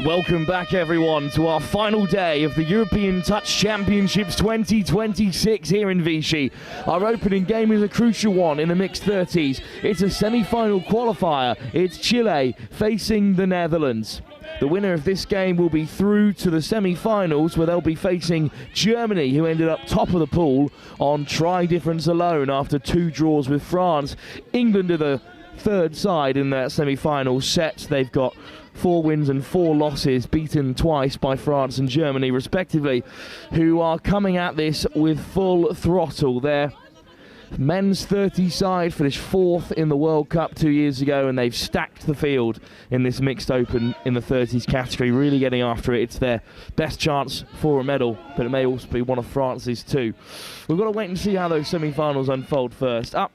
Welcome back, everyone, to our final day of the European Touch Championships 2026 here in Vichy. Our opening game is a crucial one in the mixed 30s. It's a semi-final qualifier. It's Chile facing the Netherlands. The winner of this game will be through to the semi-finals, where they'll be facing Germany, who ended up top of the pool on try difference alone after 2 draws with France. England are the third side in that semi-final set. They've got 4 wins and 4 losses, beaten twice by France and Germany respectively, who are coming at this with full throttle. Their men's 30 side finished 4th in the World Cup 2 years ago, and they've stacked the field in this mixed open in the 30s category, really getting after it. It's their best chance for a medal, but it may also be one of France's too. We've got to wait and see how those semi-finals unfold first. Up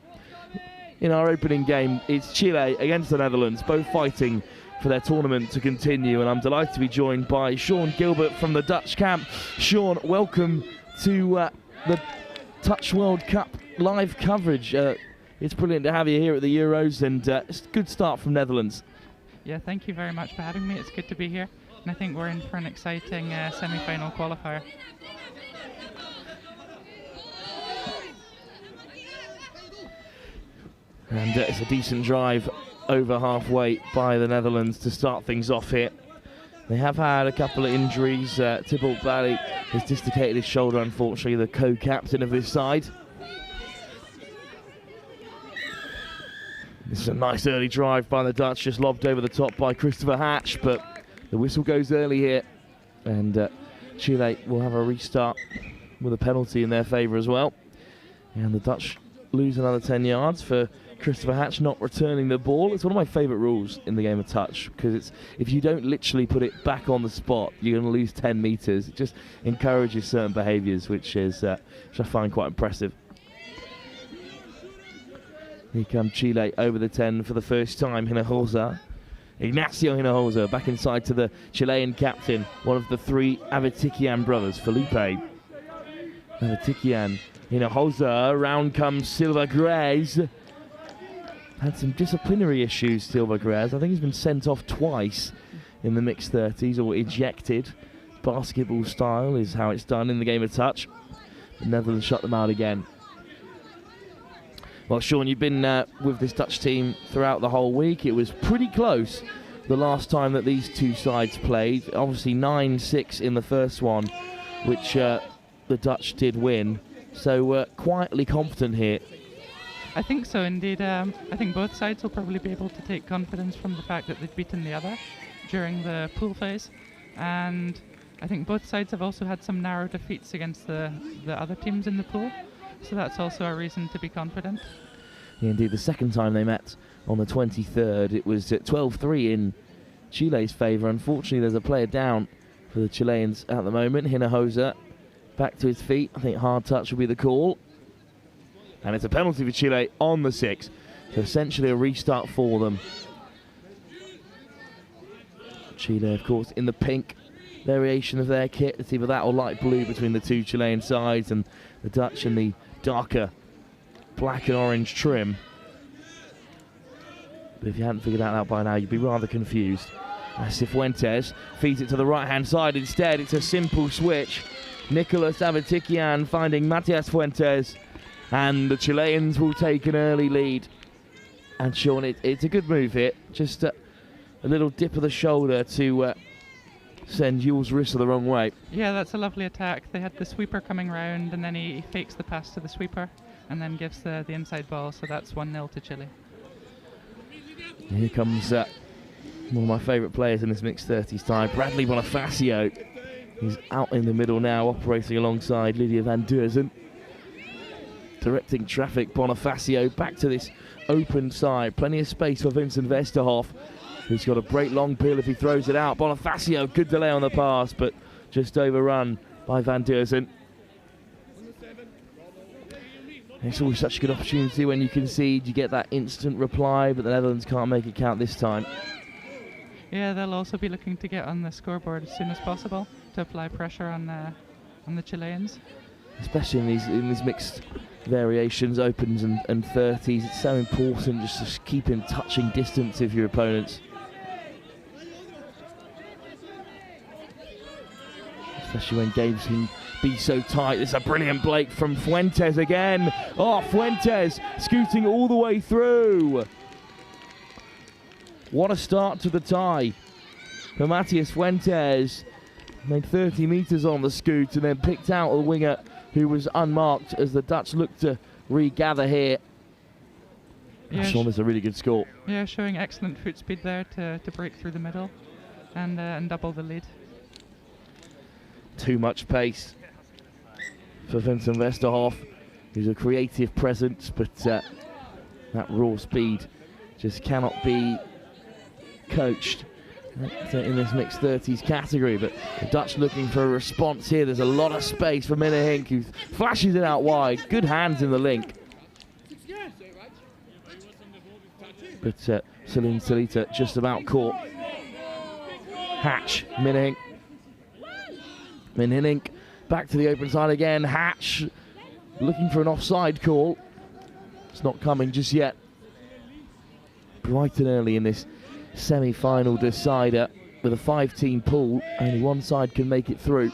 in our opening game, it's Chile against the Netherlands, both fighting for their tournament to continue, and I'm delighted to be joined by Sean Gilbert from the Dutch camp. Sean, welcome to the Touch World Cup live coverage. It's brilliant to have you here at the Euros, and it's a good start from Netherlands. Yeah, thank you very much for having me. It's good to be here, and I think we're in for an exciting semi-final qualifier. And it's a decent drive over halfway by the Netherlands to start things off here. They have had a couple of injuries. Thibault Bailly has dislocated his shoulder, unfortunately, the co-captain of this side. This is a nice early drive by the Dutch, just lobbed over the top by Christopher Hatch, but the whistle goes early here, and Chile will have a restart with a penalty in their favour as well. And the Dutch lose another 10 yards for Christopher Hatch not returning the ball. It's one of my favourite rules in the game of touch, because it's, if you don't literally put it back on the spot, you're going to lose 10 metres. It just encourages certain behaviours, which I find quite impressive. Here comes Chile over the 10 for the first time. Hinojosa, Ignacio Hinojosa, back inside to the Chilean captain, one of the 3 Avitikian brothers, Felipe. Avitikian, Hinojosa, round comes Silva Grez. Had some disciplinary issues, Silva Grez. I think he's been sent off twice in the mixed 30s, or ejected. Basketball style is how it's done in the game of touch. The Netherlands shut them out again. Well, Sean, you've been with this Dutch team throughout the whole week. It was pretty close the last time that these two sides played. Obviously 9-6 in the first one, which the Dutch did win. So quietly confident here. I think so, indeed. I think both sides will probably be able to take confidence from the fact that they've beaten the other during the pool phase. And I think both sides have also had some narrow defeats against the other teams in the pool. So that's also a reason to be confident. Yeah, indeed, the second time they met on the 23rd, it was at 12-3 in Chile's favour. Unfortunately, there's a player down for the Chileans at the moment. Hinojosa back to his feet. I think hard touch will be the call. And it's a penalty for Chile on the 6. So essentially a restart for them. Chile, of course, in the pink variation of their kit. It's either that or light blue between the two Chilean sides, and the Dutch in the darker black and orange trim. But if you hadn't figured that out by now, you'd be rather confused. Cifuentes feeds it to the right-hand side instead. It's a simple switch. Nicolas Avitikian finding Matias Fuentes, and the Chileans will take an early lead. And Sean, it's a good move here. Just a little dip of the shoulder to send Jules Risse the wrong way. Yeah, that's a lovely attack. They had the sweeper coming round, and then he fakes the pass to the sweeper and then gives the inside ball. So that's 1-0 to Chile. Here comes one of my favourite players in this mixed 30s tie, Bradley Bonifacio. He's out in the middle now, operating alongside Lydia van Deurzen. Directing traffic, Bonifacio back to this open side. Plenty of space for Vincent Westerhoff, who's got a great long peel if he throws it out. Bonifacio, good delay on the pass, but just overrun by van Deurzen. It's always such a good opportunity when you concede, you get that instant reply, but the Netherlands can't make it count this time. Yeah, they'll also be looking to get on the scoreboard as soon as possible to apply pressure on the Chileans. Especially in these mixed variations, opens and 30s, it's so important just to keep in touching distance of your opponents. especially when games can be so tight. It's a brilliant break from Fuentes again. Oh, Fuentes scooting all the way through. What a start to the tie for Matias Fuentes. Made 30 metres on the scoot and then picked out a winger who was unmarked as the Dutch look to regather here. Yeah, Sean, is a really good score. Yeah, showing excellent foot speed there to break through the middle and double the lead. Too much pace for Vincent Westerhoff, who's a creative presence, but that raw speed just cannot be coached in this mixed 30s category. But the Dutch looking for a response here. There's a lot of space for Minihink, who flashes it out wide. Good hands in the link. But Celine Salita just about caught. Hatch, Minihink. Minihink back to the open side again. Hatch looking for an offside call. It's not coming just yet. Bright and early in this semi-final decider with a 5-team pool. Only one side can make it through.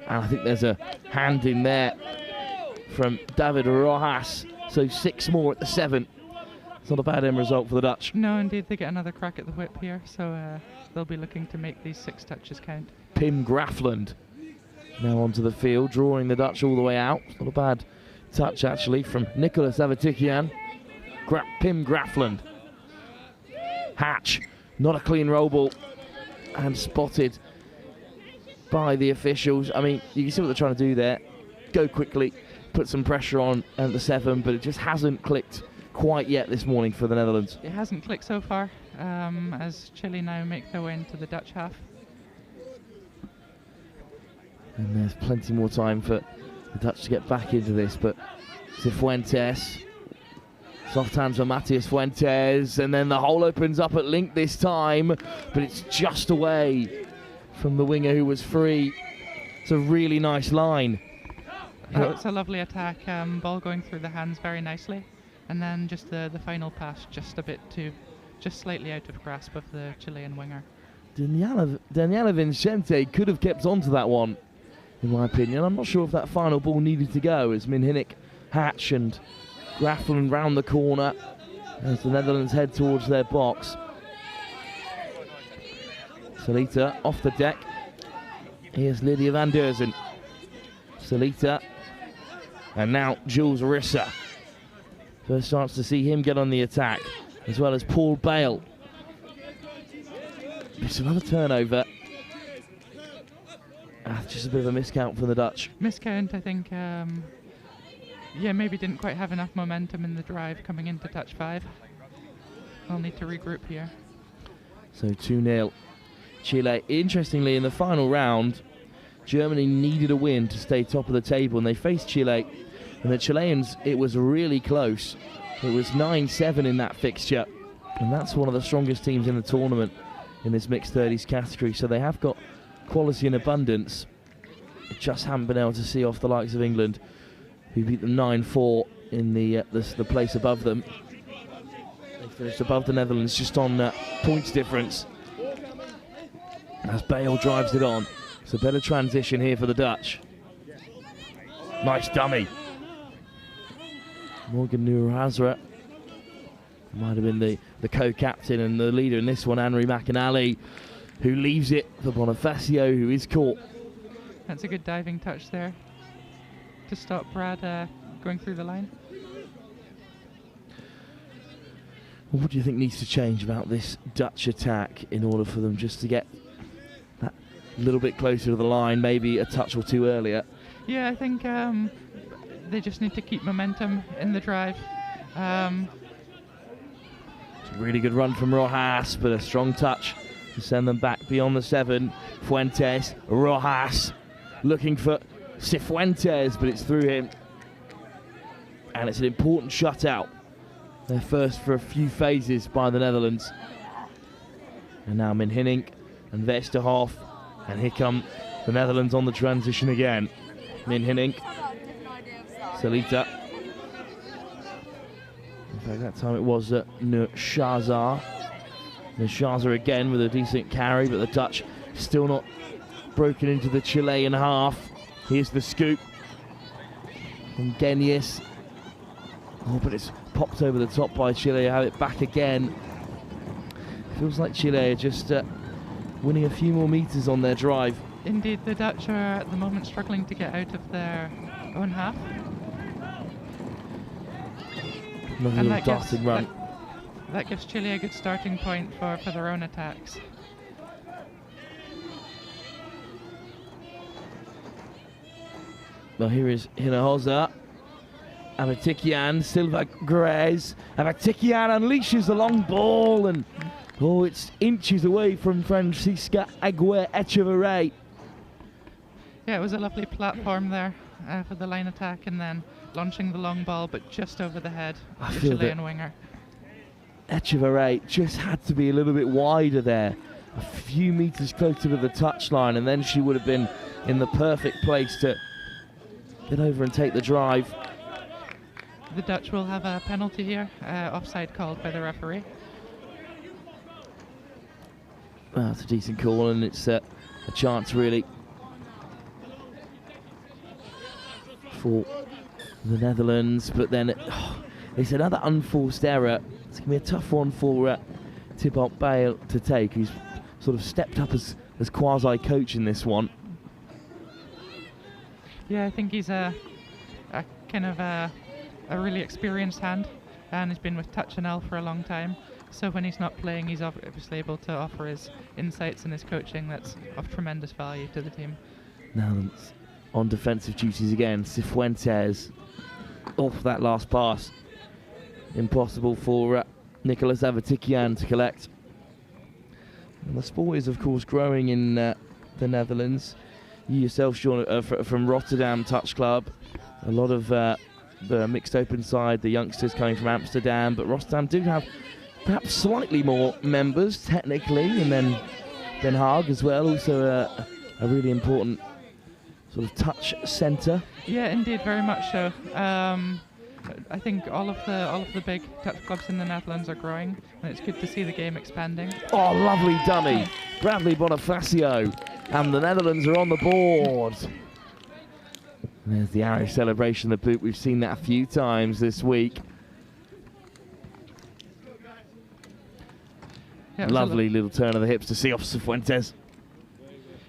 And I think there's a hand in there from David Rojas. So 6 more at the 7. It's not a bad end result for the Dutch. No, indeed, they get another crack at the whip here, so they'll be looking to make these 6 touches count. Pim Grafland now onto the field, drawing the Dutch all the way out. It's not a bad touch, actually, from Nicholas Avatikian. Pim Grafland. Hatch, not a clean roll ball, and spotted by the officials. I mean, you can see what they're trying to do there. Go quickly, put some pressure on at the 7, but it just hasn't clicked quite yet this morning for the Netherlands. It hasn't clicked so far, as Chile now make their way into the Dutch half. And there's plenty more time for the Dutch to get back into this, but Cifuentes, soft hands for Matias Fuentes, and then the hole opens up at link this time, but it's just away from the winger who was free. It's a really nice line. It's a lovely attack, ball going through the hands very nicely, and then just the final pass just slightly out of grasp of the Chilean winger. Daniela Vincente could have kept on to that one, in my opinion. I'm not sure if that final ball needed to go, as Minihink, Hatch and Grafland round the corner as the Netherlands head towards their box. Salita off the deck. Here's Lydia van Deurzen. Salita. And now Jules Rissa. First chance to see him get on the attack, as well as Paul Bale. It's another turnover. Just a bit of a miscount for the Dutch. Miscount, I think. Yeah, maybe didn't quite have enough momentum in the drive coming into touch 5. They'll need to regroup here. So 2-0. Chile. Interestingly, in the final round, Germany needed a win to stay top of the table, and they faced Chile. And the Chileans, it was really close. It was 9-7 in that fixture. And that's one of the strongest teams in the tournament in this mixed 30s category. So they have got quality in abundance. They just haven't been able to see off the likes of England, who beat them 9-4 in the place above them. They finished above the Netherlands just on points difference. As Bale drives it on. It's a better transition here for the Dutch. Nice dummy. Morgan Nurazra might have been the co-captain and the leader in this one, Henry McAnally, who leaves it for Bonifacio, who is caught. That's a good diving touch there to stop Brad going through the line. What do you think needs to change about this Dutch attack in order for them just to get that little bit closer to the line, maybe a touch or two earlier? Yeah, I think they just need to keep momentum in the drive. It's a really good run from Rojas, but a strong touch to send them back beyond the 7. Fuentes, Rojas looking for Cifuentes, but it's through him. And it's an important shutout. Their first for a few phases by the Netherlands. And now Minihink and Westerhoff. And here come the Netherlands on the transition again. Minihink. Salita. In fact, that time it was Nurshazar. Nurshazar again with a decent carry, but the Dutch still not broken into the Chilean half. Here's the scoop from Genius. Oh, but it's popped over the top by Chile. Have it back again. Feels like Chile are just winning a few more meters on their drive. Indeed, the Dutch are at the moment struggling to get out of their own half. Another little darting run. That gives Chile a good starting point for their own attacks. Well, here is Hinojosa. Avetikian, Silva Grez. Avetikian unleashes the long ball, and it's inches away from Francisca Aguirre Echeverry. Yeah, it was a lovely platform there for the line attack, and then launching the long ball, but just over the head of the Chilean winger. Echeverry just had to be a little bit wider there, a few meters closer to the touchline, and then she would have been in the perfect place to get over and take the drive. The Dutch will have a penalty here, offside called by the referee. Well, it's a decent call, and it's a chance really for the Netherlands, but then it's another unforced error. It's going to be a tough one for Thibaut Bale to take, who's sort of stepped up as quasi-coach in this one. Yeah, I think he's a kind of a really experienced hand, and he's been with Touch and L for a long time. So when he's not playing, he's obviously able to offer his insights and his coaching that's of tremendous value to the team. Now on defensive duties again, Cifuentes off that last pass. Impossible for Nicolas Avetikian to collect. And the sport is, of course, growing in the Netherlands. You yourself, Sean, from Rotterdam Touch Club. A lot of the mixed open side, the youngsters coming from Amsterdam, but Rotterdam do have perhaps slightly more members technically, and then Den Haag as well, also a really important sort of touch centre. Yeah, indeed, very much so. I think all of the big touch clubs in the Netherlands are growing, and it's good to see the game expanding. Oh, lovely dummy, Bradley Bonifacio, and the Netherlands are on the board. And there's the Irish celebration, the boot. We've seen that a few times this week. Yeah, lovely little turn of the hips to see off Cifuentes.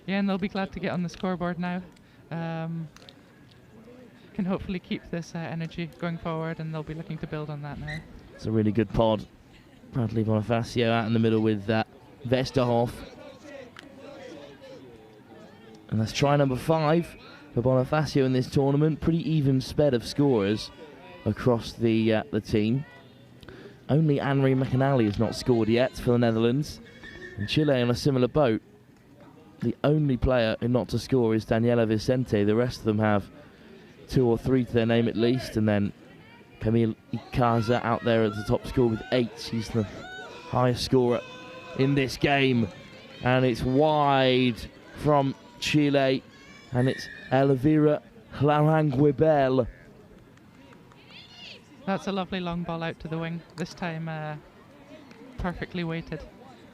Yeah, and they'll be glad to get on the scoreboard now. Can hopefully keep this energy going forward, and they'll be looking to build on that now. It's a really good pod. Bradley Bonifacio out in the middle with Westerhoff. And that's try number 5 for Bonifacio in this tournament. Pretty even spread of scorers across the team. Only Anne-Marie McAnally has not scored yet for the Netherlands. And Chile on a similar boat. The only player not to score is Daniela Vicente. The rest of them have 2 or 3 to their name at least. And then Camille Icaza out there at the top score with 8. She's the highest scorer in this game. And it's wide from Chile. And it's Elvira Laranguibel. That's a lovely long ball out to the wing. This time perfectly weighted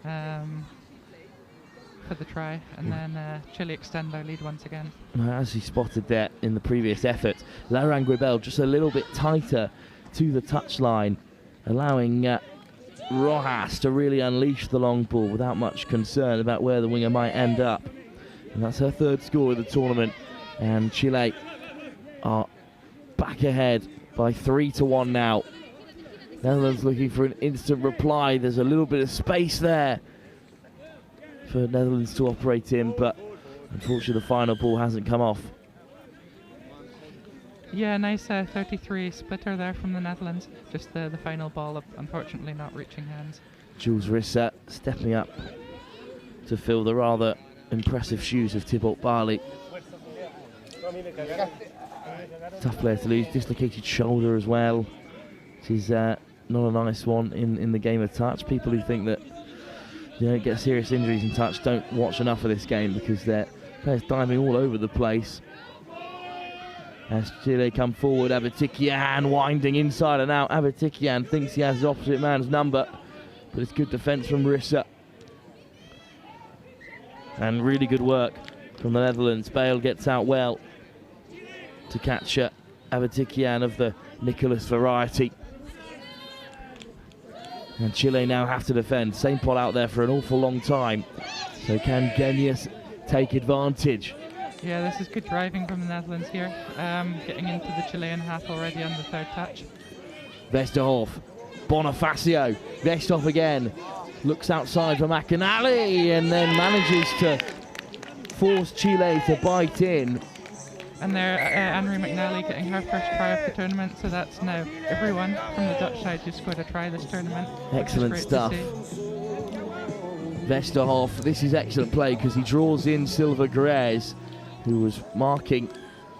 for the try. And then Chile extend their lead once again. As he spotted there in the previous effort, Laranguibel just a little bit tighter to the touchline, allowing Rojas to really unleash the long ball without much concern about where the winger might end up. And that's her 3rd score of the tournament. And Chile are back ahead by 3-1 now. Netherlands looking for an instant reply. There's a little bit of space there for Netherlands to operate in, but unfortunately the final ball hasn't come off. Yeah, nice 33 splitter there from the Netherlands. Just the final ball, unfortunately not reaching hands. Jules Rissa stepping up to fill the rather impressive shoes of Thibaut Bale. Tough player to lose, dislocated shoulder as well. She's not a nice one in the game of touch. People who think that you don't get serious injuries in touch don't watch enough of this game, because they're players diving all over the place. As Chile come forward, Avetikian winding inside and out. Avetikian thinks he has the opposite man's number, but it's good defence from Rissa. And really good work from the Netherlands. Bale gets out well to catch Avatikian of the Nicholas variety. And Chile now have to defend. St. Paul out there for an awful long time. So can Genius take advantage? Yeah, this is good driving from the Netherlands here. Getting into the Chilean half already on the third touch. Westerhof, Bonifacio, Westhoff again. Looks outside for McAnally and then manages to force Chile to bite in. And there, Anne-Marie McNally getting her first try of the tournament, so that's now everyone from the Dutch side who scored a try this tournament. Excellent stuff. Westerhof, this is excellent play because he draws in Silva Grez, who was marking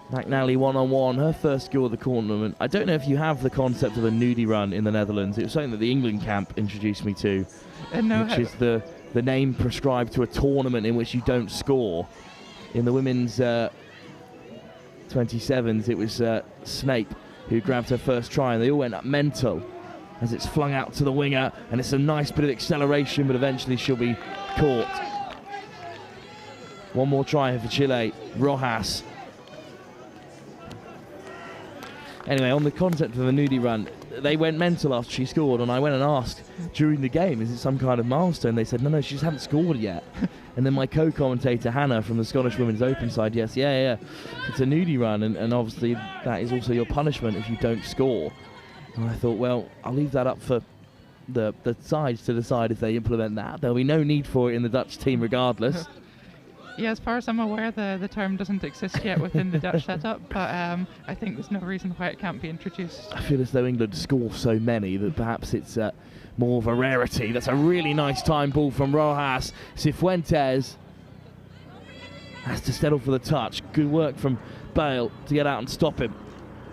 McNally one-on-one, her first goal of the tournament. I don't know if you have the concept of a nudie run in the Netherlands. It was something that the England camp introduced me to, which is the name prescribed to a tournament in which you don't score. In the women's 27s, it was Snape who grabbed her first try, and they all went up mental as it's flung out to the winger, and it's a nice bit of acceleration, but eventually she'll be caught. One more try for Chile, Rojas. Anyway, on the concept of a nudie run, they went mental after she scored, and I went and asked during the game, is it some kind of milestone? They said, no, she just hasn't scored yet. And then my co-commentator, Hannah, from the Scottish Women's Open side, yeah, it's a nudie run, and obviously that is also your punishment if you don't score. And I thought, well, I'll leave that up for the sides to decide if they implement that. There'll be no need for it in the Dutch team regardless. Yeah, as far as I'm aware, the term doesn't exist yet within the Dutch setup, but I think there's no reason why it can't be introduced. I feel as though England score so many that perhaps it's more of a rarity. That's a really nice time ball from Rojas. Cifuentes has to settle for the touch. Good work from Bale to get out and stop him.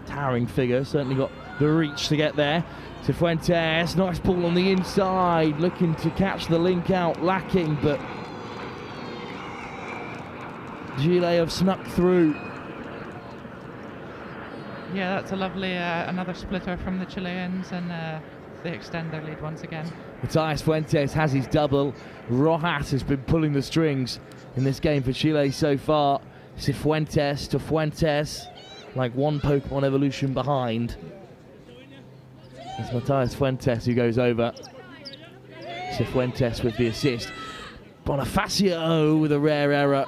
Towering figure, certainly got the reach to get there. Cifuentes, nice ball on the inside, looking to catch the link out, lacking, but Chile have snuck through. Yeah, that's a lovely another splitter from the Chileans, and they extend their lead once again. Matthias Fuentes has his double. Rojas has been pulling the strings in this game for Chile so far. Cifuentes to Fuentes, like one Pokemon evolution behind. It's Matthias Fuentes who goes over. Cifuentes with the assist. Bonifacio with a rare error.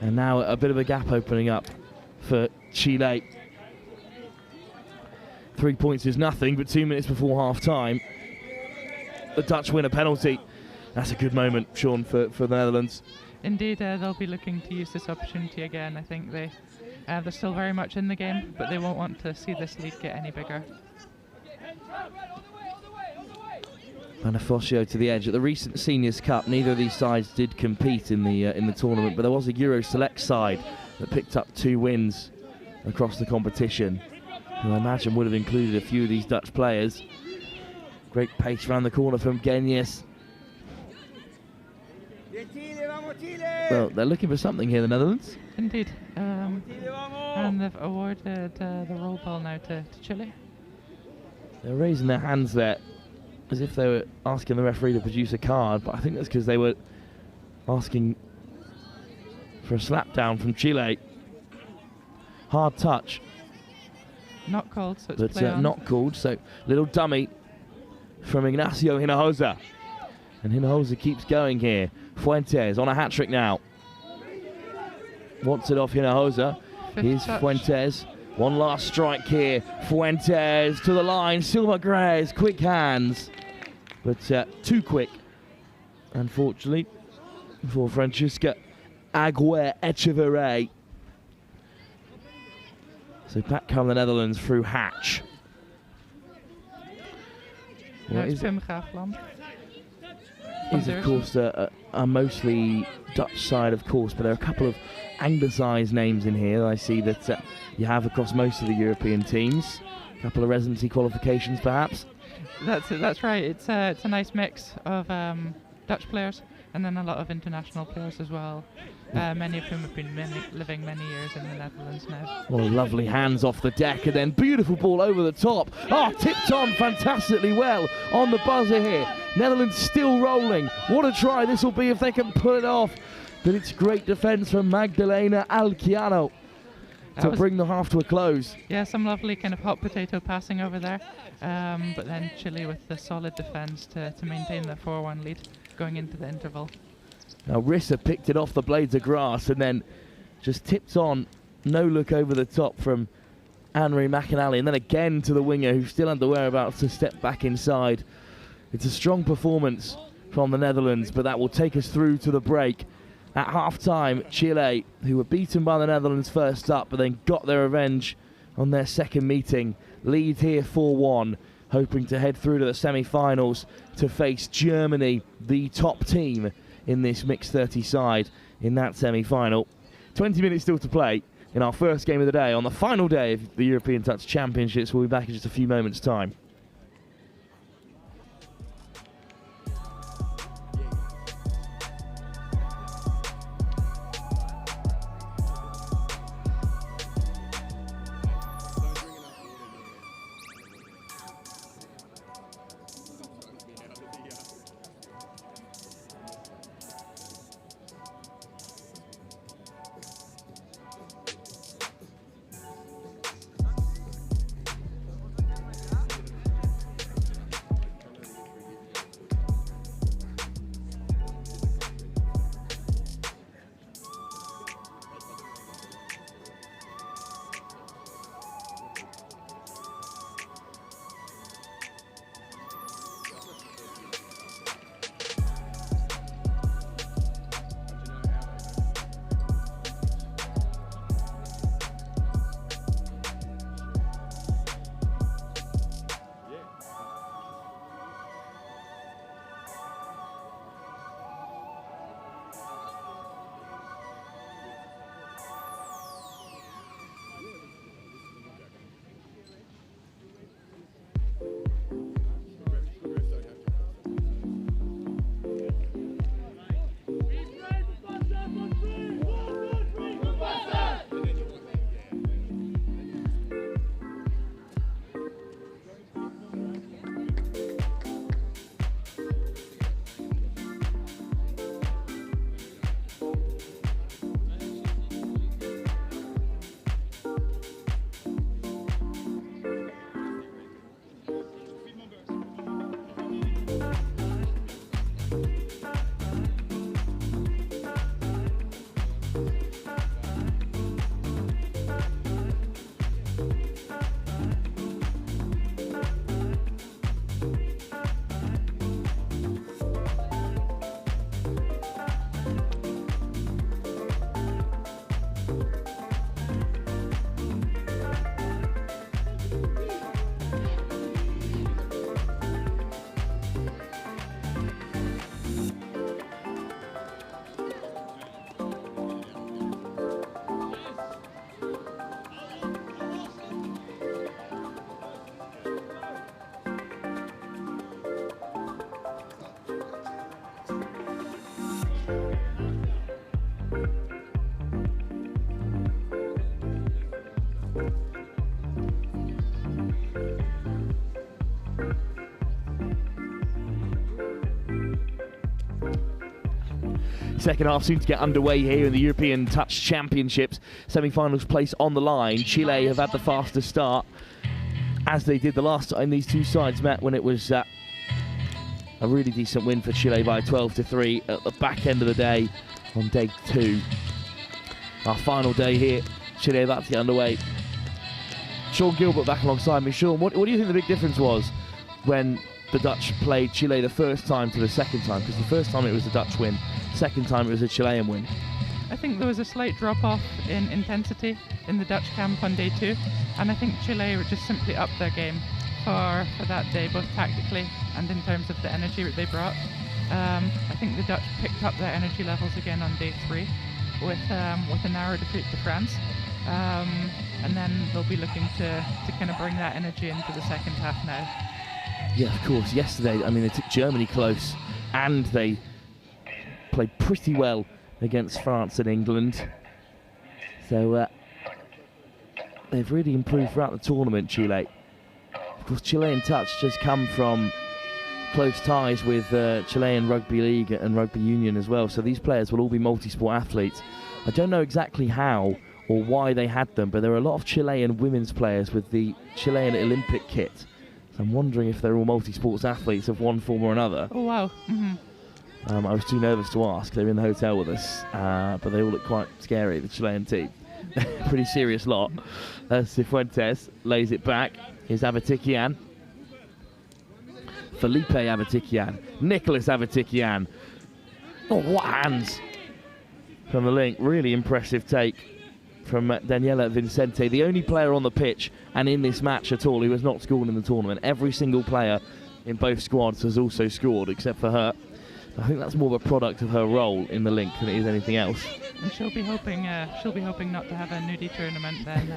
And now a bit of a gap opening up for Chile. 3 points is nothing, but 2 minutes before half-time, the Dutch win a penalty. That's a good moment, Sean, for the Netherlands. Indeed, they'll be looking to use this opportunity again. I think they're still very much in the game, but they won't want to see this lead get any bigger. Bonifacio to the edge. At the recent Seniors Cup, neither of these sides did compete in the tournament, but there was a Euro Select side that picked up 2 wins across the competition, who I imagine would have included a few of these Dutch players. Great pace around the corner from Genius. Well, they're looking for something here, the Netherlands. Indeed. And they've awarded the roll ball now to Chile. They're raising their hands there as if they were asking the referee to produce a card, but I think that's because they were asking for a slap down from Chile. Hard touch. Not called, so it's but play on. Not called, so little dummy from Ignacio Hinojosa. And Hinojosa keeps going here. Fuentes on a hat-trick now. Wants it off Hinojosa. Here's Fuentes. One last strike here. Fuentes to the line. Silva Grez, quick hands. But too quick, unfortunately, for Francisca Aguirre-Echeverry. So back come the Netherlands through Hatch. It's Pim Graafland. Is of course a mostly Dutch side, of course, but there are a couple of anglicised names in here that I see that you have across most of the European teams. A couple of residency qualifications, perhaps. That's right. It's a nice mix of Dutch players and then a lot of international players as well. Many of whom have been living many years in the Netherlands now. Well, lovely hands off the deck, and then beautiful ball over the top. Oh, tipped on fantastically well on the buzzer here. Netherlands still rolling. What a try this will be if they can pull it off. But it's great defence from Magdalena Alciano to bring the half to a close. Yeah, some lovely kind of hot potato passing over there. But then Chile with the solid defence to maintain their 4-1 lead going into the interval. Now Rissa picked it off the blades of grass and then just tipped on. No look over the top from Anne-Marie McAnally, and then again to the winger who still had the whereabouts to step back inside. It's a strong performance from the Netherlands, but that will take us through to the break. At half-time, Chile, who were beaten by the Netherlands first up, but then got their revenge on their second meeting, lead here 4-1, hoping to head through to the semi-finals to face Germany, the top team in this mixed 30 side in that semi-final. 20 minutes still to play in our first game of the day on the final day of the European Touch Championships. We'll be back in just a few moments' time. Second half soon to get underway here in the European Touch Championships. Semi-finals place on the line. Chile have had the fastest start, as they did the last time these two sides met, when it was a really decent win for Chile by 12-3 at the back end of the day on day 2. Our final day here, Chile about to get underway. Sean Gilbert back alongside me. Sean, what do you think the big difference was when the Dutch played Chile the first time to the second time? Because the first time it was a Dutch win, second time it was a Chilean win. I think there was a slight drop-off in intensity in the Dutch camp on day 2, and I think Chile would just simply up their game for that day, both tactically and in terms of the energy that they brought. I think the Dutch picked up their energy levels again on day 3 with a narrow defeat to France, and then they'll be looking to kind of bring that energy into the second half now. Yeah, of course. Yesterday, I mean, they took Germany close, and they played pretty well against France and England. So they've really improved throughout the tournament, Chile. Of course, Chilean touch just come from close ties with Chilean Rugby League and Rugby Union as well, so these players will all be multi-sport athletes. I don't know exactly how or why they had them, but there are a lot of Chilean women's players with the Chilean Olympic kit. So I'm wondering if they're all multi-sports athletes of one form or another. Oh, wow. I was too nervous to ask. They were in the hotel with us, but they all look quite scary, the Chilean team. Pretty serious lot. Cifuentes lays it back. Here's Avatikian. Felipe Avatikian. Nicholas Avatikian. Oh, what hands from the link. Really impressive take from Daniela Vincente, the only player on the pitch and in this match at all who has not scored in the tournament. Every single player in both squads has also scored except for her. I think that's more of a product of her role in the link than it is anything else. And she'll be hoping not to have a nudie tournament then.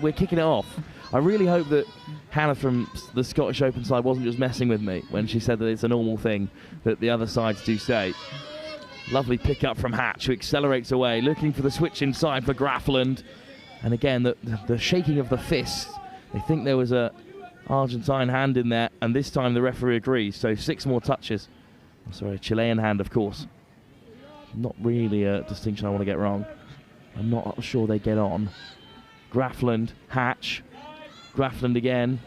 We're kicking it off. I really hope that Hannah from the Scottish Open side wasn't just messing with me when she said that it's a normal thing that the other sides do say. Lovely pick up from Hatch, who accelerates away, looking for the switch inside for Grafland. And again, the shaking of the fists. They think there was a Argentine hand in there, and this time the referee agrees. So 6 more touches. Oh, sorry, Chilean hand, of course. Not really a distinction I want to get wrong. I'm not sure they get on. Grafland, Hatch. Grafland again.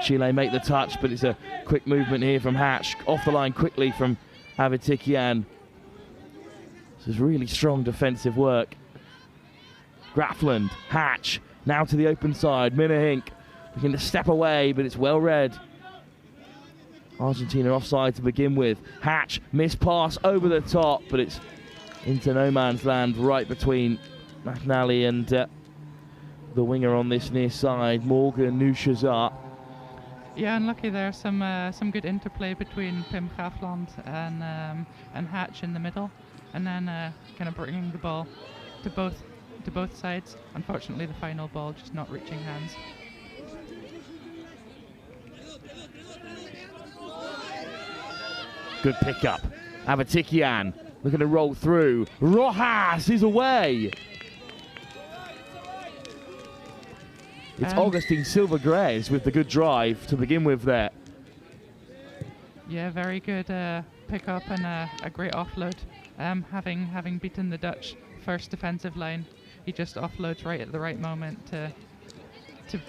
Chile make the touch, but it's a quick movement here from Hatch. Off the line quickly from Avatikian. This is really strong defensive work. Grafland, Hatch, now to the open side. Minahink looking to step away, but it's well read. Argentina offside to begin with. Hatch, missed pass over the top, but it's into no man's land right between McNally and the winger on this near side, Morgan Nushazar. Yeah, unlucky there. Some good interplay between Pim Grafland and Hatch in the middle, and then kind of bringing the ball to both sides. Unfortunately, the final ball just not reaching hands. Good pickup. Avatikian looking to roll through. Rojas is away. It's Augustine Silva-Grez with the good drive to begin with there. Yeah, very good pick-up and a great offload. Having beaten the Dutch first defensive line, he just offloads right at the right moment to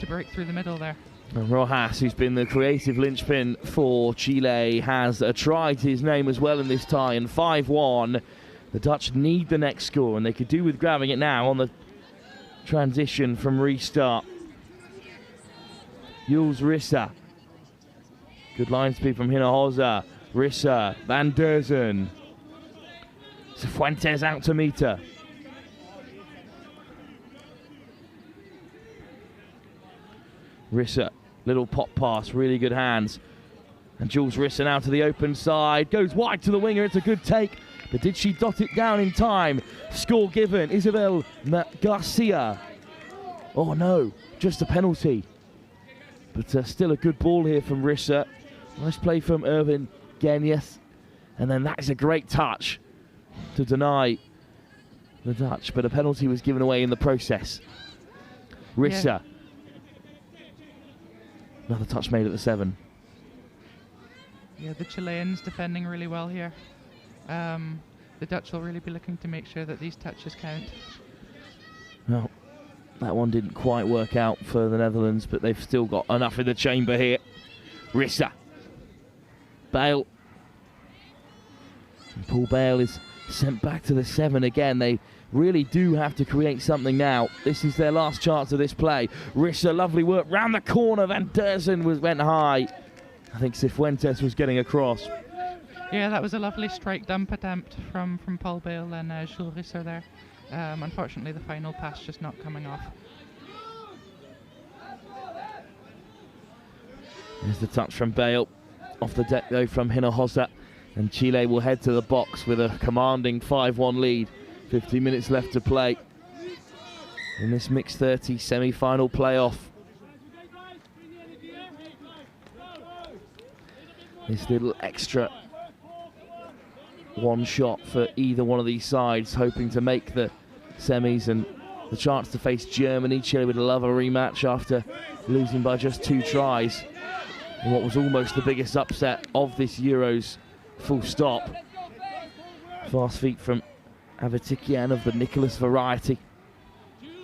break through the middle there. And Rojas, who's been the creative linchpin for Chile, has tried his name as well in this tie, and 5-1. The Dutch need the next score, and they could do with grabbing it now on the transition from restart. Jules Rissa. Good line speed from Hinojosa. Rissa, Van Derzen. Cifuentes out to meet her. Rissa, little pop pass, really good hands. And Jules Rissa now to the open side. Goes wide to the winger, it's a good take. But did she dot it down in time? Score given, Isabel Garcia. Oh no, just a penalty. But still a good ball here from Rissa. Nice play from Irvin Genius. And then that is a great touch to deny the Dutch. But a penalty was given away in the process. Rissa. Yeah. Another touch made at the 7. Yeah, the Chileans defending really well here. The Dutch will really be looking to make sure that these touches count. Well, that one didn't quite work out for the Netherlands, but they've still got enough in the chamber here. Rissa. Bale. And Paul Bale is sent back to the 7 again. They really do have to create something now. This is their last chance of this play. Rissa, lovely work round the corner. Van Derzen went high. I think Cifuentes was getting across. Yeah, that was a lovely strike dump attempt from Paul Bale and Jules Rissa there. Unfortunately, the final pass just not coming off. There's the touch from Bale. Off the deck, though, from Hinojosa. And Chile will head to the box with a commanding 5-1 lead. 15 minutes left to play in this mixed 30 semi-final playoff. This little extra one shot for either one of these sides, hoping to make the semis and the chance to face Germany. Chile would love a rematch after losing by just 2 tries. in what was almost the biggest upset of this Euros, full stop. Fast feet from Avitikian of the Nicholas variety.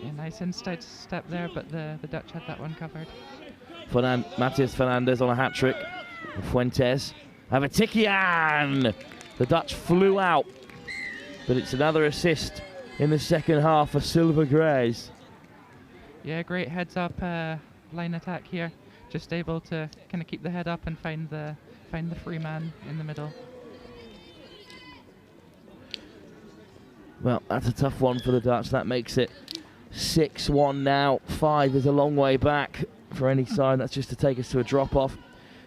Yeah, nice inside step there, but the Dutch had that one covered. Matias Fernandez on a hat-trick. Fuentes. Avitikian! The Dutch flew out, but it's another assist in the second half for Silver Greys. Yeah, great heads-up line attack here. Just able to kind of keep the head up and find the free man in the middle. Well, that's a tough one for the Dutch. That makes it 6-1 now. 5 is a long way back for any side. That's just to take us to a drop-off.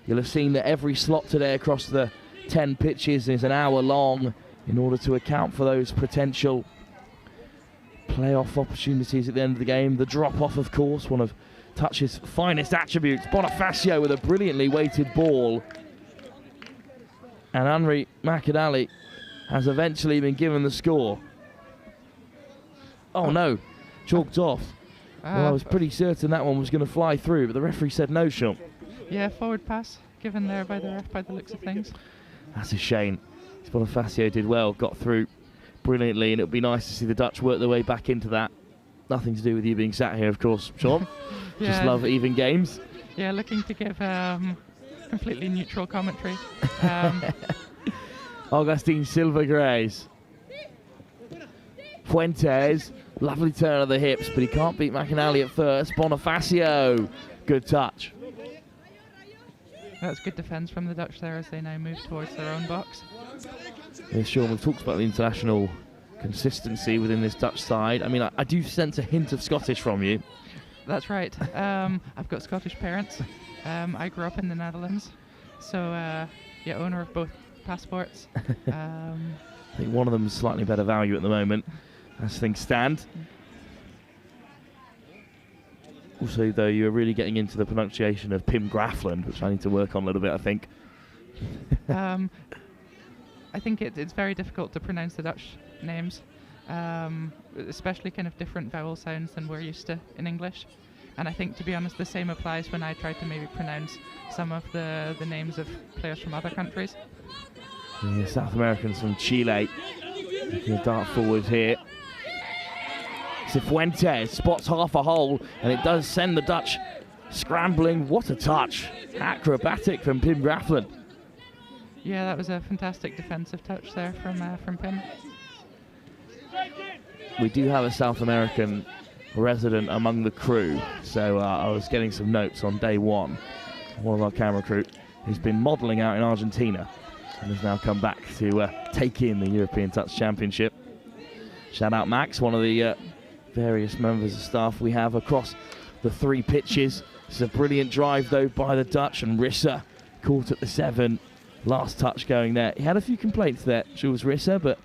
You'll have seen that every slot today across the 10 pitches is an hour long in order to account for those potential playoff opportunities at the end of the game. The drop-off, of course, one of Touch's finest attributes. Bonifacio with a brilliantly weighted ball. And Henry McAnally has eventually been given the score. Oh no, chalked off. Well, I was pretty certain that one was going to fly through, but the referee said no, Sean. Yeah, forward pass given there by the ref by the looks of things. That's a shame. Bonifacio did well, got through brilliantly, and it would be nice to see the Dutch work their way back into that. Nothing to do with you being sat here, of course, Sean. Yeah. Just love even games. Yeah, looking to give completely neutral commentary. Augustine Silver Greys. Fuentes, lovely turn of the hips, but he can't beat McAnally at first. Bonifacio, good touch. That's good defence from the Dutch there as they now move towards their own box. Yeah, Sean, we've talked about the international consistency within this Dutch side. I mean, I do sense a hint of Scottish from you. That's right. I've got Scottish parents. I grew up in the Netherlands, so yeah, owner of both passports. I think one of them is slightly better value at the moment, as things stand. Also, though, you're really getting into the pronunciation of Pim Grafland, which I need to work on a little bit, I think. I think it's very difficult to pronounce the Dutch names, especially kind of different vowel sounds than we're used to in English. And I think, to be honest, the same applies when I try to maybe pronounce some of the names of players from other countries. Yeah, South Americans from Chile. Looking to dart forward here. Cifuentes spots half a hole, and it does send the Dutch scrambling. What a touch. Acrobatic from Pim Grafland. Yeah, that was a fantastic defensive touch there from Pim. We do have a South American resident among the crew, so I was getting some notes on day one. One of our camera crew who's been modelling out in Argentina and has now come back to take in the European Touch Championship. Shout out Max, one of the various members of staff we have across the 3 pitches. It's a brilliant drive though by the Dutch, and Rissa caught at the 7. Last touch going there. He had a few complaints there, Jules Rissa, but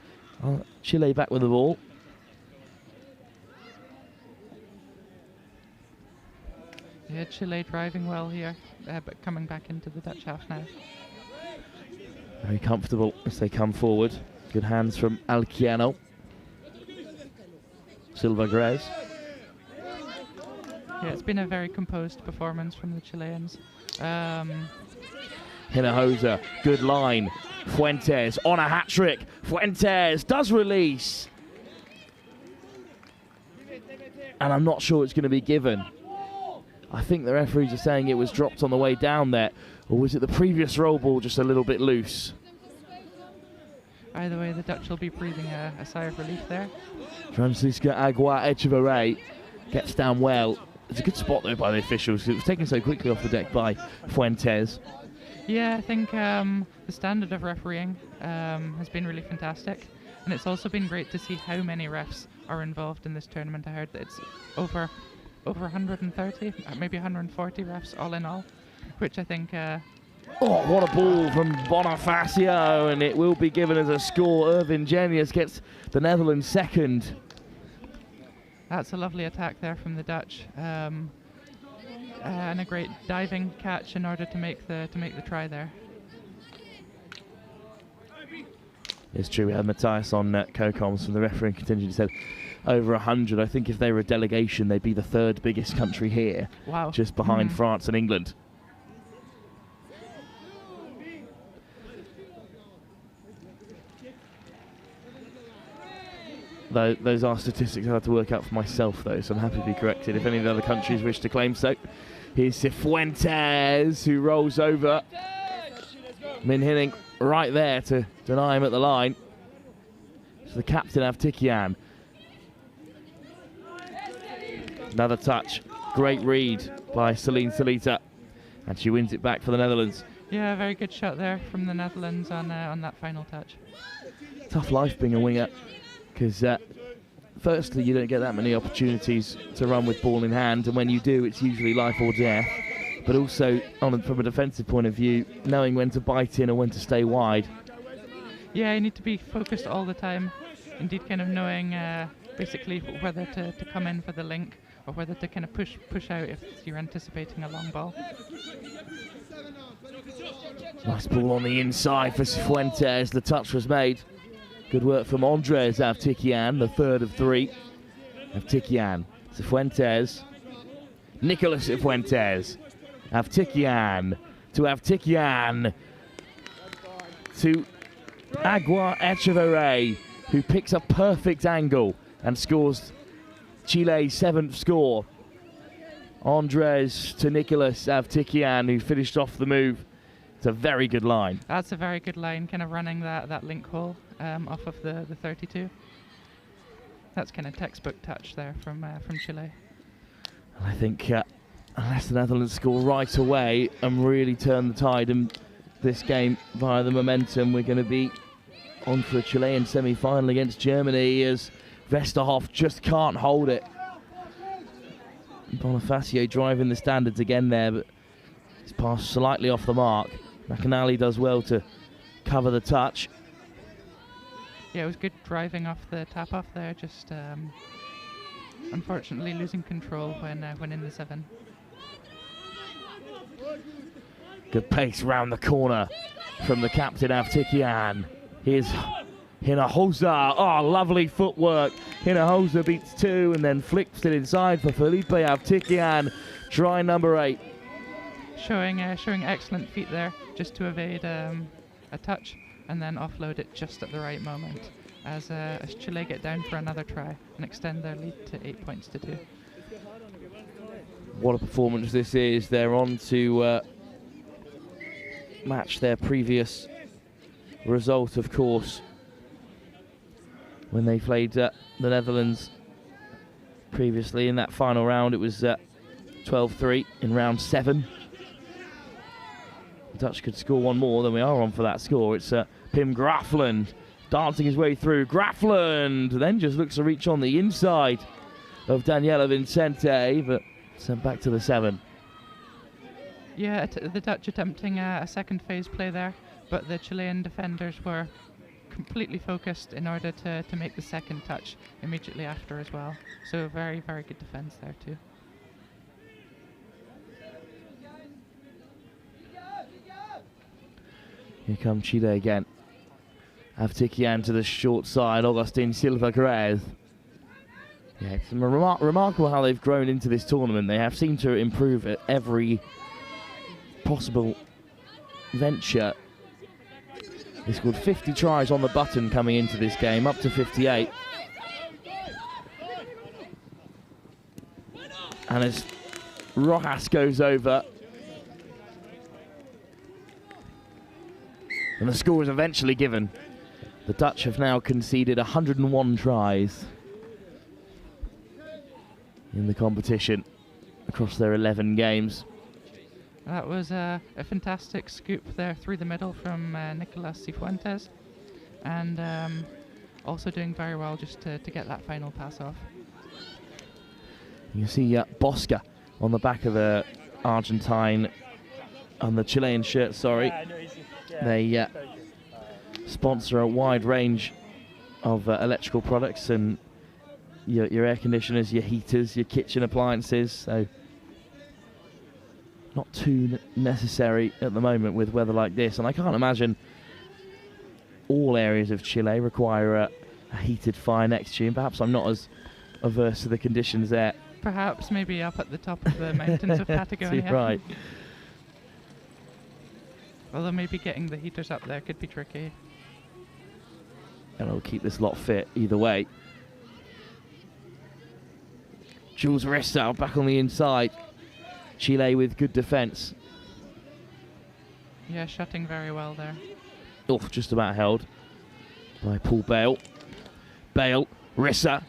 Chile back with the ball. Yeah, Chile driving well here, but coming back into the Dutch half now. Very comfortable as they come forward. Good hands from Alquiano. Silva Greys. Yeah, it's been a very composed performance from the Chileans. Hinojosa, good line. Fuentes on a hat-trick. Fuentes does release. And I'm not sure it's going to be given. I think the referees are saying it was dropped on the way down there. Or was it the previous roll ball just a little bit loose? Either way, the Dutch will be breathing a sigh of relief there. Francisca Agua Echeverray gets down well. It's a good spot though by the officials. It was taken so quickly off the deck by Fuentes. Yeah, I think the standard of refereeing has been really fantastic. And it's also been great to see how many refs are involved in this tournament. I heard that it's over 130, maybe 140 refs all in all, which I think... Oh, what a ball from Bonifacio, and it will be given as a score. Irvin Genius gets the Netherlands second. That's a lovely attack there from the Dutch, and a great diving catch in order to make the try there. It's true, we had Matthias on co-coms from the refereeing contingent. He said over 100. I think if they were a delegation, they'd be the 3rd biggest country here. Wow. Just behind France and England. Those are statistics I had to work out for myself, though, so I'm happy to be corrected if any of the other countries wish to claim so. Here's Cifuentes, who rolls over. Min Hinning right there to deny him at the line. So the captain, Avtikian. Another touch. Great read by Celine Salita. And she wins it back for the Netherlands. Yeah, very good shot there from the Netherlands on that final touch. Tough life being a winger, because firstly, you don't get that many opportunities to run with ball in hand, and when you do, it's usually life or death. But also, from a defensive point of view, knowing when to bite in or when to stay wide. Yeah, you need to be focused all the time. Indeed, kind of knowing basically whether to come in for the link or whether to kind of push out if you're anticipating a long ball. Nice ball on the inside for Cifuentes. The touch was made. Good work from Andres Avtikian, the third of three. Avtikian, Cifuentes, Nicolas Cifuentes. Avtikian to Avtikian to Agua Echeverry, who picks a perfect angle and scores Chile's 7th score. Andres to Nicolas Avtikian, who finished off the move. It's a very good line. That's a very good line, kind of running that link hole off of the 32. That's kind of textbook touch there from Chile. And I think unless the Netherlands score right away and really turn the tide in this game via the momentum, we're going to be on for a Chilean semi-final against Germany, as Westerhoff just can't hold it. Bonifacio driving the standards again there, but it's passed slightly off the mark. McAnally does well to cover the touch. Yeah, it was good driving off the tap off there, just unfortunately losing control when in the 7. Good pace round the corner from the captain Avtikian. Here's Hinojosa. Oh, lovely footwork. Hinojosa beats 2 and then flicks it inside for Felipe Avtikian. Try number 8. Showing excellent feet there, just to evade a touch and then offload it just at the right moment as Chile get down for another try and extend their lead to 8 points to 2. What a performance this is. They're on to match their previous result, of course, when they played the Netherlands previously in that final round. It was 12-3 in round 7. The Dutch could score one more, then we are on for that score. It's Pim Grafland dancing his way through. Grafland then just looks to reach on the inside of Daniela Vincente, but sent back to the 7. Yeah, the Dutch attempting a second phase play there, but the Chilean defenders were completely focused in order to make the second touch immediately after as well. So very, very good defense there too. Here comes Chile again. Avtikian to the short side. Augustin Silva Grez. Yeah, it's remarkable how they've grown into this tournament. They have seemed to improve at every possible venture. They scored 50 tries on the button coming into this game, up to 58. And as Rojas goes over, and the score is eventually given. The Dutch have now conceded 101 tries in the competition across their 11 games. That was a fantastic scoop there through the middle from Nicolas Cifuentes, and also doing very well just to get that final pass off. You can see Bosca on the back of the Argentine, on the Chilean shirt, sorry. They sponsor a wide range of electrical products and your air conditioners, your heaters, your kitchen appliances, so not too necessary at the moment with weather like this. And I can't imagine all areas of Chile require a heated fire next to you. Perhaps I'm not as averse to the conditions there. Perhaps maybe up at the top of the mountains of Patagonia. Right. Although maybe getting the heaters up there could be tricky. And it'll keep this lot fit either way. Jules Rissa back on the inside. Chile with good defence. Yeah, shutting very well there. Off, just about held by Paul Bale. Bale, Rissa.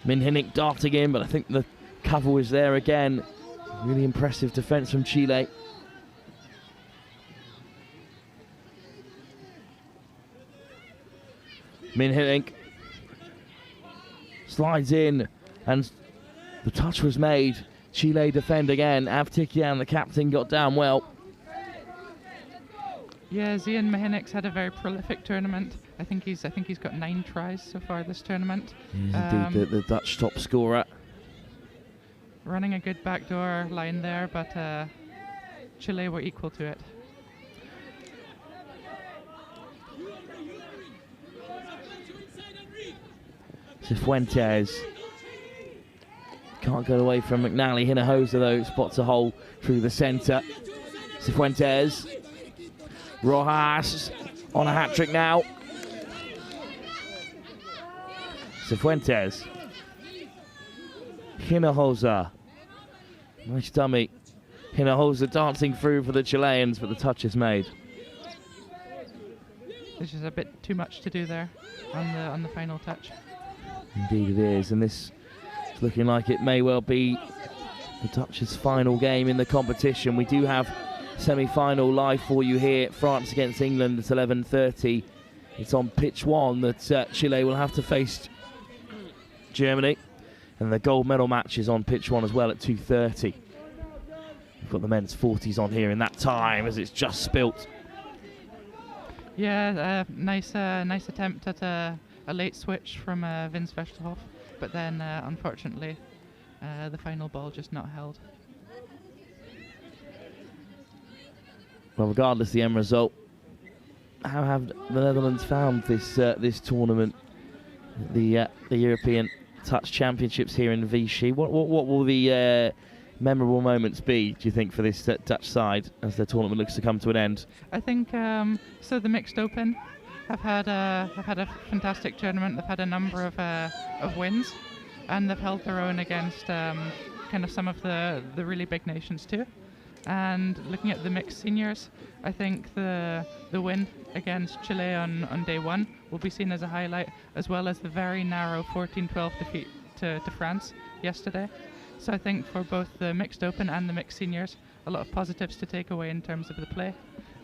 Minhinnick darting in, but I think the cover was there again. Really impressive defence from Chile. Minhinnick slides in, and the touch was made. Chile defend again. Avtikian, the captain, got down well. Yeah, Zian Minhinnick's had a very prolific tournament. I think he's got 9 tries so far this tournament. Indeed, the Dutch top scorer. Running a good backdoor line there, but Chile were equal to it. Cifuentes can't get away from McNally. Hinojosa though spots a hole through the centre. Cifuentes, Rojas on a hat trick now. Cifuentes, Hinojosa, nice dummy. Hinojosa dancing through for the Chileans, but the touch is made. There's just a bit too much to do there on the final touch. Indeed it is, and this is looking like it may well be the Dutch's final game in the competition. We do have semi-final live for you here. France against England at 11:30. It's on pitch 1 that Chile will have to face Germany, and the gold medal match is on pitch 1 as well at 2:30. We've got the men's 40s on here in that time as it's just spilt. Yeah, nice attempt at a late switch from Vince Vesterhoff, but then unfortunately the final ball just not held. Well, regardless of the end result, how have the Netherlands found this tournament, the European Touch Championships here in Vichy? What will the memorable moments be, do you think, for this Dutch side as the tournament looks to come to an end? I think so. The Mixed Open have had a fantastic tournament. They've had a number of wins, and they've held their own against kind of some of the really big nations too. And looking at the mixed seniors, I think the win against Chile on day 1 will be seen as a highlight, as well as the very narrow 14-12 defeat to France yesterday. So I think for both the Mixed Open and the mixed seniors, a lot of positives to take away in terms of the play.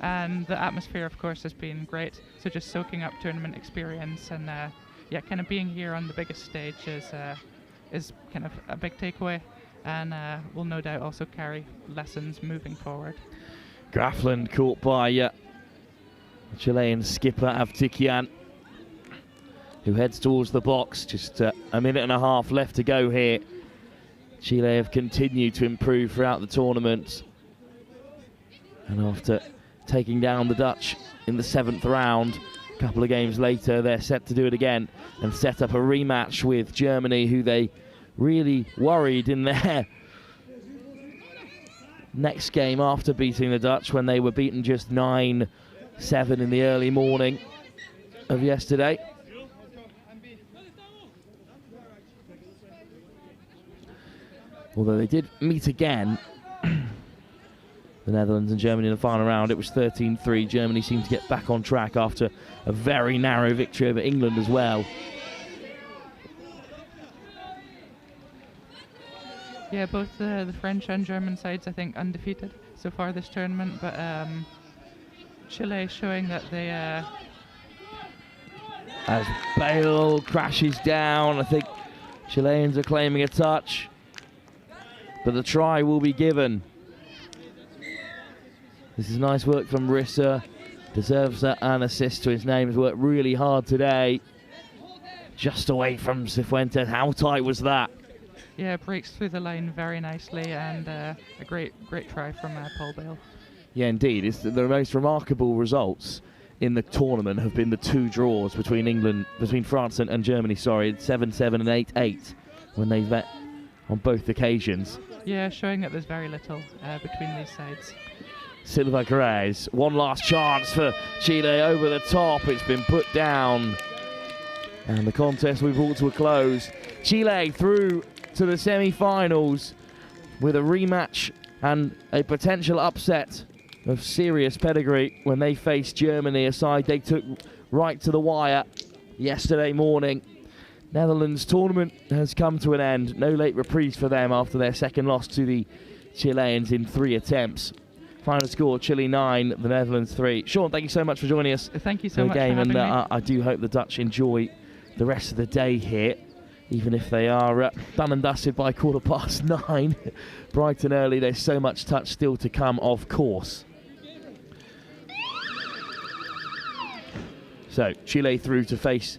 And the atmosphere, of course, has been great. So just soaking up tournament experience and kind of being here on the biggest stage is kind of a big takeaway, and will no doubt also carry lessons moving forward. Grafland caught by the Chilean skipper Avtikian, who heads towards the box. Just a minute and a half left to go here. Chile have continued to improve throughout the tournament, and after taking down the Dutch in the 7th round, a couple of games later they're set to do it again and set up a rematch with Germany, who they really worried in their next game after beating the Dutch, when they were beaten just 9-7 in the early morning of yesterday. Although they did meet again, the Netherlands and Germany in the final round. It was 13-3. Germany seemed to get back on track after a very narrow victory over England as well. Yeah, both the French and German sides, I think, undefeated so far this tournament, but Chile showing that they... As Bale crashes down, I think Chileans are claiming a touch, but the try will be given. This is nice work from Rissa. Deserves an assist to his name. He's worked really hard today. Just away from Cifuentes. How tight was that? Yeah, breaks through the line very nicely, and a great try from Paul Bale. Yeah, indeed. It's the most remarkable results in the tournament have been the 2 draws between France and Germany. Sorry, 7-7 and 8-8 when they met on both occasions. Yeah, showing that there's very little between these sides. Silva Grez, one last chance for Chile over the top. It's been put down. And the contest we brought to a close. Chile through to the semi-finals with a rematch and a potential upset of serious pedigree when they faced Germany, a side they took right to the wire yesterday morning. Netherlands tournament has come to an end. No late reprise for them after their second loss to the Chileans in 3 attempts. Final score, Chile 9, the Netherlands 3. Sean, thank you so much for joining us. Thank you so much game, for having and me. I do hope the Dutch enjoy the rest of the day here, even if they are done and dusted by 9:15. Bright and early, there's so much touch still to come, of course. So, Chile through to face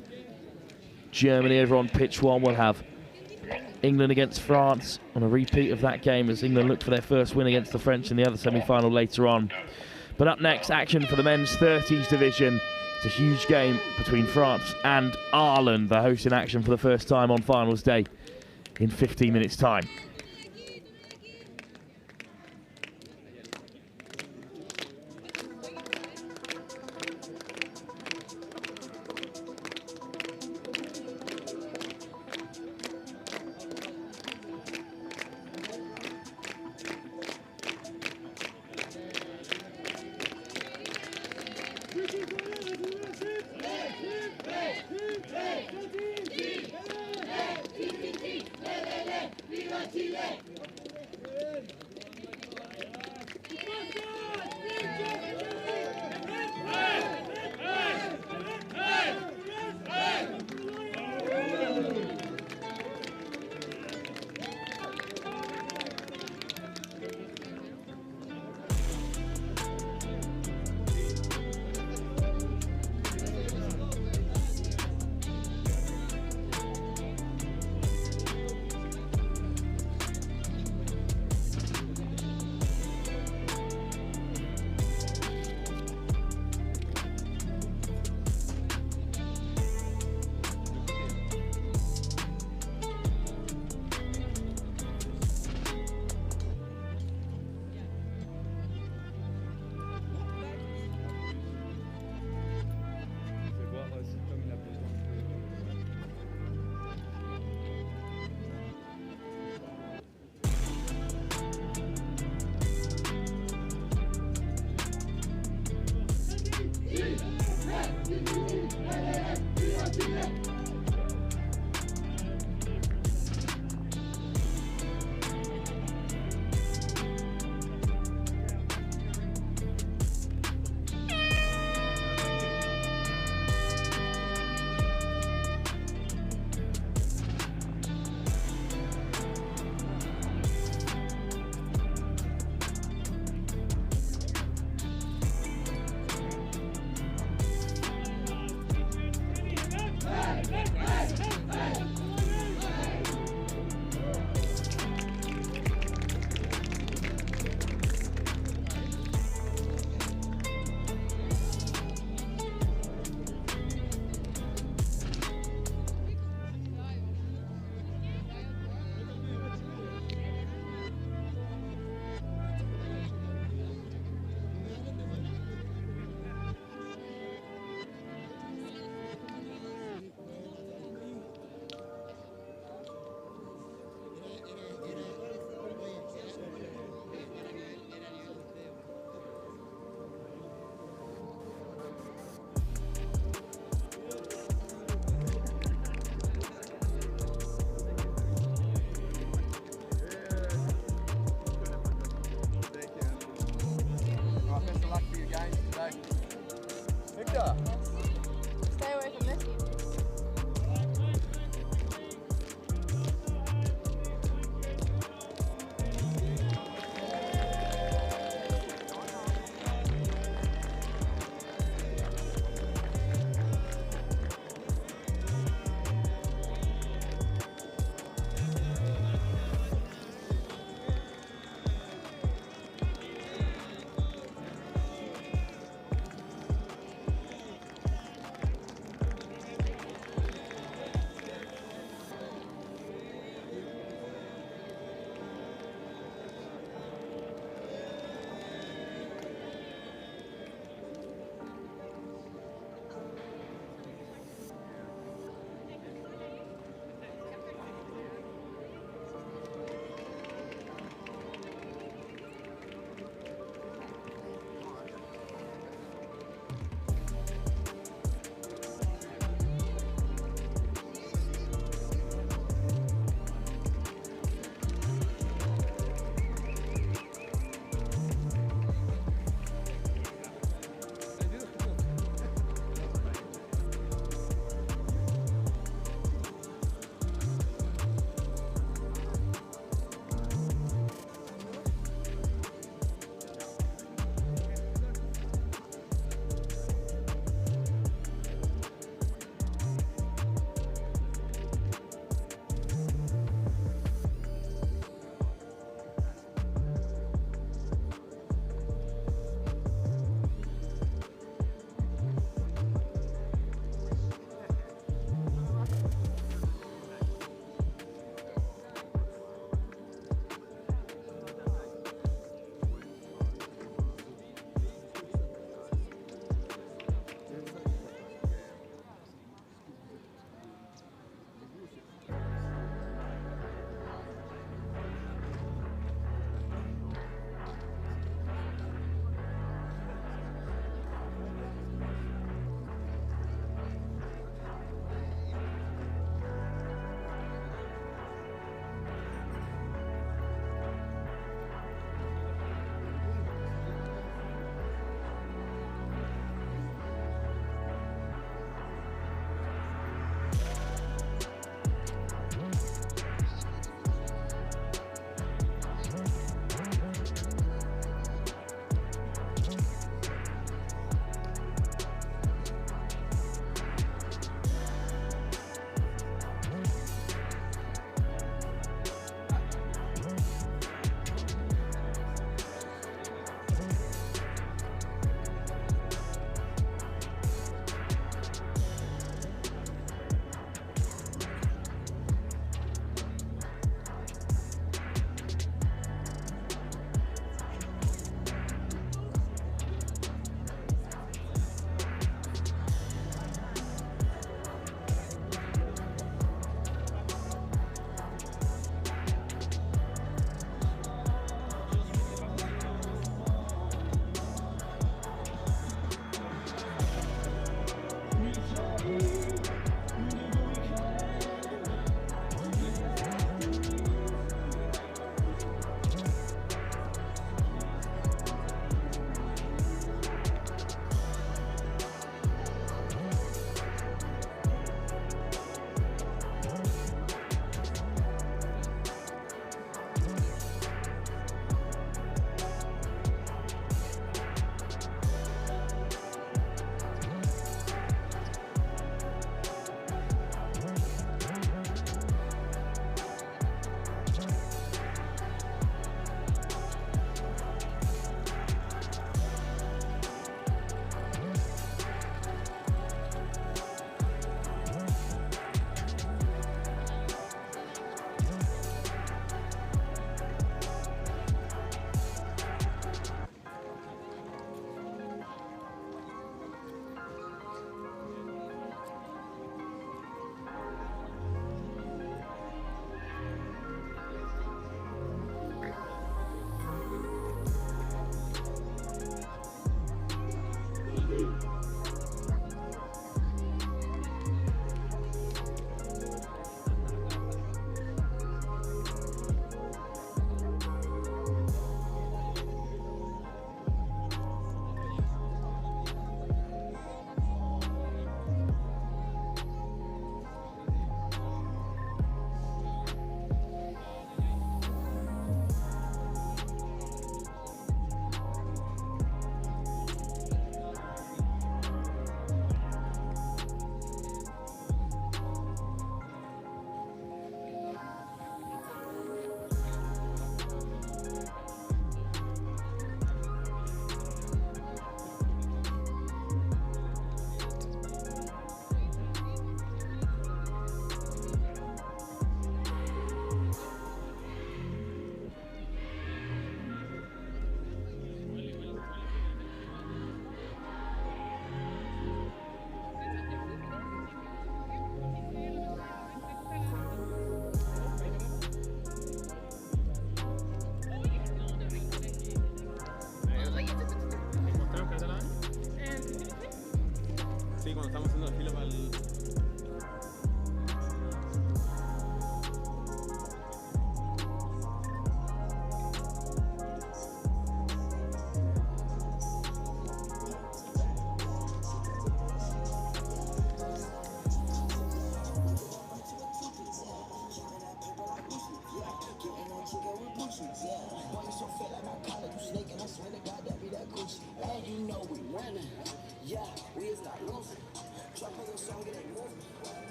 Germany over on pitch 1. We'll have England against France on a repeat of that game as England look for their first win against the French in the other semi-final later on. But up next, action for the men's 30s division. It's a huge game between France and Ireland. They're hosting action for the first time on finals day in 15 minutes' time. Stay away from this.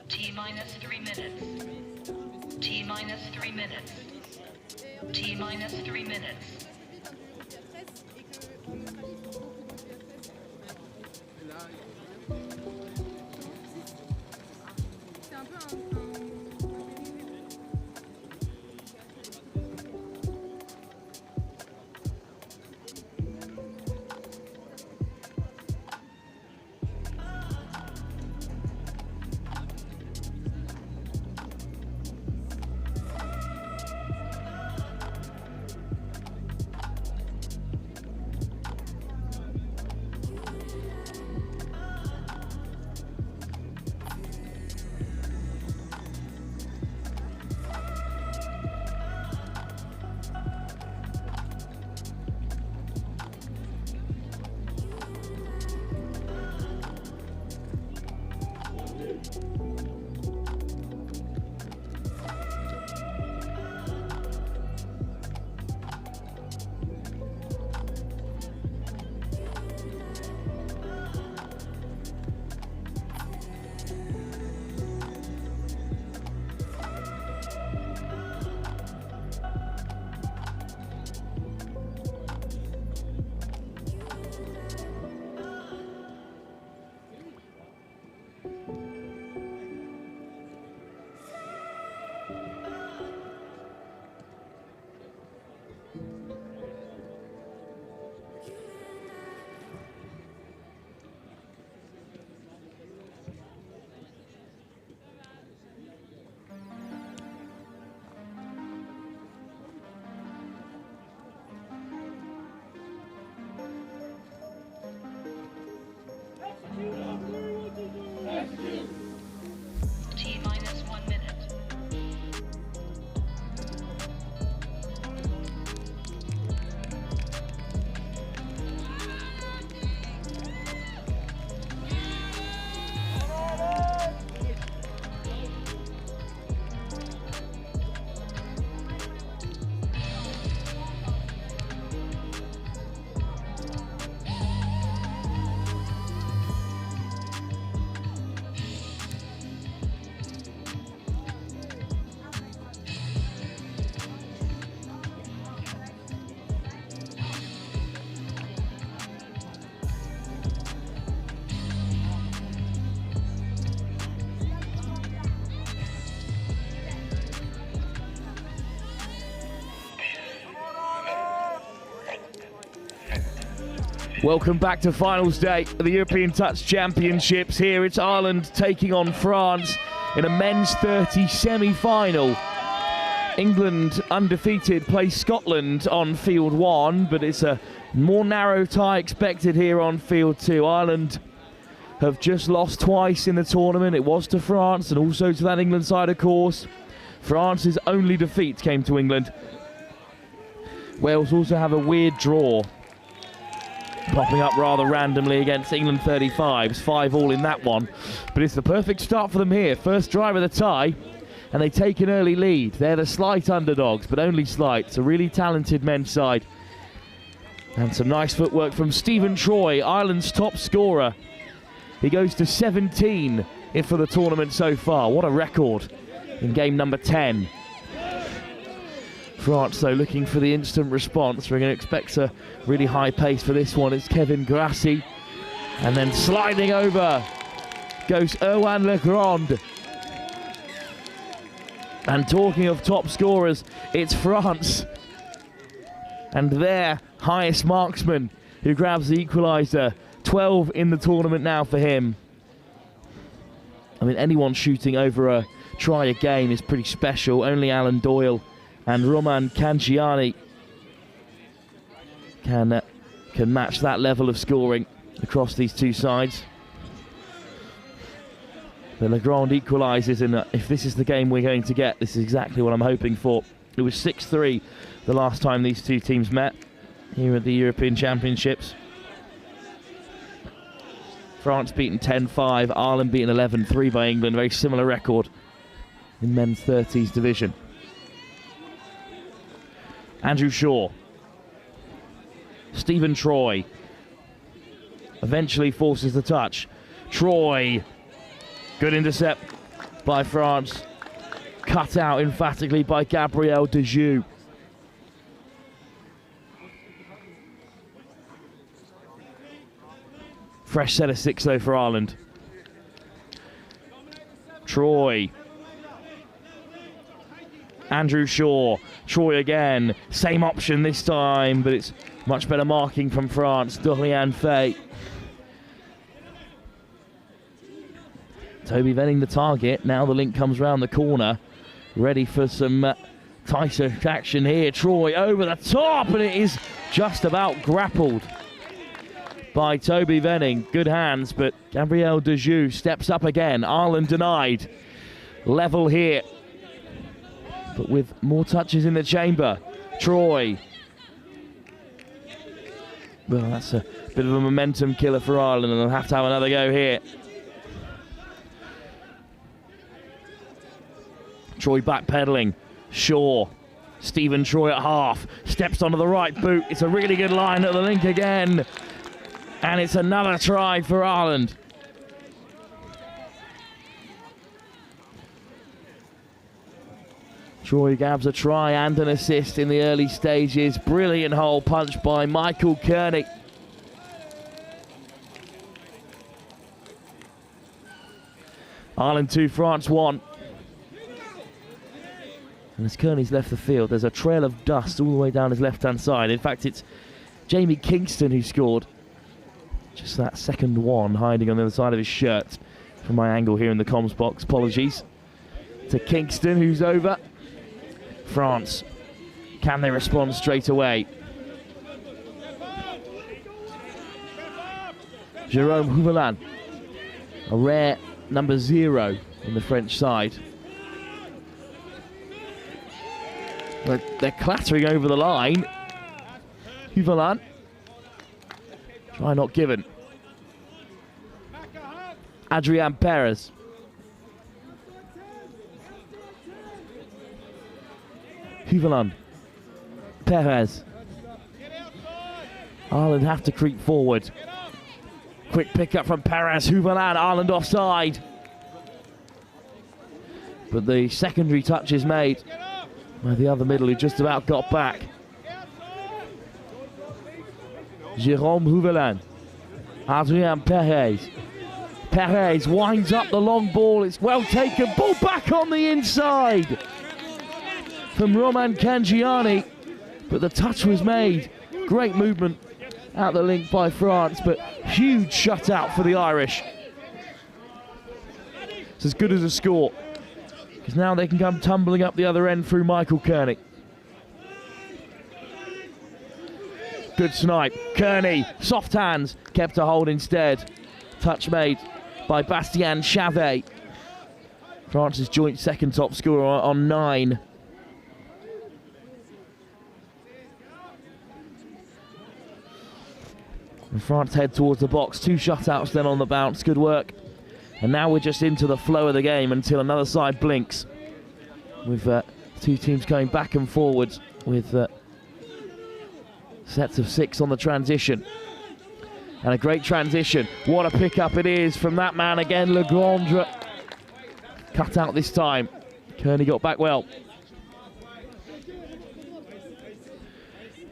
T-minus 3 minutes. T-minus 3 minutes. T-minus 3 minutes. T-minus 1 minute. Welcome back to finals day of the European Touch Championships. Here it's Ireland taking on France in a men's 30 semi-final. England, undefeated, play Scotland on field 1, but it's a more narrow tie expected here on field 2. Ireland have just lost twice in the tournament. It was to France and also to that England side, of course. France's only defeat came to England. Wales also have a weird draw, popping up rather randomly against England 35s, 5-all in that one. But it's the perfect start for them here. First drive of the tie, and they take an early lead. They're the slight underdogs, but only slight. It's a really talented men's side. And some nice footwork from Stephen Troy, Ireland's top scorer. He goes to 17 for the tournament so far. What a record in game number 10. France, though, looking for the instant response. We're going to expect a really high pace for this one. It's Kevin Grassi. And then sliding over goes Erwan Legrand. And talking of top scorers, it's France and their highest marksman who grabs the equaliser. 12 in the tournament now for him. I mean, anyone shooting over a try a game is pretty special. Only Alan Doyle and Roman Cangiani can match that level of scoring across these two sides. The Legrand equalises, and if this is the game we're going to get, this is exactly what I'm hoping for. It was 6-3 the last time these two teams met here at the European Championships. France beaten 10-5, Ireland beaten 11-3 by England. Very similar record in men's 30s division. Andrew Shaw. Stephen Troy eventually forces the touch. Troy. Good intercept by France. Cut out emphatically by Gabriel Dejoux. Fresh set of 6 though for Ireland. Troy. Andrew Shaw. Troy again. Same option this time, but it's much better marking from France. Dorian Fay. Toby Venning the target. Now the link comes round the corner. Ready for some tighter action here. Troy over the top, and it is just about grappled by Toby Venning. Good hands, but Gabriel Dejoux steps up again. Ireland denied. Level here, but with more touches in the chamber. Troy. Well, that's a bit of a momentum killer for Ireland, and they'll have to have another go here. Troy backpedaling. Shaw. Stephen Troy at half. Steps onto the right boot. It's a really good line at the link again. And it's another try for Ireland. Troy grabs a try and an assist in the early stages. Brilliant hole punch by Michael Kearney. Ireland 2, France 1. And as Kearney's left the field, there's a trail of dust all the way down his left-hand side. In fact, it's Jamie Kingston who scored. Just that second one hiding on the other side of his shirt from my angle here in the comms box. Apologies to Kingston, who's over. France, can they respond straight away? Jérôme Houvelan, a rare number 0 in the French side. But they're clattering over the line. Houvelan. Try not given. Adrian Perez. Houvelan. Perez. Ireland have to creep forward. Quick pick up from Perez. Houvelan. Ireland offside. But the secondary touch is made by the other middle who just about got back. Jérôme Houvelan. Adrien Perez. Perez winds up the long ball. It's well taken. Ball back on the inside from Roman Cangiani. But the touch was made. Great movement out the link by France, but huge shutout for the Irish. It's as good as a score, because now they can come tumbling up the other end through Michael Kearney. Good snipe. Kearney, soft hands, kept a hold instead. Touch made by Bastien Chavet. France's joint second top scorer on 9. And France head towards the box. 2 shutouts then on the bounce. Good work. And now we're just into the flow of the game until another side blinks. With two teams going back and forwards with Sets of 6 on the transition. And a great transition. What a pickup it is from that man again, Legendre. Cut out this time. Kearney got back well.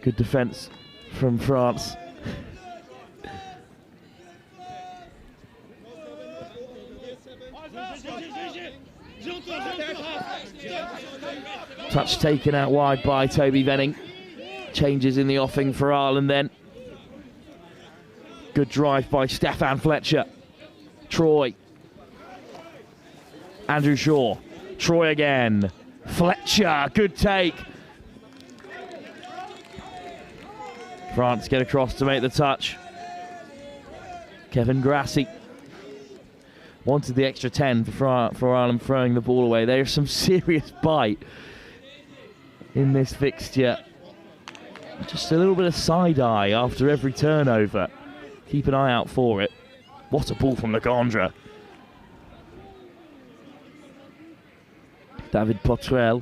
Good defence from France. Touch taken out wide by Toby Venning. Changes in the offing for Ireland then. Good drive by Stefan Fletcher. Troy. Andrew Shaw. Troy again. Fletcher, good take. France get across to make the touch. Kevin Grassi wanted the extra 10 for Ireland throwing the ball away. There's some serious bite in this fixture. Just a little bit of side eye after every turnover. Keep an eye out for it. What a ball from Legendre. David Potrel.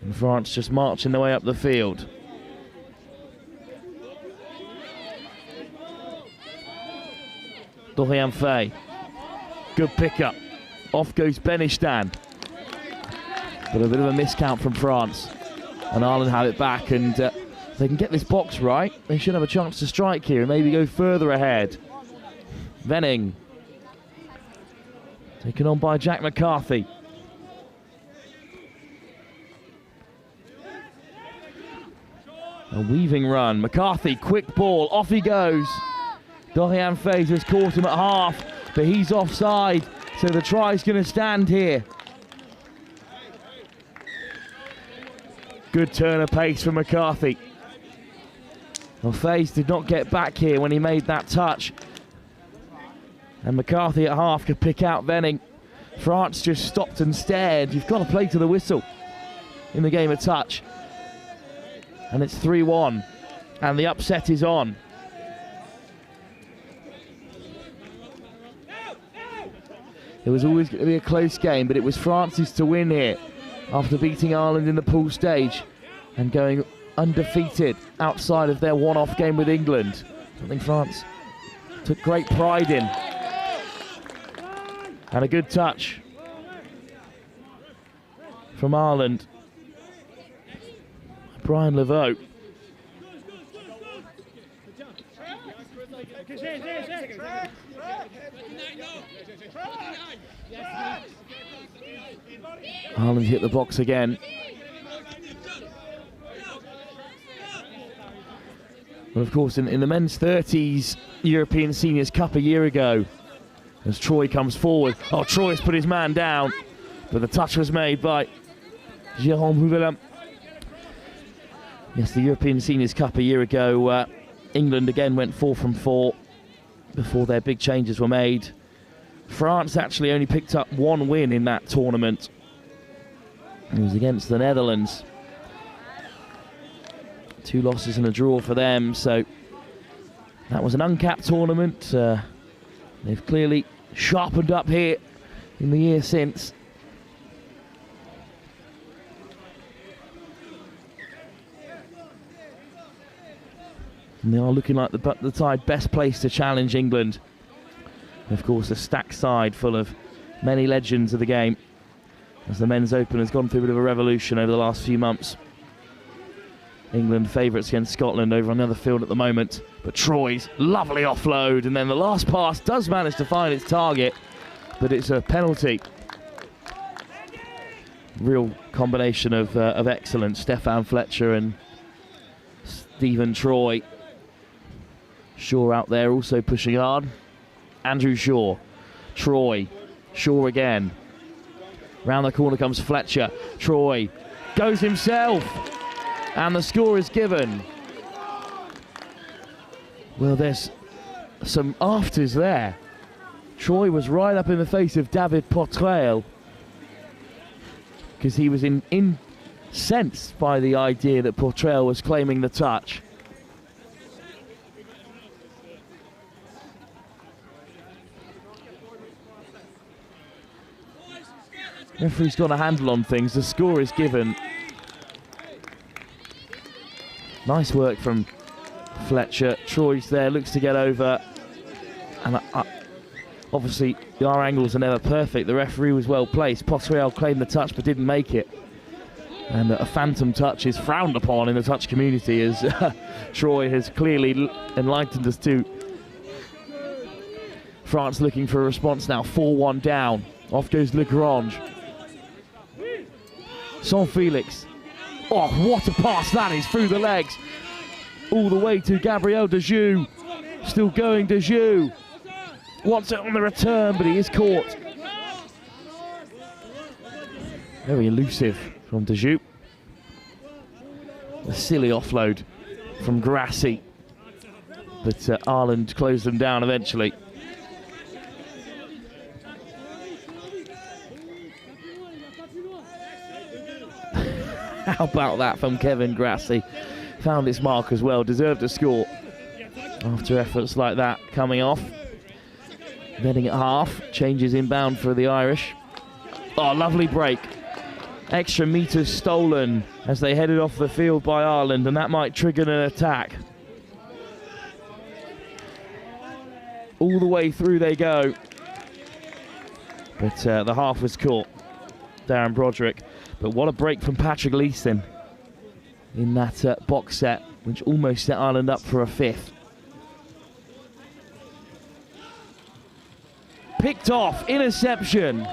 And France just marching their way up the field. Dorian Fay. Good pickup. Off goes Benistan. But a bit of a miscount from France. And Ireland have it back, and if they can get this box right, they should have a chance to strike here and maybe go further ahead. Venning. Taken on by Jack McCarthy. A weaving run. McCarthy, quick ball, off he goes. Dorian Fay has caught him at half, but he's offside, so the try's going to stand here. Good turn of pace from McCarthy. Well, Faze did not get back here when he made that touch. And McCarthy at half could pick out Venning. France just stopped and stared. You've got to play to the whistle in the game of touch. And it's 3-1. And the upset is on. It was always going to be a close game, but it was France's to win here after beating Ireland in the pool stage and going undefeated outside of their one-off game with England. Something France took great pride in. And a good touch from Ireland. Brian Laveau. Ireland hit the box again. Well, of course, in the men's 30s European Seniors Cup a year ago, as Troy comes forward. Oh, Troy's put his man down, but the touch was made by Jérôme Houvelin. Yes, the European Seniors Cup a year ago, England again went 4 from 4 before their big changes were made. France actually only picked up 1 win in that tournament. It was against the Netherlands. 2 losses and a draw for them, so that was an uncapped tournament. They've clearly sharpened up here in the year since. And they are looking like the side best placed to challenge England. And of course, a stacked side full of many legends of the game, as the men's open has gone through a bit of a revolution over the last few months. England favourites against Scotland over on the other field at the moment. But Troy's lovely offload, and then the last pass does manage to find its target, but it's a penalty. Real combination of excellence. Stefan Fletcher and Stephen Troy. Shaw out there also pushing hard. Andrew Shaw. Troy. Shaw again. Round the corner comes Fletcher. Troy goes himself. And the score is given. Well, there's some afters there. Troy was right up in the face of David Potrel because he was incensed by the idea that Potrel was claiming the touch. Referee's got a handle on things. The score is given. Nice work from Fletcher. Troy's there, looks to get over. And obviously, our angles are never perfect. The referee was well placed. Potreal claimed the touch but didn't make it. And a phantom touch is frowned upon in the touch community, as Troy has clearly enlightened us to. France looking for a response now. 4-1 down. Off goes Lagrange. Saint-Felix. Oh, what a pass that is through the legs. All the way to Gabriel Dejoux. Still going, Dejoux. Wants it on the return, but he is caught. Very elusive from Dejoux. A silly offload from Grassi. But Ireland closed them down eventually. How about that from Kevin Grassi? Found its mark as well, deserved a score after efforts like that coming off. Venning at half, changes inbound for the Irish. Oh, lovely break. Extra meters stolen as they headed off the field by Ireland, and that might trigger an attack. All the way through they go. But the half was caught. Darren Broderick. But what a break from Patrick Leeson in that box set, which almost set Ireland up for a fifth. Picked off, interception.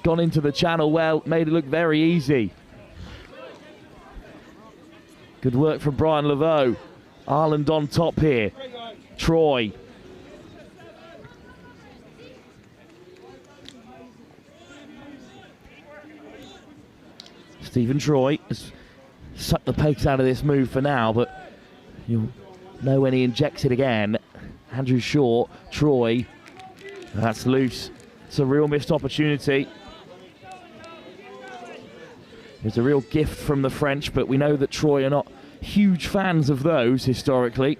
Gone into the channel well, made it look very easy. Good work from Brian Laveau. Ireland on top here. Troy. Stephen Troy has sucked the pace out of this move for now, but you'll know when he injects it again. Andrew Shaw, Troy, that's loose. It's a real missed opportunity. It's a real gift from the French, but we know that Troy are not huge fans of those historically.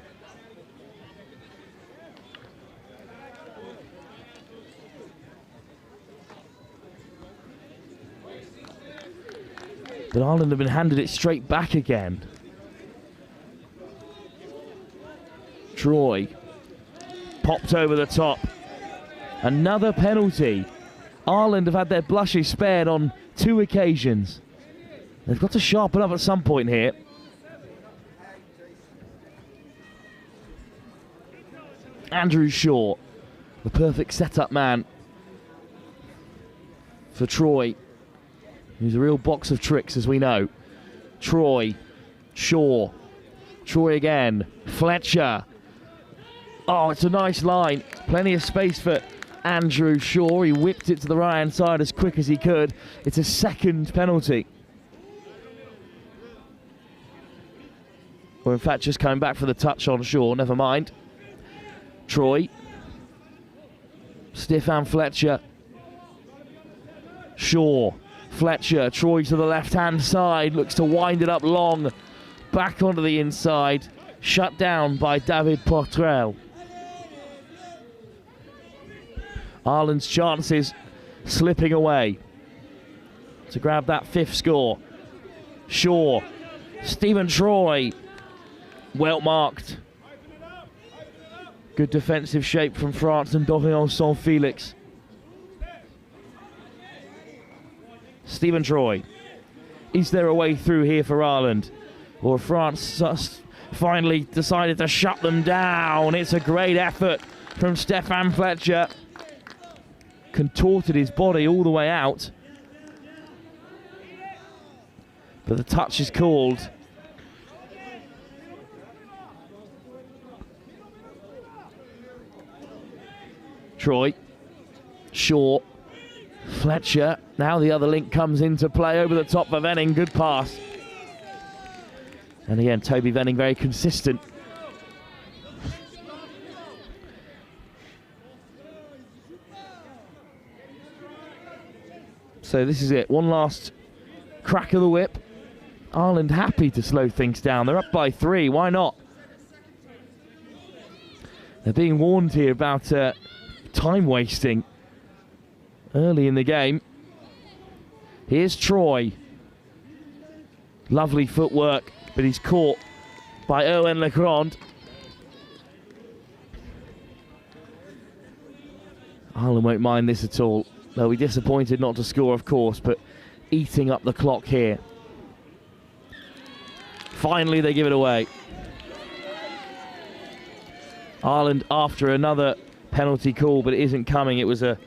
But Ireland have been handed it straight back again. Troy popped over the top. Another penalty. Ireland have had their blushes spared on 2 occasions. They've got to sharpen up at some point here. Andrew Shaw, the perfect setup man for Troy. He's a real box of tricks, as we know. Troy, Shaw, Troy again, Fletcher. Oh, it's a nice line. Plenty of space for Andrew Shaw. He whipped it to the right-hand side as quick as he could. It's a second penalty. Or in fact, just coming back for the touch on Shaw, never mind. Troy. Stefan Fletcher. Shaw. Fletcher, Troy to the left-hand side, looks to wind it up long, back onto the inside, shut down by David Portrel. Ireland's chances slipping away to grab that 5th score. Shaw, Stephen Troy, well marked. Good defensive shape from France and Dorian Saint-Felix. Stephen Troy. Is there a way through here for Ireland? Or France finally decided to shut them down? It's a great effort from Stefan Fletcher. Contorted his body all the way out. But the touch is called. Troy. Shaw. Fletcher, now the other link comes into play over the top for Venning, good pass. And again, Toby Venning very consistent. So this is it, one last crack of the whip. Ireland happy to slow things down, they're up by 3, why not? They're being warned here about time wasting early in the game. Here's Troy. Lovely footwork, but he's caught by Owen Legrand. Ireland won't mind this at all. They'll be disappointed not to score, of course, but eating up the clock here. Finally, they give it away. Ireland after another penalty call, but it isn't coming. It was a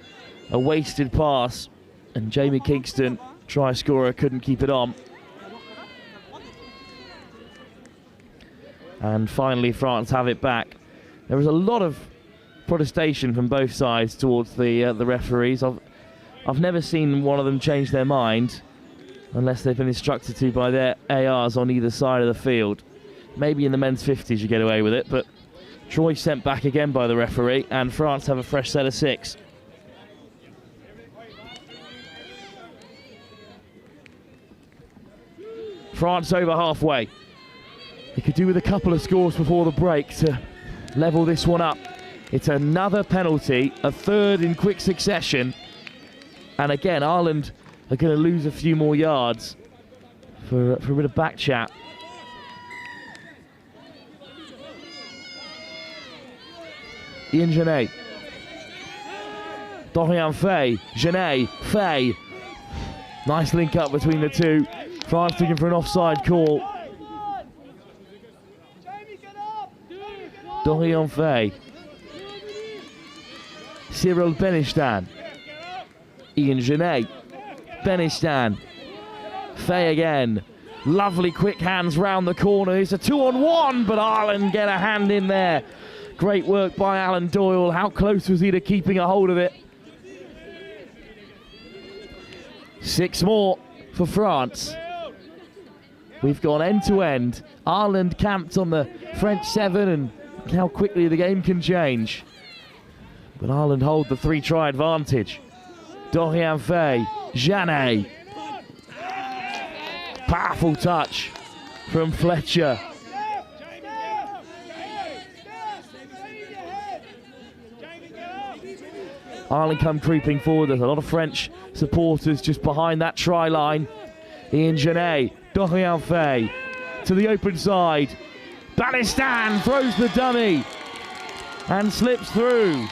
wasted pass, and Jamie Kingston, try scorer, couldn't keep it on. And finally, France have it back. There was a lot of protestation from both sides towards the referees. I've never seen one of them change their mind unless they've been instructed to by their ARs on either side of the field. Maybe in the men's 50s you get away with it, but Troy sent back again by the referee, and France have a fresh set of 6. France over halfway. They could do with a couple of scores before the break to level this one up. It's another penalty, a third in quick succession. And again, Ireland are going to lose a few more yards for a bit of back chat. Ian Genet. Dorian Fay. Genet. Fay. Nice link up between the two. France looking for an offside call. Dorian Fay. Cyril Benistan. Ian Genet. Benistan. Fay again. Lovely quick hands round the corner. It's a 2-on-1, but Ireland get a hand in there. Great work by Alan Doyle. How close was he to keeping a hold of it? 6 more for France. We've gone end to end. Ireland camped on the French 7, and how quickly the game can change. But Ireland hold the 3-try advantage. Dorian Fay, Janet. Powerful touch from Fletcher. Ireland come creeping forward. There's a lot of French supporters just behind that try line. Ian Genet, Dorian Fay to the open side. Benistan throws the dummy and slips through.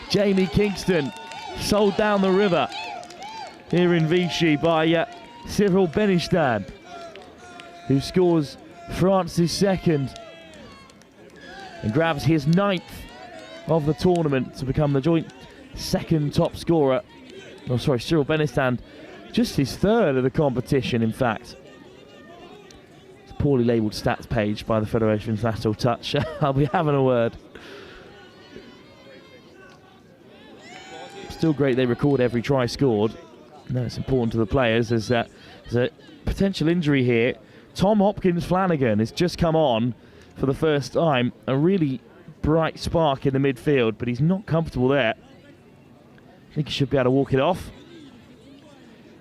Jamie Kingston sold down the river here in Vichy by Cyril Benistan, who scores France's 2nd and grabs his 9th of the tournament to become the joint 2nd top scorer. Oh, sorry, Cyril Benistan, just his 3rd of the competition, in fact. It's a poorly labelled stats page by the Federation of International Touch. I'll be having a word. Still great they record every try scored. No, it's important to the players. There's a potential injury here. Tom Hopkins-Flanagan has just come on for the first time. A really bright spark in the midfield, but he's not comfortable there. I think he should be able to walk it off.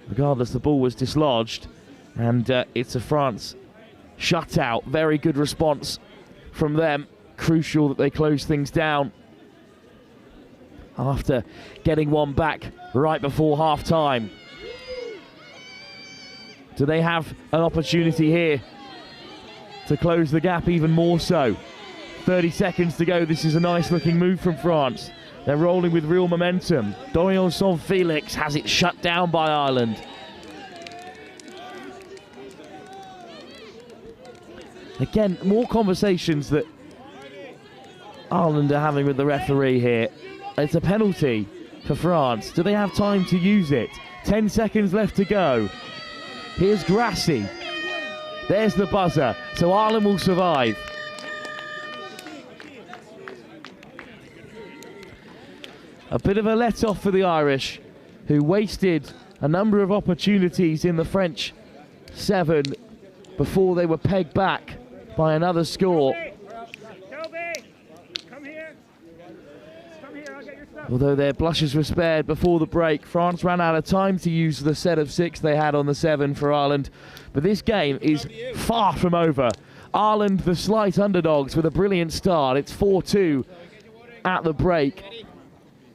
Regardless, the ball was dislodged, and it's a France shutout. Very good response from them. Crucial that they close things down after getting one back right before half-time. Do they have an opportunity here to close the gap even more so? 30 seconds to go. This is a nice looking move from France. They're rolling with real momentum. Dorian Felix has it shut down by Ireland. Again, more conversations that Ireland are having with the referee here. It's a penalty for France. Do they have time to use it? 10 seconds left to go. Here's Grassi. There's the buzzer. So Ireland will survive. A bit of a let-off for the Irish, who wasted a number of opportunities in the French 7 before they were pegged back by another score. Although their blushes were spared before the break, France ran out of time to use the set of 6 they had on the 7 for Ireland. But this game is far from over. Ireland, the slight underdogs, with a brilliant start. It's 4-2 at the break,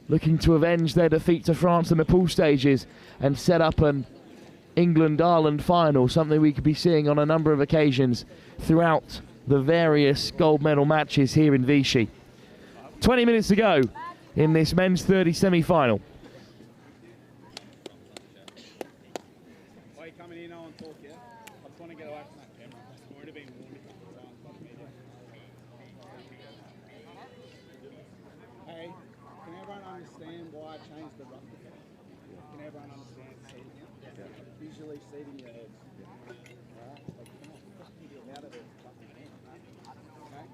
looking to avenge their defeat to France in the pool stages and set up an England-Ireland final, something we could be seeing on a number of occasions throughout the various gold medal matches here in Vichy. 20 minutes to go in this men's 30 semi-final. Hey, can everyone understand why I changed the rugby? Can everyone understand seating? Visually seating your heads. Alright? Like, come on. Out of it. Okay?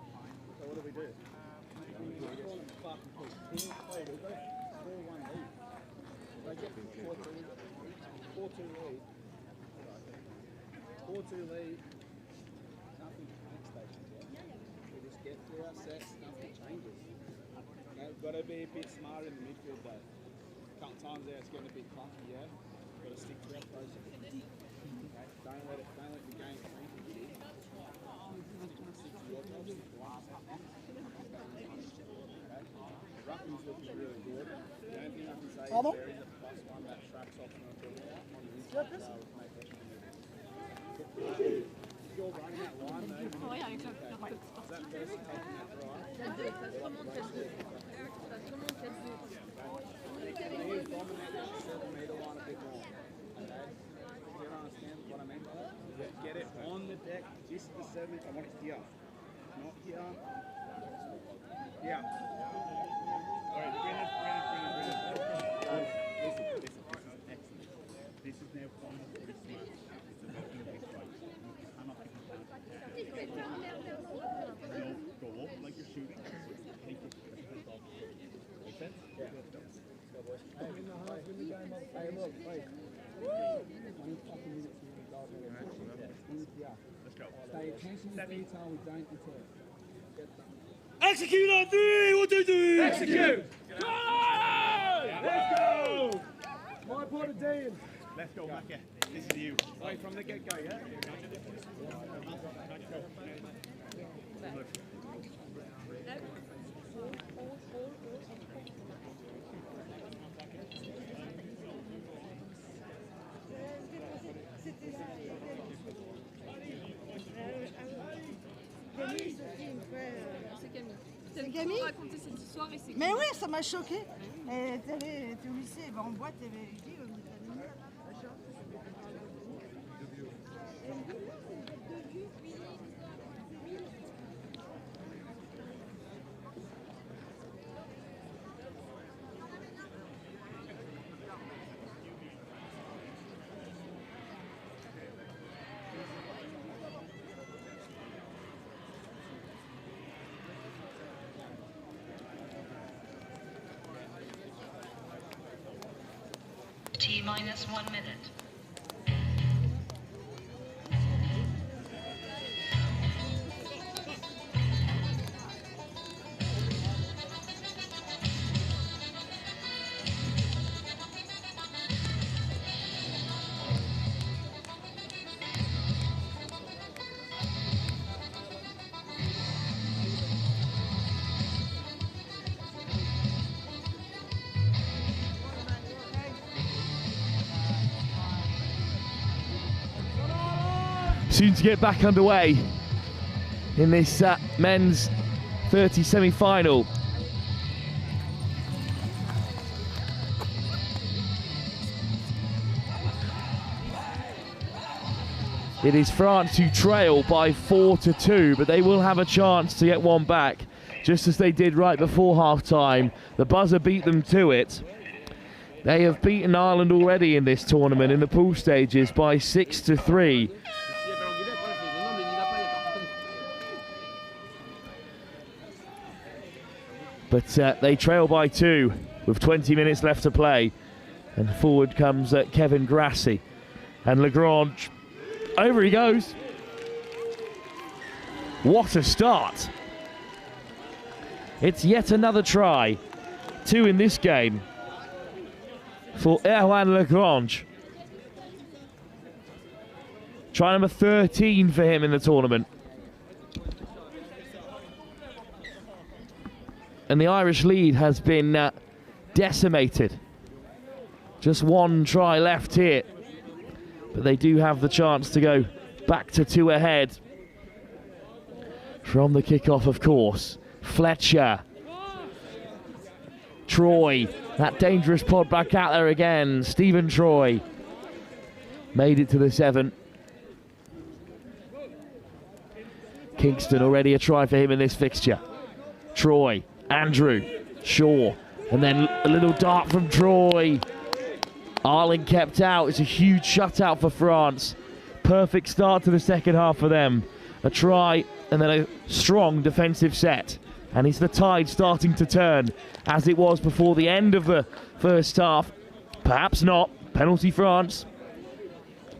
So what do we do? We call them fucking push. We've got 4-1 lead. They get 4-2 lead. 4-2 lead. Nothing changes stations, yeah? We just get through our sets, nothing changes. Okay, we've got to be a bit smarter in the midfield though. A couple times there it's getting a bit clunky, yeah? Got to stick to our process. Okay? Don't let the game change. Stick to your job, stick to one step. Okay? Rugby's looking really good. The only thing I can say is there is a +1 that tracks off on the inside, so make that if you're running that line though, is that person taking that drive? You dominate that 7-metre line a bit more. Okay? Do you understand what I mean by that? Get it on the deck. This is the 7 metre. I want it here. Not here. Here. Alright, bring it. Listen. This is now final 46. It's about to be close. You cannot be go up like you're shooting. Take it. Make sense? Yeah. Hey, look, wait. 20 fucking minutes here to go. Let's go. Stay attention to detail, we don't deter. Execute on 3! 1, 2, 3! Execute! Go! Let's go! My part of Dan. Let's go, Macca. This is you. Right from the get-go, yeah? C'est Camille. Raconter cette histoire et c'est. Mais oui, ça m'a choqué. T'étais au lycée, en boîte, t'avais dit. T-minus 1 minute. Soon to get back underway in this men's 30 semi-final. It is France who trail by 4-2, but they will have a chance to get one back, just as they did right before half-time. The buzzer beat them to it. They have beaten Ireland already in this tournament in the pool stages by 6-3. But they trail by 2 with 20 minutes left to play. And forward comes Kevin Grassi. And Lagrange, over he goes. What a start. It's yet another try. 2 in this game for Erwan Lagrange. Try number 13 for him in the tournament. And the Irish lead has been decimated. Just one try left here but they do have the chance to go back to 2 ahead from the kickoff, of course. Fletcher. Troy, that dangerous pod back out there again. Stephen Troy made it to the 7. Kingston already a try for him in this fixture. Troy, Andrew, Shaw, and then a little dart from Troy. Ireland kept out. It's a huge shutout for France. Perfect start to the second half for them. A try and then a strong defensive set. And it's the tide starting to turn as it was before the end of the first half. Perhaps not. Penalty France.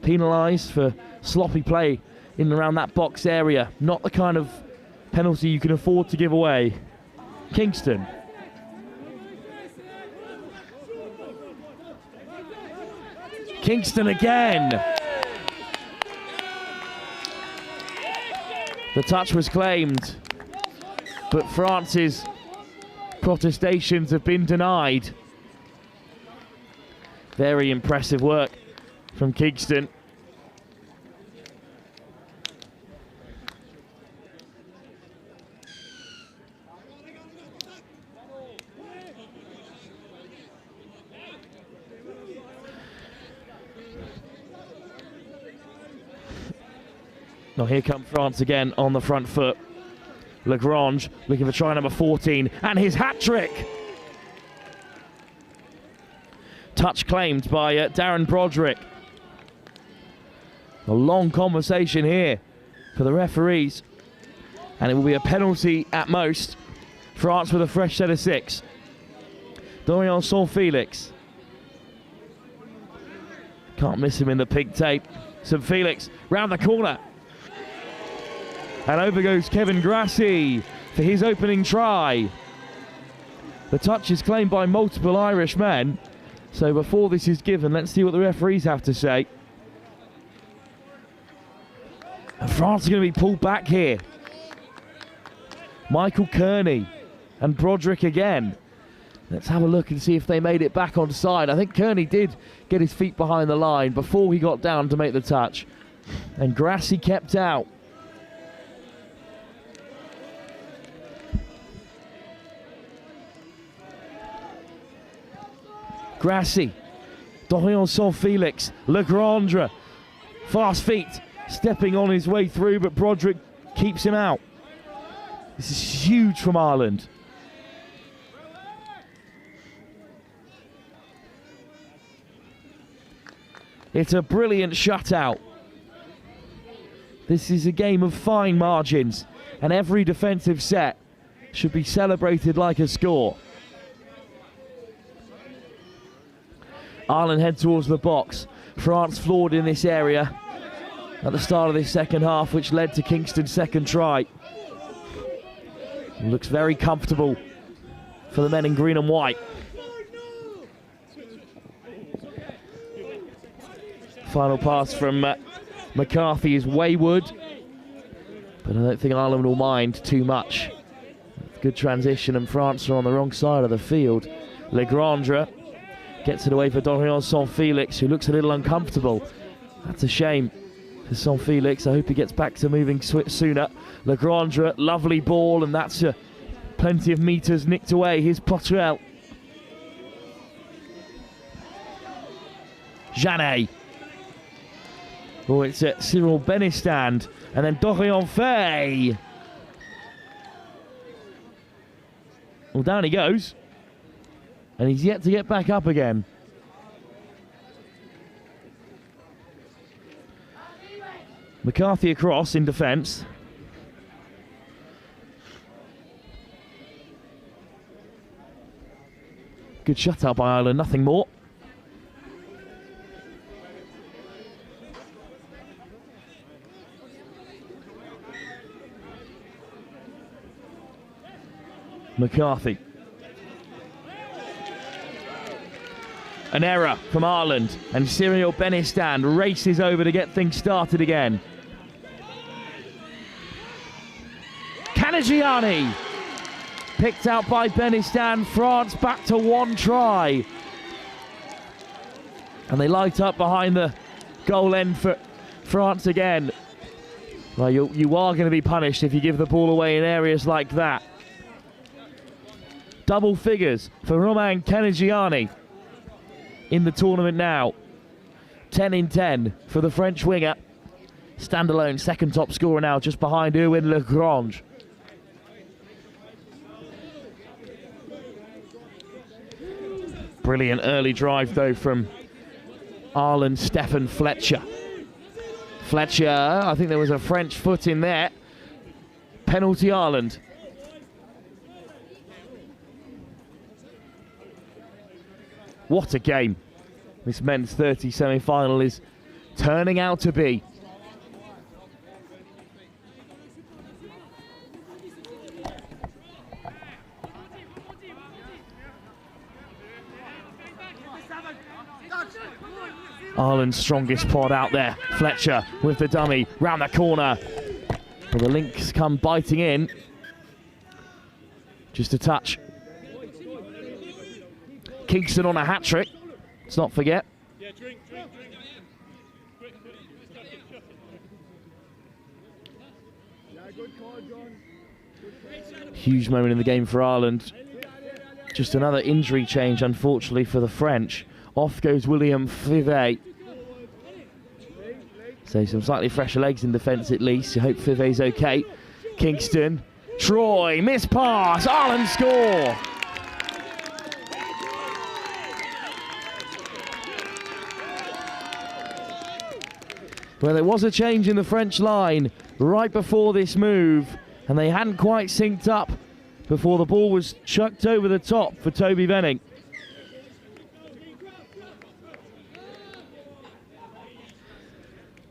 Penalised for sloppy play in and around that box area. Not the kind of penalty you can afford to give away. Kingston. Kingston again. The touch was claimed, but France's protestations have been denied. Very impressive work from Kingston. Now here come France again on the front foot. Lagrange looking for try number 14 and his hat-trick. Touch claimed by Darren Broderick. A long conversation here for the referees, and it will be a penalty at most. France with a fresh set of 6. Dorian Saint-Felix. Can't miss him in the pink tape. Saint-Felix round the corner. And over goes Kevin Grassi for his opening try. The touch is claimed by multiple Irish men. So before this is given, let's see what the referees have to say. And France are going to be pulled back here. Michael Kearney and Broderick again. Let's have a look and see if they made it back on side. I think Kearney did get his feet behind the line before he got down to make the touch. And Grassi kept out. Grassi, Dorian Saint-Felix, Legrandre, fast feet, stepping on his way through, but Broderick keeps him out. This is huge from Ireland. It's a brilliant shutout. This is a game of fine margins, and every defensive set should be celebrated like a score. Ireland head towards the box. France floored in this area at the start of this second half, which led to Kingston's second try. Looks very comfortable for the men in green and white. Final pass from McCarthy is wayward, but I don't think Ireland will mind too much. Good transition, and France are on the wrong side of the field. Legrandre gets it away for Dorian Saint-Felix, who looks a little uncomfortable. That's a shame for Saint-Felix. I hope he gets back to moving sooner. Legrandre, lovely ball, and that's plenty of metres nicked away. Here's Potrel. Janet. Oh, it's Cyril Benestand, and then Dorian Fay. Well, down he goes. And he's yet to get back up again. McCarthy across in defence. Good shutout by Ireland, nothing more. McCarthy. An error from Ireland, and Cyril Benestand races over to get things started again. Canagiani picked out by Benestand. France back to 1 try. And they light up behind the Goal end for France again. Well, you are going to be punished if you give the ball away in areas like that. Double figures for Romain Canigiani in the tournament now. 10 in 10 for the French winger. Standalone second top scorer now, just behind Erwin Legrange. Brilliant early drive though from Ireland's Stefan Fletcher. Fletcher, I think there was a French foot in there. Penalty Ireland. What a game this men's 30 semi-final is turning out to be. Ireland's strongest pod out there. Fletcher with the dummy, round the corner. Well, the Lynx come biting in. Just a touch. Kingston on a hat-trick, let's not forget. Huge moment in the game for Ireland. Just another injury change, unfortunately, for the French. Off goes William Fivet. So some slightly fresher legs in defence at least. You hope Fivet's okay. Kingston, Troy, miss pass, Ireland score! Well, there was a change in the French line right before this move, and they hadn't quite synced up before the ball was chucked over the top for Toby Venning.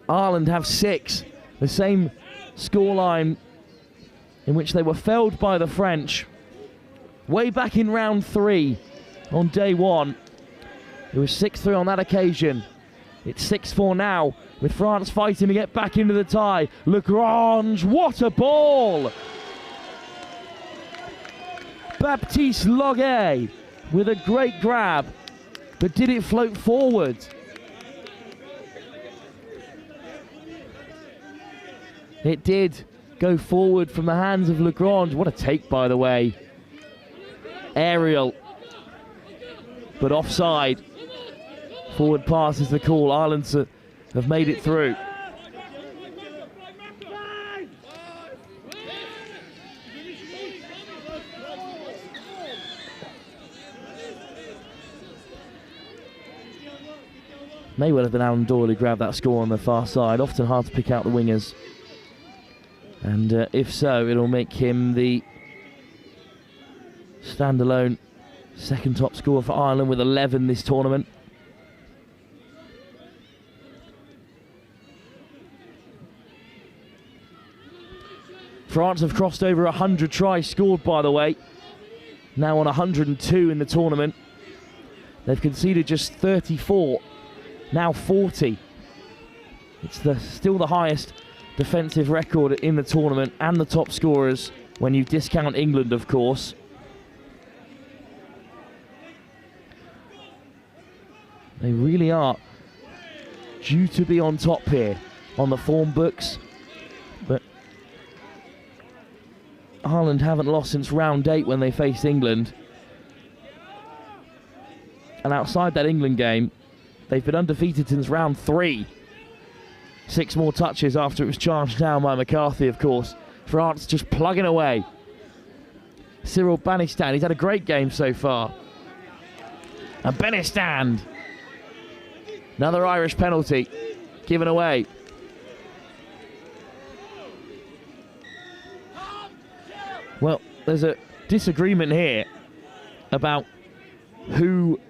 Ireland have 6, the same scoreline in which they were felled by the French way back in round 3 on day 1. It was 6-3 on that occasion. It's 6-4 now, with France fighting to get back into the tie. Legrange, what a ball! Baptiste Loguet with a great grab, but did it float forward? It did go forward from the hands of Legrange. What a take, by the way. Aerial, but offside. Forward pass is the call. Ireland have made it through. May well have been Alan Doyle who grabbed that score on the far side. Often hard to pick out the wingers. And if so, it'll make him the standalone second top scorer for Ireland with 11 this tournament. France have crossed over 100 tries scored, by the way. Now on 102 in the tournament. They've conceded just 34, now 40. It's still the highest defensive record in the tournament and the top scorers when you discount England, of course. They really are due to be on top here on the form books. But Ireland haven't lost since round 8 when they faced England. And outside that England game, they've been undefeated since round 3. 6 more touches after it was charged down by McCarthy, of course. France just plugging away. Cyril Banistan, he's had a great game so far. And Banistan, another Irish penalty given away. Well, there's a disagreement here about who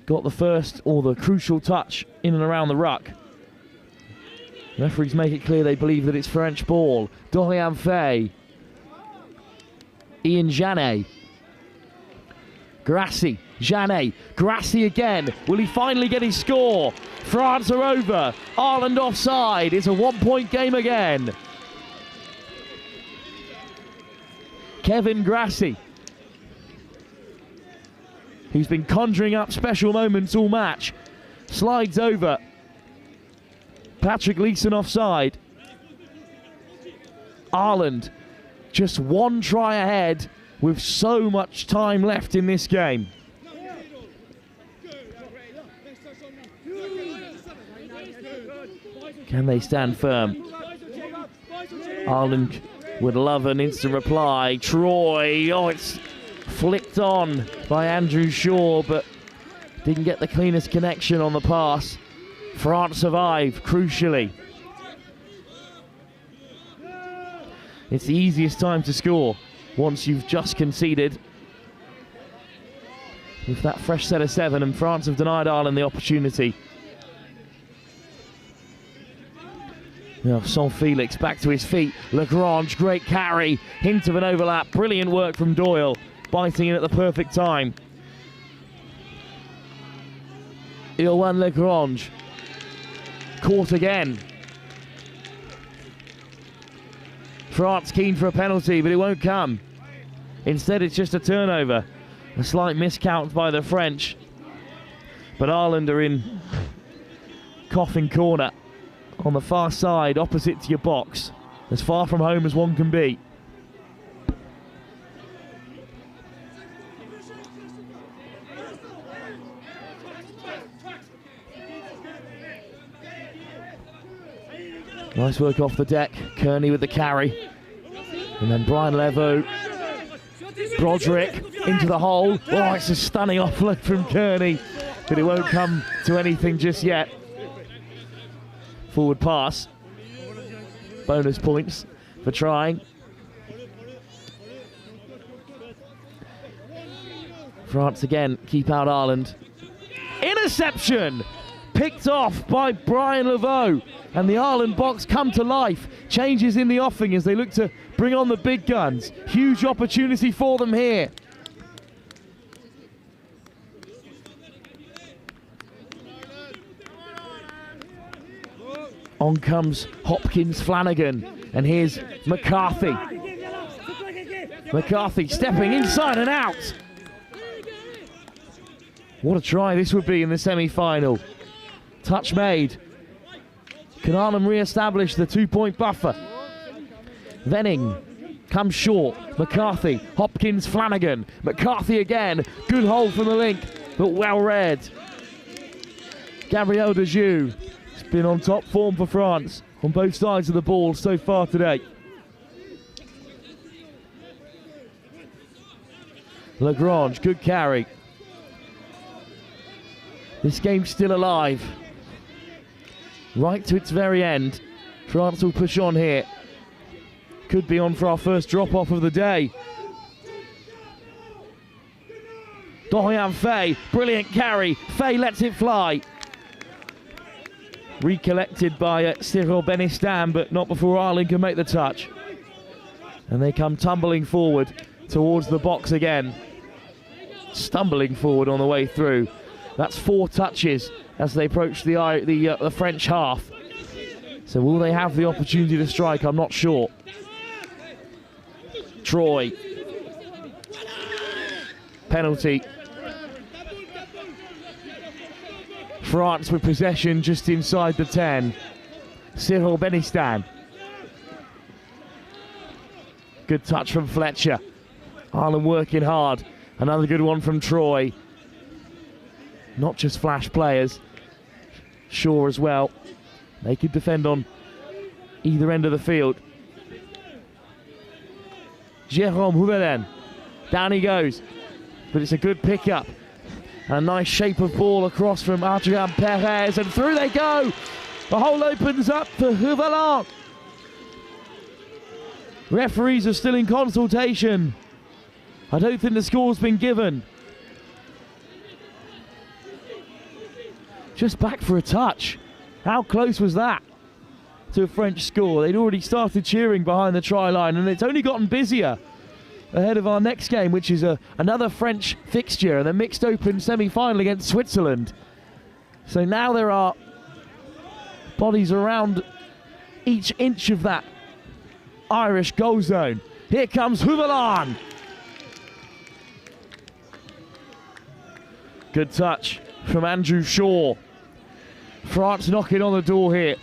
got the first or the crucial touch in and around the ruck. Referees make it clear they believe that it's French ball. Dorian Fay, Ian Janet, Grassi, Janet, Grassi again. Will he finally get his score? France are over. Ireland offside. It's a 1-point game again. Kevin Grassi, who's been conjuring up special moments all match, slides over Patrick Leeson offside. Ireland just one try ahead with so much time left in this game. Can they stand firm? Ireland would love an instant reply. Troy, oh, it's flicked on by Andrew Shaw, but didn't get the cleanest connection on the pass. France survive, crucially. It's the easiest time to score once you've just conceded. With that fresh set of 7, and France have denied Ireland the opportunity. Now, Saint Felix back to his feet. Lagrange, great carry. Hint of an overlap. Brilliant work from Doyle. Biting in at the perfect time. Ilwan Lagrange. Caught again. France keen for a penalty, but it won't come. Instead, it's just a turnover. A slight miscount by the French. But Ireland are in coffin corner. On the far side, opposite to your box. As far from home as one can be. Nice work off the deck. Kearney with the carry. And then Brian Levo. Broderick into the hole. Oh, it's a stunning offload from Kearney. But it won't come to anything just yet. Forward pass. Bonus points for trying. France again keep out Ireland. Interception! Picked off by Brian Laveau. And the Ireland box come to life. Changes in the offing as they look to bring on the big guns. Huge opportunity for them here. On comes Hopkins Flanagan, and here's McCarthy. McCarthy stepping inside and out. What a try this would be in the semi-final. Touch made. Can Ireland re-establish the 2-point buffer? Venning comes short. McCarthy, Hopkins Flanagan. McCarthy again. Good hold from the link, but well read. Gabriel Dejoux. Been on top form for France on both sides of the ball so far today. Lagrange, good carry. This game's still alive. Right to its very end. France will push on here. Could be on for our first drop-off of the day. Dorian Fay, brilliant carry. Fay lets it fly. Recollected by Cyril Benistan, but not before Ireland can make the touch. And they come tumbling forward towards the box again. Stumbling forward on the way through. That's 4 touches as they approach the French half. So will they have the opportunity to strike? I'm not sure. Troy. Penalty. France with possession just inside the 10. Cyril Benistan. Good touch from Fletcher. Ireland working hard. Another good one from Troy. Not just flash players. Shaw as well. They could defend on either end of the field. Jérôme Houvelen. Down he goes. But it's a good pickup. A nice shape of ball across from Adrien Perez, and through they go. The hole opens up for Houvelan. Referees are still in consultation. I don't think the score's been given. Just back for a touch. How close was that to a French score? They'd already started cheering behind the try line, and it's only gotten busier ahead of our next game, which is another French fixture and a mixed open semi-final against Switzerland. So now there are bodies around each inch of that Irish goal zone. Here comes Houvelan. Good touch from Andrew Shaw. France knocking on the door here.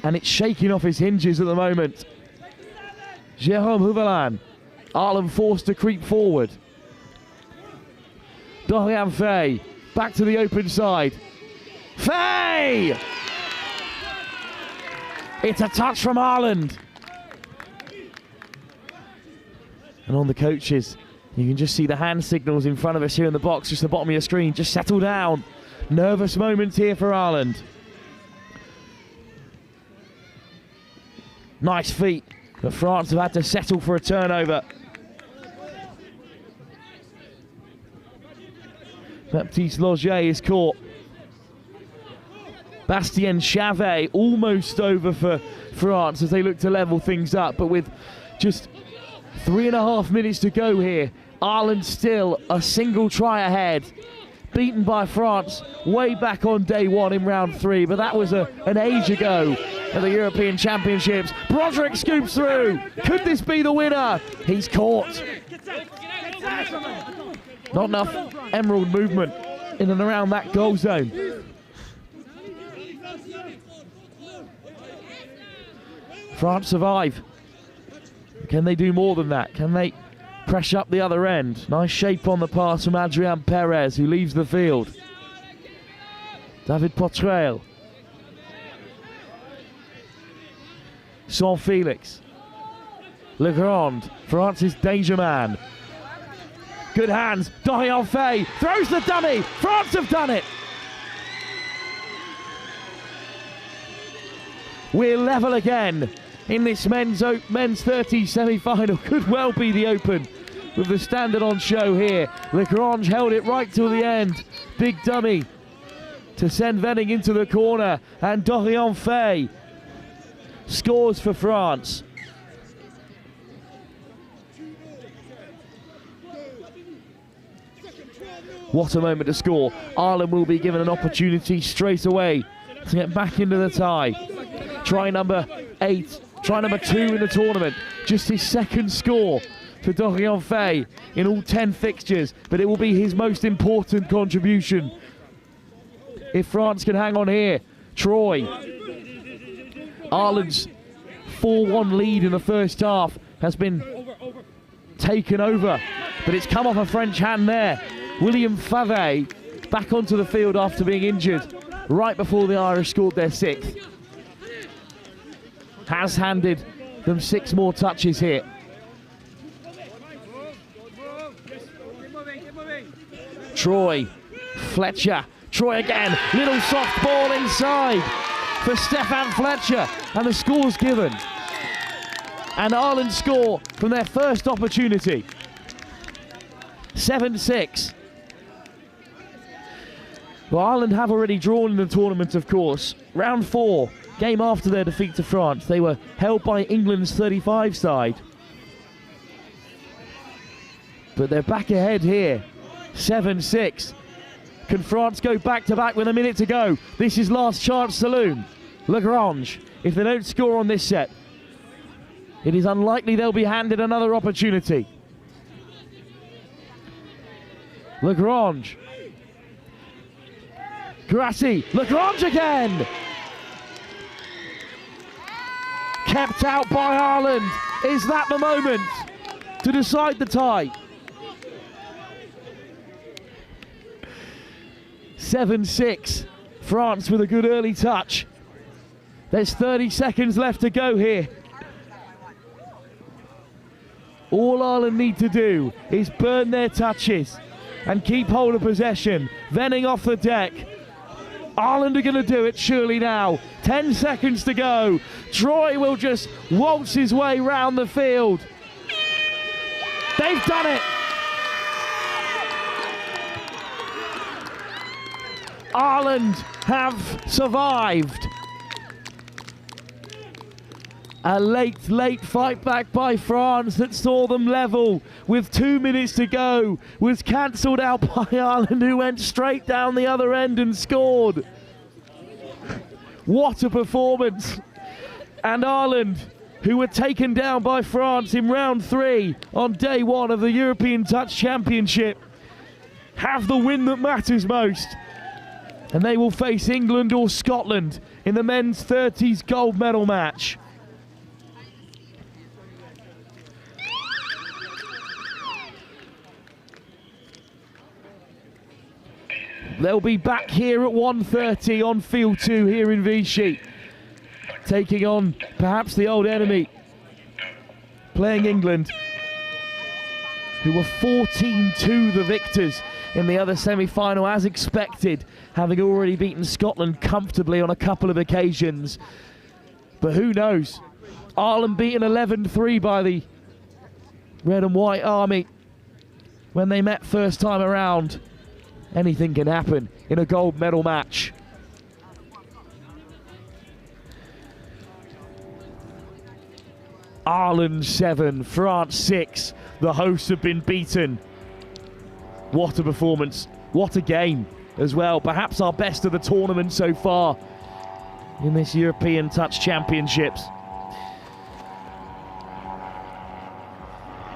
and it's shaking off his hinges at the moment. Jérôme Houvelin. Ireland forced to creep forward. Dorian Fay back to the open side. Fay! It's a touch from Ireland. And on the coaches, you can just see the hand signals in front of us here in the box, just the bottom of your screen. Just settle down. Nervous moments here for Ireland. Nice feet, but France have had to settle for a turnover. Baptiste Loger is caught. Bastien Chavet almost over for France as they look to level things up, but with just 3.5 minutes to go here, Ireland still a single try ahead. Beaten by France way back on day one in round 3, but that was an age ago at the European Championships. Broderick scoops through. Could this be the winner? He's caught. Not enough emerald movement in and around that goal zone. France survive. Can they do more than that? Can they pressure up the other end? Nice shape on the pass from Adrien Perez, who leaves the field. David Potrel. Saint Felix. Legrand, France's danger man. Good hands. Dorian Fay throws the dummy. France have done it. We're level again in this men's 30 semi-final. Could well be the Open with the standard on show here. Lagrange held it right till the end. Big dummy to send Venning into the corner, and Dorian Fay scores for France. What a moment to score. Ireland will be given an opportunity straight away to get back into the tie. Try number 8, try number 2 in the tournament. Just his second score for Dorian Fay in all 10 fixtures, but it will be his most important contribution if France can hang on here. Troy. Ireland's 4-1 lead in the first half has been taken over, but it's come off a French hand there. William Favre back onto the field after being injured right before the Irish scored their 6th. Has handed them 6 more touches here. Troy, Fletcher, Troy again, little soft ball inside for Stefan Fletcher, and the score's given. And Ireland score from their first opportunity. 7-6. Well, Ireland have already drawn in the tournament, of course. Round 4, game after their defeat to France, they were held by England's 35 side. But they're back ahead here, 7-6. Can France go back-to-back with a minute to go? This is last chance saloon. Lagrange, if they don't score on this set, it is unlikely they'll be handed another opportunity. Lagrange. Grassi, Lagrange again! Kept out by Ireland. Is that the moment to decide the tie? 7-6. France with a good early touch. There's 30 seconds left to go here. All Ireland need to do is burn their touches and keep hold of possession. Venning off the deck. Ireland are going to do it surely now. 10 seconds to go. Troy will just waltz his way round the field. They've done it. Ireland have survived. A late fight back by France that saw them level with 2 minutes to go was cancelled out by Ireland, who went straight down the other end and scored. What a performance. And Ireland, who were taken down by France in round 3 on day 1 of the European Touch Championship, have the win that matters most. And they will face England or Scotland in the men's 30s gold medal match. They'll be back here at 1:30 on field 2 here in Vichy, taking on perhaps the old enemy, playing England, who were 14-2 the victors in the other semi-final as expected, having already beaten Scotland comfortably on a couple of occasions. But who knows? Ireland beaten 11-3 by the Red and White Army when they met first time around. Anything can happen in a gold medal match. Ireland 7, France 6. The hosts have been beaten. What a performance. What a game as well. Perhaps our best of the tournament so far in this European Touch Championships.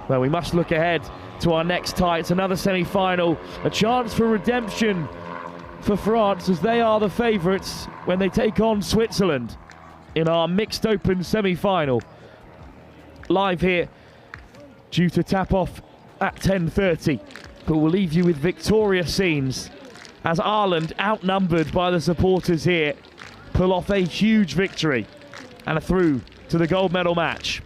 Well, we must look ahead to our next tie. It's another semi-final, a chance for redemption for France as they are the favourites when they take on Switzerland in our mixed open semi-final. Live here, due to tap off at 10:30, but we'll leave you with victorious scenes as Ireland, outnumbered by the supporters here, pull off a huge victory and are through to the gold medal match.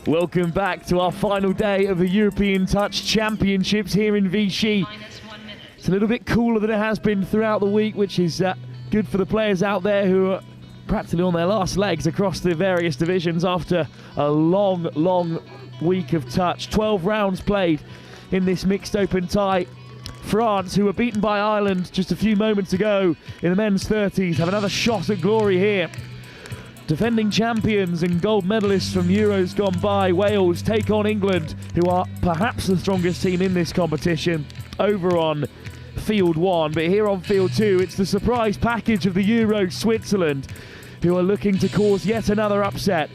Welcome back to our final day of the European Touch Championships here in Vichy. Minus 1 minute. It's a little bit cooler than it has been throughout the week, which is good for the players out there who are practically on their last legs across the various divisions after a long week of touch. 12 rounds played in this mixed open tie. France, who were beaten by Ireland just a few moments ago in the men's 30s, have another shot at glory here. Defending champions and gold medalists from Euros gone by, Wales take on England, who are perhaps the strongest team in this competition, over on field 1. But here on field 2, it's the surprise package of the Euros, Switzerland, who are looking to cause yet another upset.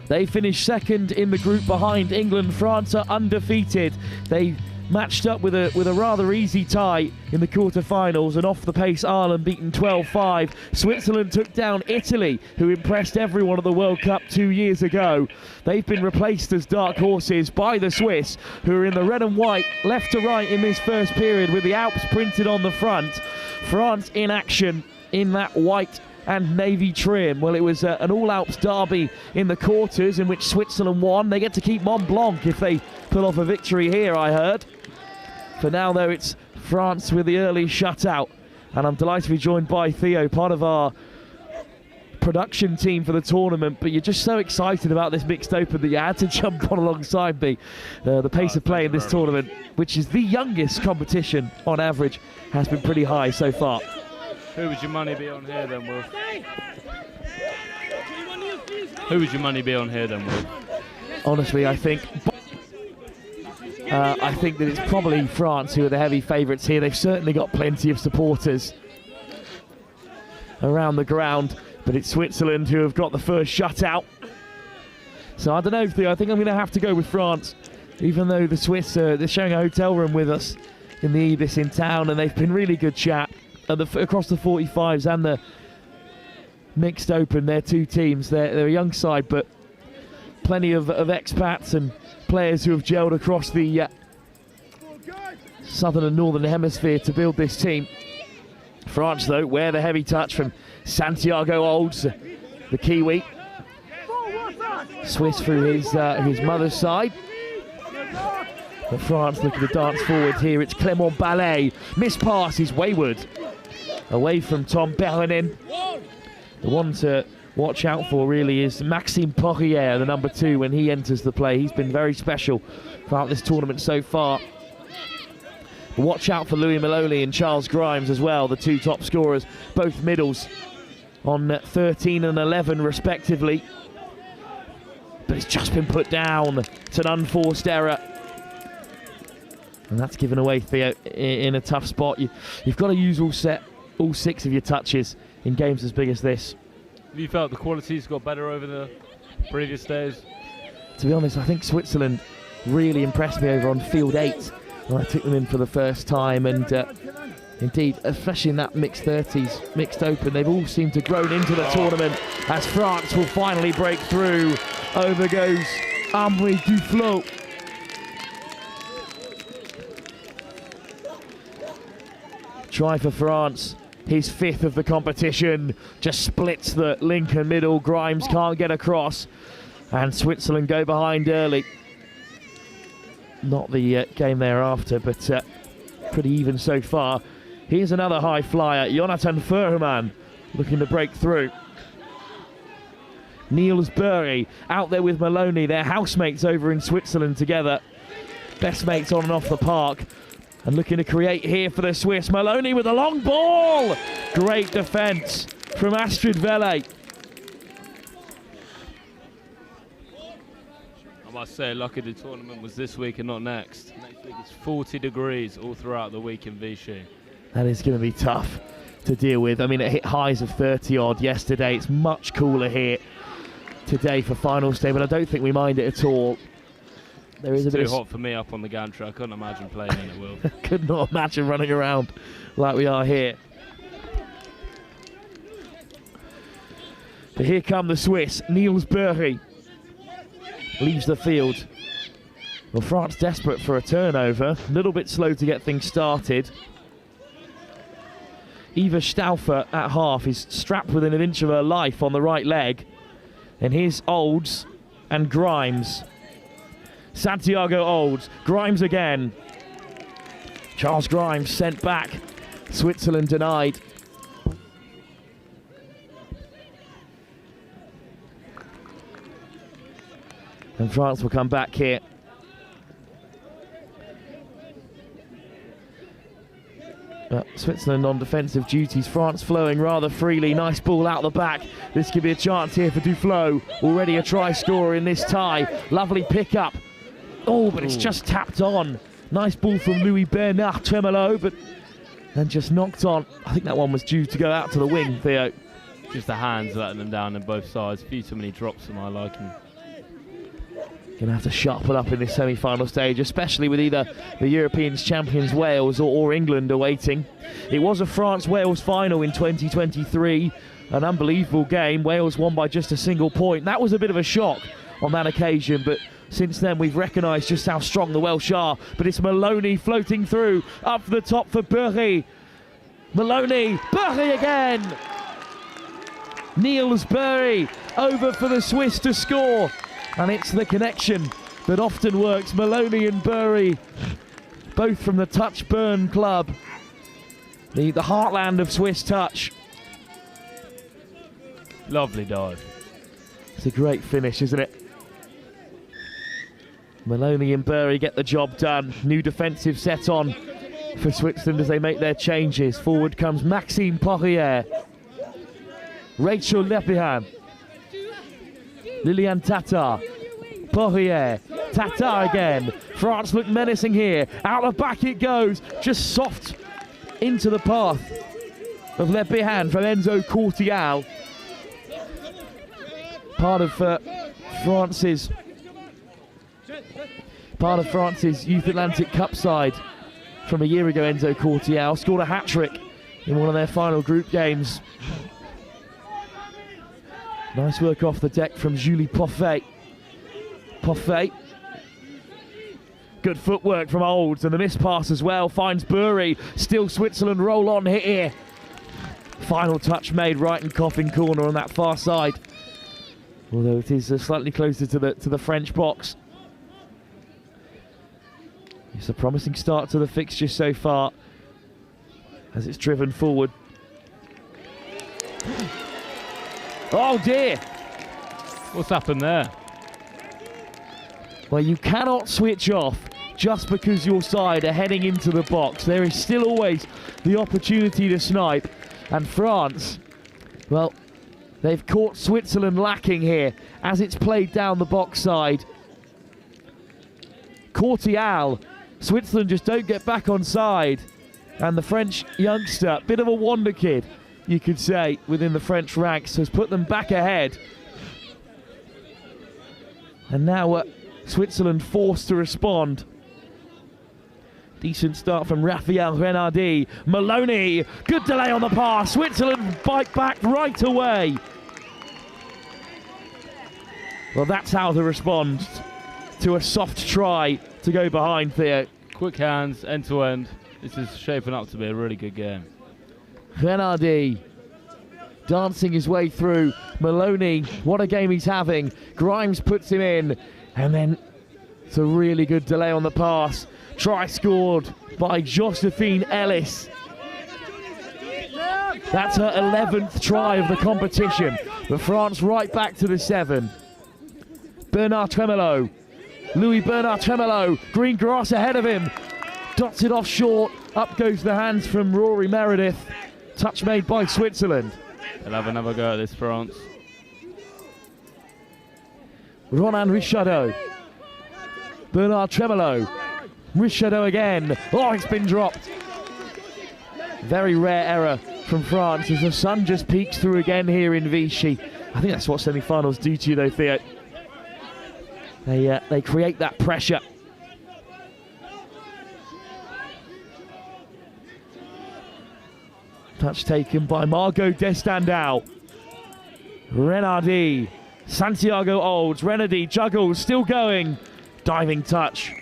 They finished second in the group behind England. France are undefeated. They matched up with a rather easy tie in the quarterfinals, and off the pace Ireland beaten 12-5. Switzerland took down Italy, who impressed everyone at the World Cup 2 years ago. They've been replaced as dark horses by the Swiss, who are in the red and white left to right in this first period with the Alps printed on the front. France in action in that white and navy trim. Well, it was an all-Alps derby in the quarters in which Switzerland won. They get to keep Mont Blanc if they pull off a victory here, I heard. For now, though, it's France with the early shutout. And I'm delighted to be joined by Theo, part of our production team for the tournament. But you're just so excited about this mixed open that you had to jump on alongside me. The pace of play in this tournament, which is the youngest competition on average, has been pretty high so far. Who would your money be on here then, Wolf? Who would your money be on here then, Wolf? Honestly, I think that it's probably France who are the heavy favourites here. They've certainly got plenty of supporters around the ground, but it's Switzerland who have got the first shutout. So I don't know, Theo, I think I'm going to have to go with France, even though the Swiss, they're sharing a hotel room with us in the Ibis in town, and they've been really good chat across the 45s and the mixed open. They're two teams, they're a young side, but plenty of expats and players who have gelled across the southern and northern hemisphere to build this team. France, though, wear the heavy touch from Santiago Olds, the Kiwi. Swiss through his mother's side. But France looking to dance forward here. It's Clément Ballet. Miss pass is wayward. Away from Tom Berenin. The one to watch out for really is Maxime Poirier, the number 2, when he enters the play. He's been very special throughout this tournament so far. But watch out for Louis Maloney and Charles Grimes as well, the 2 top scorers, both middles on 13 and 11 respectively. But it's just been put down. It's an unforced error. And that's given away, Theo, in a tough spot. You've got to use all 6 of your touches in games as big as this. Have you felt the quality's got better over the previous days? To be honest, I think Switzerland really impressed me over on field 8 when I took them in for the first time, and indeed, especially in that mixed 30s, mixed open, they've all seemed to grown into the tournament as France will finally break through. Over goes Amri Duflo. Try for France, his 5th of the competition, just splits the Lincoln middle. Grimes can't get across, and Switzerland go behind early. Not the game thereafter, but pretty even so far. Here's another high flyer, Jonathan Furman, looking to break through. Niels Burry out there with Maloney, their housemates over in Switzerland together. Best mates on and off the park. And looking to create here for the Swiss. Maloney with a long ball. Great defence from Astrid Vele. I must say, lucky the tournament was this week and not next. Next week it's 40 degrees all throughout the week in Vichy. That is going to be tough to deal with. I mean, it hit highs of 30 odd yesterday. It's much cooler here today for finals day, but I don't think we mind it at all. There is a bit too hot for me up on the gantry. I couldn't imagine playing in it, Will. Could not imagine running around like we are here. But here come the Swiss. Niels Burry leaves the field. Well, France desperate for a turnover. A little bit slow to get things started. Eva Stauffer at half is strapped within an inch of her life on the right leg. And here's Olds and Grimes. Santiago Olds, Grimes again. Charles Grimes sent back. Switzerland denied. And France will come back here. Switzerland on defensive duties. France flowing rather freely. Nice ball out the back. This could be a chance here for Duflo. Already a try scorer in this tie. Lovely pick up. Oh, but it's just tapped on. Nice ball from Louis Bernard Tremolo, but then just knocked on. I think that one was due to go out to the wing, Theo. Just the hands letting them down on both sides. A few too many drops for my liking. Going to have to sharpen up in this semi-final stage, especially with either the European champions Wales or England awaiting. It was a France-Wales final in 2023. An unbelievable game. Wales won by just a single point. That was a bit of a shock on that occasion, but since then we've recognised just how strong the Welsh are. But it's Maloney floating through, up the top for Burry. Maloney, Burry again! Niels Burry over for the Swiss to score. And it's the connection that often works. Maloney and Burry, both from the Touch Burn club, the heartland of Swiss touch. Lovely dive. It's a great finish, isn't it? Maloney and Burry get the job done. New defensive set on for Switzerland as they make their changes. Forward comes Maxime Poirier, Rachel Lepihan, Liliane Tatar, Poirier, Tatar again. France look menacing here. Out the back it goes, just soft into the path of Lepihan from Enzo Courtial. Part of France's Youth Atlantic Cup side from a year ago. Enzo Courtial scored a hat-trick in one of their final group games. Nice work off the deck from Julie Poffet. Poffet. Good footwork from Olds, and the missed pass as well. Finds Burry. Still Switzerland roll on here. Final touch made right in Coffin corner on that far side. Although it is slightly closer to the French box. It's a promising start to the fixture so far as it's driven forward. Oh dear! What's happened there? Well, you cannot switch off just because your side are heading into the box. There is still always the opportunity to snipe. And France, well, they've caught Switzerland lacking here as it's played down the box side. Courtial, Switzerland just don't get back on side. And the French youngster, bit of a wonder kid, you could say, within the French ranks, has put them back ahead. And now Switzerland forced to respond. Decent start from Raphael Renardi. Maloney, good delay on the pass. Switzerland bite back right away. Well, that's how to respond to a soft try to go behind, Theo. Quick hands, end to end. This is shaping up to be a really good game. Renardi dancing his way through. Maloney, what a game he's having. Grimes puts him in, and then it's a really good delay on the pass. Try scored by Josephine Ellis. That's her 11th try of the competition. But France right back to the 7. Bernard Tremolo. Louis Bernard Tremolo. Green grass ahead of him. Dots it off short. Up goes the hands from Rory Meredith. Touch made by Switzerland. They'll have another go at this, France. Ronan Richardot. Bernard Tremolo. Richardot again. Oh, it's been dropped. Very rare error from France as the sun just peeks through again here in Vichy. I think that's what semi-finals do to you though, Theo. They create that pressure. Touch taken by Margot Destandau. Renardi. Santiago Olds. Renardi juggles, still going. Diving touch.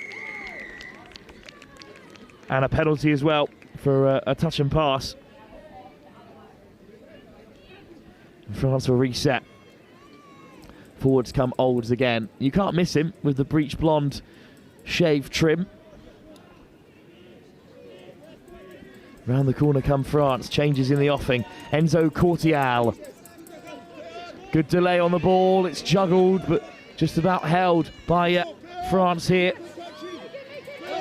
And a penalty as well for a touch and pass. France will reset. Forwards come Olds again. You can't miss him with the breech blonde shave trim. Round the corner come France. Changes in the offing. Enzo Cortial. Good delay on the ball. It's juggled, but just about held by France here.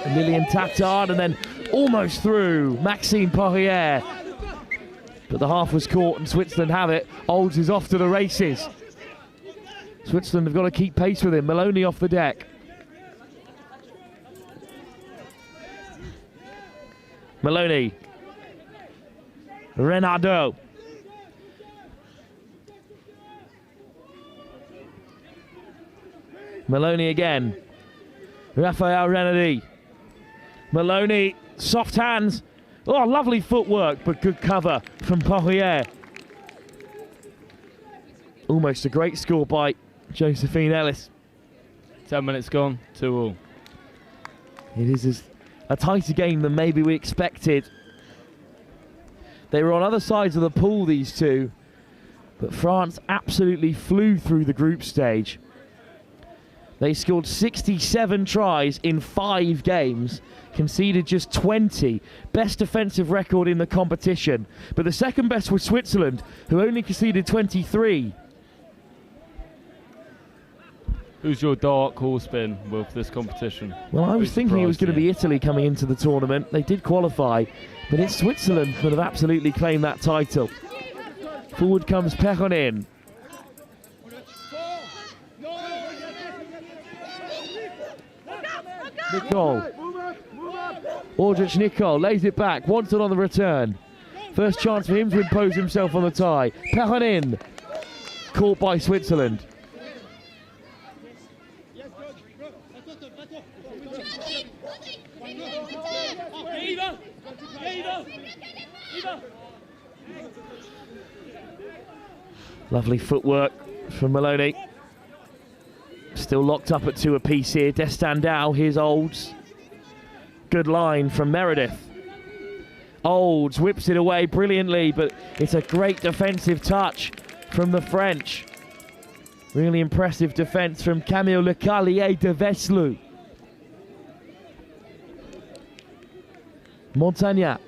Lilian Tattard, and then almost through Maxime Poirier. But the half was caught and Switzerland have it. Olds is off to the races. Switzerland have got to keep pace with him. Maloney off the deck. Maloney. Renardo. Maloney again. Raphael Renardi. Maloney, soft hands. Oh, lovely footwork, but good cover from Poirier. Almost a great score by Josephine Ellis. 10 minutes gone, 2-2. It is a tighter game than maybe we expected. They were on other sides of the pool, these two, but France absolutely flew through the group stage. They scored 67 tries in 5 games, conceded just 20. Best defensive record in the competition. But the second best was Switzerland, who only conceded 23. Who's your dark horse been with this competition? Well, I was Who's thinking it was going to surprised be Italy coming into the tournament. They did qualify, but it's Switzerland that have absolutely claimed that title. Forward comes Perronin. Nicole. Aldrich Nicole lays it back, wants it on the return. First chance for him to impose himself on the tie. Perronin. Caught by Switzerland. Lovely footwork from Maloney. Still locked up at 2 apiece here. Destandau, here's Olds. Good line from Meredith. Olds whips it away brilliantly, but it's a great defensive touch from the French. Really impressive defence from Camille Lecalier de Veslu. Montagnac.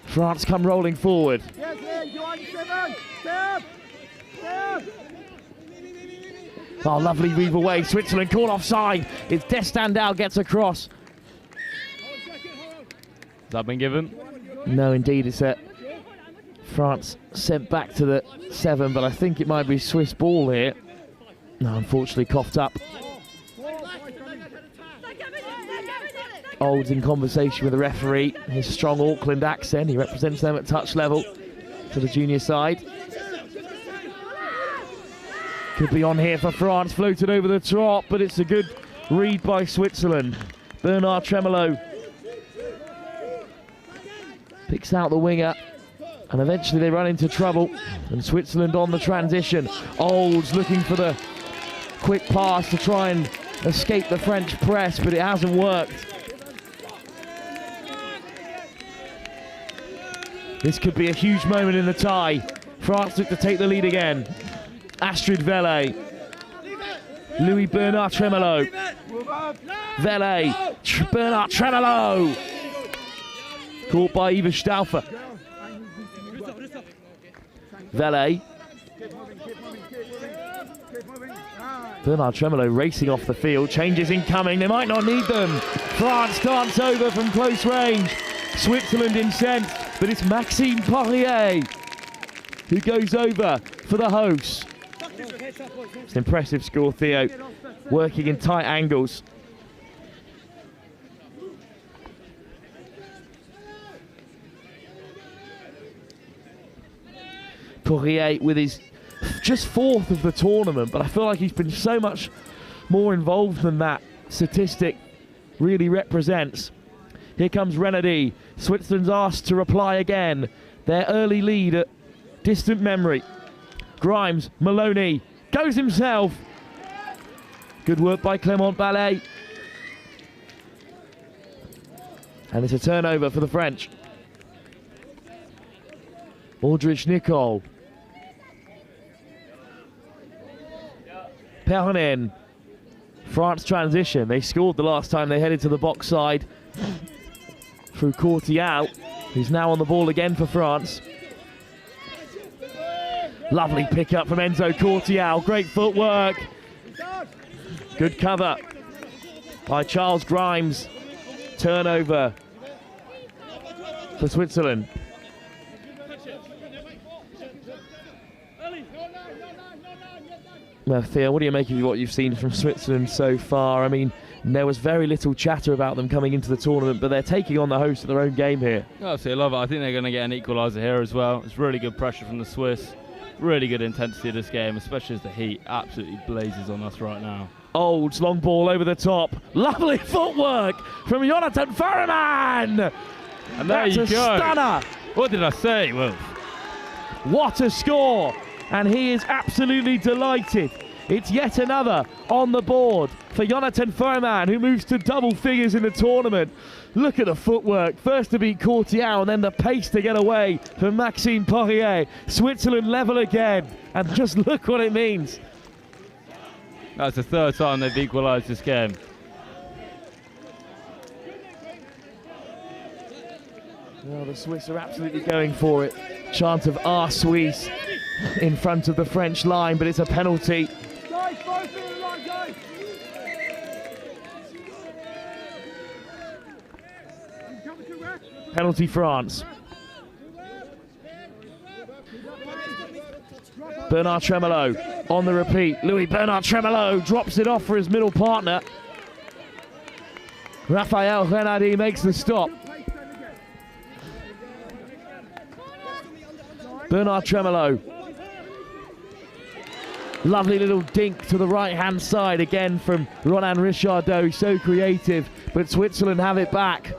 France come rolling forward. Oh, lovely weave away. Switzerland caught offside. It's Destandau gets across. Has that been given? No, indeed, it's France sent back to the 7, but I think it might be Swiss ball here. No, unfortunately coughed up. Olds in conversation with the referee. His strong Auckland accent. He represents them at touch level for the junior side. Could be on here for France, floated over the top, but it's a good read by Switzerland. Bernard Tremolo picks out the winger, and eventually they run into trouble, and Switzerland on the transition. Olds looking for the quick pass to try and escape the French press, but it hasn't worked. This could be a huge moment in the tie. France look to take the lead again. Astrid Vele. Louis Bernard Tremolo. Vele. Bernard Tremolo. Caught by Eva Stauffer. Vele. Bernard Tremolo racing off the field. Changes incoming. They might not need them. France dance over from close range. Switzerland incensed, but it's Maxime Poirier who goes over for the hosts. It's an impressive score, Theo, working in tight angles. Poirier with his just 4th of the tournament, but I feel like he's been so much more involved than that statistic really represents. Here comes Renardi. Switzerland's asked to reply again. Their early lead at distant memory. Grimes, Maloney, goes himself. Good work by Clément Ballet. And it's a turnover for the French. Aldrich Nicole. Pernin. France transition. They scored the last time they headed to the box side through Courtial, who's now on the ball again for France. Lovely pick up from Enzo Courtial. Great footwork. Good cover by Charles Grimes. Turnover for Switzerland. Well, Theo, what do you make of what you've seen from Switzerland so far? I mean, there was very little chatter about them coming into the tournament, but they're taking on the host of their own game here. Absolutely love it. I think they're going to get an equaliser here as well. It's really good pressure from the Swiss. Really good intensity of this game, especially as the heat absolutely blazes on us right now. Olds, long ball over the top. Lovely footwork from Jonathan Furman. And there That's you a go. stunner. What did I say, Wolf? What a score. And he is absolutely delighted. It's yet another on the board for Jonathan Furman, who moves to double figures in the tournament. Look at the footwork. First to beat Courtial and then the pace to get away from Maxime Poirier. Switzerland level again. And just look what it means. That's the third time they've equalised this game. Well, the Swiss are absolutely going for it. Chant of "Ah, Suisse" in front of the French line, but it's a penalty. Penalty France. Bernard Tremolo on the repeat. Louis Bernard Tremolo drops it off for his middle partner. Raphael Renardi makes the stop. Bernard Tremolo. Lovely little dink to the right-hand side again from Ronan Richardot. So creative, but Switzerland have it back.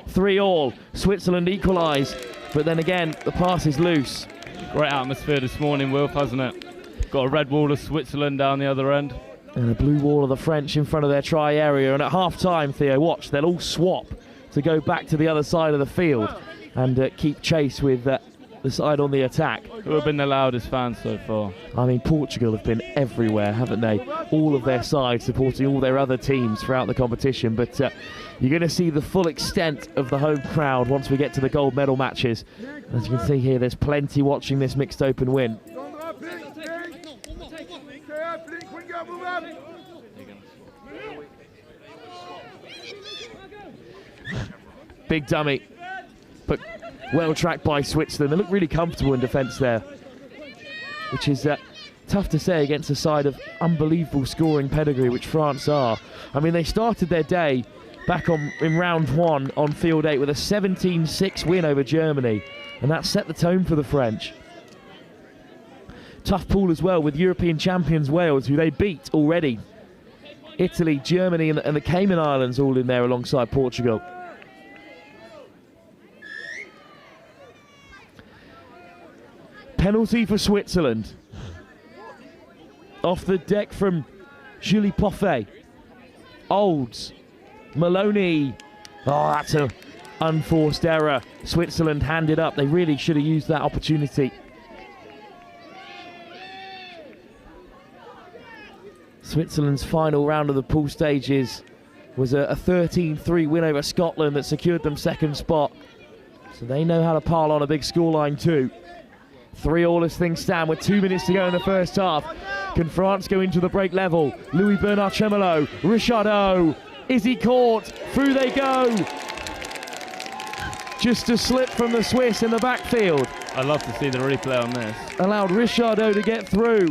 Three all. Switzerland equalise, but then again the pass is loose. Great atmosphere this morning, Wilf, hasn't it? Got a red wall of Switzerland down the other end. And a blue wall of the French in front of their try area. And at half-time, Theo, watch, they'll all swap to go back to the other side of the field and keep chase with the side on the attack. Who have been the loudest fans so far? I mean, Portugal have been everywhere, haven't they? All of their sides supporting all their other teams throughout the competition. But you're going to see the full extent of the home crowd once we get to the gold medal matches. As you can see here, there's plenty watching this mixed open win. Big dummy, but well tracked by Switzerland. They look really comfortable in defence there, which is tough to say against a side of unbelievable scoring pedigree, which France are. I mean, they started their day back in round one on field 8 with a 17-6 win over Germany, and that set the tone for the French. Tough pool as well with European champions Wales, who they beat already. Italy, Germany, and the Cayman Islands all in there alongside Portugal. Penalty for Switzerland. Off the deck from Julie Poffet. Olds. Maloney. Oh, that's an unforced error. Switzerland handed up. They really should have used that opportunity. Switzerland's final round of the pool stages was a 13-3 win over Scotland that secured them second spot. So they know how to pile on a big scoreline too. 3-all as things stand with 2 minutes to go in the first half. Can France go into the break level? Louis Bernard Tremolo, Richardot. Is he caught? Through they go. Just a slip from the Swiss in the backfield. I'd love to see the replay on this. Allowed Richardot to get through.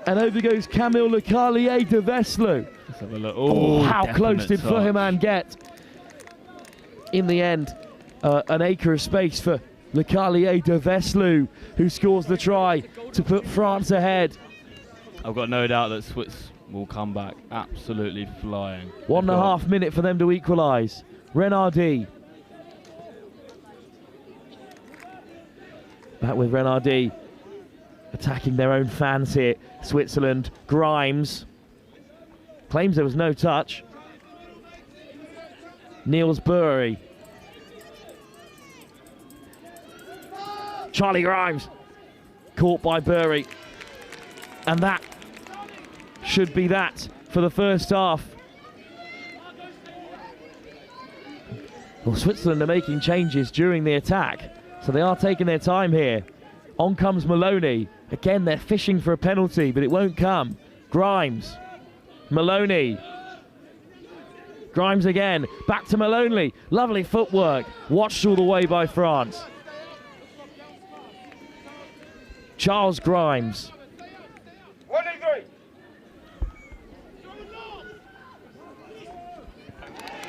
And over goes Camille Le Carlier de Veslu. Let's have a look. Oh, how close did touch. Furman get? In the end, an acre of space for Le Carlier de Veslu, who scores the try to put France ahead. I've got no doubt that Swiss will come back absolutely flying. 1.5 minutes for them to equalise. Renardi. Back with Renardi. Attacking their own fans here. Switzerland. Grimes. Claims there was no touch. Niels Bury. Charlie Grimes, caught by Bury. And that should be that for the first half. Well, Switzerland are making changes during the attack, so they are taking their time here. On comes Maloney. Again, they're fishing for a penalty, but it won't come. Grimes. Maloney. Grimes again. Back to Maloney. Lovely footwork. Watched all the way by France. Charles Grimes.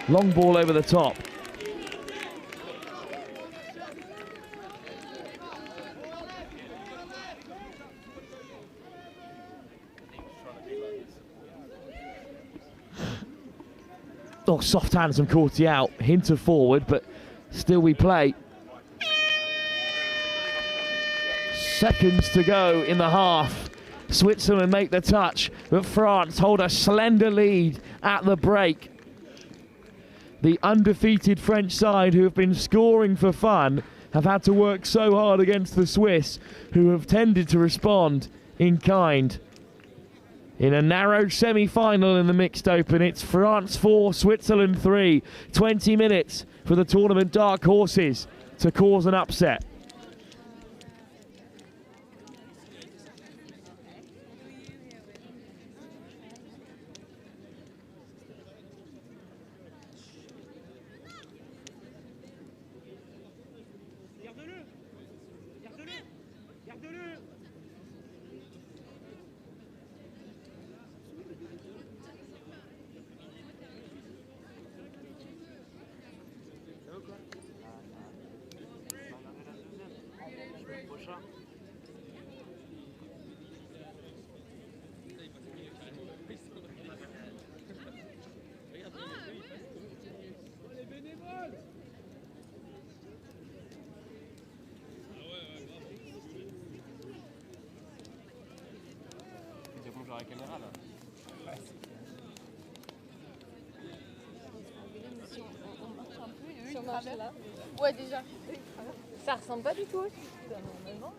Long ball over the top. Oh, soft hands from Courtier out. Hint of forward, but still we play. Seconds to go in the half. Switzerland make the touch, but France hold a slender lead at the break. The undefeated French side, who have been scoring for fun, have had to work so hard against the Swiss, who have tended to respond in kind. In a narrow semi-final in the mixed open, it's France 4, Switzerland 3. 20 minutes for the tournament dark horses to cause an upset. Ouais, déjà. Ça ressemble pas du tout. Normalement.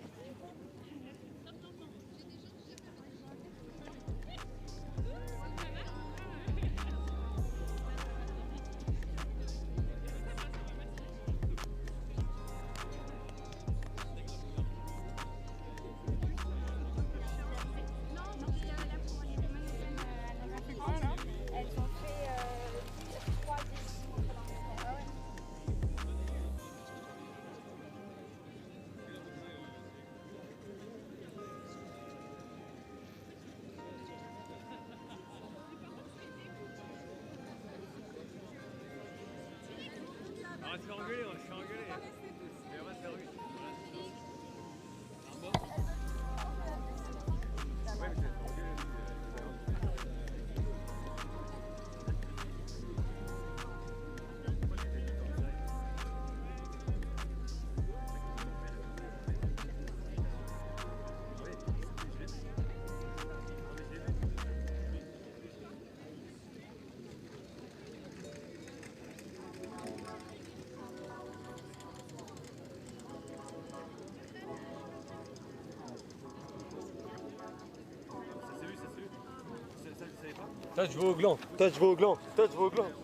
Touch vos glands, touch vos glands, touch vos glands.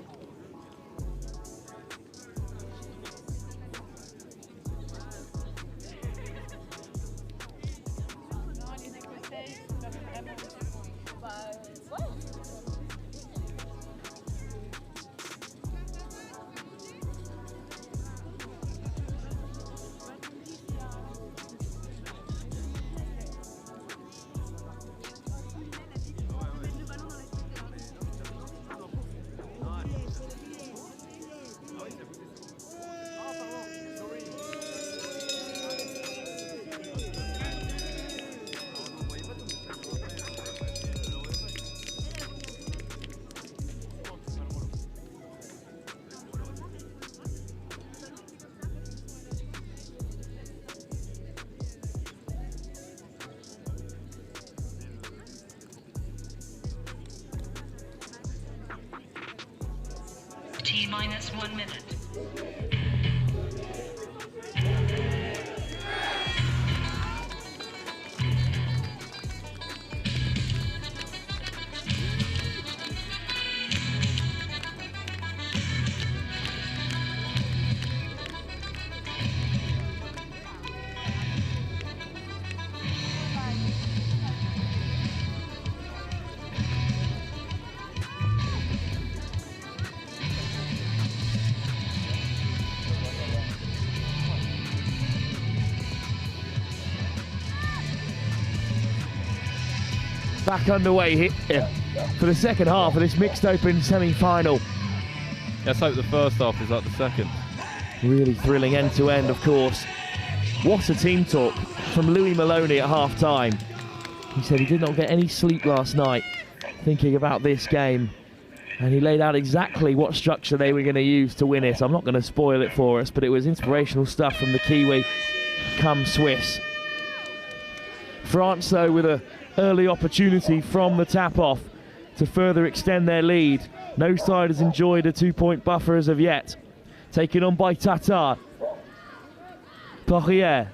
T-minus 1 minute. back underway here for the second half of this mixed open semi-final. Let's hope the first half is like the second. Really thrilling end to end, of course. What a team talk from Louis Maloney at half time. He said he did not get any sleep last night thinking about this game, and he laid out exactly what structure they were going to use to win it. I'm not going to spoil it for us, but it was inspirational stuff from the Kiwi come Swiss. France, though, with an early opportunity from the tap-off to further extend their lead. No side has enjoyed a 2-point buffer as of yet. Taken on by Tatar. Poirier.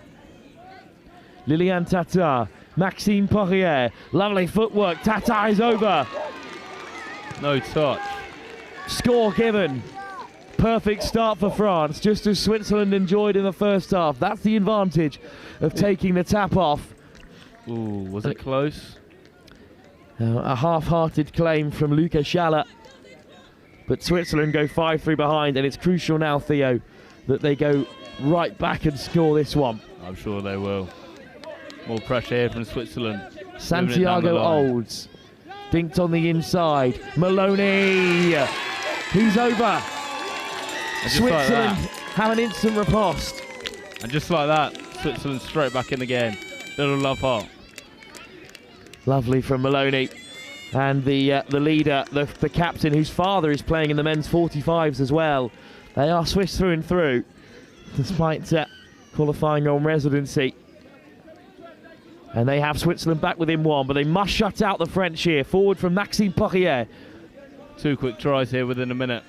Liliane Tatar. Maxime Poirier. Lovely footwork. Tatar is over. No touch. Score given. Perfect start for France, just as Switzerland enjoyed in the first half. That's the advantage of taking the tap off. Ooh, was it close? A half-hearted claim from Luca Schaller. But Switzerland go 5-3 behind, and it's crucial now, Theo, that they go right back and score this one. I'm sure they will. More pressure here from Switzerland. Santiago Olds. Dinked on the inside. Maloney. He's over. Switzerland have an instant riposte. And just like that, Switzerland straight back in the game. Little love heart. Lovely from Maloney. And the leader, the captain, whose father is playing in the men's 45s as well. They are Swiss through and through, despite qualifying on residency. And they have Switzerland back within one, but they must shut out the French here. Forward from Maxime Poirier. 2 quick tries here within a minute.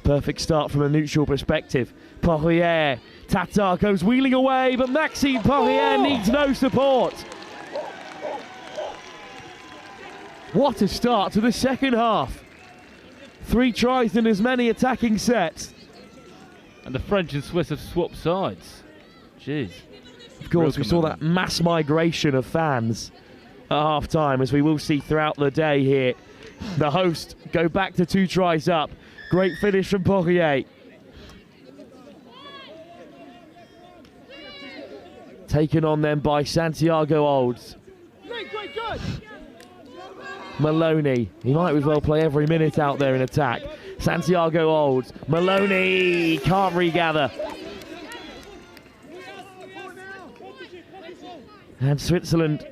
Perfect start from a neutral perspective. Poirier. Tatar goes wheeling away, but Maxime Poirier needs no support. What a start to the second half. 3 tries in as many attacking sets. And the French and Swiss have swapped sides. Jeez. Of course, we saw that mass migration of fans at half-time, as we will see throughout the day here. The host go back to 2 tries up. Great finish from Poirier. Taken on then by Santiago Olds. Maloney. He might as well play every minute out there in attack. Santiago Olds. Maloney can't regather. And Switzerland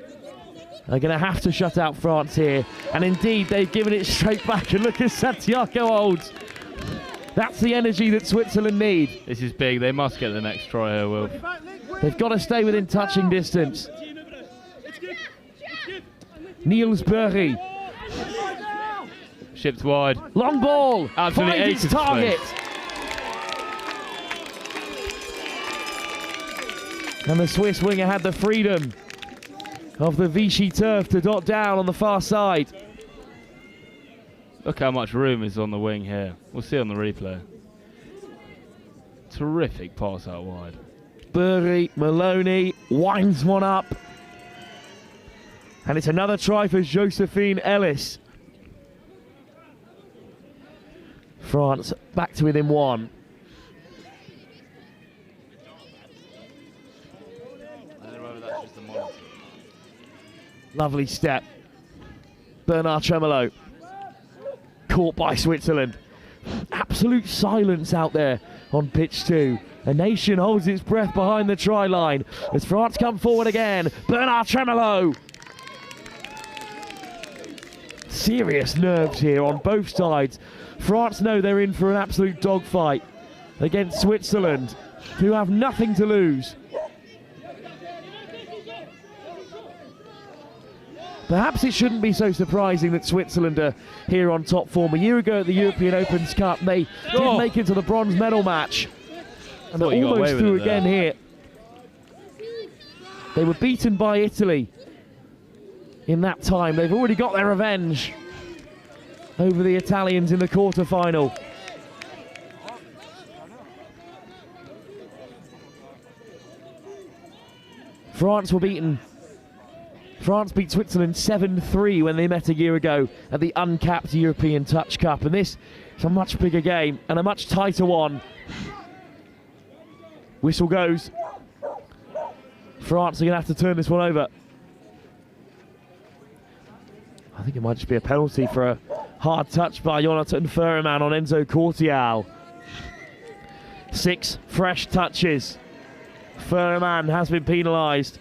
are going to have to shut out France here. And indeed, they've given it straight back. And look at Santiago Olds. That's the energy that Switzerland need. This is big. They must get the next try here, Will. They've got to stay within touching distance. Niels Burry. Shipped wide. Long ball. Absolutely finds its target. And the Swiss winger had the freedom of the Vichy turf to dot down on the far side. Look how much room is on the wing here. We'll see on the replay. Terrific pass out wide. Burry, Maloney winds one up. And it's another try for Josephine Ellis. France back to within 1. Lovely step. Bernard Tremolo. Caught by Switzerland. Absolute silence out there on pitch 2. A nation holds its breath behind the try line as France come forward again. Bernard Tremolo. Serious nerves here on both sides. France know they're in for an absolute dogfight against Switzerland, who have nothing to lose. Perhaps it shouldn't be so surprising that Switzerland are here on top form. A year ago at the European Opens Cup, they did make it to the bronze medal match. And they're almost through again here. They were beaten by Italy in that time. They've already got their revenge over the Italians in the quarter-final. France were beaten. France beat Switzerland 7-3 when they met a year ago at the uncapped European Touch Cup. And this is a much bigger game and a much tighter one. Whistle goes. France are going to have to turn this one over. I think it might just be a penalty for a hard touch by Jonathan Furman on Enzo Cortial. 6 fresh touches. Furman has been penalised.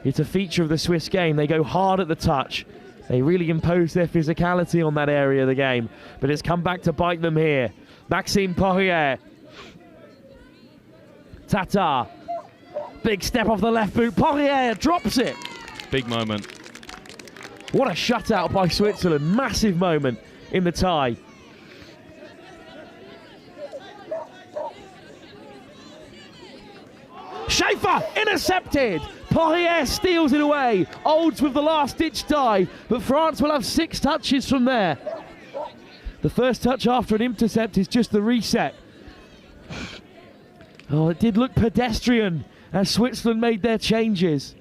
It's a feature of the Swiss game. They go hard at the touch. They really impose their physicality on that area of the game. But it's come back to bite them here. Maxime Poirier. Tata. Big step off the left boot. Poirier drops it. Big moment. What a shutout by Switzerland. Massive moment in the tie. Schaefer intercepted. Poirier steals it away. Olds with the last-ditch dive, but France will have 6 touches from there. The first touch after an intercept is just the reset. Oh, it did look pedestrian as Switzerland made their changes.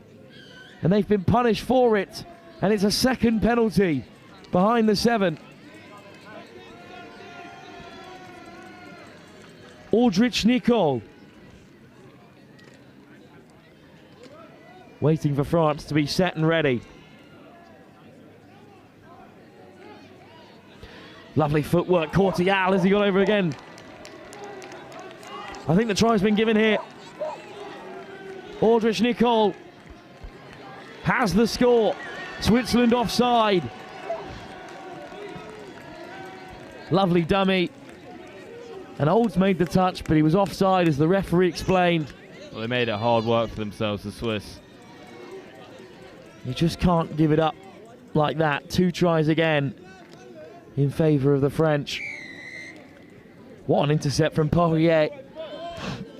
And they've been punished for it. And it's a second penalty behind the 7. Aldrich Nicol. Waiting for France to be set and ready. Lovely footwork. Cortial as he got over again. I think the try's been given here. Aldrich Nicol has the score. Switzerland offside. Lovely dummy. And Olds made the touch, but he was offside as the referee explained. Well, they made it hard work for themselves, the Swiss. You just can't give it up like that. 2 tries again in favour of the French. What an intercept from Poirier.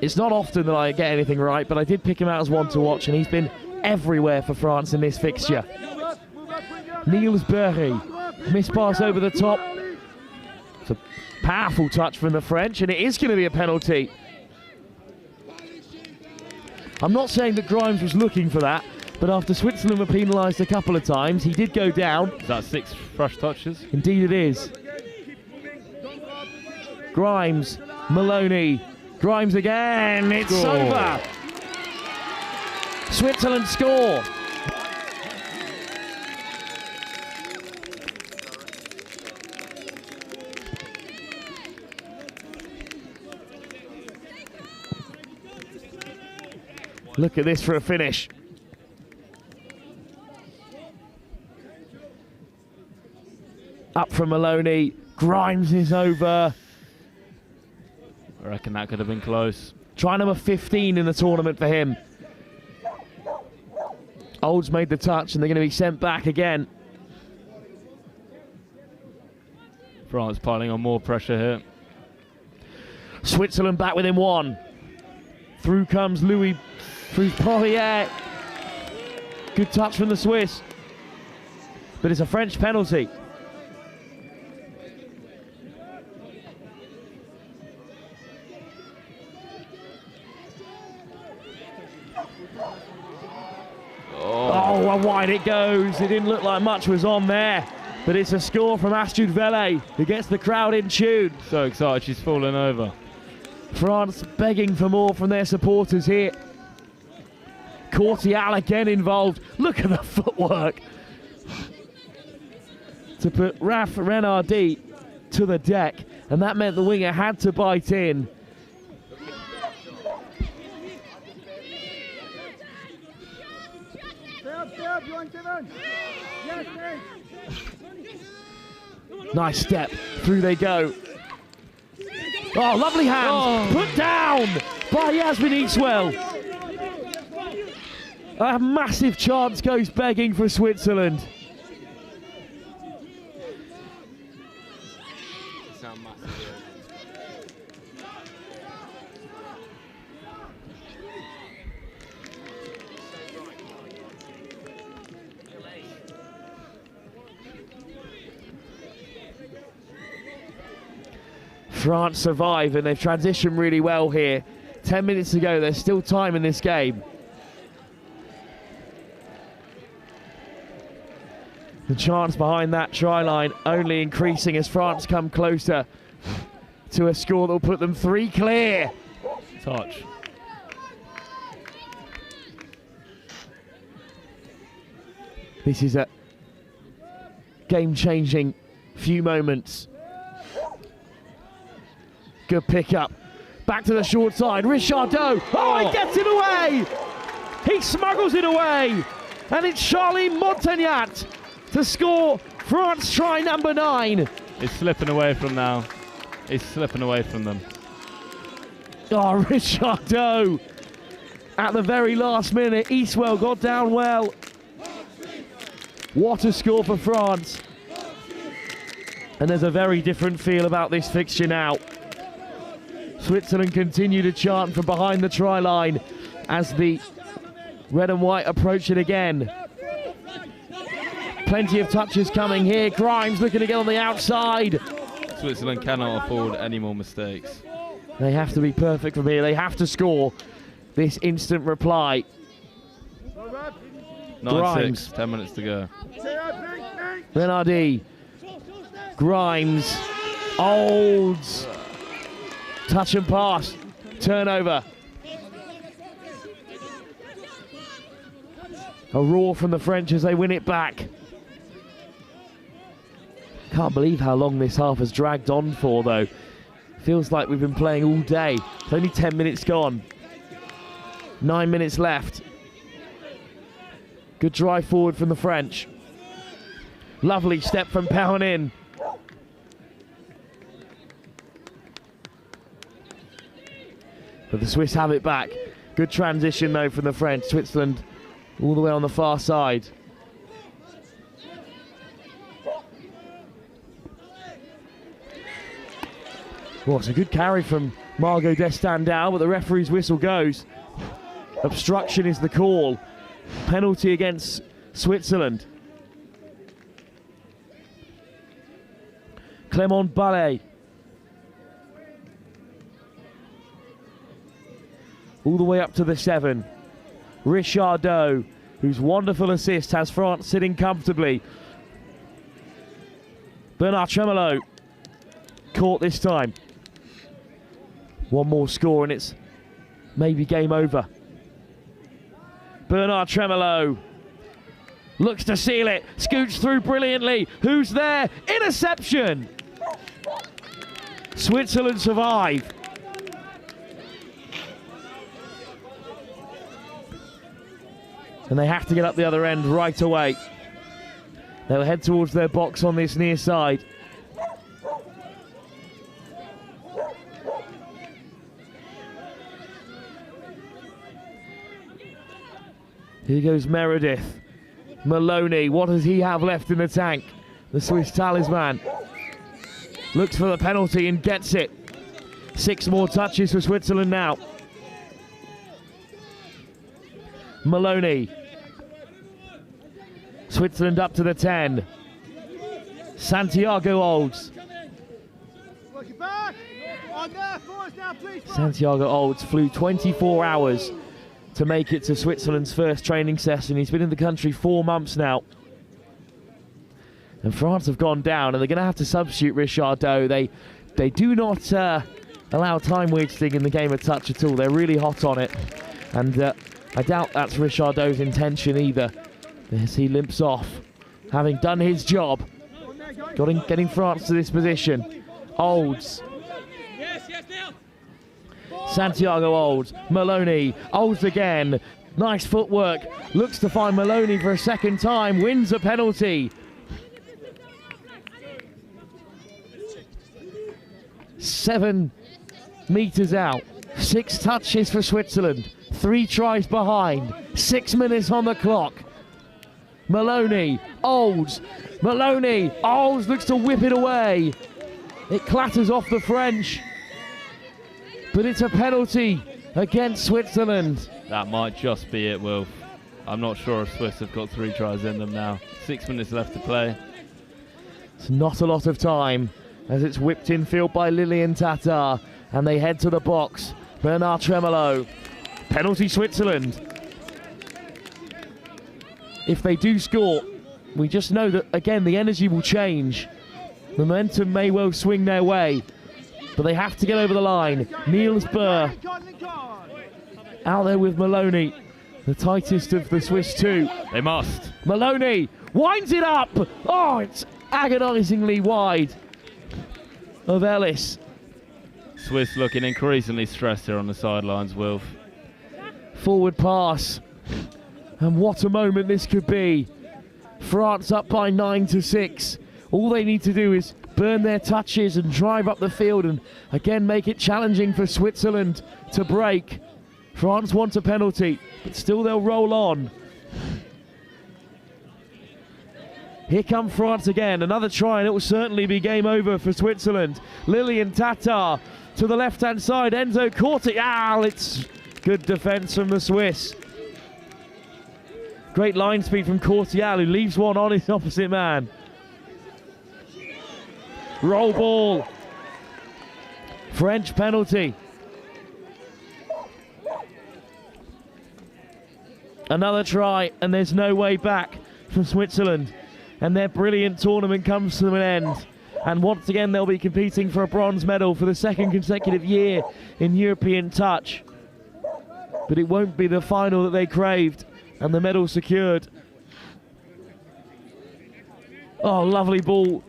It's not often that I get anything right, but I did pick him out as one to watch, and he's been everywhere for France in this fixture. Niels Berry, miss pass over the top. It's a powerful touch from the French, and it is going to be a penalty. I'm not saying that Grimes was looking for that, but after Switzerland were penalised a couple of times, he did go down. Is that 6 fresh touches? Indeed it is. Grimes, Maloney, Grimes again, it's over. Switzerland score. Look at this for a finish. Up from Maloney. Grimes is over. I reckon that could have been close. Try number 15 in the tournament for him. Olds made the touch and they're going to be sent back again. France piling on more pressure here. Switzerland back within 1. Through comes Louis, through Poirier. Good touch from the Swiss. But it's a French penalty. Oh, and wide it goes. It didn't look like much was on there. But it's a score from Astrid Vele, who gets the crowd in tune. So excited, she's fallen over. France begging for more from their supporters here. Cortial again involved. Look at the footwork. To put Raph Renardi to the deck. And that meant the winger had to bite in. Nice step. Through they go. Oh, lovely hands. Put down by Yasmin Eastwell. A massive chance goes begging for Switzerland. France survive and they've transitioned really well here. 10 minutes to go, there's still time in this game. The chance behind that try line only increasing as France come closer to a score that will put them 3 clear. Touch. This is a game-changing few moments. Good pick-up. Back to the short side. Richardot. Oh, he gets it away! He smuggles it away! And it's Charlie Montagnat to score France try number 9. He's slipping away from now. He's slipping away from them. Oh, Richardot. At the very last minute, Eastwell got down well. What a score for France. And there's a very different feel about this fixture now. Switzerland continue to chant from behind the try line as the red and white approach it again. Plenty of touches coming here. Grimes looking to get on the outside. Switzerland cannot afford any more mistakes. They have to be perfect from here. They have to score this instant reply. 9-6, 10 minutes to go. Bernardi. Grimes. Olds. Touch and pass. Turnover. A roar from the French as they win it back. Can't believe how long this half has dragged on for, though. Feels like we've been playing all day. It's only 10 minutes gone. 9 minutes left. Good drive forward from the French. Lovely step from Perronin. But the Swiss have it back. Good transition, though, from the French. Switzerland all the way on the far side. Well, it's a good carry from Margot Destandau, but the referee's whistle goes. Obstruction is the call. Penalty against Switzerland. Clément Ballet. All the way up to the 7. Richardot, whose wonderful assist has France sitting comfortably. Bernard Tremolo caught this time. One more score and it's maybe game over. Bernard Tremolo looks to seal it, scoots through brilliantly. Who's there? Interception! Switzerland survive. And they have to get up the other end right away. They'll head towards their box on this near side. Here goes Meredith. Maloney, what does he have left in the tank? The Swiss talisman. Looks for the penalty and gets it. 6 more touches for Switzerland now. Maloney. Switzerland up to the 10. Santiago Olds. Santiago Olds flew 24 hours to make it to Switzerland's first training session. He's been in the country 4 months now. And France have gone down and they're going to have to substitute Richardot. They do not allow time wasting in the game of touch at all. They're really hot on it. And I doubt that's Richardot's intention either, as he limps off, having done his job, getting France to this position. Olds. Santiago Olds. Maloney. Olds again. Nice footwork. Looks to find Maloney for a second time. Wins a penalty. 7 meters out. 6 touches for Switzerland. 3 tries behind. 6 minutes on the clock. Maloney. Olds. Maloney. Olds looks to whip it away. It clatters off the French. But it's a penalty against Switzerland. That might just be it, Wilf. I'm not sure if Swiss have got 3 tries in them now. 6 minutes left to play. It's not a lot of time as it's whipped in field by Lilian Tatar. And they head to the box. Bernard Tremolo. Penalty Switzerland. If they do score, we just know that, again, the energy will change. Momentum may well swing their way. But they have to get over the line. Niels Burr out there with Maloney, the tightest of the Swiss 2. They must. Maloney winds it up. Oh, it's agonisingly wide of Ellis. Swiss looking increasingly stressed here on the sidelines, Wilf. Forward pass. And what a moment this could be. France up by 9-6. All they need to do is burn their touches and drive up the field and again make it challenging for Switzerland to break. France wants a penalty, but still they'll roll on. Here come France again, another try, and it will certainly be game over for Switzerland. Lilian Tatar to the left-hand side, Enzo Cortial, it's good defence from the Swiss. Great line speed from Cortial, who leaves one on his opposite man. Roll ball. French penalty. Another try, and there's no way back for Switzerland. And their brilliant tournament comes to an end. And once again, they'll be competing for a bronze medal for the second consecutive year in European touch. But it won't be the final that they craved, and the medal secured. Oh, lovely ball.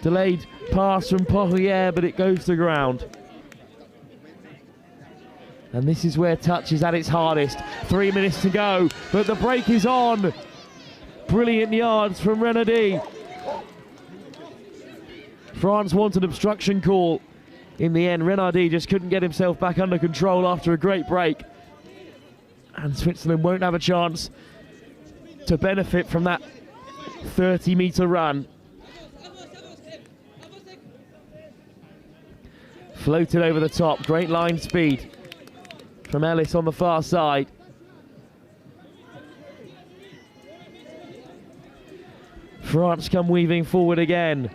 Delayed pass from Poirier, but it goes to ground. And this is where touch is at its hardest. 3 minutes to go, but the break is on. Brilliant yards from Renaudy. France wanted an obstruction call. In the end, Renaudy just couldn't get himself back under control after a great break. And Switzerland won't have a chance to benefit from that 30-metre run. Floated over the top, great line speed from Ellis on the far side. France come weaving forward again.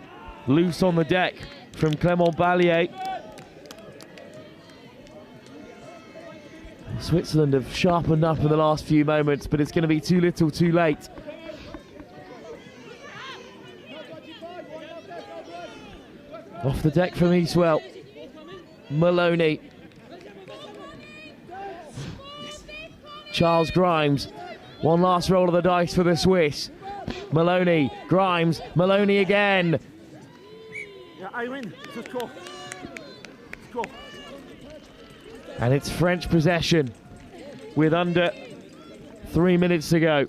Loose on the deck from Clément Ballier. Switzerland have sharpened up in the last few moments, but it's going to be too little too late. Off the deck from Eastwell. Maloney. Charles Grimes. One last roll of the dice for the Swiss. Maloney, Grimes, Maloney again. Yeah, I win. Score. Score. And it's French possession with under 3 minutes to go.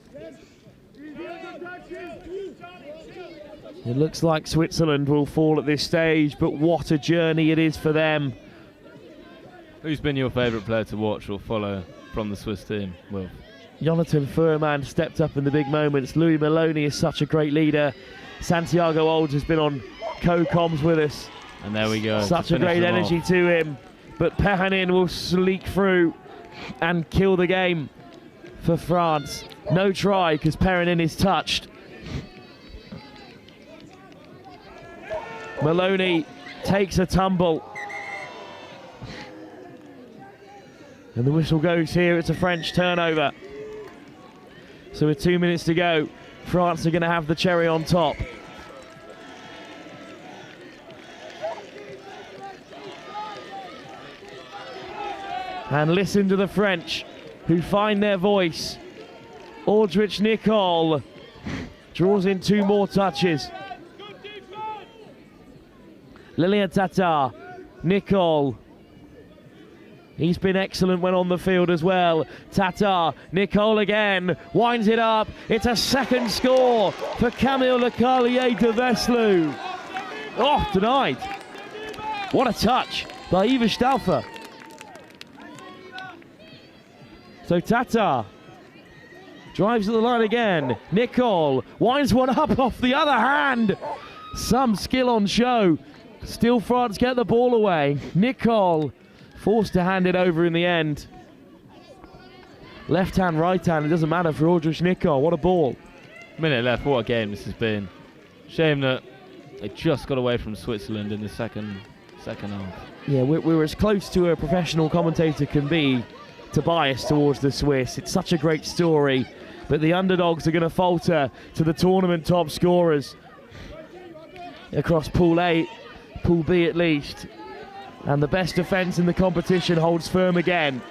It looks like Switzerland will fall at this stage, but what a journey it is for them. Who's been your favourite player to watch or follow from the Swiss team, Will? Jonathan Furman stepped up in the big moments. Louis Maloney is such a great leader. Santiago Olds has been on co-coms with us. And there we go. Such a great energy to him. But Perhanin will sleek through and kill the game for France. No try because Perhanin is touched. Maloney takes a tumble. And the whistle goes here. It's a French turnover. So with 2 minutes to go, France are going to have the cherry on top. And listen to the French, who find their voice. Aldrich Nicol draws in 2 more touches. Lilian Tatar, Nicol. He's been excellent when on the field as well. Tatar, Nicol again, winds it up. It's a second score for Camille Lecalier de Veslu. Oh, denied. What a touch by Eva Stauffer. So Tatar drives at the line again. Nicol winds one up off the other hand. Some skill on show. Still France get the ball away. Nicol forced to hand it over in the end. Left hand, right hand, it doesn't matter for Aldrich Nicol. What a ball. Minute left, what a game this has been. Shame that they just got away from Switzerland in the second half. Yeah, we're as close to a professional commentator can be to bias towards the Swiss. It's such a great story, but the underdogs are going to falter to the tournament top scorers across Pool A, Pool B at least. And the best defence in the competition holds firm again.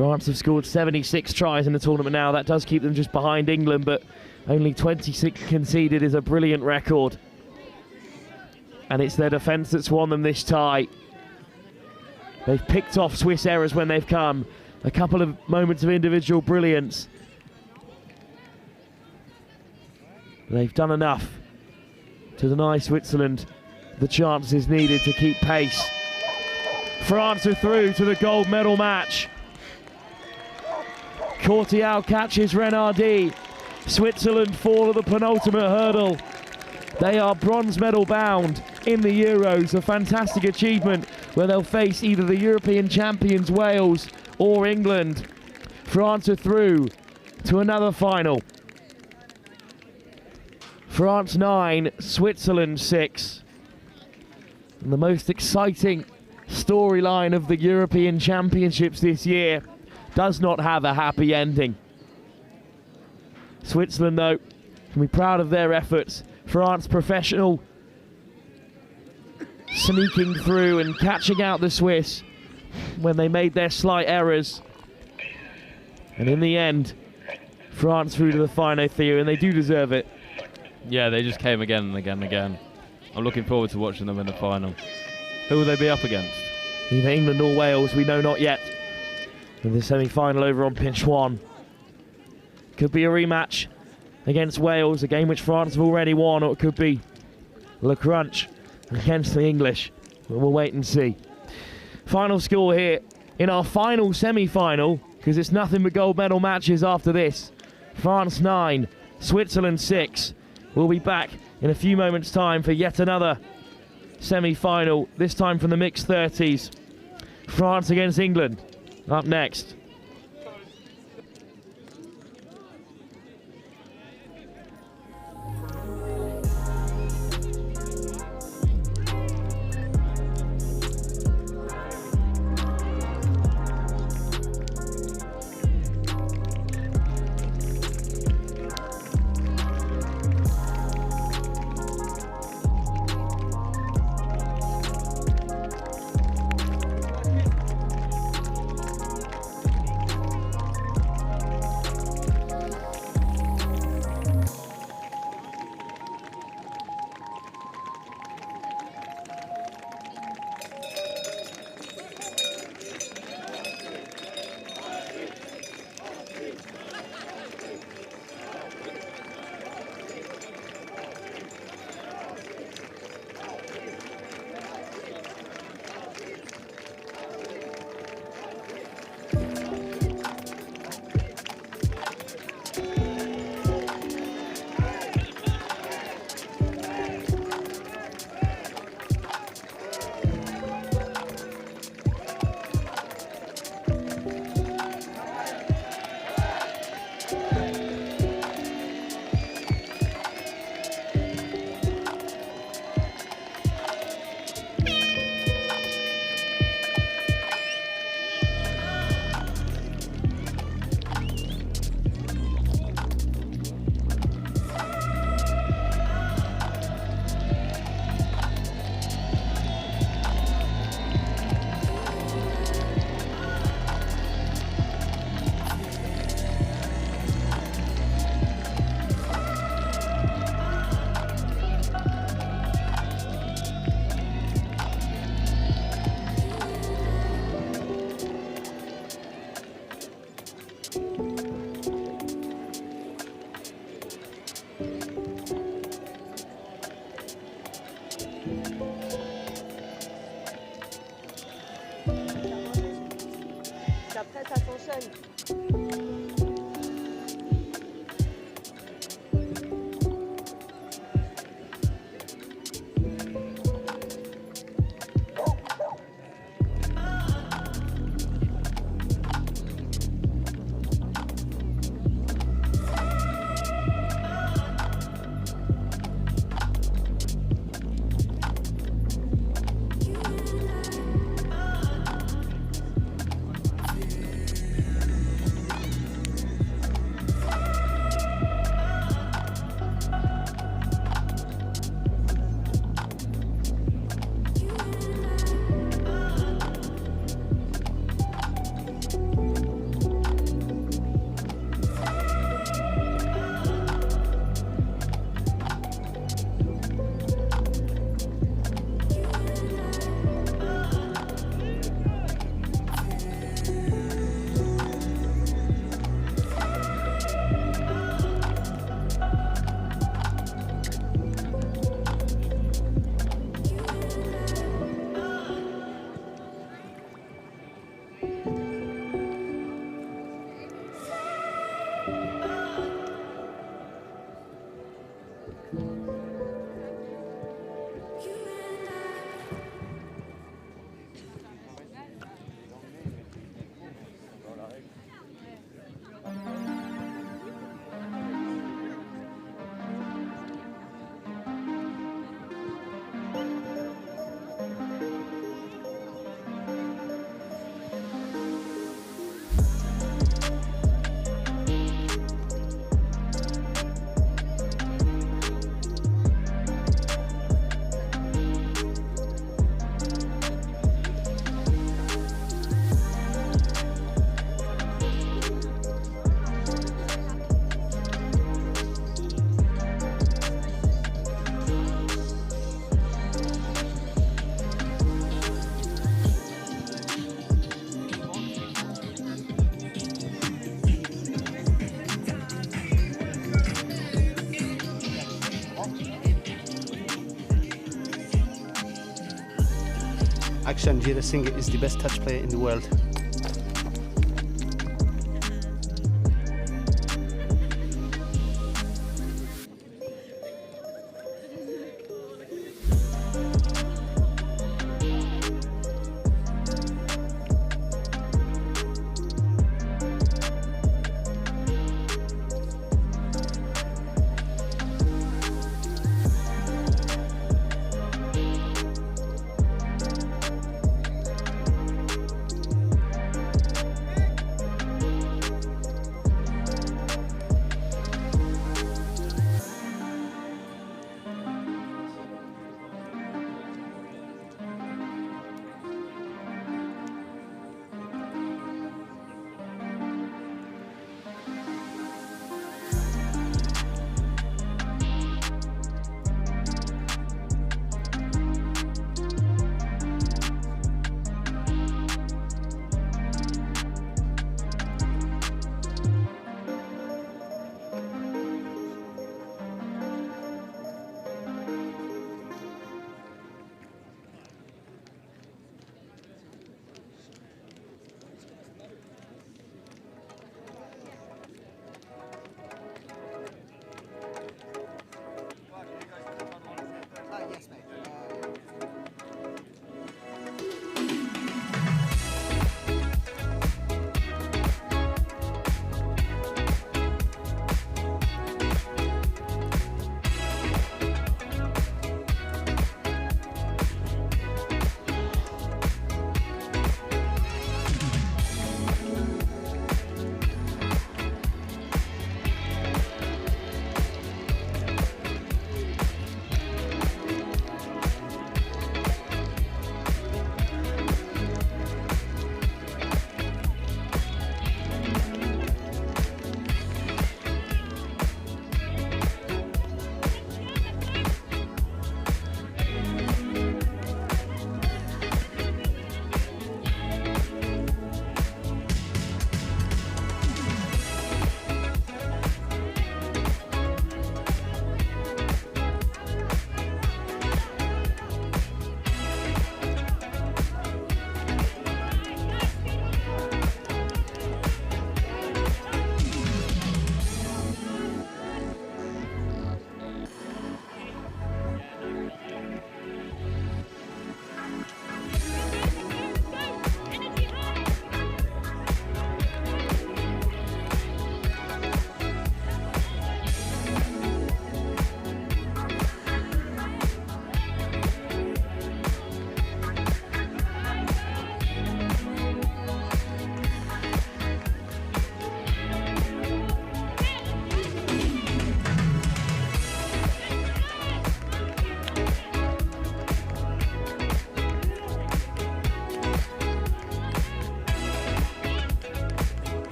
France have scored 76 tries in the tournament now. That does keep them just behind England, but only 26 conceded is a brilliant record. And it's their defence that's won them this tie. They've picked off Swiss errors when they've come. A couple of moments of individual brilliance. They've done enough to deny Switzerland the chances needed to keep pace. France are through to the gold medal match. Courtial catches Renardi. Switzerland fall at the penultimate hurdle. They are bronze medal bound in the Euros, a fantastic achievement where they'll face either the European champions Wales or England. France are through to another final. France 9, Switzerland 6. And the most exciting storyline of the European Championships this year does not have a happy ending. Switzerland, though, can be proud of their efforts. France professional, sneaking through and catching out the Swiss when they made their slight errors. And in the end, France through to the final, Theo, and they do deserve it. Yeah, they just came again and again and again. I'm looking forward to watching them in the final. Who will they be up against? Either England or Wales, we know not yet. In the semi-final over on pitch 1. Could be a rematch against Wales, a game which France have already won, or it could be Le Crunch against the English. But we'll wait and see. Final score here in our final semi-final, because it's nothing but gold medal matches after this. France 9, Switzerland 6. We'll be back in a few moments' time for yet another semi-final, this time from the mixed 30s. France against England, up next. Akshan Jira Singh is the best touch player in the world.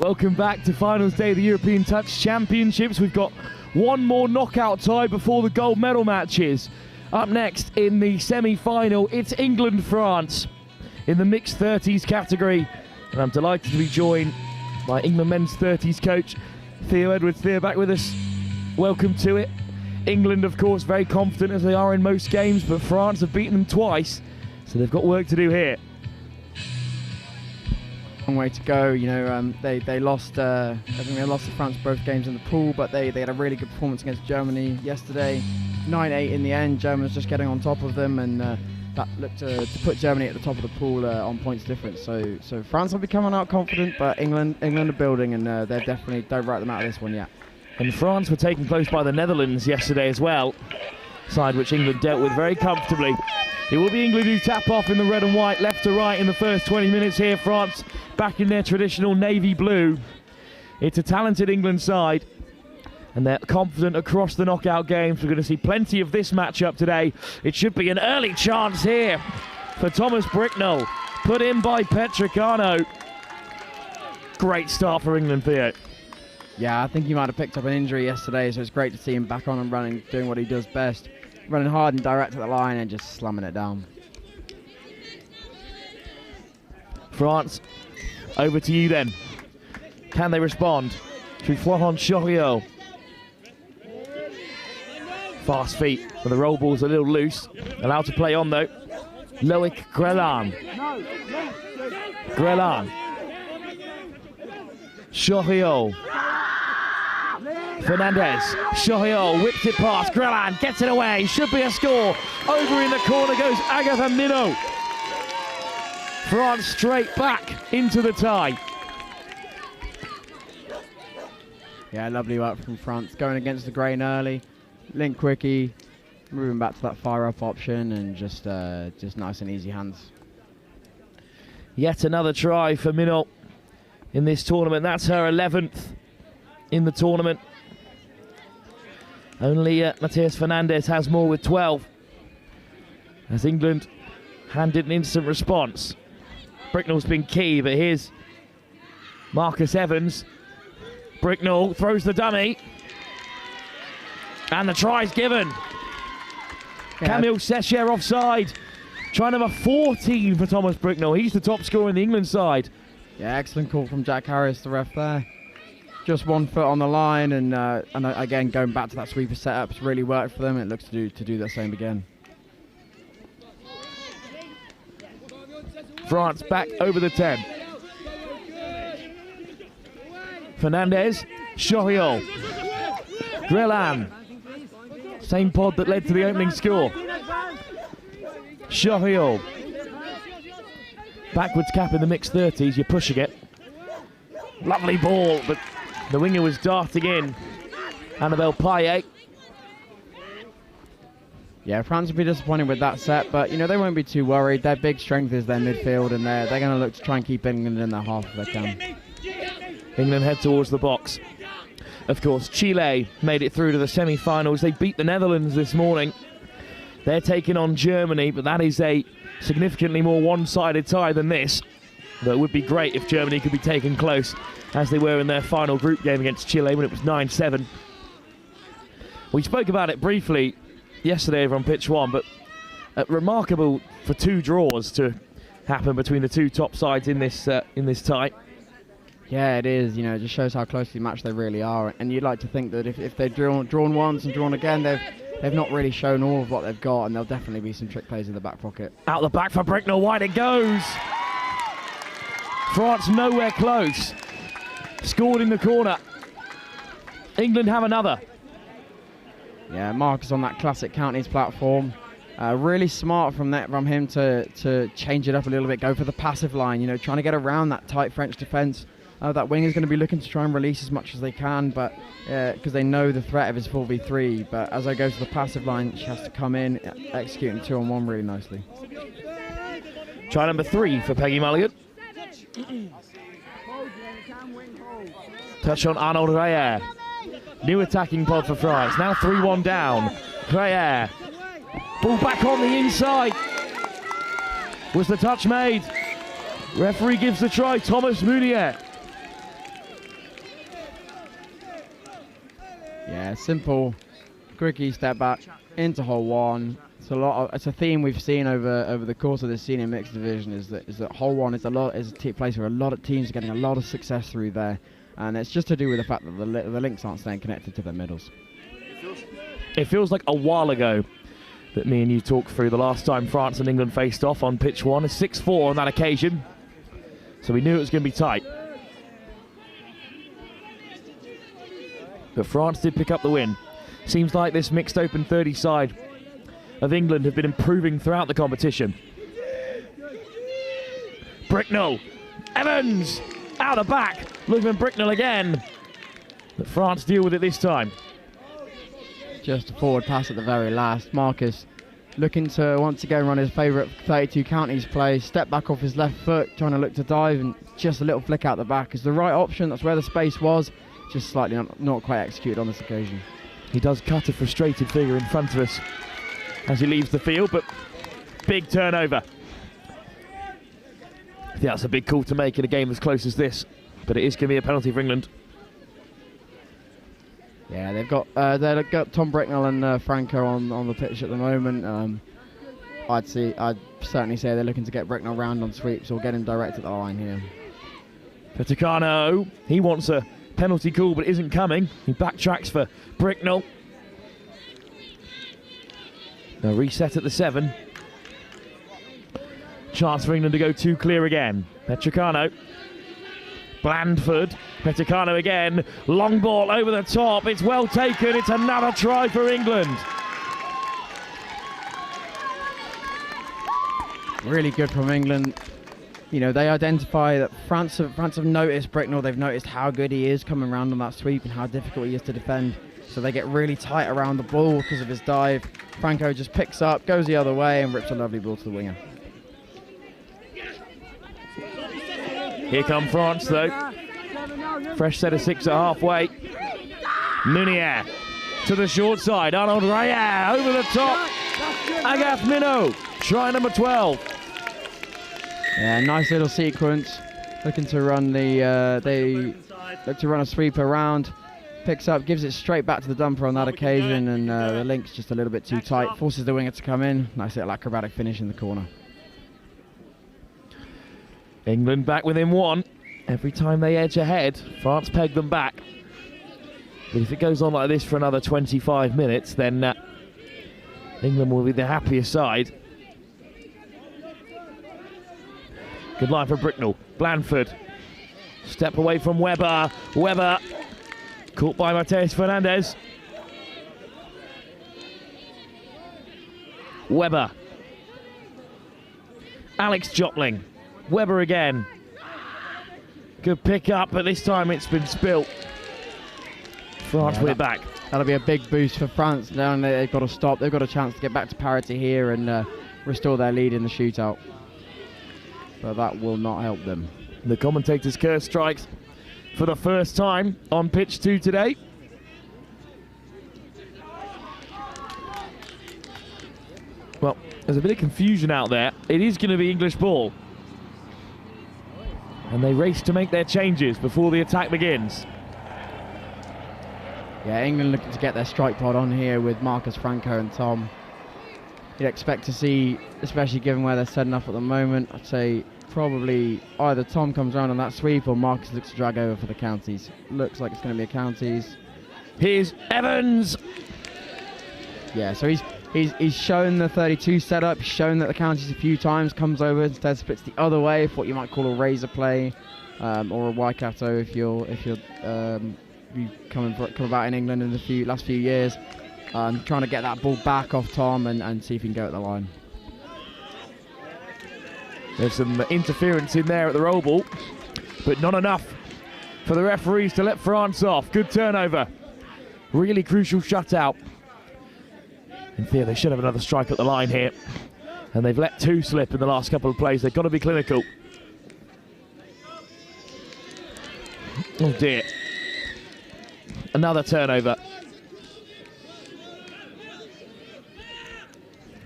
Welcome back to finals day of the European Touch Championships. We've got one more knockout tie before the gold medal matches. Up next in the semi-final, it's England-France in the mixed 30s category. And I'm delighted to be joined by England men's 30s coach, Theo Edwards. Theo, back with us. Welcome to it. England, of course, very confident as they are in most games, but France have beaten them twice, so they've got work to do here. Long way to go. You know, they lost. I think they lost to France both games in the pool, but they had a really good performance against Germany yesterday. 9-8 in the end. Germans just getting on top of them, and that looked to put Germany at the top of the pool on points difference. So France will be coming out confident, but England are building, and they definitely don't write them out of this one yet. And France were taken close by the Netherlands yesterday as well, side which England dealt with very comfortably. It will be England who tap off in the red and white, left to right in the first 20 minutes here. France back in their traditional navy blue. It's a talented England side, and they're confident across the knockout games. We're going to see plenty of this matchup today. It should be an early chance here for Thomas Bricknell, put in by Petricano. Great start for England, Theo. Yeah, I think he might have picked up an injury yesterday, so it's great to see him back on and running, doing what he does best. Running hard and direct at the line and just slamming it down. France, over to you then. Can they respond to Florent Choriot? Fast feet, but the roll ball's a little loose. Allowed to play on though. Loic Grelan. Grelan. Choriot. Fernandez, Choriot whips it past, Grelan gets it away, should be a score. Over in the corner goes Agatha Minot. France straight back into the tie. Yeah, lovely work from France, going against the grain early. Link quickie, moving back to that fire up option, and just nice and easy hands. Yet another try for Minot in this tournament. That's her 11th in the tournament. Only Matheus Fernandez has more with 12. As England handed an instant response. Bricknell's been key, but here's Marcus Evans. Bricknell throws the dummy. And the try's given. Yeah. Camille Secher offside. Try number 14 for Thomas Bricknell. He's the top scorer in the England side. Yeah, excellent call from Jack Harris, the ref there. Just 1 foot on the line, and again going back to that sweeper setup, it's really worked for them. It looks to do the same again. France back over the 10. Fernandez, Choriot, Grelan. Same pod that led to the opening score. Choriot. Backwards cap in the mixed 30s, you're pushing it. Lovely ball, but the winger was darting in. Annabelle Payet. Yeah, France will be disappointed with that set, but you know they won't be too worried. Their big strength is their midfield, and they're going to look to try and keep England in their half if they can. England head towards the box. Of course, Chile made it through to the semi-finals. They beat the Netherlands this morning. They're taking on Germany, but that is a significantly more one-sided tie than this. But it would be great if Germany could be taken close, as they were in their final group game against Chile when it was 9-7. We spoke about it briefly yesterday over on Pitch 1, but remarkable for 2 draws to happen between the 2 top sides in this tie. Yeah, it is. You know, it just shows how closely matched they really are. And you'd like to think that if they've drawn once and drawn again, they've not really shown all of what they've got, and there'll definitely be some trick plays in the back pocket. Out the back for Bricknell, wide it goes. France nowhere close. Scored in the corner. England have another. Yeah, Marcus on that classic counties platform. Really smart from him to change it up a little bit, go for the passive line, you know, trying to get around that tight French defence. That wing is going to be looking to try and release as much as they can, but because they know the threat of his 4v3. But as I go to the passive line, she has to come in, executing 2-on-1 really nicely. Try number 3 for Peggy Mulligan. Touch on Arnold Reyer. New attacking pod for France. Now 3-1 down. Reyer. Ball back on the inside. Was the touch made? Referee gives the try. Thomas Munier. Yeah, simple, quickie step back into hole one. It's a theme we've seen over the course of the senior mixed division is that hole one is a place where a lot of teams are getting a lot of success through there, and it's just to do with the fact that the links aren't staying connected to their middles. It feels like a while ago that me and you talked through the last time France and England faced off on pitch one. A 6-4 on that occasion, so we knew it was going to be tight. But France did pick up the win. Seems like this mixed open 30 side of England have been improving throughout the competition. Bricknell, Evans, out the back, looking for Bricknell again. But France deal with it this time. Just a forward pass at the very last. Marcus looking to once again run his favourite 32 counties play. Step back off his left foot, trying to look to dive, and just a little flick out the back is the right option. That's where the space was. Just slightly not quite executed on this occasion. He does cut a frustrated figure in front of us as he leaves the field, but big turnover. I think that's a big call to make in a game as close as this, but it is going to be a penalty for England. Yeah, they've got Tom Bricknell and Franco on the pitch at the moment. I'd certainly say they're looking to get Bricknell round on sweeps or get him direct at the line here. Peticano, he wants a penalty call, but it isn't coming. He backtracks for Bricknell. They'll reset at the 7. Chance for England to go too clear again. Petricano. Blandford. Petricano again. Long ball over the top. It's well taken. It's another try for England. Really good from England. You know, they identify that France have noticed Bricknell. They've noticed how good he is coming around on that sweep and how difficult he is to defend. So they get really tight around the ball because of his dive. Franco just picks up, goes the other way, and rips a lovely ball to the winger. Here come France, though. Fresh set of 6 at halfway. Munier to the short side. Arnold Raya over the top. Agath Minnow, try number 12. Yeah, nice little sequence. Looking to run they look to run a sweep around. Picks up, gives it straight back to the dumper on that occasion, and the link's just a little bit too tight. Forces the winger to come in. Nice little acrobatic finish in the corner. England back within 1. Every time they edge ahead, France peg them back. But if it goes on like this for another 25 minutes, then England will be the happier side. Good line for Bricknell. Blandford. Step away from Webber. Webber. Caught by Mateus Fernandez. Webber. Alex Jopling. Webber again. Good pick up, but this time it's been spilt. France with it back. That'll be a big boost for France. Now they've got to stop. They've got a chance to get back to parity here and restore their lead in the shootout. But that will not help them. The commentator's curse strikes for the first time on pitch 2 today. Well, there's a bit of confusion out there. It is going to be English ball. And they race to make their changes before the attack begins. Yeah, England looking to get their strike pod on here with Marcus, Franco and Tom. You'd expect to see, especially given where they're setting up at the moment, I'd say probably either Tom comes around on that sweep or Marcus looks to drag over for the counties. Looks like it's going to be a counties. Here's Evans. Yeah, so he's shown the 32 setup, shown that the counties a few times, comes over, instead splits the other way for what you might call a razor play, or a Waikato if you're you come about in England in the last few years. Trying to get that ball back off Tom and see if he can go at the line. There's some interference in there at the roll ball, but not enough for the referees to let France off. Good turnover. Really crucial shutout. In theory, they should have another strike at the line here. And they've let 2 slip in the last couple of plays. They've got to be clinical. Oh dear. Another turnover.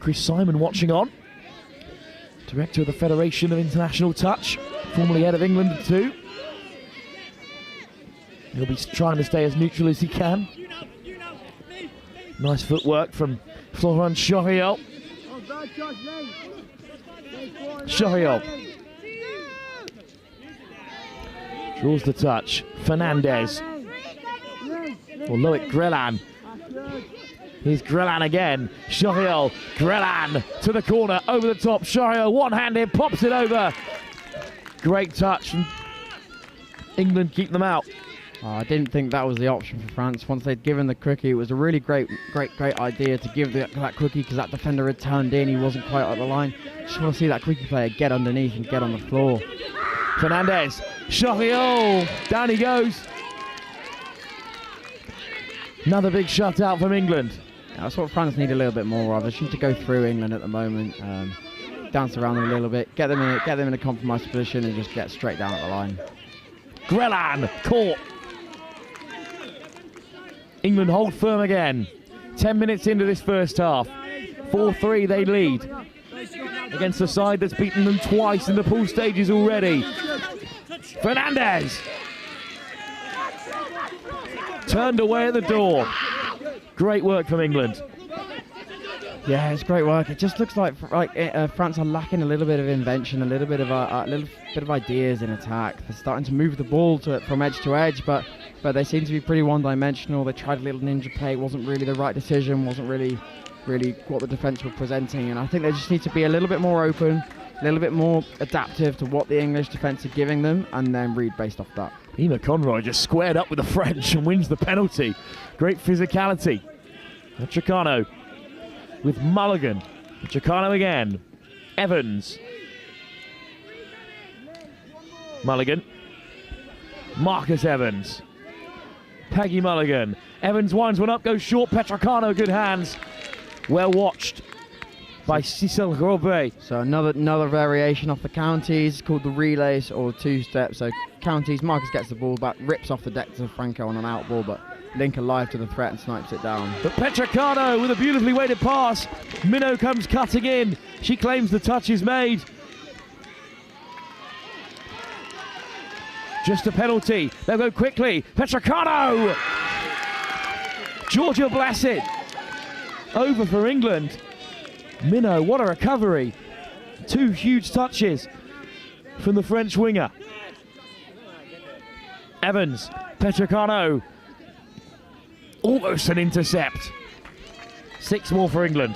Chris Simon watching on. Director of the Federation of International Touch. Formerly head of England too. He'll be trying to stay as neutral as he can. Nice footwork from Florent Choriol. Choriol draws the touch. Fernandez. Or Loic Grelan. Here's Grelan again. Choriol. Grelan to the corner, over the top. Choriol one-handed, pops it over. Great touch. England keep them out. I didn't think that was the option for France. Once they'd given the quickie, it was a really great idea to give that quickie, because that defender had turned in. He wasn't quite at the line. Just want to see that quickie player get underneath and get on the floor. Fernandez. Choriol. Down he goes. Another big shutout from England. Yeah, that's what France need a little bit more of. They just need to go through England at the moment, dance around them a little bit, get them in a compromised position, and just get straight down at the line. Grelan caught. England hold firm again. 10 minutes into this first half. 4-3 they lead against the side that's beaten them twice in the pool stages already. Fernandez. Turned away at the door. Great work from England. Yeah, it's great work. It just looks like France are lacking a little bit of invention, a little bit of ideas in attack. They're starting to move the ball from edge to edge, but they seem to be pretty one-dimensional. They tried a little ninja play. It wasn't really the right decision. Wasn't really what the defence were presenting. And I think they just need to be a little bit more open, a little bit more adaptive to what the English defence are giving them, and then read based off that. Ema Conroy just squared up with the French and wins the penalty. Great physicality. Chicano with Mulligan. Chicano again. Evans. Mulligan. Marcus Evans. Peggy Mulligan. Evans winds one up, goes short. Petricano, good hands. Well watched by Cecil Robet. So another variation off the counties called the relays or two-step. So counties, Marcus gets the ball back, rips off the deck to Franco on an out ball, but Link alive to the threat and snipes it down. But Petricano with a beautifully weighted pass. Minnow comes cutting in. She claims the touch is made. Just a penalty. They'll go quickly. Petricano! Georgia Blessed. Over for England. Minnow, what a recovery. Two huge touches from the French winger. Evans, Petricano. Almost an intercept. 6 more for England.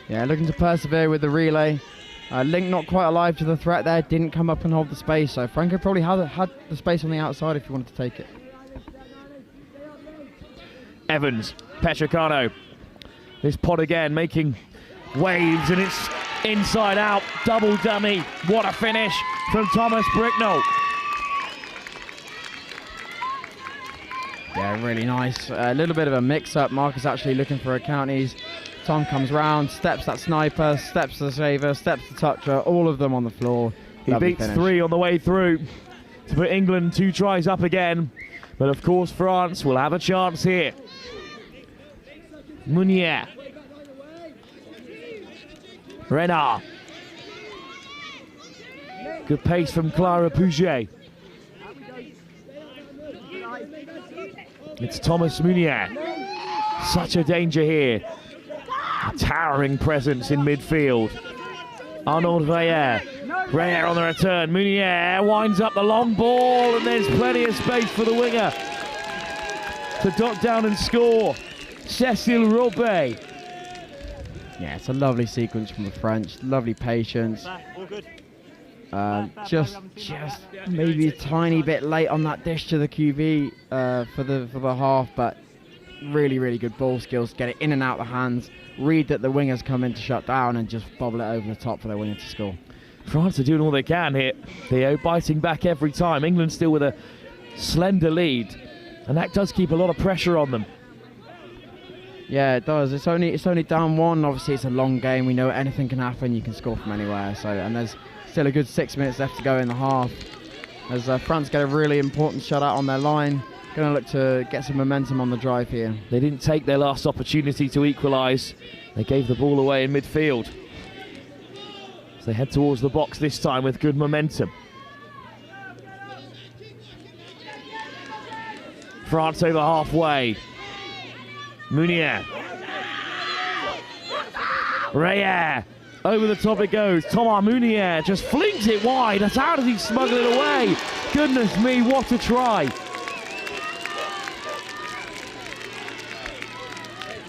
Yeah, looking to persevere with the relay. Link not quite alive to the threat there, didn't come up and hold the space, so Franco probably had the space on the outside if he wanted to take it. Evans, Petricano. This pod again making waves, and it's inside out, double dummy. What a finish from Thomas Bricknell. Yeah, really nice. A little bit of a mix-up. Marcus actually looking for a counties. Tom comes round, steps that sniper, steps the saver, steps the toucher, all of them on the floor. He Lovely beats finish. 3 on the way through to put England 2 tries up again. But of course France will have a chance here. Meunier. Renard. Good pace from Clara Pouget. It's Thomas Meunier. Such a danger here. A towering presence in midfield. Arnaud Reyer. Reyer on the return. Meunier winds up the long ball, and there's plenty of space for the winger to dot down and score. Cecil Robet. Yeah, it's a lovely sequence from the French. Lovely patience. Just maybe a tiny bit late on that dish to the QB for the half, but really good ball skills. Get it in and out the hands. Read that the wingers come in to shut down and just bobble it over the top for their winger to score. France are doing all they can here. Theo biting back every time. England still with a slender lead, and that does keep a lot of pressure on them. Yeah, it does. It's only down 1. Obviously, it's a long game. We know anything can happen. You can score from anywhere. So, and there's still a good 6 minutes left to go in the half. As France get a really important shutout on their line. Going to look to get some momentum on the drive here. They didn't take their last opportunity to equalise. They gave the ball away in midfield. So they head towards the box this time with good momentum. France over halfway. Meunier. Rayer. Over the top it goes. Thomas Mounier just flings it wide. That's how does he smuggle it away? Goodness me, what a try.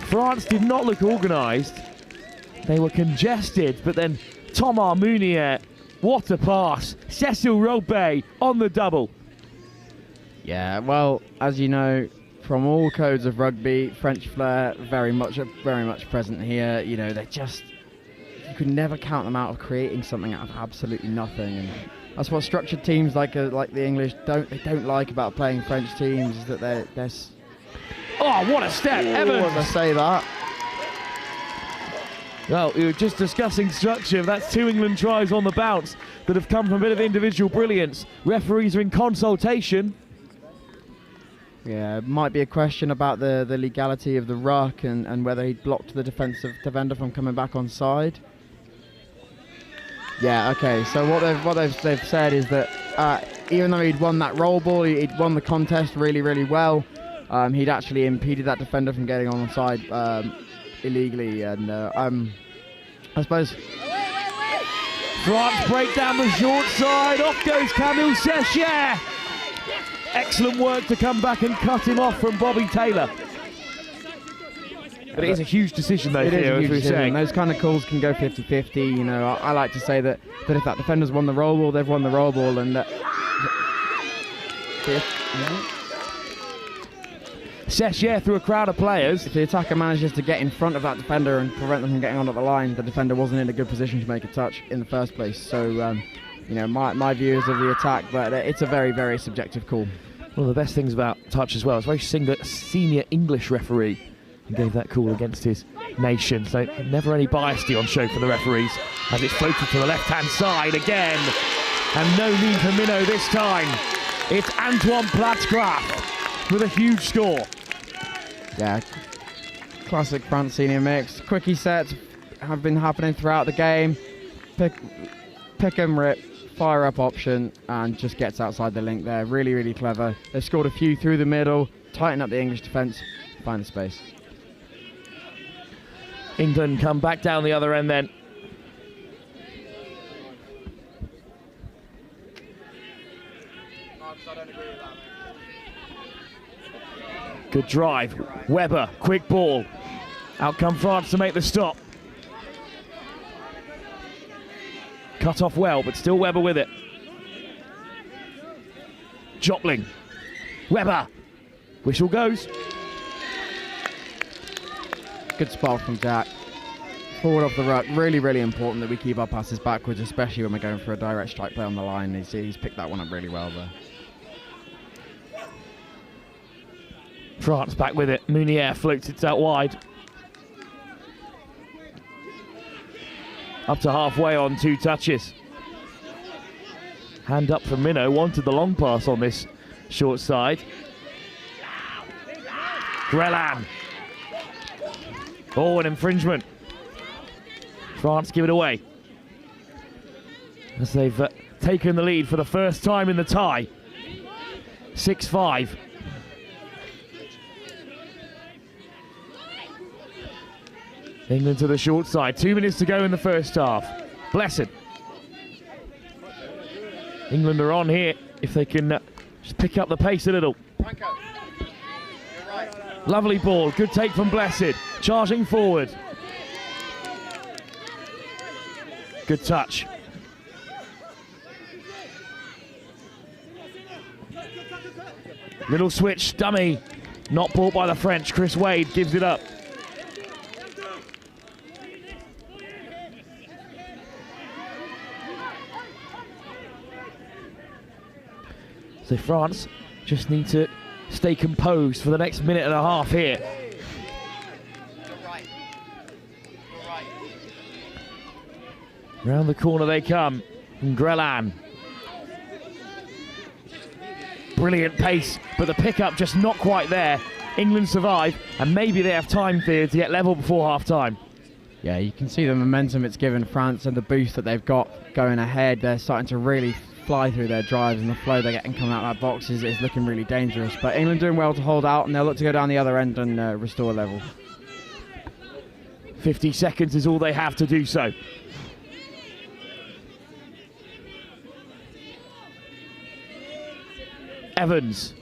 France did not look organised. They were congested, but then Thomas Mounier, what a pass. Cecil Rugby on the double. Yeah, well, as you know, from all codes of rugby, French flair very much present here. You know, you could never count them out of creating something out of absolutely nothing, and that's what structured teams like the English don't like about playing French teams, is that they're oh, what a step, Evans! I say that. Well, we were just discussing structure. That's 2 England tries on the bounce that have come from a bit of individual brilliance. Referees are in consultation. Yeah, it might be a question about the legality of the ruck and whether he blocked the defensive defender from coming back on side. Yeah, okay, so what they've said is that even though he'd won that roll ball, he'd won the contest really, really well, he'd actually impeded that defender from getting on side illegally, and I suppose France break down the short side. Off goes Camille Sechier. Excellent work to come back and cut him off from Bobby Taylor. But it is a huge decision though here, as we're saying. Those kind of calls can go 50-50. You know, I like to say that if that defender's won the roll ball, they've won the roll ball, and Sechier through a crowd of players. If the attacker manages to get in front of that defender and prevent them from getting onto the line, the defender wasn't in a good position to make a touch in the first place. So, you know, my view is of the attack, but it's a very, very subjective call. One of the best things about touch as well, it's a very senior English referee who gave that call against his nation. So never any biasty on show for the referees as it's floated to the left-hand side again. And no need for Minnow this time. It's Antoine Platzcraft with a huge score. Yeah, classic France senior mix. Quickie sets have been happening throughout the game. Pick and rip, fire up option, and just gets outside the link there. Really, really clever. They've scored a few through the middle, tighten up the English defence, find the space. England come back down the other end then. Good drive. Weber, quick ball. Out come France to make the stop. Cut off well, but still Weber with it. Jopling. Weber. Whistle goes. Good spot from Jack. Forward off the ruck. Really, really important that we keep our passes backwards, especially when we're going for a direct strike play on the line. He's picked that one up really well there. France back with it. Mounier floats it out wide. Up to halfway on 2 touches. Hand up from Minnow. Wanted the long pass on this short side. Grelan. Oh, an infringement. France give it away. As they've taken the lead for the first time in the tie. 6-5. England to the short side. 2 minutes to go in the first half. Blessed. England are on here if they can just pick up the pace a little. Lovely ball. Good take from Blessed. Charging forward. Good touch. Little switch. Dummy. Not bought by the French. Chris Wade gives it up. So France just need to stay composed for the next minute and a half here. Round the corner they come from Grelan. Brilliant pace, but the pickup just not quite there. England survive, and maybe they have time here to get level before half-time. Yeah, you can see the momentum it's given France and the boost that they've got going ahead. They're starting to really fly through their drives, and the flow they're getting coming out of that box is looking really dangerous. But England doing well to hold out, and they'll look to go down the other end and restore level. 50 seconds is all they have to do so. Evans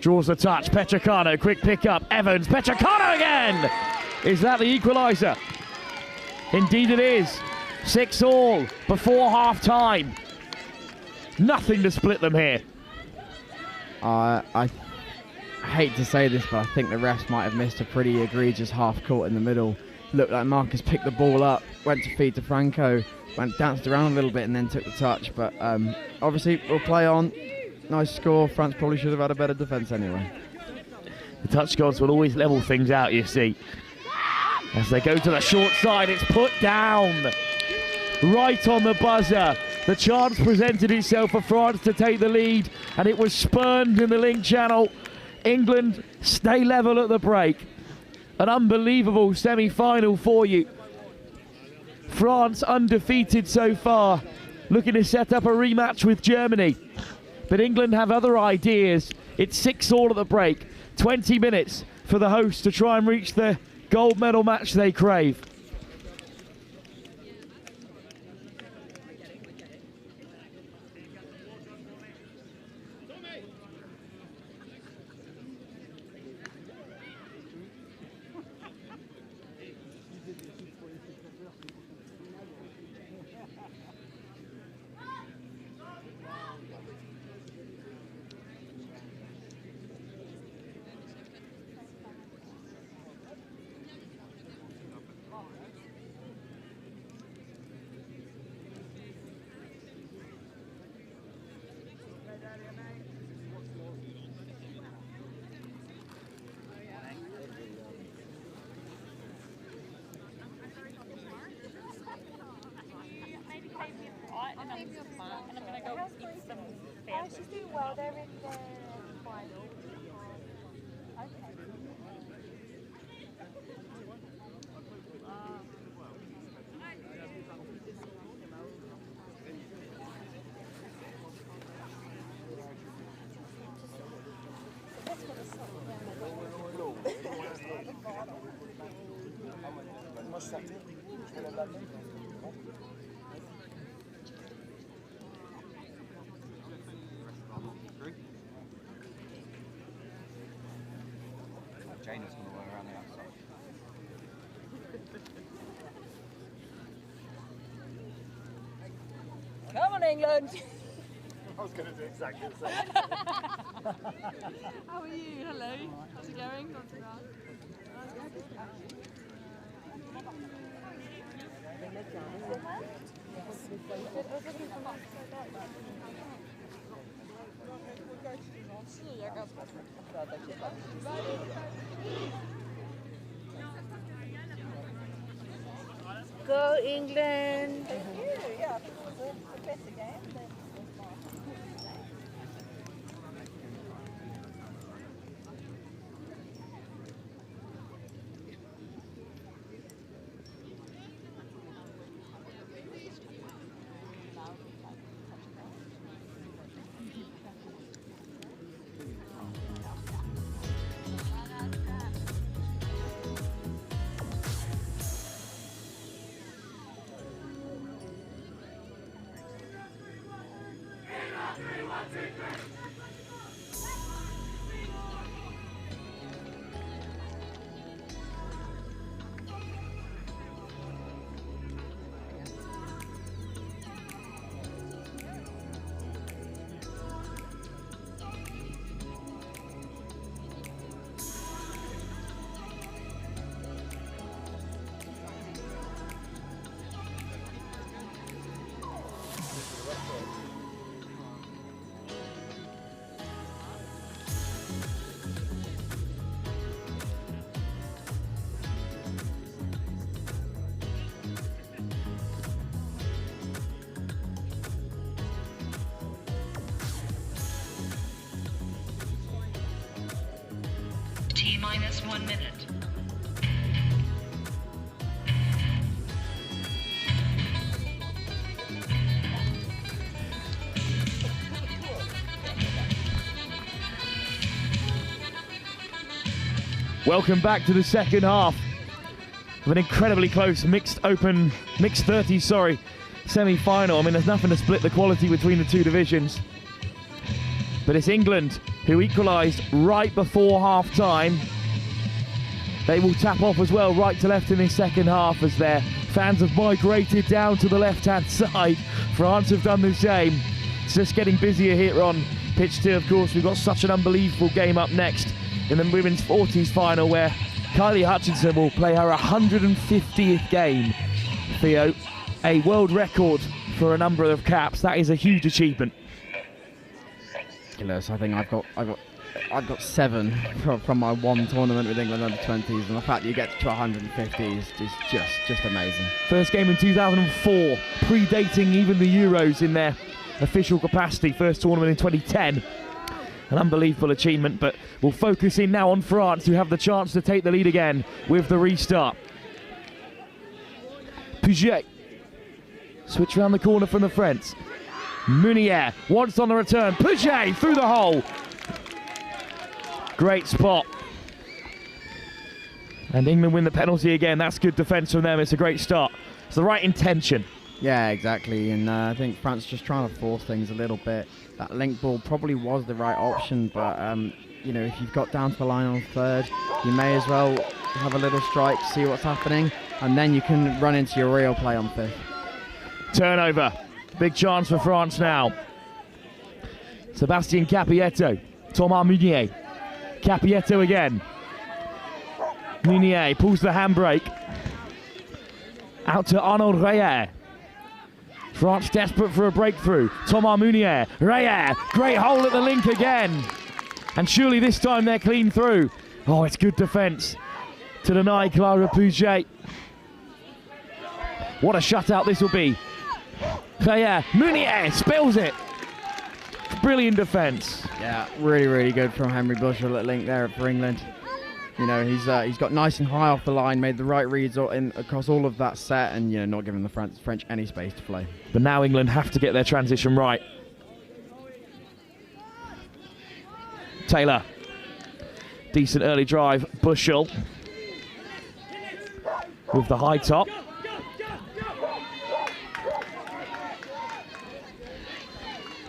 draws the touch. Petricano, quick pick up. Evans, Petricano again! Is that the equaliser? Indeed it is. 6-all before half time. Nothing to split them here. I hate to say this, but I think the refs might have missed a pretty egregious half court in the middle. Looked like Marcus picked the ball up, went to feed to Franco, danced around a little bit and then took the touch. But obviously we'll play on. Nice score. France probably should have had a better defence anyway. The touch gods will always level things out, you see. As they go to the short side, it's put down. Right on the buzzer. The chance presented itself for France to take the lead, and it was spurned in the link channel. England stay level at the break. An unbelievable semi-final for you. France undefeated so far, looking to set up a rematch with Germany. But England have other ideas. It's 6-all at the break. 20 minutes for the hosts to try and reach the gold medal match they crave. She's doing well. They're in the final. Okay. Jana's going to wear around the outside. Come on, England! I was going to do exactly the same. How are you? Hello. How's it going? Not too bad. Go England! Thank you. Yeah, I think it was a better game than T-minus 1 minute. Welcome back to the second half. of an incredibly close mixed 30s, semi-final. I mean, there's nothing to split the quality between the two divisions. But it's England who equalised right before half-time. They will tap off as well, right to left in this second half, as their fans have migrated down to the left-hand side. France have done the same. It's just getting busier here on pitch 2, of course. We've got such an unbelievable game up next in the women's 40s final, where Kylie Hutchinson will play her 150th game. Theo, a world record for a number of caps. That is a huge achievement. I think I've got 7 from my one tournament with England under 20s, and the fact that you get to 150 is just amazing. First game in 2004, predating even the Euros in their official capacity. First tournament in 2010. An unbelievable achievement, but we'll focus in now on France, who have the chance to take the lead again with the restart. Puget, switch around the corner from the French. Meunier, once on the return. Puget through the hole. Great spot. And England win the penalty again. That's good defence from them. It's a great start. It's the right intention. Yeah, exactly. And I think France just trying to force things a little bit. That link ball probably was the right option, but you know, if you've got down to the line on third, you may as well have a little strike, see what's happening, and then you can run into your real play on fifth. Turnover. Big chance for France now. Sebastien Capietto. Thomas Meunier. Capietto again. Meunier pulls the handbrake. Out to Arnaud Reyer. France desperate for a breakthrough. Thomas Meunier. Reyer. Great hole at the link again. And surely this time they're clean through. Oh, it's good defence to deny Clara Puget. What a shutout this will be. Reyer. Meunier spills it. Brilliant defence. Yeah, really good from Henry Bushell at link there for England. You know, he's got nice and high off the line, made the right reads across all of that set, and you know, not giving the French any space to play. But now England have to get their transition right. Taylor, decent early drive. Bushell with the high top.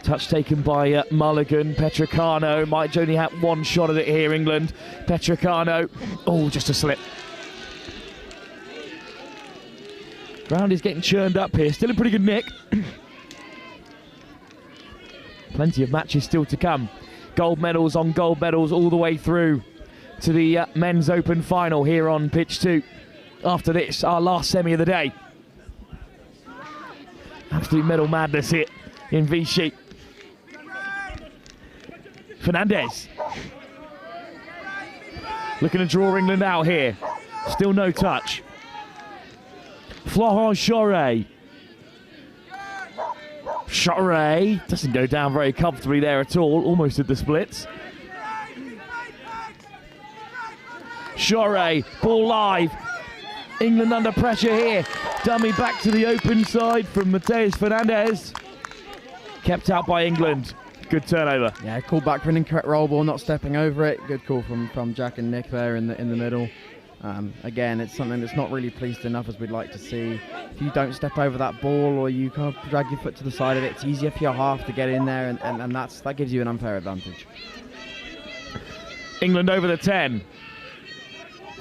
Touch taken by Mulligan. Petricano might only have one shot at it here, England. Petricano, oh, just a slip. Ground is getting churned up here. Still a pretty good nick. Plenty of matches still to come. Gold medals on gold medals all the way through to the men's open final here on pitch 2. After this, our last semi of the day. Absolute medal madness here in Vichy. Fernandez. Looking to draw England out here. Still no touch. Florent Choré. Choré doesn't go down very comfortably there at all. Almost at the splits. Choré, ball live. England under pressure here. Dummy back to the open side from Mateus Fernandez. Kept out by England. Good turnover. Yeah, call back for an incorrect roll ball, not stepping over it. Good call from Jack and Nick there in the middle. Again, it's something that's not really policed enough as we'd like to see. If you don't step over that ball or you kind of drag your foot to the side of it, it's easier for your half to get in there, and that gives you an unfair advantage. England over the 10.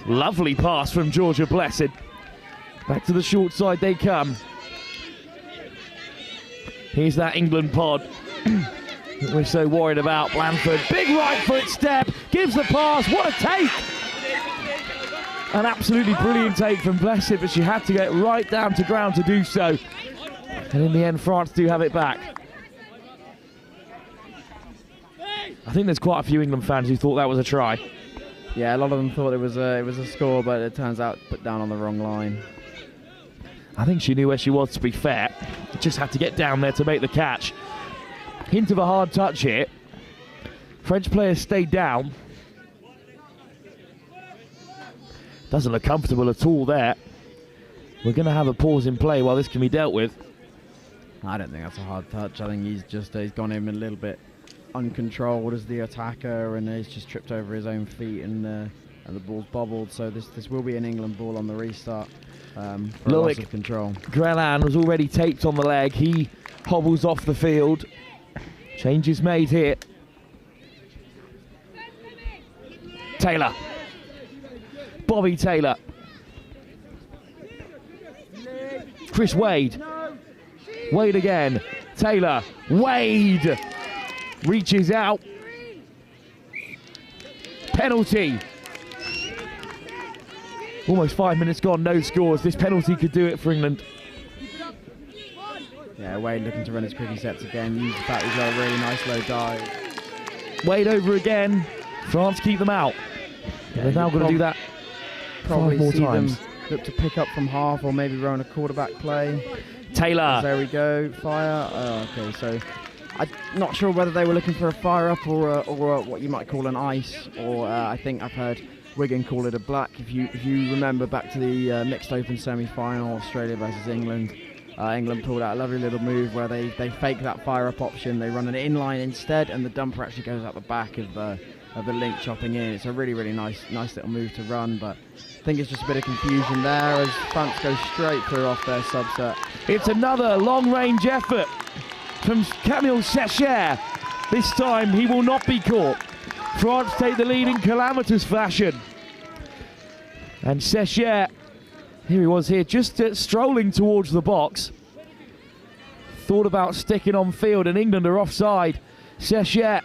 Lovely pass from Georgia Blessed. Back to the short side they come. Here's that England pod that we're so worried about. Blanford, big right foot step, gives the pass. What a take! An absolutely brilliant take from Blessed, but she had to get right down to ground to do so. And in the end, France do have it back. I think there's quite a few England fans who thought that was a try. Yeah, a lot of them thought it was a score, but it turns out put down on the wrong line. I think she knew where she was, to be fair. Just had to get down there to make the catch. Hint of a hard touch here. French players stayed down. Doesn't look comfortable at all there. We're going to have a pause in play while this can be dealt with. I don't think that's a hard touch. I think he's gone in a little bit uncontrolled as the attacker, and he's just tripped over his own feet and and the ball's bobbled, so this will be an England ball on the restart for loss of control. Grelan was already taped on the leg. He hobbles off the field. Change is made here. Taylor. Bobby Taylor. Chris Wade. Wade again. Taylor. Wade. Reaches out. Penalty. Almost 5 minutes gone, no scores. This penalty could do it for England. Yeah, Wade looking to run his quickie sets again. Use the fact he's got a really nice low dive. Wade over again. France keep them out. Yeah, they've now got to do that probably 5 more see times. Them look to pick up from half or maybe run a quarterback play. Taylor. There we go. Fire. Okay, so I'm not sure whether they were looking for a fire up or what you might call an ice, or I think I've heard Wigan call it a black. If you remember back to the mixed open semi-final, Australia versus England, England pulled out a lovely little move where they fake that fire up option. They run an inline instead, and the dumper actually goes out the back of the link chopping in. It's a really nice little move to run, but I think it's just a bit of confusion there as France go straight through off their subset. It's another long-range effort from Camille Secher. This time he will not be caught. France take the lead in calamitous fashion. And Secher, here he was here, just strolling towards the box. Thought about sticking on field, and England are offside. Secher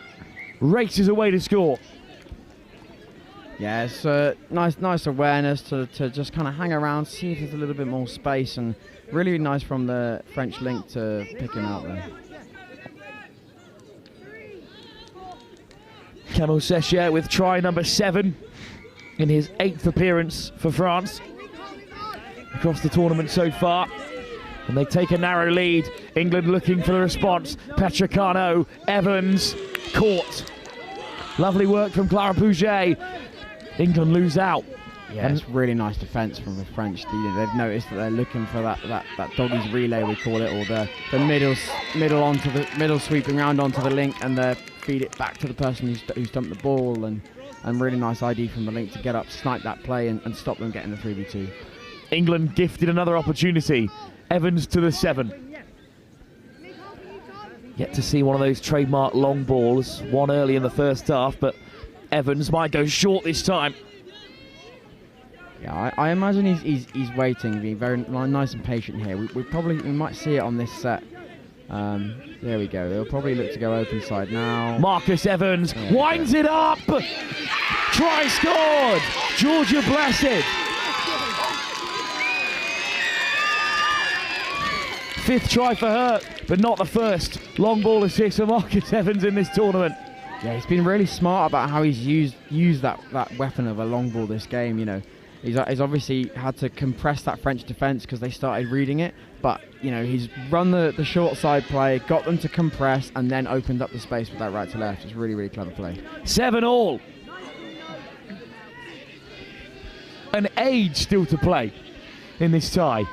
races away to score. Yeah, it's nice awareness to just kind of hang around, see if there's a little bit more space, and really nice from the French link to pick him out there. Camille Secher with try number 7 in his 8th appearance for France across the tournament so far. And they take a narrow lead. England looking for the response. Petricano, Evans, caught. Lovely work from Clara Pouget. England lose out. Yeah, it's really nice defence from the French. They've noticed that they're looking for that doggies relay, we call it, or the middle sweeping round onto the link, and they feed it back to the person who's dumped the ball, and really nice ID from the link to get up, snipe that play, and stop them getting the 3v2. England gifted another opportunity. Evans to the 7. Yet to see one of those trademark long balls. One early in the first half, but Evans might go short this time. Yeah, I imagine he's waiting, being very nice and patient here. We might see it on this set. There we go. They'll probably look to go open side now. Marcus Evans winds it up. Try scored. Georgia Blessed. 5th try for her, but not the first. Long ball assist for Marcus Evans in this tournament. Yeah, he's been really smart about how he's used that weapon of a long ball this game. You know, he's obviously had to compress that French defence because they started reading it. But you know, he's run the short side play, got them to compress, and then opened up the space with that right to left. It's really clever play. 7-all. An age still to play in this tie.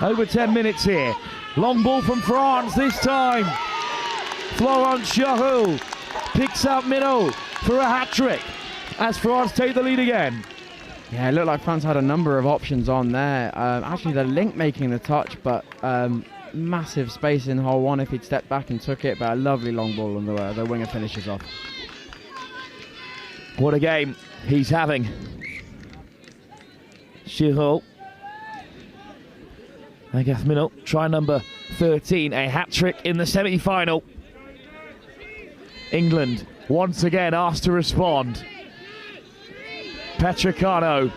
Over 10 minutes here. Long ball from France this time. Florent Charroux picks up middle for a hat-trick as France take the lead again. Yeah, it looked like France had a number of options on there. Actually, the link making the touch, but massive space in hole 1 if he'd stepped back and took it, but a lovely long ball and the winger finishes off. What a game he's having. Charroux. Agath Minot, try number 13, a hat-trick in the semi-final. England once again asked to respond. Petricano,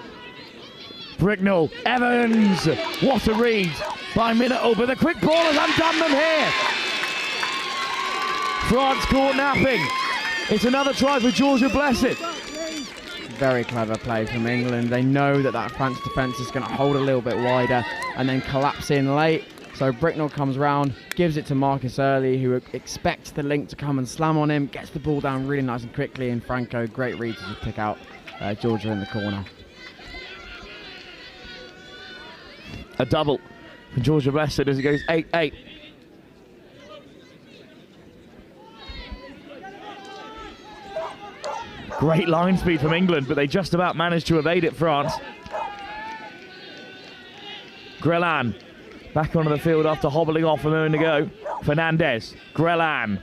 Bricknell, Evans, what a read by Minot, but the quick ball has undone them here. France caught napping. It's another try for Georgia Blessed. Very clever play from England. They know that France defence is going to hold a little bit wider and then collapse in late. So Bricknell comes round, gives it to Marcus early, who expects the link to come and slam on him, gets the ball down really nice and quickly, and Franco, great read to just pick out Georgia in the corner. A double for Georgia Blessed as it goes 8-8. Great line speed from England, but they just about managed to evade it, France. Grelan back onto the field after hobbling off a moment ago. Fernandez, Grelan.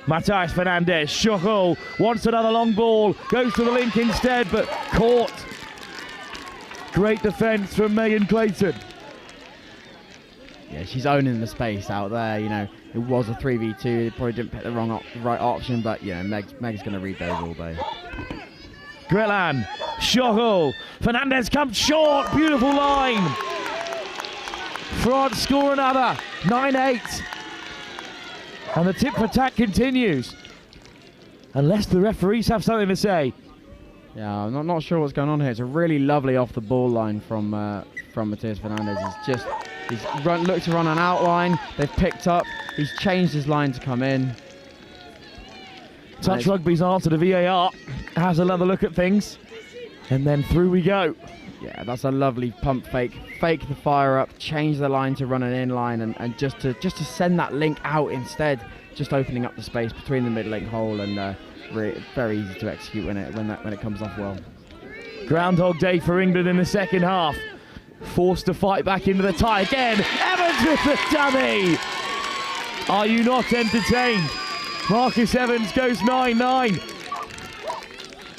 Matthias Fernandez, Schochel wants another long ball, goes to the link instead, but caught. Great defence from Megan Clayton. Yeah, she's owning the space out there. You know, it was a 3v2. They probably didn't pick the right option, but you know, Meg's going to read those all day. Grelan, Schochel, Fernandez comes short. Beautiful line. France score another, 9-8. And the tip for tack continues. Unless the referees have something to say. Yeah, I'm not sure what's going on here. It's a really lovely off the ball line from Matthias Fernandez. He's looked to run an outline. They've picked up. He's changed his line to come in. Touch Rugby's answer to VAR has another look at things, and then through we go. Yeah, that's a lovely pump fake. Fake the fire up, change the line to run an in line, and just to send that link out instead, just opening up the space between the mid link hole, and very easy to execute when it comes off well. Groundhog Day for England in the second half. Forced to fight back into the tie again. Evans with the dummy. Are you not entertained? Marcus Evans goes 9-9.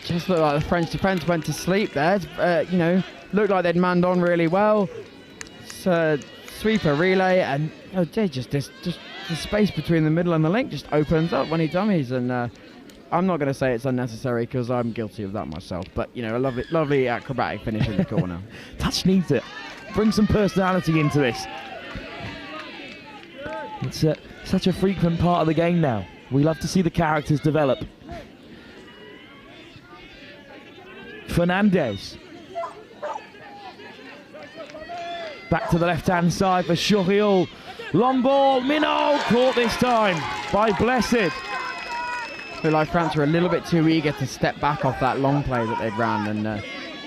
Just looked like the French defence went to sleep there. You know, looked like they'd manned on really well. Sweeper relay, and just the space between the middle and the link just opens up when he dummies. And I'm not going to say it's unnecessary because I'm guilty of that myself. But you know, a lovely acrobatic finish in the corner. Touch needs it. Bring some personality into this. It's such a frequent part of the game now. We love to see the characters develop. Fernandez. Back to the left-hand side for Schochel. Long ball, Minot caught this time by Blessed. I feel like France are a little bit too eager to step back off that long play that they'd ran,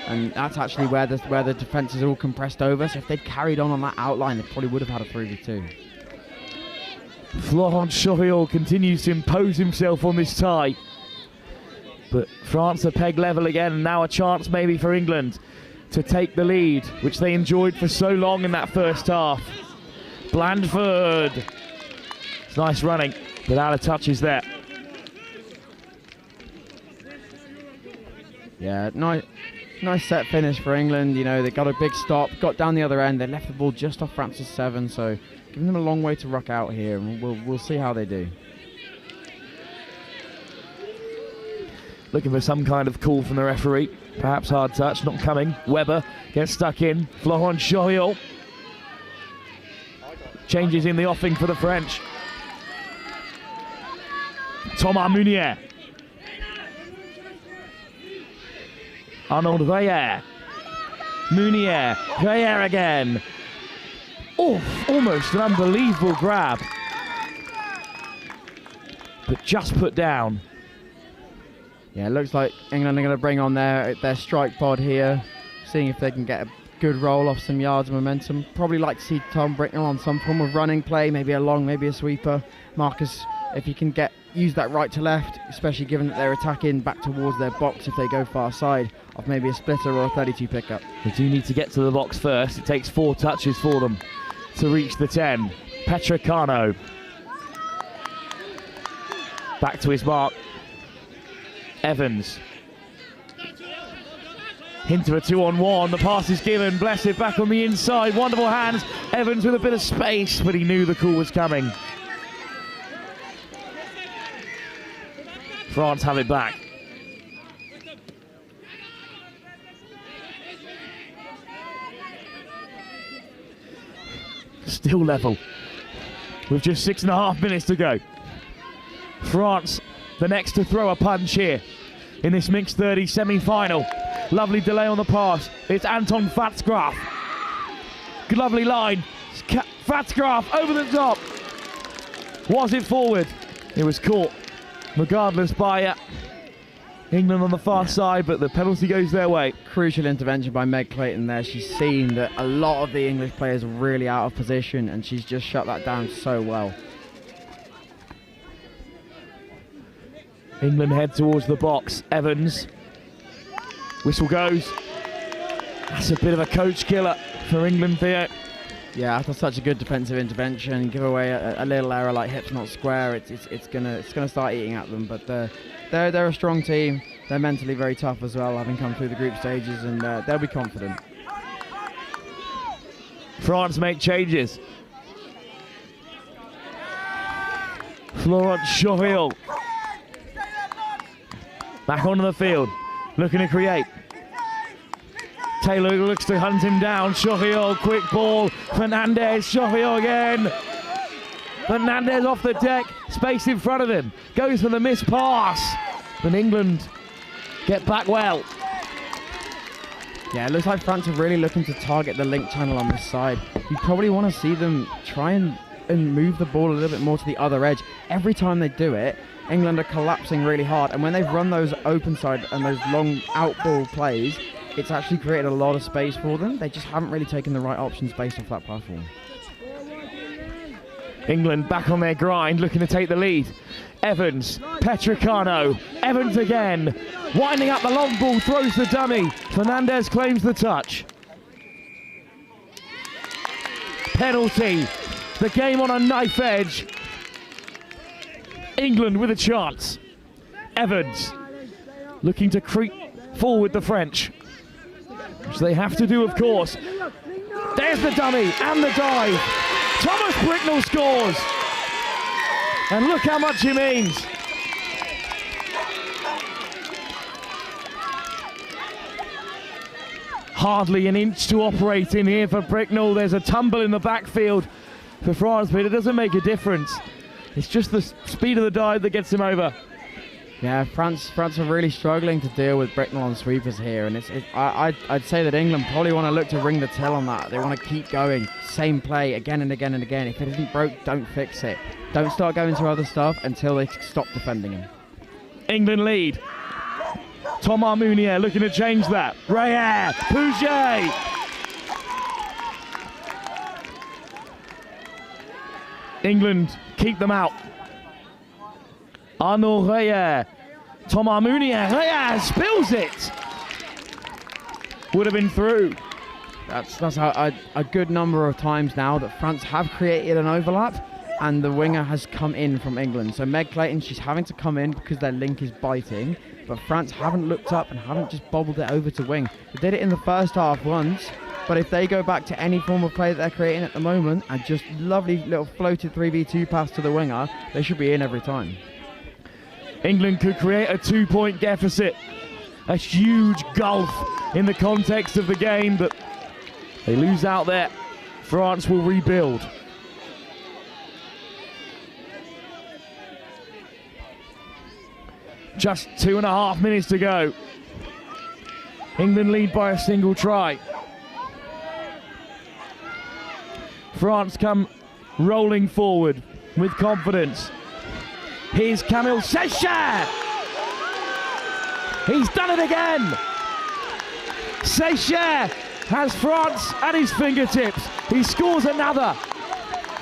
and that's actually where the defence is all compressed over. So if they'd carried on that outline, they probably would have had a 3v2. Florent Schochel continues to impose himself on this tie. But France are peg level again, and now a chance maybe for England to take the lead, which they enjoyed for so long in that first half. Blandford. It's nice running, but out of touches there. Yeah, nice set finish for England. You know, they got a big stop, got down the other end. They left the ball just off France's 7, so giving them a long way to ruck out here, and we'll see how they do. Looking for some kind of call from the referee. Perhaps hard touch, not coming. Weber gets stuck in. Florent Schochel changes in the offing for the French. Thomas Munier. Arnaud Veillère. Munier. Veillère again. Oh, almost an unbelievable grab. But just put down. Yeah, it looks like England are going to bring on their strike pod here, seeing if they can get a good roll off some yards of momentum. Probably like to see Tom Bricknell on some form of running play, maybe a long, maybe a sweeper. Marcus, if he can use that right to left, especially given that they're attacking back towards their box if they go far side, of maybe a splitter or a 32 pickup. They do need to get to the box first. It takes 4 touches for them to reach the 10. Petricano. Back to his mark. Evans. Into a 2-on-1. The pass is given. Blessed back on the inside. Wonderful hands. Evans with a bit of space, but he knew the call was coming. France have it back. Still level. With just 6.5 minutes to go. France, the next to throw a punch here in this mixed 30 semi-final. Lovely delay on the pass. It's Anton Fatsgraf. Good lovely line. Fatsgraf over the top. Was it forward? It was caught. Regardless by England on the far side, but the penalty goes their way. Crucial intervention by Meg Clayton there. She's seen that a lot of the English players are really out of position, and she's just shut that down so well. England head towards the box. Evans. Whistle goes. That's a bit of a coach killer for England, Theo. Yeah, after such a good defensive intervention, give away a little error like hips not square, it's gonna start eating at them. But they're a strong team. They're mentally very tough as well, having come through the group stages, and they'll be confident. France make changes. Florent Chauviel back onto the field, looking to create. Taylor looks to hunt him down. Chauviel, quick ball. Fernandez, Chauviel again. Fernandez off the deck, space in front of him. Goes for the missed pass. But England get back well. Yeah, it looks like France are really looking to target the link channel on this side. You probably want to see them try and move the ball a little bit more to the other edge. Every time they do it, England are collapsing really hard. And when they've run those open side and those long out ball plays, it's actually created a lot of space for them. They just haven't really taken the right options based off that platform. England back on their grind, looking to take the lead. Evans, Petricano, Evans again. Winding up the long ball, throws the dummy. Fernandez claims the touch. Penalty. The game on a knife edge. England with a chance. Evans looking to creep forward the French, which they have to do, of course. There's the dummy and the dive. Thomas Bricknell scores. And look how much he means. Hardly an inch to operate in here for Bricknell. There's a tumble in the backfield for France, but it doesn't make a difference. It's just the speed of the dive that gets him over. Yeah, France are really struggling to deal with Bricknell on sweepers here, and I'd say that England probably want to look to ring the till on that. They want to keep going, same play again and again and again. If it isn't broke, don't fix it. Don't start going to other stuff until they stop defending him. England lead. Thomas Meunier looking to change that. Rayer, Pouget. England keep them out. Arnaud Rayer, Thomas Meunier, Rayer spills it. Would have been through. That's how a good number of times now that France have created an overlap, and the winger has come in from England. So Meg Clayton, she's having to come in because their link is biting, but France haven't looked up and haven't just bobbled it over to wing. They did it in the first half once, but if they go back to any form of play that they're creating at the moment and just lovely little floated 3v2 pass to the winger, they should be in every time. England could create a 2-point deficit. A huge gulf in the context of the game, but they lose out there. France will rebuild. Just 2.5 minutes to go. England lead by a single try. France come rolling forward with confidence. Here's Camille Séchet. He's done it again. Séchet has France at his fingertips. He scores another.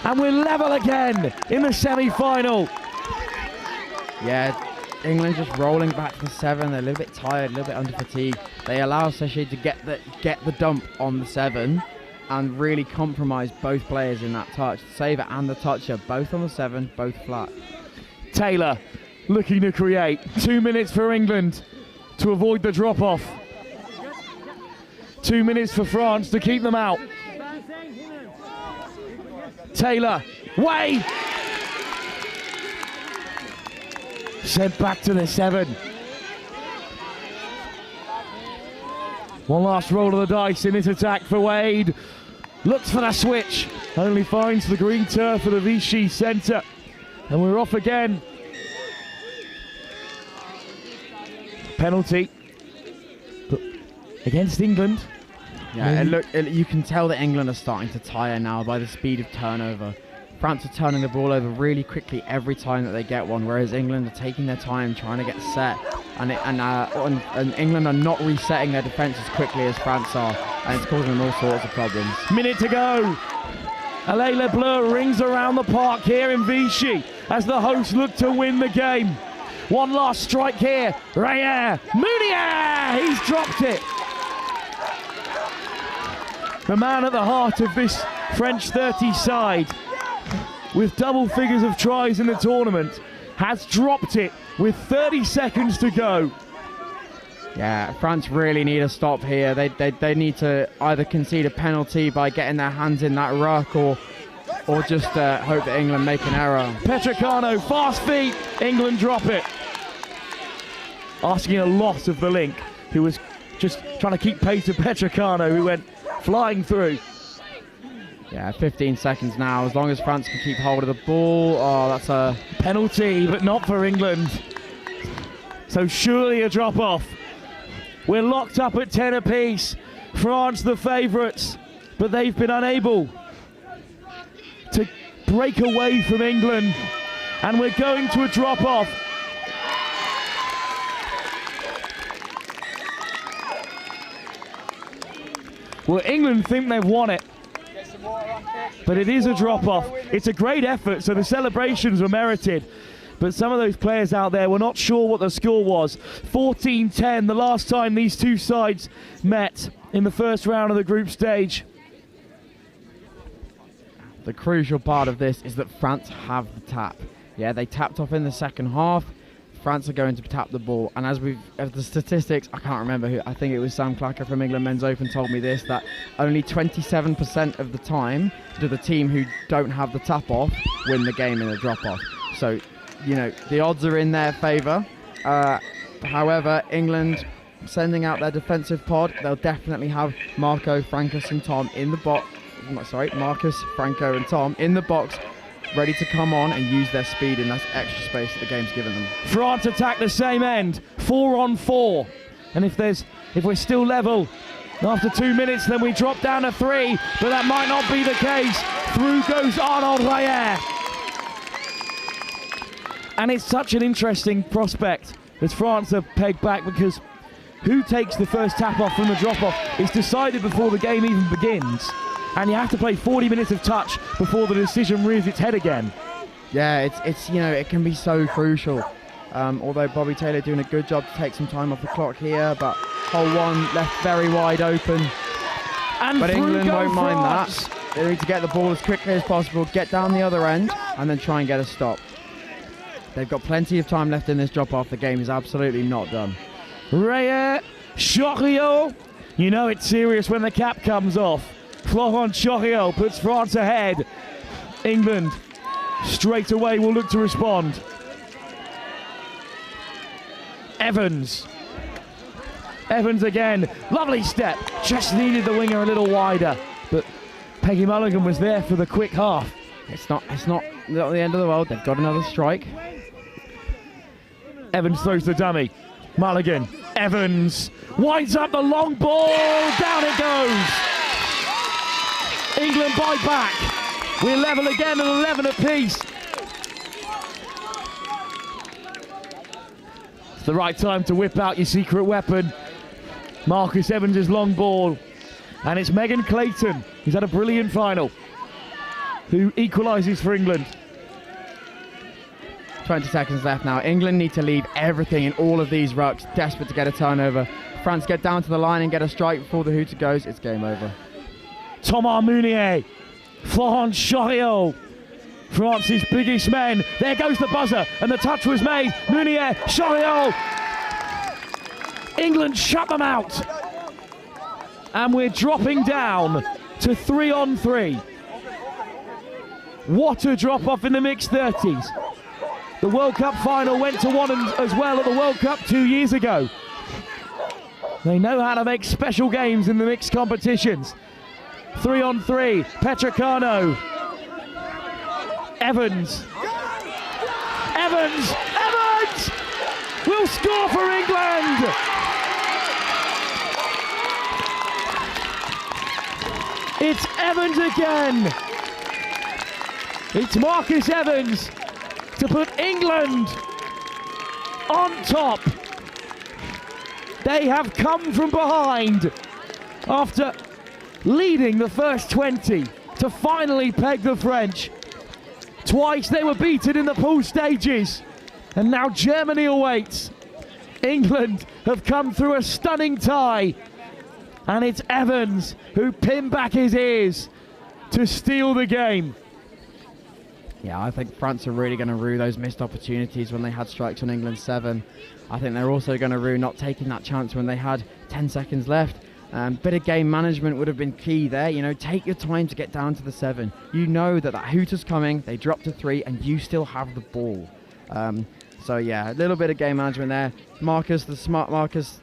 And we're level again in the semi-final. Yeah, England just rolling back to 7. They're a little bit tired, a little bit under fatigue. They allow Séchet to get the dump on the 7 and really compromise both players in that touch. The saver and the toucher, both on the 7, both flat. Taylor looking to create. 2 minutes for England to avoid the drop-off. 2 minutes for France to keep them out. Taylor, way! Sent back to the 7. One last roll of the dice in this attack for Wade. Looks for the switch. Only finds the green turf of the Vichy centre. And we're off again. Penalty. But against England. Yeah, you can tell that England are starting to tire now by the speed of turnover. France are turning the ball over really quickly every time that they get one, whereas England are taking their time trying to get set, and England are not resetting their defence as quickly as France are, and it's causing them all sorts of problems. Minute to go. Alain Le Bleu rings around the park here in Vichy as the hosts look to win the game. One last strike here. Rayer, Mounier, he's dropped it. The man at the heart of this French 30 side, with double figures of tries in the tournament, has dropped it with 30 seconds to go. Yeah, France really need a stop here. They need to either concede a penalty by getting their hands in that ruck, or just hope that England make an error. Petricano, fast feet, England drop it. Asking a lot of the link, who was just trying to keep pace with Petricano, who went flying through. Yeah, 15 seconds now, as long as France can keep hold of the ball. Oh, that's a penalty, but not for England. So surely a drop off. We're locked up at 10 apiece. France the favourites, but they've been unable to break away from England, and we're going to a drop off. Well, England think they've won it, but it is a drop off. It's a great effort, so the celebrations were merited. But some of those players out there were not sure what the score was. 14-10, the last time these two sides met in the first round of the group stage. The crucial part of this is that France have the tap. Yeah, they tapped off in the second half. France are going to tap the ball, and as the statistics, I can't remember who, I think it was Sam Clacker from England Men's Open told me this, that only 27% of the time do the team who don't have the tap off win the game in a drop off. So, you know, the odds are in their favour. However, England sending out their defensive pod, they'll definitely have Marcus, Franco and Tom in the box. Marcus, Franco and Tom in the box, ready to come on and use their speed in that extra space that the game's given them. France attack the same end, 4-on-4. And if we're still level after 2 minutes, then we drop down to 3, but that might not be the case. Through goes Arnaud Rayer. And it's such an interesting prospect as France are pegged back, because who takes the first tap off from the drop off is decided before the game even begins. And you have to play 40 minutes of touch before the decision rears its head again. Yeah, it's you know, it can be so crucial. Although Bobby Taylor doing a good job to take some time off the clock here, but hole one left very wide open. But England won't mind that. They need to get the ball as quickly as possible, get down the other end, and then try and get a stop. They've got plenty of time left in this drop-off. The game is absolutely not done. Rayer, Choriot. You know it's serious when the cap comes off. Florent Choriot puts France ahead. England straight away will look to respond. Evans again, lovely step, just needed the winger a little wider, but Peggy Mulligan was there for the quick half. It's not the end of the world. They've got another strike. Evans throws the dummy. Mulligan, Evans winds up the long ball, down it goes. England bite back. We're level again at 11 apiece. It's the right time to whip out your secret weapon. Marcus Evans' long ball. And it's Megan Clayton, who's had a brilliant final, who equalises for England. 20 seconds left now. England need to leave everything in all of these rucks, desperate to get a turnover. France get down to the line and get a strike before the hooter goes. It's game over. Thomas Mounier, Florent Choriot, France's biggest men. There goes the buzzer, and the touch was made. Mounier, Choriot. England shut them out. And we're dropping down to 3-on-3. What a drop off in the mixed 30s. The World Cup final went to one as well at the World Cup 2 years ago. They know how to make special games in the mixed competitions. 3-on-3, Petricano. Evans will score for England. It's Evans again. It's Marcus Evans to put England on top. They have come from behind after leading the first 20 to finally peg the French. Twice they were beaten in the pool stages. And now Germany awaits. England have come through a stunning tie. And it's Evans who pinned back his ears to steal the game. Yeah, I think France are really going to rue those missed opportunities when they had strikes on England's 7. I think they're also going to rue not taking that chance when they had 10 seconds left. Bit of game management would have been key there. You know, take your time to get down to the 7. You know that hooter's coming, they drop to 3, and you still have the ball. So yeah, a little bit of game management there. Marcus, the smart Marcus,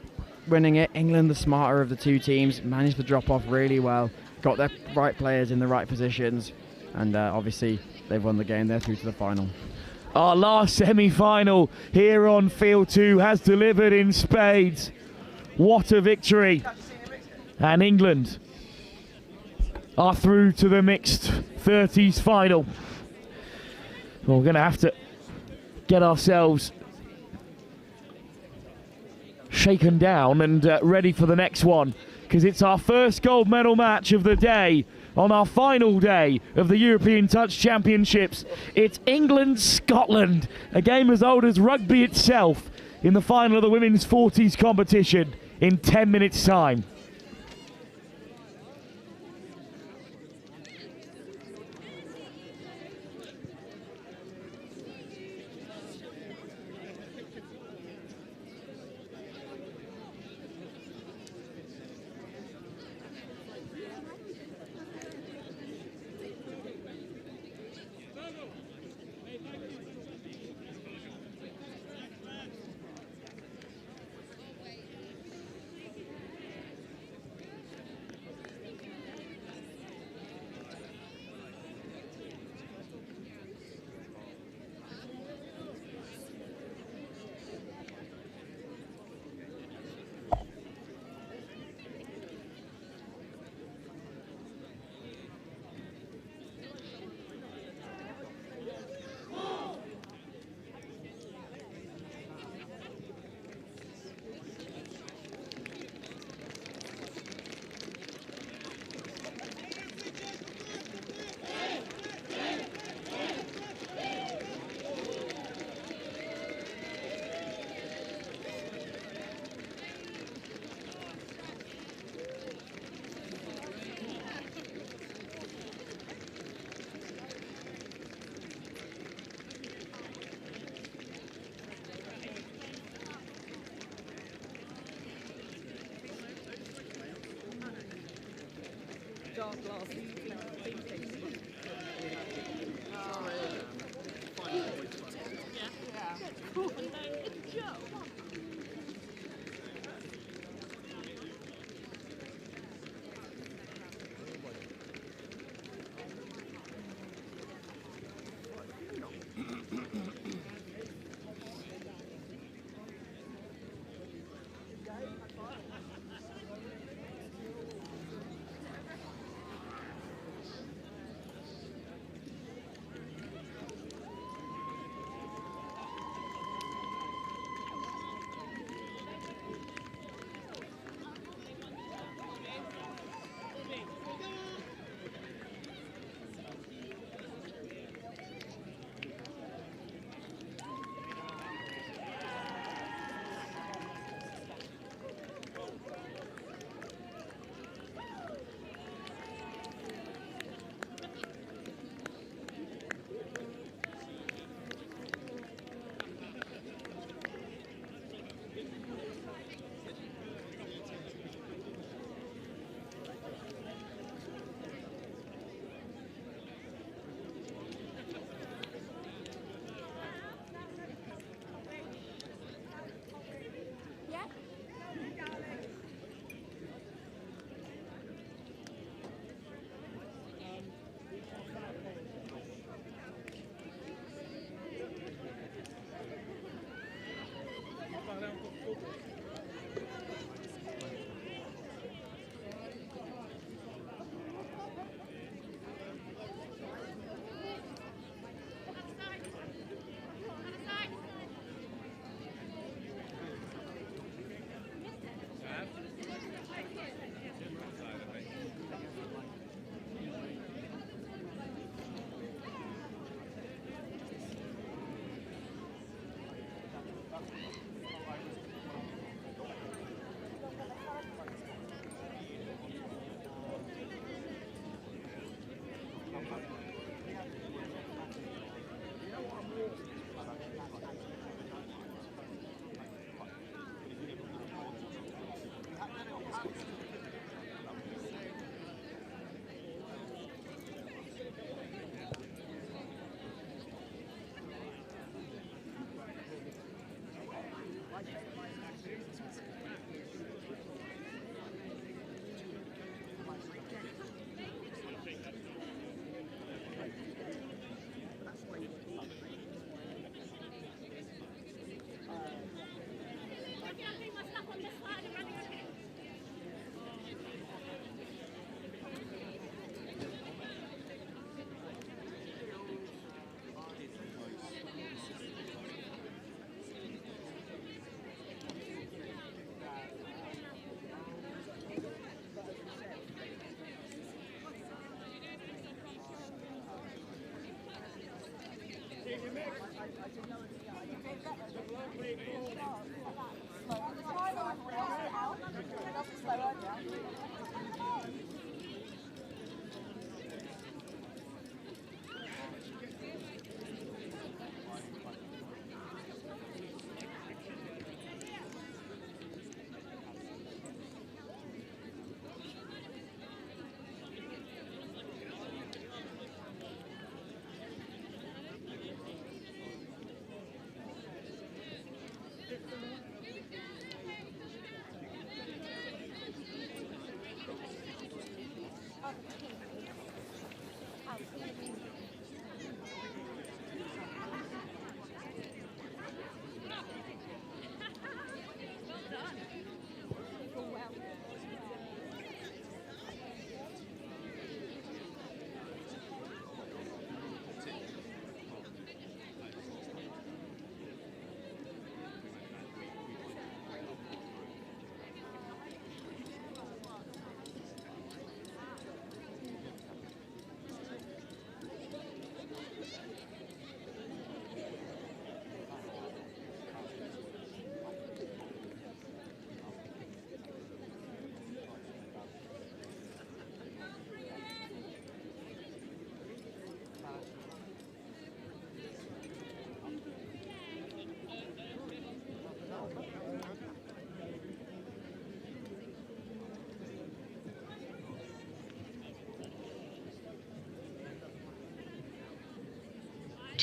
winning it. England, the smarter of the two teams, managed to drop off really well. Got their right players in the right positions, and obviously they've won the game. They're through to the final. Our last semi-final here on Field 2 has delivered in spades. What a victory. And England are through to the mixed 30s final. Well, we're going to have to get ourselves shaken down and ready for the next one, because it's our first gold medal match of the day on our final day of the European Touch Championships. It's England-Scotland, a game as old as rugby itself, in the final of the women's 40s competition in 10 minutes' time.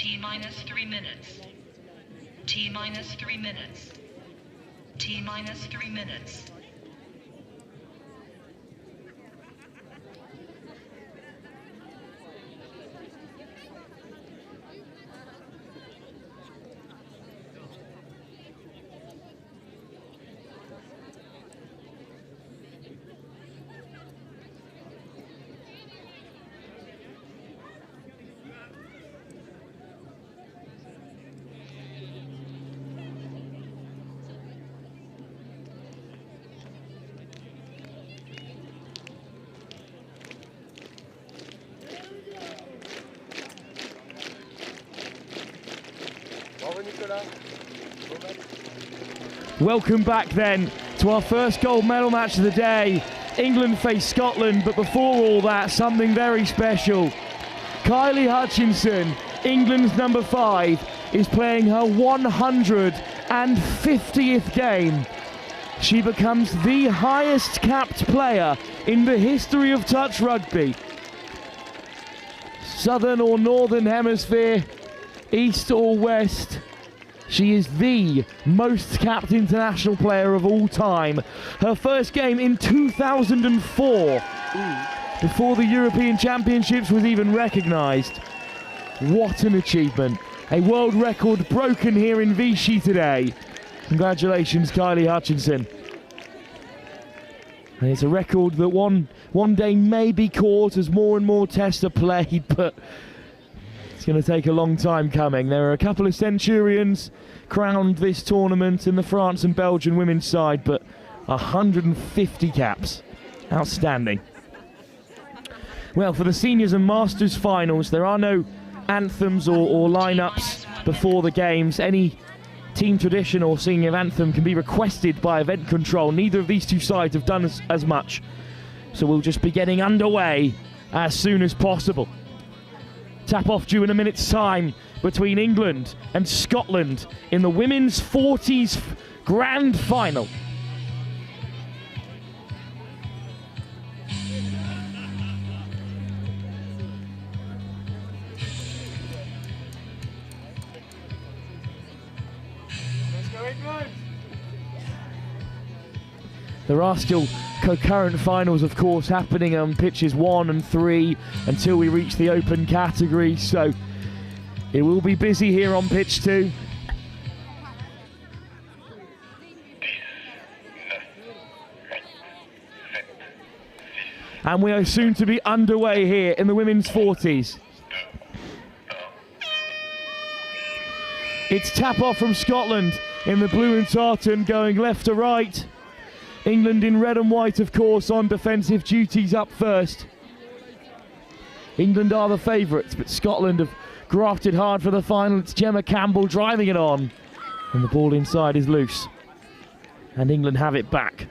T minus 3 minutes. T minus 3 minutes. T minus 3 minutes. Welcome back then to our first gold medal match of the day. England face Scotland, but before all that, something very special. Kylie Hutchinson, England's number 5, is playing her 150th game. She becomes the highest capped player in the history of touch rugby. Southern or Northern Hemisphere, East or West, she is the most capped international player of all time. Her first game in 2004, before the European Championships was even recognised. What an achievement. A world record broken here in Vichy today. Congratulations, Kylie Hutchinson. And it's a record that one day may be caught as more and more tests are played, but it's going to take a long time coming. There are a couple of Centurions crowned this tournament in the France and Belgian women's side, but 150 caps. Outstanding. Well, for the seniors and masters finals, there are no anthems or lineups before the games. Any team tradition or singing of anthem can be requested by event control. Neither of these two sides have done as much, so we'll just be getting underway as soon as possible. Tap off due in a minute's time between England and Scotland in the women's 40s grand final. There are still concurrent finals, of course, happening on pitches 1 and 3 until we reach the open category, so it will be busy here on pitch 2. And we are soon to be underway here in the women's 40s. It's tap off from Scotland in the blue and tartan, going left to right. England in red and white, of course, on defensive duties up first. England are the favourites, but Scotland have grafted hard for the final. It's Gemma Campbell driving it on, and the ball inside is loose, and England have it back.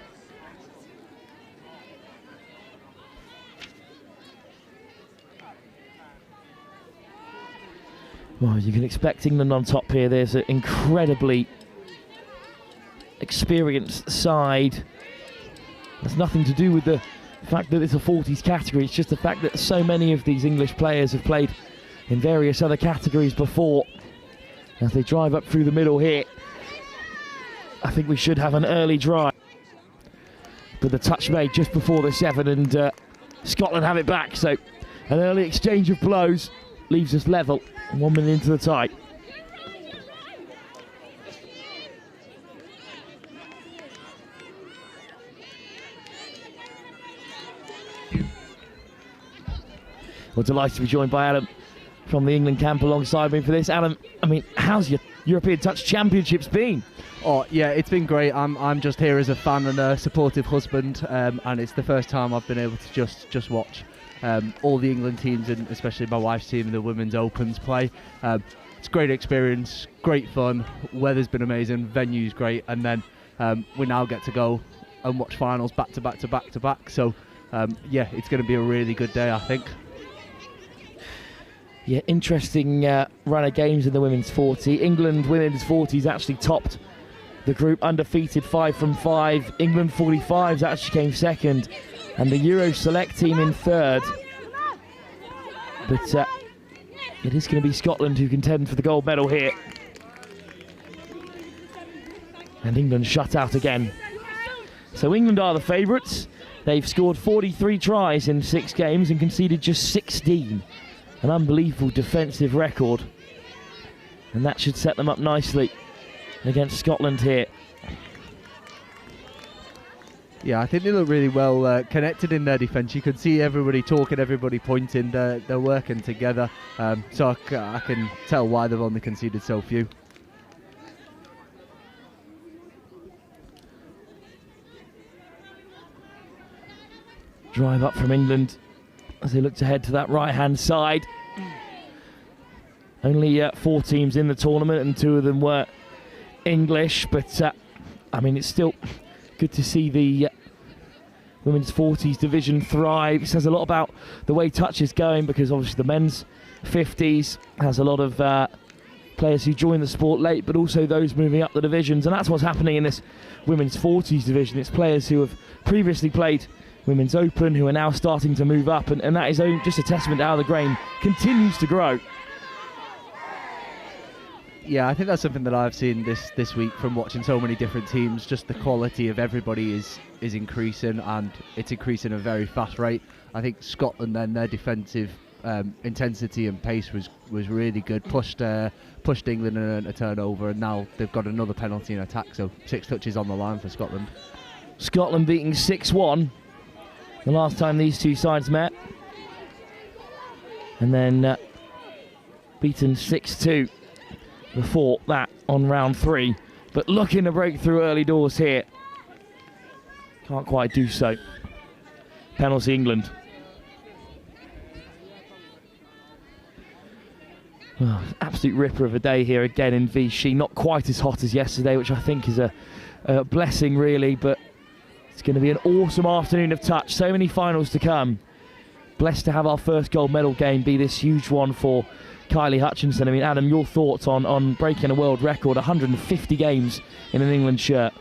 Well, you can expect England on top here. There's an incredibly experienced side. That's nothing to do with the fact that it's a 40s category. It's just the fact that so many of these English players have played in various other categories before. As they drive up through the middle here, I think we should have an early drive. But the touch made just before the 7, and Scotland have it back. So an early exchange of blows leaves us level, 1 minute into the tie. We're delighted to be joined by Adam from the England camp alongside me for this. Adam, I mean, how's your European Touch Championships been? Oh yeah, it's been great. I'm just here as a fan and a supportive husband, and it's the first time I've been able to just watch all the England teams, and especially my wife's team, the Women's Opens play. It's a great experience, great fun. Weather's been amazing, venue's great, and then we now get to go and watch finals back to back to back to back. So yeah, it's going to be a really good day, I think. Yeah, interesting run of games in the women's 40. England women's 40s actually topped the group, undefeated 5 from 5. England 45s actually came second, and the Euro Select team in third. But It is going to be Scotland who contend for the gold medal here. And England shut out again. So England are the favourites. They've scored 43 tries in 6 games and conceded just 16. An unbelievable defensive record. And that should set them up nicely against Scotland here. Yeah, I think they look really well connected in their defence. You can see everybody talking, everybody pointing. They're working together. So I can tell why they've only conceded so few. Drive up from England as they look to head to that right-hand side. Only 4 teams in the tournament, and 2 of them were English. But I mean, it's still good to see the women's 40s division thrive. It says a lot about the way touch is going, because obviously the men's 50s has a lot of players who join the sport late, but also those moving up the divisions, and that's what's happening in this women's 40s division. It's players who have previously played Women's Open who are now starting to move up, and that is just a testament to how the game continues to grow. Yeah, I think that's something that I've seen this week from watching so many different teams. Just the quality of everybody is increasing, and it's increasing at a very fast rate. I think Scotland, then, their defensive intensity and pace was really good. Pushed England in a turnover, and now they've got another penalty in attack, so 6 touches on the line for Scotland. Scotland beating 6-1 the last time these two sides met, and then beaten 6-2 before that on round 3, but looking to break through early doors here. Can't quite do so. Penalty England. Oh, absolute ripper of a day here again in Vichy. Not quite as hot as yesterday, which I think is a blessing really, but it's going to be an awesome afternoon of touch. So many finals to come. Blessed to have our first gold medal game be this huge one for Kylie Hutchinson. I mean, Adam, your thoughts on breaking a world record, 150 games in an England shirt?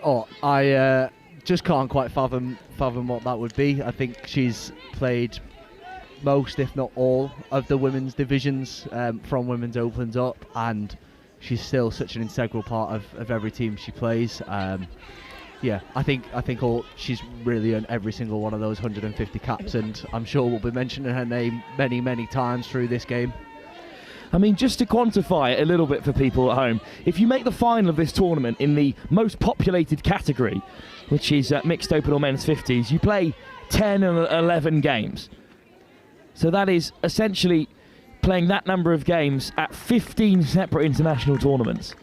Oh, I just can't quite fathom what that would be. I think she's played most, if not all, of the women's divisions from Women's Opens up, and she's still such an integral part of every team she plays. Yeah, I think she's really earned every single one of those 150 caps, and I'm sure we'll be mentioning her name many, many times through this game. I mean, just to quantify it a little bit for people at home, if you make the final of this tournament in the most populated category, which is mixed open or men's 50s, you play 10 and 11 games. So that is essentially playing that number of games at 15 separate international tournaments.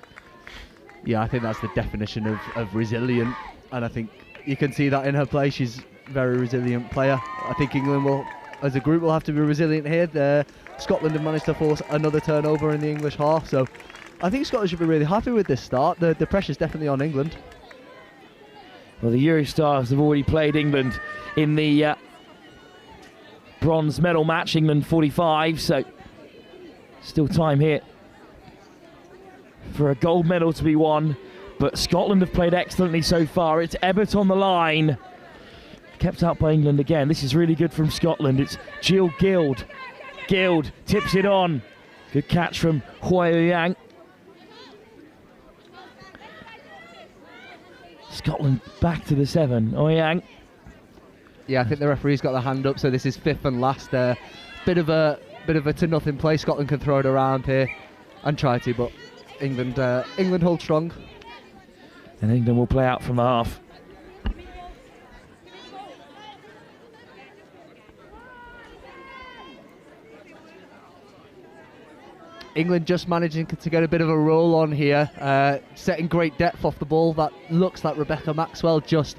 Yeah, I think that's the definition of resilient, and I think you can see that in her play. She's a very resilient player. I think England will, as a group, will have to be resilient here. Scotland have managed to force another turnover in the English half, so I think Scotland should be really happy with this start. The pressure's definitely on England. Well, the Eurostars have already played England in the bronze medal match, England 45, so still time here for a gold medal to be won, but Scotland have played excellently so far. It's Ebbott on the line, kept out by England again. This is really good from Scotland. It's Jill Guild tips it on, good catch from Hua Yang. Scotland back to the 7. Yang. Yeah, I think the referee's got the hand up, so this is 5th and last. Bit of a to nothing play. Scotland can throw it around here and try to, but England hold strong. And England will play out from the half. England just managing to get a bit of a roll on here, setting great depth off the ball. That looks like Rebecca Maxwell, just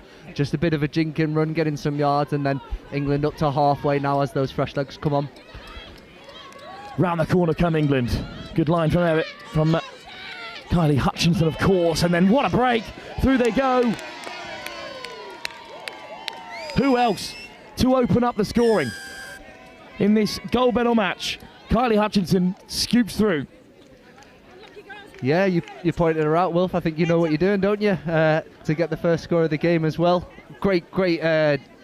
a bit of a jinking run, getting some yards, and then England up to halfway now as those fresh legs come on. Round the corner come England. Good line from Ebbott, from Kylie Hutchinson, of course, and then what a break! Through they go. Who else to open up the scoring in this gold medal match? Kylie Hutchinson scoops through. Yeah, you pointed her out, Wilf. I think you know what you're doing, don't you? To get the first score of the game as well. Great,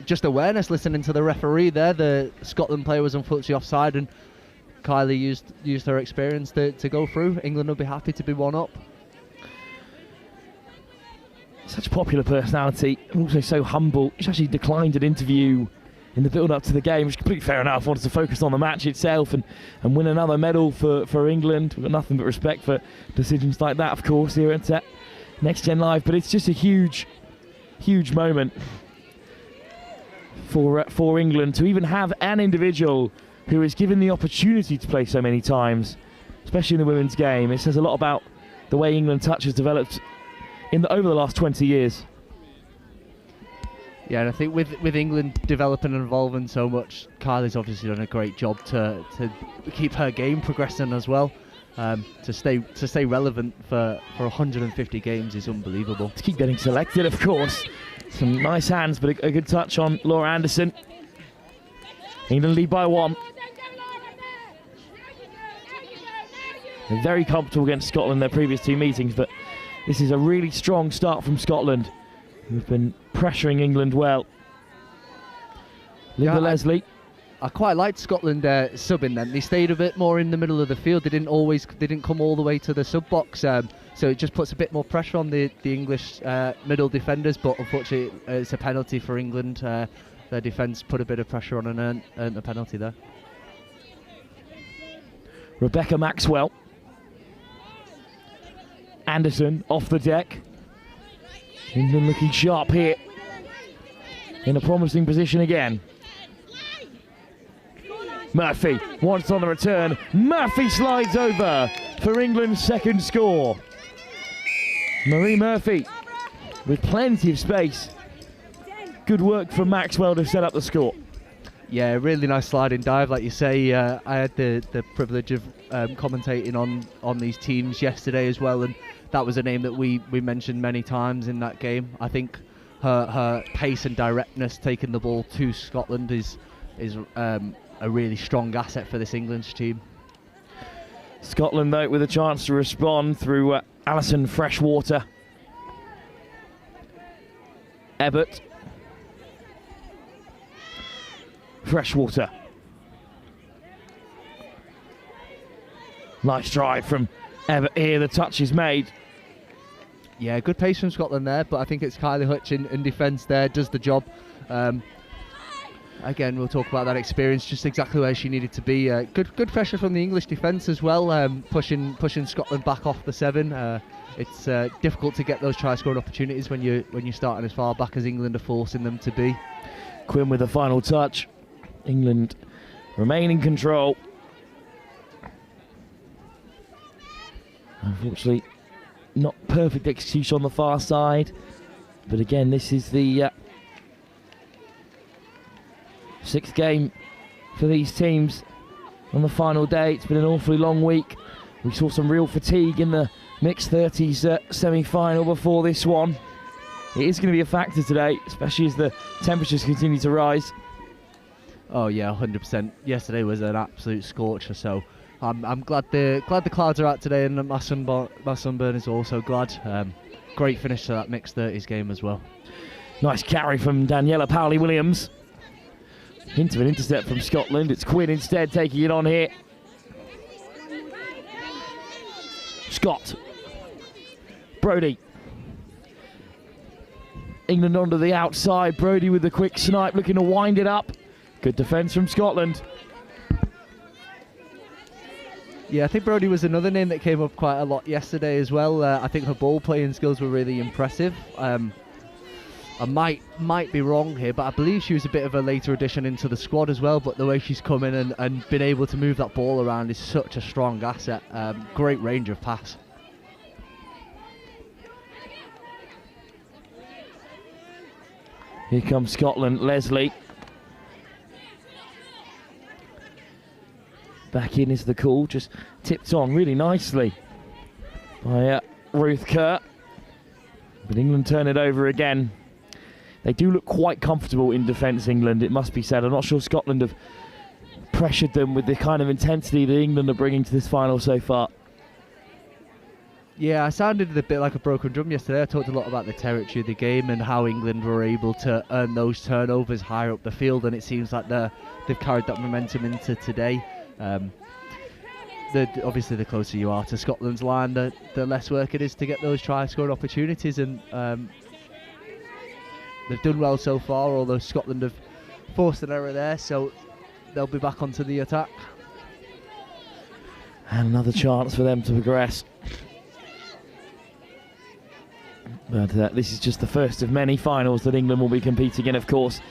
just awareness listening to the referee there. The Scotland player was unfortunately offside, and Kylie used her experience to go through. England will be happy to be one up. Such a popular personality, and also so humble. She's actually declined an interview in the build-up to the game, which is completely fair enough. Wanted to focus on the match itself and win another medal for England. We've got nothing but respect for decisions like that, of course, here at Next Gen Live. But it's just a huge moment for England to even have an individual who is given the opportunity to play so many times, especially in the women's game. It says a lot about the way England touch has developed over the last 20 years. Yeah, and I think with England developing and evolving so much, Kylie's obviously done a great job to keep her game progressing as well. To stay relevant for 150 games is unbelievable. To keep getting selected, of course. Some nice hands, but a good touch on Laura Anderson. England lead by 1. They're very comfortable against Scotland in their previous 2 meetings, but this is a really strong start from Scotland, who've been pressuring England well. Linda Leslie. I quite liked Scotland subbing then. They stayed a bit more in the middle of the field. They didn't come all the way to the sub box. So it just puts a bit more pressure on the English middle defenders. But unfortunately, it's a penalty for England. Their defence put a bit of pressure on and earned a penalty there. Rebecca Maxwell. Anderson off the deck. England looking sharp here. In a promising position again. Murphy wants on the return. Murphy slides over for England's second score. Marie Murphy with plenty of space. Good work from Maxwell to set up the score. Yeah, really nice sliding dive, like you say. I had the privilege of commentating on these teams yesterday as well, and that was a name that we mentioned many times in that game. I think her pace and directness taking the ball to Scotland is a really strong asset for this England team. Scotland, though, with a chance to respond through Alison Freshwater. Ebbott. Freshwater. Nice drive from Ebbott here. The touch is made. Yeah, good pace from Scotland there, but I think it's Kylie Hutch in defence there, does the job. Again, we'll talk about that experience, just exactly where she needed to be. Good pressure from the English defence as well, pushing Scotland back off the 7. It's difficult to get those try-scoring opportunities when you're starting as far back as England are forcing them to be. Quinn with the final touch. England remain in control. Unfortunately, not perfect execution on the far side, but again, this is the 6th game for these teams on the final day. It's been an awfully long week. We saw some real fatigue in the mixed 30s semi-final before this one. It is going to be a factor today, especially as the temperatures continue to rise. Oh yeah, 100%. Yesterday was an absolute scorcher, so I'm glad the clouds are out today, and my sunburn is also glad. Great finish to that mixed 30s game as well. Nice carry from Daniela Powley-Williams. Hint of an intercept from Scotland. It's Quinn instead taking it on here. Scott. Brodie. England onto the outside. Brodie with the quick snipe, looking to wind it up. Good defence from Scotland. Yeah, I think Brodie was another name that came up quite a lot yesterday as well. I think her ball playing skills were really impressive. I might be wrong here, but I believe she was a bit of a later addition into the squad as well. But the way she's come in and been able to move that ball around is such a strong asset. Great range of pass. Here comes Scotland. Leslie. Back in is the call, just tipped on really nicely by Ruth Kerr. But England turn it over again. They do look quite comfortable in defence, England, it must be said. I'm not sure Scotland have pressured them with the kind of intensity that England are bringing to this final so far. Yeah, I sounded a bit like a broken drum yesterday. I talked a lot about the territory of the game and how England were able to earn those turnovers higher up the field, and it seems like they've carried that momentum into today. obviously the closer you are to Scotland's line, the less work it is to get those try-scoring opportunities, and they've done well so far, although Scotland have forced an error there, so they'll be back onto the attack. And another chance for them to progress. But this is just the first of many finals that England will be competing in, of course,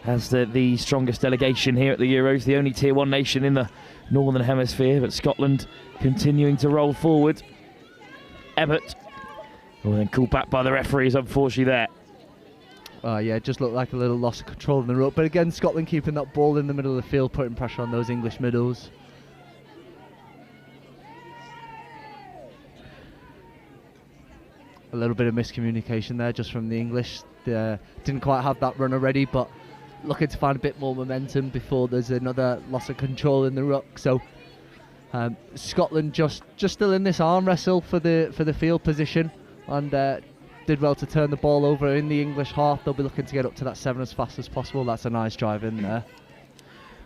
as the strongest delegation here at the Euros, the only Tier 1 nation in the Northern Hemisphere, but Scotland continuing to roll forward. Ebbott, then called back by the referees, unfortunately, there. Yeah, it just looked like a little loss of control in the ruck. But again, Scotland keeping that ball in the middle of the field, putting pressure on those English middles. A little bit of miscommunication there just from the English. Didn't quite have that runner ready, but looking to find a bit more momentum before there's another loss of control in the ruck. So Scotland just still in this arm wrestle for the field position, and did well to turn the ball over in the English half. They'll be looking to get up to that 7 as fast as possible. That's a nice drive in there.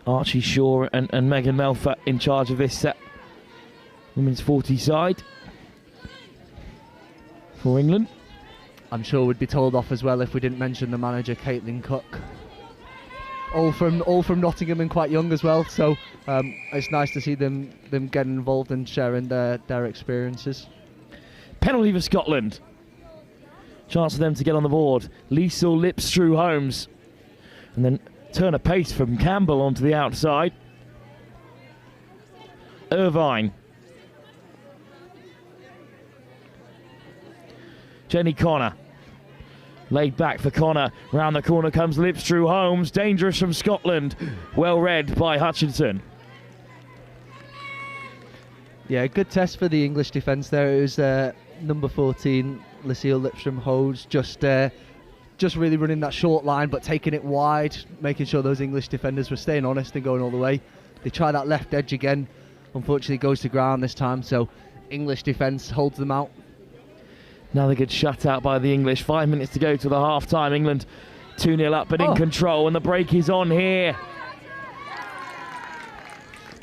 Archie Shaw and Megan Melfa in charge of this women's 40 side for England. I'm sure we'd be told off as well if we didn't mention the manager, Caitlin Cook. All from Nottingham and quite young as well. So it's nice to see them getting involved and sharing their experiences. Penalty for Scotland. Chance for them to get on the board. Liesl, Lipstrew, Holmes. And then turn a pace from Campbell onto the outside. Irvine. Jenny Connor. Laid back for Connor. Round the corner comes Lipstrew, Holmes. Dangerous from Scotland. Well read by Hutchinson. Yeah, good test for the English defence there. It was number 14, Lucille Lipstrom-Holmes, just really running that short line, but taking it wide, making sure those English defenders were staying honest and going all the way. They try that left edge again. Unfortunately, goes to ground this time, so English defence holds them out. Another good shutout by the English. 5 minutes to go to the half-time. England 2-0 up but in control, and the break is on here.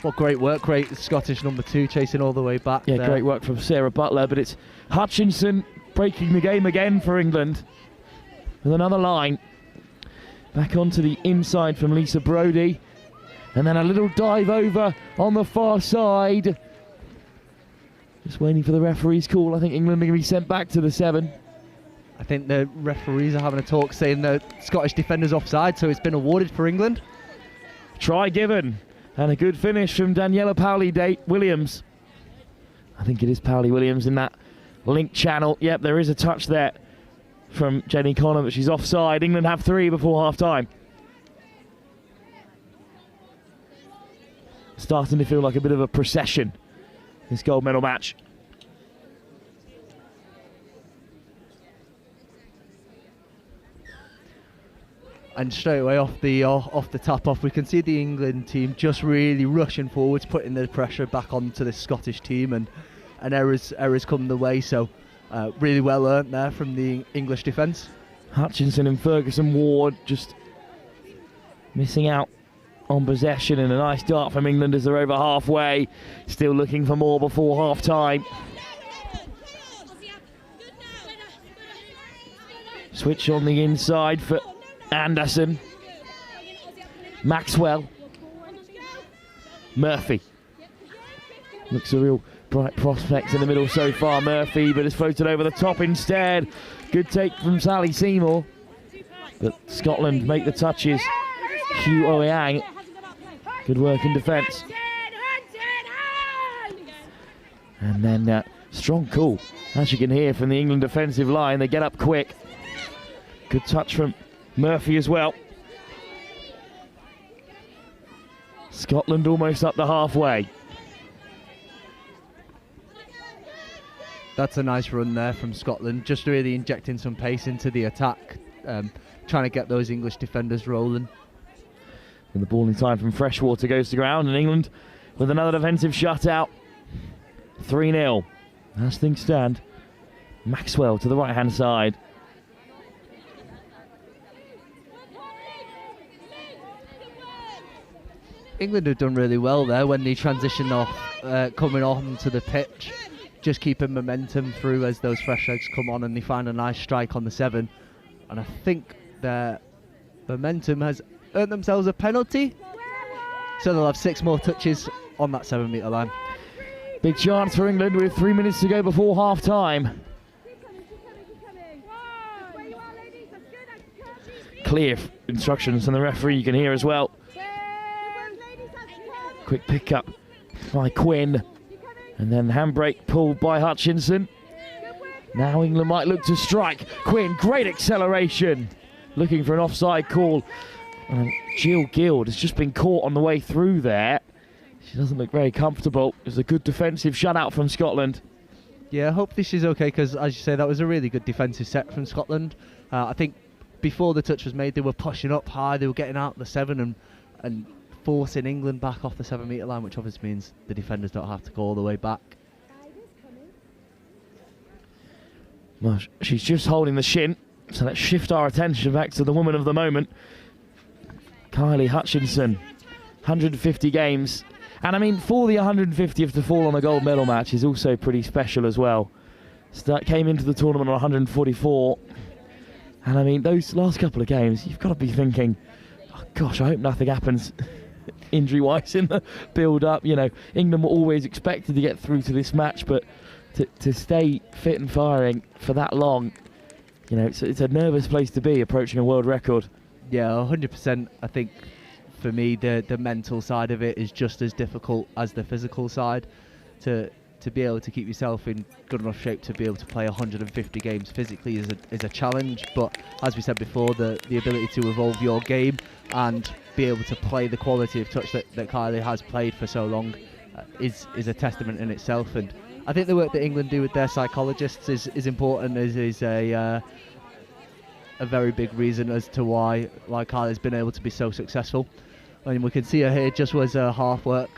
What great work, great Scottish number 2 chasing all the way back. Yeah, there. great work from Sarah Butler, but it's Hutchinson breaking the game again for England with another line. Back onto the inside from Lisa Brodie, and then a little dive over on the far side. Just waiting for the referee's call. I think England are going to be sent back to the 7. I think the referees are having a talk saying the Scottish defender's offside, so it's been awarded for England. Try given. And a good finish from Daniela Powley-Williams. I think it is Powley-Williams in that link channel. Yep, there is a touch there from Jenny Connor, but she's offside. England have 3 before half-time. Starting to feel like a bit of a procession, this gold medal match. And straight away off the tap off, we can see the England team just really rushing forwards, putting the pressure back onto the Scottish team, and errors come the way. So really well earned there from the English defence. Hutchinson and Ferguson Ward just missing out on possession, and a nice dart from England as they're over halfway. Still looking for more before half time. Switch on the inside for Anderson. Maxwell. Murphy. Looks a real bright prospect in the middle so far, Murphy, but has floated over the top instead. Good take from Sally Seymour. But Scotland make the touches. Hugh Ouyang. Good work in defence. And then strong call, as you can hear from the England defensive line. They get up quick. Good touch from Murphy as well. Scotland almost up the halfway. That's a nice run there from Scotland, just really injecting some pace into the attack, trying to get those English defenders rolling. And the ball in time from Freshwater goes to ground, and England with another defensive shutout. 3-0 as things stand. Maxwell to the right hand side. England have done really well there when they transition off coming onto the pitch, just keeping momentum through as those fresh legs come on and they find a nice strike on the 7. And I think their momentum has earned themselves a penalty, so they'll have 6 more touches on that 7 metre line. Big chance for England with 3 minutes to go before half time. Clear instructions from the referee, you can hear as well. Quick pick up by Quinn, and then handbrake pulled by Hutchinson. Now England might look to strike. Quinn, great acceleration, looking for an offside call. Jill Guild has just been caught on the way through there. She doesn't look very comfortable. It was a good defensive shutout from Scotland. Yeah, hopefully she's okay, because as you say, that was a really good defensive set from Scotland. I think before the touch was made, they were pushing up high, they were getting out the 7 and forcing England back off the 7 metre line, which obviously means the defenders don't have to go all the way back. Well, she's just holding the shin, so let's shift our attention back to the woman of the moment, Kylie Hutchinson. 150 games, and I mean, for the 150th to fall on a gold medal match is also pretty special as well. Came into the tournament on 144, and I mean, those last couple of games, you've got to be thinking, oh gosh, I hope nothing happens injury-wise in the build-up. You know, England were always expected to get through to this match, but to stay fit and firing for that long, you know, it's a nervous place to be approaching a world record. Yeah, 100%. I think for me, the mental side of it is just as difficult as the physical side. To be able to keep yourself in good enough shape to be able to play 150 games physically is a challenge. But as we said before, the ability to evolve your game and be able to play the quality of touch that Kylie has played for so long is a testament in itself. And I think the work that England do with their psychologists is important. Is a very big reason as to why Kylie's been able to be so successful. I mean, we can see her here just was half work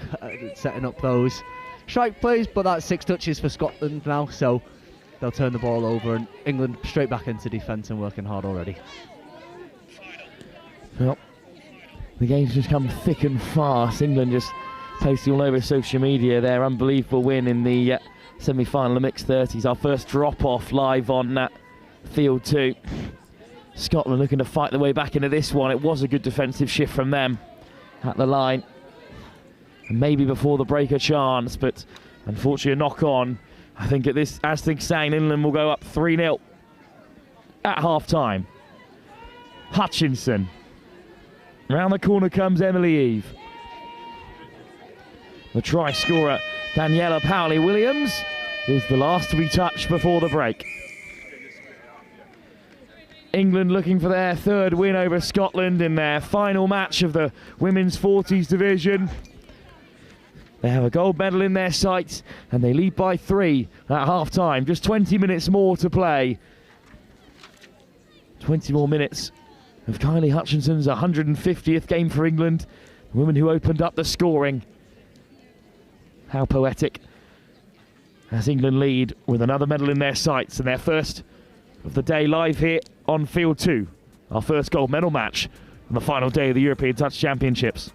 setting up those strike plays, but that's 6 touches for Scotland now, so they'll turn the ball over and England straight back into defence and working hard already. Well, the game's just come thick and fast. England just posting all over social media their unbelievable win in the semi-final of mixed 30s. Our first drop-off live on field 2. Scotland looking to fight their way back into this one. It was a good defensive shift from them at the line. And maybe before the break a chance, but unfortunately a knock-on. I think at this, as things stand, England will go up 3-0 at half-time. Hutchinson. Round the corner comes Emily Eve. The try scorer, Daniela Powley-Williams, is the last to be touched before the break. England looking for their 3rd win over Scotland in their final match of the women's 40s division. They have a gold medal in their sights and they lead by 3 at half-time. Just 20 minutes more to play. 20 more minutes of Kylie Hutchinson's 150th game for England. The woman who opened up the scoring. How poetic. As England lead with another medal in their sights and their first of the day live here on field 2. Our first gold medal match on the final day of the European Touch Championships.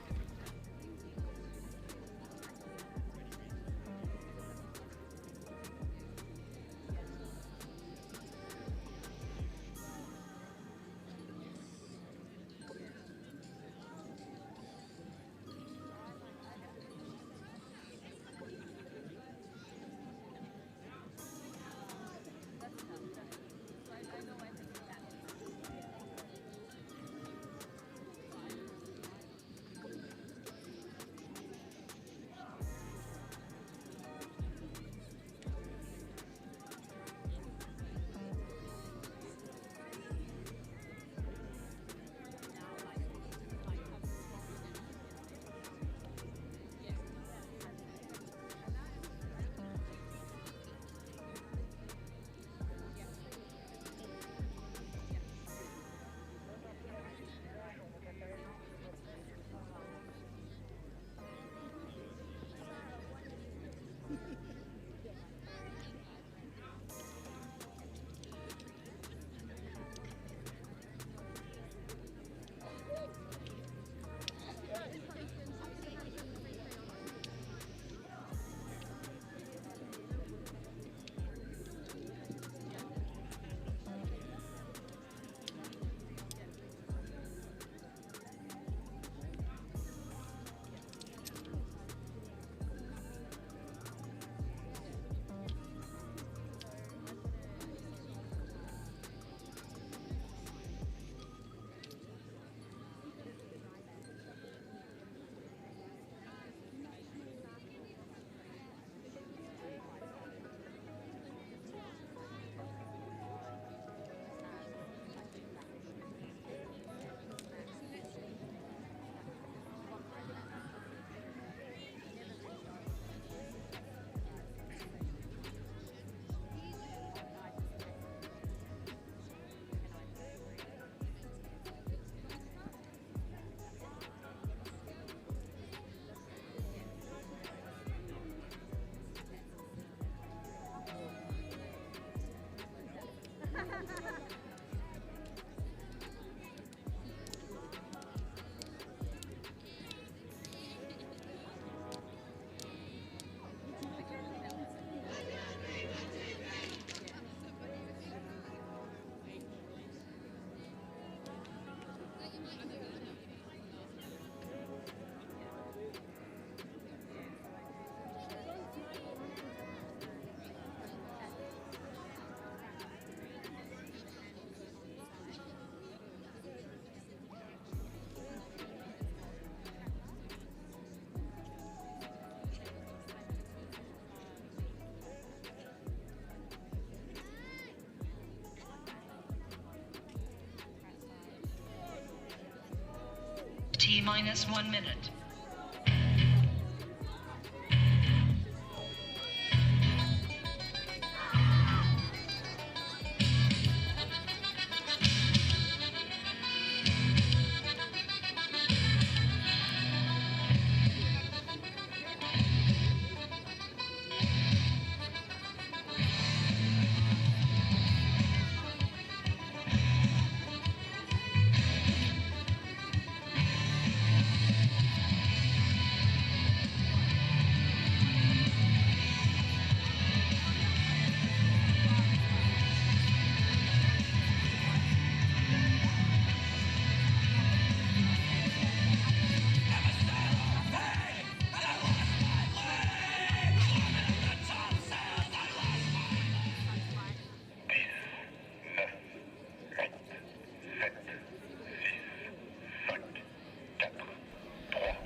T minus 1 minute.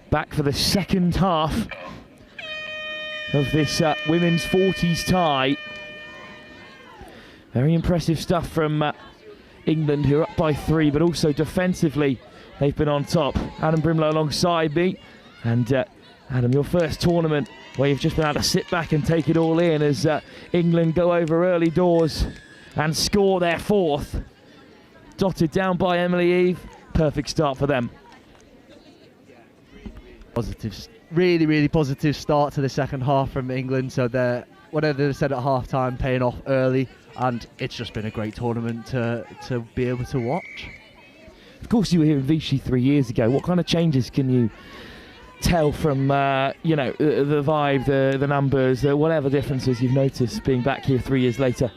Back for the second half of this women's 40s tie. Very impressive stuff from England, who are up by 3, but also defensively they've been on top. Adam Brimlow alongside me. And Adam, your first tournament where you've just been able to sit back and take it all in as England go over early doors and score their 4th. Dotted down by Emily Eve. Perfect start for them. Positive, really positive start to the second half from England. So whatever they said at half time paying off early, and it's just been a great tournament to be able to watch. Of course, you were here in Vichy 3 years ago. What kind of changes can you tell from you know, the vibe, the numbers, whatever differences you've noticed being back here 3 years later?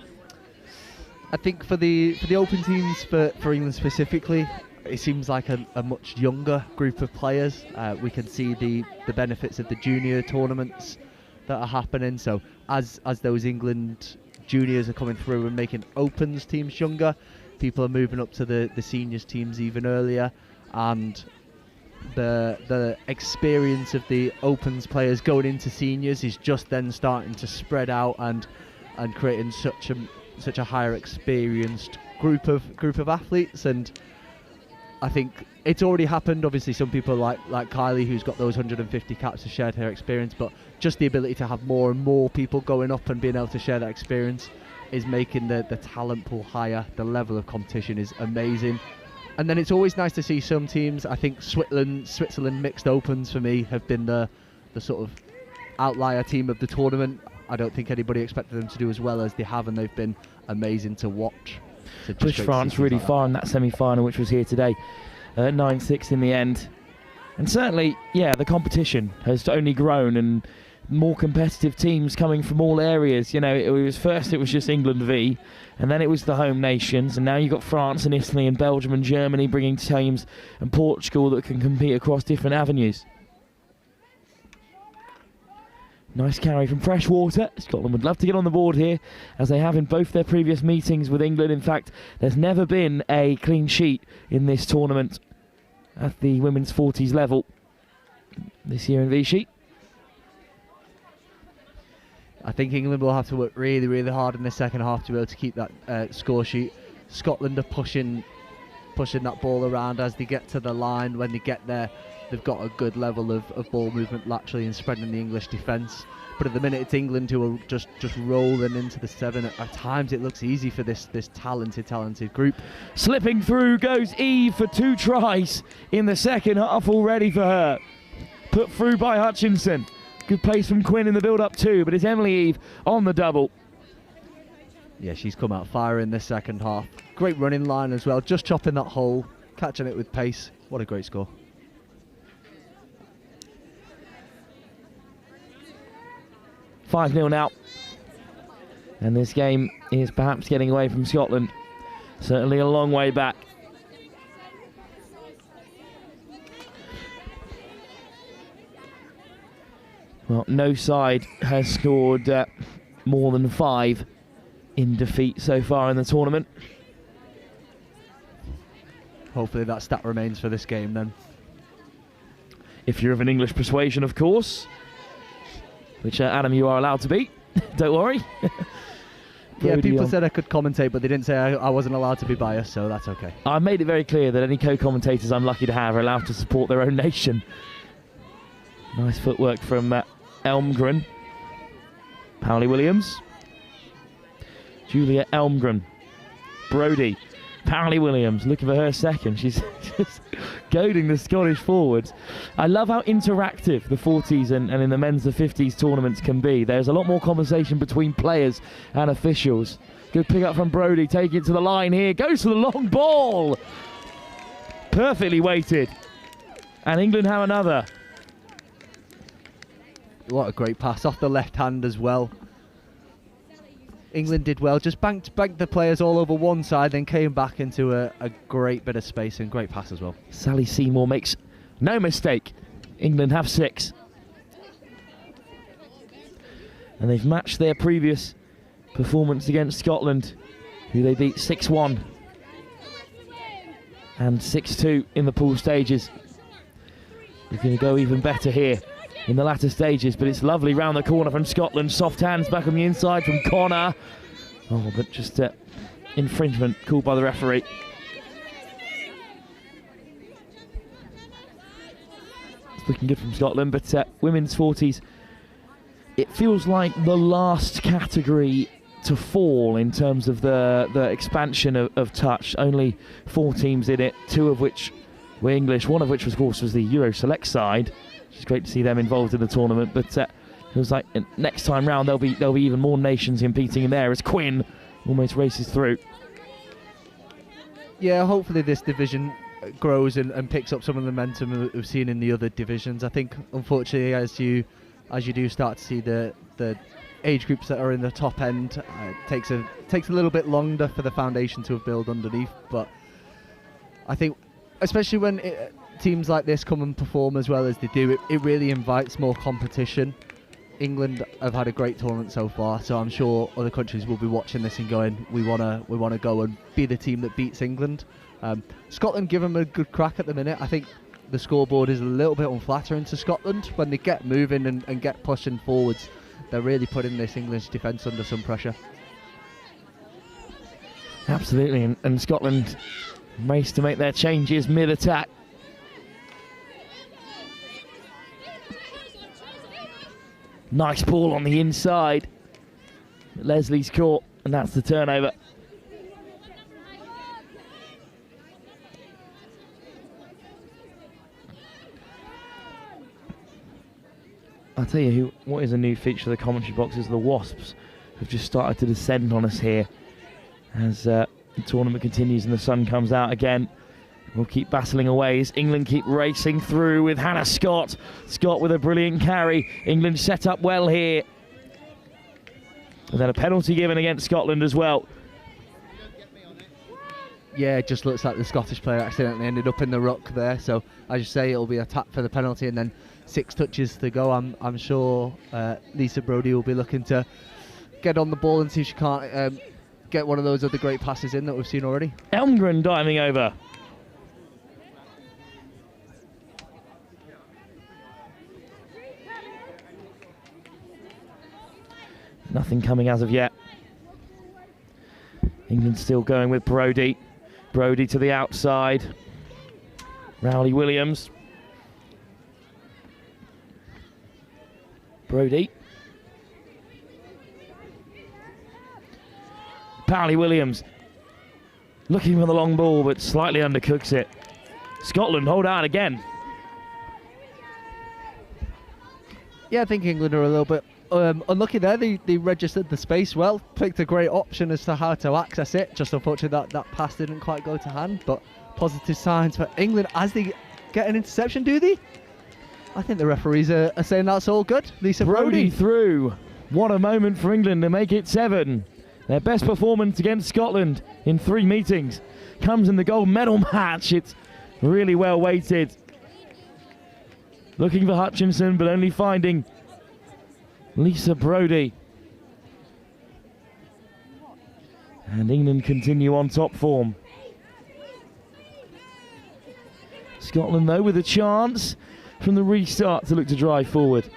I think for the open teams, for England specifically, it seems like a much younger group of players. We can see the benefits of the junior tournaments that are happening. So as those England juniors are coming through and making opens teams younger, people are moving up to the seniors teams even earlier, and the experience of the opens players going into seniors is just then starting to spread out and creating such a higher experienced group of athletes. And I think it's already happened. Obviously, some people like Kylie, who's got those 150 caps, has shared her experience, but just the ability to have more and more people going up and being able to share that experience is making the talent pool higher. The level of competition is amazing. And then it's always nice to see some teams. I think Switzerland mixed opens for me have been the sort of outlier team of the tournament. I don't think anybody expected them to do as well as they have, and they've been amazing to watch. Pushed France really far in that semi-final, which was here today, 9-6 in the end. And certainly, yeah, the competition has only grown, and more competitive teams coming from all areas. You know, it was just England v, and then it was the home nations, and now you've got France and Italy and Belgium and Germany bringing teams, and Portugal that can compete across different avenues. Nice carry from Freshwater. Scotland would love to get on the board here, as they have in both their previous meetings with England. In fact, there's never been a clean sheet in this tournament at the women's 40s level this year in Vichy. I think England will have to work really hard in the second half to be able to keep that score sheet. Scotland are pushing that ball around as they get to the line. When they get there, they've got a good level of ball movement laterally and spreading the English defence. But at the minute, it's England who are just rolling into the 7. At times, it looks easy for this talented group. Slipping through goes Eve for 2 tries in the second half already for her. Put through by Hutchinson. Good pace from Quinn in the build-up too, but it's Emily Eve on the double. Yeah, she's come out fire in the second half. Great running line as well, just chopping that hole, catching it with pace. What a great score. $5-0 now. And this game is perhaps getting away from Scotland. Certainly a long way back. Well, no side has scored more than 5 in defeat so far in the tournament. Hopefully that stat remains for this game then. If you're of an English persuasion, of course. Which, Adam, you are allowed to be. Don't worry. Yeah, Brody people on. said I could commentate, but they didn't say I wasn't allowed to be biased, so that's okay. I made it very clear that any co-commentators I'm lucky to have are allowed to support their own nation. Nice footwork from Elmgren. Pauli Williams. Julia Elmgren. Brody. Pauli Williams looking for her second. She's just goading the Scottish forwards. I love how interactive the 40s and in the men's the 50s tournaments can be. There's a lot more conversation between players and officials. Good pick up from Brody, taking it to the line here. Goes for the long ball. Perfectly weighted. And England have another. What a great pass off the left hand as well. England did well, just banked the players all over one side, then came back into a great bit of space and great pass as well. Sally Seymour makes no mistake. England have 6. And they've matched their previous performance against Scotland, who they beat 6-1 and 6-2 in the pool stages. They're going to go even better here in the latter stages, but it's lovely round the corner from Scotland. Soft hands back on the inside from Connor. Oh, but just infringement called by the referee. It's looking good from Scotland, but women's 40s, it feels like the last category to fall in terms of the expansion of touch. Only 4 teams in it, 2 of which were English, one of which, of course, was the Euro Select side. It's great to see them involved in the tournament, but it was like next time round there'll be even more nations competing in there as Quinn almost races through. Yeah, hopefully this division grows and picks up some of the momentum we've seen in the other divisions. I think, unfortunately, as you do start to see the age groups that are in the top end, takes a little bit longer for the foundation to have built underneath. But I think, especially when teams like this come and perform as well as they do, it really invites more competition. England have had a great tournament so far, so I'm sure other countries will be watching this and going, we want to go and be the team that beats England. Scotland give them a good crack at the minute. I think the scoreboard is a little bit unflattering to Scotland. When they get moving and get pushing forwards, they're really putting this English defence under some pressure. Absolutely, and Scotland race to make their changes mid-attack. Nice ball on the inside. Leslie's caught, and that's the turnover. I'll tell you what is a new feature of the commentary box is the Wasps have just started to descend on us here as the tournament continues and the sun comes out again. We'll keep battling away as England keep racing through with Hannah Scott. Scott with a brilliant carry. England set up well here. And then a penalty given against Scotland as well. Yeah, it just looks like the Scottish player accidentally ended up in the ruck there. So, as you say, it'll be a tap for the penalty and then 6 touches to go. I'm sure Lisa Brody will be looking to get on the ball and see if she can't get one of those other great passes in that we've seen already. Elmgren diving over. Nothing coming as of yet. England still going with Brody. Brody to the outside. Rowley Williams. Brody. Pauli Williams. Looking for the long ball, but slightly undercooks it. Scotland hold out again. Yeah, I think England are a little bit unlucky there. They registered the space well, picked a great option as to how to access it. Just unfortunate that pass didn't quite go to hand, but positive signs for England as they get an interception, do they? I think the referees are saying that's all good. Lisa Brody through. What a moment for England to make it 7. Their best performance against Scotland in 3 meetings comes in the gold medal match. It's really well weighted. Looking for Hutchinson, but only finding Lisa Brody. And England continue on top form. Scotland, though, with a chance from the restart to look to drive forward.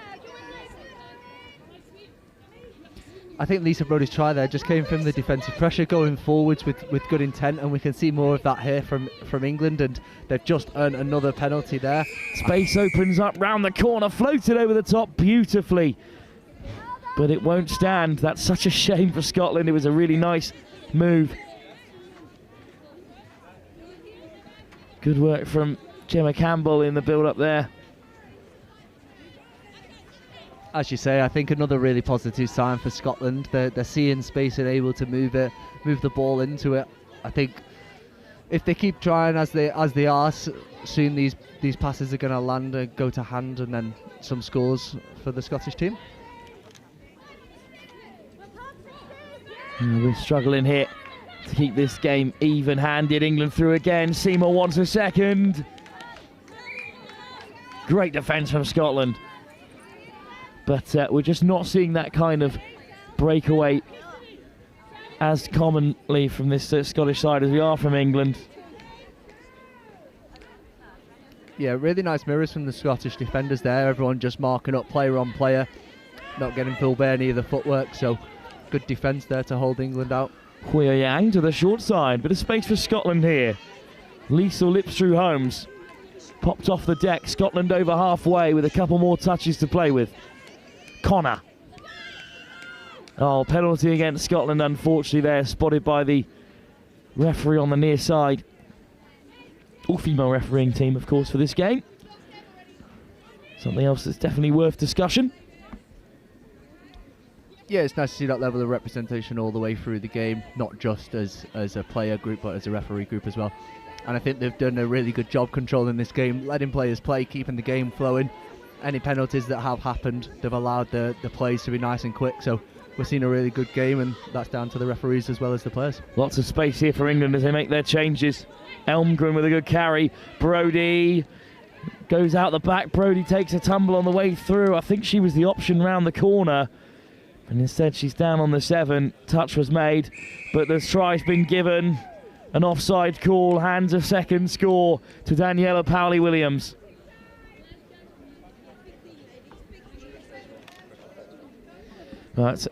I think Lisa Brody's try there just came from the defensive pressure, going forwards with good intent, and we can see more of that here from England, and they've just earned another penalty there. Space opens up round the corner, floated over the top beautifully, but it won't stand. That's such a shame for Scotland. It was a really nice move. Good work from Gemma Campbell in the build-up there. As you say, I think another really positive sign for Scotland. They're seeing space and able to move the ball into it. I think if they keep trying as they are, soon these passes are going to land and go to hand, and then some scores for the Scottish team. We're struggling here to keep this game even-handed. England through again. Seymour wants a second. Great defence from Scotland. But we're just not seeing that kind of breakaway as commonly from this Scottish side as we are from England. Yeah, really nice mirrors from the Scottish defenders there. Everyone just marking up player on player, not getting pulled by any of the footwork. So good defence there to hold England out. Huia Yang to the short side. Bit of space for Scotland here. Liesl lips through Holmes. Popped off the deck. Scotland over halfway with a couple more touches to play with. Connor. Oh, penalty against Scotland, unfortunately there, spotted by the referee on the near side. All-female refereeing team, of course, for this game. Something else that's definitely worth discussion. Yeah, it's nice to see that level of representation all the way through the game, not just as a player group, but as a referee group as well. And I think they've done a really good job controlling this game, letting players play, keeping the game flowing. Any penalties that have happened, they've allowed the plays to be nice and quick. So we're seeing a really good game, and that's down to the referees as well as the players. Lots of space here for England as they make their changes. Elmgren with a good carry. Brody goes out the back. Brody takes a tumble on the way through. I think she was the option round the corner, and instead she's down on the 7. Touch was made, but the try's been given. An offside call hands a second score to Daniela Powley-Williams. It's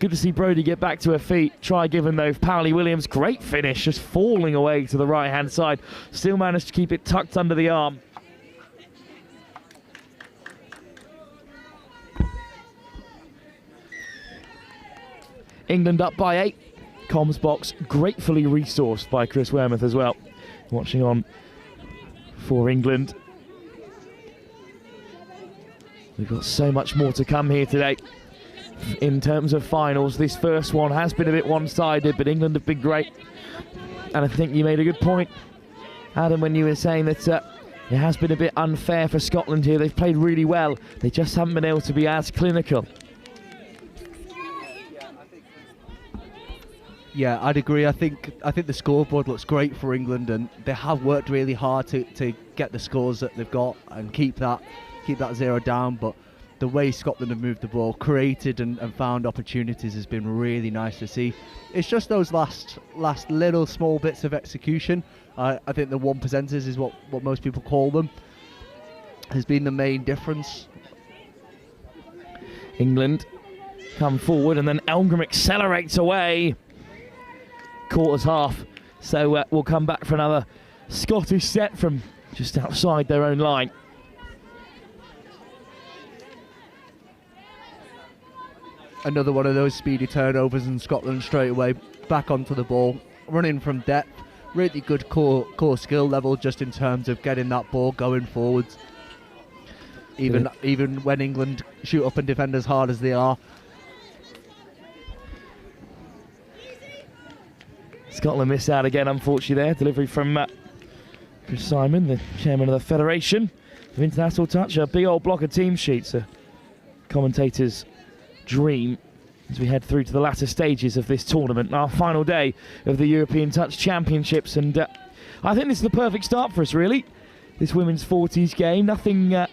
good to see Brody get back to her feet. Try given though. Powley-Williams, great finish, just falling away to the right-hand side. Still managed to keep it tucked under the arm. England up by 8. Comms box gratefully resourced by Chris Wearmouth as well. Watching on for England. We've got so much more to come here today. In terms of finals, this first one has been a bit one-sided, but England have been great. And I think you made a good point, Adam, when you were saying that it has been a bit unfair for Scotland here. They've played really well. They just haven't been able to be as clinical. Yeah, I'd agree. I think the scoreboard looks great for England, and they have worked really hard to get the scores that they've got and keep that 0 down. But the way Scotland have moved the ball, created and found opportunities has been really nice to see. It's just those last little small bits of execution. I think the 1%ers is what most people call them, has been the main difference. England come forward, and then Elmgren accelerates away. Quarters half, so we'll come back for another Scottish set from just outside their own line. Another one of those speedy turnovers, and Scotland straight away back onto the ball, running from depth. Really good core skill level just in terms of getting that ball going forwards. Even when England shoot up and defend as hard as they are. Scotland missed out again, unfortunately there. Delivery from Chris Simon, the chairman of the Federation of International Touch. A big old block of team sheets, a commentator's dream as we head through to the latter stages of this tournament, our final day of the European Touch Championships. And I think this is the perfect start for us, really. This women's 40s game, nothing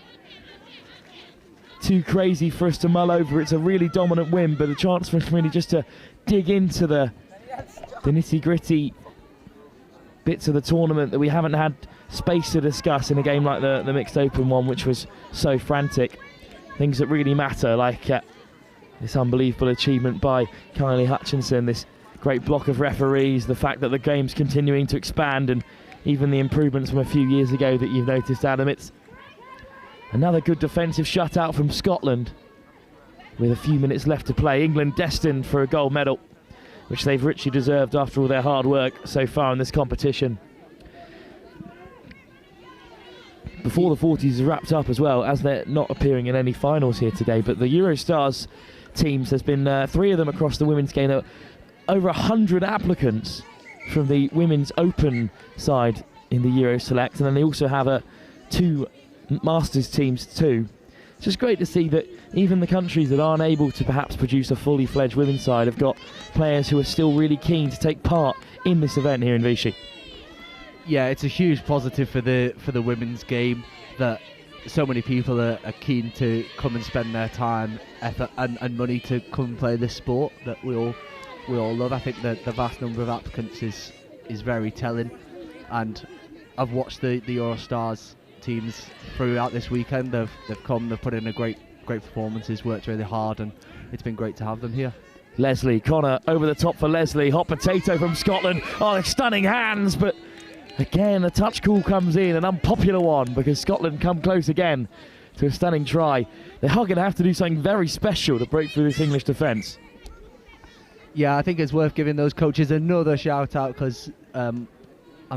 too crazy for us to mull over. It's a really dominant win, but a chance for us really just to dig into the nitty-gritty bits of the tournament that we haven't had space to discuss in a game like the mixed open one, which was so frantic. Things that really matter, like This unbelievable achievement by Kylie Hutchinson, this great block of referees, the fact that the game's continuing to expand, and even the improvements from a few years ago that you've noticed, Adam. It's another good defensive shutout from Scotland. With a few minutes left to play, England destined for a gold medal, which they've richly deserved after all their hard work so far in this competition. Before the 40s is wrapped up as well, as they're not appearing in any finals here today, but the Eurostars teams, there's been 3 of them across the women's game. There are over 100 applicants from the women's open side in the Euro Select, and then they also have 2 Masters teams too. It's just great to see that even the countries that aren't able to perhaps produce a fully fledged women's side have got players who are still really keen to take part in this event here in Vichy. Yeah, it's a huge positive for the women's game that so many people are keen to come and spend their time, effort and money to come and play this sport that we all love. I think that the vast number of applicants is very telling, and I've watched the Eurostars teams throughout this weekend. They've put in a great performances, worked really hard, and it's been great to have them here. Leslie Connor over the top for Leslie. Hot potato from Scotland. Oh, stunning hands, but again a touch call comes in, an unpopular one, because Scotland come close again to a stunning try. They are going to have to do something very special to break through this English defence. Yeah, I think it's worth giving those coaches another shout out, because I'm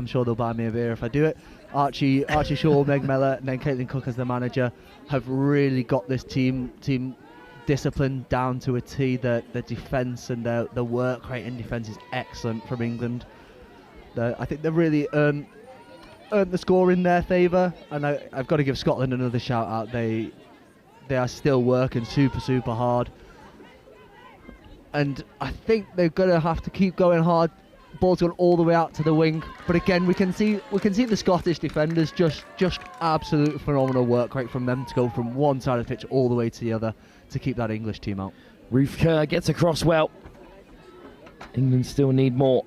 sure they'll buy me a beer if I do it. Archie Shaw, Meg Mellor, and then Caitlin Cook as the manager have really got this team discipline down to a T. The defence and the work rate in defence is excellent from England. I think they've really earned the score in their favour, and I've got to give Scotland another shout out. They are still working super hard, and I think they're going to have to keep going hard. Ball's gone all the way out to the wing, but again we can see the Scottish defenders just absolute phenomenal work rate from them to go from one side of the pitch all the way to the other to keep that English team out. Ruth Kerr gets across well. England still need more.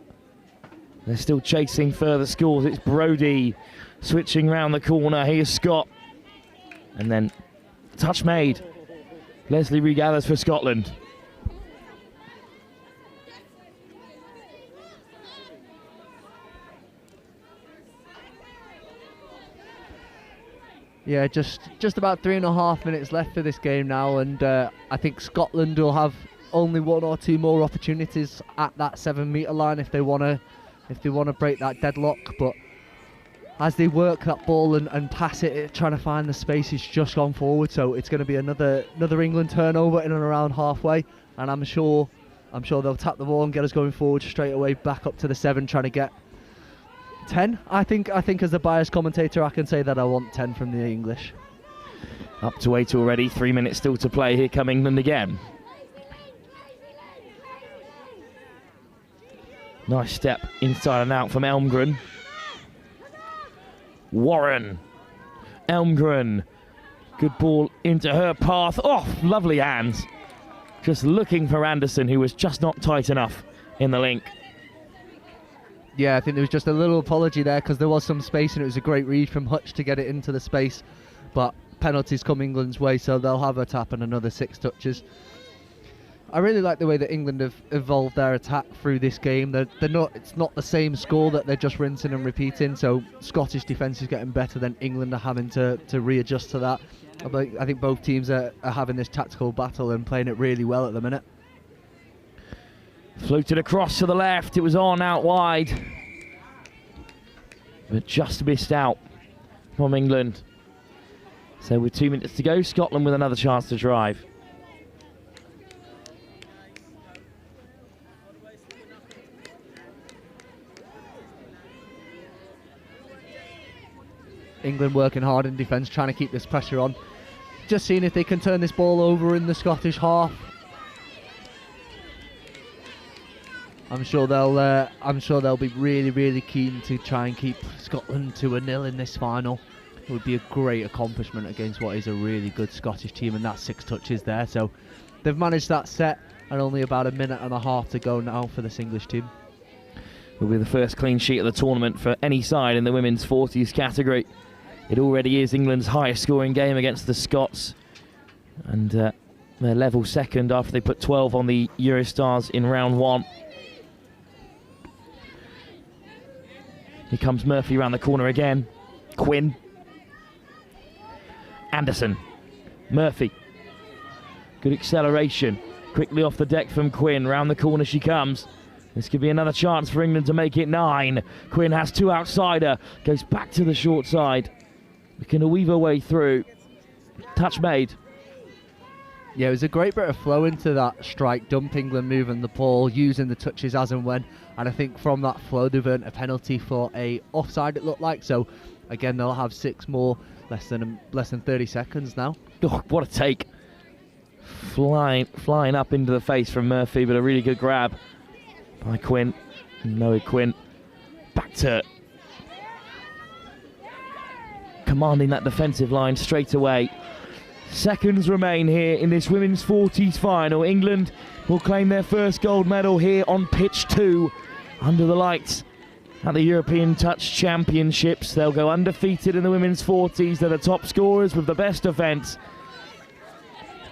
They're still chasing further scores. It's Brodie switching round the corner. Here's Scott, and then touch made. Leslie regathers for Scotland. Yeah, just about 3.5 minutes left for this game now, and I think Scotland will have only 1 or 2 more opportunities at that 7-metre line if they want to break that deadlock. But as they work that ball and pass it, trying to find the space, it's just gone forward. So it's going to be another England turnover in and around halfway, and I'm sure they'll tap the ball and get us going forward straight away, back up to the 7, trying to get 10. I think as a biased commentator, I can say that I want 10 from the English. Up to 8 already, 3 minutes still to play. Here come England again. Nice step inside and out from Elmgren. Warren. Elmgren. Good ball into her path. Oh, lovely hands. Just looking for Anderson, who was just not tight enough in the link. Yeah, I think there was just a little apology there, because there was some space and it was a great read from Hutch to get it into the space. But penalties come England's way, so they'll have a tap and another 6 touches. I really like the way that England have evolved their attack through this game. It's not the same score that they're just rinsing and repeating, so Scottish defence is getting better than England are having to readjust to that. I think both teams are having this tactical battle and playing it really well at the minute. Floated across to the left, it was on out wide, but just missed out from England. So with 2 minutes to go, Scotland with another chance to drive. England working hard in defence, trying to keep this pressure on. Just seeing if they can turn this ball over in the Scottish half. I'm sure they'll be really keen to try and keep Scotland to 1-0 in this final. It would be a great accomplishment against what is a really good Scottish team, and that's 6 touches there. So they've managed that set, and only about 1.5 minutes to go now for this English team. It will be the first clean sheet of the tournament for any side in the women's 40s category. It already is England's highest scoring game against the Scots, and They're level second after they put 12 on the Eurostars in round 1. Here comes Murphy around the corner again. Quinn. Anderson. Murphy. Good acceleration. Quickly off the deck from Quinn. Round the corner she comes. This could be another chance for England to make it 9. Quinn has 2 outsider. Goes back to the short side. Looking to weave her way through. Touch made. Yeah, it was a great bit of flow into that strike, dump England moving the ball, using the touches as and when, and I think from that flow they've earned a penalty for a offside it looked like, so again they'll have 6 more, less than 30 seconds now. Oh, what a take. Flying up into the face from Murphy, but a really good grab by Quinn. No, Quinn. Back to commanding that defensive line straight away. Seconds remain here in this women's 40s final. England will claim their first gold medal here on pitch 2 under the lights at the European Touch Championships. They'll go undefeated in the women's 40s. They're the top scorers with the best defence.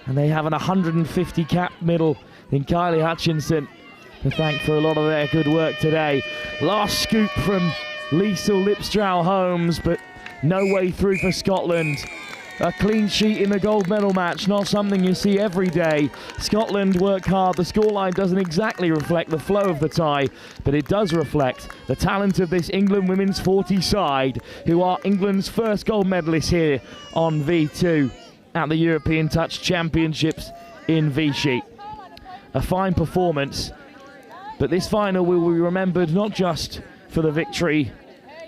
And they have an 150 cap middle in Kylie Hutchinson to thank for a lot of their good work today. Last scoop from Liesl Lipstrow-Holmes, but no way through for Scotland. A clean sheet in the gold medal match, not something you see every day. Scotland work hard. The scoreline doesn't exactly reflect the flow of the tie, but it does reflect the talent of this England women's 40 side, who are England's first gold medalists here on V2 at the European Touch Championships in Vichy. A fine performance, but this final will be remembered not just for the victory,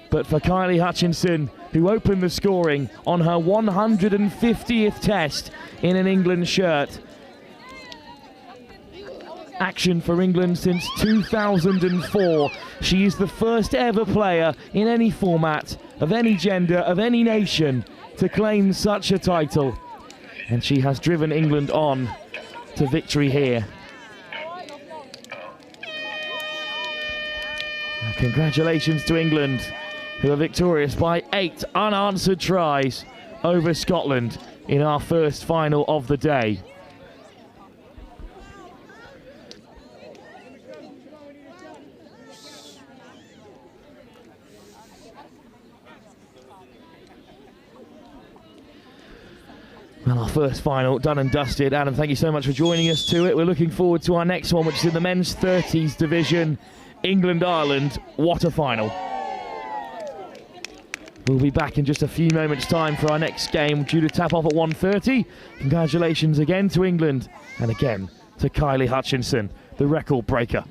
but for Kylie Hutchinson, who opened the scoring on her 150th test in an England shirt. Action for England since 2004. She is the first ever player in any format, of any gender, of any nation, to claim such a title. And she has driven England on to victory here. Congratulations to England, who are victorious by 8 unanswered tries over Scotland in our first final of the day. Well, our first final done and dusted. Adam, thank you so much for joining us to it. We're looking forward to our next one, which is in the men's 30s division, England-Ireland. What a final. We'll be back in just a few moments' time for our next game, due to tap off at 1:30. Congratulations again to England, and again to Kylie Hutchinson, the record breaker.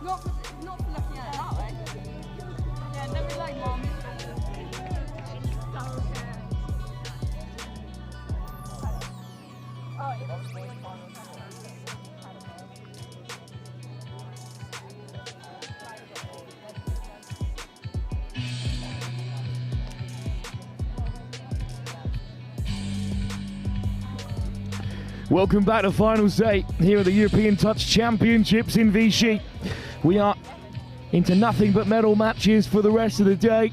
Not for looking at it that way. Yeah, never like mom. Welcome back to Finals Day here at the European Touch Championships in Vichy. We are into nothing but medal matches for the rest of the day.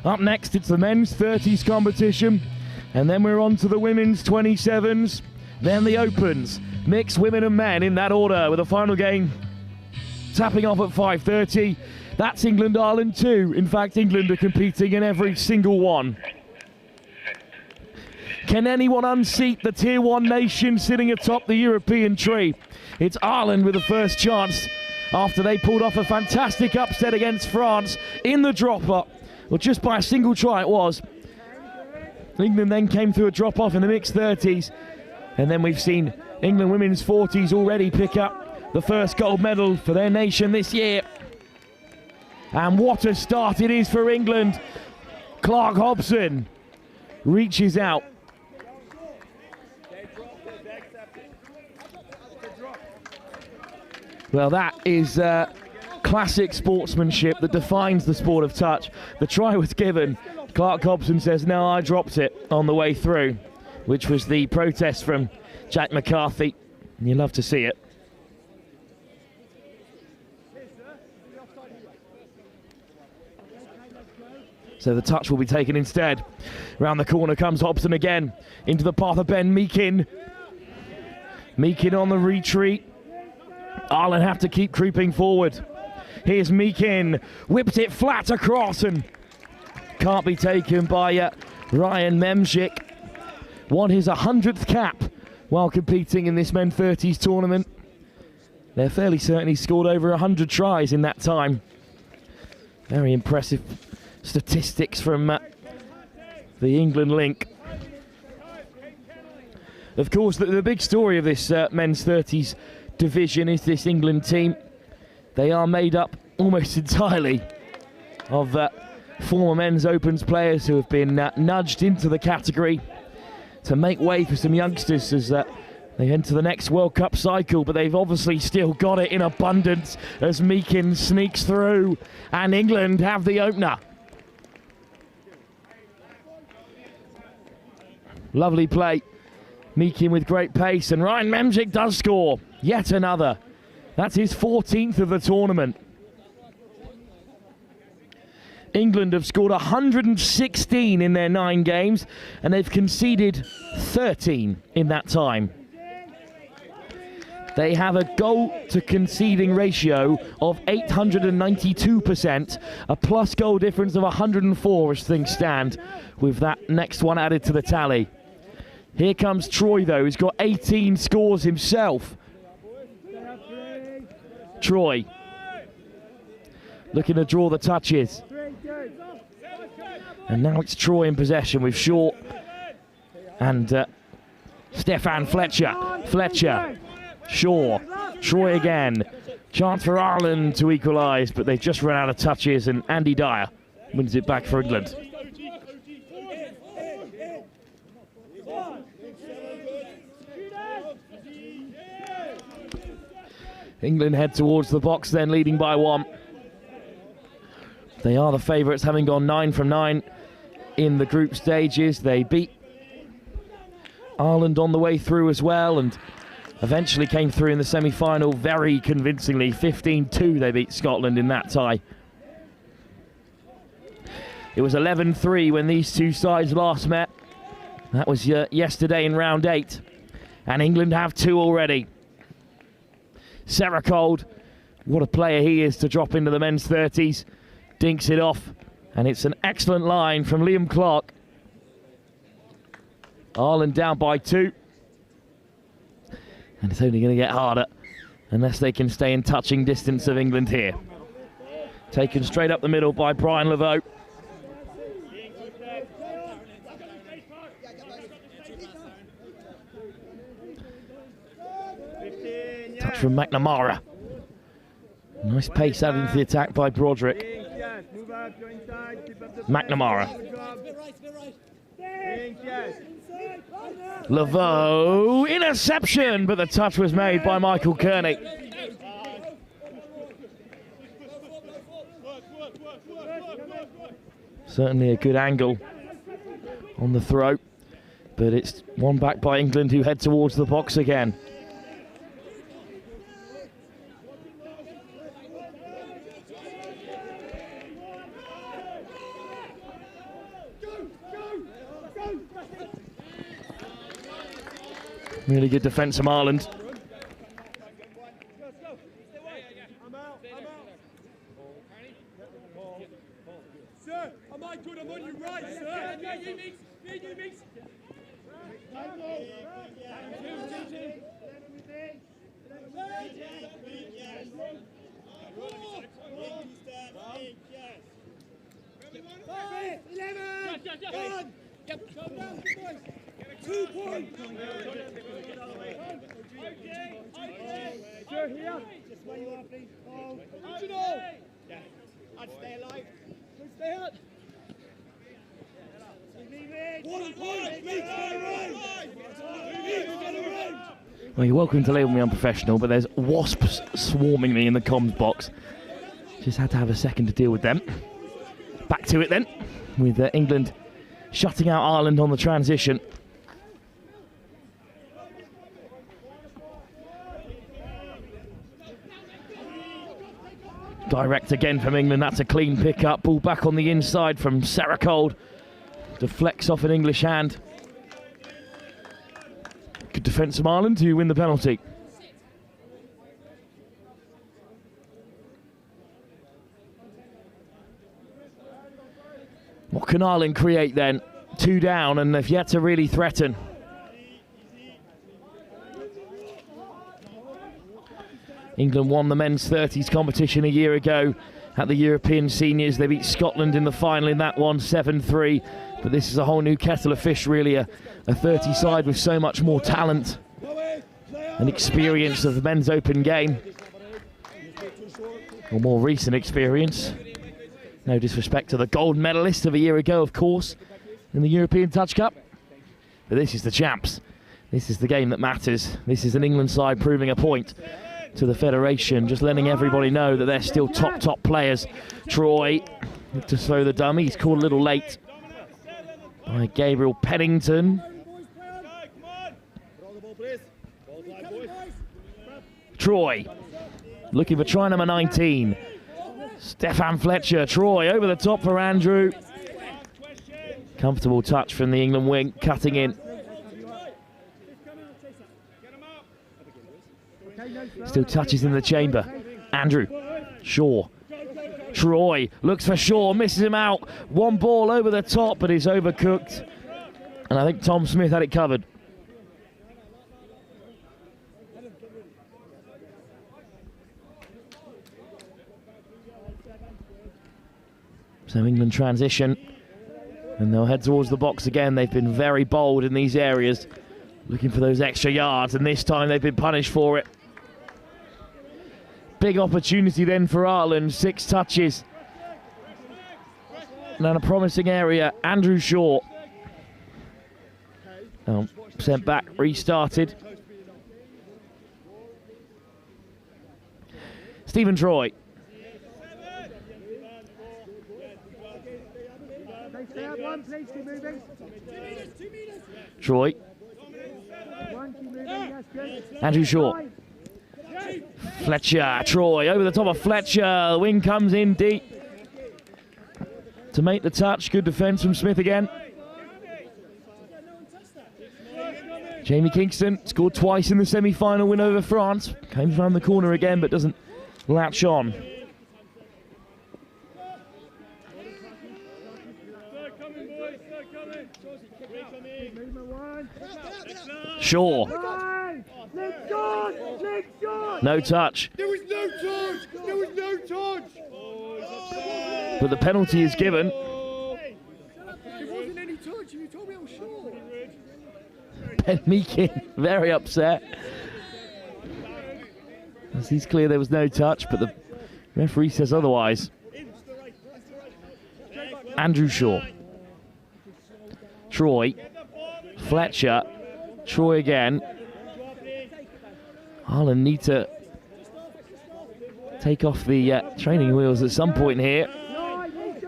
Up next, it's the men's 30s competition, and then we're on to the women's 27s, then the opens, mixed women and men in that order, with a final game tapping off at 5:30. That's England-Ireland 2. In fact, England are competing in every single one. Can anyone unseat the Tier 1 nation sitting atop the European tree? It's Ireland with the first chance after they pulled off a fantastic upset against France in the drop-up. Well, just by a single try it was. England then came through a drop-off in the mixed 30s. And then we've seen England women's 40s already pick up the first gold medal for their nation this year. And what a start it is for England. Clark Hobson reaches out. Well, that is classic sportsmanship that defines the sport of touch. The try was given. Clark Hobson says, no, I dropped it on the way through, which was the protest from Jack McCarthy. And you love to see it. So the touch will be taken instead. Round the corner comes Hobson again, into the path of Ben Meakin. Meakin on the retreat. Ireland have to keep creeping forward. Here's Meakin, whipped it flat across and can't be taken by Ryan Memzik. Won his 100th cap while competing in this Men 30s tournament. They're fairly certain he scored over 100 tries in that time. Very impressive statistics from the England link. Of course, the big story of this men's 30s division is this England team. They are made up almost entirely of former men's opens players who have been nudged into the category to make way for some youngsters as they enter the next World Cup cycle, but they've obviously still got it in abundance as Meakin sneaks through and England have the opener. Lovely play. Meakin with great pace, and Ryan Memzik does score. Yet another. That's his 14th of the tournament. England have scored 116 in their 9 games, and they've conceded 13 in that time. They have a goal to conceding ratio of 892%, a plus goal difference of 104 as things stand, with that next one added to the tally. Here comes Troy though, who's got 18 scores himself. Troy looking to draw the touches. And now it's Troy in possession with Shaw and Stefan Fletcher. Fletcher, Shaw, Troy again. Chance for Ireland to equalise, but they've just run out of touches and Andy Dyer wins it back for England. England head towards the box then, leading by 1. They are the favourites, having gone 9 from 9 in the group stages. They beat Ireland on the way through as well and eventually came through in the semi-final very convincingly. 15-2 they beat Scotland in that tie. It was 11-3 when these two sides last met. That was yesterday in round 8. And England have 2 already. Seracold, what a player he is to drop into the men's 30s. Dinks it off, and it's an excellent line from Liam Clark. Ireland down by 2. And it's only going to get harder unless they can stay in touching distance of England here. Taken straight up the middle by Brian Laveau. Touch from McNamara. Nice pace added into the attack by Broderick. McNamara. Laveau, interception, but the touch was made by Michael Kearney. Certainly a good angle on the throw, but it's one back by England, who head towards the box again. Really good defence from Ireland. Sir, am I good? I'm on your right, sir. Sir, here. Just where you are, please. Original. Yeah. I'd stay alive. Stay out. Well, you're welcome to label me unprofessional, but there's wasps swarming me in the comms box. Just had to have a second to deal with them. Back to it then, with England shutting out Ireland on the transition. Direct again from England, that's a clean pick-up. Ball back on the inside from Sarah Cold. Deflects off an English hand. Good defence from Ireland to win the penalty. What can Ireland create then? 2 down, and they've yet to really threaten. England won the men's 30s competition a year ago at the European Seniors. They beat Scotland in the final in that one, 7-3. But this is a whole new kettle of fish, really, a 30 side with so much more talent and experience of the men's open game. Or more recent experience. No disrespect to the gold medalist of a year ago, of course, in the European Touch Cup. But this is the champs. This is the game that matters. This is an England side proving a point to the Federation, just letting everybody know that they're still top players. Troy to throw the dummy. He's called a little late by Gabriel Pennington. Troy looking for try number 19. Stefan Fletcher. Troy over the top for Andrew. Comfortable touch from the England wing, cutting in. Still touches in the chamber. Andrew. Shaw. Troy looks for Shaw, misses him out. One ball over the top, but it's overcooked. And I think Tom Smith had it covered. So England transition, and they'll head towards the box again. They've been very bold in these areas, looking for those extra yards, and this time they've been punished for it. Big opportunity then for Ireland, 6 touches. And a promising area, Andrew Shaw. Sent back, restarted. Stephen Troy. Troy. Andrew Shaw. Fletcher, Troy, over the top of Fletcher. The wing comes in deep to make the touch. Good defence from Smith again. Jamie Kingston scored twice in the semi-final win over France. Came around the corner again, but doesn't latch on. Shaw. No touch. There was no touch. There was no touch. But the penalty is given. There wasn't any touch. You told me I was sure. Ben Meakin very upset. As he's clear there was no touch, but the Referee says otherwise. Andrew Shaw. Troy. Fletcher. Troy again. Ireland need to take off the training wheels at some point here.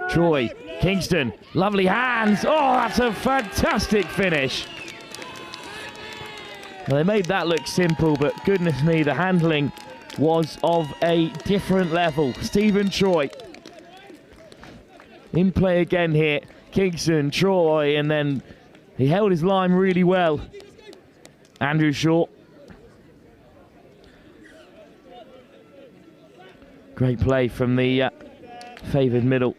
Troy. Kingston. Lovely hands. Oh, that's a fantastic finish. Well, they made that look simple, but goodness me, the handling was of a different level. Stephen Troy in play again here. Kingston, Troy, and then he held his line really well. Andrew Shaw. Great play from the favoured middle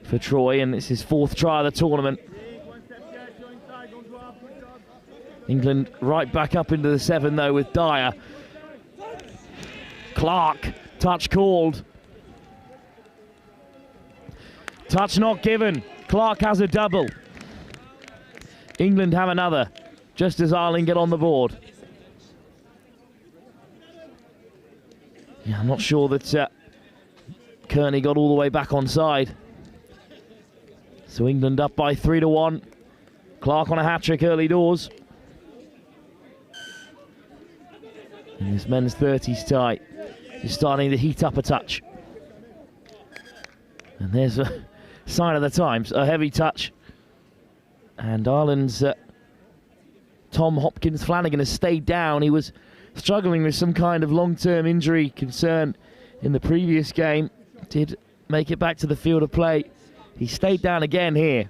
for Troy, and it's his 4th try of the tournament. England right back up into the 7 though with Dyer. Clark, touch called. Touch not given. Clark has a double. England have another, just as Ireland get on the board. Yeah, I'm not sure that Kearney got all the way back on side. So England up by 3-1. Clark on a hat-trick early doors. And this men's 30s tie is starting to heat up a touch. And there's a sign of the times, a heavy touch. And Ireland's Tom Hopkins Flanagan has stayed down. He was struggling with some kind of long-term injury concern in the previous game. Did make it back to the field of play. He stayed down again here.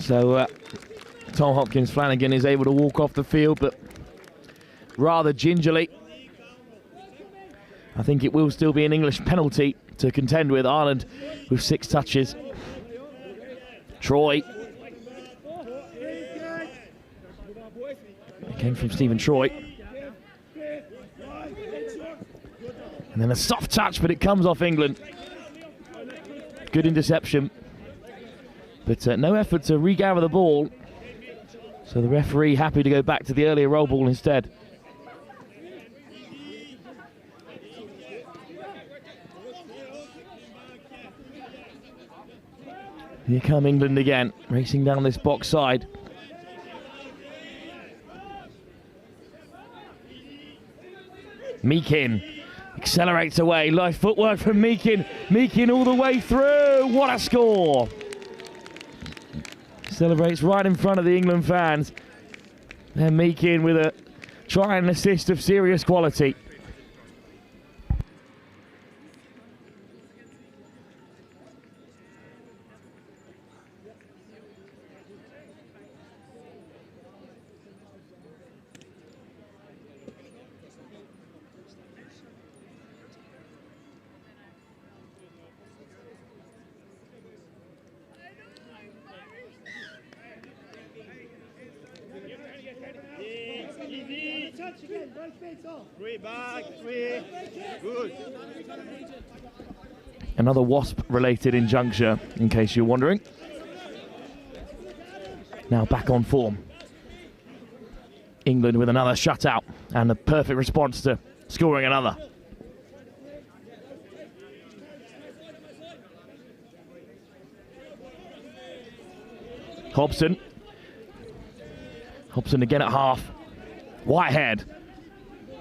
So Tom Hopkins Flanagan is able to walk off the field, but rather gingerly. I think it will still be an English penalty to contend with. Ireland with 6 touches. Troy. Again from Stephen Troy. And then a soft touch, but it comes off England. Good interception. But no effort to regather the ball. So the referee happy to go back to the earlier roll ball instead. Here come England again, racing down this box side. Meakin accelerates away. Nice footwork from Meakin. Meakin all the way through. What a score! Celebrates right in front of the England fans. And Meakin with a try and assist of serious quality. Another Wasp-related injuncture, in case you're wondering. Now back on form. England with another shutout and a perfect response to scoring another. Hobson. Hobson again at half. Whitehead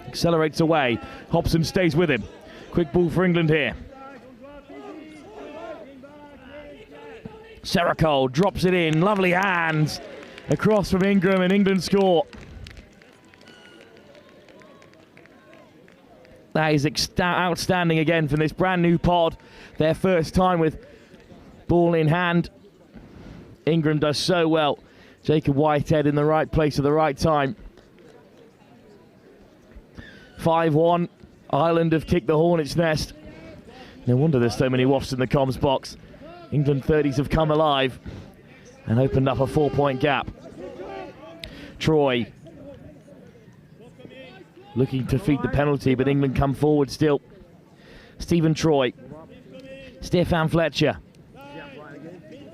accelerates away. Hobson stays with him. Quick ball for England here. Seracole drops it in. Lovely hands across from Ingram, and England score. That is outstanding again from this brand new pod. Their first time with ball in hand. Ingram does so well. Jacob Whitehead in the right place at the right time. 5-1. Ireland have kicked the hornet's nest. No wonder there's so many wafts in the comms box. England 30s have come alive and opened up a 4-point gap. Troy looking to feed the penalty, but England come forward still. Stephen Troy. Stefan Fletcher.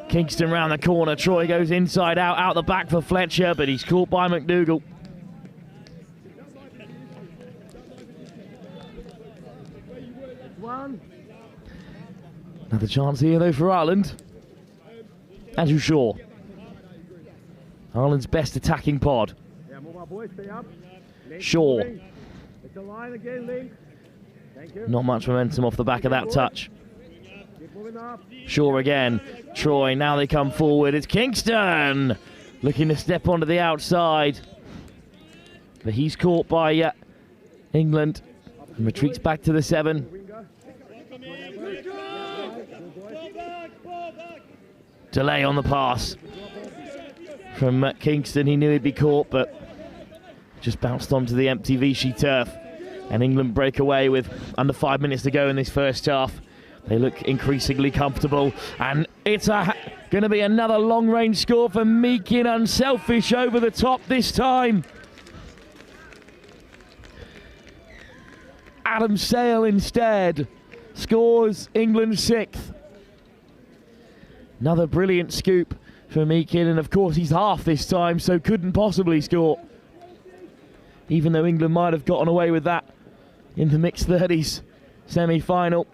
Kingston round the corner. Troy goes inside out, out the back for Fletcher, but he's caught by McDougall. Another chance here though for Ireland. Andrew Shaw. Ireland's best attacking pod. Shaw. Not much momentum off the back of that touch. Shaw again. Troy, now they come forward. It's Kingston looking to step onto the outside. But he's caught by England and retreats back to the 7. Delay on the pass from Kingston. He knew he'd be caught, but just bounced onto the empty Vichy turf. And England break away with under 5 minutes to go in this first half. They look increasingly comfortable, and it's going to be another long-range score for Meakin. Unselfish over the top this time. Adam Sale instead scores England's 6th. Another brilliant scoop for Meakin, and of course he's half this time, so couldn't possibly score. Even though England might have gotten away with that in the mixed 30s semi-final.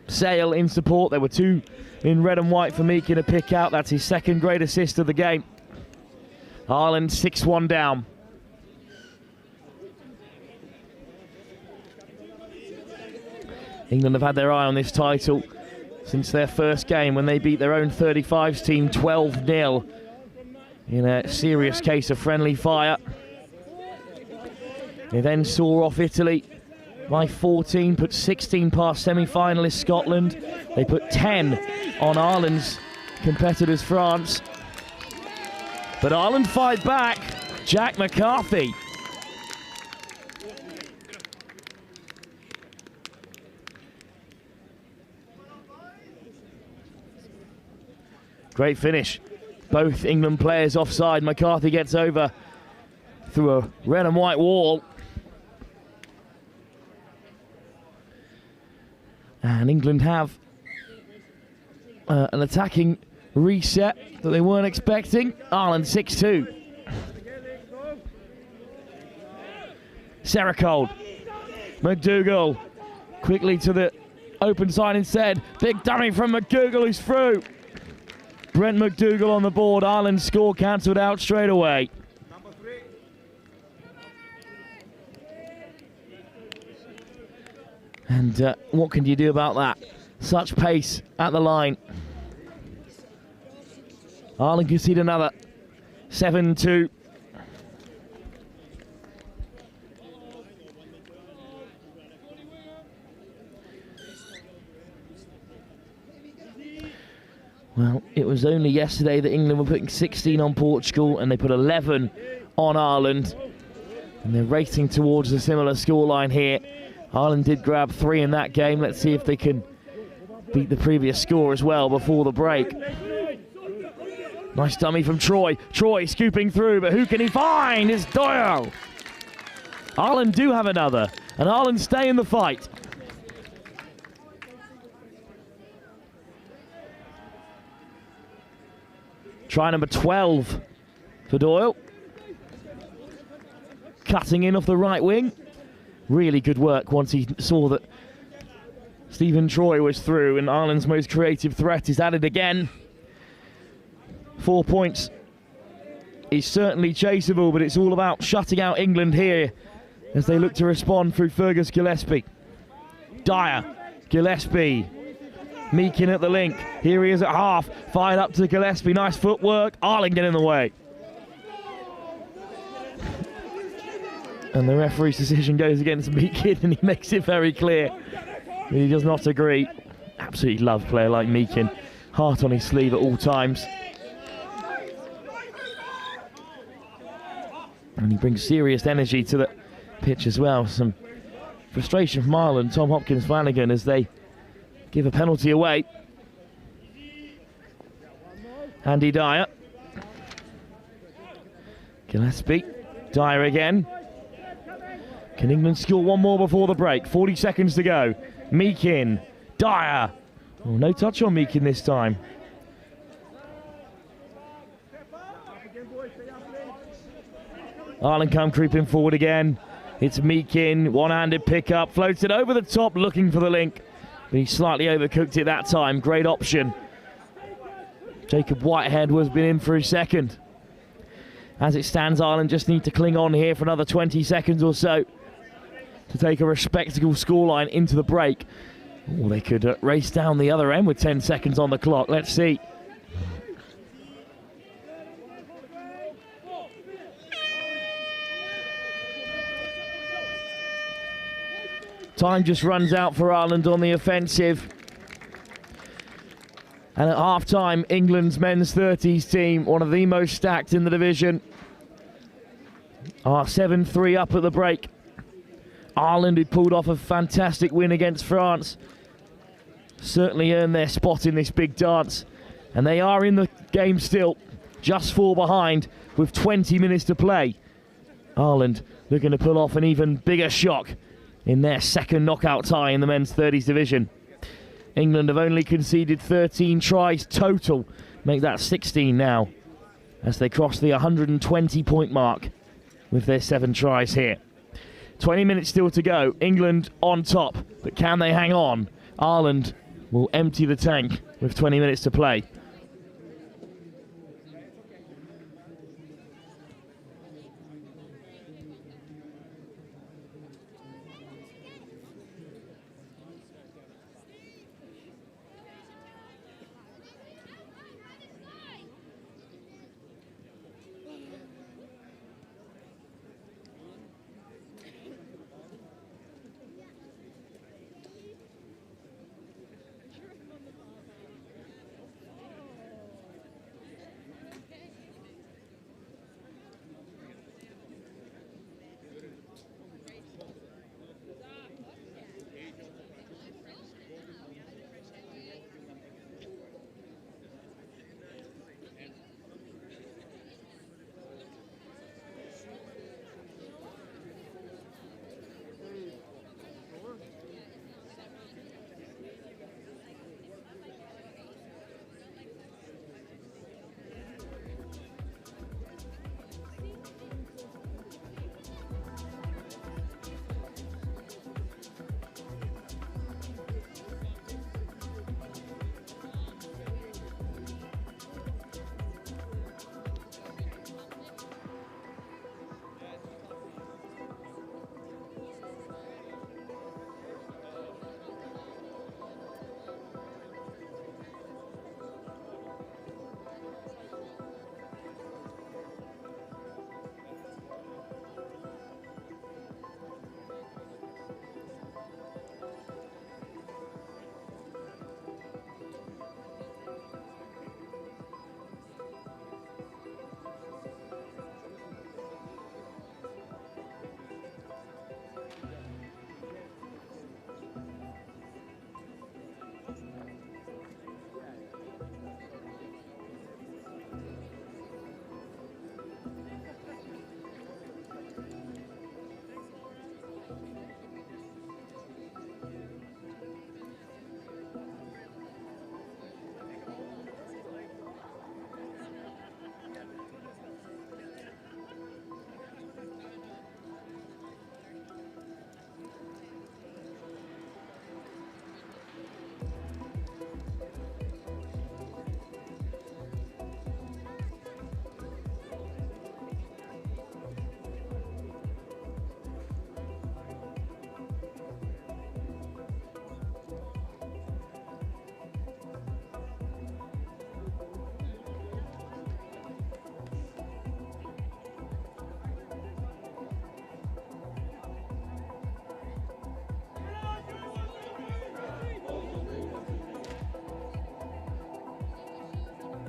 Sale in support. There were 2 in red and white for Meakin to pick out. That's his 2nd great assist of the game. Ireland 6-1 down. England have had their eye on this title since their first game when they beat their own 35s team 12-0 in a serious case of friendly fire. They then saw off Italy by 14, put 16 past semi-finalist Scotland. They put 10 on Ireland's competitors France. But Ireland fight back. Jack McCarthy. Great finish. Both England players offside. McCarthy gets over through a red and white wall. And England have an attacking reset that they weren't expecting. Ireland 6-2. Saracold. McDougall quickly to the open side instead. Big dummy from McDougall, who's through. Brent McDougall on the board. Ireland's score cancelled out straight away. And what can you do about that? Such pace at the line. Ireland concede another. 7-2. Well, it was only yesterday that England were putting 16 on Portugal and they put 11 on Ireland. And they're racing towards a similar scoreline here. Ireland did grab 3 in that game. Let's see if they can beat the previous score as well before the break. Nice dummy from Troy. Troy scooping through, but who can he find? It's Doyle. Ireland do have another, and Ireland stay in the fight. Try number 12 for Doyle. Cutting in off the right wing. Really good work once he saw that Stephen Troy was through, and Ireland's most creative threat is added again. 4 points is certainly chaseable, but it's all about shutting out England here as they look to respond through Fergus Gillespie. Dyer, Gillespie, Meakin at the link. Here he is at half, fired up to Gillespie. Nice footwork. Ireland get in the way. And the referee's decision goes against Meakin, and he makes it very clear that he does not agree. Absolutely love a player like Meakin. Heart on his sleeve at all times. And he brings serious energy to the pitch as well. Some frustration from Ireland. Tom Hopkins, Flanagan, as they give a penalty away. Andy Dyer. Gillespie. Dyer again. Can England score one more before the break? 40 seconds to go. Meakin. Dyer. Oh, no touch on Meakin this time. Ireland come creeping forward again. It's Meakin. One-handed pick-up. Floats it over the top, looking for the link. But he slightly overcooked it that time. Great option. Jacob Whitehead was been in for his second. As it stands, Ireland just need to cling on here for another 20 seconds or so to take a respectable scoreline into the break. Or they could race down the other end with 10 seconds on the clock. Let's see. Time just runs out for Ireland on the offensive. And at half-time, England's men's 30s team, one of the most stacked in the division, are 7-3 up at the break. Ireland, who pulled off a fantastic win against France, certainly earned their spot in this big dance. And they are in the game still, just 4 behind with 20 minutes to play. Ireland looking to pull off an even bigger shock in their second knockout tie in the men's 30s division. England have only conceded 13 tries total, make that 16 now, as they cross the 120-point mark with their 7 tries here. 20 minutes still to go. England on top, but can they hang on? Ireland will empty the tank with 20 minutes to play.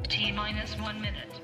T-minus 1 minute.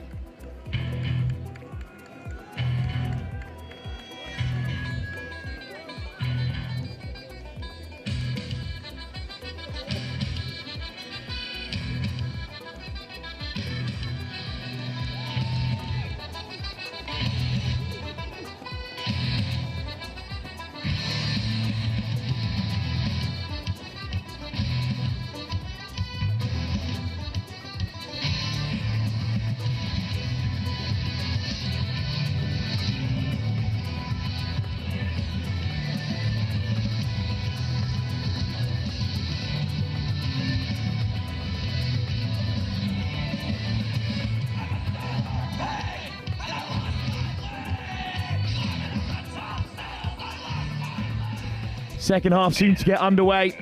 Second half soon to get underway.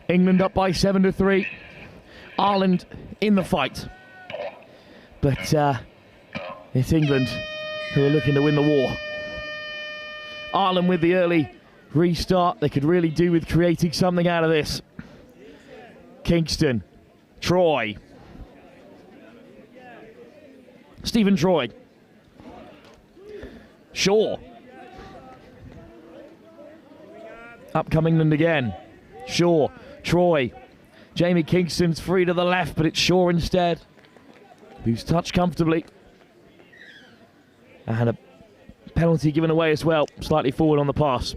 England up by 7-3. Ireland in the fight. But it's England who are looking to win the war. Ireland with the early restart. They could really do with creating something out of this. Kingston. Troy. Stephen Troy. Shaw. Up come England again. Shaw. Troy. Jamie Kingston's free to the left, but it's Shaw instead, who's touched comfortably. And a penalty given away as well, slightly forward on the pass.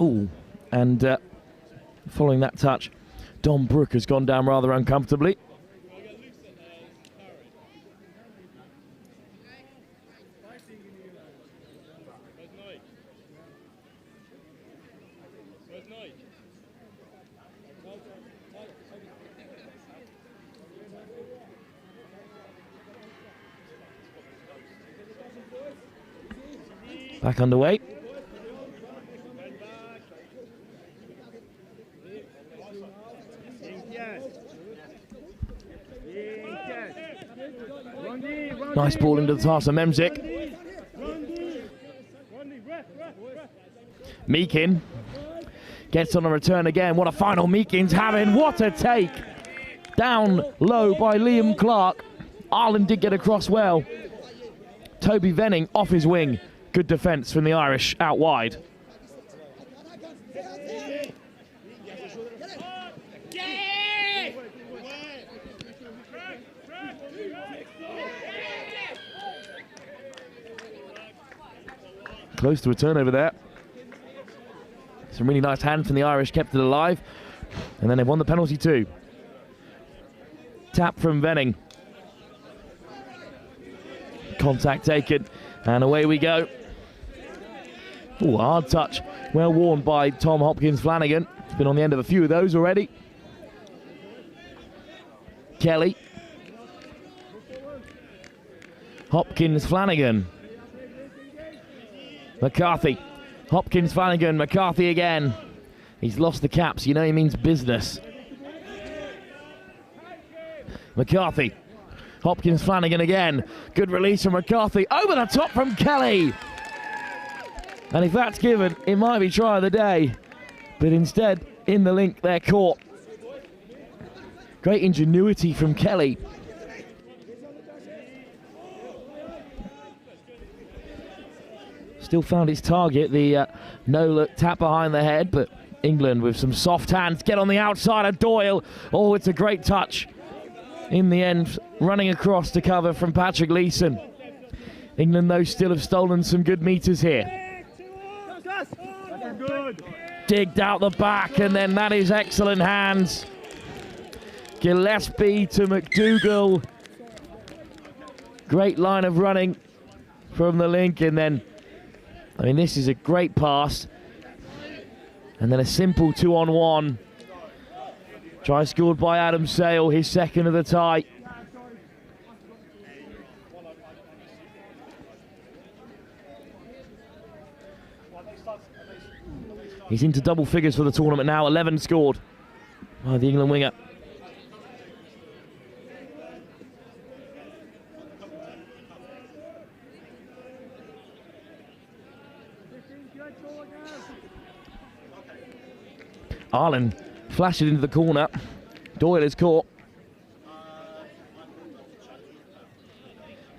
Ooh, and following that touch, Dom Brooke has gone down rather uncomfortably. Back underway. Nice ball into the task of Memzik. Meakin gets on a return again. What a final Meakin's having. What a take. Down low by Liam Clark. Ireland did get across well. Toby Venning off his wing. Good defence from the Irish out wide. Close to a turnover there. Some really nice hands from the Irish, kept it alive. And then they've won the penalty too. Tap from Venning. Contact taken. And away we go. Ooh, hard touch. Well worn by Tom Hopkins-Flanagan. He's been on the end of a few of those already. Kelly. Hopkins-Flanagan. McCarthy. Hopkins-Flanagan. McCarthy again. He's lost the caps. You know he means business. McCarthy. Hopkins-Flanagan again. Good release from McCarthy. Over the top from Kelly. And if that's given, it might be try of the day. But instead, in the link, they're caught. Great ingenuity from Kelly. Still found his target, the no-look tap behind the head, but England with some soft hands get on the outside of Doyle. Oh, it's a great touch. In the end, running across to cover from Patrick Leeson. England, though, still have stolen some good meters here. Digged out the back, and then that is excellent hands. Gillespie to McDougall. Great line of running from the link, and then, I mean, this is a great pass. And then a simple 2-on-1. Try scored by Adam Sale, his second of the tie. He's into double figures for the tournament now, 11 scored by the England winger. Ireland flash it into the corner. Doyle is caught.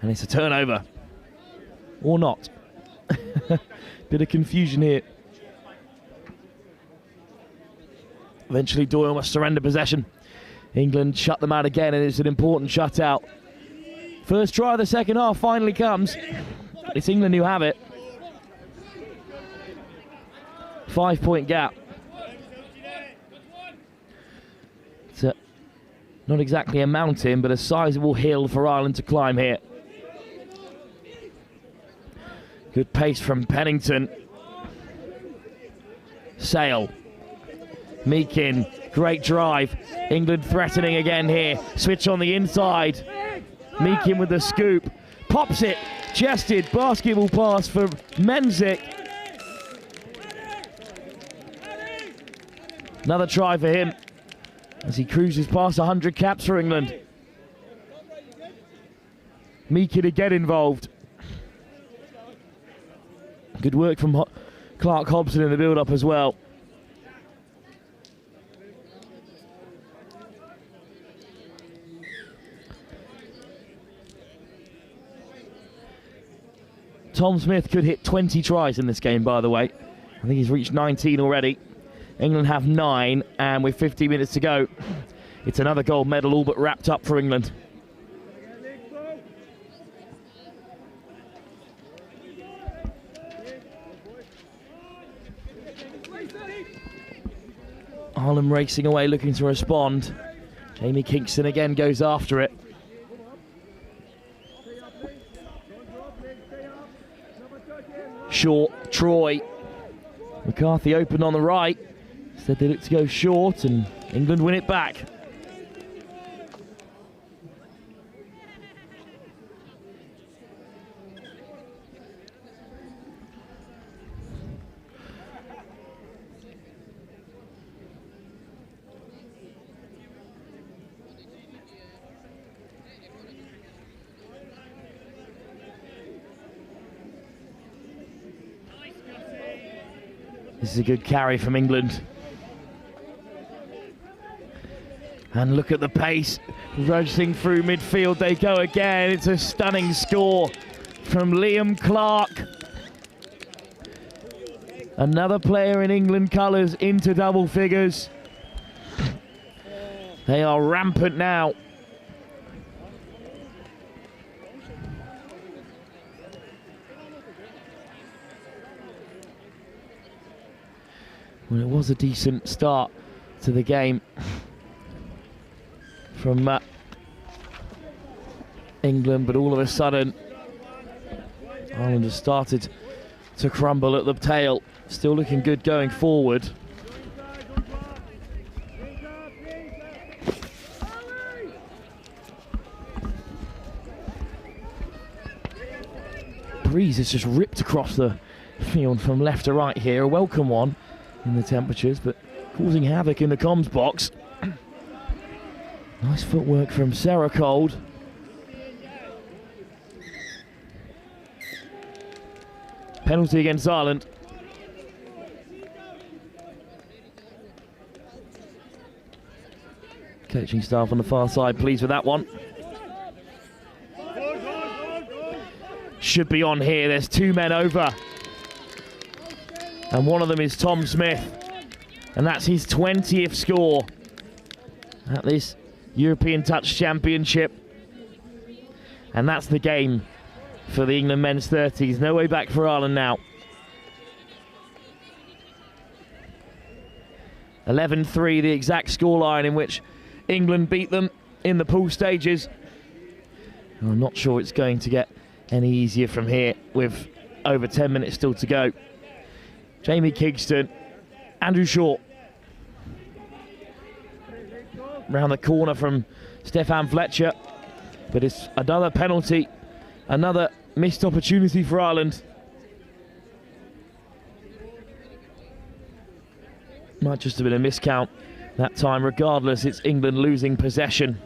And it's a turnover. Or not. Bit of confusion here. Eventually Doyle must surrender possession. England shut them out again, and it's an important shutout. First try of the second half finally comes. It's England who have it. 5-point gap. Not exactly a mountain, but a sizable hill for Ireland to climb here. Good pace from Pennington. Sale. Meakin, great drive. England threatening again here. Switch on the inside. Meakin with the scoop. Pops it. Chested. Basketball pass for Menzies. Another try for him as he cruises past 100 caps for England. Meakin to get involved. Good work from Clark Hobson in the build-up as well. Tom Smith could hit 20 tries in this game, by the way. I think he's reached 19 already. England have 9, and with 50 minutes to go, it's another gold medal all but wrapped up for England. Harlem racing away, looking to respond. Jamie Kingston again goes after it. Short, Troy. McCarthy open on the right. Said they look to go short, and England win it back. This is a good carry from England. And look at the pace. Racing through midfield they go again. It's a stunning score from Liam Clark. Another player in England colours into double figures. They are rampant now. Well, it was a decent start to the game from England, but all of a sudden Ireland has started to crumble at the tail. Still looking good going forward. Breeze has just ripped across the field from left to right here. A welcome one in the temperatures, but causing havoc in the comms box. Nice footwork from Sarah Cold. Penalty against Ireland. Coaching staff on the far side pleased with that one. Should be on here. There's 2 men over. And one of them is Tom Smith. And that's his 20th score at this European Touch Championship. And that's the game for the England men's 30s. No way back for Ireland now. 11-3, the exact scoreline in which England beat them in the pool stages. And I'm not sure it's going to get any easier from here with over 10 minutes still to go. Jamie Kingston, Andrew Short. Round the corner from Stefan Fletcher. But it's another penalty, another missed opportunity for Ireland. Might just have been a miscount that time. Regardless, it's England losing possession.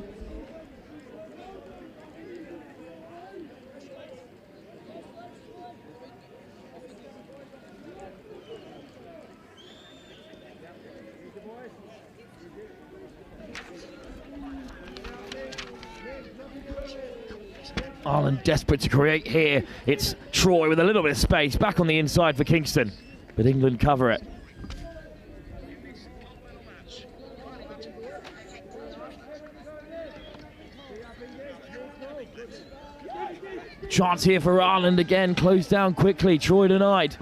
Ireland desperate to create here. It's Troy with a little bit of space. Back on the inside for Kingston. But England cover it. Chance here for Ireland again. Closed down quickly. Troy denied.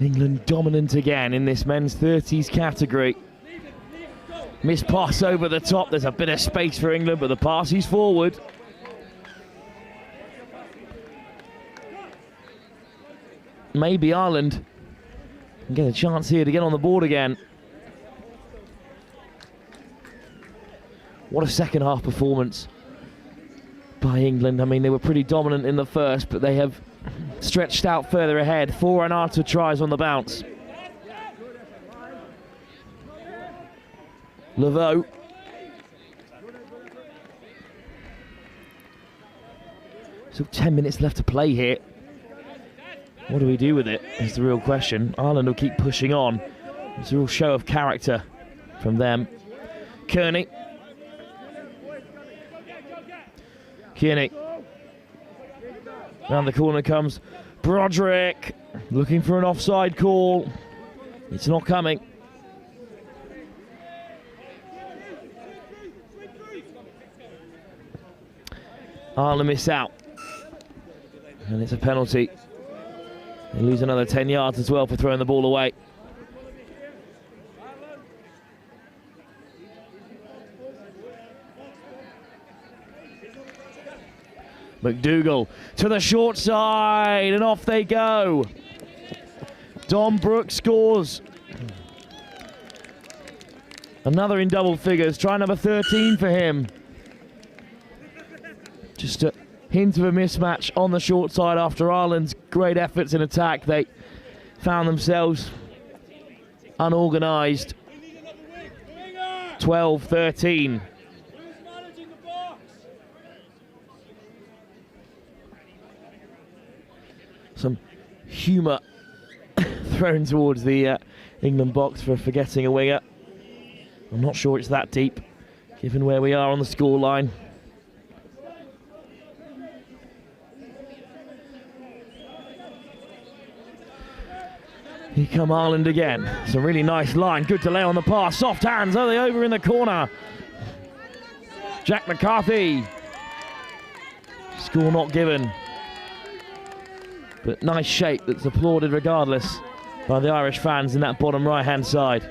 England dominant again in this men's 30s category. Missed pass over the top. There's a bit of space for England, but the pass is forward. Maybe Ireland can get a chance here to get on the board again. What a second half performance by England. I mean, they were pretty dominant in the first, but they have stretched out further ahead. 4 unanswered tries on the bounce. Laveau. So 10 minutes left to play here. What do we do with it is the real question. Ireland will keep pushing on. It's a real show of character from them. Kearney. Round the corner comes Broderick, looking for an offside call. It's not coming. Ireland miss out. And it's a penalty. They lose another 10 yards as well for throwing the ball away. McDougall to the short side, and off they go. Dom Brooks scores. Another in double figures, try number 13 for him. Just a hint of a mismatch on the short side after Ireland's great efforts in attack. They found themselves unorganised. 12-13. Some humour thrown towards the England box for forgetting a winger. I'm not sure it's that deep, given where we are on the scoreline. Here come Ireland again. It's a really nice line. Good delay on the pass. Soft hands. Are they over in the corner? Jack McCarthy. Score not given. But nice shape that's applauded regardless by the Irish fans in that bottom right-hand side.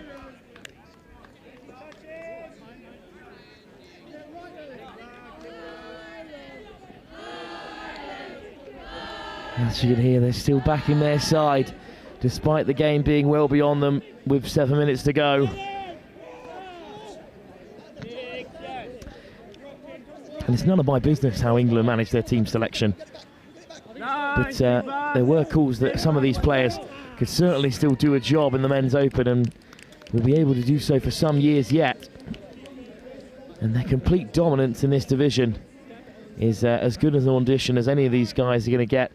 As you can hear, they're still backing their side, despite the game being well beyond them with 7 minutes to go. And it's none of my business how England manage their team selection. But there were calls that some of these players could certainly still do a job in the men's open and will be able to do so for some years yet. And their complete dominance in this division is as good as an audition as any of these guys are going to get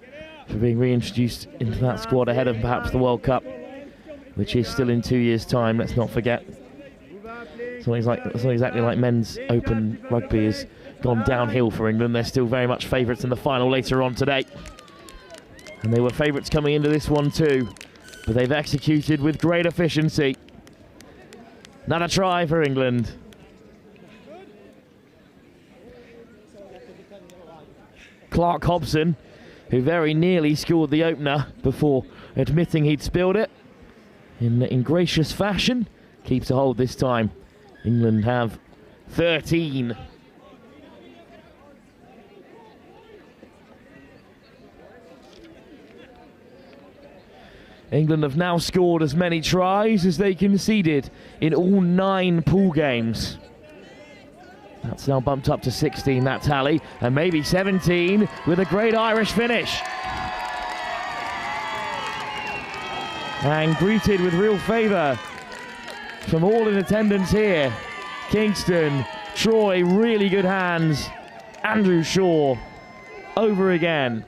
for being reintroduced into that squad ahead of perhaps the World Cup, which is still in 2 years' time, let's not forget. It's not exactly like men's open rugby has gone downhill for England. They're still very much favourites in the final later on today. And they were favourites coming into this one too, but they've executed with great efficiency. Another try for England. Clark Hobson, who very nearly scored the opener before admitting he'd spilled it, in gracious fashion, keeps a hold this time. England have 13. England have now scored as many tries as they conceded in all 9 pool games. That's now bumped up to 16, that tally, and maybe 17 with a great Irish finish. And greeted with real favour from all in attendance here. Kingston, Troy, really good hands. Andrew Shaw, over again.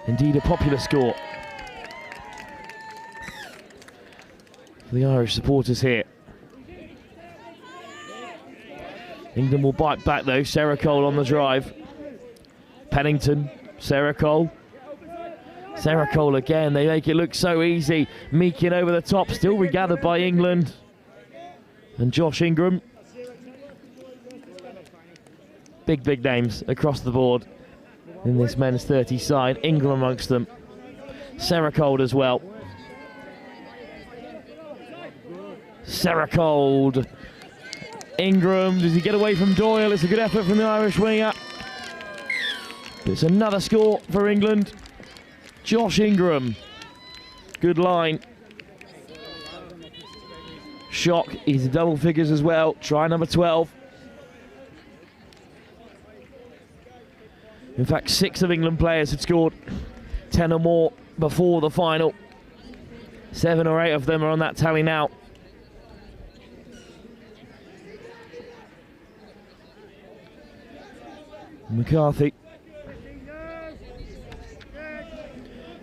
Indeed a popular score for the Irish supporters here. England will bite back though. Sarah Cole on the drive. Pennington, Sarah Cole. Sarah Cole again, they make it look so easy. Meekin over the top, still regathered by England. And Josh Ingram. Big names across the board. in this men's 30 side. Ingram amongst them. Seracold as well. Seracold. Ingram, does he get away from Doyle? It's a good effort from the Irish winger. It's another score for England. Josh Ingram. Good line. Shock, he's double figures as well. Try number 12. In fact, 6 of England players had scored 10 or more before the final. 7 or 8 of them are on that tally now. McCarthy.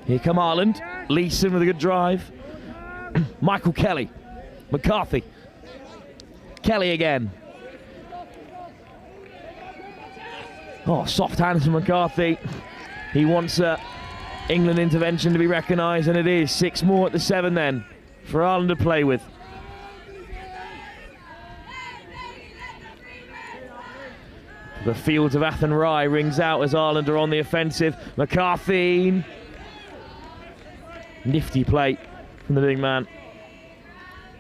Here come Ireland. Leeson with a good drive. Michael Kelly. McCarthy. Kelly again. Oh, soft hands from McCarthy. He wants England intervention to be recognised, and it is. 6 more at the 7 then for Ireland to play with. The fields of Athenry rings out as Ireland are on the offensive. McCarthy. Nifty play from the big man.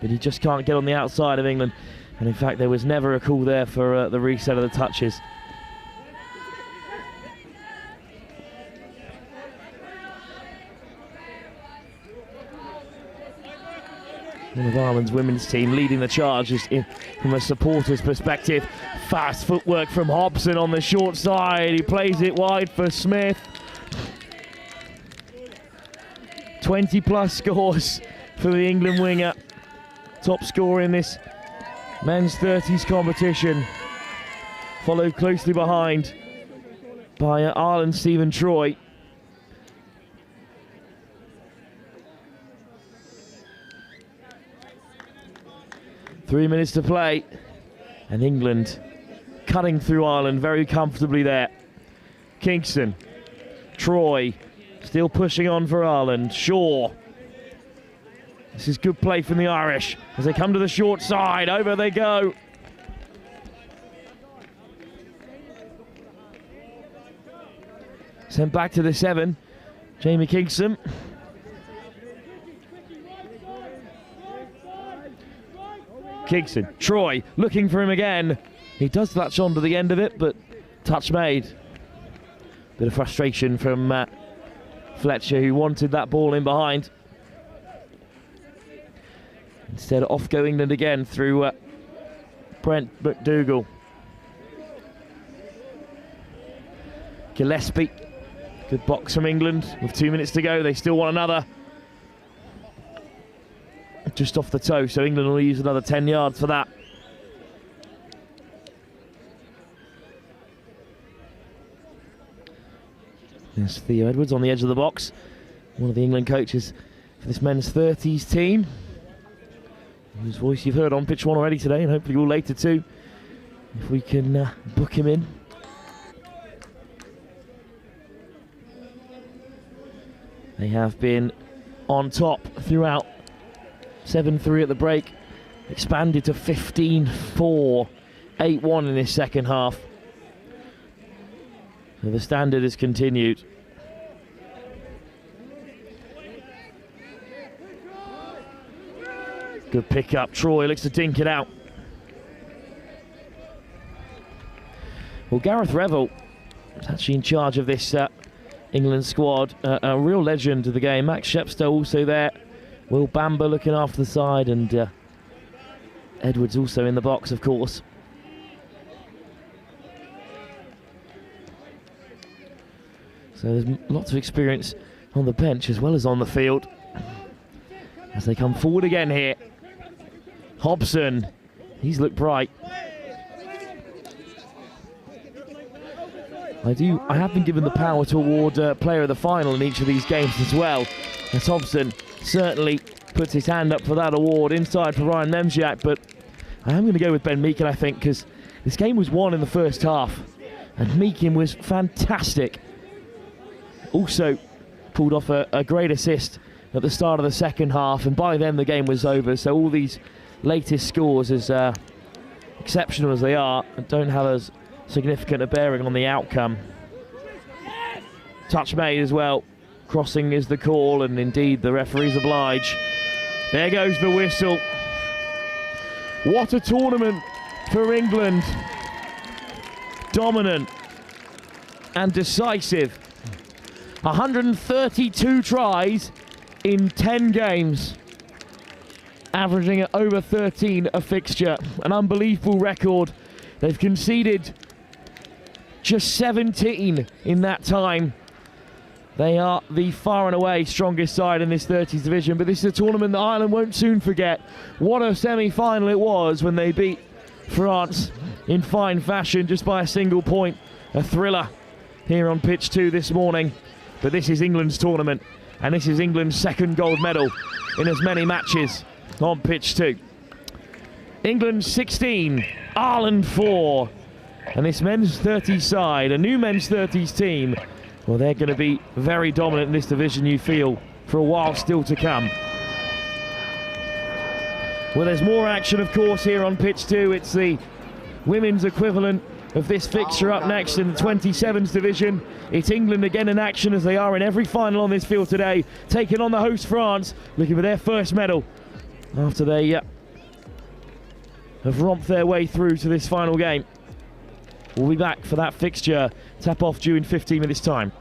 But he just can't get on the outside of England. And in fact, there was never a call there for the reset of the touches. One of Ireland's women's team leading the charge is from a supporter's perspective. Fast footwork from Hobson on the short side. He plays it wide for Smith. 20+ scores for the England winger. Top scorer in this men's 30s competition. Followed closely behind by Ireland's Stephen Troy. Three minutes to play, and England cutting through Ireland very comfortably there. Kingston, Troy, still pushing on for Ireland. Shaw. This is good play from the Irish as they come to the short side. Over they go. Sent back to the 7. Jamie Kingston. Kingston, Troy, looking for him again. He does latch on to the end of it, but touch made. Bit of frustration from Fletcher, who wanted that ball in behind. Instead, off go England again through Brent McDougall. Gillespie, good box from England. With 2 minutes to go, they still want another. Just off the toe, so England will use another 10 yards for that. There's Theo Edwards on the edge of the box, one of the England coaches for this men's 30s team, whose voice you've heard on pitch 1 already today, and hopefully all later too, if we can book him in. They have been on top throughout. 7-3 at the break, expanded to 15-4, 8-1 in this second half. So the standard has continued. Good pick up. Troy looks to dink it out. Well, Gareth Revel is actually in charge of this England squad. A real legend of the game. Max Shepstow also there. Will Bamber looking after the side, and Edwards also in the box, of course. So there's lots of experience on the bench as well as on the field as they come forward again here. Hobson, he's looked bright. I have been given the power to award player of the final in each of these games as well, as Hobson certainly puts his hand up for that award. Inside for Ryan Memziak, but I am going to go with Ben Meakin, I think, because this game was won in the first half, and Meakin was fantastic. Also pulled off a great assist at the start of the second half, and by then the game was over. So all these latest scores, as exceptional as they are, don't have as significant a bearing on the outcome. Touch made as well. Crossing is the call, and indeed the referees oblige. There goes the whistle. What a tournament for England. Dominant and decisive. 132 tries in 10 games, averaging at over 13 a fixture. An unbelievable record. They've conceded just 17 in that time. They are the far and away strongest side in this 30s division, but this is a tournament that Ireland won't soon forget. What a semi-final it was when they beat France in fine fashion just by a single point. A thriller here on pitch 2 this morning. But this is England's tournament, and this is England's second gold medal in as many matches on pitch 2. England 16, Ireland 4. And this men's 30s side, a new men's 30s team, well, they're going to be very dominant in this division, you feel, for a while still to come. Well, there's more action, of course, here on pitch 2. It's the women's equivalent of this fixture up next in the 27s division. It's England again in action, as they are in every final on this field today, taking on the host France, looking for their first medal after they have romped their way through to this final game. We'll be back for that fixture. Tap off due in 15 minutes time.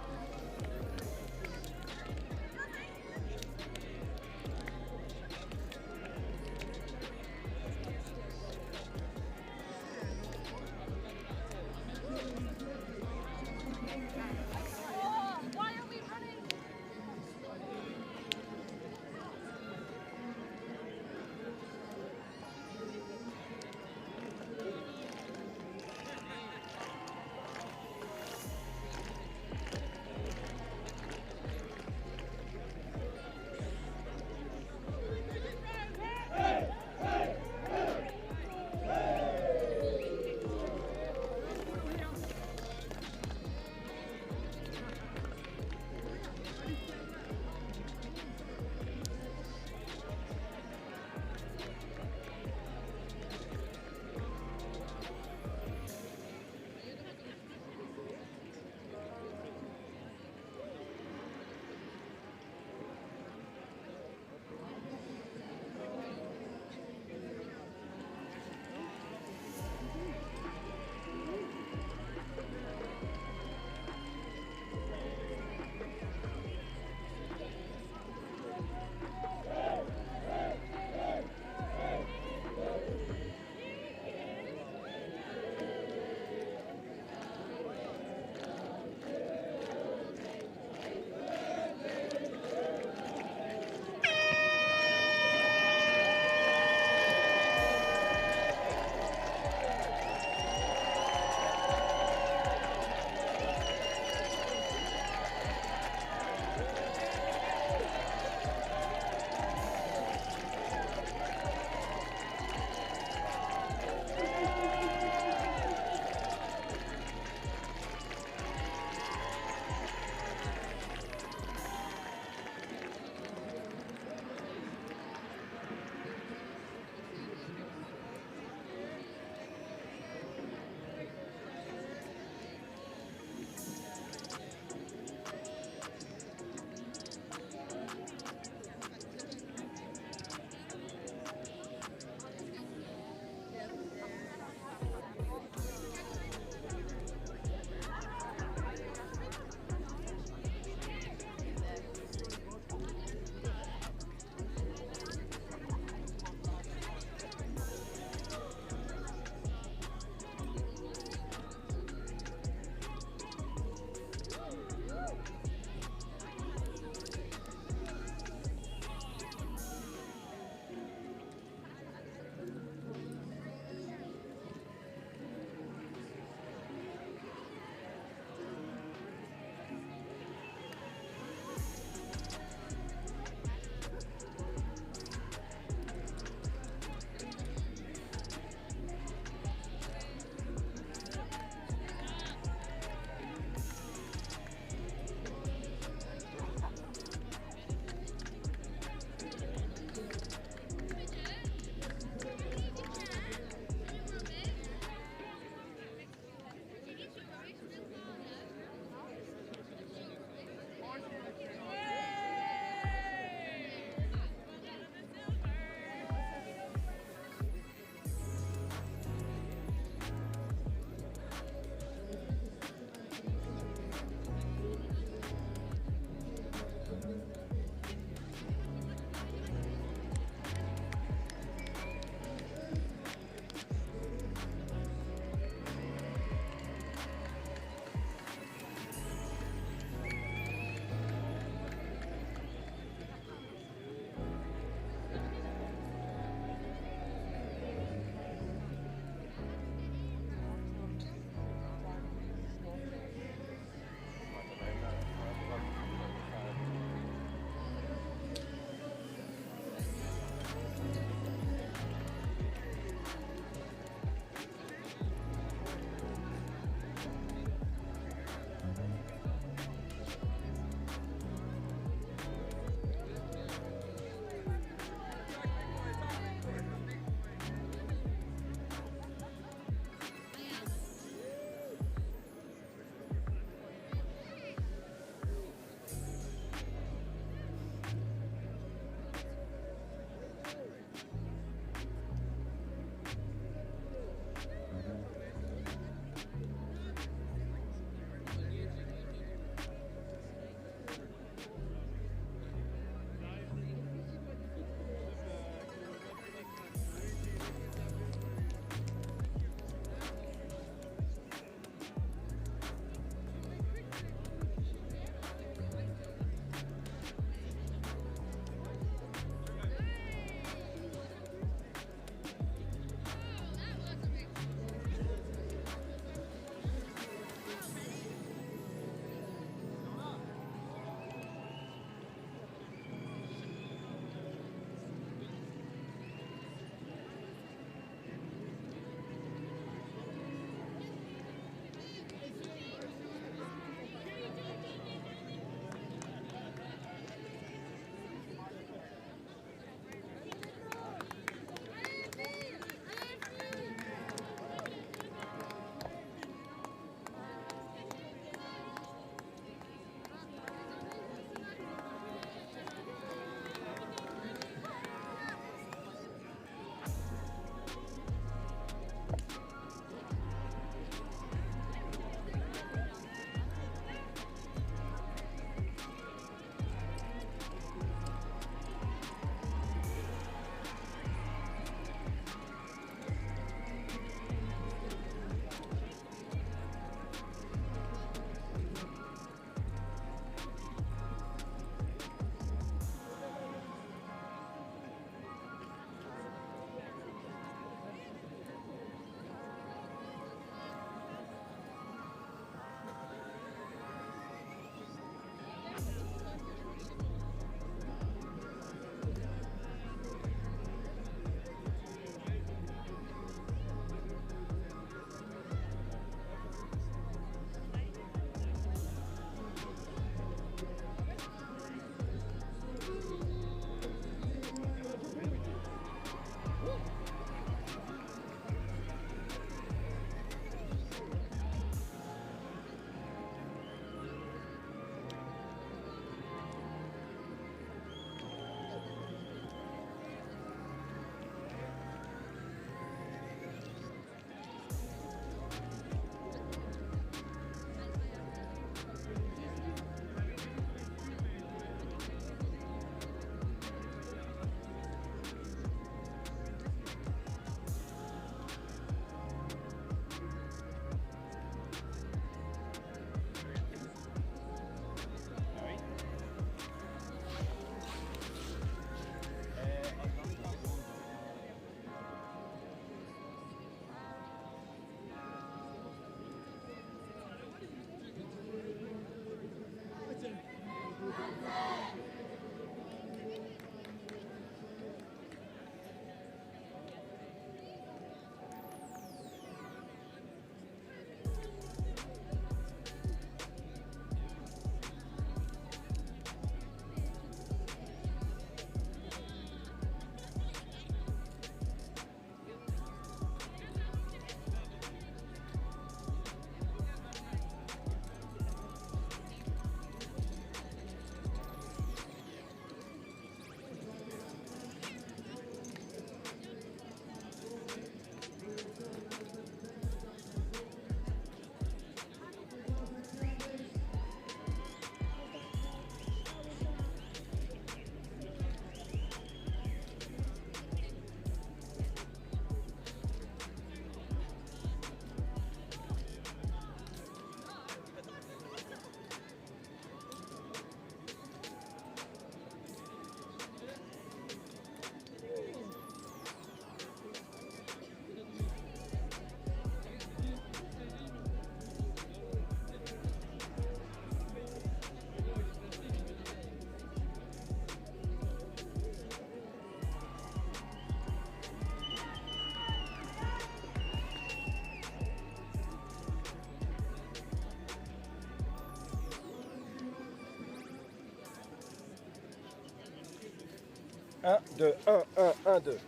1, 2, 1, 1, 1, 2.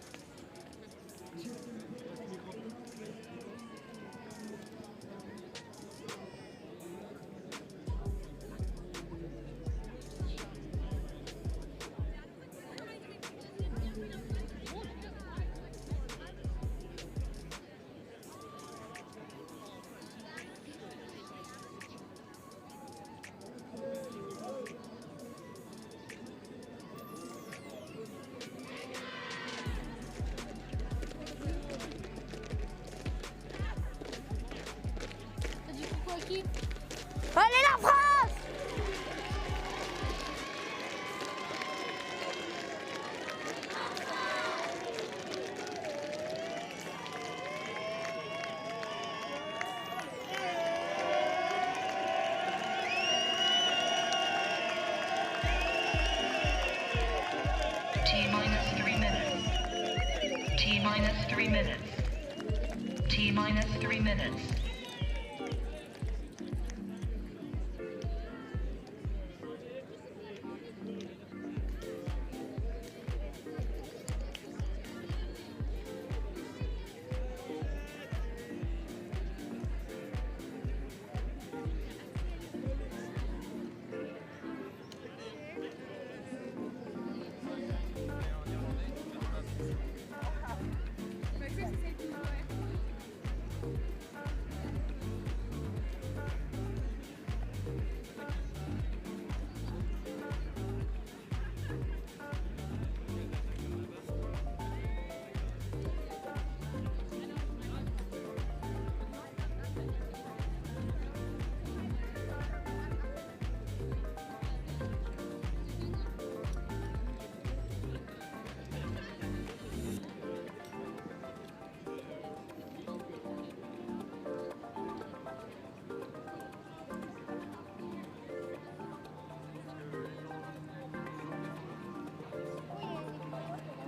Allez la France! T minus 3 minutes. T minus 3 minutes. T minus 3 minutes.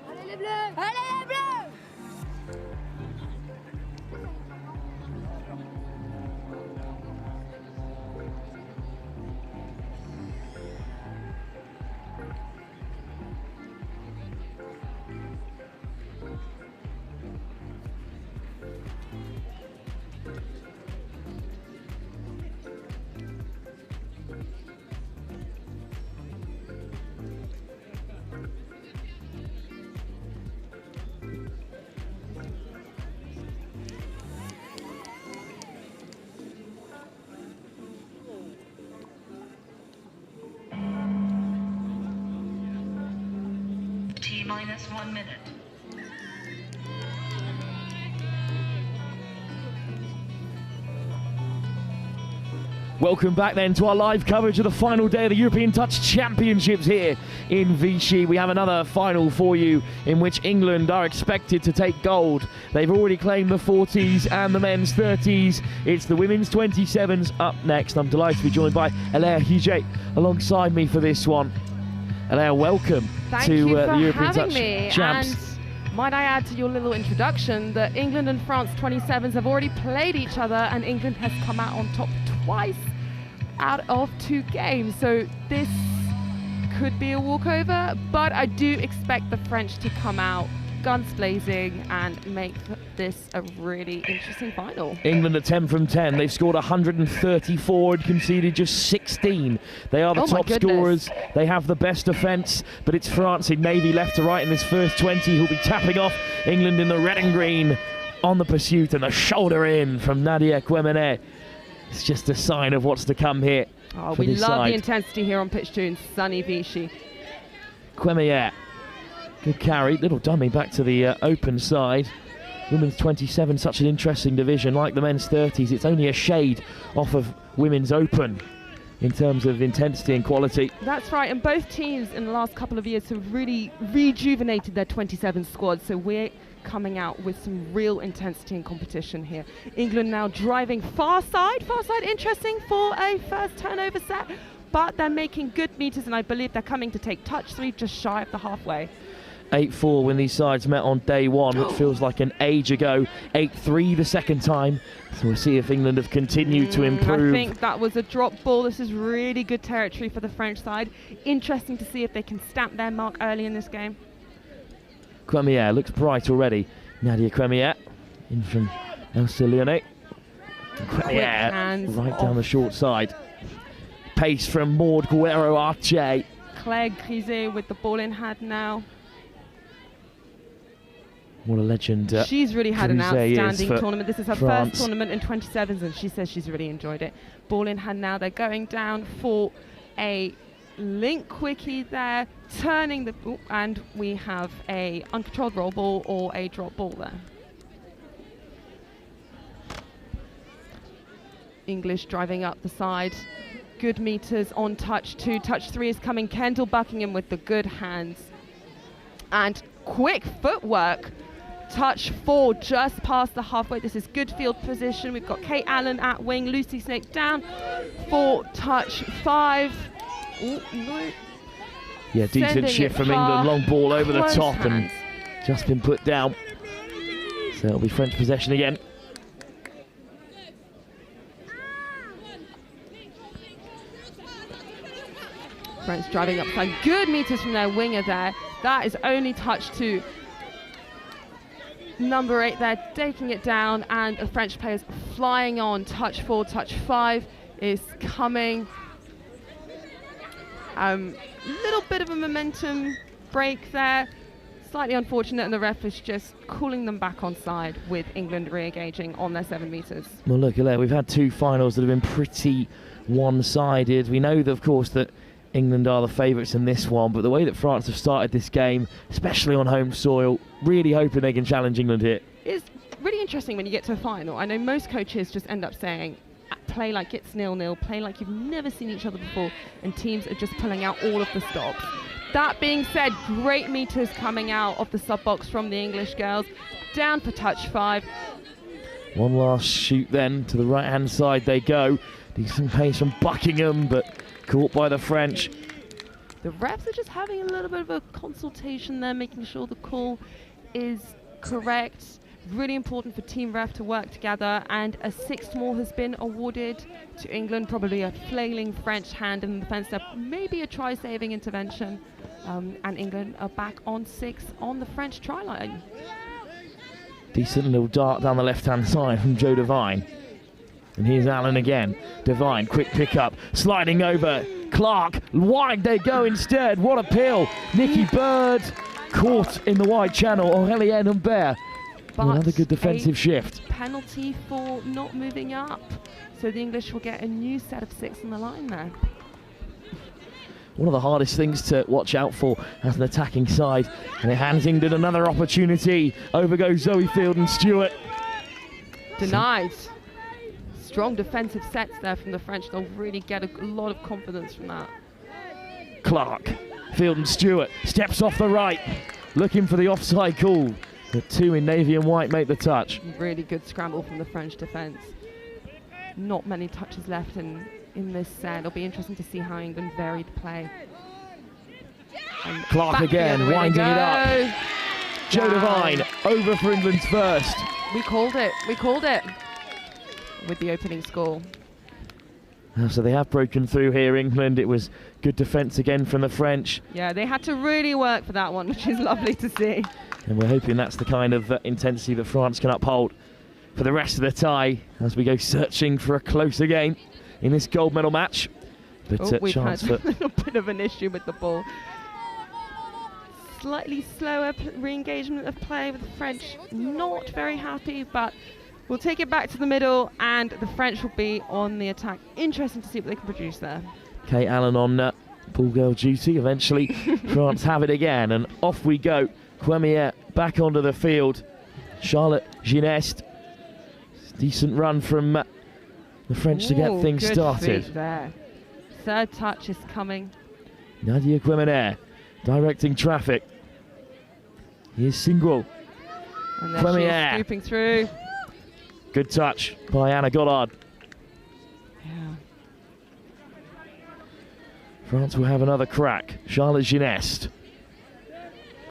Allez les bleus! Allez les bleus! T minus 1 minute. Welcome back then to our live coverage of the final day of the European Touch Championships here in Vichy. We have another final for you in which England are expected to take gold. They've already claimed the 40s and the men's 30s. It's the women's 27s up next. I'm delighted to be joined by Alea Huget alongside me for this one. Alea, welcome to the European Touch Champs. And might I add to your little introduction that England and France 27s have already played each other, and England has come out on top twice out of 2 games. So this could be a walkover, but I do expect the French to come out guns blazing and make this a really interesting final. England at 10 from 10. They've scored 134 and conceded just 16. They are the top scorers. They have the best defence, but it's France in navy left to right in this first 20 who'll be tapping off England in the red and green on the pursuit, and a shoulder in from Nadia Quemene. It's just a sign of what's to come here. Oh, we love the intensity here on pitch 2 in sunny Vichy. Quemene. Good carry, little dummy back to the open side. Women's 27, such an interesting division. Like the men's 30s, it's only a shade off of women's open in terms of intensity and quality. That's right, and both teams in the last couple of years have really rejuvenated their 27 squads, so we're coming out with some real intensity and competition here. England now driving far side interesting for a first turnover set, but they're making good meters, and I believe they're coming to take touch 3 just shy of the halfway. 8-4 when these sides met on day one, which feels like an age ago. 8-3 the second time. So we'll see if England have continued to improve. I think that was a drop ball. This is really good territory for the French side. Interesting to see if they can stamp their mark early in this game. Cremier looks bright already. Nadia Cremier in from Elsa Leone. Cremier right down the short side. Pace from Maud Guerrero-Arche. Claire Griset with the ball in hand now. What a legend. She's really had an outstanding tournament. This is her France. first tournament in 27s, and she says she's really enjoyed it. Ball in hand now. They're going down for a link quickie there, turning the... and we have a uncontrolled roll ball or a drop ball there. English driving up the side. Good meters on touch 2. Touch 3 is coming. Kendall Buckingham with the good hands. And quick footwork. Touch 4 just past the halfway. This is good field position. We've got Kate Allen at wing. Lucy Snake down for touch 5. Oh, no. Yeah, decent shift from England. Long ball over the top and just been put down. So it'll be French possession again. French driving up front. Good meters from their winger there. That is only touch 2. Number 8 there, taking it down, and the French players flying on. Touch 4, touch 5 is coming. Little bit of a momentum break there. Slightly unfortunate, and the ref is just calling them back on side with England re-engaging on their 7 meters. Well, look at that. We've had 2 finals that have been pretty one-sided. We know, that, of course, that England are the favourites in this one, but the way that France have started this game, especially on home soil, really hoping they can challenge England here. It's really interesting when you get to a final. I know most coaches just end up saying, play like it's 0-0, play like you've never seen each other before, and teams are just pulling out all of the stops. That being said, great meters coming out of the sub-box from the English girls. Down for touch 5. One last shoot then, to the right-hand side they go. Decent pace from Buckingham, but caught by the French. The refs are just having a little bit of a consultation there, making sure the call is correct. Really important for team ref to work together, and a 6th more has been awarded to England. Probably a flailing French hand in the defence there, maybe a try-saving intervention, and England are back on 6 on the French try line. Decent little dart down the left-hand side from Joe Devine. And here's Allen again. Devine, quick pick-up, sliding over. Clark, wide they go instead. What a pill. Nikki Bird caught in the wide channel. Aurélien Humbert. Another good defensive shift. Penalty for not moving up. So the English will get a new set of 6 on the line there. One of the hardest things to watch out for as an attacking side. And it hands England another opportunity. Over goes Zoe Fielden-Stewart. Denied. Strong defensive sets there from the French. They'll really get a lot of confidence from that. Clark, Fielden-Stewart steps off the right, looking for the offside call. The 2 in navy and white make the touch. Really good scramble from the French defence. Not many touches left in this set. It'll be interesting to see how England vary the play. And Clark again, winding it up. Joe Devine over for England's first. We called it. We called it. With the opening score. So they have broken through here, England. It was good defence again from the French. Yeah, they had to really work for that one, which is lovely to see. And we're hoping that's the kind of intensity that France can uphold for the rest of the tie as we go searching for a closer game in this gold medal match. But we've chance had for a little bit of an issue with the ball. Slightly slower re-engagement of play with the French. Not very happy, but we'll take it back to the middle, and the French will be on the attack. Interesting to see what they can produce there. Kate Allen on ball girl duty. Eventually, France have it again, and off we go. Cremier back onto the field. Charlotte Gineste. Decent run from the French to get things good started. feet there. Third touch is coming. Nadia Cremier directing traffic. Here's Singwell. And there she's scooping through. Good touch by Anna Goddard. Yeah. France will have another crack. Charlotte Gineste.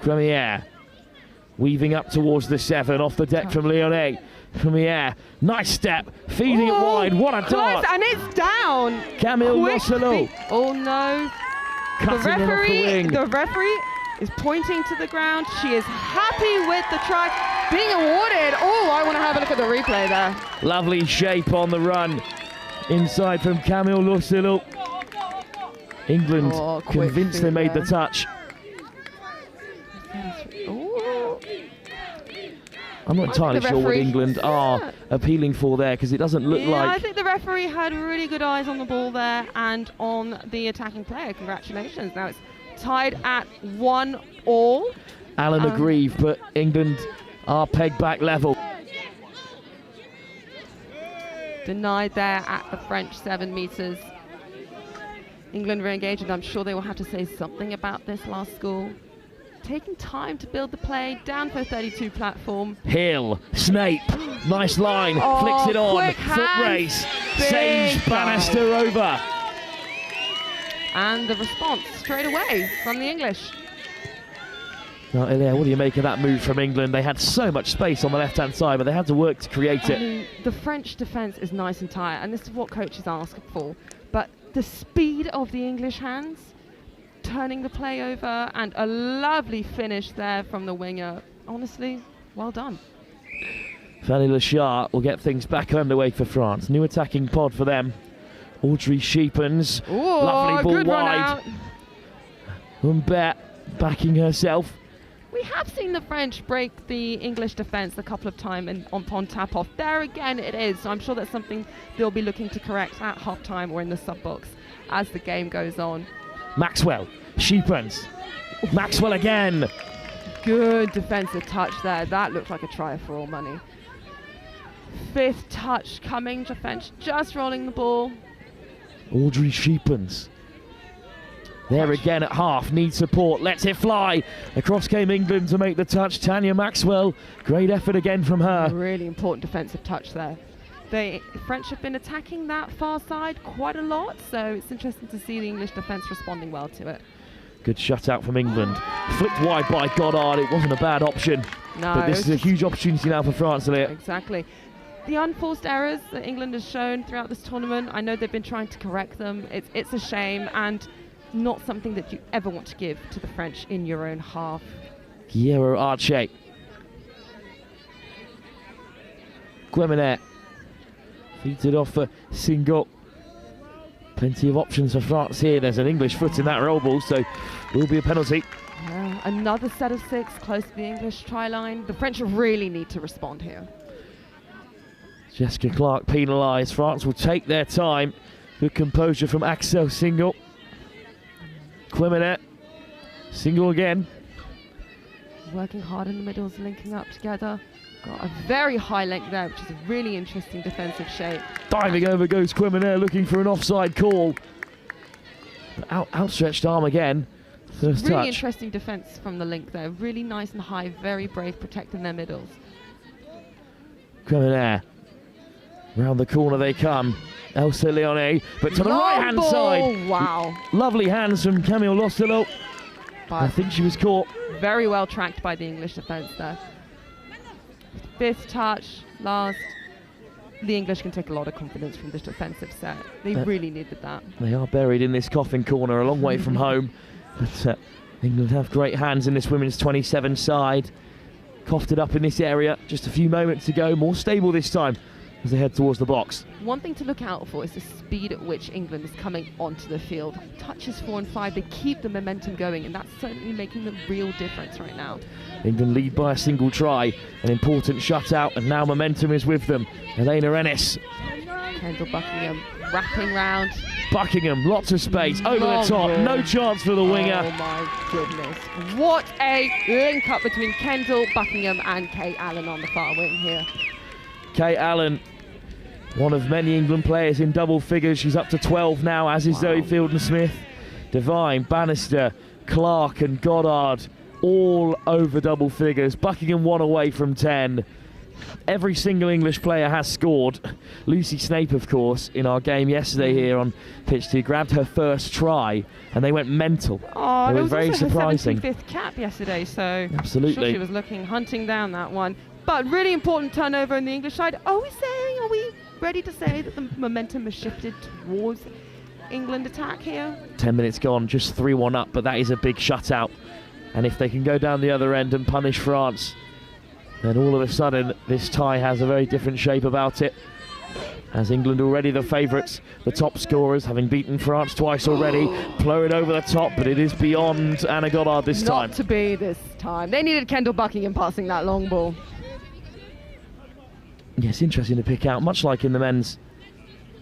Cremier weaving up towards the 7 off the deck from Lyonnais. Cremier, nice step, feeding it wide. What a dart! And it's down. Camille Rosselot. Oh no! Cutting it off the wing. The referee is pointing to the ground. She is happy with the try being awarded. Oh, I want to have a look at the replay there. Lovely shape on the run. Inside from Camille Lucillo. England convinced they made the touch. Ooh. I'm not entirely sure what England are appealing for there, because it doesn't look like... I think the referee had really good eyes on the ball there and on the attacking player. Congratulations. Now it's tied at 1-all. Alan aggrieved, but England are pegged back level. Denied there at the French 7 metres. England re-engaged, and I'm sure they will have to say something about this last goal. Taking time to build the play, down for a 32 platform. Hill, Snape, nice line, flicks it on, foot race, Sage Bannister over. And the response straight away from the English. Now, Ilya, what do you make of that move from England? They had so much space on the left-hand side, but they had to work to create it. I mean, the French defence is nice and tight, and this is what coaches ask for. But the speed of the English hands, turning the play over, and a lovely finish there from the winger. Honestly, well done. Fanny Lachart will get things back underway for France. New attacking pod for them. Audrey Sheepens, lovely ball good wide. Humbert backing herself. We have seen the French break the English defence a couple of times on tap-off. There again it is, so I'm sure that's something they'll be looking to correct at half-time or in the sub-box as the game goes on. Maxwell, Sheepens, Maxwell again. Good defensive touch there. That looked like a try for all money. 5th touch coming, defence just rolling the ball. Audrey Sheepens. There again at half, needs support, lets it fly. Across came England to make the touch. Tanya Maxwell, great effort again from her. Really important defensive touch there. The French have been attacking that far side quite a lot, so it's interesting to see the English defence responding well to it. Good shutout from England. Flicked wide by Goddard, it wasn't a bad option. No, but this is a huge opportunity now for France, Elliot. Exactly. The unforced errors that England has shown throughout this tournament, I know they've been trying to correct them. It's a shame, and not something that you ever want to give to the French in your own half. Guerrero Arche. Gueminet feeds it off for Singot. Plenty of options for France here. There's an English foot in that roll ball, so it will be a penalty. Another set of 6 close to the English try line. The French really need to respond here. Jessica Clark penalised. France will take their time. Good composure from Axel Singot. Gueminet. Single again. Working hard in the middles, linking up together. Got a very high length there, which is a really interesting defensive shape. Diving over goes Gueminet, looking for an offside call. Outstretched arm again. First really touch. Interesting defence from the link there. Really nice and high, very brave, protecting their middles. Gueminet. Round the corner they come. Elsa Leone, but to the right-hand side. Wow. Lovely hands from Camille Lostillo. I think she was caught. Very well tracked by the English defence there. 5th touch, last. The English can take a lot of confidence from this defensive set. They really needed that. They are buried in this coffin corner, a long way from home. But England have great hands in this women's 27 side. Coughed it up in this area just a few moments ago. More stable this time as they head towards the box. One thing to look out for is the speed at which England is coming onto the field. Touches 4 and 5, they keep the momentum going, and that's certainly making the real difference right now. England lead by a single try, an important shutout, and now momentum is with them. Elena Ennis. Kendall Buckingham wrapping round. Buckingham, lots of space, over the top, no chance for the winger. Oh my goodness. What a link up between Kendall Buckingham and Kate Allen on the far wing here. Kate Allen, one of many England players in double figures. She's up to 12 now, as is Zoe Fielden-Smith. Devine, Bannister, Clark and Goddard all over double figures. Buckingham 1 away from 10. Every single English player has scored. Lucy Snape, of course, in our game yesterday here on Pitch 2, grabbed her first try and they went mental. Oh, it was very also surprising. Her 75th cap yesterday, so absolutely. I'm sure she was hunting down that one. But really important turnover in the English side. Are we ready to say that the momentum has shifted towards England attack here? 10 minutes gone, just 3-1 up, but that is a big shutout And if they can go down the other end and punish France, then all of a sudden this tie has a very different shape about it. As England already the favourites, the top scorers, having beaten France twice already, blowing over the top, but it is beyond Anna Goddard this time. Not to be this time. They needed Kendall Buckingham passing that long ball. Yeah, it's interesting to pick out, much like in the men's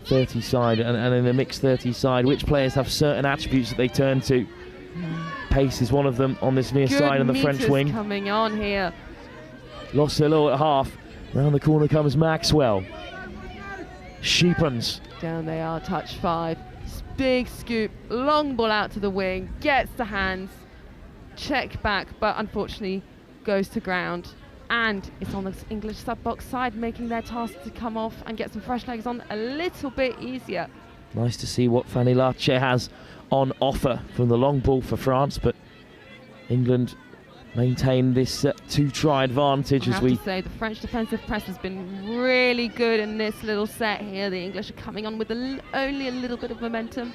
30 side and in the mixed 30 side, which players have certain attributes that they turn to. Pace is one of them on this near side and the French wing. Coming on here. Losselo at half. Round the corner comes Maxwell. Sheepens. Down they are, touch 5. Big scoop, long ball out to the wing, gets the hands, check back, but unfortunately goes to ground. And it's on the English sub-box side, making their task to come off and get some fresh legs on a little bit easier. Nice to see what Fanny Larcher has on offer from the long ball for France, but England maintain this 2-try advantage. I have to say the French defensive press has been really good in this little set here. The English are coming on with only a little bit of momentum,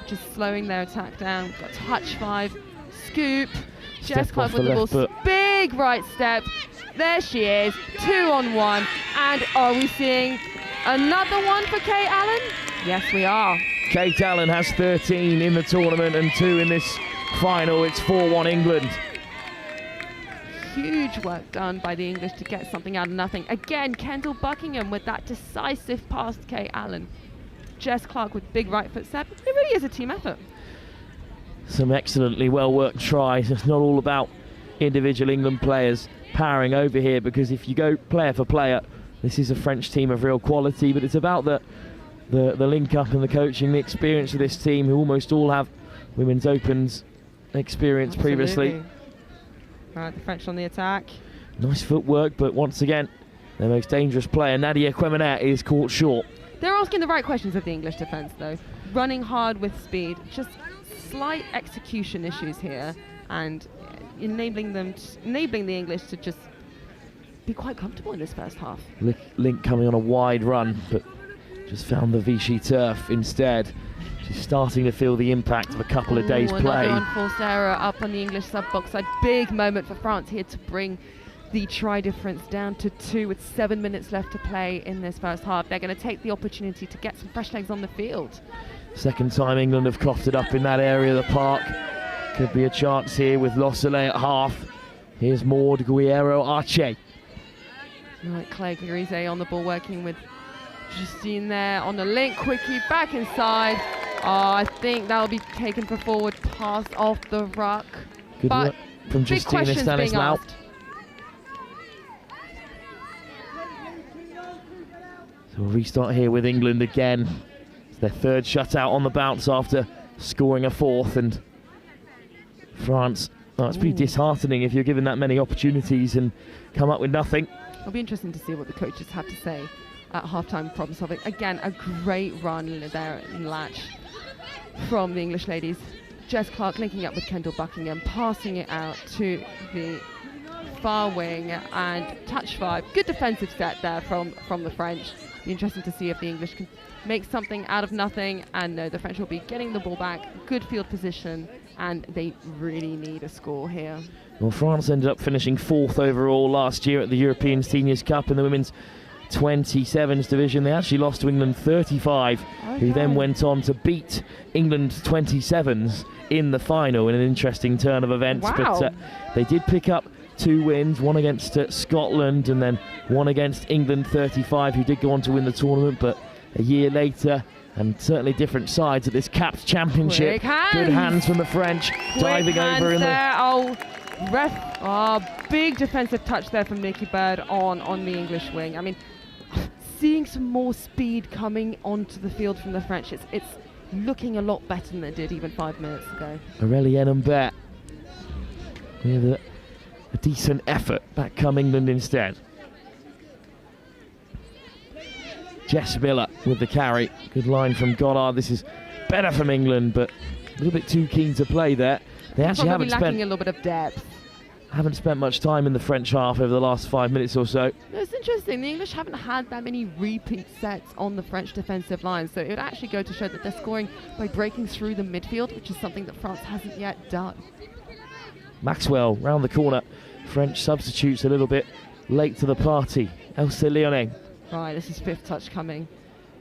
just slowing their attack down. We've got touch 5, scoop, Jess Clark with the ball, big right step. There she is, 2-on-1, and are we seeing another one for Kate Allen? Yes, we are. Kate Allen has 13 in the tournament and 2 in this final. It's 4-1 England. Huge work done by the English to get something out of nothing. Again, Kendall Buckingham with that decisive pass to Kate Allen. Jess Clark with big right foot step. It really is a team effort. Some excellently well-worked tries. It's not all about individual England players powering over here, because if you go player for player, this is a French team of real quality, but it's about the link-up and the coaching, the experience of this team, who almost all have Women's Opens experience previously. Right, the French on the attack. Nice footwork, but once again, their most dangerous player, Nadia Quemener, is caught short. They're asking the right questions of the English defence, though. Running hard with speed, just slight execution issues here, and enabling the English to just be quite comfortable in this first half. Link coming on a wide run, but just found the Vichy turf instead. She's starting to feel the impact of a couple of days' play. Another unforced error up on the English sub-box side. Big moment for France here to bring the try difference down to 2 with 7 minutes left to play in this first half. They're going to take the opportunity to get some fresh legs on the field. Second time England have coughed it up in that area of the park. Could be a chance here with Lossele at half. Here's Maud Guerrero-Arche. Right, Claire Grise on the ball, working with Justine there on the link. Quickly back inside. I think that'll be taken for forward pass off the ruck. Good work from Justine Stanislau. So we'll restart here with England again. It's their third shutout on the bounce after scoring a fourth, and France, it's pretty disheartening if you're given that many opportunities and come up with nothing. It'll be interesting to see what the coaches have to say at half-time problem solving. Again, a great run there in Latch from the English ladies. Jess Clark linking up with Kendall Buckingham, passing it out to the far wing, and touch 5. Good defensive set there from the French. Be interesting to see if the English can make something out of nothing, and no, the French will be getting the ball back. Good field position, and they really need a score here. Well, France ended up finishing 4th overall last year at the European Seniors Cup in the women's 27s division. They actually lost to England 35, who then went on to beat England 27s in the final in an interesting turn of events. Wow. But they did pick up 2 wins, one against Scotland and then one against England 35, who did go on to win the tournament, but a year later, and certainly different sides at this capped championship. Good hands from the French, diving over in big defensive touch there from Nikki Bird on the English wing. I mean, seeing some more speed coming onto the field from the French, it's looking a lot better than it did even 5 minutes ago. Aurelienne Humbert with a decent effort. Back come England instead. Jess Miller with the carry. Good line from Goddard. This is better from England, but a little bit too keen to play there. They actually haven't lacking a little bit of depth. Haven't spent much time in the French half over the last 5 minutes or so. It's interesting. The English haven't had that many repeat sets on the French defensive line, so it would actually go to show that they're scoring by breaking through the midfield, which is something that France hasn't yet done. Maxwell round the corner. French substitutes a little bit late to the party. Elsa Leone. Right, this is fifth touch coming.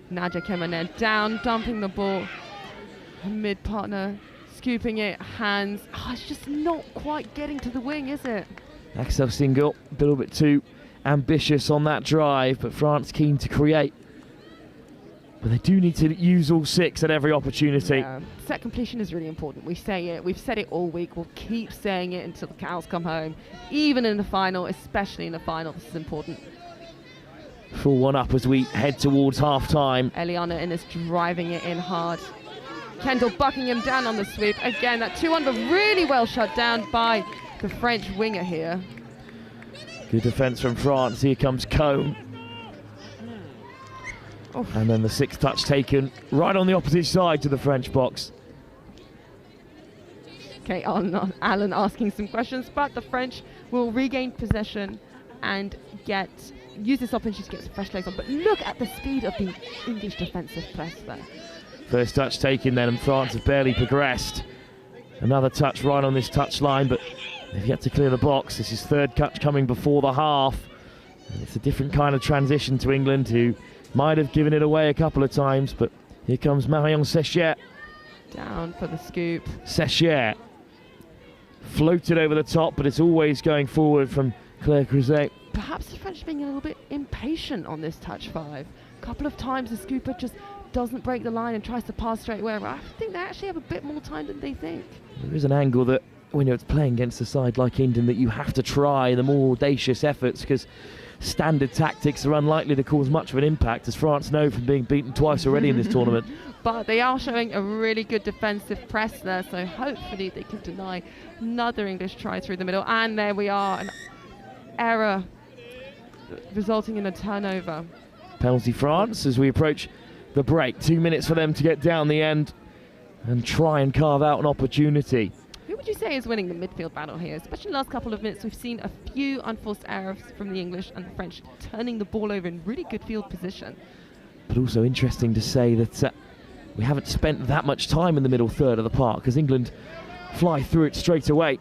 Nadia Kemener down, dumping the ball. Her mid partner scooping it, hands. Oh, it's just not quite getting to the wing, is it? Axel Single, a little bit too ambitious on that drive, but France keen to create. But they do need to use all 6 at every opportunity. Yeah. Set completion is really important. We say it, we've said it all week, we'll keep saying it until the cows come home. Even in the final, especially in the final, this is important. Full one up as we head towards half-time. Eliana Innes driving it in hard. Kendall Buckingham down on the sweep. Again, that 2-1, but really well shut down by the French winger here. Good defence from France. Here comes Cone. Oof. And then the 6th touch taken right on the opposite side to the French box. Okay, Alan asking some questions, but the French will regain possession and use this opportunity to get some fresh legs on. But look at the speed of the English defensive press there. First touch taken then, and France have barely progressed. Another touch right on this touchline, but they've yet to clear the box. This is 3rd touch coming before the half. And it's a different kind of transition to England, who might have given it away a couple of times, but here comes Marion Sechier. Down for the scoop. Sechier floated over the top, but it's always going forward from Claire Cruzet. Perhaps the French being a little bit impatient on this touch 5. A couple of times the scooper just doesn't break the line and tries to pass straight away. I think they actually have a bit more time than they think. There is an angle that, when it's playing against a side like England, that you have to try the more audacious efforts, because standard tactics are unlikely to cause much of an impact, as France know from being beaten twice already in this tournament. But they are showing a really good defensive press there, so hopefully they can deny another English try through the middle. And there we are, an error resulting in a turnover. Penalty France as we approach the break. 2 minutes for them to get down the end and try and carve out an opportunity. Who would you say is winning the midfield battle here? Especially in the last couple of minutes, we've seen a few unforced errors from the English and the French turning the ball over in really good field position. But also interesting to say that we haven't spent that much time in the middle third of the park, because England fly through it straight away.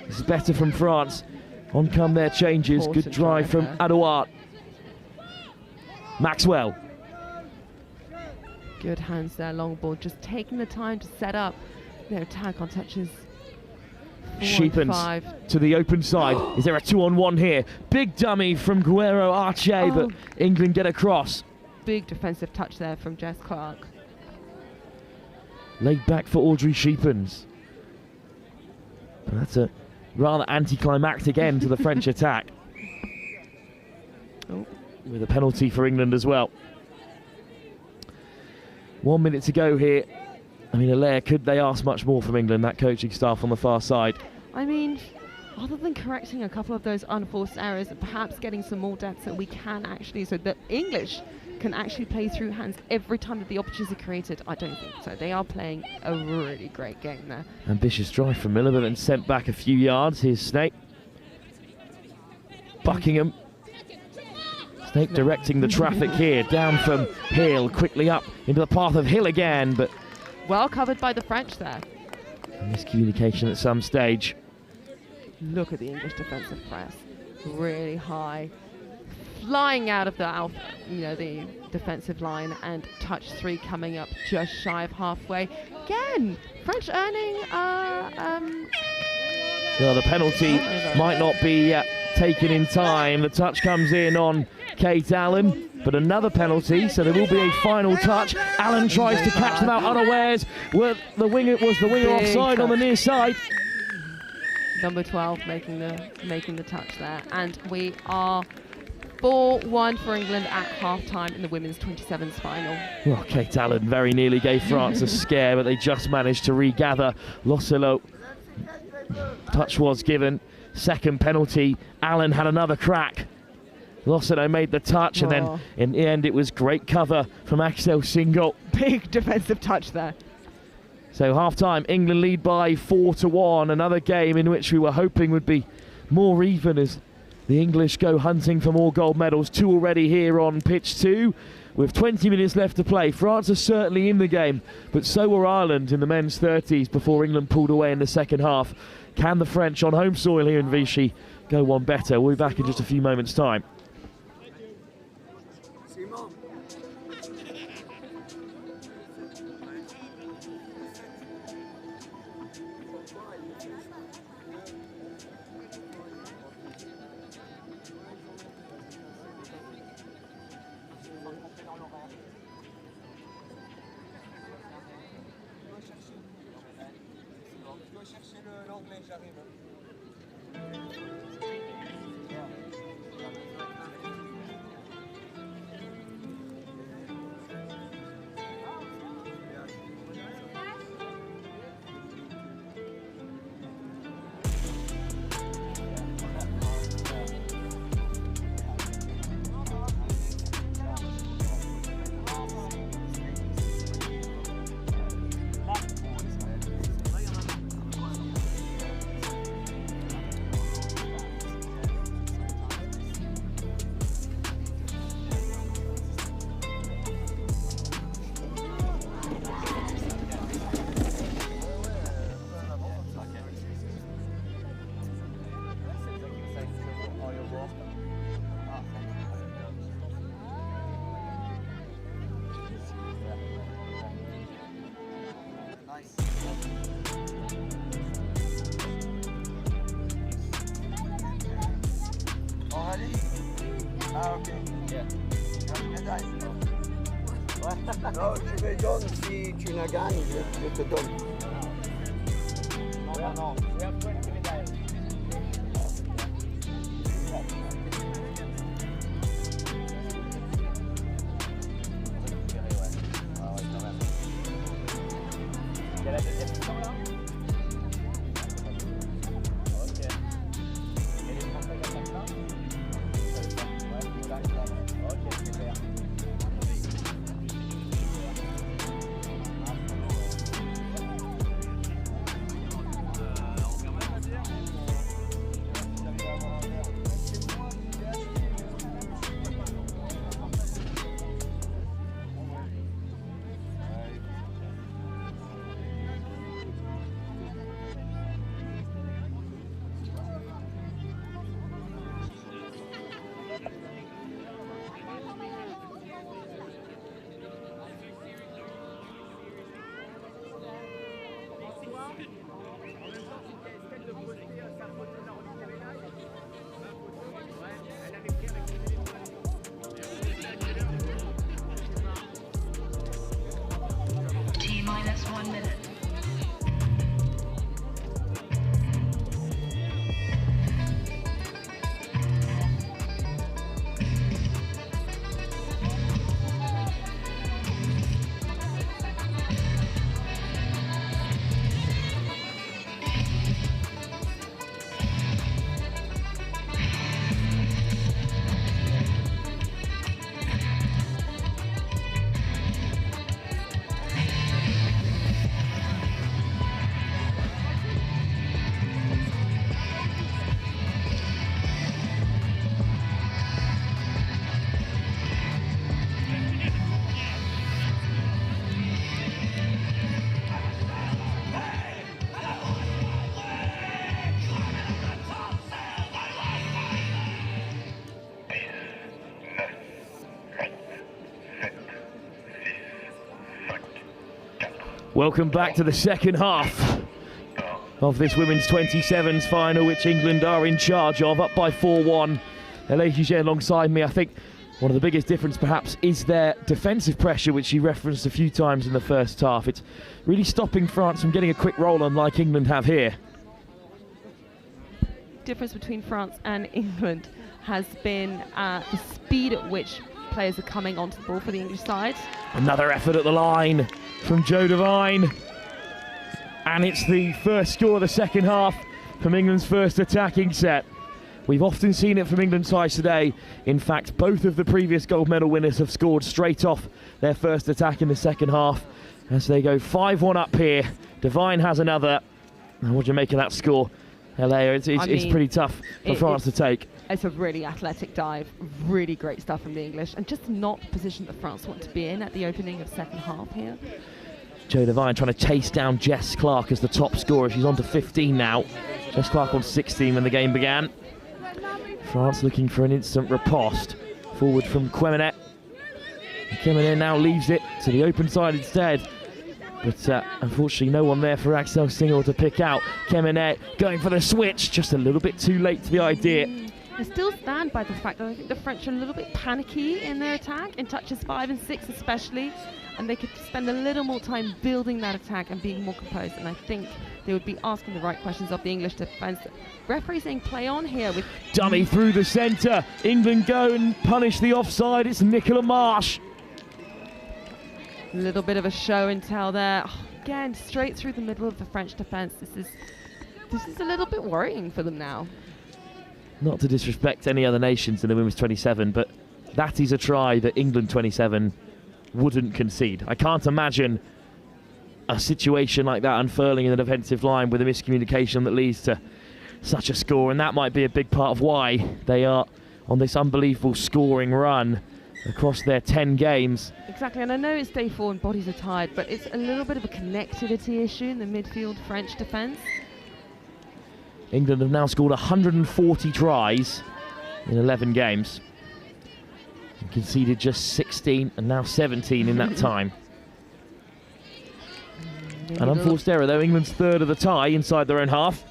This is better from France. On come their changes. Good drive from Adouard. Maxwell. Good hands there, long ball, just taking the time to set up their attack on touches. Sheepens to the open side. Is there a 2-on-1 here? Big dummy from Guerrero Arche, but England get across. Big defensive touch there from Jess Clark. Laid back for Audrey Sheepens. But that's a rather anticlimactic end to the French attack. With a penalty for England as well. 1 minute to go here. I mean, Allaire, could they ask much more from England, that coaching staff on the far side? I mean, other than correcting a couple of those unforced errors and perhaps getting some more depth so we can actually, so the English can actually play through hands every time that the opportunity is created, I don't think so. They are playing a really great game there. Ambitious drive from Miller, but then sent back a few yards. Here's Snake. Buckingham. Snake directing the traffic here, down from Hill, quickly up into the path of Hill again, but well covered by the French there. Miscommunication at some stage. Look at the English defensive press, really high, flying out of the defensive line, and touch 3 coming up just shy of halfway. Again, French earning well, the penalty might not be taken in time. The touch comes in on Kate Allen, but another penalty, so there will be a final touch. Allen tries to catch them out unawares. Was the winger offside on the near side? Number 12 making the touch there, and we are 4-1 for England at half-time in the women's 27s final. Well, Kate Allen very nearly gave France a scare, but they just managed to regather. Losselo, touch was given. Second penalty, Allen had another crack. Losseno made the touch, and then in the end it was great cover from Axel Single. Big defensive touch there. So half-time, England lead by 4-1. Another game in which we were hoping would be more even as the English go hunting for more gold medals. 2 already here on pitch 2. with 20 minutes left to play. France are certainly in the game, but so were Ireland in the men's 30s before England pulled away in the second half. Can the French on home soil here in Vichy go one better? We'll be back in just a few moments' time. Ah, ok. Médaille. Non, je vais donner si tu la gagnes, je te donne. Non, non, je vais prendre une médaille. Il y a la deuxième mission là? Ok. Et les Français qui attaquent là? Ok, super. T-minus 1 minute. Welcome back to the second half of this women's 27s final, which England are in charge of, up by 4-1. Ladies Giguet alongside me. I think one of the biggest difference perhaps is their defensive pressure, which she referenced a few times in the first half. It's really stopping France from getting a quick roll on like England have here. Difference between France and England has been the speed at which players are coming onto the ball for the English side. Another effort at the line from Jo Devine. And it's the first score of the second half from England's first attacking set. We've often seen it from England sides today. In fact, both of the previous gold medal winners have scored straight off their first attack in the second half as they go 5-1 up here. Devine has another. What do you make of that score, Alea? It's pretty tough for France to take. It's a really athletic dive, really great stuff from the English, and just not the position that France want to be in at the opening of second half here. Joe Devine trying to chase down Jess Clark as the top scorer. She's on to 15 now. Jess Clark on 16 when the game began. France looking for an instant riposte. Forward from Quemenet. Quemenet now leaves it to the open side instead. But unfortunately no one there for Axel Singel to pick out. Quemenet going for the switch, just a little bit too late to the idea. I still stand by the fact that I think the French are a little bit panicky in their attack, in touches 5 and 6 especially, and they could spend a little more time building that attack and being more composed, and I think they would be asking the right questions of the English defence. Referee saying play on here with... Dummy through the centre. England go and punish the offside. It's Nicola Marsh. A little bit of a show and tell there. Oh, again, straight through the middle of the French defence. This is a little bit worrying for them now. Not to disrespect any other nations in the women's 27, but that is a try that England 27 wouldn't concede. I can't imagine a situation like that unfurling in the defensive line with a miscommunication that leads to such a score, and that might be a big part of why they are on this unbelievable scoring run across their 10 games. Exactly, and I know it's day 4 and bodies are tired, but it's a little bit of a connectivity issue in the midfield French defence. England have now scored 140 tries in 11 games. And conceded just 16 and now 17 in that time. An unforced error though, England's third of the tie inside their own half.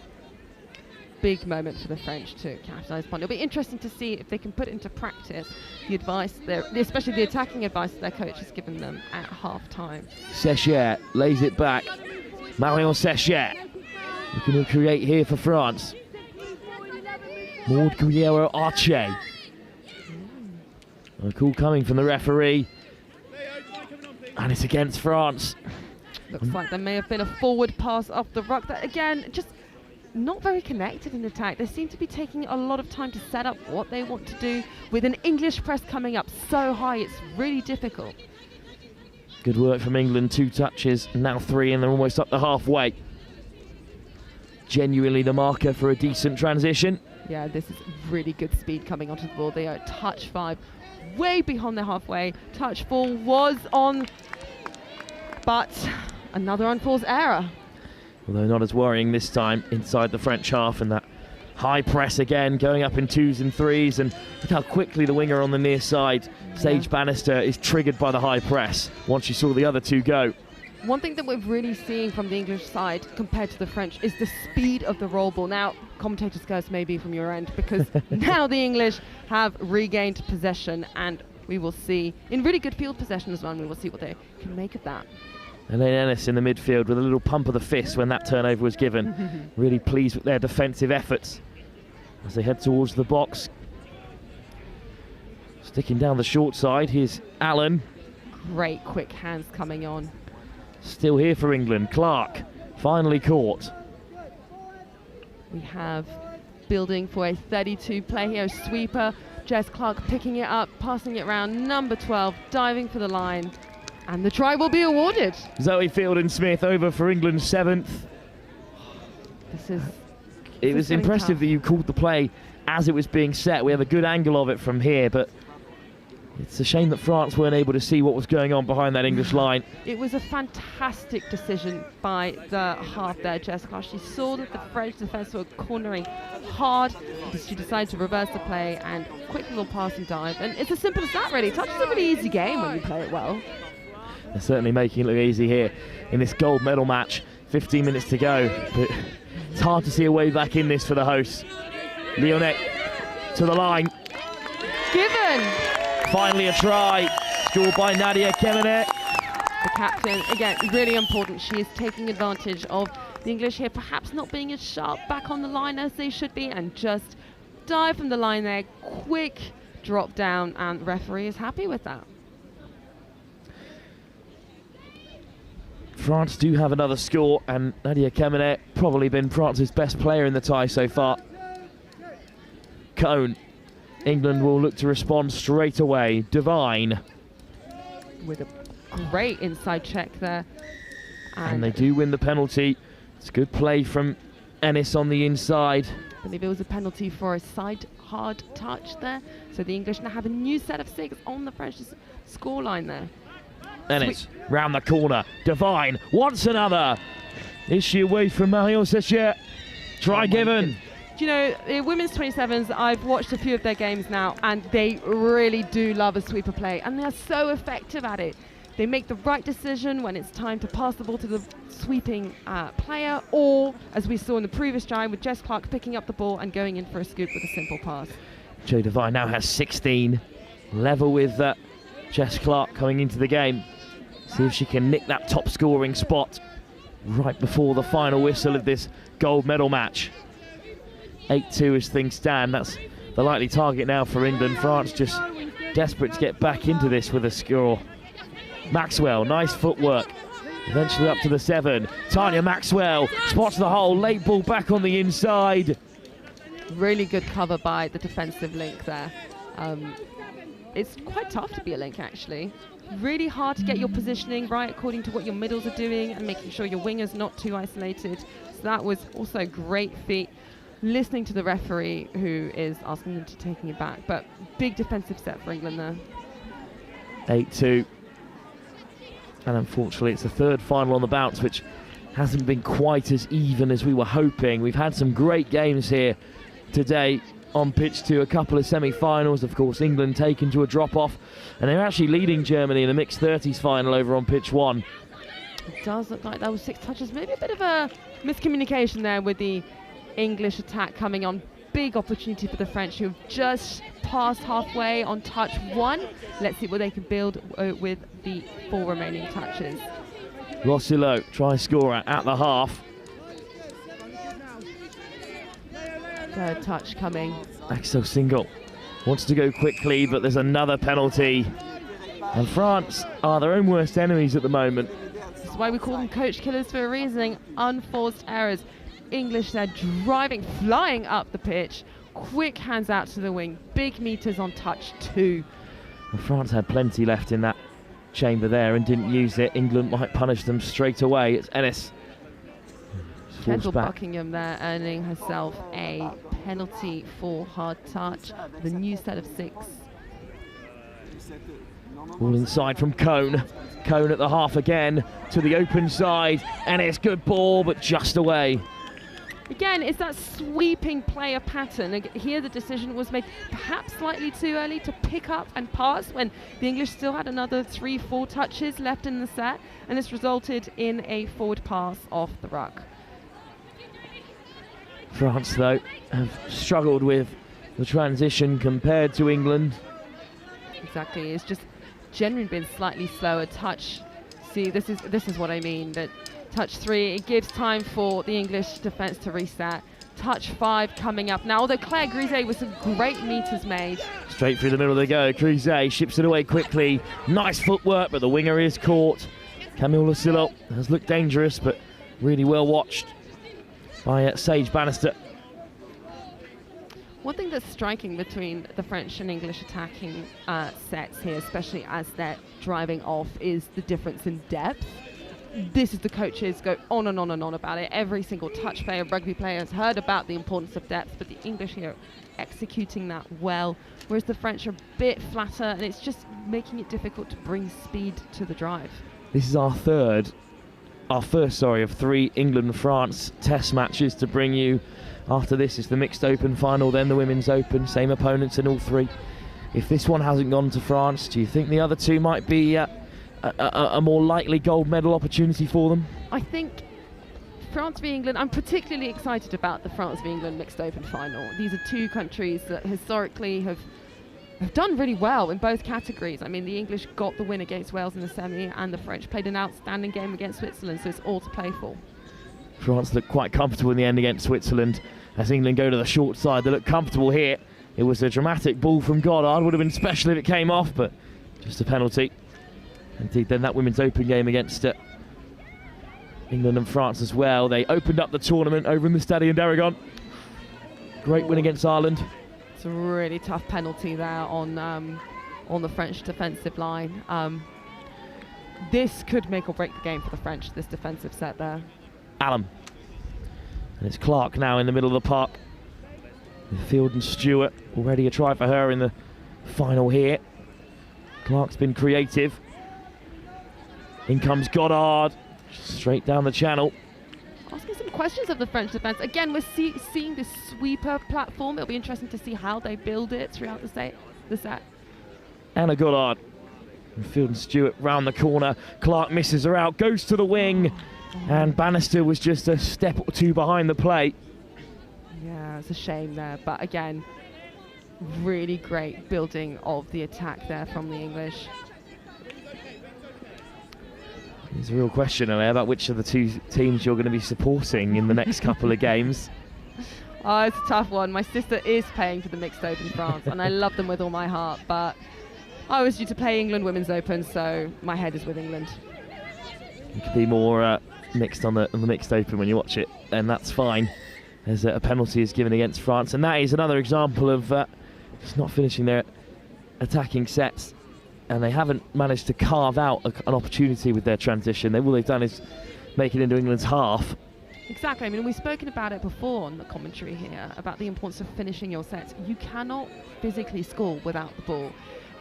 Big moment for the French to capitalise upon. It'll be interesting to see if they can put into practice the advice, especially the attacking advice that their coach has given them at half-time. Sechet lays it back. Marion Sechet looking to create here for France. Maud Guerrero-Arche. A call coming from the referee. And it's against France. Looks like there may have been a forward pass off the ruck. That again, just not very connected in attack. They seem to be taking a lot of time to set up what they want to do. With an English press coming up so high, it's really difficult. Good work from England. 2 touches, now 3, and they're almost up the halfway. Genuinely the marker for a decent transition. Yeah, this is really good speed coming onto the ball. They are touch 5, way behind their halfway. Touch 4 was on, but another unforced error. Although not as worrying this time inside the French half, and that high press again going up in 2s and 3s, and look how quickly the winger on the near side, Sage Bannister, is triggered by the high press once she saw the other 2 go. One thing that we're really seeing from the English side compared to the French is the speed of the roll ball. Now, commentator's curse may be from your end, because now the English have regained possession, and we will see, in really good field possession as well, and we will see what they can make of that. Elaine Ennis in the midfield with a little pump of the fist when that turnover was given. Really pleased with their defensive efforts as they head towards the box. Sticking down the short side, here's Allen. Great quick hands coming on. Still here for England. Clark finally caught. We have building for a 32 play here. Sweeper, Jess Clark picking it up, passing it around. Number 12 diving for the line. And the try will be awarded. Zoe Fielden-Smith over for England's 7th. It was impressive that you called the play as it was being set. We have a good angle of it from here, but it's a shame that France weren't able to see what was going on behind that English line. It was a fantastic decision by the half there, Jess Clark. She saw that the French defence were cornering hard. She decided to reverse the play and quick little pass and dive. And it's as simple as that, really. Touch is a really easy game when you play it well. They're certainly making it look easy here in this gold medal match. 15 minutes to go, but it's hard to see a way back in this for the hosts. Leonet to the line. Given! Finally a try, scored by Nadia Quemenet. The captain, again, really important. She is taking advantage of the English here, perhaps not being as sharp back on the line as they should be, and just dive from the line there. Quick drop down, and the referee is happy with that. France do have another score, and Nadia Quemenet probably been France's best player in the tie so far. Cone. England will look to respond straight away. Devine. With a great inside check there. And they do win the penalty. It's good play from Ennis on the inside. I believe it was a penalty for a side hard touch there. So the English now have a new set of 6 on the French scoreline there. Ennis round the corner. Devine wants another. Is she away from Marion Sechier? Try given. You know, the women's 27s, I've watched a few of their games now, and they really do love a sweeper play, and they're so effective at it. They make the right decision when it's time to pass the ball to the sweeping player, or, as we saw in the previous drive, with Jess Clark picking up the ball and going in for a scoop with a simple pass. Jo Devine now has 16, level with Jess Clark coming into the game. See if she can nick that top scoring spot right before the final whistle of this gold medal match. 8-2 as things stand. That's the likely target now for England. France just desperate to get back into this with a score. Maxwell, nice footwork. Eventually up to the 7. Tanya Maxwell spots the hole. Late ball back on the inside. Really good cover by the defensive link there. It's quite tough to be a link, actually. Really hard to get your positioning right according to what your middles are doing and making sure your winger's not too isolated. So that was also a great feat. Listening to the referee who is asking them to taking it back, but big defensive set for England there. 8-2. And unfortunately it's the third final on the bounce, which hasn't been quite as even as we were hoping. We've had some great games here today on pitch 2, a couple of semi-finals. Of course, England taken to a drop-off, and they're actually leading Germany in the mixed 30s final over on pitch 1. It does look like that was 6 touches. Maybe a bit of a miscommunication there with the English attack coming on. Big opportunity for the French, who've just passed halfway on touch 1. Let's see what they can build with the 4 remaining touches. Rossilo, try scorer at the half. Third touch coming. Axel Single wants to go quickly, but there's another penalty. And France are their own worst enemies at the moment. This is why we call them coach killers for a reason. Unforced errors. English, they're driving, flying up the pitch. Quick hands out to the wing. Big meters on touch 2. Well, France had plenty left in that chamber there and didn't use it. England might punish them straight away. It's Ennis. Kendall Buckingham there earning herself a penalty for hard touch. The new set of 6. All inside from Cone. Cone at the half again to the open side. Ennis, good ball, but just away. Again, it's that sweeping player pattern. Here the decision was made perhaps slightly too early to pick up and pass when the English still had another 3-4 touches left in the set, and this resulted in a forward pass off the ruck. France, though, have struggled with the transition compared to England. Exactly, it's just generally been slightly slower. Touch, see, this is what I mean, that touch 3, it gives time for the English defence to reset. Touch 5 coming up now, although Claire Grisey with some great meters made. Straight through the middle they go. Grisey ships it away quickly. Nice footwork, but the winger is caught. Camille Lucillo has looked dangerous, but really well watched by Sage Bannister. One thing that's striking between the French and English attacking sets here, especially as they're driving off, is the difference in depth. This is the coaches go on and on and on about it. Every single touch player, rugby player has heard about the importance of depth, but the English here are executing that well, whereas the French are a bit flatter, and it's just making it difficult to bring speed to the drive. This is our first of 3 England-France test matches to bring you. After this is the mixed open final, then the women's open, same opponents in all 3. If this one hasn't gone to France, do you think the other 2 might be a more likely gold medal opportunity for them? I think France v England, I'm particularly excited about the France v England mixed open final. These are 2 countries that historically have done really well in both categories. I mean, the English got the win against Wales in the semi, and the French played an outstanding game against Switzerland, so it's all to play for. France looked quite comfortable in the end against Switzerland. As England go to the short side, they look comfortable here. It was a dramatic ball from Goddard. Would have been special if it came off, but just a penalty. Indeed, then that women's open game against England and France as well. They opened up the tournament over in the Stade d'Aragon. Great win against Ireland. It's a really tough penalty there on the French defensive line. This could make or break the game for the French, this defensive set there. Allen. And it's Clark now in the middle of the park. Field and Stewart, already a try for her in the final here. Clark's been creative. In comes Goddard, straight down the channel. Asking some questions of the French defence. Again, we're seeing this sweeper platform. It'll be interesting to see how they build it throughout the set. Anna Goddard. And Field and Stewart round the corner. Clark misses her out, goes to the wing. And Bannister was just a step or two behind the plate. Yeah, it's a shame there. But again, really great building of the attack there from the English. There's a real question about which of the two teams you're going to be supporting in the next couple of games. Oh, it's a tough one. My sister is playing for the Mixed Open France, and I love them with all my heart, but I was due to play England Women's Open, so my head is with England. You could be more mixed on the Mixed Open when you watch it, and that's fine. There's a penalty is given against France, and that is another example of just not finishing their attacking sets. And they haven't managed to carve out an opportunity with their transition. All they've done is make it into England's half. Exactly. I mean, we've spoken about it before on the commentary here, about the importance of finishing your sets. You cannot physically score without the ball.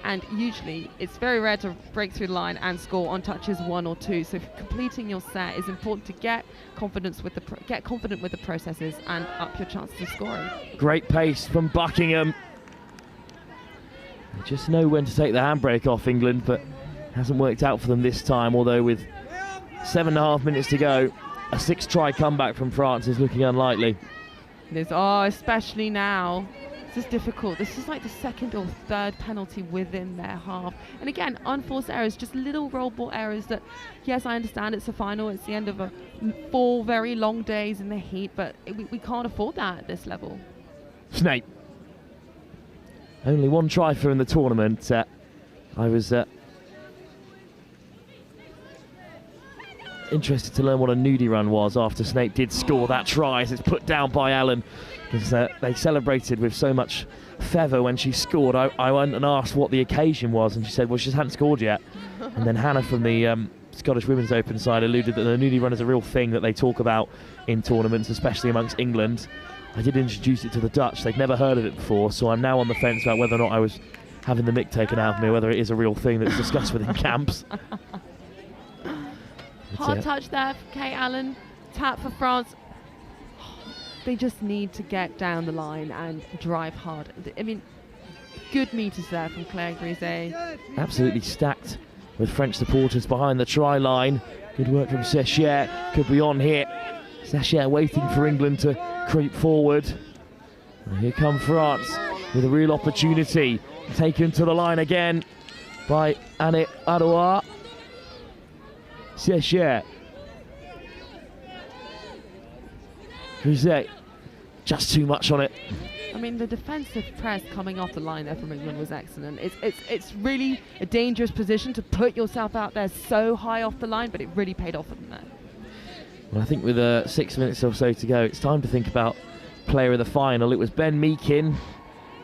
And usually, it's very rare to break through the line and score on touches 1 or 2. So completing your set is important to get confident with the processes and up your chances of scoring. Great pace from Buckingham. They just know when to take the handbrake off, England, but hasn't worked out for them this time, although with 7.5 minutes to go, a 6-try comeback from France is looking unlikely. Especially now. This is difficult. This is like the second or third penalty within their half. And again, unforced errors, just little roll ball errors that, yes, I understand it's a final, it's the end of 4 very long days in the heat, but we can't afford that at this level. Snape. Only 1 try for in the tournament. I was interested to learn what a nudie run was after Snape did score that try, as it's put down by Allen. Because they celebrated with so much fervour when she scored. I went and asked what the occasion was, and she said, well, she just hadn't scored yet. And then Hannah from the Scottish Women's Open side alluded that the nudie run is a real thing that they talk about in tournaments, especially amongst England. I did introduce it to the Dutch. They'd never heard of it before, so I'm now on the fence about whether or not I was having the mick taken out of me, whether it is a real thing that's discussed within camps. Hard touch there for Kate Allen. Tap for France. They just need to get down the line and drive hard. I mean, good meters there from Claire Grise. Absolutely stacked with French supporters behind the try line. Good work from Sechier. Could be on here. Sechier waiting for England to creep forward. And here come France with a real opportunity. Taken to the line again by Anne Adoua. Sechier. Grise, just too much on it. I mean, the defensive press coming off the line there from England was excellent. It's really a dangerous position to put yourself out there so high off the line, but it really paid off for them there. Well, I think with 6 minutes or so to go, it's time to think about player of the final. It was Ben Meakin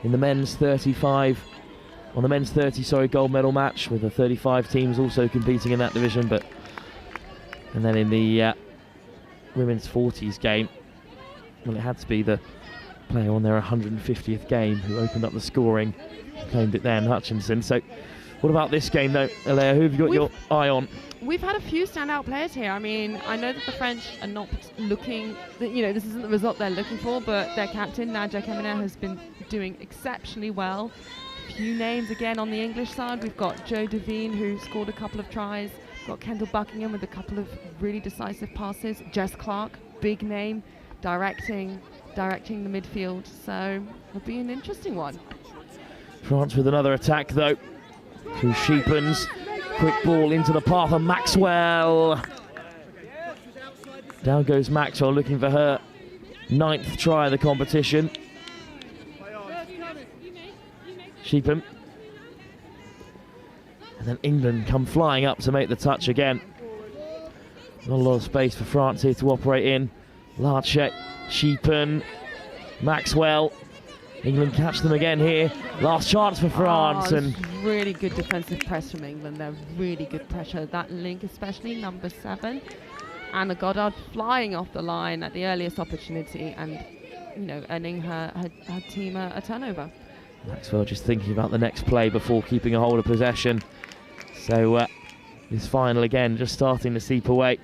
in the men's 35, on the men's 30, gold medal match, with the 35 teams also competing in that division. And then in the women's 40s game, well, it had to be the player on their 150th game who opened up the scoring, claimed it there, Hutchinson. So what about this game though, Alea? Who have you got your eye on? We've had a few standout players here. I mean, I know that the French are not looking, this isn't the result they're looking for, but their captain, Nadia Kemener, has been doing exceptionally well. A few names again on the English side. We've got Jo Devine, who scored a couple of tries. We've got Kendall Buckingham with a couple of really decisive passes. Jess Clark, big name, directing the midfield. So it'll be an interesting one. France with another attack though, through Sheepens. Quick ball into the path of Maxwell. Down goes Maxwell, looking for her 9th try of the competition. Sheepen. And then England come flying up to make the touch again. Not a lot of space for France here to operate in. Larchek, Sheepen, Maxwell. England catch them again here. Last chance for France. And really good defensive press from England. They're really good pressure. That link, especially number 7. Anna Goddard flying off the line at the earliest opportunity and earning her team a turnover. Maxwell just thinking about the next play before keeping a hold of possession. So this final again just starting to seep away.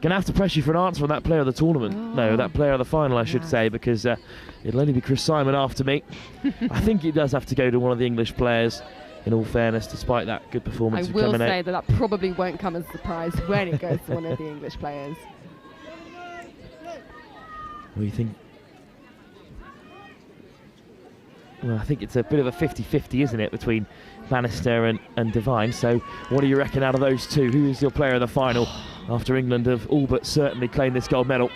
Gonna have to press you for an answer on that player of the tournament. No, that player of the final, I should say, because it'll only be Chris Simon after me. I think it does have to go to one of the English players, in all fairness, despite that good performance. I will say that probably won't come as a surprise when it goes to one of the English players. What do you think? Well, I think it's a bit of a 50-50, isn't it, between Bannister and Devine. So what do you reckon out of those two? Who is your player of the final after England have all but certainly claimed this gold medal?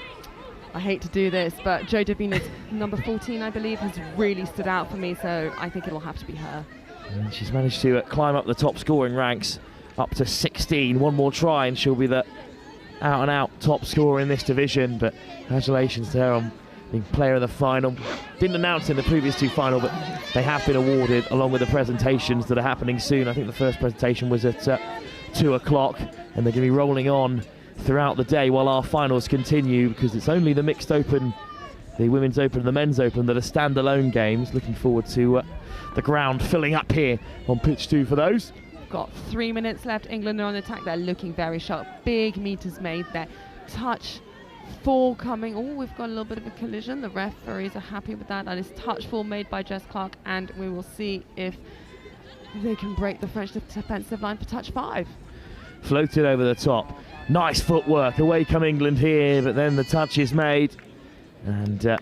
I hate to do this, but Jo Davina's number 14, I believe, has really stood out for me, so I think it'll have to be her. And she's managed to climb up the top scoring ranks up to 16. One more try and she'll be the out-and-out top scorer in this division, but congratulations to her on being player of the final. Didn't announce in the previous two final, but they have been awarded along with the presentations that are happening soon. I think the first presentation was at 2 o'clock, and they're going to be rolling on throughout the day while our finals continue, because it's only the mixed open, the women's open and the men's open that are standalone games. Looking forward to the ground filling up here on pitch 2 for those. Got 3 minutes left. England are on attack. They're looking very sharp. Big meters made there. Touch 4 coming. Oh, we've got a little bit of a collision. The referees are happy with that. That is touch 4 made by Jess Clark, and we will see if they can break the French defensive line for touch 5. Floated over the top. Nice footwork. Away come England here, but then the touch is made. And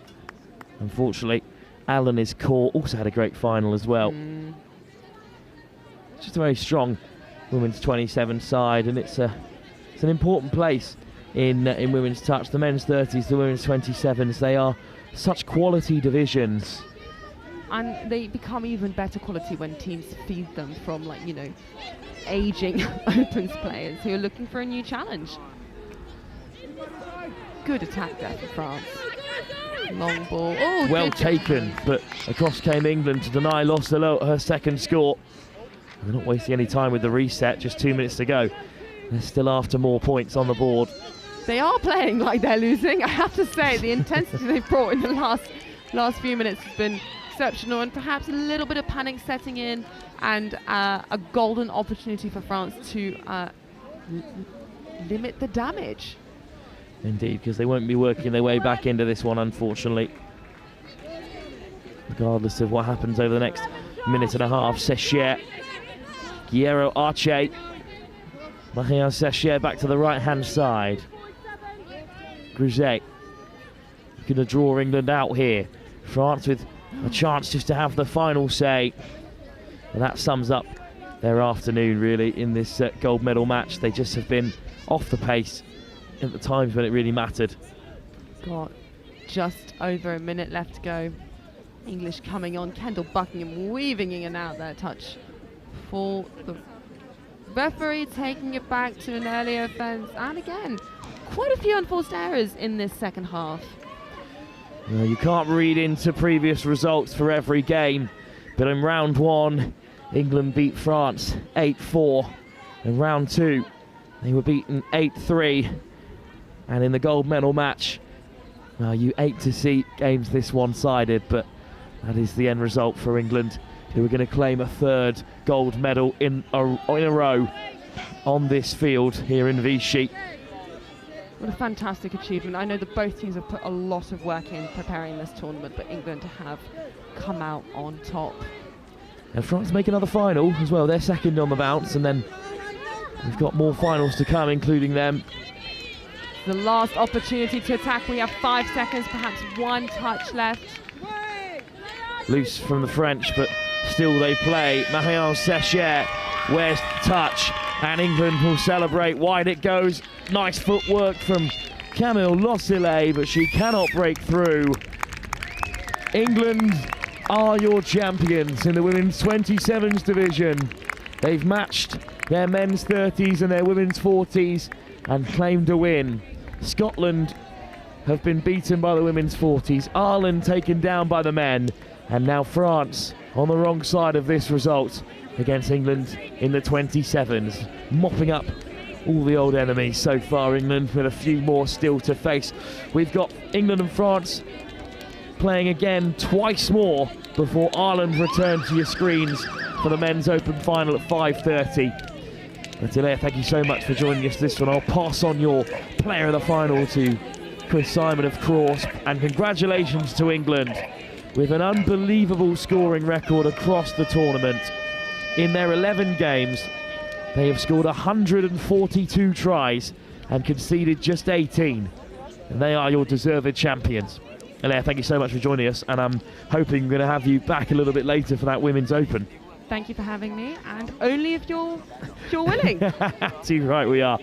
unfortunately, Allen is caught. Also had a great final as well. It's just a very strong women's 27 side, and it's an important place in women's touch. The men's 30s, the women's 27s, they are such quality divisions. And they become even better quality when teams feed them from, aging opens players who are looking for a new challenge. Good attack there for France. Long ball. Oh, well taken, but across came England to deny Losselo her second score. They're not wasting any time with the reset, just 2 minutes to go. They're still after more points on the board. They are playing like they're losing, I have to say. The intensity they've brought in the last few minutes has been exceptional, and perhaps a little bit of panic setting in, and a golden opportunity for France to limit the damage. Indeed, because they won't be working their way back into this one, unfortunately. Regardless of what happens over the next minute and a half. Sechier, Guerrero Arche, Maria Sechier back to the right-hand side. Gruget going to draw England out here. France with a chance just to have the final say. And that sums up their afternoon, really, in this gold medal match. They just have been off the pace at the times when it really mattered. Got just over a minute left to go. English coming on. Kendall Buckingham weaving in and out there. Touch for the referee, taking it back to an earlier offence. And again, quite a few unforced errors in this second half. Well, you can't read into previous results for every game, but in round 1, England beat France 8-4. In round 2, they were beaten 8-3. And in the gold medal match, you hate to see games this one-sided, but that is the end result for England, who are going to claim a 3rd gold medal in a row on this field here in Vichy. What a fantastic achievement. I know that both teams have put a lot of work in preparing this tournament, but England have come out on top. And France make another final as well. They're second on the bounce, and then we've got more finals to come, including them. The last opportunity to attack. We have 5 seconds, perhaps 1 touch left. Loose from the French, but still they play. Marion Sechier, where's the touch? And England will celebrate. Wide it goes. Nice footwork from Camille Lossile, but she cannot break through. England are your champions in the women's 27s division. They've matched their men's 30s and their women's 40s and claimed a win. Scotland have been beaten by the women's 40s. Ireland taken down by the men. And now France on the wrong side of this result against England in the 27s. Mopping up all the old enemies so far, England, with a few more still to face. We've got England and France playing again twice more before Ireland return to your screens for the men's open final at 5:30. But Ilya, thank you so much for joining us this one. I'll pass on your player of the final to Chris Simon, of course, and congratulations to England with an unbelievable scoring record across the tournament. In their 11 games, they have scored 142 tries and conceded just 18, and they are your deserved champions. Ilya, thank you so much for joining us, and I'm hoping we're going to have you back a little bit later for that Women's Open. Thank you for having me, and only if you're willing. Too right we are.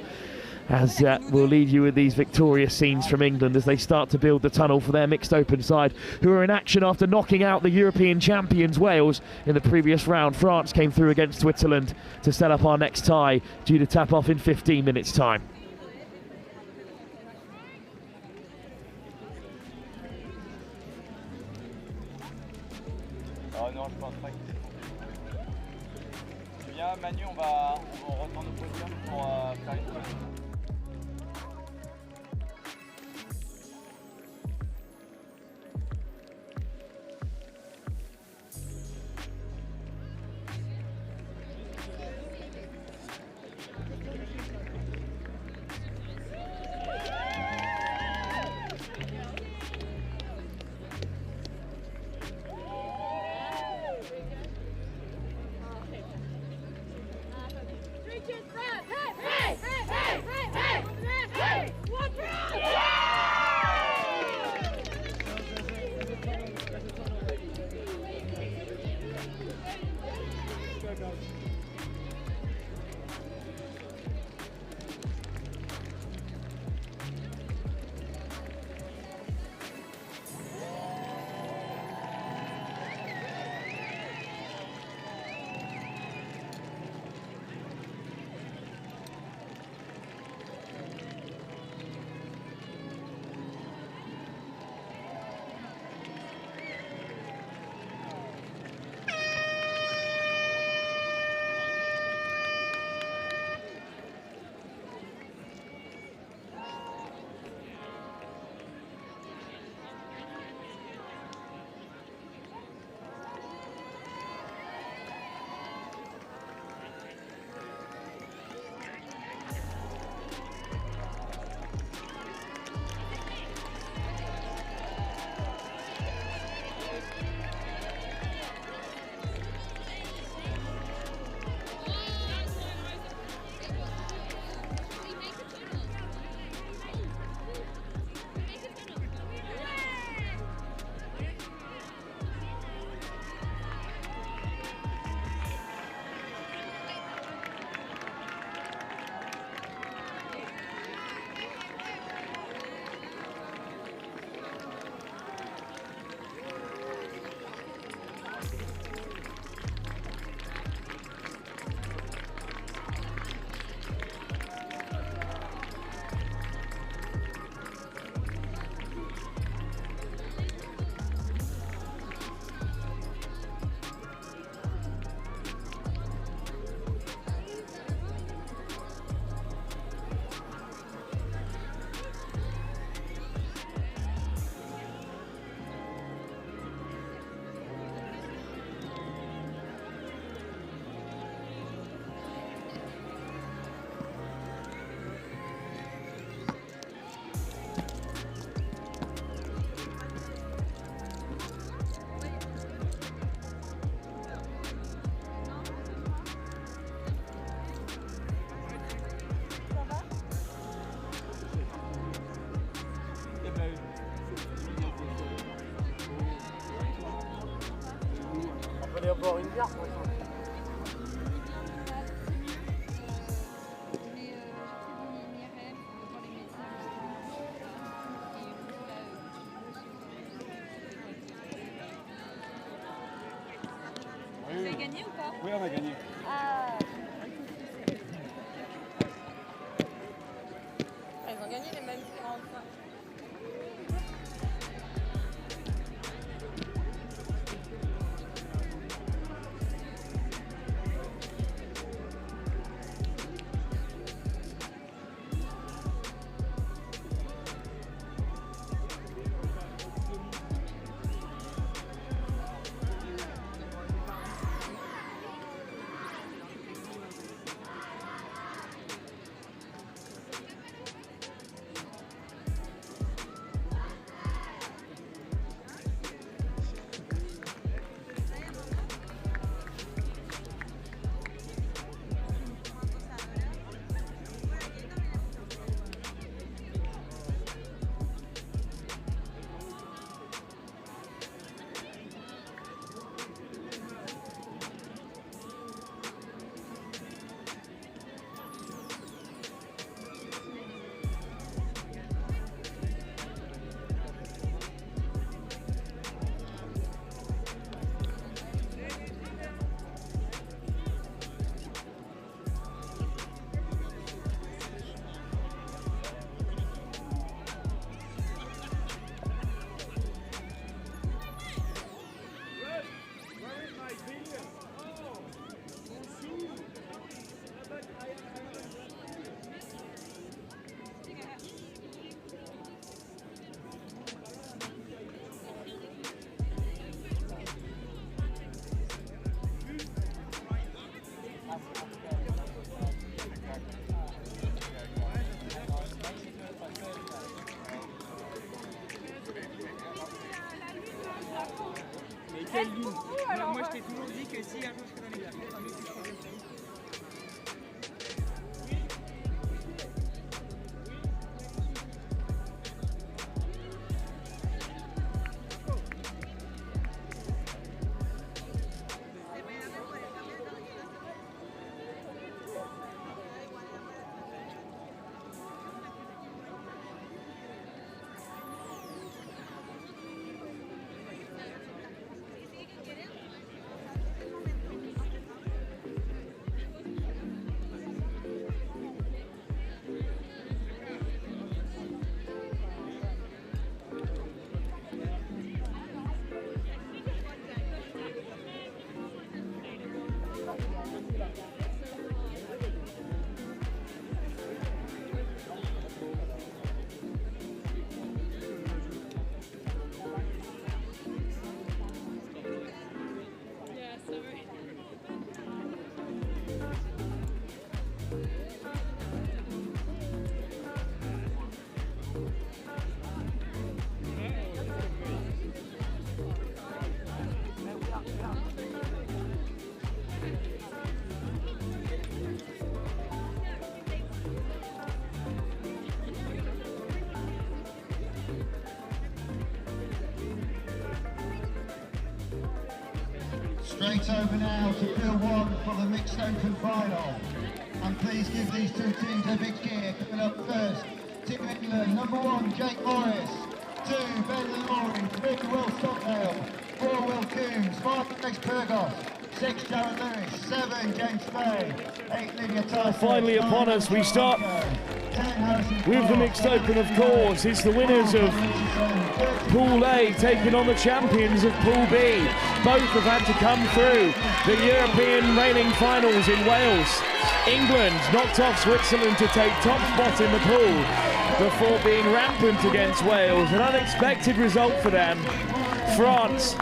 As we'll leave you with these victorious scenes from England as they start to build the tunnel for their mixed open side, who are in action after knocking out the European champions Wales in the previous round. France came through against Switzerland to set up our next tie, due to tap off in 15 minutes time. Non, je pense pas que c'est bien, Manu, on retourne au podium pour faire une pause. aller boire une bière. Vous avez gagné ou pas? Oui, on a gagné. Ah. Ils ont gagné les mêmes 45. Moi, je t'ai toujours dit que si un jour je serais dans l'équipe, c'est mieux si je troisième place. Straight over now to field one for the mixed open final. And please give these two teams a big cheer. Coming up first, Team England, number 1, Jake Morris. 2, Ben Laurie. 3, Will Stockdale. 4, Will Coombs. 5, Max Purgos. 6, Jared Lewis. 7, James Spade. 8, Lydia Tyson. Finally upon us, we start with the mixed open, of course. It's the winners of Pool A taking on the champions of Pool B. Both have had to come through the European reigning finals in Wales. England knocked off Switzerland to take top spot in the pool before being rampant against Wales. An unexpected result for them. France,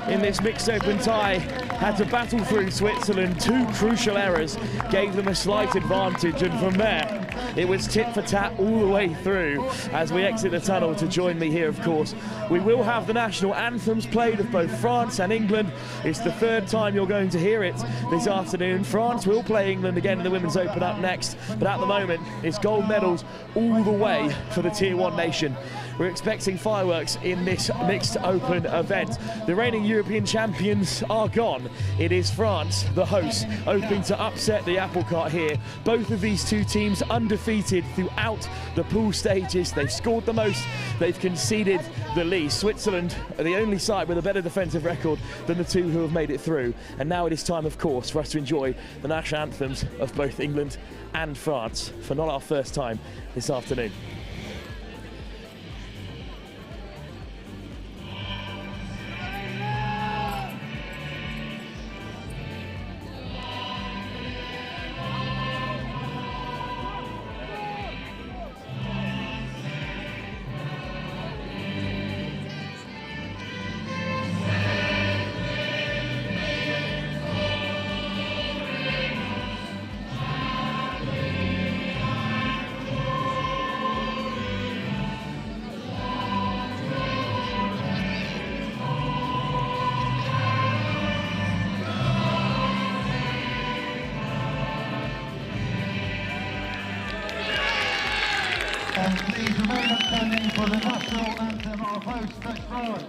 in this mixed open tie, had to battle through Switzerland. 2 crucial errors gave them a slight advantage, and from there it was tit for tat all the way through. As we exit the tunnel, to join me here, of course, we will have the national anthems played of both France and England. It's the 3rd time you're going to hear it this afternoon. France will play England again in the Women's Open up next, but at the moment it's gold medals all the way for the Tier 1 nation. We're expecting fireworks in this mixed open event. The reigning European champions are gone. It is France, the hosts, hoping to upset the apple cart here. Both of these two teams undefeated throughout the pool stages. They've scored the most, they've conceded the least. Switzerland are the only side with a better defensive record than the two who have made it through. And now it is time, of course, for us to enjoy the national anthems of both England and France for not our first time this afternoon. And please remain standing for the national anthem of host France.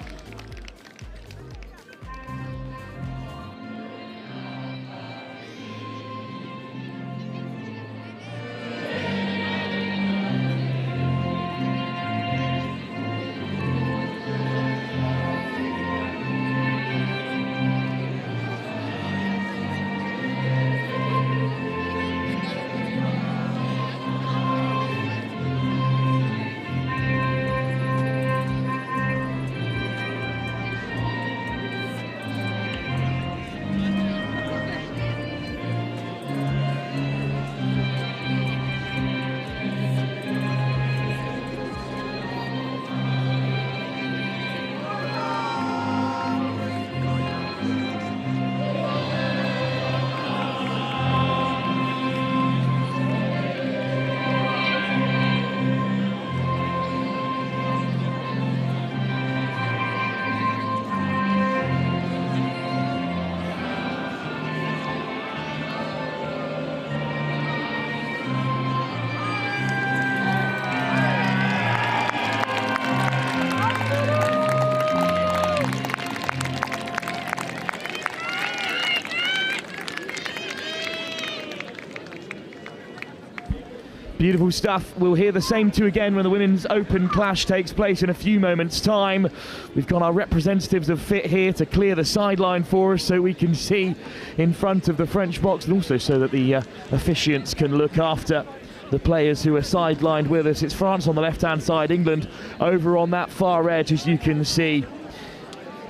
Beautiful stuff. We'll hear the same two again when the Women's Open clash takes place in a few moments' time. We've got our representatives of FIT here to clear the sideline for us so we can see in front of the French box, and also so that the officiants can look after the players who are sidelined with us. It's France on the left-hand side, England over on that far edge, as you can see.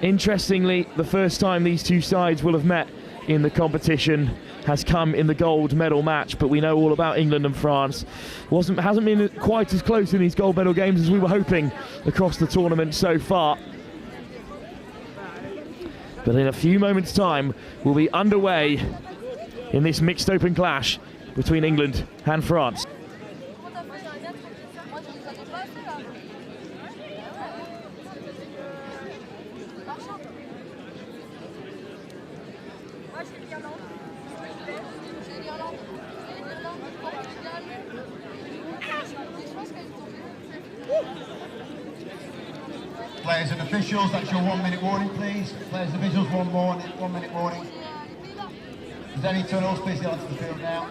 Interestingly, the first time these two sides will have met in the competition has come in the gold medal match, but we know all about England and France. Hasn't been quite as close in these gold medal games as we were hoping across the tournament so far. But in a few moments' time, we'll be underway in this mixed open clash between England and France. Players and officials, that's your 1 minute warning, please. Players and officials, 1 minute warning. There's any tunnels, please get onto the field now.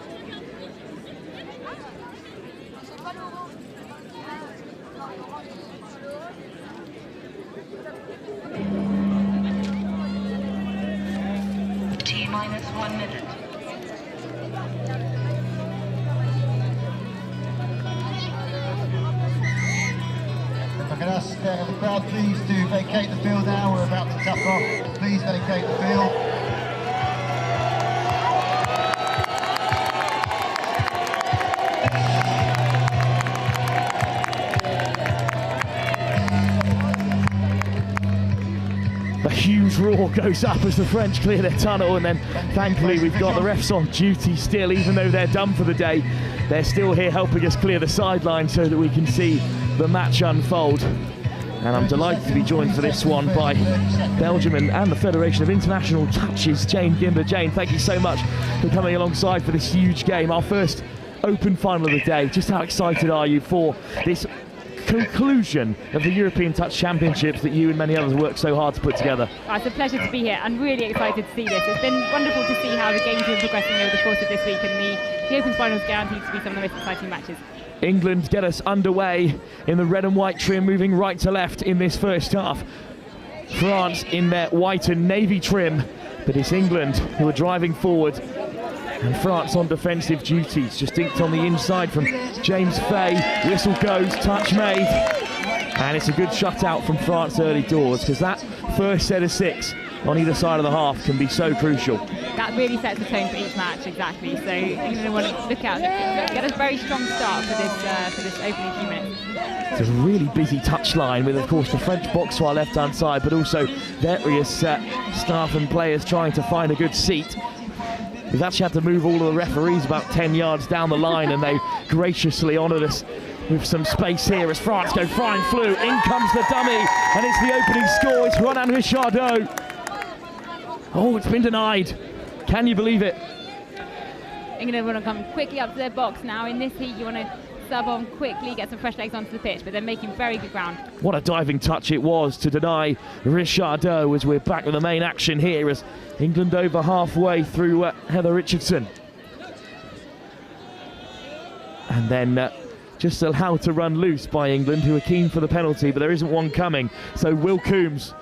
T-minus 1 minute. If I can ask the crowd please to vacate the field now, we're about to tap off. Please vacate the field. A huge roar goes up as the French clear their tunnel, and then thankfully we've got the refs on duty still, even though they're done for the day. They're still here helping us clear the sideline so that we can see the match unfold. And I'm delighted to be joined for this one by Belgium and the Federation of International Touches, Jane Gimber. Jane, thank you so much for coming alongside for this huge game, our first open final of the day. Just how excited are you for this conclusion of the European Touch Championships that you and many others worked so hard to put together? Oh, it's a pleasure to be here and really excited to see this. It's been wonderful to see how the games have been progressing over the course of this week, and the Open Finals guaranteed to be some of the most exciting matches. England get us underway in the red and white trim, moving right to left in this first half. France in their white and navy trim, but it's England who are driving forward, and France on defensive duties. Just inked on the inside from James Fay. Whistle goes, touch made, and it's a good shutout from France early doors, because that first set of 6 on either side of the half can be so crucial. That really sets the tone for each match, exactly. So England want to look out, get a very strong start for this opening few minutes. It's a really busy touchline with, of course, the French box to our left-hand side, but also various staff and players trying to find a good seat. We've actually had to move all of the referees about 10 yards down the line, and they graciously honoured us with some space here as France go flying through. In comes the dummy, and it's the opening score. It's Ronan Richardot. Oh, it's been denied. Can you believe it? England want to come quickly up to their box now. In this heat, you want to sub on quickly, get some fresh legs onto the pitch, but they're making very good ground. What a diving touch it was to deny Richardot, as we're back with the main action here as England over halfway through Heather Richardson. And then just allowed to run loose by England, who are keen for the penalty, but there isn't one coming. So Will Coombs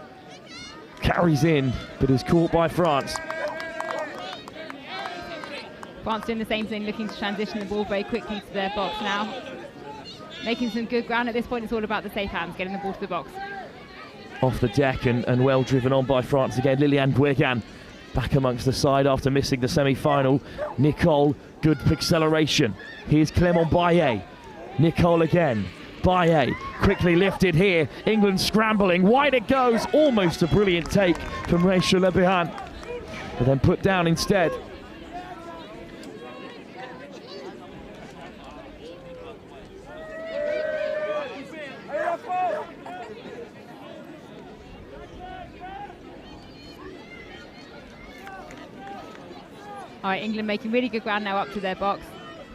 carries in, but is caught by France. France doing the same thing, looking to transition the ball very quickly to their box now. Making some good ground at this point. It's all about the safe hands, getting the ball to the box. Off the deck and well driven on by France again. Liliane Guégan back amongst the side after missing the semi-final. Nicole, good acceleration. Here's Clément Baillet. Nicole again. Baillet quickly lifted here. England scrambling. Wide it goes. Almost a brilliant take from Rachel Lebihan, but then put down instead. All right, England making really good ground now up to their box.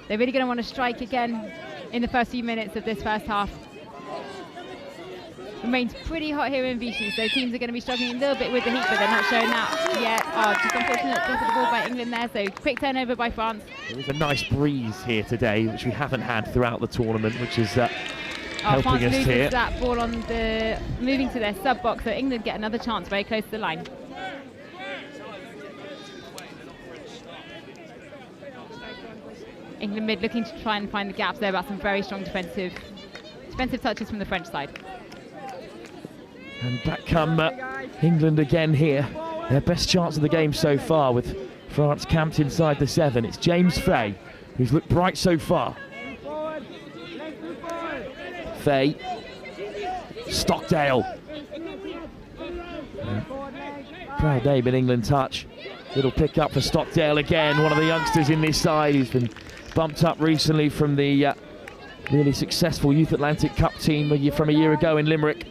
They're really going to want to strike again in the first few minutes of this first half. remains pretty hot here in Vichy, so teams are going to be struggling a little bit with the heat, but they're not showing that yet. Just unfortunate loss of the ball by England there, so quick turnover by France. There's a nice breeze here today, which we haven't had throughout the tournament, which is helping France us loses here. that ball on the moving to their sub box, so England get another chance very close to the line. England mid looking to try and find the gaps there, about some very strong defensive touches from the French side. And back come England again here. Their best chance of the game so far, with France camped inside the 7. It's James Fay, who's looked bright so far. Fay, Stockdale. Proud name in England touch. Little pick up for Stockdale again, one of the youngsters in this side who's been bumped up recently from the really successful Youth Atlantic Cup team from a year ago in Limerick.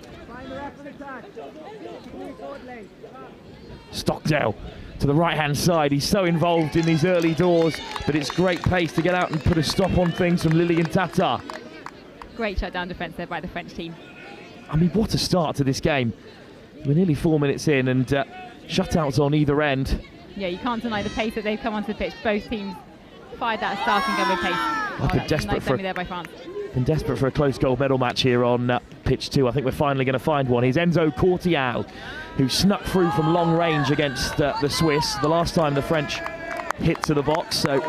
Stockdale to the right-hand side. He's so involved in these early doors, but it's great pace to get out and put a stop on things from Lilian Tata. Great shutdown defence there by the French team. I mean, what a start to this game. We're nearly 4 minutes in and shutouts on either end. Yeah, you can't deny the pace that they've come onto the pitch. Both teams fired that starting gun with pace. Been desperate for a close gold medal match here on pitch 2. I think we're finally going to find one. Here's Enzo Cortial, who snuck through from long range against the Swiss the last time the French hit to the box, so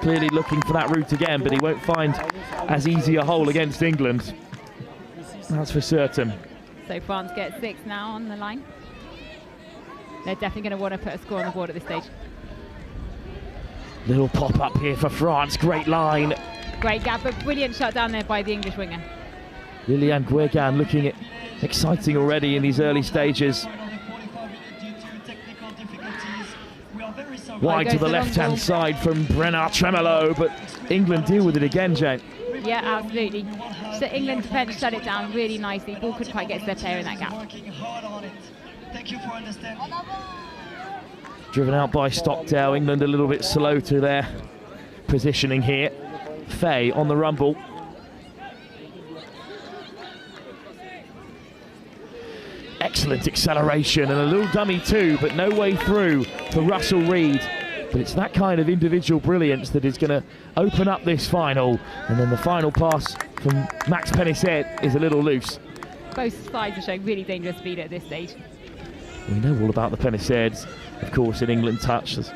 clearly looking for that route again, but he won't find as easy a hole against England. That's for certain. So France gets 6 now on the line. They're definitely going to want to put a score on the board at this stage. Little pop-up here for France, great line. Great gap, but brilliant shutdown there by the English winger. Lilian Guegan looking exciting already in these early stages. Wide to the left-hand side from Brenna Tremolo, but England deal with it again, Jane. Yeah, absolutely. So England defence shut it down really nicely. Ball couldn't quite get to their player in that gap. Thank you for understanding. Driven out by Stockdale. England a little bit slow to their positioning here. Fay on the rumble. Excellent acceleration and a little dummy too, but no way through for Russell Reid. But it's that kind of individual brilliance that is going to open up this final. And then the final pass from Max Penisset is a little loose. Both sides are showing really dangerous speed at this stage. We know all about the Penissets, of course, in England touch. There's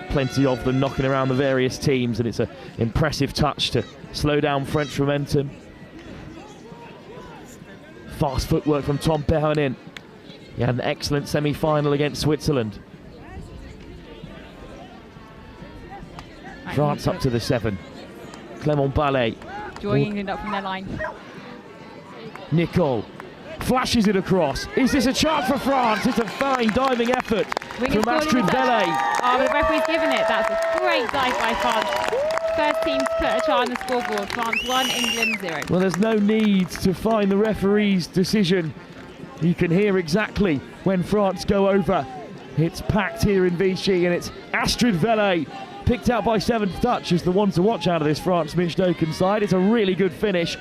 plenty of them knocking around the various teams, and it's an impressive touch to slow down French momentum. Fast footwork from Tom Perronin. He had an excellent semi-final against Switzerland. France up to the 7. Clément Ballet. Drawing England up from their line. Nicole flashes it across. Is this a chance for France? It's a fine diving effort from Astrid Vele. Oh, the referee's given it. That's a great dive by France. First team to put a try on the scoreboard. France 1, England 0. Well, there's no need to find the referee's decision. You can hear exactly when France go over. It's packed here in Vichy, and it's Astrid Vele, picked out by 7th touch, is the one to watch out of this France Minch-Doken side. It's a really good finish.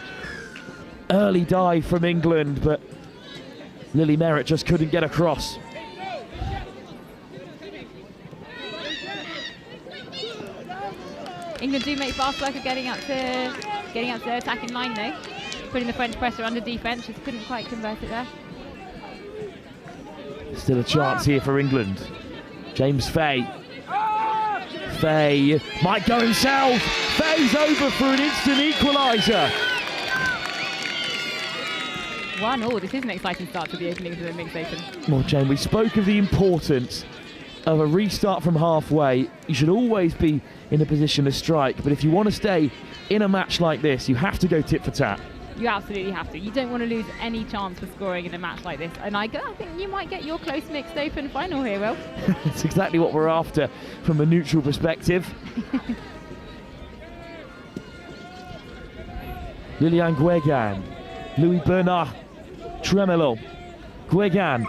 Early dive from England, but Lily Merritt just couldn't get across. England do make fast work of getting up to their attacking line though. Putting the French pressure under defence, just couldn't quite convert it there. Still a chance here for England. James Fay. Fay might go himself. Fay's over for an instant equaliser. 1-1. This is an exciting start to the opening of the Mixed Open. Well, Jane, we spoke of the importance of a restart from halfway. You should always be in a position to strike, but if you want to stay in a match like this, you have to go tit for tat. You absolutely have to. You don't want to lose any chance for scoring in a match like this. And I think you might get your close Mixed Open final here, Will. It's exactly what we're after from a neutral perspective. Lilian Guegan, Louis Bernard Tremolo. Guegan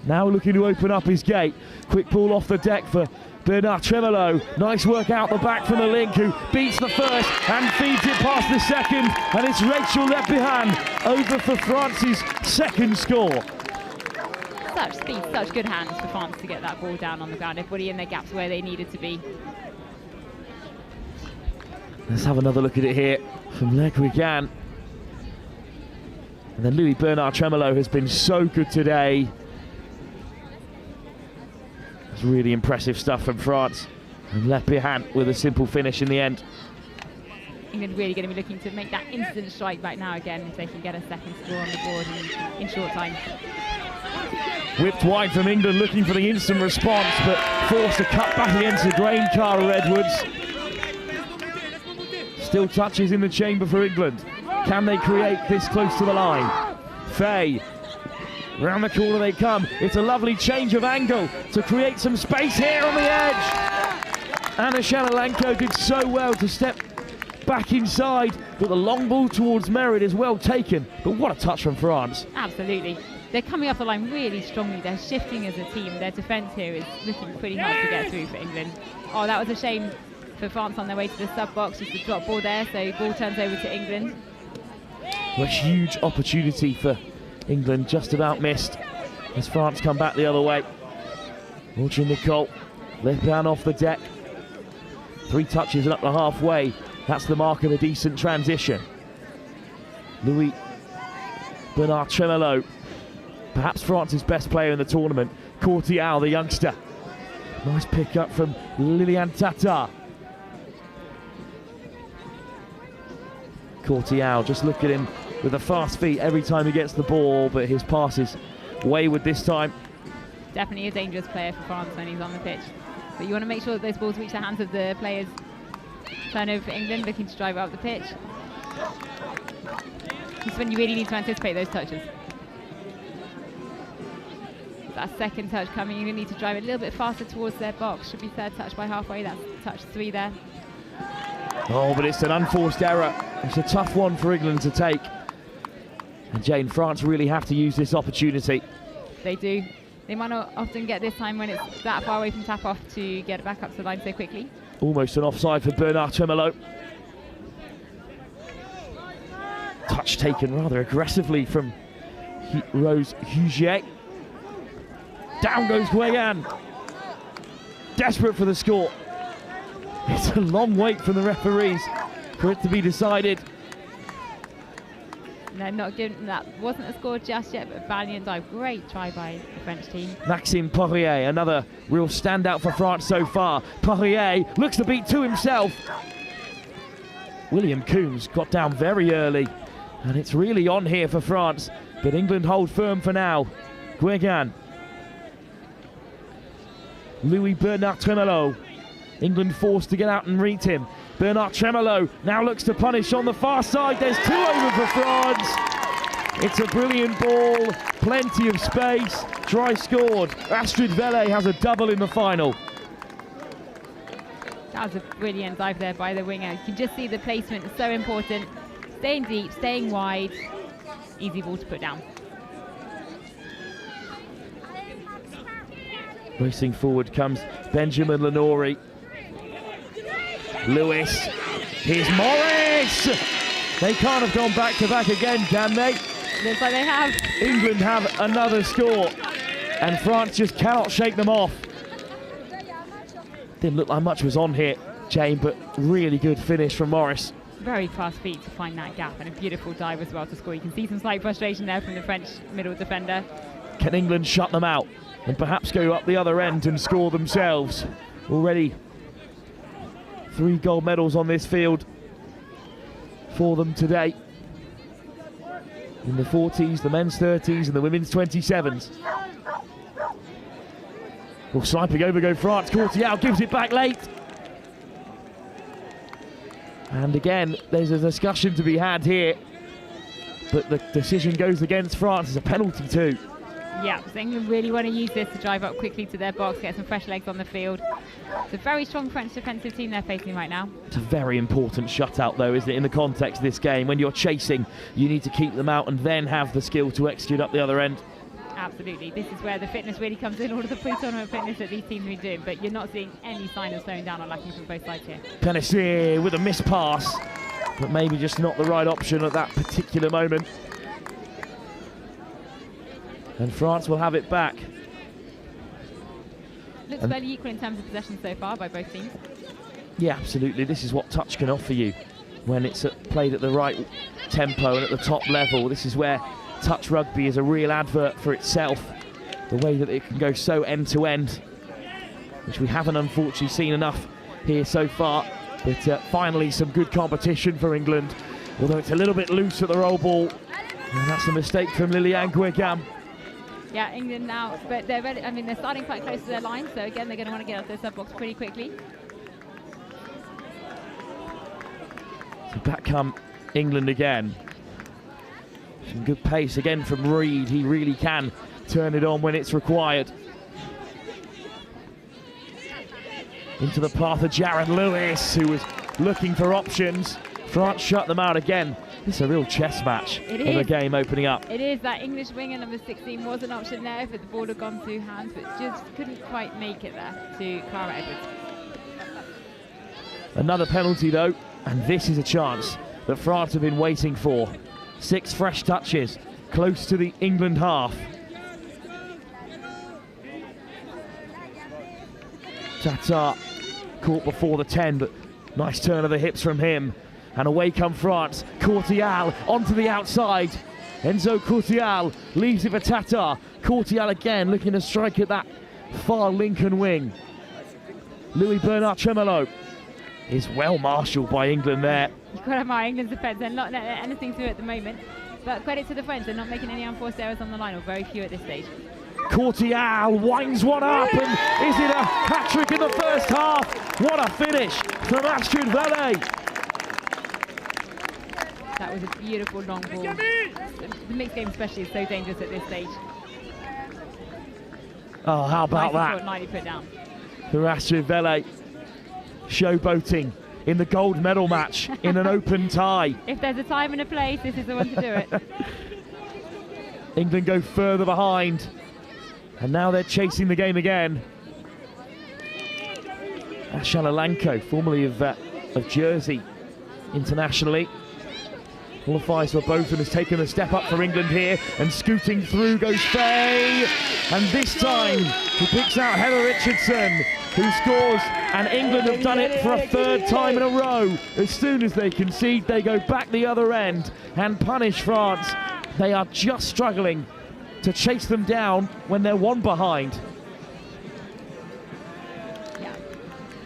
now looking to open up his gate. Quick ball off the deck for Bernard Tremolo, nice work out the back from the link, who beats the first and feeds it past the second, and it's Rachel Lepihan over for France's second score. Such speed, such good hands for France to get that ball down on the ground. Everybody in their gaps where they needed to be. Let's have another look at it here from Le Guigan. And then Louis Bernard Tremolo has been so good today. It's really impressive stuff from France. And Lepihan with a simple finish in the end. England really going to be looking to make that instant strike back now again if they can get a second score on the board in short time. Whipped wide from England, looking for the instant response, but forced to cut back against the grain, Cara Edwards. Still touches in the chamber for England. Can they create this close to the line? Faye, round the corner they come. It's a lovely change of angle to create some space here on the edge. Anna Shanalenko did so well to step back inside, but the long ball towards Merritt is well taken. But what a touch from France. Absolutely. They're coming off the line really strongly. They're shifting as a team. Their defence here is looking pretty hard to get through for England. Oh, that was a shame for France on their way to the sub-box. Just a drop ball there, so ball turns over to England. A huge opportunity for England, just about missed as France come back the other way. Audrey Nicole, Lepihan off the deck. 3 touches and up to halfway. That's the mark of a decent transition. Louis Bernard Tremolo, perhaps France's best player in the tournament. Courtial, the youngster. Nice pick up from Liliane Tata. Courtial, just look at him with the fast feet every time he gets the ball, but his pass is wayward this time. Definitely a dangerous player for France when he's on the pitch. But you want to make sure that those balls reach the hands of the players. Turnover for England, looking to drive up the pitch. This is when you really need to anticipate those touches. That second touch coming, you're going to need to drive a little bit faster towards their box. Should be third touch by halfway. That's touch 3 there. Oh, but it's an unforced error. It's a tough one for England to take. And Jane, France really have to use this opportunity. They do. They might not often get this time when it's that far away from tap-off to get it back up to the line so quickly. Almost an offside for Bernard Tremolo. Touch taken rather aggressively from Rose Hugier. Down goes Guigan. Desperate for the score. It's a long wait from the referees for it to be decided. No, not good. That wasn't a score just yet, but a valiant dive. Great try by the French team. Maxime Poirier, another real standout for France so far. Poirier looks to beat 2 himself. William Coombs got down very early, and it's really on here for France, but England hold firm for now. Guigan. Louis Bernard Tremolo. England forced to get out and reach him. Bernard Tremolo now looks to punish on the far side. There's 2 over for France. It's a brilliant ball, plenty of space. Try scored. Astrid Vele has a double in the final. That was a brilliant dive there by the winger. You can just see the placement is so important. Staying deep, staying wide. Easy ball to put down. Racing forward comes Benjamin Lenori. Lewis. Here's Morris. They can't have gone back to back again, can they? Looks like they have. England have another score, and France just cannot shake them off. Didn't look like much was on here, Jane, but really good finish from Morris. Very fast feet to find that gap, and a beautiful dive as well to score. You can see some slight frustration there from the French middle defender. Can England shut them out and perhaps go up the other end and score themselves? Already 3 gold medals on this field for them today. In the 40s, the men's 30s and the women's 27s. Well, sniping over go France. Courtial gives it back late. And again, there's a discussion to be had here. But the decision goes against France. It's a penalty too. Yeah, so England really want to use this to drive up quickly to their box, get some fresh legs on the field. It's a very strong French defensive team they're facing right now. It's a very important shutout though, isn't it, in the context of this game. When you're chasing, you need to keep them out and then have the skill to execute up the other end. Absolutely. This is where the fitness really comes in, all of the pre-tournament fitness that these teams have been doing, but you're not seeing any sign of slowing down or lacking from both sides here. Penissier with a missed pass, but maybe just not the right option at that particular moment. And France will have it back. Looks fairly equal in terms of possession so far by both teams. Yeah, absolutely. This is what touch can offer you when it's played at the right tempo and at the top level. This is where touch rugby is a real advert for itself. The way that it can go so end to end, which we haven't unfortunately seen enough here so far. But finally some good competition for England, although it's a little bit loose at the roll ball. And that's a mistake from Liliane Guegam. Yeah, England now, but they're ready. I mean, they're starting quite close to their line, so again, they're going to want to get out their sub box pretty quickly. So back come England again. Some good pace again from Reid. He really can turn it on when it's required. Into the path of Jared Lewis, who was looking for options. France shut them out again. It's a real chess match of the game opening up. It is. That English winger, number 16, was an option there, but the ball had gone through hands, but just couldn't quite make it there to Clara Edwards. Another penalty though, and this is a chance that France have been waiting for. 6 fresh touches, close to the England half. Tatar caught before the 10, but nice turn of the hips from him. And away come France. Courtial onto the outside. Enzo Courtial leaves it for Tatar. Courtial again looking to strike at that far Lincoln wing. Louis Bernard Tremolo is well marshalled by England there. You've got to admire England's defence. They're not letting anything through at the moment. But credit to the French, they're not making any unforced errors on the line, or very few at this stage. Courtial winds one up, and is it a hat-trick in the first half? What a finish from Astrid Vele. That was a beautiful long ball. The mixed game especially is so dangerous at this stage. Oh, how about that? Nicely put down. For Astrid Vele, showboating in the gold medal match in an open tie. If there's a time and a place, this is the one to do it. England go further behind, and now they're chasing the game again. Shalalanko, formerly of Jersey internationally, qualifies for both and has taken a step up for England here, and scooting through goes Faye, and this time he picks out Heather Richardson, who scores, and England have done it for a 3rd time in a row. As soon as they concede, they go back the other end and punish France. They are just struggling to chase them down when they're 1 behind. Yeah,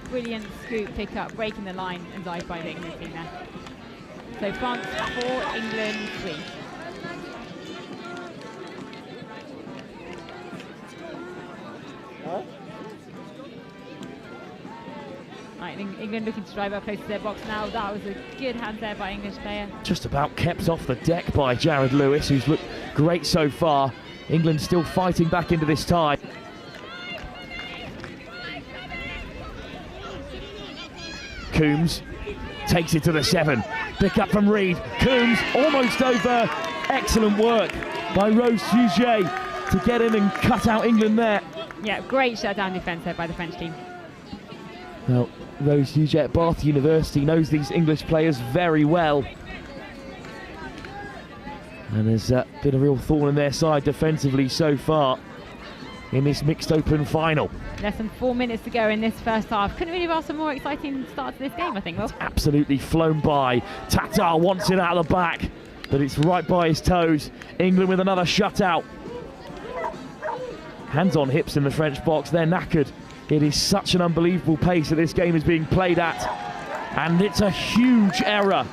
brilliant scoop pick up, breaking the line and dive by the England team there. So France 4, England 3. Right, England looking to drive up close to their box now. That was a good hand there by English player. Just about kept off the deck by Jared Lewis, who's looked great so far. England still fighting back into this tie. Coombs takes it to the 7. Pick up from Reid. Coombs almost over. Excellent work by Rose Sujet to get in and cut out England there. Yeah, great shutdown defence there by the French team. Well, Rose Sujet at Bath University knows these English players very well, and has been a real thorn in their side defensively so far in this mixed open final. Less than 4 minutes to go in this first half. Couldn't really have asked for a more exciting start to this game, I think. Well, absolutely flown by. Tatar wants it out of the back, but it's right by his toes. England with another shutout. Hands on hips in the French box. They're knackered. It is such an unbelievable pace that this game is being played at, and it's a huge error.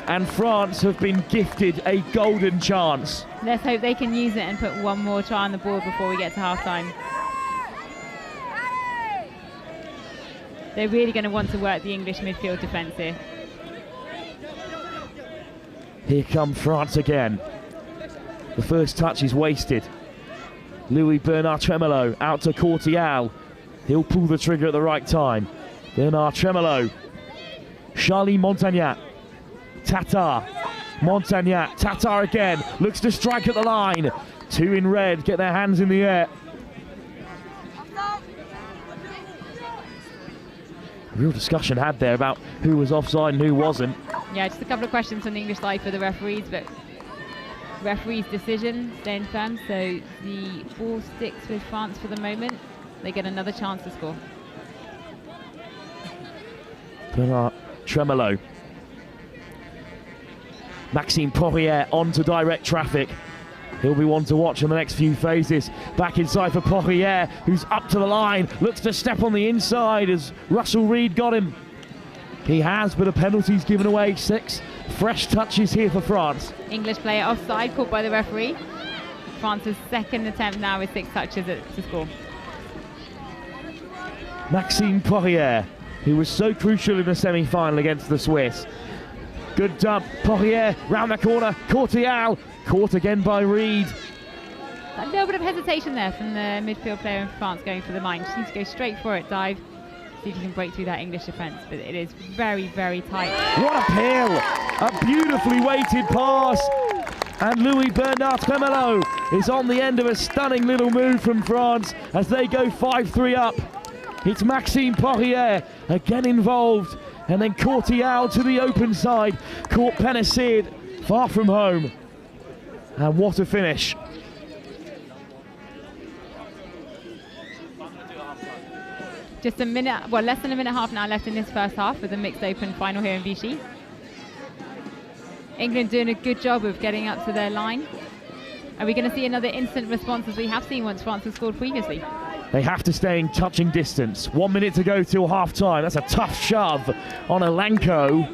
And France have been gifted a golden chance. Let's hope they can use it and put one more try on the board before we get to half-time. They're really going to want to work the English midfield defence here. Here come France again. The first touch is wasted. Louis Bernard Tremolo out to Courtial. He'll pull the trigger at the right time. Bernard Tremolo. Charlie Montagnat. Tatar. Montagnat. Tatar again. Looks to strike at the line. Two in red get their hands in the air. Real discussion had there about who was offside and who wasn't. Yeah, just a couple of questions on the English side for the referees, but referee's decision staying firm, so the ball sticks with France for the moment. They get another chance to score. Bernard Tremolo. Maxime Poirier on to direct traffic. He'll be one to watch in the next few phases. Back inside for Poirier, who's up to the line, looks to step on the inside as Russell Reid got him. He has, but a penalty's given away. 6 fresh touches here for France. English player offside, caught by the referee. France's second attempt now with 6 touches to score. Maxime Poirier, who was so crucial in the semi-final against the Swiss. Good dump, Poirier round the corner, Courtial, caught again by Reid. A little bit of hesitation there from the midfield player in France going for the line. Just needs to go straight for it, dive, see if you can break through that English defence, but it is very, very tight. What a pill! A beautifully weighted pass, and Louis Bernard Tremolo is on the end of a stunning little move from France as they go 5-3 up. It's Maxime Poirier again involved, and then Courtial to the open side, caught Penicid far from home. And what a finish. Just a minute, well, less than a minute and a half now left in this first half with a mixed open final here in Vichy. England doing a good job of getting up to their line. Are we going to see another instant response as we have seen once France has scored previously? They have to stay in touching distance. 1 minute to go till half time. That's a tough shove on Alenko.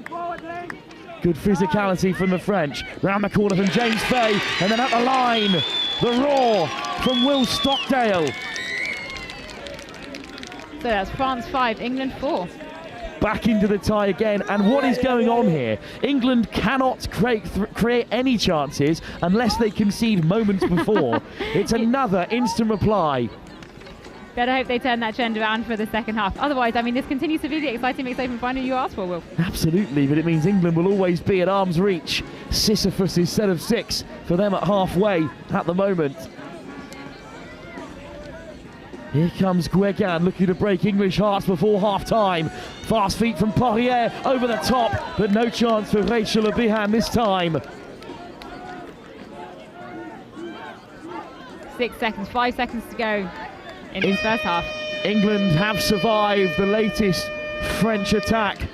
Good physicality from the French. Round the corner from James Fay, and then at the line, the roar from Will Stockdale. So that's France 5, England 4. Back into the tie again, and what is going on here? England cannot create any chances unless they concede moments before. It's another instant reply. Better hope they turn that trend around for the second half. Otherwise, I mean, this continues to be the exciting mixed open final you asked for, Will. Absolutely, but it means England will always be at arm's reach. Sisyphus' set of 6 for them at halfway at the moment. Here comes Guegan looking to break English hearts before half-time. Fast feet from Poirier over the top, but no chance for Rachel Abihan this time. 6 seconds, 5 seconds to go in this first half. England have survived the latest French attack,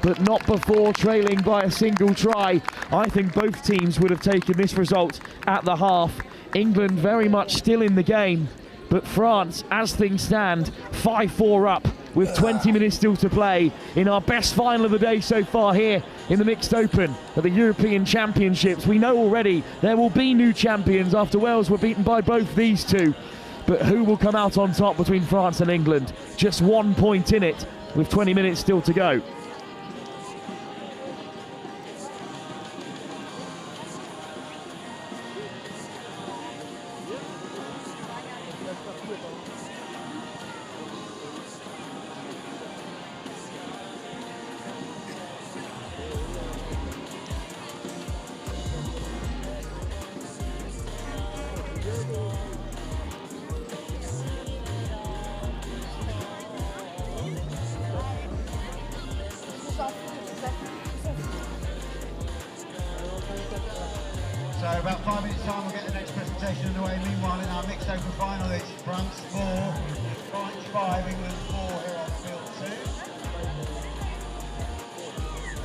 but not before trailing by a single try. I think both teams would have taken this result at the half. England very much still in the game, but France, as things stand, 5-4 up with 20 minutes still to play in our best final of the day so far here in the mixed open at the European Championships. We know already there will be new champions after Wales were beaten by both these two. But who will come out on top between France and England? Just 1 point in it with 20 minutes still to go. So about 5 minutes time we'll get the next presentation underway. Meanwhile in our mixed open final it's France 4, France 5, England 4 here on field 2.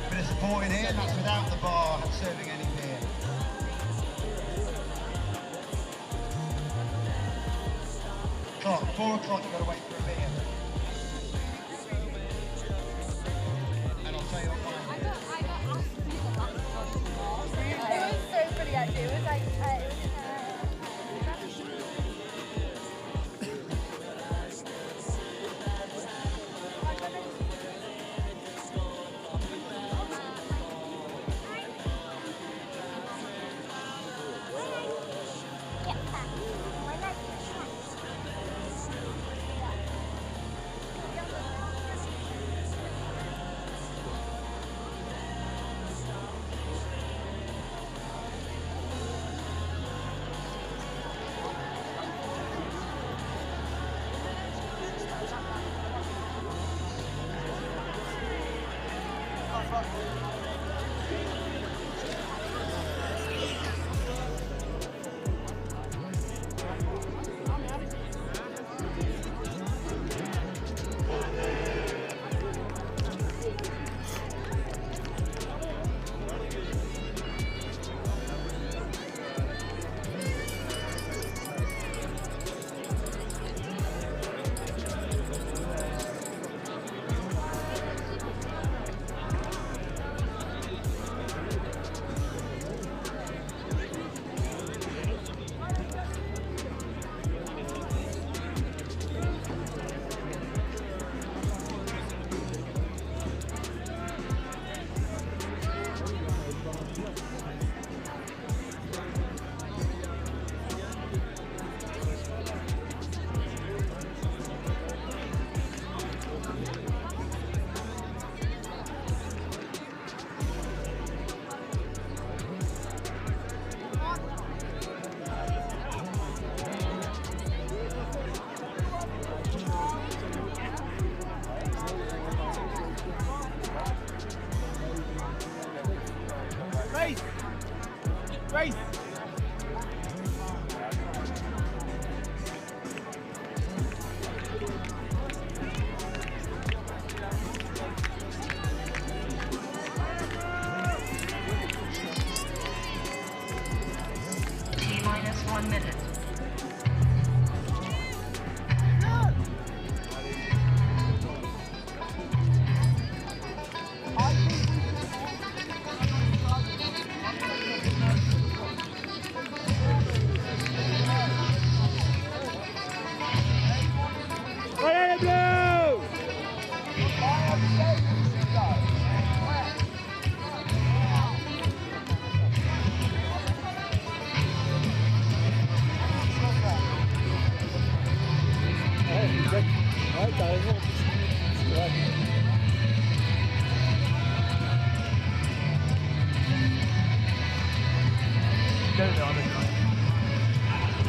Bit of support in here, and that's without the bar serving any beer. Clock, 4 o'clock you've got to wait for a beer. And I'll tell you what mine is. It was so pretty actually. It was like Grace. T-minus 1 minute.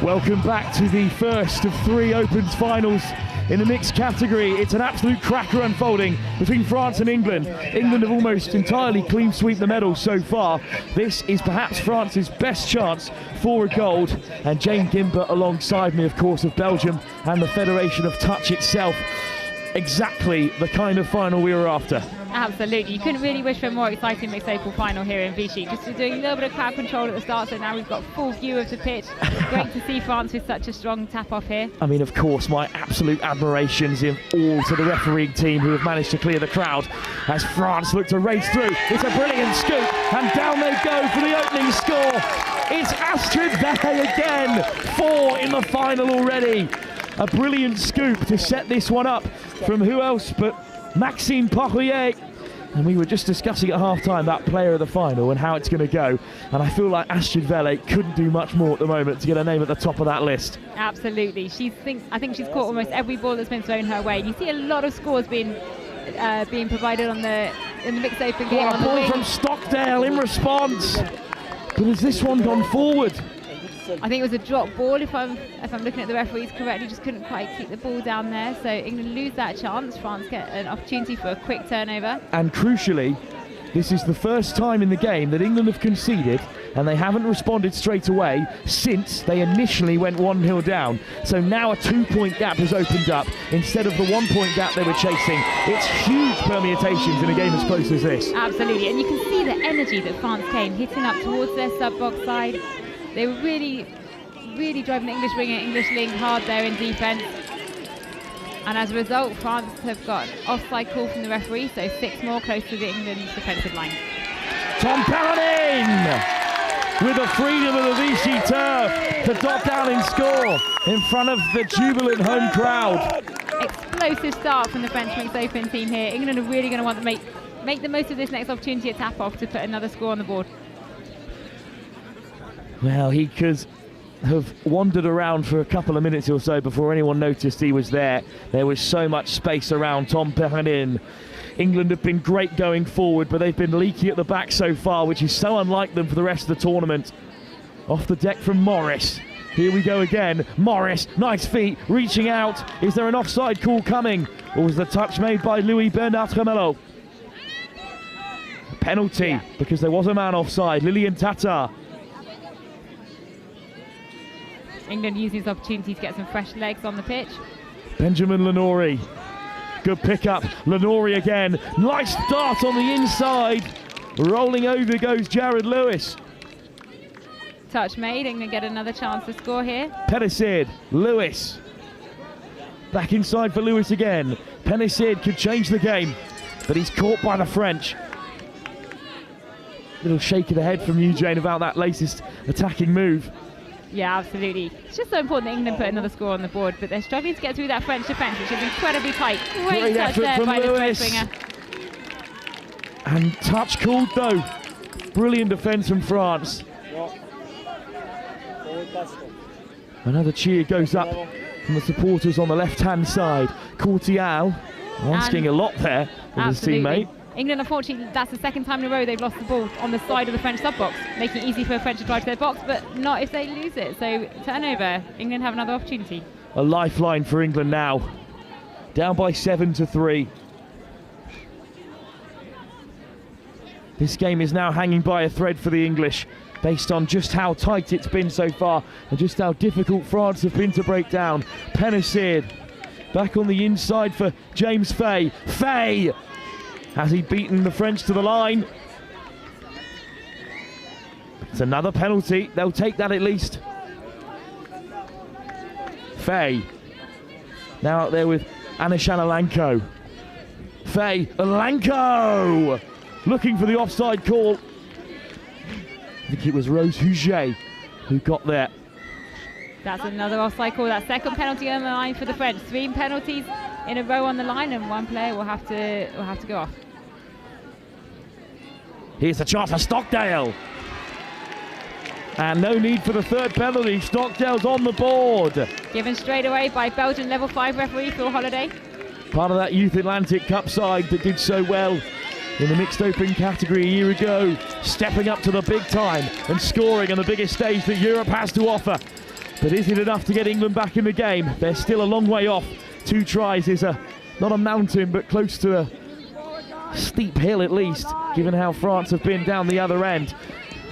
Welcome back to the first of 3 Opens finals in the mixed category. It's an absolute cracker unfolding between France and England. England have almost entirely clean swept the medals so far. This is perhaps France's best chance for a gold. And Jane Gimbert alongside me, of course, of Belgium and the Federation of Touch itself. Exactly the kind of final we were after. Absolutely, you couldn't really wish for a more exciting mixed open final here in Vichy. Just doing a little bit of crowd control at the start, so now we've got full view of the pitch. Great to see France with such a strong tap off here. I mean, of course, my absolute admirations in all to the refereeing team who have managed to clear the crowd as France look to race through. It's a brilliant scoop, and down they go for the opening score. It's Astrid Vallée again, 4 in the final already. A brilliant scoop to set this one up from who else but Maxime Poirier. And we were just discussing at half-time that player of the final and how it's going to go. And I feel like Astrid Vallée couldn't do much more at the moment to get her name at the top of that list. Absolutely. I think she's caught almost every ball that's been thrown her way. You see a lot of scores being provided in the mixed open game. What a ball from Stockdale in response. But has this one gone forward? I think it was a drop ball, if I'm looking at the referees correctly, just couldn't quite keep the ball down there. So England lose that chance. France get an opportunity for a quick turnover. And crucially, this is the first time in the game that England have conceded, and they haven't responded straight away since they initially went 1-0 down. So now a 2-point gap has opened up instead of the 1-point gap they were chasing. It's huge permutations in a game as close as this. Absolutely, and you can see the energy that France came, hitting up towards their sub-box side. They were really driving the English wing and English link hard there in defence. And as a result, France have got an offside call from the referee, so 6 more close to the England's defensive line. Tom Perronin with the freedom of the Vichy turf to dot down and score in front of the jubilant home crowd. Explosive start from the French mixed open team here. England are really going to want to make the most of this next opportunity at tap-off to put another score on the board. Well, he could have wandered around for a couple of minutes or so before anyone noticed he was there. There was so much space around Tom Perronin. England have been great going forward, but they've been leaky at the back so far, which is so unlike them for the rest of the tournament. Off the deck from Morris. Here we go again. Morris, nice feet, reaching out. Is there an offside call coming? Or was the touch made by Louis Bernard Tremelot? Penalty, because there was a man offside. Lilian Tatar. England using this opportunity to get some fresh legs on the pitch. Benjamin Lenori. Good pick up. Lenori again. Nice start on the inside. Rolling over goes Jared Lewis. Touch made. England get another chance to score here. Penicid. Lewis. Back inside for Lewis again. Penicid could change the game, but he's caught by the French. Little shake of the head from Eugene about that latest attacking move. Yeah, absolutely. It's just so important that England put another score on the board, but they're struggling to get through that French defence, which is incredibly tight. Great touch there by the French winger. And touch called though. Brilliant defence from France. Another cheer goes up from the supporters on the left-hand side. Courtial asking a lot there of his teammate. England, unfortunately, that's the second time in a row they've lost the ball on the side of the French sub-box, making it easy for the French to drive to their box, but not if they lose it. So turnover, England have another opportunity. A lifeline for England now. Down by 7-3. This game is now hanging by a thread for the English. based on just how tight it's been so far and just how difficult France have been to break down. Pennicid back on the inside for James Fay. Fay! Has he beaten the French to the line? It's another penalty. They'll take that at least. Fay. Now out there with Anishan Alanko. Fay. Alanko! Looking for the offside call. I think it was Rose Huget who got there. That's another offside call. That second penalty on the line for the French. 3 penalties in a row on the line, and one player will have to go off. Here's a chance for Stockdale. And no need for the third penalty. Stockdale's on the board. Given straight away by Belgian level 5 referee Phil Holiday. Part of that Youth Atlantic Cup side that did so well in the mixed open category a year ago, stepping up to the big time and scoring on the biggest stage that Europe has to offer. But is it enough to get England back in the game? They're still a long way off. 2 tries is not a mountain, but close to a steep hill at least, given how France have been down the other end.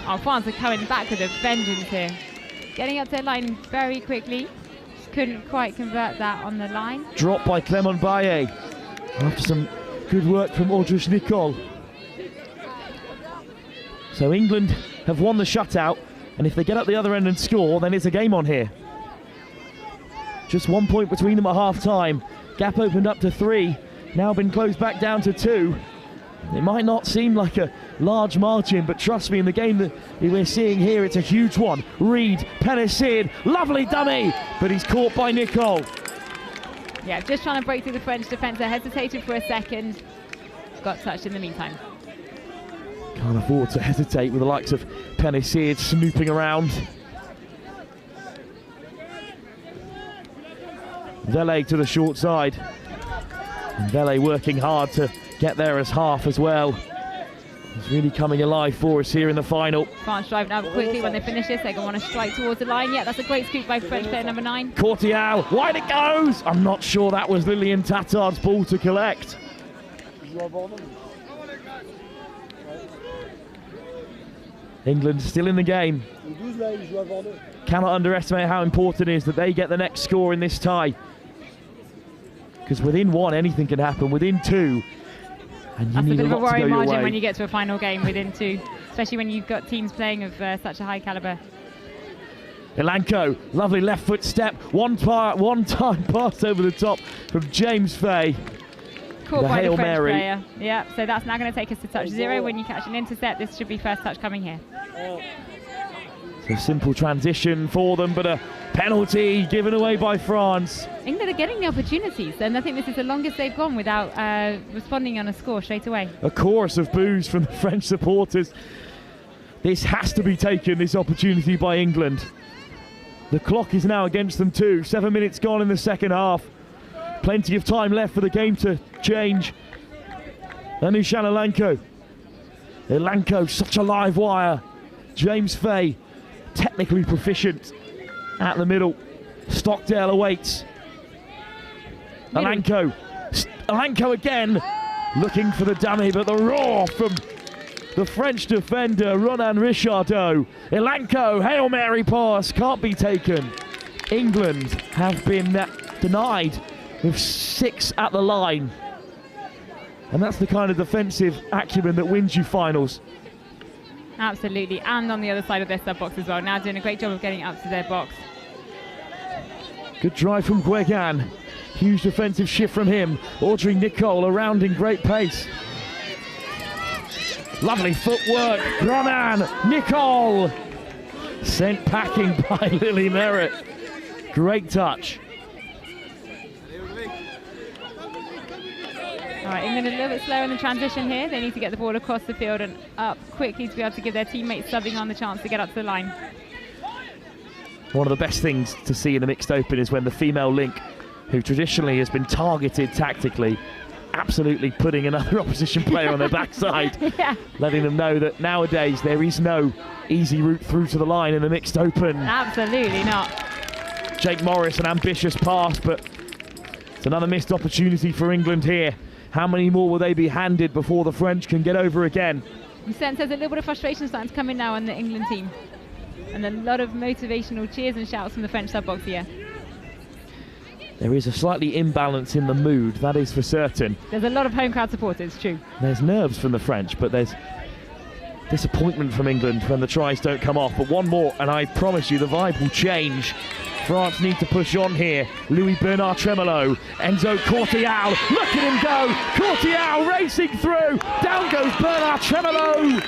Oh, France are coming back with a vengeance here. Getting up to the line very quickly. Just couldn't quite convert that on the line. Dropped by Clement Baillet after some good work from Audrish Nicol. So England have won the shutout, and if they get up the other end and score, then it's a game on here. Just 1 point between them at half-time. Gap opened up to 3, now been closed back down to 2. It might not seem like a large margin, but trust me, in the game that we're seeing here, it's a huge one. Reed, Pennicid, lovely dummy, but he's caught by Nicol. Yeah, just trying to break through the French defence. They hesitated for a second. Got touched in the meantime. Can't afford to hesitate with the likes of Pennicid snooping around. Vele to the short side. And Vele working hard to get there as half as well. It's really coming alive for us here in the final. France driving out quickly when they finish this. They're going to want to strike towards the line. Yeah, that's a great scoop by French player number 9. Courtial, wide it goes! I'm not sure that was Lillian Tattard's ball to collect. England still in the game. Cannot underestimate how important it is that they get the next score in this tie. Because within 1, anything can happen. Within 2, and you that's need a bit of a worry margin way. when you get to a final game within 2, especially when you've got teams playing of such a high calibre. Ilanko, lovely left foot step, one time pass over the top from James Fay. Caught by Hail the French Mary. player. Yeah, so that's now going to take us to touch 0. When you catch an intercept, this should be first touch coming here. So simple transition for them, but a penalty given away by France. England are getting the opportunities, and I think this is the longest they've gone without responding on a score straight away. A chorus of boos from the French supporters. This has to be taken, this opportunity by England. The clock is now against them too. 7 minutes gone in the second half. Plenty of time left for the game to change. Anishan Alanko. Alanko, such a live wire. James Fay, technically proficient at the middle. Stockdale awaits. Alanko. Alanko again, looking for the dummy, but the roar from the French defender, Ronan Richardot. Alanko, Hail Mary pass, can't be taken. England have been denied with 6 at the line. And that's the kind of defensive acumen that wins you finals. Absolutely, and on the other side of their sub-box as well. Now doing a great job of getting up to their box. Good drive from Guegan. Huge defensive shift from him. Audrey Nicol around in great pace. Lovely footwork. Ronan Nicol sent packing by Lily Merritt. Great touch. All right, England a little bit slower in the transition here. They need to get the ball across the field and up quickly to be able to give their teammates subbing on the chance to get up to the line. One of the best things to see in the mixed open is when the female link, who traditionally has been targeted tactically, absolutely putting another opposition player on their backside, yeah. Letting them know that nowadays there is no easy route through to the line in the mixed open. Absolutely not. Jake Morris, an ambitious pass, but it's another missed opportunity for England here. How many more will they be handed before the French can get over again? You sense there's a little bit of frustration starting to come in now on the England team. And a lot of motivational cheers and shouts from the French sub box here. There is a slightly imbalance in the mood, that is for certain. There's a lot of home crowd support, it's true. There's nerves from the French, but there's disappointment from England when the tries don't come off. But one more, and I promise you the vibe will change. France need to push on here. Louis Bernard Tremolo, Enzo Cortial, look at him go! Cortial racing through, down goes Bernard Tremolo!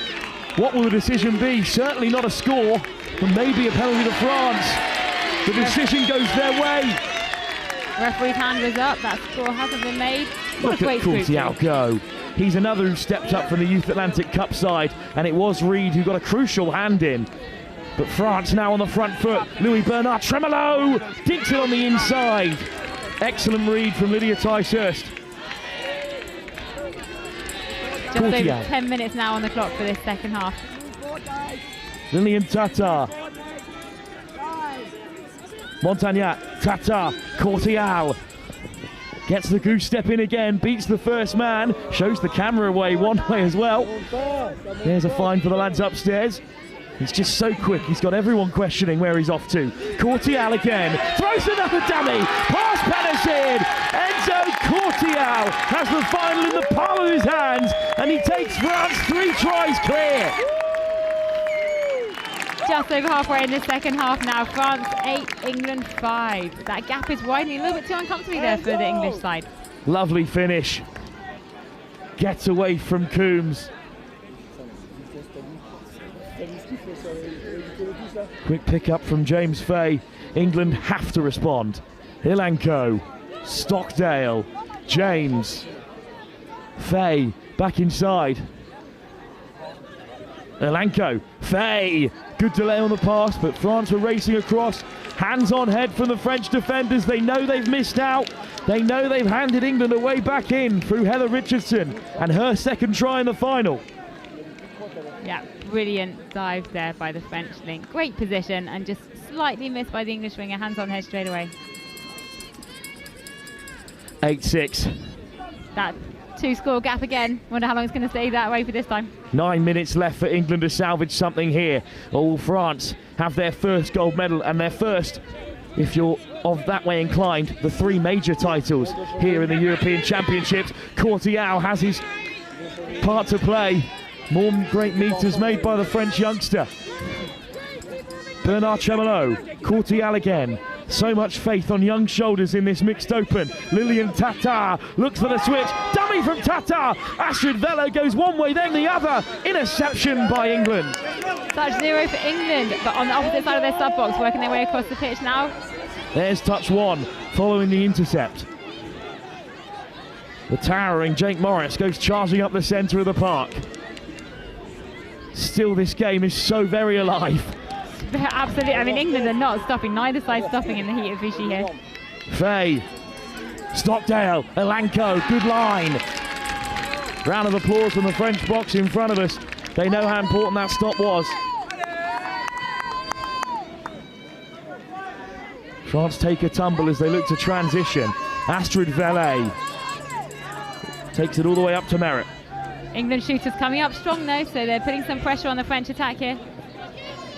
What will the decision be? Certainly not a score, but maybe a penalty to France. The decision goes their way. Referee's hand was up, that score hasn't been made. Look at Cortial go. He's another who stepped up from the Youth Atlantic Cup side, and it was Reed who got a crucial hand in. But France now on the front foot. Louis Bernard Tremolo dinks it on the inside. Excellent read from Lydia Ticehurst. Just over 10 minutes now on the clock for this second half. Lillian Tata. Montagnat, Tata, Cortial. Gets the goose step in again, beats the first man, shows the camera away one way as well. There's a fine for the lads upstairs. He's just so quick, he's got everyone questioning where he's off to. Cortial again, throws another dummy, pass Pedersen. Enzo Cortial has the final in the palm of his hands, and he takes France 3 tries clear. Just over halfway in the second half now. France 8, England 5. That gap is widening a little bit too uncomfortably there for the English side. Lovely finish. Gets away from Coombs. Quick pick up from James Fay. England have to respond. Ilanko, Stockdale, James, Fay back inside. Ilanko, Fay, good delay on the pass, but France were racing across. Hands on head from the French defenders. They know they've missed out. They know they've handed England away back in through Heather Richardson and her second try in the final. Yeah, brilliant dive there by the French link. Great position and just slightly missed by the English winger. Hands on head straight away. 8-6. That 2-score gap again. Wonder how long it's going to stay that way for this time. 9 minutes left for England to salvage something here. Or will France have their first gold medal and their first, if you're of that way inclined, the 3 major titles here in the European Championships. Cortial has his part to play. More great meters made by the French youngster. Bernard Tremolo, Cortial again. So much faith on young shoulders in this mixed open. Lillian Tata looks for the switch. Dummy from Tata. Astrid Vella goes one way, then the other. Interception by England. Touch 0 for England, but on the opposite side of their sub box, working their way across the pitch now. There's touch 1, following the intercept. The towering Jake Morris goes charging up the centre of the park. Still, this game is so very alive. Absolutely. I mean, England are not stopping. Neither side stopping in the heat of Vichy here. Fay, Stockdale, Ilanko, good line. Round of applause from the French box in front of us. They know how important that stop was. France take a tumble as they look to transition. Astrid Vella takes it all the way up to Merritt. England shooters coming up strong though, so they're putting some pressure on the French attack here.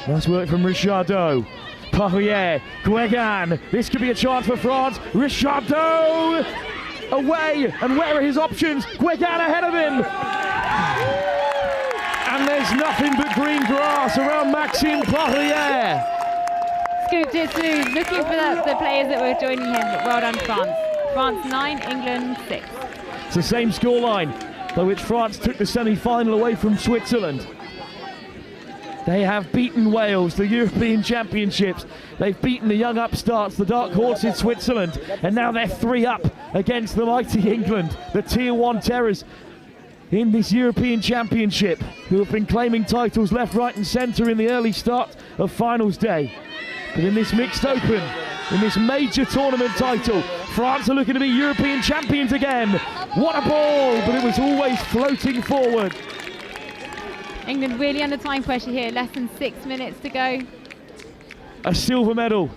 Nice work from Richardot. Poirier, Guegan. This could be a chance for France. Richardot away, and where are his options? Guegan ahead of him. And there's nothing but green grass around Maxime Poirier. Scooped it through, looking for the players that were joining him. Well done, France. France 9, England 6. It's the same scoreline by which France took the semi-final away from Switzerland. They have beaten Wales, the European Championships. They've beaten the young upstarts, the dark horses, Switzerland, and now they're 3 up against the mighty England, the Tier 1 Terrors in this European Championship, who have been claiming titles left, right and centre in the early start of finals day. But in this mixed open, in this major tournament title, France are looking to be European champions again. What a ball, but it was always floating forward. England really under time pressure here, less than 6 minutes to go. A silver medal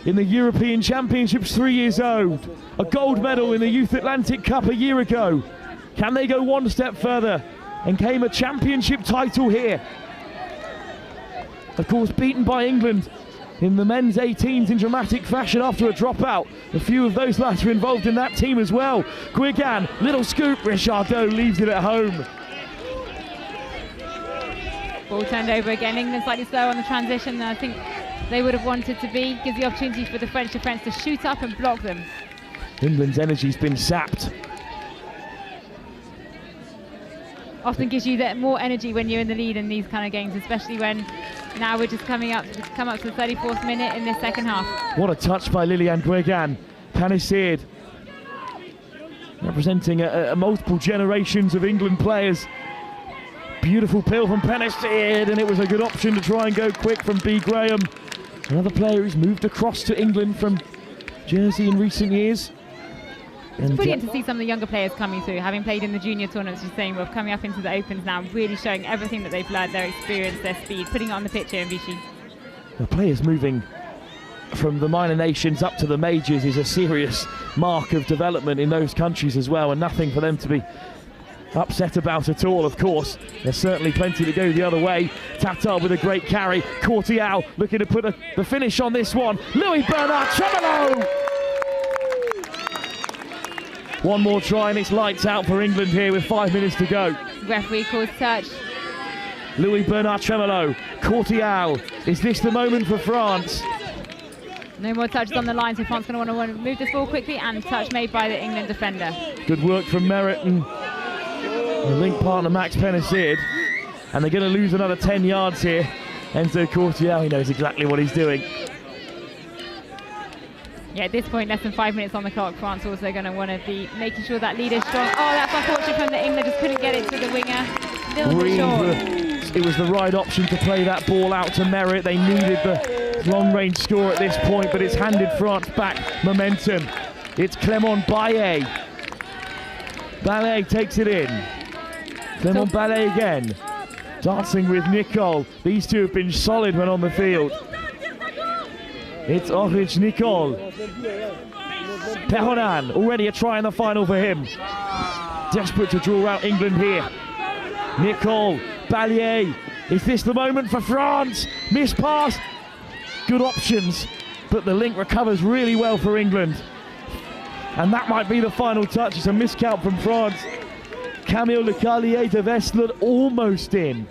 in the European Championships 3 years old. A gold medal in the Youth Atlantic Cup a year ago. Can they go one step further and came a championship title here. Of course, beaten by England in the men's 18s in dramatic fashion after a dropout. A few of those lads were involved in that team as well. Guigan, little scoop, Richardot leaves it at home. Ball turned over again. England slightly slow on the transition than I think they would have wanted to be. Gives the opportunity for the French defence to shoot up and block them. England's energy's been sapped. Often gives you that more energy when you're in the lead in these kind of games, especially when now we're just come up to the 34th minute in this second half. What a touch by Liliane Guigan. Panisseed, representing multiple generations of England players. Beautiful pill from Panisseed, and it was a good option to try and go quick from B. Graham. Another player who's moved across to England from Jersey in recent years. It's brilliant to see some of the younger players coming through, having played in the junior tournaments, you're saying, well, coming up into the Opens now, really showing everything that they've learned, their experience, their speed, putting it on the pitch here in Vichy. The players moving from the minor nations up to the majors is a serious mark of development in those countries as well, and nothing for them to be upset about at all. Of course, there's certainly plenty to go the other way. Tatar with a great carry. Courtial looking to put the finish on this one. Louis Bernard Tremolo! One more try and it's lights out for England here with 5 minutes to go. Referee calls touch. Louis Bernard Tremolo. Courtial. Is this the moment for France? No more touches on the line, so France going to want to move this ball quickly, and touch made by the England defender. Good work from Merritt and the link partner Max Panisseed. And they're going to lose another 10 yards here. Enzo Courtial, he knows exactly what he's doing. Yeah, at this point, less than 5 minutes on the clock. France also going to want to be making sure that lead is strong. Oh, that's unfortunate from the England, just couldn't get it to the winger. Little bit short. It was the right option to play that ball out to Merritt. They needed the long-range score at this point, but it's handed France back momentum. It's Clément Baillet. Baillet takes it in. Clément Baillet again. Dancing with Nicole. These two have been solid when on the field. It's Orich Nicole. Perronan, already a try in the final for him. Desperate to draw out England here. Nicole, Baillet. Is this the moment for France? Miss pass. Good options, but the link recovers really well for England. And that might be the final touch. It's a miscount from France. Camille Lecalier de Vestlund almost in.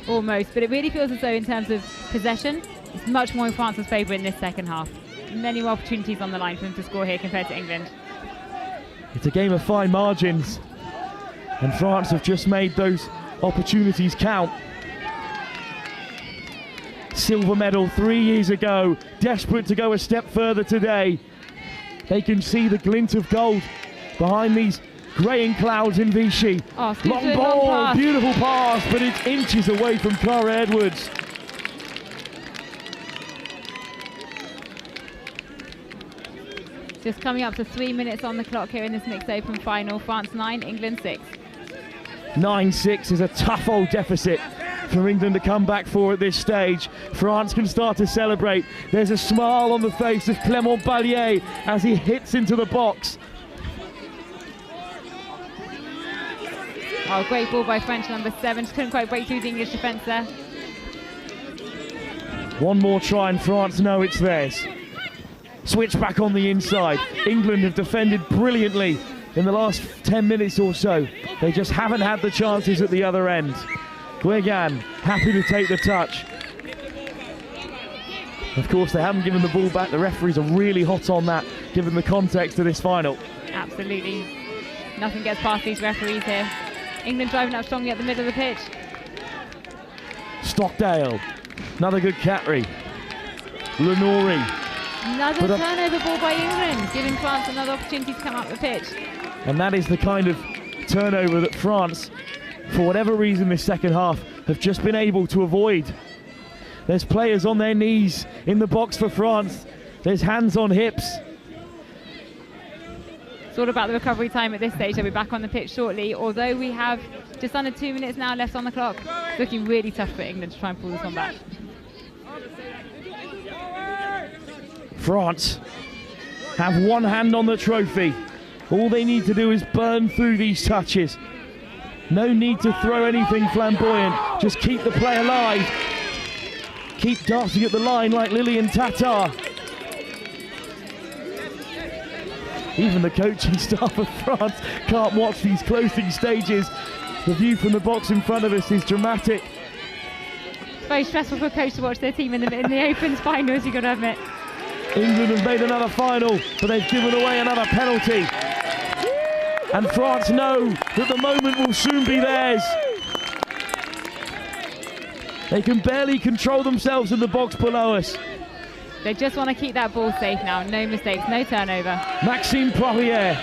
Almost, but it really feels as though in terms of possession, it's much more in France's favour in this second half. Many more opportunities on the line for them to score here compared to England. It's a game of fine margins, and France have just made those opportunities count. Silver medal 3 years ago, desperate to go a step further today. They can see the glint of gold behind these greying clouds in Vichy. Oh, long ball, beautiful pass, but it's inches away from Cara Edwards. Just coming up to 3 minutes on the clock here in this mixed open final. France 9, England 6. 9-6 is a tough old deficit for England to come back for at this stage. France can start to celebrate. There's a smile on the face of Clément Baillet as he hits into the box. Oh, great ball by French number 7. Just couldn't quite break through the English defence there. One more try and France know it's theirs. Switch back on the inside. England have defended brilliantly in the last 10 minutes or so. They just haven't had the chances at the other end. Guigan happy to take the touch. Of course, they haven't given the ball back. The referees are really hot on that, given the context of this final. Absolutely. Nothing gets past these referees here. England driving up strongly at the middle of the pitch. Stockdale. Another good carry. Lenori. Another turnover ball by England, giving France another opportunity to come up the pitch. And that is the kind of turnover that France, for whatever reason this second half, have just been able to avoid. There's players on their knees in the box for France. There's hands on hips. It's all about the recovery time at this stage. They'll be back on the pitch shortly. Although we have just under 2 minutes now left on the clock, it's looking really tough for England to try and pull this one back. France have one hand on the trophy. All they need to do is burn through these touches. No need to throw anything flamboyant. Just keep the play alive. Keep darting at the line like Lillian Tatar. Even the coaching staff of France can't watch these closing stages. The view from the box in front of us is dramatic. Very stressful for a coach to watch their team in the Opens finals, you've got to admit. England have made another final, but they've given away another penalty. And France know that the moment will soon be theirs. They can barely control themselves in the box below us. They just want to keep that ball safe now. No mistakes, no turnover. Maxime Poirier.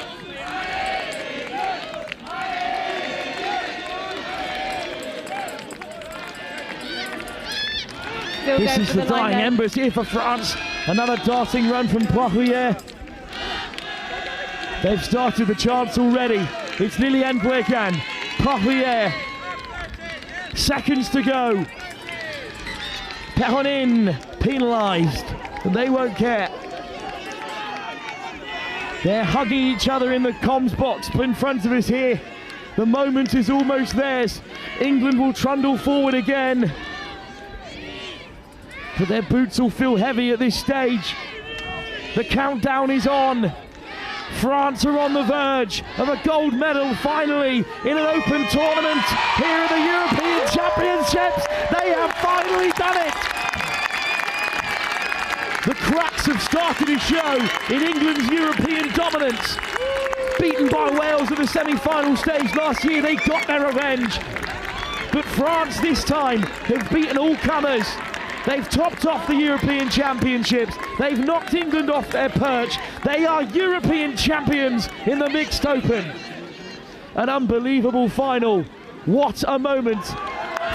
This is the dying embers here for France. Another darting run from Poirier. They've started the chance already. It's Liliane Guergan. Poirier. Seconds to go. Perronin penalised. But they won't care. They're hugging each other in the comms box in front of us here. The moment is almost theirs. England will trundle forward again. But their boots will feel heavy at this stage. The countdown is on. France are on the verge of a gold medal finally in an open tournament here at the European Championships. They have finally done it. The cracks have started to show in England's European dominance. Beaten by Wales at the semi-final stage last year, they got their revenge. But France this time have beaten all comers. They've topped off the European Championships. They've knocked England off their perch. They are European champions in the mixed open. An unbelievable final. What a moment.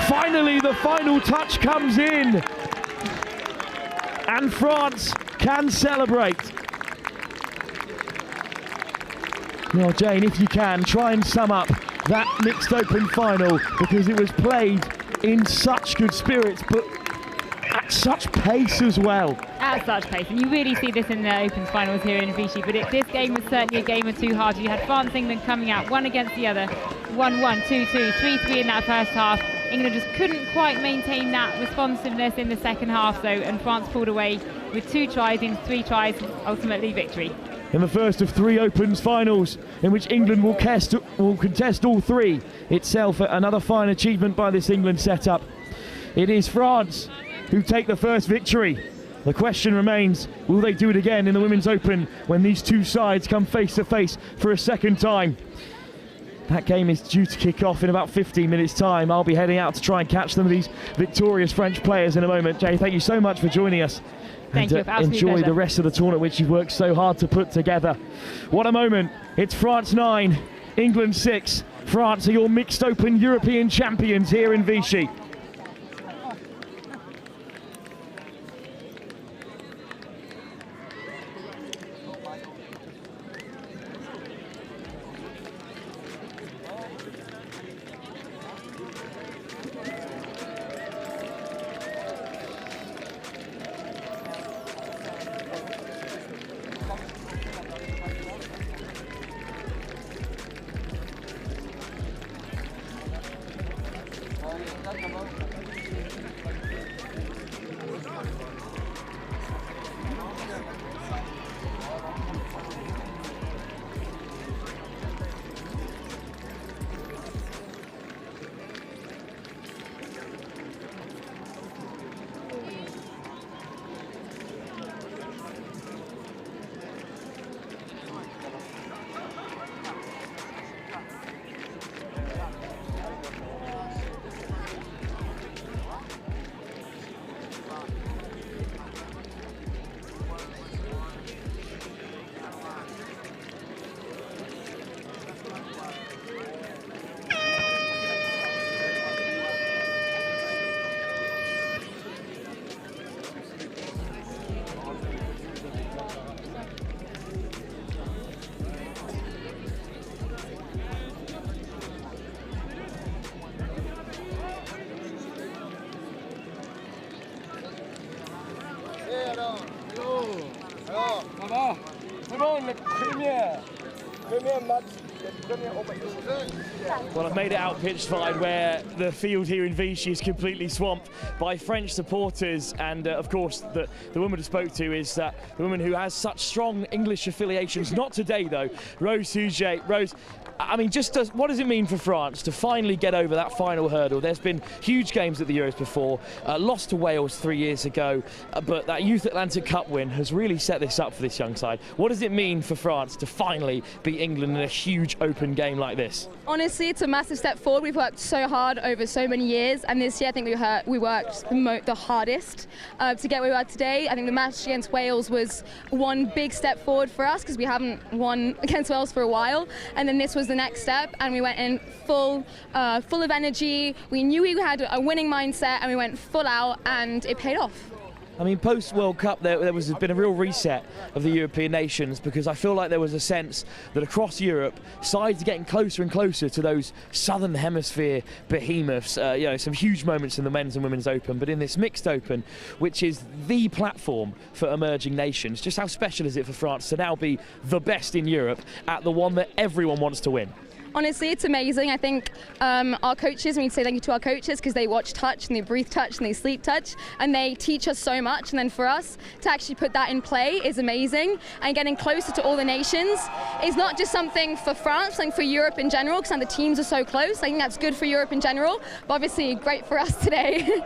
Finally, the final touch comes in. And France can celebrate. Well, Jane, if you can, try and sum up that mixed open final, because it was played in such good spirits, but at such pace as well. At such pace, and you really see this in the Opens finals here in Vichy, but this game was certainly a game of two halves. You had France, England coming out one against the other, 1-1, 2-2, 3-3 in that first half. England just couldn't quite maintain that responsiveness in the second half though, and France pulled away with 2 tries in 3 tries, ultimately victory. In the first of 3 Opens finals, in which England will contest all 3, itself another fine achievement by this England setup. It is France who take the first victory. The question remains, will they do it again in the Women's Open when these two sides come face to face for a second time? That game is due to kick off in about 15 minutes time. I'll be heading out to try and catch some of these victorious French players in a moment. Jay, thank you so much for joining us. Thank you, enjoy pleasure. the rest of the tournament, which you've worked so hard to put together. What a moment. It's France 9, England 6. France are your mixed open European champions here in Vichy. Alors, ça va? C'est bon, le premier match Well, I've made it out pitch side where the field here in Vichy is completely swamped by French supporters, and of course the woman I spoke to is the woman who has such strong English affiliations. Not today though, Rose Sujet. Rose, I mean, what does it mean for France to finally get over that final hurdle? There's been huge games at the Euros before, lost to Wales 3 years ago, but that Youth Atlantic Cup win has really set this up for this young side. What does it mean for France to finally beat England in a huge open game like this? Honestly, it's a massive step forward. We've worked so hard over so many years, and this year I think we worked the hardest to get where we are today. I think the match against Wales was one big step forward for us because we haven't won against Wales for a while, and then this was the next step, and we went in full of energy. We knew we had a winning mindset, and we went full out, and it paid off. I mean, post-World Cup, there has been a real reset of the European nations, because I feel like there was a sense that across Europe, sides are getting closer and closer to those Southern Hemisphere behemoths. You know, some huge moments in the men's and women's open, but in this mixed open, which is the platform for emerging nations, just how special is it for France to now be the best in Europe at the one that everyone wants to win? Honestly, it's amazing. I think our coaches, we need to say thank you to our coaches because they watch touch and they breathe touch and they sleep touch and they teach us so much. And then for us to actually put that in play is amazing. And getting closer to all the nations is not just something for France, something for Europe in general, because the teams are so close. I think that's good for Europe in general, but obviously great for us today.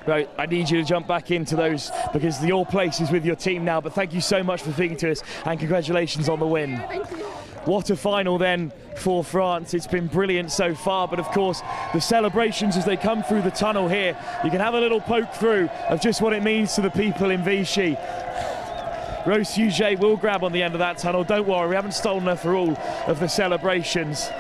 Right, I need you to jump back into those because your place is with your team now. But thank you so much for speaking to us and congratulations on the win. Thank you. What a final then for France. It's been brilliant so far, but of course the celebrations as they come through the tunnel here, you can have a little poke through of just what it means to the people in Vichy. Rose Sujet will grab on the end of that tunnel. Don't worry, we haven't stolen her for all of the celebrations.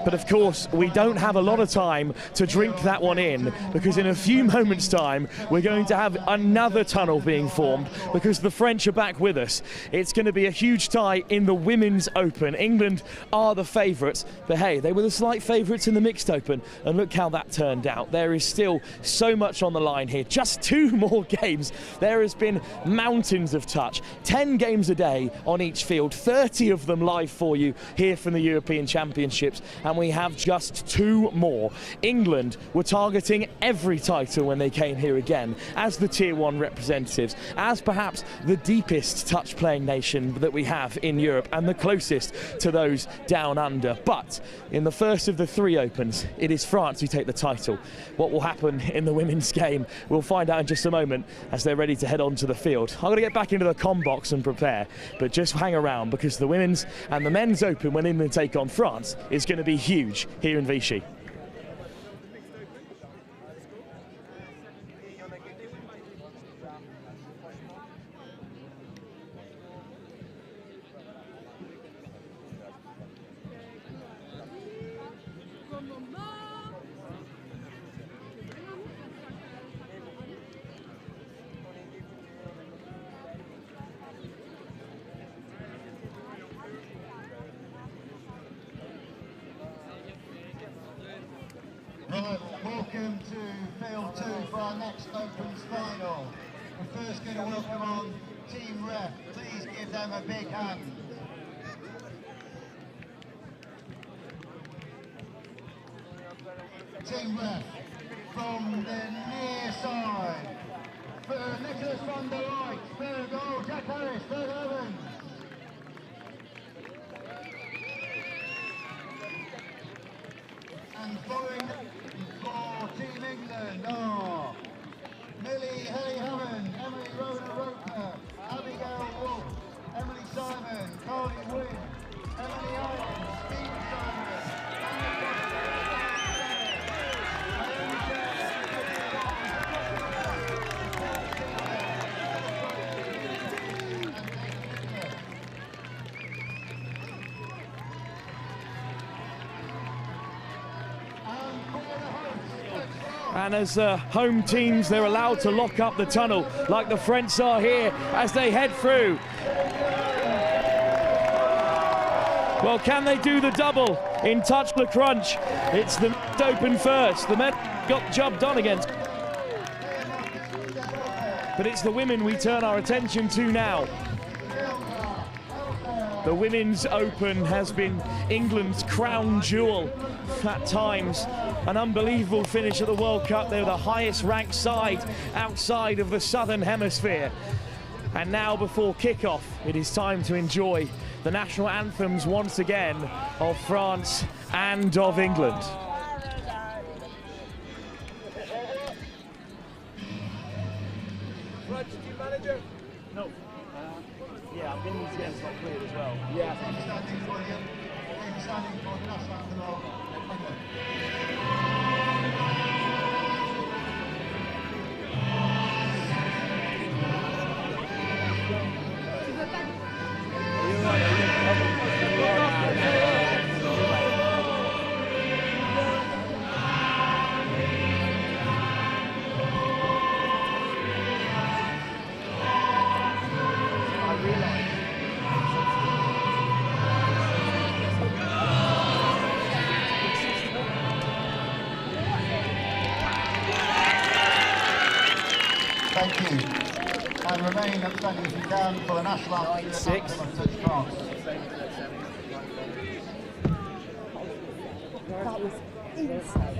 But of course, we don't have a lot of time to drink that one in, because in a few moments' time, we're going to have another tunnel being formed because the French are back with us. It's going to be a huge tie in the Women's Open. England are the favourites, but hey, they were the slight favourites in the Mixed Open, and look how that turned out. There is still so much on the line here. Just 2 more games. There has been mountains of touch. 10 games a day on each field, 30 of them live for you here from the European Championships. And we have just 2 more. England were targeting every title when they came here again as the Tier 1 representatives, as perhaps the deepest touch-playing nation that we have in Europe and the closest to those down under. But in the first of the 3 opens, it is France who take the title. What will happen in the women's game, we'll find out in just a moment as they're ready to head onto the field. I'm going to get back into the comm box and prepare, but just hang around because the women's and the men's open when England take on France is going to be huge here in Vichy. Right, welcome to field 2 for our next Opens final. We're first going to welcome on Team Ref. Please give them a big hand. Team Ref, from the near side, for Nicholas van der Eyck, third goal, Jack Harris, third Evans. And following for Team England are Millie Haley-Hammond, Emily Rona-Roper, Abigail Wolf, Emily Simon, Carly Wynn, Emily Irons, Stephen Simon, And as home teams, they're allowed to lock up the tunnel like the French are here as they head through. Well, can they do the double in touch the crunch? It's the open first. The men got the job done against. But it's the women we turn our attention to now. The Women's Open has been England's crown jewel at times. An unbelievable finish at the World Cup. They were the highest ranked side outside of the Southern Hemisphere. And now before kick-off, it is time to enjoy the national anthems once again of France and of England. Manager? No. Yeah, I'm getting these games not cleared as well. Yeah. Thank you. And remain upstanding if you can for the national anthem. 6. That was insane.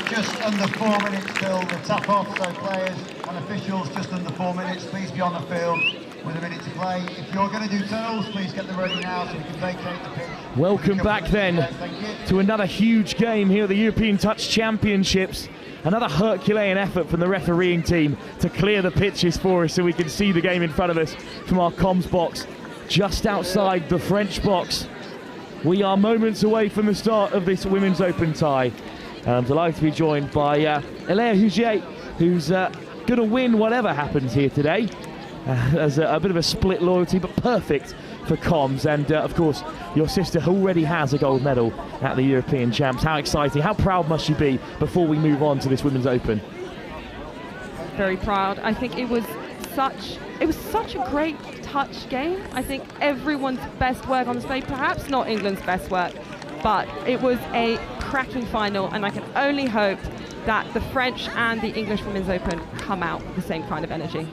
Just under 4 minutes till the tap-off, so players and officials just under 4 minutes. Please be on the field with a minute to play. If you're going to do tunnels, please get them ready now so we can vacate the pitch. Welcome back then to another huge game here at the European Touch Championships. Another Herculean effort from the refereeing team to clear the pitches for us so we can see the game in front of us from our comms box just outside the French box. We are moments away from the start of this Women's Open tie. I'm delighted to be joined by Eléa Hugier, who's going to win whatever happens here today. As a bit of a split loyalty, but perfect for comms. And of course, your sister already has a gold medal at the European Champs. How exciting, how proud must you be before we move on to this Women's Open? Very proud. I think it was such a great touch game. I think everyone's best work on display, perhaps not England's best work, but it was a cracking final, and I can only hope that the French and the English Women's Open come out with the same kind of energy.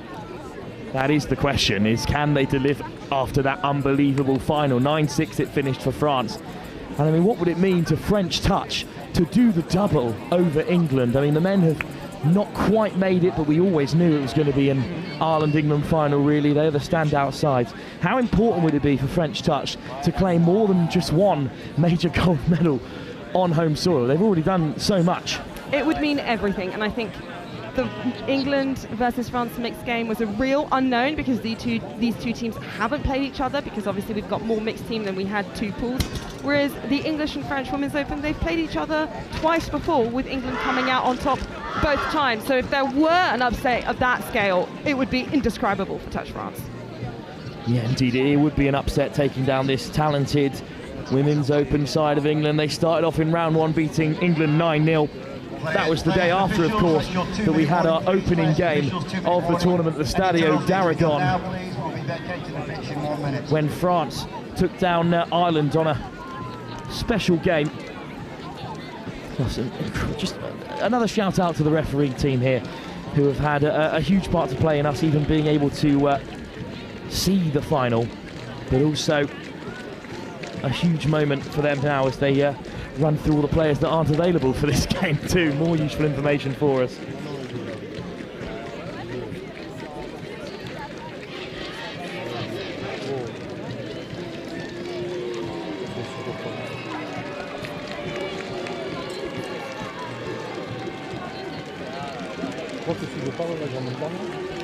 That is the question, is can they deliver after that unbelievable final? 9-6 it finished for France. And I mean, what would it mean to French touch to do the double over England? I mean, the men have not quite made it, but we always knew it was going to be an Ireland-England final, really. They're the standout sides. How important would it be for French touch to claim more than just one major gold medal on home soil? They've already done so much. It would mean everything, and I think the England versus France mixed game was a real unknown because these two teams haven't played each other, because obviously we've got more mixed team than we had two pools. Whereas the English and French Women's Open, they've played each other twice before, with England coming out on top both times. So if there were an upset of that scale, it would be indescribable for Touch France. Yeah, indeed, it would be an upset taking down this talented Women's Open side of England. They started off in round one beating England 9-0. That was the day after, of course, that we had our opening game of the tournament at the Stadio d'Aragon, when France took down Ireland on a special game. Just another shout out to the refereeing team here, who have had a huge part to play in us even being able to see the final, but also a huge moment for them now as they run through all the players that aren't available for this game too. More useful information for us.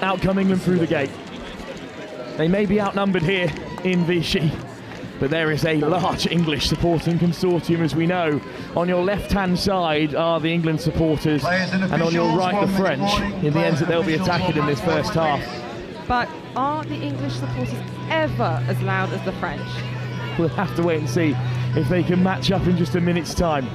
Out come England through the gate. They may be outnumbered here in Vichy, but there is a large English supporting consortium, as we know. On your left-hand side are the England supporters, and on your right the French. In the end, that they'll be attacking in this first half. But are the English supporters ever as loud as the French? We'll have to wait and see if they can match up in just a minute's time.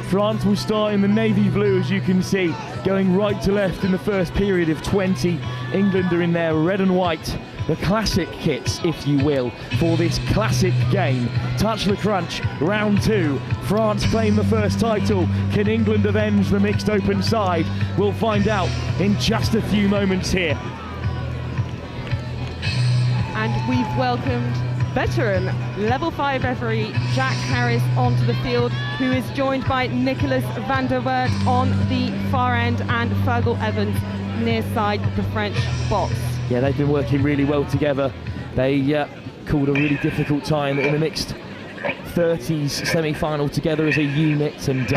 France will start in the navy blue, as you can see, going right to left in the first period of 20. England are in their red and white, the classic kits, if you will, for this classic game. Touch the crunch, round 2. France claim the first title. Can England avenge the mixed open side? We'll find out in just a few moments here. And we've welcomed veteran level 5 referee Jack Harris onto the field, who is joined by Nicholas van der Wert on the far end and Fergal Evans near side the French box. Yeah, they've been working really well together. They called a really difficult time in the mixed 30s semi-final together as a unit, and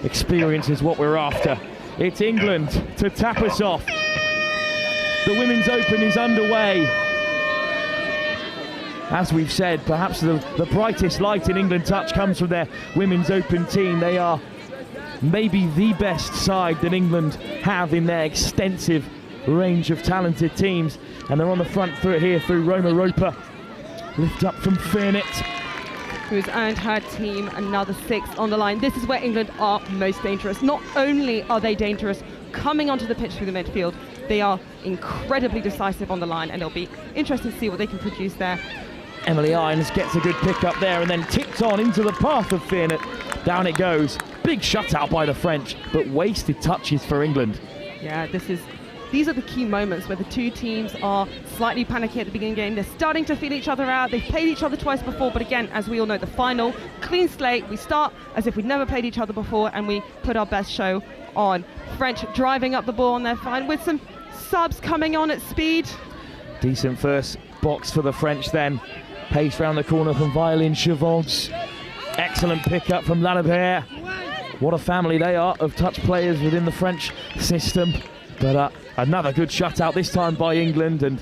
experience is what we're after. It's England to tap us off. The Women's Open is underway. As we've said, perhaps the brightest light in England touch comes from their Women's Open team. They are maybe the best side that England have in their extensive range of talented teams, and they're on the front foot here through Roma Roper. Lift up from Fairnet, who's earned her team another 6 on the line. This is where England are most dangerous. Not only are they dangerous coming onto the pitch through the midfield, they are incredibly decisive on the line, and it'll be interesting to see what they can produce there. Emily Irons gets a good pick up there and then tipped on into the path of Fairnet. Down it goes. Big shutout by the French, but wasted touches for England. Yeah, these are the key moments where the two teams are slightly panicky at the beginning of the game. They're starting to feel each other out. They've played each other twice before, but again, as we all know, the final, clean slate. We start as if we'd never played each other before, and we put our best show on. French driving up the ball on their fine with some subs coming on at speed. Decent first box for the French then. Pace round the corner from Violin Chevaux. Excellent pick up from Lalibert. What a family they are of touch players within the French system. But another good shutout, this time by England, and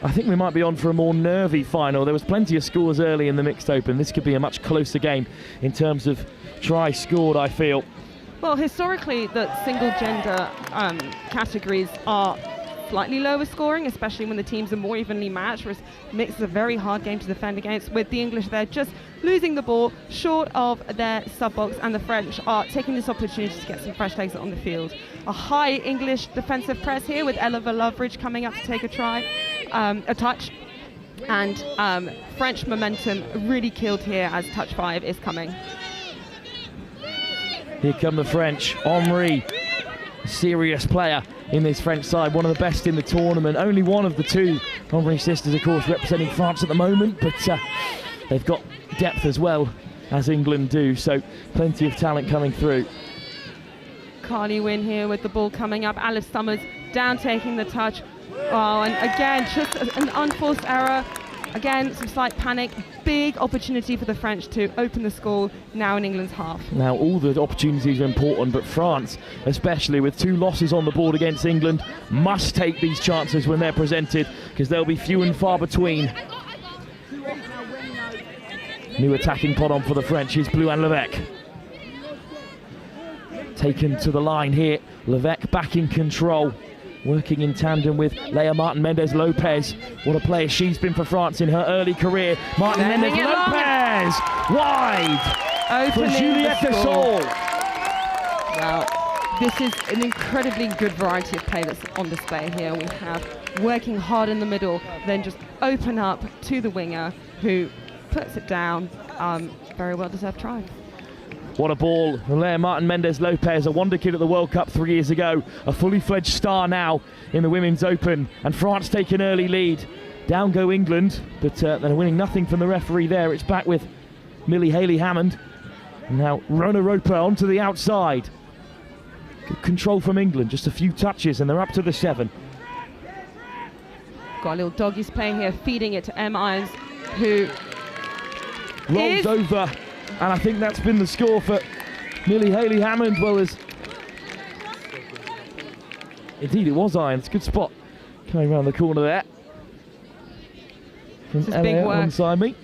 I think we might be on for a more nervy final. There was plenty of scores early in the mixed open. This could be a much closer game in terms of tries scored, I feel. Well, historically, the single gender categories are slightly lower scoring, especially when the teams are more evenly matched, whereas mixed is a very hard game to defend against, with the English there just losing the ball short of their sub-box, and the French are taking this opportunity to get some fresh legs on the field. A high English defensive press here with Ella Loveridge coming up to take a touch, and French momentum really killed here as touch 5 is coming. Here come the French. Henry, a serious player in this French side, one of the best in the tournament. Only one of the two Henry sisters, of course, representing France at the moment, but they've got depth as well as England do, so plenty of talent coming through. Carly Wynn here with the ball coming up. Alice Summers down taking the touch. Oh, and again, just an unforced error. Again, some slight panic. Big opportunity for the French to open the score now in England's half. Now, all the opportunities are important, but France, especially with 2 losses on the board against England, must take these chances when they're presented, because they'll be few and far between. New attacking pod on for the French is Blue and Levesque. Taken to the line here. Levesque back in control, working in tandem with Leah Martin-Mendez-Lopez. What a player she's been for France in her early career. Martin-Mendez-Lopez wide for Juliette Desaulles. Well, this is an incredibly good variety of play that's on display here. We have working hard in the middle, then just open up to the winger who puts it down. Very well deserved try. What a ball. Leah Martin-Mendez-Lopez, a wonder kid at the World Cup 3 years ago, a fully fledged star now in the Women's Open, and France take an early lead. Down go England, but they're winning nothing from the referee there. It's back with Millie Haley-Hammond. Now Rona Roper onto the outside. Good control from England, just a few touches and they're up to the 7. Got a little doggies playing here, feeding it to M. Irons, who rolls over, and I think that's been the score for Millie Haley Hammond. Well, as indeed it was Irons. Good spot coming around the corner there. From big work. Alongside me.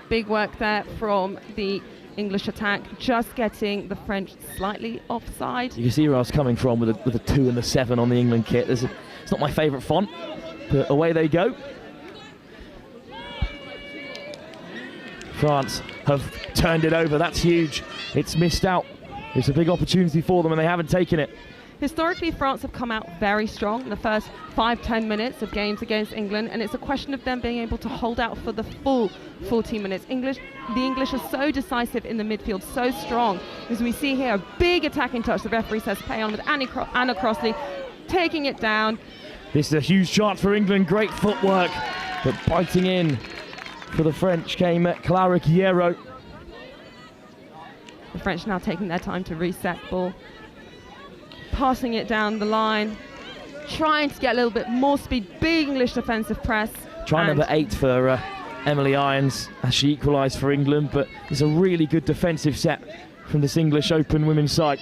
Big work there from the English attack, just getting the French slightly offside. You can see where I was coming from with a 2 and the 7 on the England kit. It's not my favourite font, but away they go. France have turned it over. That's huge. It's missed out. It's a big opportunity for them and they haven't taken it. Historically, France have come out very strong in the first 5-10 minutes of games against England, and it's a question of them being able to hold out for the full 14 minutes. The English are so decisive in the midfield, so strong. As we see here, a big attacking touch. The referee says play on with Anna Crossley, taking it down. This is a huge chance for England. Great footwork, but biting in for the French came Clara Guerrero. The French now taking their time to reset ball. Passing it down the line, trying to get a little bit more speed. Big English defensive press. Try number 8 for Emily Irons as she equalised for England, but it's a really good defensive set from this English Open women's side.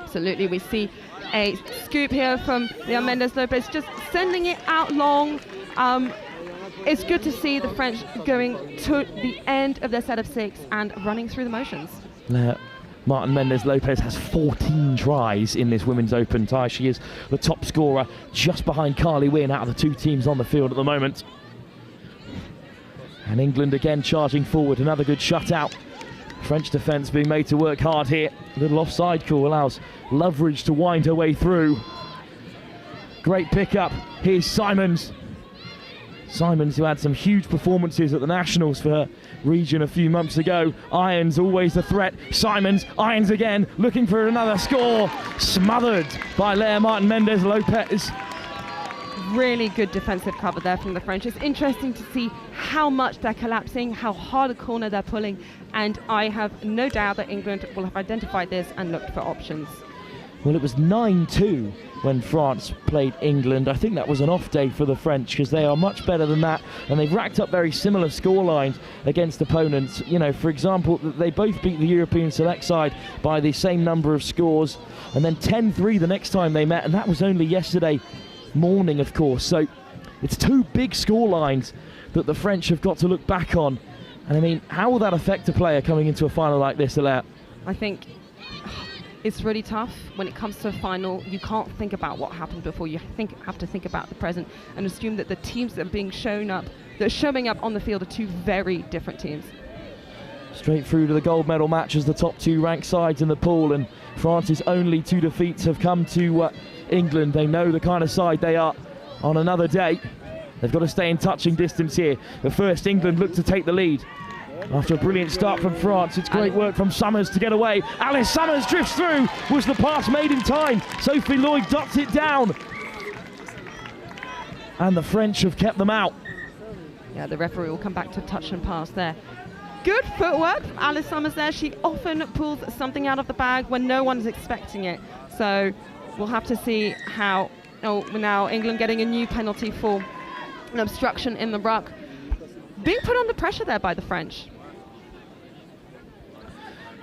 Absolutely, we see a scoop here from Leon Mendes Lopez, just sending it out long. It's good to see the French going to the end of their set of 6 and running through the motions. Martin Mendes Lopez has 14 tries in this Women's Open tie. She is the top scorer, just behind Carly Wynn out of the 2 teams on the field at the moment. And England again charging forward, another good shutout. French defence being made to work hard here. A little offside call allows Loveridge to wind her way through. Great pickup. Here's Simons. Simons, who had some huge performances at the Nationals for her region a few months ago. Irons always a threat. Simons, Irons again, looking for another score. Smothered by Lea Martin Mendes Lopez. Really good defensive cover there from the French. It's interesting to see how much they're collapsing, how hard a corner they're pulling, and I have no doubt that England will have identified this and looked for options. Well, it was 9-2 when France played England. I think that was an off day for the French because they are much better than that, and they've racked up very similar scorelines against opponents. You know, for example, they both beat the European select side by the same number of scores, and then 10-3 the next time they met, and that was only yesterday morning, of course. So it's 2 big scorelines that the French have got to look back on. And I mean, how will that affect a player coming into a final like this, Alea? I think it's really tough when it comes to a final. You can't think about what happened before. You have to think about the present and assume that the teams that are being showing up on the field are 2 very different teams. Straight through to the gold medal match as the top 2 ranked sides in the pool, and France's only 2 defeats have come to England. They know the kind of side they are on another day. They've got to stay in touching distance here. But first, England look to take the lead. After a brilliant start from France, it's great work from Summers to get away. Alice Summers drifts through. Was the pass made in time? Sophie Lloyd dots it down. And the French have kept them out. Yeah, the referee will come back to touch and pass there. Good footwork from Alice Summers there. She often pulls something out of the bag when no one's expecting it. So we'll have to see how... Oh, now England getting a new penalty for an obstruction in the ruck. Being put under pressure there by the French.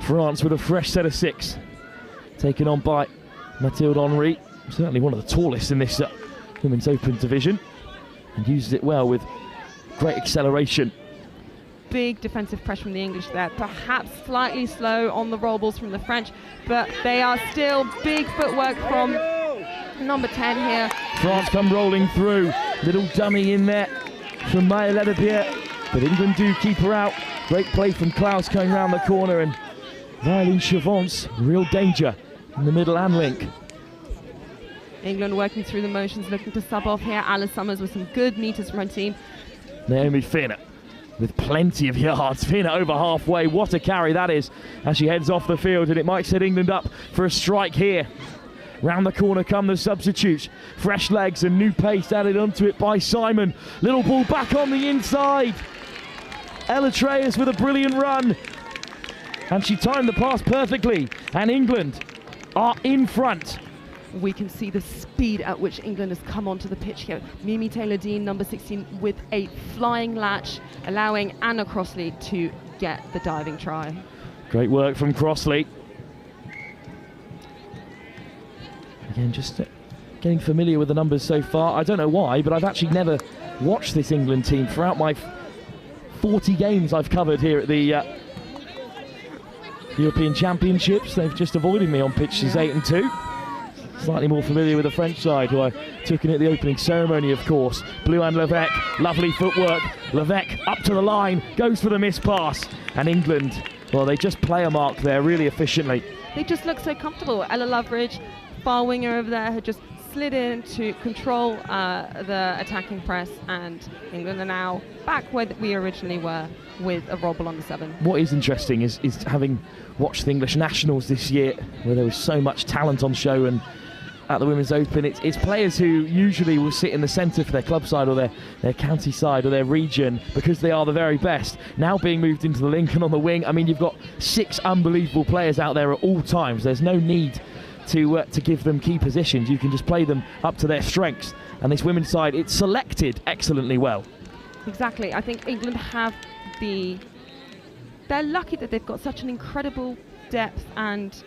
France with a fresh set of 6. Taken on by Mathilde Henry. Certainly one of the tallest in this Women's Open division. And uses it well with great acceleration. Big defensive pressure from the English there. Perhaps slightly slow on the roll balls from the French, but they are still big footwork from number 10 here. France come rolling through. Little dummy in there from Maya Ledepierre, but England do keep her out. Great play from Klaus coming round the corner, and Violin Chavance, real danger in the middle and link. England working through the motions, looking to sub off here. Alice Summers with some good meters from her team. Naomi Finner with plenty of yards. Finner over halfway. What a carry that is as she heads off the field, and it might set England up for a strike here. Round the corner come the substitutes. Fresh legs and new pace added onto it by Simon. Little ball back on the inside. Ella Treyas with a brilliant run. And she timed the pass perfectly. And England are in front. We can see the speed at which England has come onto the pitch here. Mimi Taylor-Dean, number 16, with a flying latch, allowing Anna Crossley to get the diving try. Great work from Crossley. Again, just getting familiar with the numbers so far. I don't know why, but I've actually never watched this England team throughout my 40 games I've covered here at the European Championships. They've just avoided me on pitches 8 and 2. Slightly more familiar with the French side, who I took in at the opening ceremony, of course. Blouin Levesque, lovely footwork. Levesque up to the line, goes for the miss pass. And England, well, they just play a mark there really efficiently. They just look so comfortable. Ella Loveridge, far winger over there, had just slid in to control the attacking press, and England are now back where we originally were, with a Robbel on the 7. What is interesting is having watched the English nationals this year, where there was so much talent on show, and at the Women's Open, it's players who usually will sit in the centre for their club side or their county side or their region because they are the very best, now being moved into the Lincoln on the wing. I mean, you've got 6 unbelievable players out there at all times. There's no need to give them key positions. You can just play them up to their strengths. And this women's side, it's selected excellently well. Exactly. I think England have they're lucky that they've got such an incredible depth and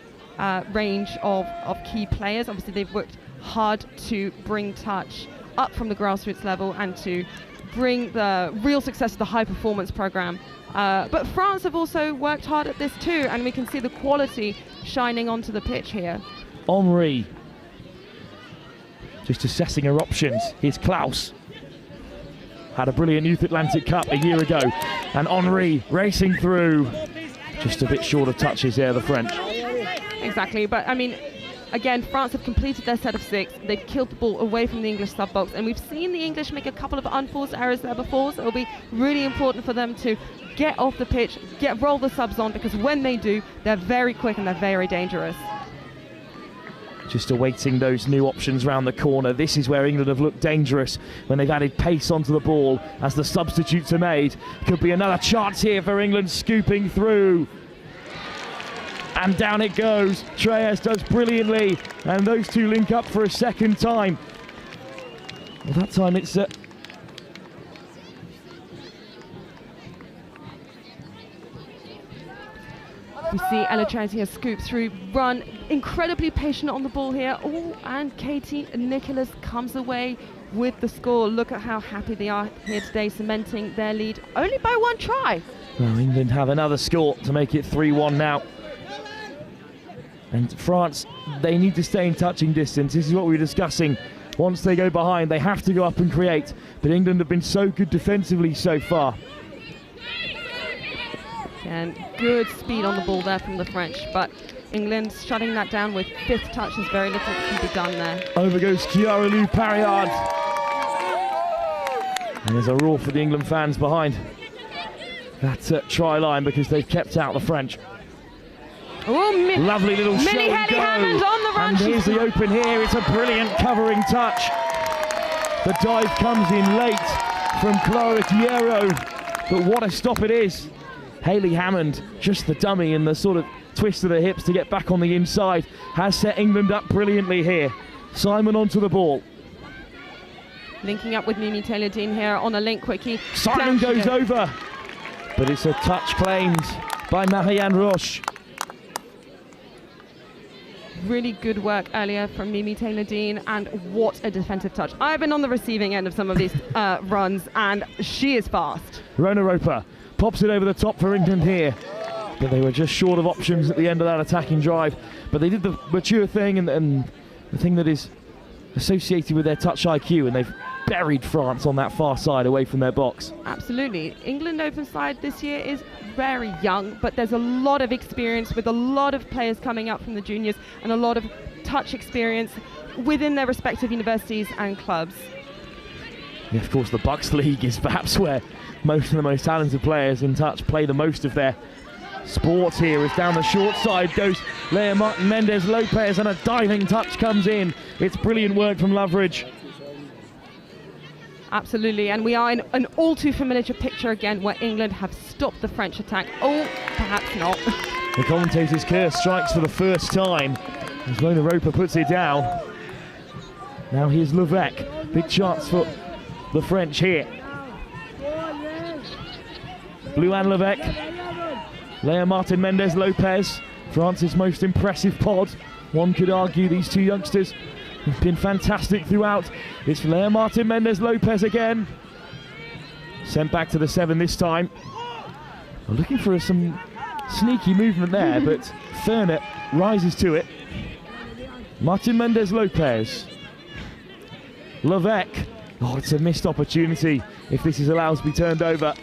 range of key players. Obviously, they've worked hard to bring touch up from the grassroots level and to bring the real success of the high performance program. But France have also worked hard at this too, and we can see the quality shining onto the pitch here. Henri just assessing her options. Here's Klaus. Had a brilliant Youth Atlantic Cup a year ago, and Henri racing through. Just a bit short of touches there, the French. Exactly, but I mean, again, France have completed their set of 6. They've killed the ball away from the English sub-box, and we've seen the English make a couple of unforced errors there before, so it'll be really important for them to get off the pitch, roll the subs on, because when they do, they're very quick and they're very dangerous. Just awaiting those new options round the corner. This is where England have looked dangerous, when they've added pace onto the ball as the substitutes are made. Could be another chance here for England scooping through. And down it goes. Treyas does brilliantly, and those two link up for a second time. Well, that time it's we see Ella Treyas scoop through, run, incredibly patient on the ball here. Oh, and Katie Nicholas comes away with the score. Look at how happy they are here today, cementing their lead only by 1 try. Well, England have another score to make it 3-1 now. And France, they need to stay in touching distance. This is what we were discussing. Once they go behind, they have to go up and create. But England have been so good defensively so far. And good speed on the ball there from the French, but England shutting that down with 5th touch. There's very little that can be done there. Over goes Chiara Lou Pariard. And there's a roar for the England fans behind that try line, because they've kept out the French. Oh, lovely little show and go. Hammond on the run. And here's the open here. It's a brilliant covering touch. The dive comes in late from Clara Hierro, but what a stop it is. Hayley Hammond, just the dummy and the sort of twist of the hips to get back on the inside, has set England up brilliantly here. Simon onto the ball. Linking up with Mimi Taylor-Dean here on a link quickie. Simon goes over, but it's a touch claimed by Marianne Roche. Really good work earlier from Mimi Taylor-Dean, and what a defensive touch. I've been on the receiving end of some of these runs, and she is fast. Rona Roper pops it over the top for England here, but they were just short of options at the end of that attacking drive. But they did the mature thing and the thing that is associated with their touch IQ, and they've buried France on that far side away from their box. Absolutely. England Open side this year is very young, but there's a lot of experience with a lot of players coming up from the juniors and a lot of touch experience within their respective universities and clubs. Yeah, of course, the Bucks League is perhaps where most of the most talented players in touch play the most of their sport here. As down the short side goes Leah Martin Mendez Lopez, and a diving touch comes in. It's brilliant work from Loveridge. Absolutely, and we are in an all too familiar picture again, where England have stopped the French attack. Oh, perhaps not. The commentator's curse strikes for the first time as Rona Roper puts it down. Now here's Levesque. Big chance for the French here. Blouin Levesque. Lea Martin Mendez Lopez, France's most impressive pod. One could argue these two youngsters have been fantastic throughout. It's Lea Martin Mendez Lopez again. Sent back to the 7 this time. I'm looking for some sneaky movement there, but Fernet rises to it. Martin Mendez Lopez. Levesque. Oh, it's a missed opportunity if this is allowed to be turned over.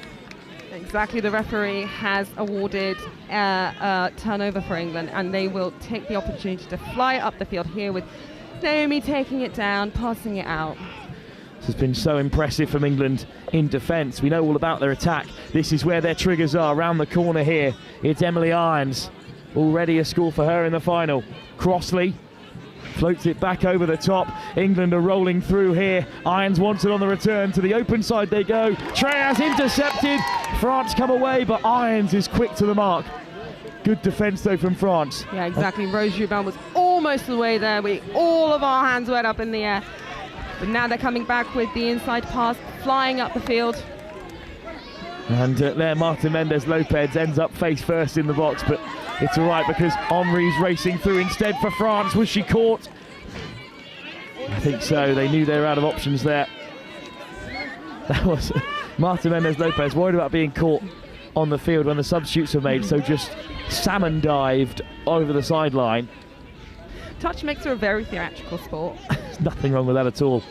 Exactly, the referee has awarded a turnover for England, and they will take the opportunity to fly up the field here with Naomi taking it down, passing it out. This has been so impressive from England in defence. We know all about their attack. This is where their triggers are, around the corner here. It's Emily Irons. Already a score for her in the final. Crossley floats it back over the top. England are rolling through here. Irons wants it on the return. To the open side they go. Treas intercepted. France come away, but Irons is quick to the mark. Good defence though from France. Yeah, exactly. Rose Jubin was almost the way there. All of our hands went up in the air. But now they're coming back with the inside pass, flying up the field. And there Martin Mendez Lopez ends up face first in the box, but it's all right because Henry's racing through instead for France. Was she caught? I think so. They knew they were out of options there. That was Martin Mendez Lopez worried about being caught on the field when the substitutes were made, so just salmon dived over the sideline. Touch makes her a very theatrical sport. There's nothing wrong with that at all.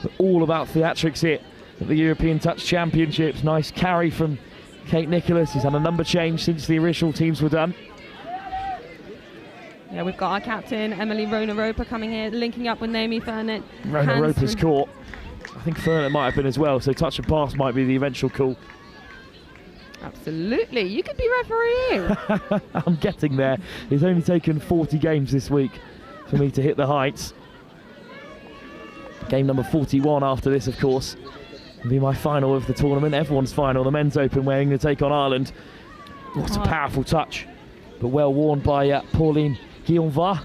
But all about theatrics here at the European Touch Championships. Nice carry from Kate Nicholas. He's had a number change since the original teams were done. Yeah, we've got our captain, Emily Rona Roper, coming here, linking up with Naomi Fernet. Rona Roper's caught. I think Fernet might have been as well, so touch and pass might be the eventual call. Absolutely, you could be refereeing. I'm getting there. It's only taken 40 games this week for me to hit the heights. Game number 41 after this, of course, will be my final of the tournament, everyone's final, the Men's Open, where England take on Ireland. What a powerful touch, but well worn by Pauline Guillonva.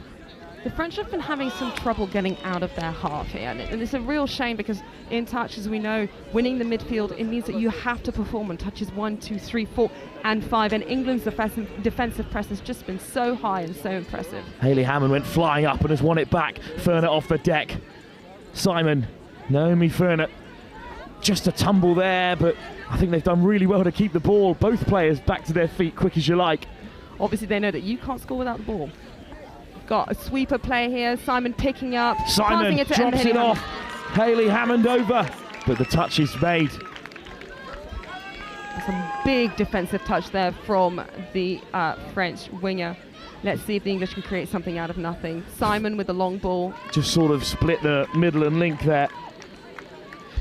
The French have been having some trouble getting out of their half here, and it's a real shame because in touch, as we know, winning the midfield, it means that you have to perform on touches 1, 2, 3, 4 and 5, and England's defensive press has just been so high and so impressive. Hayley Hammond went flying up and has won it back. Fernet off the deck. Simon, Naomi Fernet, just a tumble there, but I think they've done really well to keep the ball. Both players back to their feet quick as you like. Obviously they know that you can't score without the ball. Got a sweeper play here, Simon picking up. Simon it drops it off. Hayley Hammond over, but the touch is made. Some big defensive touch there from the French winger. Let's see if the English can create something out of nothing. Simon with the long ball. Just sort of split the middle and link there.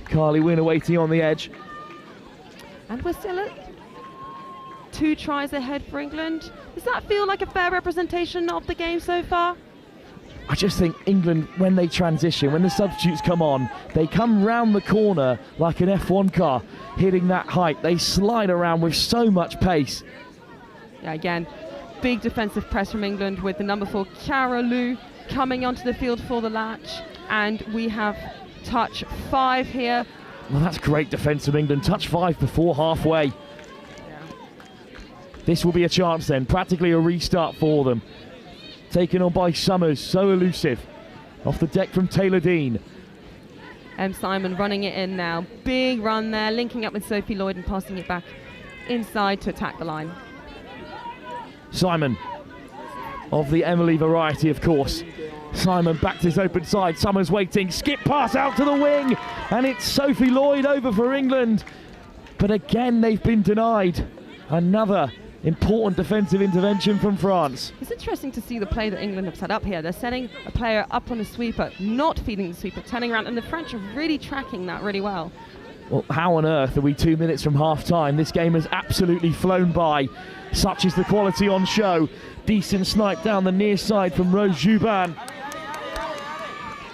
Carly Winner waiting on the edge. And we're still at 2 tries ahead for England. Does that feel like a fair representation of the game so far? I just think England, when they transition, when the substitutes come on, they come round the corner like an F1 car, hitting that height. They slide around with so much pace. Yeah, again, big defensive press from England with the number 4, Cara Lou, coming onto the field for the latch. And we have touch 5 here. Well, that's great defence from England. Touch 5 before halfway. This will be a chance then, practically a restart for them. Taken on by Summers, so elusive. Off the deck from Taylor Dean. Simon running it in now. Big run there, linking up with Sophie Lloyd and passing it back inside to attack the line. Simon, of the Emily variety, of course. Simon back to his open side. Summers waiting, skip pass out to the wing, and it's Sophie Lloyd over for England. But again, they've been denied. Another important defensive intervention from France. It's interesting to see the play that England have set up here. They're setting a player up on a sweeper, not feeding the sweeper, turning around, and the French are really tracking that really well. Well, how on earth are we 2 minutes from half-time? This game has absolutely flown by. Such is the quality on show. Decent snipe down the near side from Rose Jubin.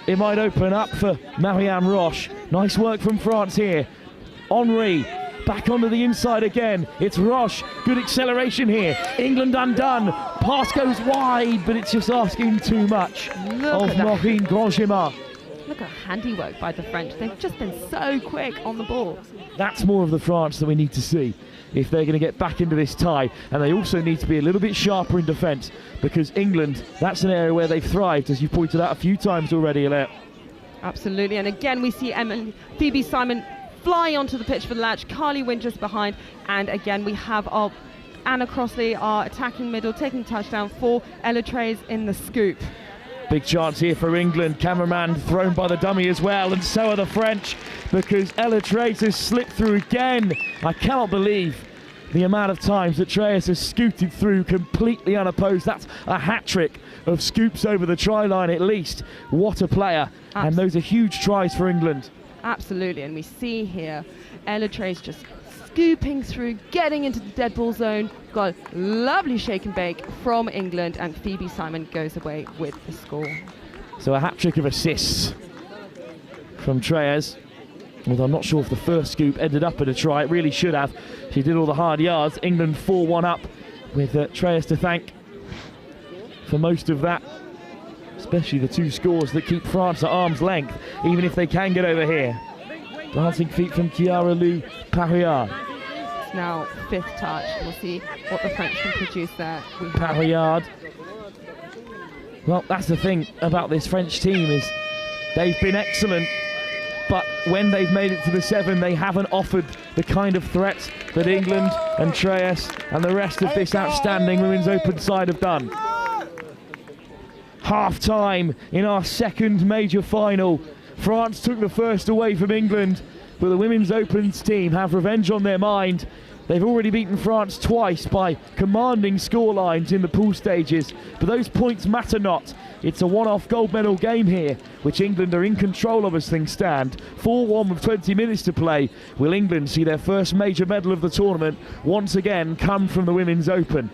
It might open up for Marianne Roche. Nice work from France here. Henry Back onto the inside again. It's Roche. Good acceleration here. England undone. Pass goes wide, but it's just asking too much of Maureen Grandjemin. Look at handiwork by the French. They've just been so quick on the ball. That's more of the France that we need to see if they're going to get back into this tie. And they also need to be a little bit sharper in defence, because England, that's an area where they've thrived, as you pointed out a few times already, Alette. Absolutely, and again we see Phoebe Simon fly onto the pitch for the Latch, Carly Wynn just behind, and again we have our Anna Crossley, our attacking middle, taking touchdown for Ella Trays in the scoop. Big chance here for England. Cameraman thrown by the dummy as well, and so are the French, because Ella Trays has slipped through again. I cannot believe the amount of times that Treyas has scooted through completely unopposed. That's a hat-trick of scoops over the try line at least. What a player. And those are huge tries for England. Absolutely, and we see here Ella Trays just scooping through, getting into the dead ball zone. Got a lovely shake and bake from England, and Phoebe Simon goes away with the score. So a hat-trick of assists from Treyas. Although I'm not sure if the first scoop ended up in a try. It really should have. She did all the hard yards. England 4-1 up, with Treyas to thank for most of that. Especially the two scores that keep France at arm's length, even if they can get over here. Dancing feet from Chiara Lou Parriard. It's now fifth touch. We'll see what the French can produce there. Parriard. Well, that's the thing about this French team, is they've been excellent, but when they've made it to the 7, they haven't offered the kind of threats that England and Treyas and the rest of this outstanding women's open side have done. Half time in our second major final. France took the first away from England, but the women's opens team have revenge on their mind. They've already beaten France twice by commanding scorelines in the pool stages, but those points matter not. It's a one-off gold medal game here, which England are in control of as things stand. 4-1 with 20 minutes to play. Will England see their first major medal of the tournament once again come from the women's open?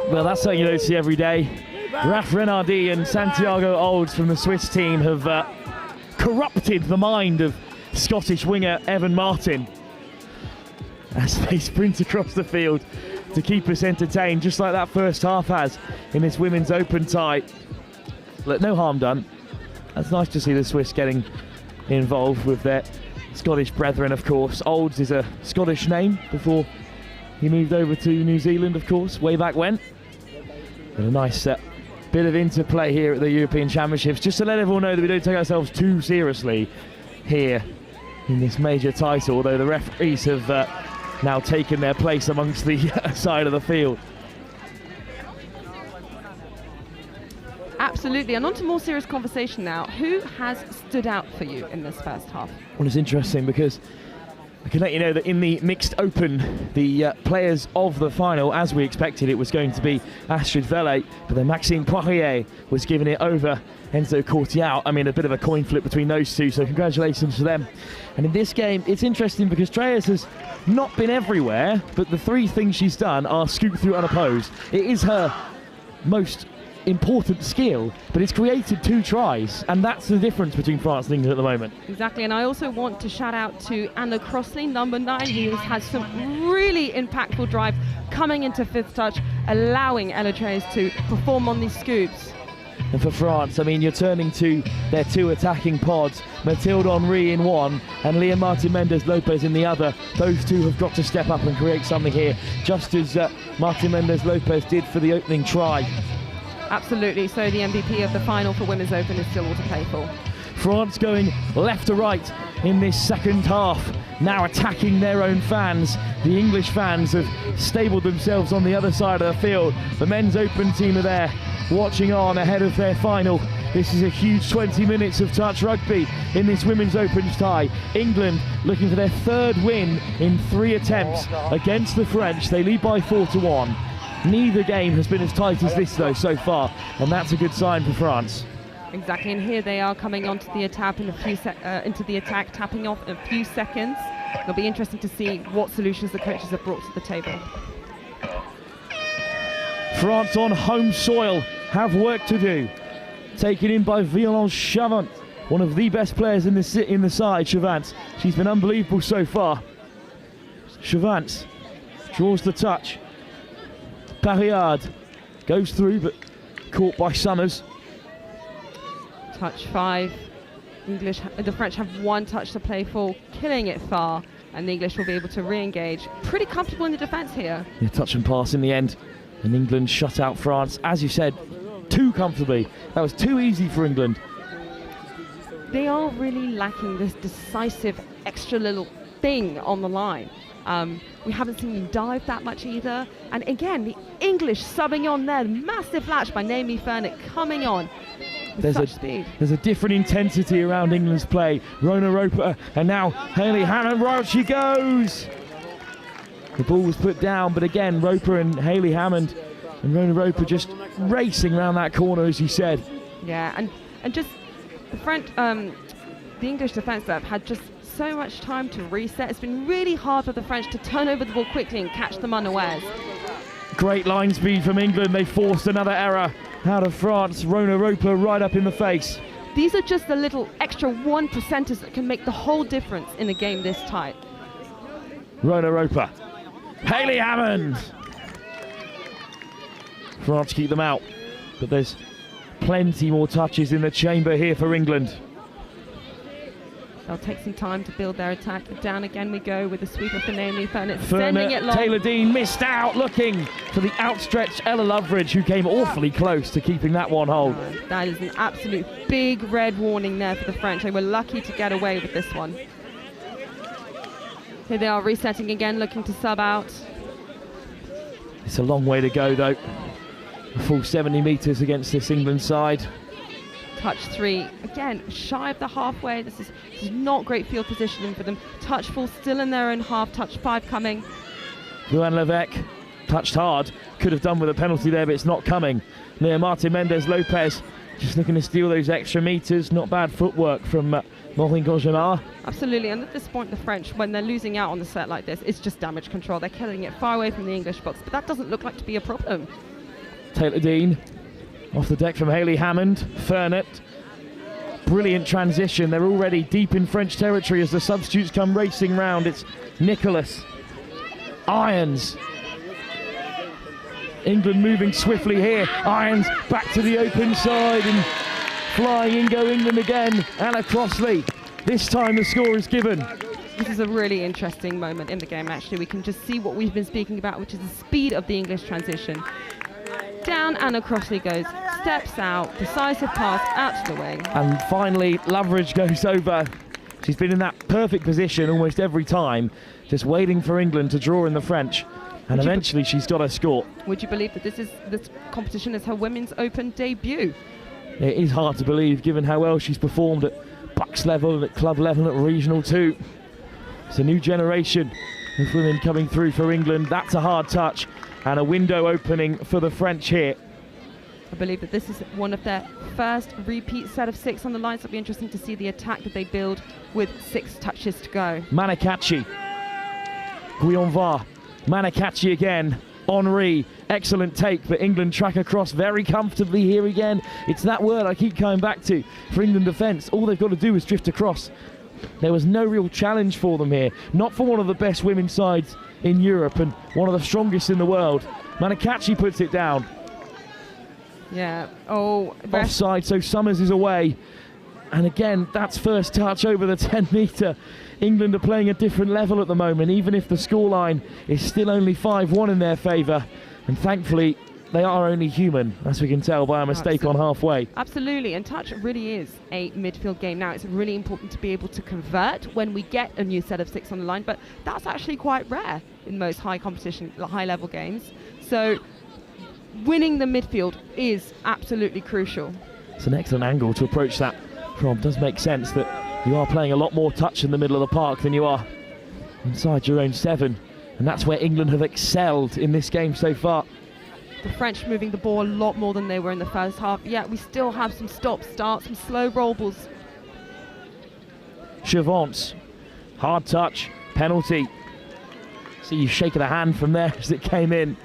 Well, that's something you don't see every day. Raf Renardi and Santiago Olds from the Swiss team have corrupted the mind of Scottish winger Evan Martin as they sprint across the field to keep us entertained, just like that first half has in this women's open tie. Look, no harm done. That's nice to see the Swiss getting involved with their Scottish brethren, of course. Olds is a Scottish name before he moved over to New Zealand, of course, way back when. And a nice bit of interplay here at the European Championships, just to let everyone know that we don't take ourselves too seriously here in this major title, although the referees have now taken their place amongst the side of the field. Absolutely. And on to more serious conversation now. Who has stood out for you in this first half? Well, it's interesting because I can let you know that in the mixed open, the players of the final, as we expected, it was going to be Astrid Vele, but then Maxime Poirier was giving it over Enzo Cortial. I mean, a bit of a coin flip between those two, so congratulations to them. And in this game, it's interesting because Treyas has not been everywhere, but the three things she's done are scoop through unopposed. It is her most important skill, but it's created 2 tries, and that's the difference between France and England at the moment. Exactly, and I also want to shout out to Anna Crossley, number 9, who has had some really impactful drives coming into 5th touch, allowing Ella Treyas to perform on these scoops. And for France, I mean, you're turning to their 2 attacking pods, Mathilde Henry in one and Leah Martin Mendes Lopez in the other. Those 2 have got to step up and create something here, just as Martin Mendes Lopez did for the opening try. Absolutely, so the MVP of the final for Women's Open is still all to play for. France going left to right in this second half, now attacking their own fans. The English fans have stabled themselves on the other side of the field. The Men's Open team are there, watching on ahead of their final. This is a huge 20 minutes of touch rugby in this Women's Open tie. England looking for their 3rd win in 3 attempts against the French. They lead by 4-1. Neither game has been as tight as this though so far, and that's a good sign for France. Exactly, and here they are coming onto the attack in into the attack, tapping off in a few seconds. It'll be interesting to see what solutions the coaches have brought to the table. France on home soil have work to do. Taken in by Violence Chavant, one of the best players in the side, Chavant. She's been unbelievable so far. Chavant draws the touch. Parriard goes through, but caught by Summers. Touch 5. The French have 1 touch to play for, killing it far, and the English will be able to re-engage. Pretty comfortable in the defence here. Yeah, touch and pass in the end, and England shut out France, as you said, too comfortably. That was too easy for England. They are really lacking this decisive extra little thing on the line. We haven't seen them dive that much either. And again, the English subbing on there. Massive latch by Naomi Fernett coming on with such speed. There's a different intensity around England's play. Rona Roper, and now Hayley Hammond. Right, she goes! The ball was put down, but again, Roper and Hayley Hammond and Rona Roper just racing around that corner, as you said. Yeah, and just the French, the English defence have had just so much time to reset. It's been really hard for the French to turn over the ball quickly and catch them unawares. Great line speed from England. They forced another error out of France. Rona Roper right up in the face. These are just the little extra 1%ers that can make the whole difference in a game this tight. Rona Roper. Hayley Hammond. France keep them out, but there's plenty more touches in the chamber here for England. They'll take some time to build their attack. Down again we go with the sweeper for Naomi Fernett, sending it long. Taylor Dean missed out, looking for the outstretched Ella Loveridge, who came awfully close to keeping that one hold. That is an absolute big red warning there for the French. They were lucky to get away with this one. Here they are resetting again, looking to sub out. It's a long way to go though. A full 70 metres against this England side. Touch 3, again, shy of the halfway. This is not great field positioning for them. Touch 4 still in their own half, touch 5 coming. Luan Levesque touched hard. Could have done with a penalty there, but it's not coming. Near Martin Mendes Lopez, just looking to steal those extra metres. Not bad footwork from Maureen Gorgemar. Absolutely, and at this point the French, when they're losing out on the set like this, it's just damage control. They're killing it far away from the English box, but that doesn't look like to be a problem. Taylor Dean off the deck from Hayley Hammond. Fernett, brilliant transition. They're already deep in French territory as the substitutes come racing round. It's Nicholas, Irons. England moving swiftly here. Irons back to the open side and flying in go England again. Anna Crossley. This time the score is given. This is a really interesting moment in the game, actually. We can just see what we've been speaking about, which is the speed of the English transition. Down Anna Crossley goes, steps out, decisive pass out to the wing. And finally, Loveridge goes over. She's been in that perfect position almost every time, just waiting for England to draw in the French. And eventually she's got her score. Would you believe that this competition is her Women's Open debut? It is hard to believe, given how well she's performed at Bucks level and at club level and at regional too. It's a new generation of women coming through for England. That's a hard touch and a window opening for the French here. I believe that this is one of their first repeat set of 6 on the line, so it'll be interesting to see the attack that they build with 6 touches to go. Manakachi, Guionva, Manakachi again, Henri, excellent take, but England track across very comfortably here again. It's that word I keep coming back to for England defence. All they've got to do is drift across. There was no real challenge for them here, not for one of the best women's sides in Europe and one of the strongest in the world. Manakachi puts it down. Yeah, Offside, so Summers is away. And again, that's first touch over the 10 metre. England are playing a different level at the moment, even if the scoreline is still only 5-1 in their favour. And thankfully, they are only human, as we can tell by a mistake on halfway. Absolutely, and touch really is a midfield game. Now, it's really important to be able to convert when we get a new set of 6 on the line, but that's actually quite rare in most high competition, high-level games. So winning the midfield is absolutely crucial. It's an excellent angle to approach that from. Does make sense that you are playing a lot more touch in the middle of the park than you are inside your own 7, and that's where England have excelled in this game so far. The French moving the ball a lot more than they were in the first half. Yeah, we still have some stop-starts, some slow roll balls. Chavance, hard touch, penalty. See you shaking a hand from there as it came in.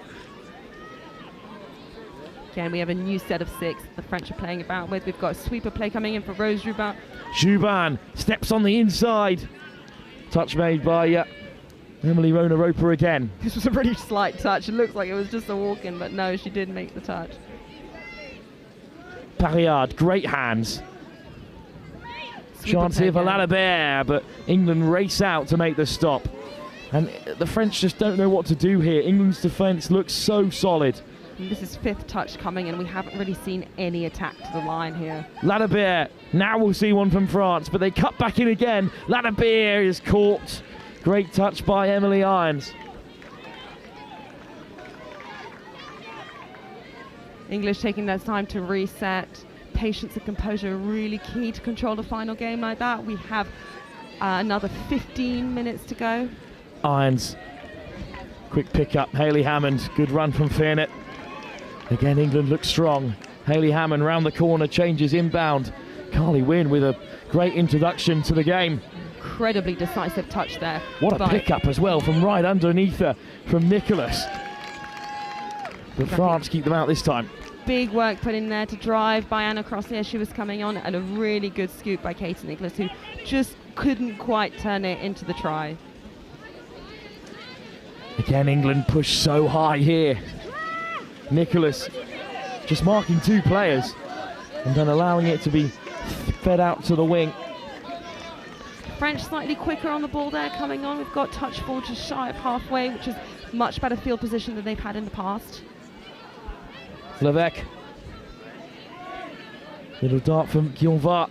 Again, we have a new set of 6 the French are playing about with. We've got a sweeper play coming in for Rose Jubin. Jubin steps on the inside. Touch made by Emily Rona-Roper again. This was a pretty slight touch. It looks like it was just a walk-in, but no, she did make the touch. Parriard, great hands. Chance here for Lalibert, but England race out to make the stop. And the French just don't know what to do here. England's defence looks so solid. And this is 5th touch coming, and we haven't really seen any attack to the line here. Lalibert, now we'll see one from France, but they cut back in again. Lalibert is caught. Great touch by Emily Irons. English taking their time to reset. Patience and composure are really key to control a final game like that. We have another 15 minutes to go. Irons, quick pick up. Hayley Hammond, good run from Fearnett. Again, England looks strong. Hayley Hammond round the corner, changes inbound. Carly Wynn with a great introduction to the game. Incredibly decisive touch there. What a pick-up as well from right underneath her from Nicholas. But France keep them out this time. Big work put in there to drive by Anna Crossley as she was coming on, and a really good scoop by Katie Nicholas, who just couldn't quite turn it into the try. Again, England push so high here. Nicholas just marking 2 players and then allowing it to be fed out to the wing. French slightly quicker on the ball there coming on. We've got touch ball just shy of halfway, which is much better field position than they've had in the past. Levesque. Little dart from Guionva.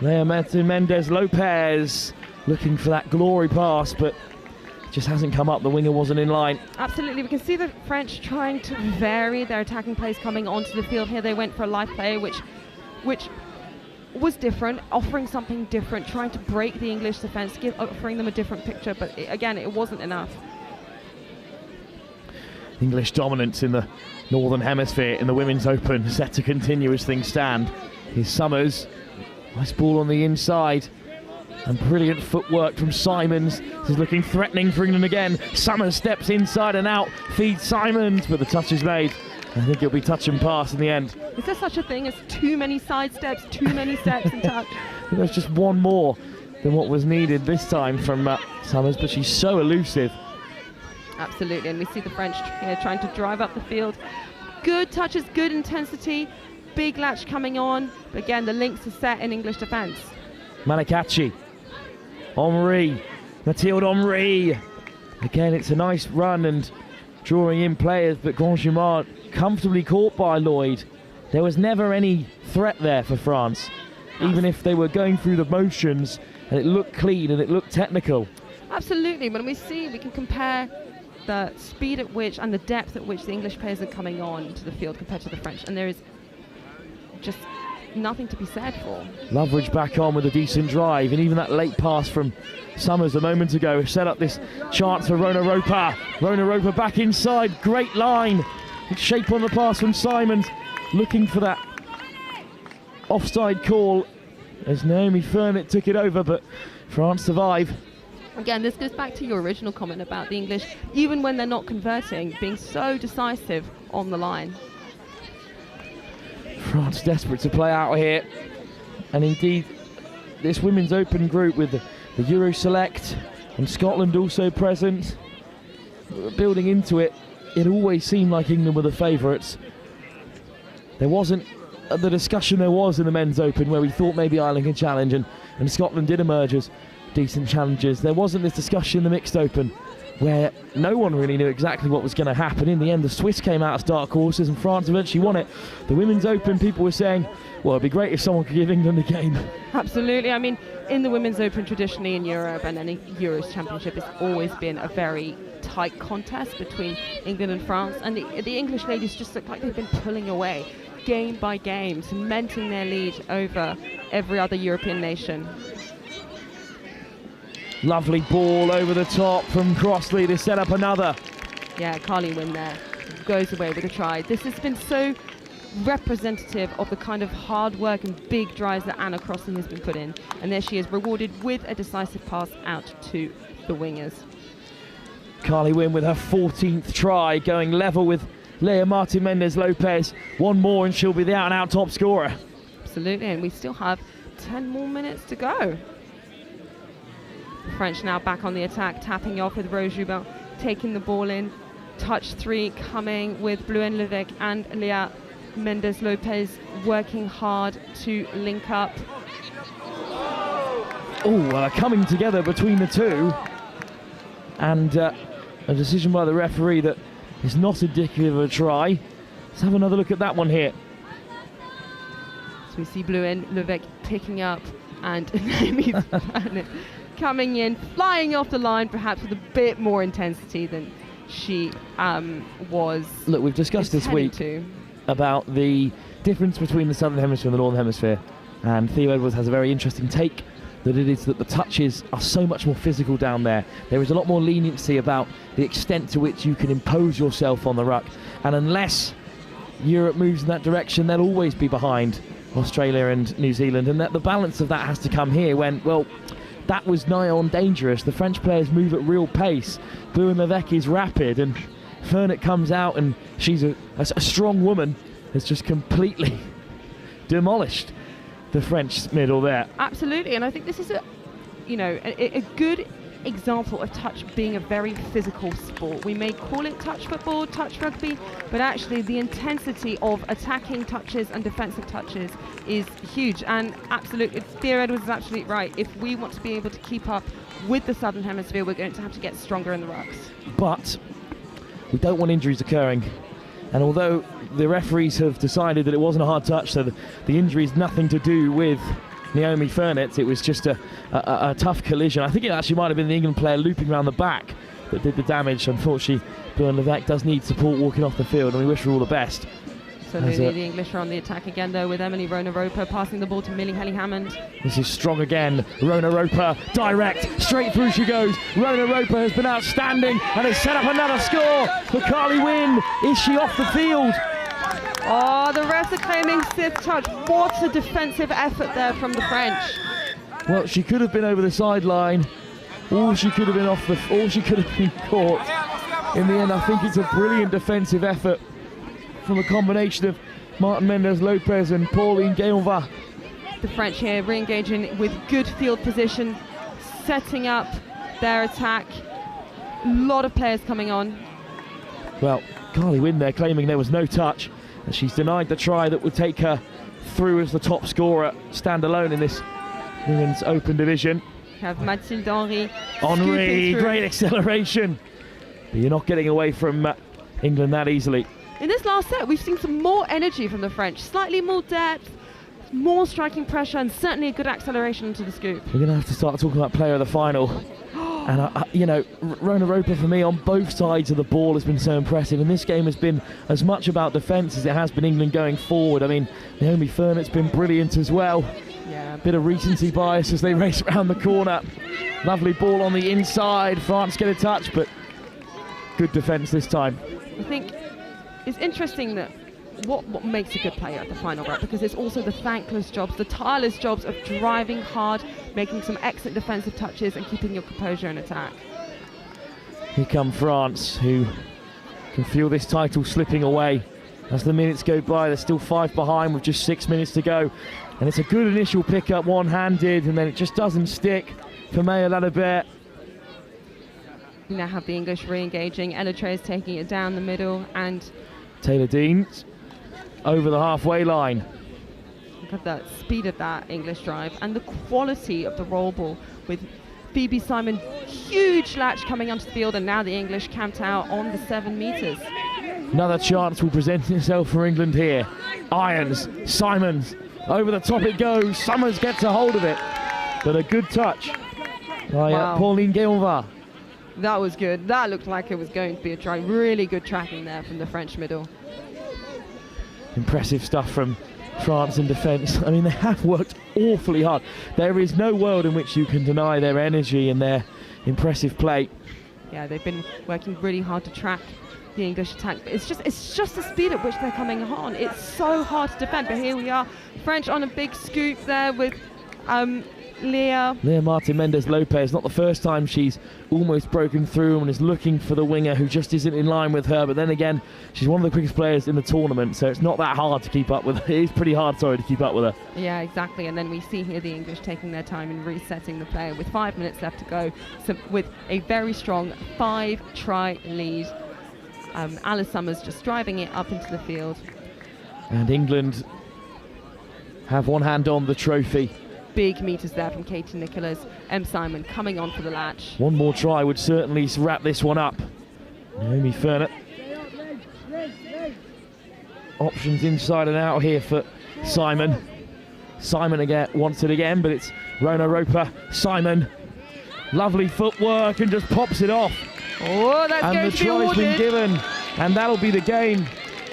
There, Martin Mendez-Lopez looking for that glory pass, but just hasn't come up. The winger wasn't in line. Absolutely. We can see the French trying to vary their attacking plays coming onto the field here. They went for a live play, which was different, offering something different, trying to break the English defence, offering them a different picture, but again, it wasn't enough. English dominance in the Northern Hemisphere in the Women's Open set to continue as things stand. Here's Summers, nice ball on the inside, and brilliant footwork from Simons. This is looking threatening for England again. Summers steps inside and out, feeds Simons, but the touch is made. I think it'll be touch and pass in the end. Is there such a thing as too many side steps, too many steps and touch? There's just one more than what was needed this time from Summers, but she's so elusive. Absolutely, and we see the French here trying to drive up the field. Good touches, good intensity, big latch coming on. But again, the links are set in English defence. Manakachi, Henri, Mathilde Henri. Again, it's a nice run and drawing in players, but Grandjean comfortably caught by Lloyd. There was never any threat there for France, even if they were going through the motions, and it looked clean and it looked technical. Absolutely, when we can compare the speed at which and the depth at which the English players are coming on to the field compared to the French, and there is just nothing to be said for. Loveridge back on with a decent drive, and even that late pass from Summers a moment ago set up this chance for Rona Roper. Rona Roper back inside, great line. Shape on the pass from Simons, looking for that offside call as Naomi Fernett took it over, but France survive. Again, this goes back to your original comment about the English, even when they're not converting, being so decisive on the line. France desperate to play out here, and indeed this Women's Open group with the Euro Select and Scotland also present, building into it, it always seemed like England were the favourites. There wasn't the discussion there was in the Men's Open where we thought maybe Ireland could challenge, and Scotland did emerge as decent challengers. There wasn't this discussion in the Mixed Open where no one really knew exactly what was going to happen. In the end, the Swiss came out as dark horses and France eventually won it. The Women's Open, people were saying, well, it'd be great if someone could give England a game. Absolutely. I mean, in the Women's Open traditionally in Europe and any Euros Championship, it's always been a very tight contest between England and France, and the English ladies just look like they've been pulling away game by game, cementing their lead over every other European nation. Lovely ball over the top from Crossley to set up another. Yeah, Carly Wynn there goes away with a try. This has been so representative of the kind of hard work and big drives that Anna Crossley has been put in, and there she is rewarded with a decisive pass out to the wingers. Carly Wynn with her 14th try, going level with Leah Martin Mendez Lopez. One more and she'll be the out-and-out top scorer. Absolutely, and we still have 10 more minutes to go. French now back on the attack, tapping off with Rose Jubin, taking the ball in. Touch 3 coming with Bluen Levesque and Leah Mendez Lopez working hard to link up. Coming together between the two, and a decision by the referee that is not indicative of a try. Let's have another look at that one here. So we see Bluen Levesque picking up, and Naomi Fernett coming in, flying off the line, perhaps with a bit more intensity than she was. Look, we've discussed this week about the difference between the Southern Hemisphere and the Northern Hemisphere, and Theo Edwards has a very interesting take that it is that the touches are so much more physical down there. There is a lot more leniency about the extent to which you can impose yourself on the ruck, and unless Europe moves in that direction, they'll always be behind Australia and New Zealand, and that the balance of that has to come here when, well, that was nigh on dangerous. The French players move at real pace. Bluen Levesque is rapid, and Fernett comes out, and she's a strong woman, has just completely demolished the French middle there. Absolutely, and I think this is a good example of touch being a very physical sport. We may call it touch football, touch rugby, but actually the intensity of attacking touches and defensive touches is huge. And absolutely, Theo Edwards is absolutely right. If we want to be able to keep up with the Southern Hemisphere, we're going to have to get stronger in the rucks. But we don't want injuries occurring. And although the referees have decided that it wasn't a hard touch, so the injury is nothing to do with Naomi Fernett, it was just a tough collision. I think it actually might have been the England player looping around the back that did the damage. Unfortunately, Bluen Levesque does need support walking off the field, and we wish her all the best. Absolutely, the English are on the attack again, though, with Emily Rona Roper passing the ball to Millie Helly-Hammond. This is strong again. Rona Roper, direct, straight through she goes. Rona Roper has been outstanding and has set up another score for Carly Wynn. Is she off the field? Oh, the refs are claiming stiff touch. What a defensive effort there from the French. Well, she could have been over the sideline, or she could have been or she could have been caught. In the end, I think it's a brilliant defensive effort from a combination of Martin Mendez Lopez and Pauline Guéonva. The French here re-engaging with good field position, setting up their attack. A lot of players coming on. Well, Carly Wynn there claiming there was no touch, and she's denied the try that would take her through as the top scorer, stand alone in this Women's Open division. We have Mathilde Henry, great acceleration. But you're not getting away from England that easily. In this last set, we've seen some more energy from the French, slightly more depth, more striking pressure, and certainly a good acceleration into the scoop. We're going to have to start talking about player of the final. And, you know, Rona Roper for me on both sides of the ball has been so impressive. And this game has been as much about defence as it has been England going forward. I mean, Naomi Fernet's been brilliant as well. Yeah. Bit of recency bias as they race around the corner. Lovely ball on the inside. France get a touch, but good defence this time. I think it's interesting that what makes a good player at the final, right? Because it's also the thankless jobs, the tireless jobs of driving hard, making some excellent defensive touches and keeping your composure in attack. Here come France, who can feel this title slipping away as the minutes go by. They're still 5 behind with just 6 minutes to go. And it's a good initial pick-up, one-handed, and then it just doesn't stick for Maya Ladebert. You now have the English re-engaging. Ella Trey's taking it down the middle, and Taylor Dean over the halfway line. Look at the speed of that English drive and the quality of the roll ball with Phoebe Simon, huge latch coming onto the field, and now the English camped out on the 7 metres. Another chance will present itself for England here. Irons, Simons, over the top it goes. Summers gets a hold of it, but a good touch by Pauline Guilva. That was good. That looked like it was going to be a try. Really good tracking there from the French middle. Impressive stuff from France in defence. I mean, they have worked awfully hard. There is no world in which you can deny their energy and their impressive play. Yeah, they've been working really hard to track the English attack. But it's just the speed at which they're coming on. It's so hard to defend. But here we are, French on a big scoop there with Leah Martin Mendez Lopez. Not the first time she's almost broken through and is looking for the winger who just isn't in line with her. But then again, she's one of the quickest players in the tournament, so it's not that hard to keep up with her. It is pretty hard, to keep up with her. Yeah, exactly. And then we see here the English taking their time and resetting the player with 5 minutes left to go. So with a very strong 5-try lead. Alice Summers just driving it up into the field. And England have one hand on the trophy. Big meters there from Katie Nicholas. M. Simon coming on for the latch. One more try would certainly wrap this one up. Naomi Fernet. Options inside and out here for Simon. Simon again wants it again, but it's Rona Roper. Simon. Lovely footwork and just pops it off. Oh, that's and going the to be try's awarded. been given, and that'll be the game.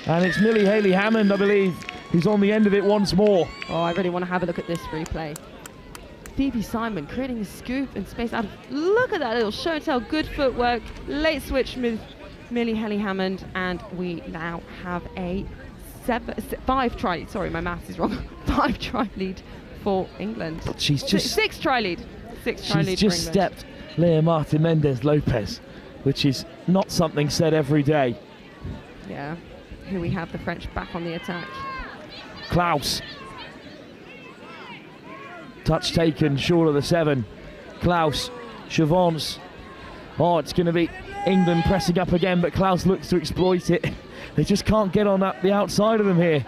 And it's Millie Haley Hammond, I believe, who's on the end of it once more. Oh, I really want to have a look at this replay. Phoebe Simon creating a scoop in space out of... Look at that little show and tell. Good footwork. Late switch with Millie Haley Hammond. And we now have a 5-try... Sorry, my maths is wrong. 5-try lead for England. She's just... 6-try lead. 6-try lead She's just stepped Leah Martin Mendez Lopez, which is not something said every day. Yeah. Here we have the French back on the attack. Klaus. Touch taken, short of the 7. Klaus, Chavance. Oh, it's going to be England pressing up again, but Klaus looks to exploit it. They just can't get on the outside of them here.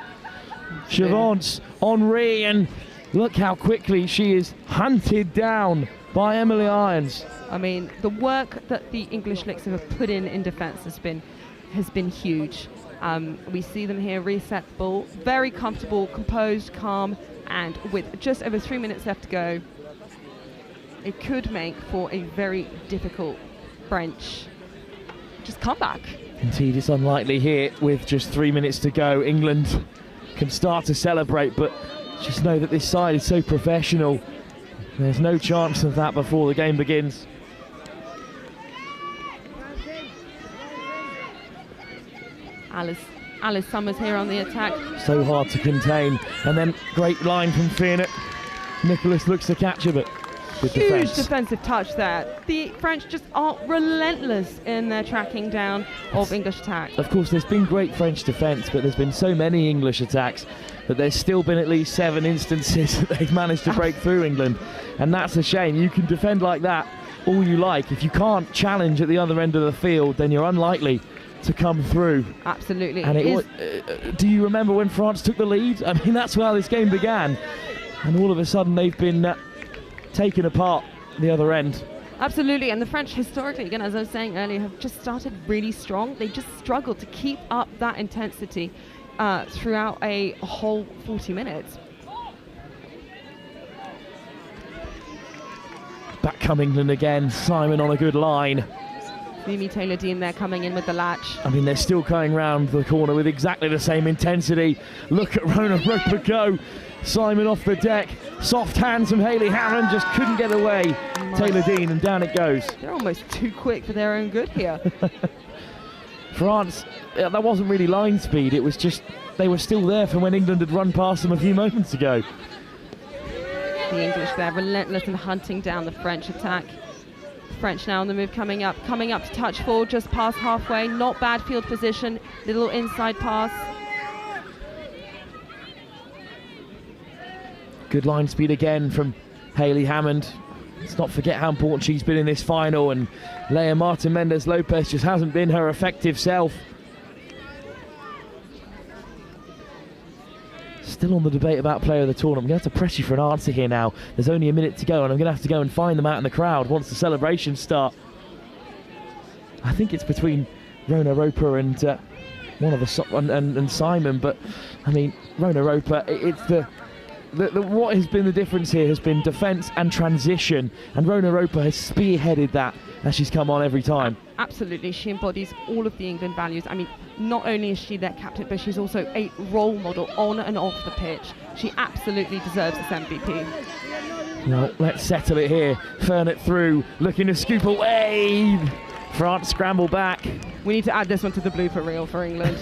Chavance, Henri, and look how quickly she is hunted down by Emily Irons. I mean, the work that the English Licks have put in defence has been huge. We see them here reset the ball, very comfortable, composed, calm, and with just over 3 minutes left to go, it could make for a very difficult French comeback. Indeed, it's unlikely here with just 3 minutes to go. England can start to celebrate, but just know that this side is so professional. There's no chance of that before the game begins. Alice Summers here on the attack. So hard to contain, and then great line from Fionnett. Nicholas looks to catch her, but with huge defensive touch there. The French just are relentless in their tracking down of English attack. Of course, there's been great French defence, but there's been so many English attacks that there's still been at least 7 instances that they've managed to break through England, and that's a shame. You can defend like that all you like. If you can't challenge at the other end of the field, then you're unlikely to come through. Absolutely. And do you remember when France took the lead? I mean, that's how this game began, and all of a sudden they've been taken apart the other end. Absolutely, and the French historically, again, as I was saying earlier, have just started really strong. They just struggled to keep up that intensity throughout a whole 40 minutes. Back come England again. Simon on a good line. Mimi Taylor-Dean there coming in with the latch. I mean, they're still going round the corner with exactly the same intensity. Look at Rona Roper go. Simon off the deck. Soft hands from Hayley Hammond, just couldn't get away. Taylor-Dean, and down it goes. They're almost too quick for their own good here. France, that wasn't really line speed. It was just they were still there from when England had run past them a few moments ago. The English there, relentless and hunting down the French attack. French now on the move, coming up to touch forward, just past halfway. Not bad field position, little inside pass. Good line speed again from Hayley Hammond. Let's not forget how important she's been in this final, and Leah Martin Mendes Lopez just hasn't been her effective self. Still on the debate about player of the tournament. I'm going to have to press you for an answer here now. There's only a minute to go, and I'm going to have to go and find them out in the crowd once the celebrations start. I think it's between Rona Roper and one of the and Simon, but I mean Rona Roper. It's the what has been the difference here has been defence and transition, and Rona Roper has spearheaded that as she's come on every time. Absolutely, she embodies all of the England values. I mean, not only is she their captain, but she's also a role model on and off the pitch. She absolutely deserves this MVP. Well, let's settle it here. Fern it through, looking to scoop away. France scramble back. We need to add this one to the blooper reel for England.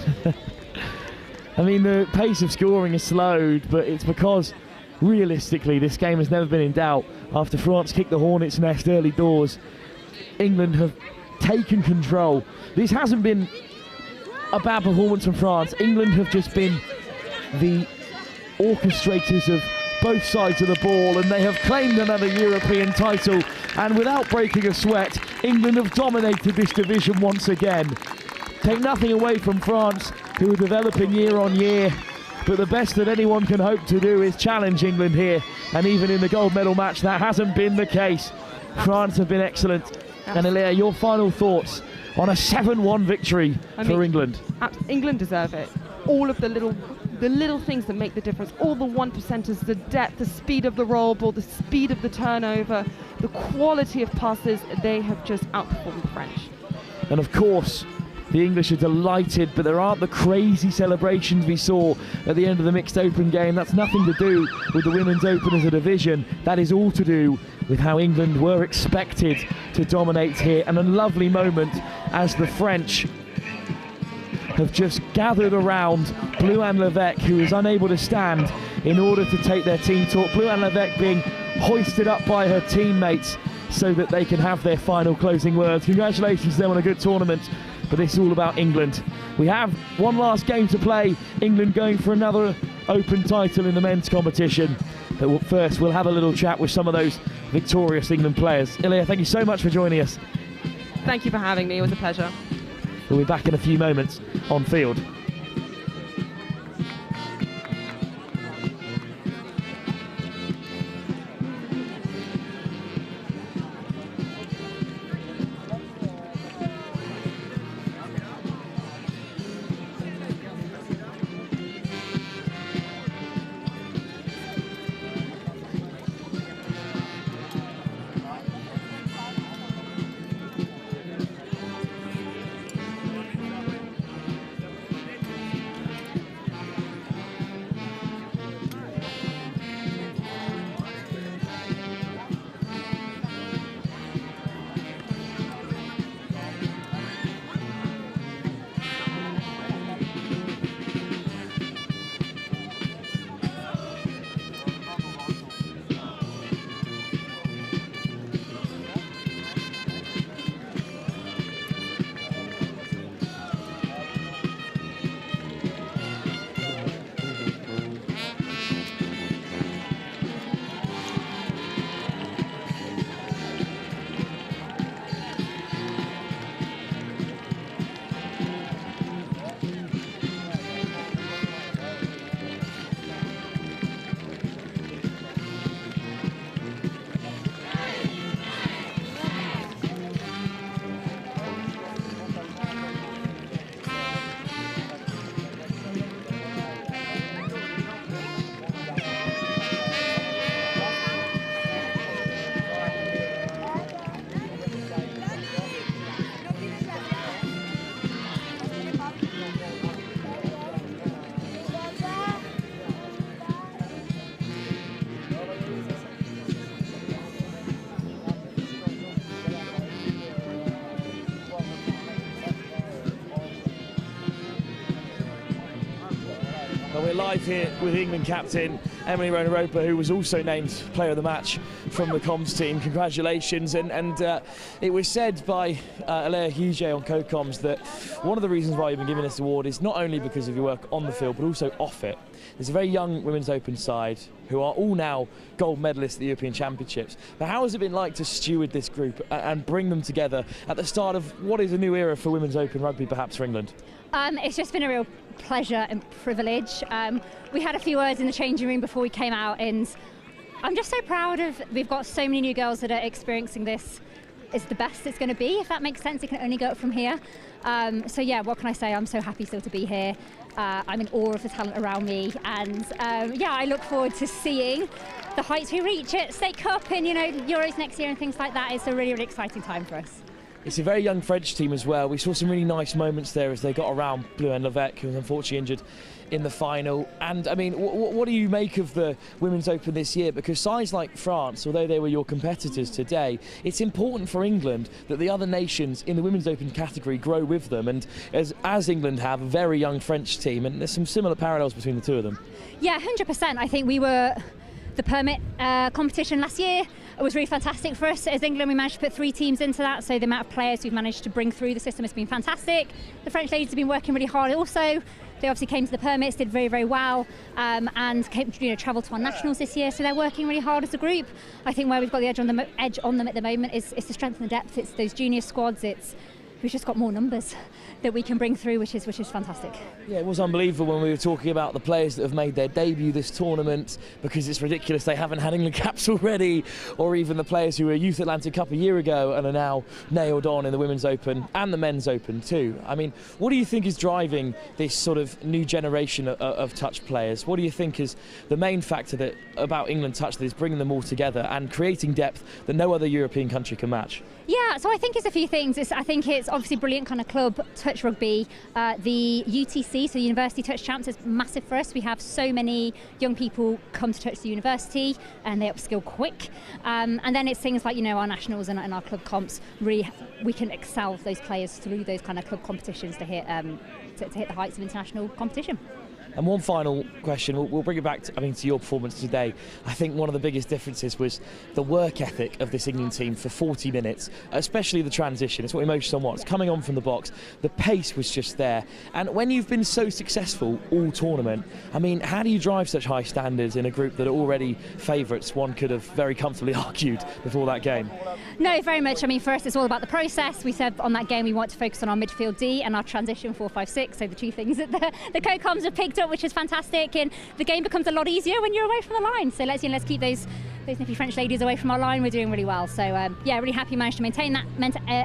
I mean, the pace of scoring is slowed, but it's because, realistically, this game has never been in doubt. After France kicked the hornet's nest early doors, England have taken control. This hasn't been a bad performance from France. England have just been the orchestrators of both sides of the ball, and they have claimed another European title. And without breaking a sweat, England have dominated this division once again. Take nothing away from France, who are developing year on year, but the best that anyone can hope to do is challenge England here, and even in the gold medal match that hasn't been the case. France have been excellent. And Elia, your final thoughts on a 7-1 victory for England? England deserve it. All of the little things that make the difference, all the 1%ers, the depth, the speed of the roll ball, the speed of the turnover, the quality of passes, they have just outperformed the French. And of course, the English are delighted, but there aren't the crazy celebrations we saw at the end of the mixed open game. That's nothing to do with the women's open as a division. That is all to do with how England were expected to dominate here. And a lovely moment as the French have just gathered around Blue-Anne Levesque, who is unable to stand, in order to take their team talk. Blue-Anne Levesque being hoisted up by her teammates so that they can have their final closing words. Congratulations to them on a good tournament. But this is all about England. We have one last game to play. England going for another open title in the men's competition. But first, we'll have a little chat with some of those victorious England players. Ilya, thank you so much for joining us. Thank you for having me. It was a pleasure. We'll be back in a few moments on field. we're live here with England captain Emily Ronaropa, who was also named player of the match from the comms team. Congratulations. And it was said by Alea Huge on co-coms that one of the reasons why you've been given this award is not only because of your work on the field, but also off it. There's a very young Women's Open side who are all now gold medalists at the European Championships. But how has it been like to steward this group and bring them together at the start of what is a new era for Women's Open rugby, perhaps for England? It's just been a real pleasure and privilege. We had a few words in the changing room before we came out, and I'm just so proud of, we've got so many new girls that are experiencing this. It's the best it's going to be, if that makes sense. It can only go up from here. So yeah, what can I say? I'm so happy still to be here. I'm in awe of the talent around me, and yeah, I look forward to seeing the heights we reach at State Cup and, you know, Euros next year and things like that. It's a really, really exciting time for us. It's a very young French team as well. We saw some really nice moments there as they got around Bleuin Levesque, who was unfortunately injured in the final. And I mean, what do you make of the Women's Open this year? Because sides like France, although they were your competitors today, it's important for England that the other nations in the Women's Open category grow with them. And as England have a very young French team, and there's some similar parallels between the two of them. Yeah, 100%. I think we were the permit competition last year. It was really fantastic for us as England. We managed to put 3 teams into that, so the amount of players we've managed to bring through the system has been fantastic. The French ladies have been working really hard also. They obviously came to the permits, did very, very well, and came, you know, travelled to our nationals this year, so they're working really hard as a group. I think where we've got the edge on them at the moment is the strength and the depth. It's those junior squads. We've just got more numbers that we can bring through, which is fantastic. Yeah, it was unbelievable when we were talking about the players that have made their debut this tournament, because it's ridiculous they haven't had England caps already, or even the players who were Youth Atlantic Cup a year ago and are now nailed on in the Women's Open and the Men's Open too. I mean, what do you think is driving this sort of new generation of touch players? What do you think is the main factor about England touch that is bringing them all together and creating depth that no other European country can match? Yeah, so I think it's a few things. I think it's obviously brilliant kind of club touch rugby. The UTC, so the University Touch Champs, is massive for us. We have so many young people come to touch the university and they upskill quick. And then it's things like, you know, our nationals and our club comps. Really, we can excel those players through those kind of club competitions to hit the heights of international competition. And one final question, we'll bring it back to your performance today. I think one of the biggest differences was the work ethic of this England team for 40 minutes, especially the transition. It's what emotion wants. Coming on from the box, the pace was just there. And when you've been so successful all tournament, I mean, how do you drive such high standards in a group that are already favourites? One could have very comfortably argued before that game. No, very much. I mean, for us, it's all about the process. We said on that game we want to focus on our midfield D and our transition 4-5-6, so the two things that the co-coms have picked up, which is fantastic, and the game becomes a lot easier when you're away from the line. So let's keep those nippy French ladies away from our line. We're doing really well. So yeah, really happy we managed to maintain that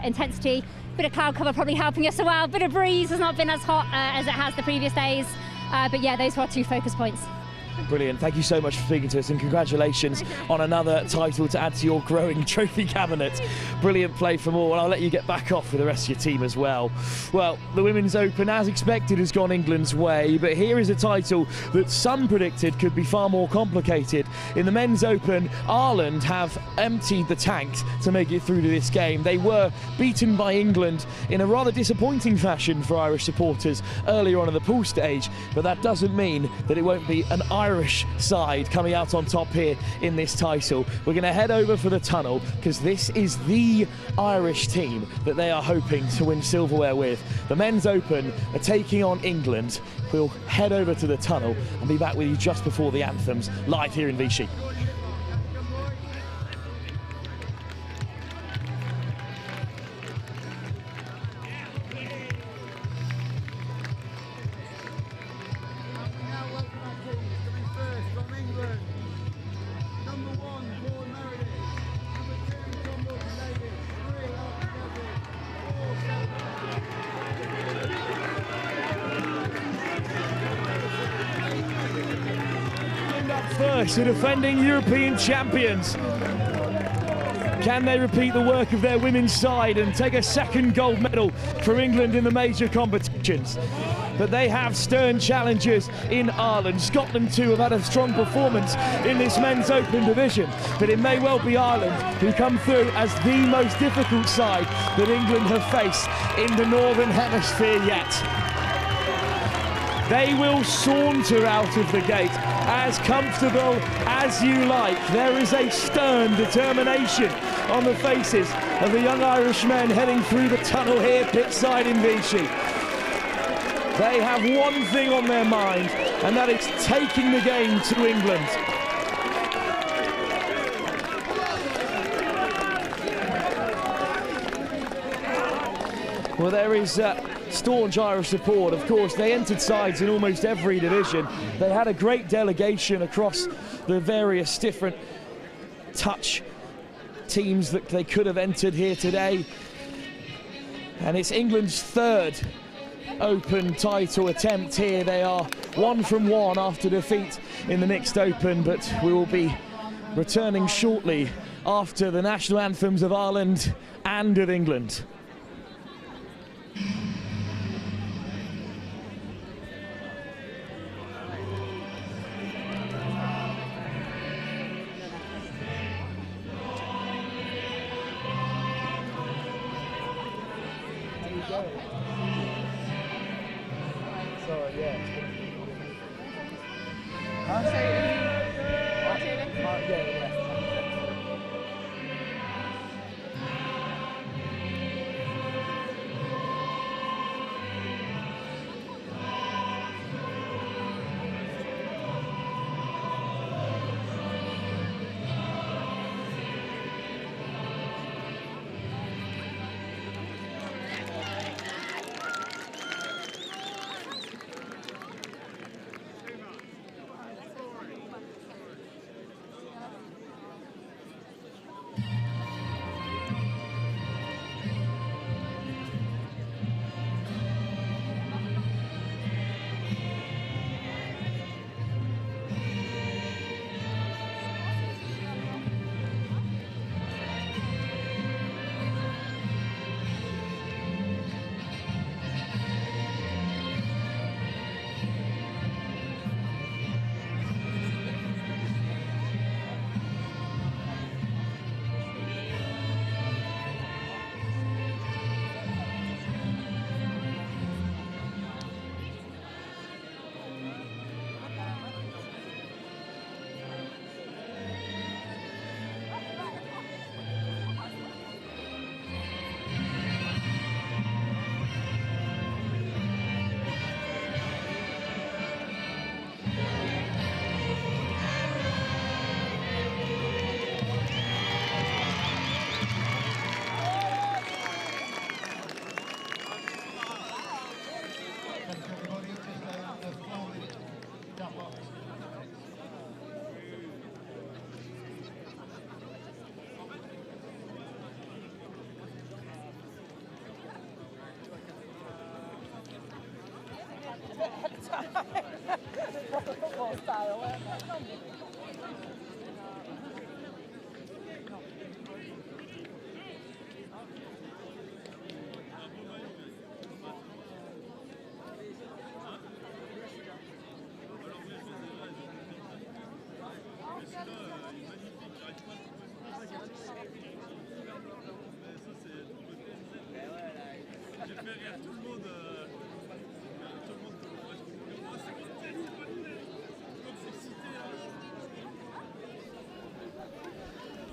intensity. Bit of cloud cover probably helping us as well. Bit of breeze has not been as hot as it has the previous days. But yeah, those were our 2 focus points. Brilliant. Thank you so much for speaking to us, and congratulations on another title to add to your growing trophy cabinet. Brilliant play from all, and I'll let you get back off with the rest of your team as well. Well, the Women's Open, as expected, has gone England's way, but here is a title that some predicted could be far more complicated. In the Men's Open, Ireland have emptied the tank to make it through to this game. They were beaten by England in a rather disappointing fashion for Irish supporters earlier on in the pool stage, but that doesn't mean that it won't be an Irish side coming out on top here in this title. We're going to head over for the tunnel because this is the Irish team that they are hoping to win silverware with. The Men's Open are taking on England. We'll head over to the tunnel and be back with you just before the anthems, live here in Vichy. First, the defending European champions. Can they repeat the work of their women's side and take a second gold medal for England in the major competitions? But they have stern challengers in Ireland. Scotland too have had a strong performance in this Men's Open division, but it may well be Ireland who come through as the most difficult side that England have faced in the Northern Hemisphere yet. They will saunter out of the gate as comfortable as you like. There is a stern determination on the faces of the young Irishmen heading through the tunnel here pitchside in Vichy. They have one thing on their mind, and that is taking the game to England. Well, there is staunch Irish support. Of course, they entered sides in almost every division. They had a great delegation across the various different touch teams that they could have entered here today. And it's England's third Open title attempt here. They are 1 from 1 after defeat in the Mixed Open, but we will be returning shortly after the national anthems of Ireland and of England.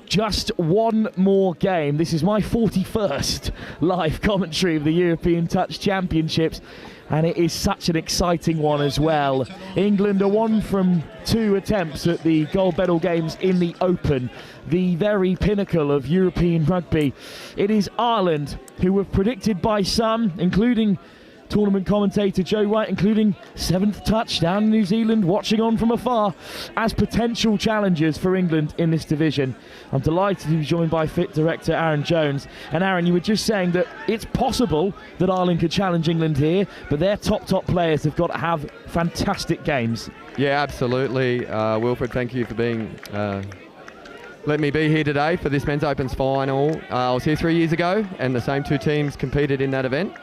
Just one more game. This is my 41st live commentary of the European Touch Championships, and it is such an exciting one as well. England are 1 from 2 attempts at the gold medal games in the Open, the very pinnacle of European rugby. It is Ireland, who were predicted by some, including tournament commentator Joe Wright, including 7th touch down in New Zealand, watching on from afar, as potential challengers for England in this division. I'm delighted to be joined by FIT director Aaron Jones. And Aaron, you were just saying that it's possible that Ireland could challenge England here, but their top players have got to have fantastic games. Yeah, absolutely. Wilfred, thank you for being let me be here today for this Men's Opens final. I was here 3 years ago, and the same 2 teams competed in that event.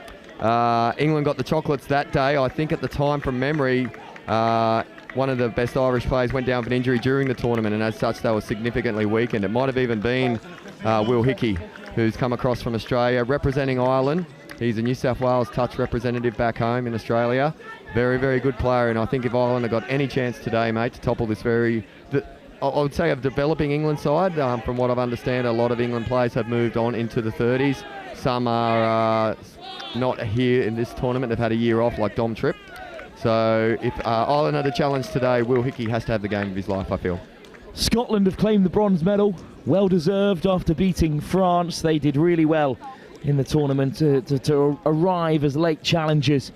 England got the chocolates that day. I think at the time, from memory, one of the best Irish players went down with an injury during the tournament, and as such they were significantly weakened. It might have even been Will Hickey, who's come across from Australia representing Ireland. He's a New South Wales touch representative back home in Australia. Very, very good player, and I think if Ireland have got any chance today, mate, to topple this I would say a developing England side. From what I understand, a lot of England players have moved on into the 30s. Some are not here in this tournament. They've had a year off, like Dom Tripp. So if Ireland had a challenge today, Will Hickey has to have the game of his life, I feel. Scotland have claimed the bronze medal. Well deserved after beating France. They did really well in the tournament to arrive as late challengers.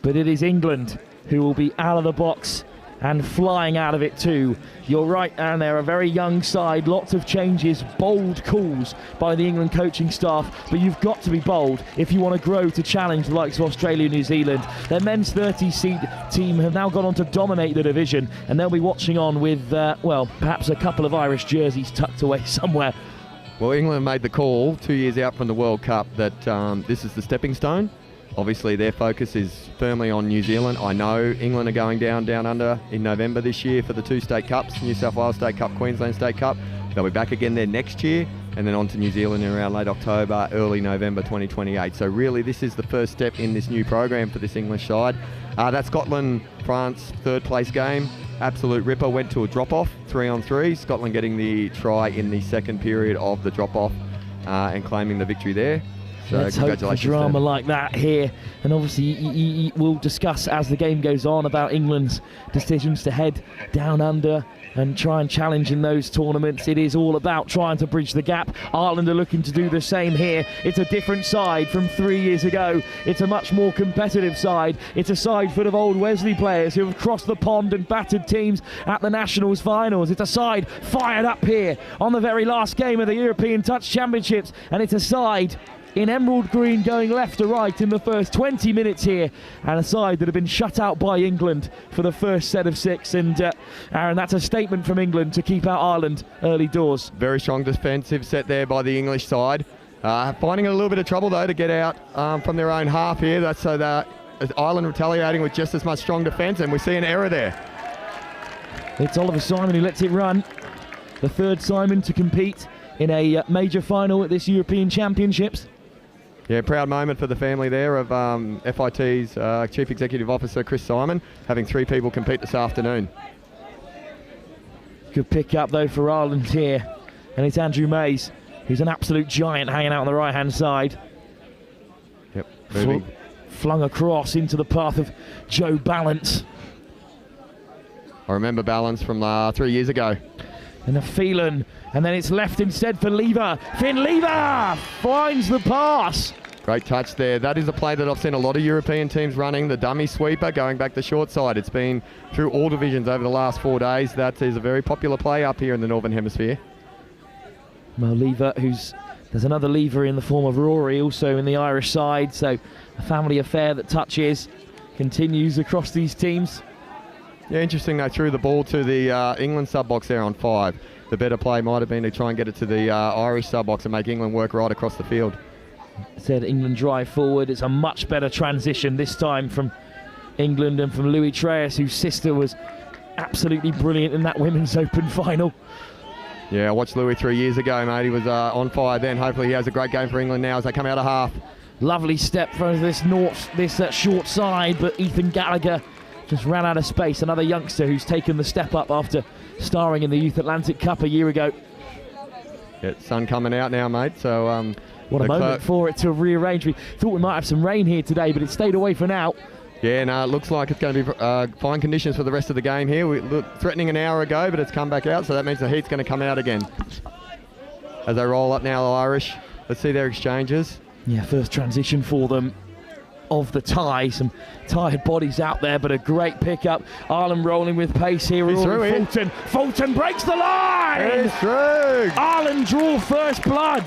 But it is England who will be out of the box and flying out of it too. You're right, and they're a very young side. Lots of changes, bold calls by the England coaching staff, but you've got to be bold if you want to grow to challenge the likes of Australia and New Zealand. Their men's 30-seed team have now gone on to dominate the division, and they'll be watching on with, well, perhaps a couple of Irish jerseys tucked away somewhere. Well, England made the call 2 years out from the World Cup that this is the stepping stone. Obviously, their focus is firmly on New Zealand. I know England are going down under in November this year for the 2 state cups, New South Wales State Cup, Queensland State Cup. They'll be back again there next year, and then on to New Zealand in around late October, early November 2028. So really, this is the first step in this new program for this English side. That Scotland-France third-place game, absolute ripper, went to a drop-off, 3-on-3. Scotland getting the try in the second period of the drop-off and claiming the victory there. So let's hope for drama like that here, and obviously we'll discuss as the game goes on about England's decisions to head down under and try and challenge in those tournaments. It is all about trying to bridge the gap. Ireland are looking to do the same here. It's a different side from 3 years ago. It's a much more competitive side. It's a side full of old Wesley players who have crossed the pond and battered teams at the Nationals finals. It's a side fired up here on the very last game of the European Touch Championships, and it's a side in emerald green going left to right in the first 20 minutes here, and a side that have been shut out by England for the first set of 6. And Aaron, that's a statement from England to keep out Ireland early doors. Very strong defensive set there by the English side. Finding a little bit of trouble though to get out from their own half here. That's so that Ireland retaliating with just as much strong defence, and we see an error there. It's Oliver Simon who lets it run. The third Simon to compete in a major final at this European Championships. Yeah, proud moment for the family there of FIT's Chief Executive Officer Chris Simon, having 3 people compete this afternoon. Good pick up though for Ireland here, and it's Andrew Mays, who's an absolute giant hanging out on the right hand side. Yep, moving. Flung across into the path of Joe Balance. I remember Balance from 3 years ago. And a Phelan, and then it's left instead for Lever. Finn Lever finds the pass. Great touch there. That is a play that I've seen a lot of European teams running, the dummy sweeper going back the short side. It's been through all divisions over the last 4 days. That is a very popular play up here in the Northern Hemisphere. Well, Lever, there's another Lever in the form of Rory, also in the Irish side, so a family affair that touches continues across these teams. Yeah, interesting they threw the ball to the England sub-box there on 5. The better play might have been to try and get it to the Irish sub-box and make England work right across the field. Said England drive forward. It's a much better transition this time from England and from Louis Treyas, whose sister was absolutely brilliant in that Women's Open final. Yeah, I watched Louis 3 years ago, mate. He was on fire then. Hopefully he has a great game for England now as they come out of half. Lovely step from this short side, but Ethan Gallagher just ran out of space. Another youngster who's taken the step up after starring in the Youth Atlantic Cup a year ago. Yeah, sun coming out now, mate. So what a moment for it to rearrange. We thought we might have some rain here today, but it stayed away for now. Yeah, no, it looks like it's going to be fine conditions for the rest of the game here. We looked threatening an hour ago, but it's come back out, so that means the heat's going to come out again. As they roll up now, the Irish. Let's see their exchanges. Yeah, first transition for them of the tie. Some tired bodies out there, but a great pickup. Ireland rolling with pace here. He's through it. Fulton breaks the line! He's through! Ireland draw first blood.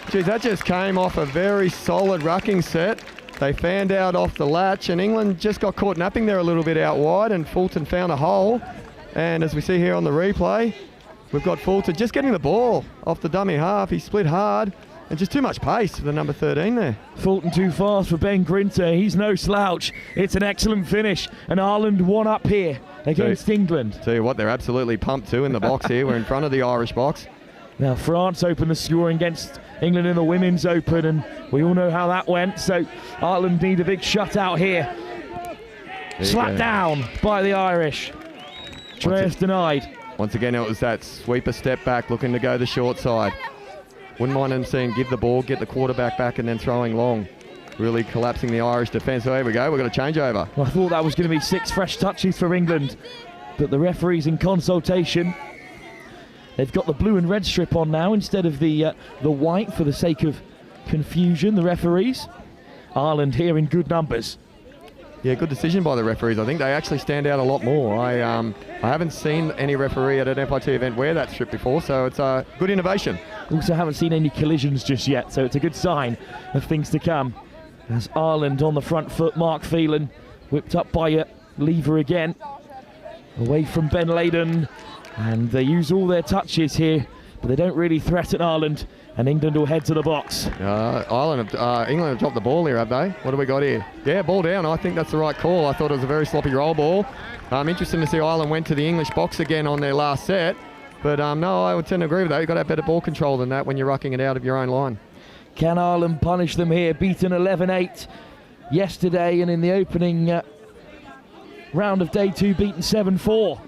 Geez, that just came off a very solid rucking set. They fanned out off the latch, and England just got caught napping there a little bit out wide, and Fulton found a hole. And as we see here on the replay, we've got Fulton just getting the ball off the dummy half. He split hard, and just too much pace for the number 13 there. Fulton too fast for Ben Grinter. He's no slouch. It's an excellent finish, and Ireland one up here against England. Tell you what, they're absolutely pumped too in the box here. We're in front of the Irish box. Now France open the scoring against England in the Women's Open, and we all know how that went. So Ireland need a big shutout here. Slapped down by the Irish. Treyas denied. Once again, it was that sweeper step back, looking to go the short side. Wouldn't mind him seeing give the ball, get the quarterback back, and then throwing long. Really collapsing the Irish defence. So here we go, we've got a changeover. Well, I thought that was going to be 6 fresh touches for England, but the referees in consultation. They've got the blue and red strip on now instead of the white for the sake of confusion, the referees. Ireland here in good numbers. Yeah, good decision by the referees. I think they actually stand out a lot more. I haven't seen any referee at an FIT event wear that strip before, so it's a good innovation. Also haven't seen any collisions just yet, so it's a good sign of things to come. As Ireland on the front foot, Mark Phelan whipped up by Lever again. Away from Ben Laden, and they use all their touches here, but they don't really threaten Ireland, and England will head to the box. England have dropped the ball here, have they? What do we got here? Yeah, ball down. I think that's the right call. I thought it was a very sloppy roll ball. Interesting to see Ireland went to the English box again on their last set, but no, I would tend to agree with that. You've got to have better ball control than that when you're rucking it out of your own line. Can Ireland punish them here? Beaten 11-8 yesterday, and in the opening round of day 2, beaten 7-4.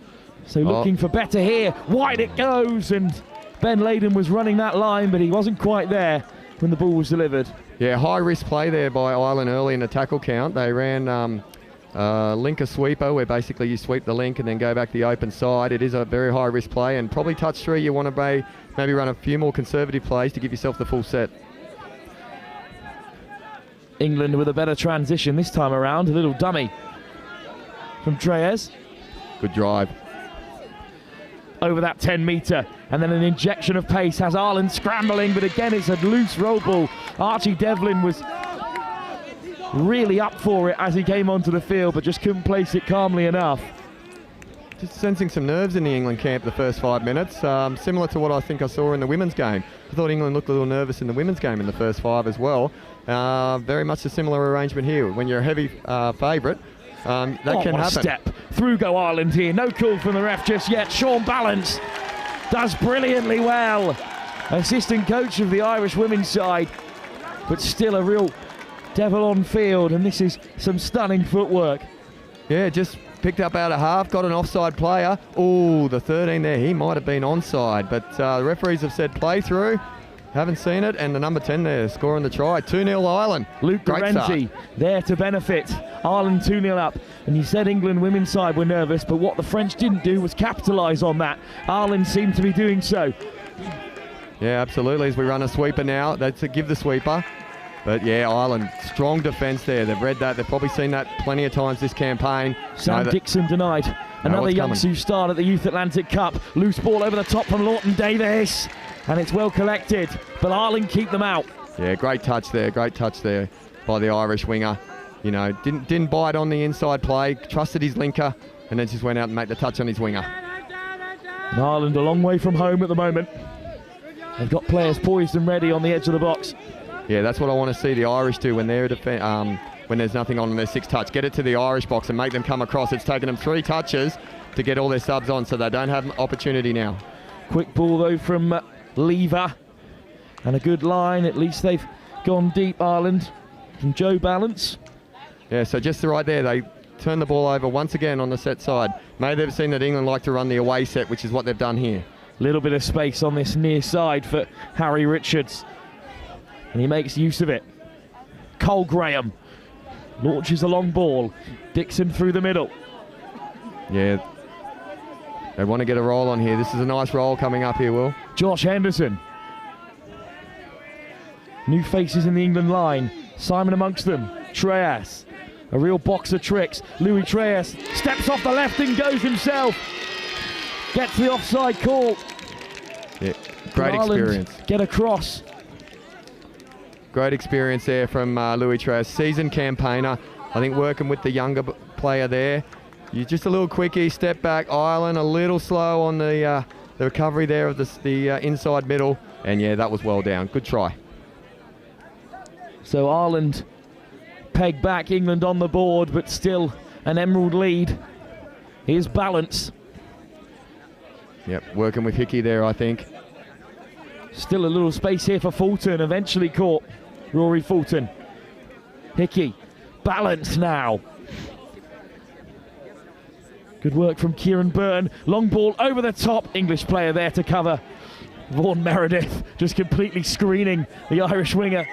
So looking for better here. Wide it goes, and Ben Laden was running that line, but he wasn't quite there when the ball was delivered. Yeah, high risk play there by Ireland early in the tackle count. They ran linker sweeper, where basically you sweep the link and then go back the open side. It is a very high risk play, and probably touch 3 you want to maybe run a few more conservative plays to give yourself the full set. England with a better transition this time around. A little dummy from Treyas. Good drive. Over that 10 metre, and then an injection of pace has Ireland scrambling, but again it's a loose roll ball. Archie Devlin was really up for it as he came onto the field, but just couldn't place it calmly enough. Just sensing some nerves in the England camp the first 5 minutes, similar to what I think I saw in the women's game. I thought England looked a little nervous in the women's game in the first 5 as well. Very much a similar arrangement here. When you're a heavy favourite, that can happen. Step. Through go Ireland here. No call from the ref just yet. Sean Balance does brilliantly well. Assistant coach of the Irish women's side, but still a real devil on field, and this is some stunning footwork. Yeah, just picked up out of half, got an offside player. Oh, the 13 there, he might have been onside, but the referees have said play through. Haven't seen it, and the number 10 there scoring the try. 2-0 Ireland. Luke Guarenti there to benefit. Ireland 2-0 up. And you said England women's side were nervous, but what the French didn't do was capitalise on that. Ireland seemed to be doing so. Yeah, absolutely. As we run a sweeper now, that's a give the sweeper. But yeah, Ireland, strong defence there. They've read that. They've probably seen that plenty of times this campaign. Sam Dixon denied. Another young Sioux start at the Youth Atlantic Cup. Loose ball over the top from Lawton Davis. And it's well collected, but Ireland keep them out. Yeah, great touch there by the Irish winger. You know, didn't bite on the inside play, trusted his linker, and then just went out and made the touch on his winger. And Ireland a long way from home at the moment. They've got players poised and ready on the edge of the box. Yeah, that's what I want to see the Irish do when they're when there's nothing on their 6 touch. Get it to the Irish box and make them come across. It's taken them 3 touches to get all their subs on, so they don't have an opportunity now. Quick ball though from Lever, and a good line. At least they've gone deep, Ireland, from Joe Balance. Yeah, so just right there, they turn the ball over once again on the set side. Maybe they've seen that England like to run the away set, which is what they've done here. Little bit of space on this near side for Harry Richards, and he makes use of it. Cole Graham launches a long ball. Dixon through the middle. Yeah, they want to get a roll on here. This is a nice roll coming up here, Will. Josh Henderson. New faces in the England line. Simon amongst them. Treyas. A real box of tricks. Louis Treyas steps off the left and goes himself. Gets the offside call. Yeah, great experience. Get across. Great experience there from Louis Treyas. Seasoned campaigner. I think working with the younger player there. You just a little quickie, step back. Ireland a little slow on the recovery there of the inside middle, and yeah, that was well down. Good try. So Ireland peg back, England on the board, but still an emerald lead. Here's Balance. Yep, working with Hickey there, I think. Still a little space here for Fulton, eventually caught. Rory Fulton. Hickey, balance now. Good work from Kieran Burton. Long ball over the top. English player there to cover. Vaughan Meredith just completely screening the Irish winger.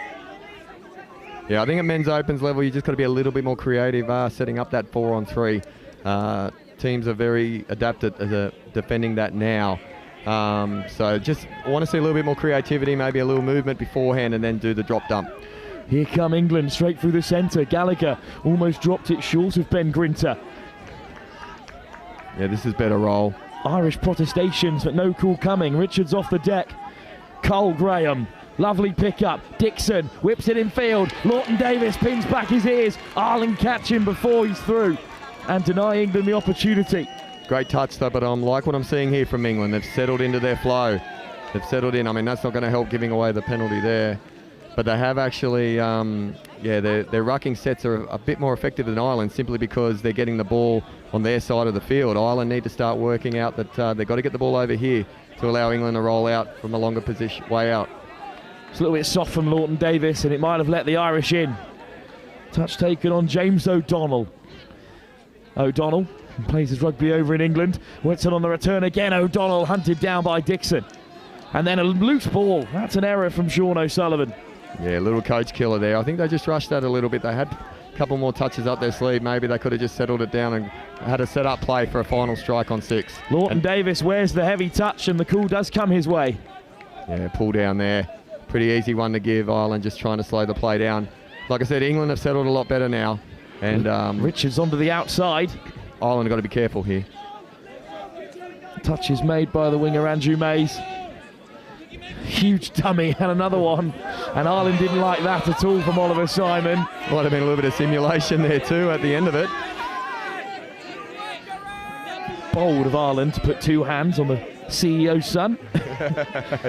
Yeah, I think at men's opens level, you just got to be a little bit more creative setting up that 4-on-3. Teams are very adapted at defending that now. So just want to see a little bit more creativity, maybe a little movement beforehand and then do the drop dump. Here come England straight through the centre. Gallagher almost dropped it short of Ben Grinter. Yeah, this is better roll. Irish protestations, but no call coming. Richards off the deck. Cole Graham, lovely pickup. Dixon whips it in field. Lawton Davis pins back his ears. Ireland catch him before he's through and deny England the opportunity. Great touch though, but I like what I'm seeing here from England. They've settled into their flow. They've settled in. I mean, that's not going to help giving away the penalty there. But they have actually, their rucking sets are a bit more effective than Ireland simply because they're getting the ball on their side of the field. Ireland need to start working out that they've got to get the ball over here to allow England to roll out from a longer position, way out. It's a little bit soft from Lawton Davis and it might have let the Irish in. Touch taken on James O'Donnell. O'Donnell plays his rugby over in England. Wetson on the return again. O'Donnell hunted down by Dixon. And then a loose ball. That's an error from Sean O'Sullivan. Yeah, little coach killer there. I think they just rushed that a little bit. They had a couple more touches up their sleeve. Maybe they could have just settled it down and had a set-up play for a final strike on 6. Lawton Davis wears the heavy touch and the call does come his way. Yeah, pull down there. Pretty easy one to give. Ireland just trying to slow the play down. Like I said, England have settled a lot better now. And Richards onto the outside. Ireland have got to be careful here. Touch is made by the winger Andrew Mays. Huge dummy and another one, and Ireland didn't like that at all from Oliver Simon. Might have been a little bit of simulation there too at the end of it. Bold of Ireland to put 2 hands on the CEO's son.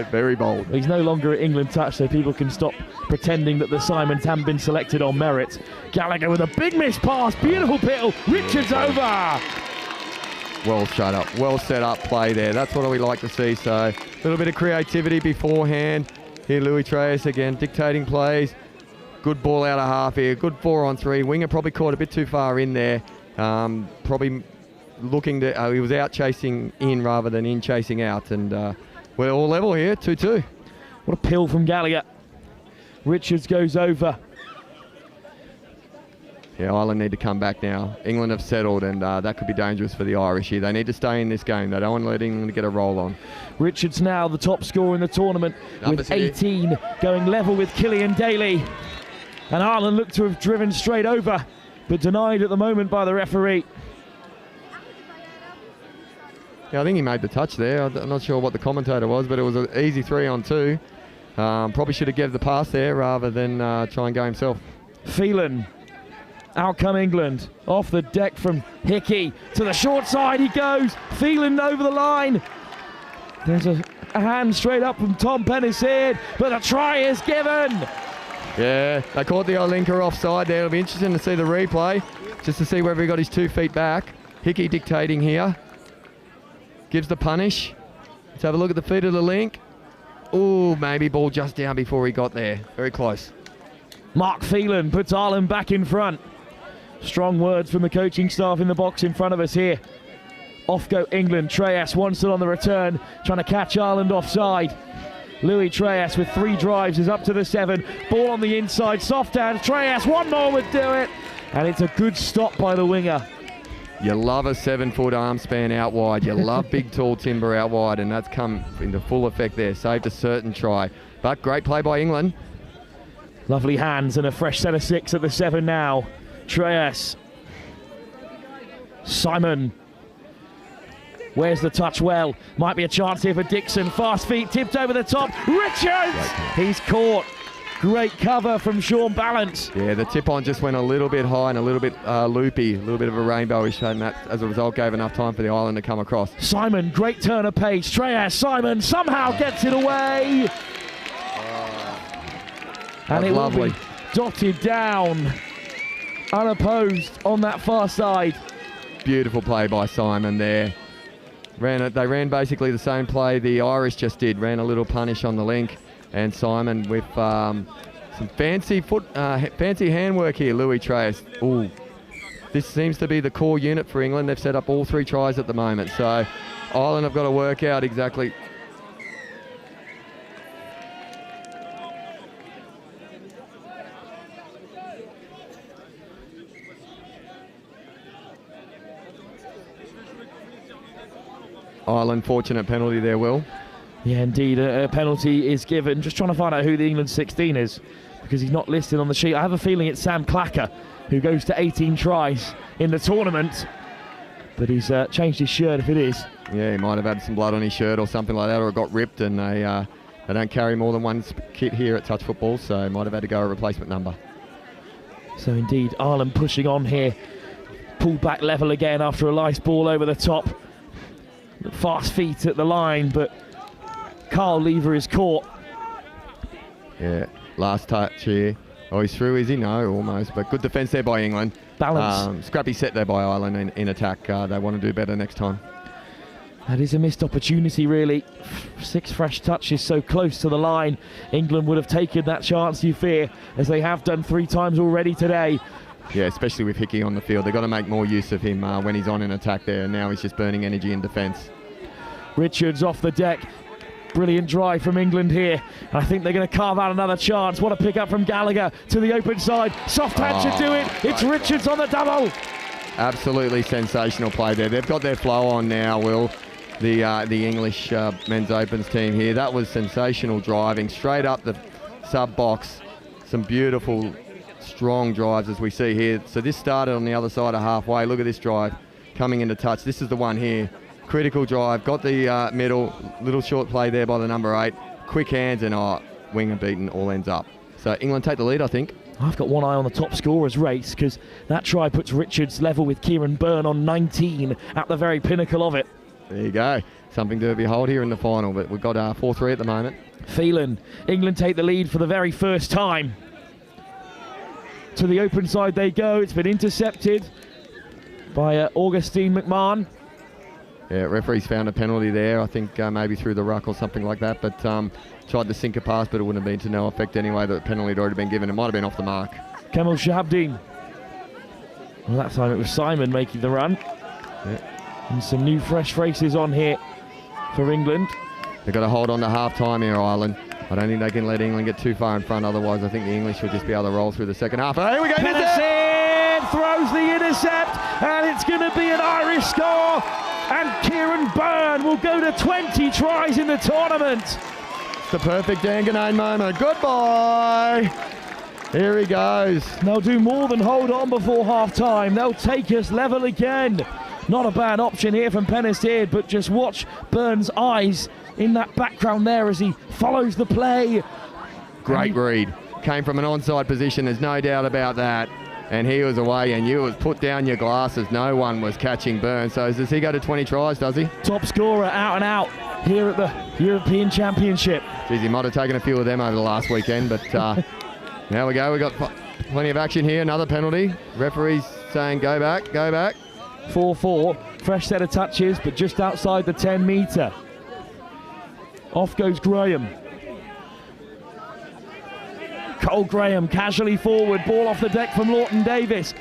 Very bold. He's no longer at England touch, so people can stop pretending that the Simons haven't been selected on merit. Gallagher with a big miss pass, beautiful pill. Richards over. Well shut up, well set up play there. That's what we like to see. So a little bit of creativity beforehand. Here Louis Treyas again dictating plays. Good ball out of half here. Good 4-on-3. Winger probably caught a bit too far in there. Probably looking to, he was out chasing in rather than in chasing out. And we're all level here, 2-2. What a pill from Gallagher. Richards goes over. Yeah, Ireland need to come back now. England have settled and that could be dangerous for the Irish here. They need to stay in this game. They don't want to let England get a roll on. Richards now the top scorer in the tournament with 18, going level with Killian Daly. And Ireland look to have driven straight over, but denied at the moment by the referee. Yeah, I think he made the touch there. I'm not sure what the commentator was, but it was an easy 3-on-2. Probably should have given the pass there rather than try and go himself. Phelan. Out come England, off the deck from Hickey, to the short side he goes, Phelan over the line. There's a hand straight up from Tom Pennishead, but a try is given. Yeah, they caught the Olinka offside there. It'll be interesting to see the replay, just to see whether he got his 2 feet back. Hickey dictating here, gives the punish. Let's have a look at the feet of the link. Ooh, maybe ball just down before he got there, very close. Mark Phelan puts Ireland back in front. Strong words from the coaching staff in the box in front of us here. Off go England. Treyas wants it on the return, trying to catch Ireland offside. Louis Treyas with 3 drives is up to the 7. Ball on the inside, soft hands. Treyas, one more would do it. And it's a good stop by the winger. You love a 7-foot arm span out wide. You love big, tall timber out wide, and that's come into full effect there. Saved a certain try. But great play by England. Lovely hands and a fresh set of 6 at the 7 now. Treyas. Simon. Where's the touch well? Might be a chance here for Dixon. Fast feet, tipped over the top. Richards! He's caught. Great cover from Sean Balance. Yeah, the tip-on just went a little bit high and a little bit loopy, a little bit of a rainbowish, and that, as a result, gave enough time for the Ireland to come across. Simon, great turn of pace. Treyas, Simon somehow gets it away. And it lovely. Will be dotted down, unopposed on that far side. Beautiful play by Simon there. They ran basically the same play the Irish just did. Ran a little punish on the link, and Simon with some fancy handwork here. Louis Trace. Ooh, this seems to be the core unit for England. They've set up all 3 tries at the moment, so Ireland have got to work out exactly. Ireland, fortunate penalty there, Will. Yeah, indeed, a penalty is given. Just trying to find out who the England 16 is, because he's not listed on the sheet. I have a feeling it's Sam Clacker, who goes to 18 tries in the tournament, but he's changed his shirt if it is. Yeah, he might have had some blood on his shirt or something like that, or it got ripped, and they don't carry more than one kit here at Touch Football, so might have had to go a replacement number. So indeed, Ireland pushing on here. Pulled back level again after a nice ball over the top. Fast feet at the line, but Carl Lever is caught. Yeah, last touch here. Oh, he's through, is he? No, almost, but good defence there by England. Balance. Scrappy set there by Ireland in attack. They want to do better next time. That is a missed opportunity, really. 6 fresh touches so close to the line. England would have taken that chance, you fear, as they have done 3 times already today. Yeah, especially with Hickey on the field. They've got to make more use of him when he's on in attack there, and now he's just burning energy in defence. Richards off the deck. Brilliant drive from England here. I think they're going to carve out another chance. What a pick up from Gallagher to the open side. Soft hand should do it. It's Richards on the double. Absolutely sensational play there. They've got their flow on now, Will. The English men's opens team here. That was sensational driving straight up the sub box. Some beautiful strong drives as we see here. So this started on the other side of halfway. Look at this drive coming into touch. This is the one here. Critical drive. Got the middle. Little short play there by the number 8. Quick hands and winger beaten. All ends up. So England take the lead, I think. I've got one eye on the top scorer's race, because that try puts Richards level with Kieran Byrne on 19 at the very pinnacle of it. There you go. Something to behold here in the final, but we've got 4-3 at the moment. Phelan. England take the lead for the very first time. To the open side they go. It's been intercepted by Augustine McMahon. Yeah, referee's found a penalty there. I think maybe through the ruck or something like that, but tried to sink a pass, but it wouldn't have been to no effect anyway. The penalty had already been given. It might have been off the mark. Kemal Shahabdeen. Well, that time it was Simon making the run. Yeah. And some new fresh faces on here for England. They've got to hold on to half-time here, Ireland. I don't think they can let England get too far in front, otherwise I think the English will just be able to roll through the second half. Here we go, Pennison throws the intercept, and it's going to be an Irish score, and Kieran Byrne will go to 20 tries in the tournament. It's the perfect Danganane moment. Goodbye. Here he goes. They'll do more than hold on before half-time. They'll take us level again. Not a bad option here from Pennison, but just watch Byrne's eyes in that background there as he follows the play. Great read. Came from an onside position, there's no doubt about that. And he was away, and you was put down your glasses. No one was catching Byrne. So does he go to 20 tries, does he? Top scorer out and out here at the European Championship. Geez, he might have taken a few of them over the last weekend, but now we go. We've got plenty of action here. Another penalty. Referee's saying go back, go back. 4-4. Fresh set of touches, but just outside the 10 metre. Off goes Graham. Cole Graham casually forward. Ball off the deck from Lawton Davis.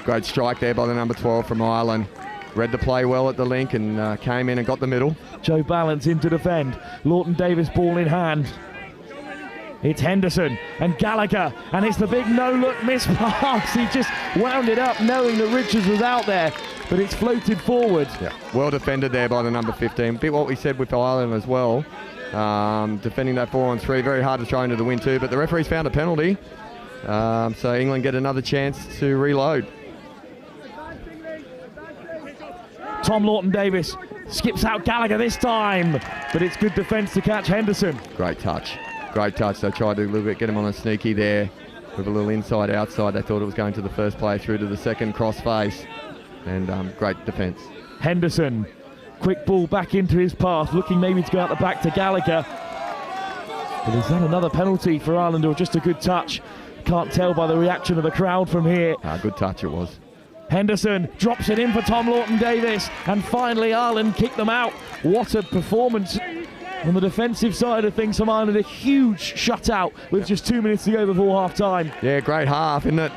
Great strike there by the number 12 from Ireland. Read the play well at the link and came in and got the middle. Joe Balance in to defend. Lawton Davis ball in hand. It's Henderson and Gallagher, and it's the big no-look miss pass. He just wound it up knowing that Richards was out there, but it's floated forward. Yeah, well defended there by the number 15. Bit what we said with Ireland as well. Defending that 4-on-3, very hard to throw into the wind too, but the referee's found a penalty. So England get another chance to reload. Tom Lawton Davis skips out Gallagher this time, but it's good defence to catch Henderson. Great touch. Great touch. They tried to a little bit get him on a sneaky there with a little inside-outside. They thought it was going to the first player through to the second cross face. And great defence. Henderson, quick ball back into his path, looking maybe to go out the back to Gallagher. But is that another penalty for Ireland or just a good touch? Can't tell by the reaction of the crowd from here. Good touch it was. Henderson drops it in for Tom Lawton-Davis, and finally Ireland kick them out. What a performance on the defensive side of things from Ireland. A huge shutout with just 2 minutes to go before half-time. Yeah, great half, isn't it?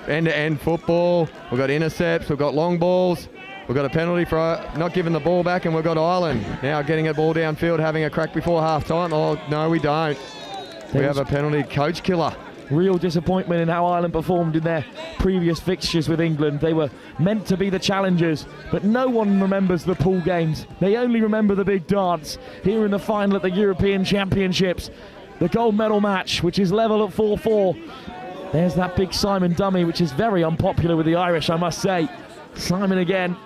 End-to-end football. We've got intercepts, we've got long balls, we've got a penalty for not giving the ball back, and we've got Ireland now getting a ball downfield, having a crack before half-time. Oh, no, we don't. We have a penalty, coach killer. Real disappointment in how Ireland performed in their previous fixtures with England. They were meant to be the challengers, but no one remembers the pool games. They only remember the big dance. Here in the final at the European Championships, the gold medal match, which is level at 4-4. There's that big Simon dummy, which is very unpopular with the Irish, I must say. Simon again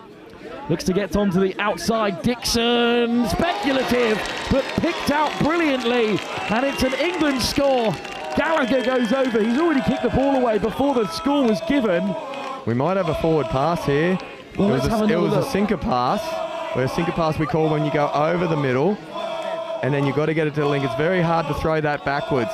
looks to get onto the outside. Dixon, speculative, but picked out brilliantly, and it's an England score. Gallagher goes over. He's already kicked the ball away before the score was given. We might have a forward pass here. Well, it was a sinker pass. Where a sinker pass we call when you go over the middle, and then you've got to get it to the link. It's very hard to throw that backwards.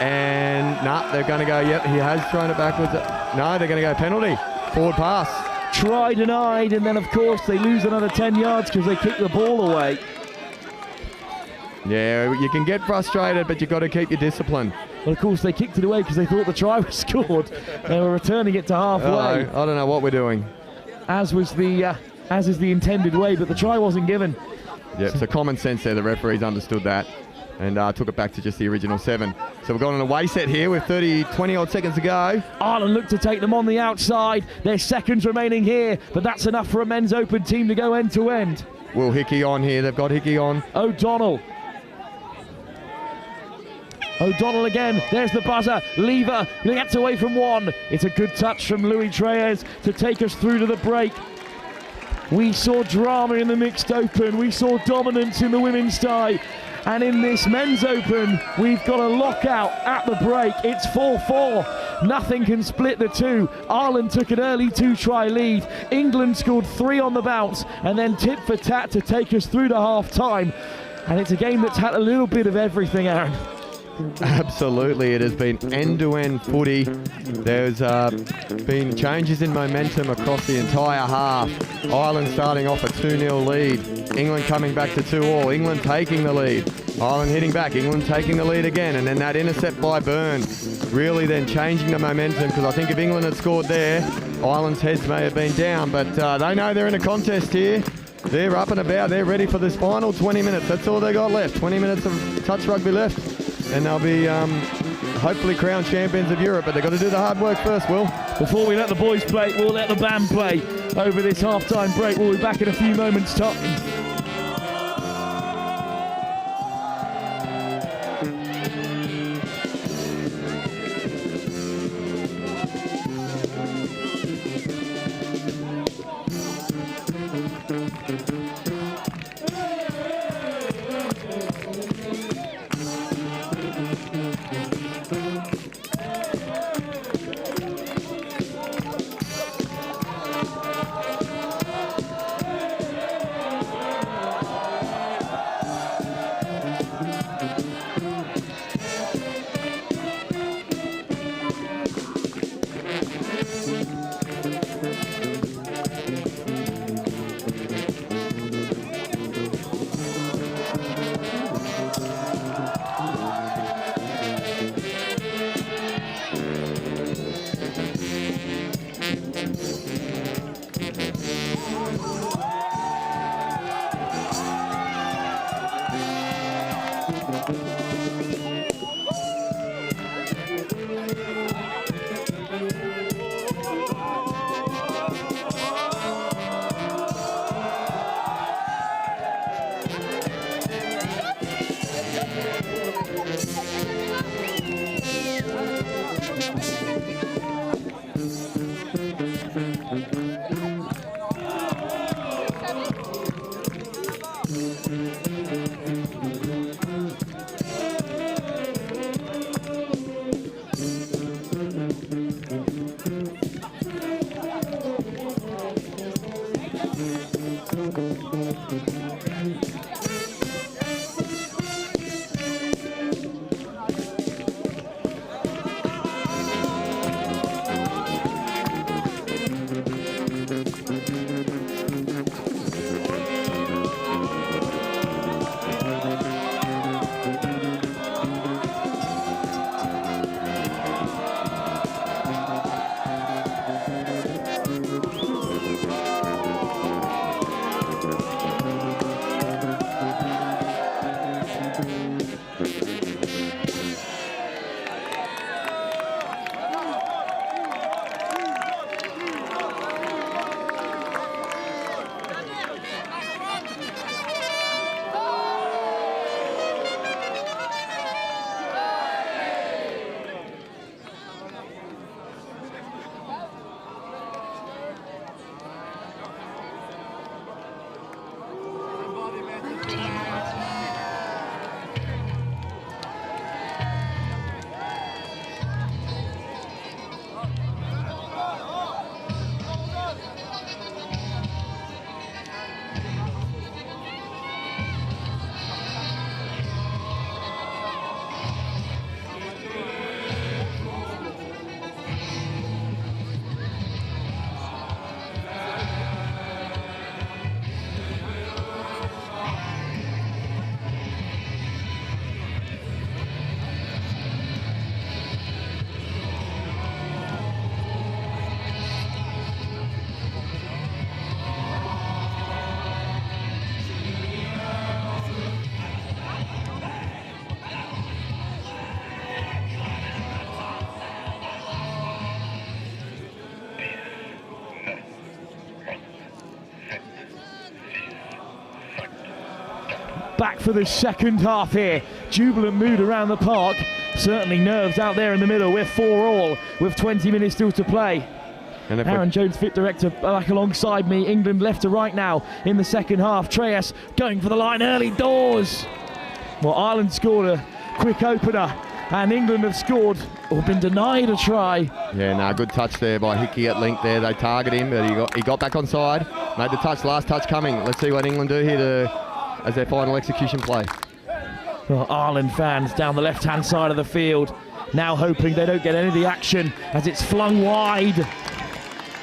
And they're going to go, yep, he has thrown it backwards. No, they're going to go penalty. Forward pass. Tried, denied, and then of course they lose another 10 yards because they kick the ball away. Yeah, you can get frustrated, but you've got to keep your discipline. Well, of course, they kicked it away because they thought the try was scored. They were returning it to halfway. I don't know what we're doing. As is the intended way, but the try wasn't given. Yep, so common sense there. The referees understood that and took it back to just the original 7. So we've got an away set here with 20 odd seconds to go. Ireland look to take them on the outside. There's seconds remaining here, but that's enough for a men's open team to go end to end. Will Hickey on here. They've got Hickey on. O'Donnell again, there's the buzzer. Lever gets away from one. It's a good touch from Louis Treyes to take us through to the break. We saw drama in the mixed open. We saw dominance in the women's tie. And in this men's open, we've got a lockout at the break. It's 4-4. Nothing can split the two. Ireland took an early 2-try lead. England scored 3 on the bounce and then tit for tat to take us through to half-time. And it's a game that's had a little bit of everything, Aaron. Absolutely, it has been end-to-end footy. There's been changes in momentum across the entire half. Ireland starting off a 2-0 lead. England coming back to 2-all. England taking the lead. Ireland hitting back. England taking the lead again. And then that intercept by Byrne really then changing the momentum, because I think if England had scored there, Ireland's heads may have been down. But they know they're in a contest here. They're up and about. They're ready for this final 20 minutes. That's all they got left. 20 minutes of touch rugby left. And they'll be hopefully crowned champions of Europe, but they've got to do the hard work first, Will. Before we let the boys play, we'll let the band play over this half-time break. We'll be back in a few moments' time. back for the second half here. Jubilant mood around the park. Certainly nerves out there in the middle. We're 4-all with 20 minutes still to play. And Aaron Jones, fit director, back alongside me. England left to right now in the second half. Treyas going for the line early doors. Well, Ireland scored a quick opener, and England have scored or been denied a try. Yeah, no, good touch there by Hickey at link there. They target him, but he got back on side. Made the touch, last touch coming. Let's see what England do here as their final execution play. Well, Ireland fans down the left-hand side of the field, now hoping they don't get any of the action as it's flung wide.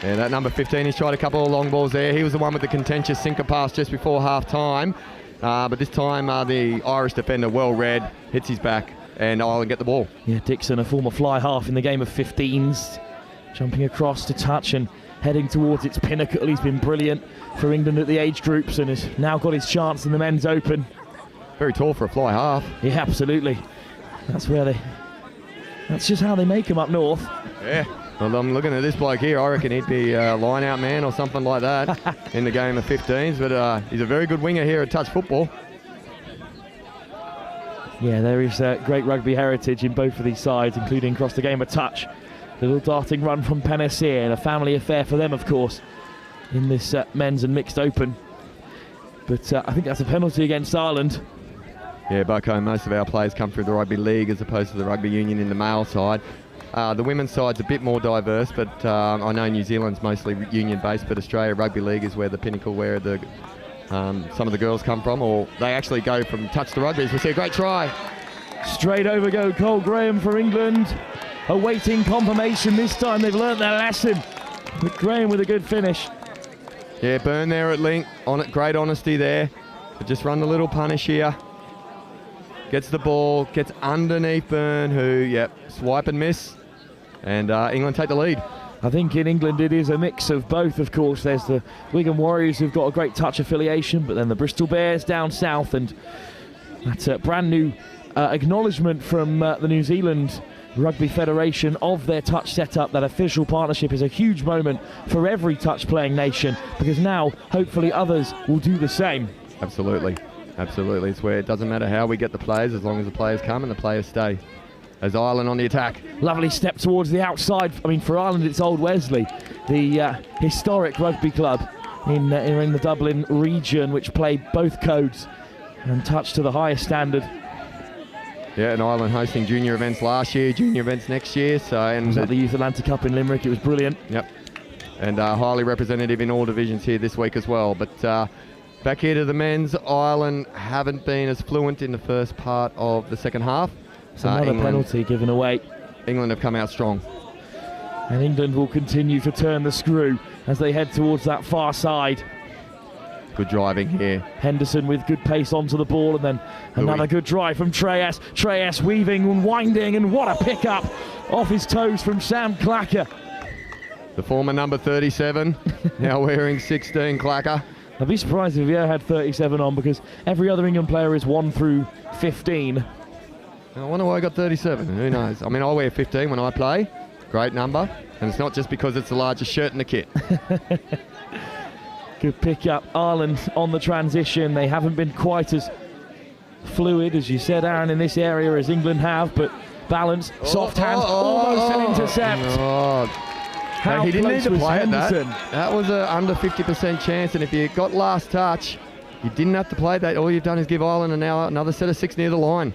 Yeah, that number 15, he's tried a couple of long balls there. He was the one with the contentious sinker pass just before half-time. But this time the Irish defender, well read, hits his back, and Ireland get the ball. Yeah, Dixon, a former fly half in the game of 15s, jumping across to touch and heading towards its pinnacle. He's been brilliant for England at the age groups and has now got his chance in the men's open. Very tall for a fly half. Yeah, absolutely. That's just how they make him up north. Yeah. Well, I'm looking at this bloke here. I reckon he'd be a line-out man or something like that in the game of 15s. But he's a very good winger here at touch football. Yeah, there is great rugby heritage in both of these sides, including across the game of touch. Little darting run from Panacea, and a family affair for them, of course, in this men's and mixed open. But I think that's a penalty against Ireland. Yeah, back home, most of our players come through the rugby league as opposed to the rugby union in the male side. The women's side's a bit more diverse, but I know New Zealand's mostly union-based, but Australia Rugby League is where the pinnacle, where the some of the girls come from, or they actually go from touch to rugby. We see a great try. Straight over go Cole Graham for England. Awaiting confirmation this time. They've learnt their lesson. But Graham with a good finish. Yeah, Byrne there at link. On it, great honesty there. But just run the little punish here. Gets the ball, gets underneath Byrne, who, yep, swipe and miss. And England take the lead. I think in England it is a mix of both, of course. There's the Wigan Warriors who've got a great touch affiliation, but then the Bristol Bears down south, and that's a brand new acknowledgement from the New Zealand Rugby Federation of their touch setup. That official partnership is a huge moment for every touch playing nation, because now hopefully others will do the same. Absolutely. Absolutely. It's where it doesn't matter how we get the players, as long as the players come and the players stay. As Ireland on the attack. Lovely step towards the outside. I mean, for Ireland, it's Old Wesley, the historic rugby club in the Dublin region, which played both codes and touched to the highest standard. Yeah, and Ireland hosting junior events last year, junior events next year. So, and it was at the Youth Atlantic Cup in Limerick. It was brilliant. Yep. And highly representative in all divisions here this week as well. But back here to the men's, Ireland haven't been as fluent in the first part of the second half. It's another penalty given away. England have come out strong. And England will continue to turn the screw as they head towards that far side. Good driving here. Henderson with good pace onto the ball, and then another good drive from Treyas. Treyas weaving and winding, and what a pickup off his toes from Sam Clacker. The former number 37, now wearing 16, Clacker. I'd be surprised if he ever had 37 on, because every other England player is 1 through 15. I wonder why I got 37. Who knows? I mean, I wear 15 when I play. Great number. And it's not just because it's the largest shirt in the kit. Good pick up. Ireland on the transition. They haven't been quite as fluid, as you said, Aaron, in this area as England have, but balance, soft hands, almost an intercept. How he didn't need to play at that. That was an under 50% chance, and if you got last touch, you didn't have to play that. All you've done is give Ireland another set of 6 near the line.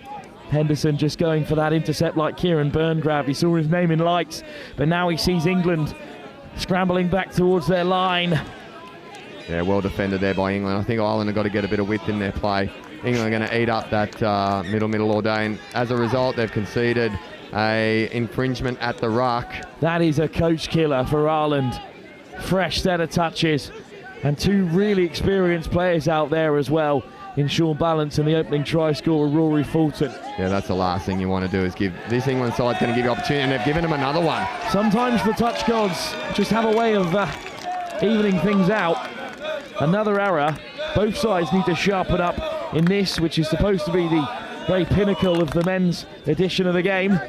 Henderson just going for that intercept like Kieran Byrne grabbed. He saw his name in lights, but now he sees England scrambling back towards their line. Yeah, well defended there by England. I think Ireland have got to get a bit of width in their play. England are going to eat up that middle all day, and as a result, they've conceded a infringement at the ruck. That is a coach killer for Ireland. Fresh set of touches, and 2 really experienced players out there as well, in Sean Balance and the opening try scorer Rory Fulton. Yeah, that's the last thing you want to do, is give this England side going to give you opportunity, and they've given him another one. Sometimes the touch gods just have a way of evening things out. Another error. Both sides need to sharpen up in this, which is supposed to be the very pinnacle of the men's edition of the game.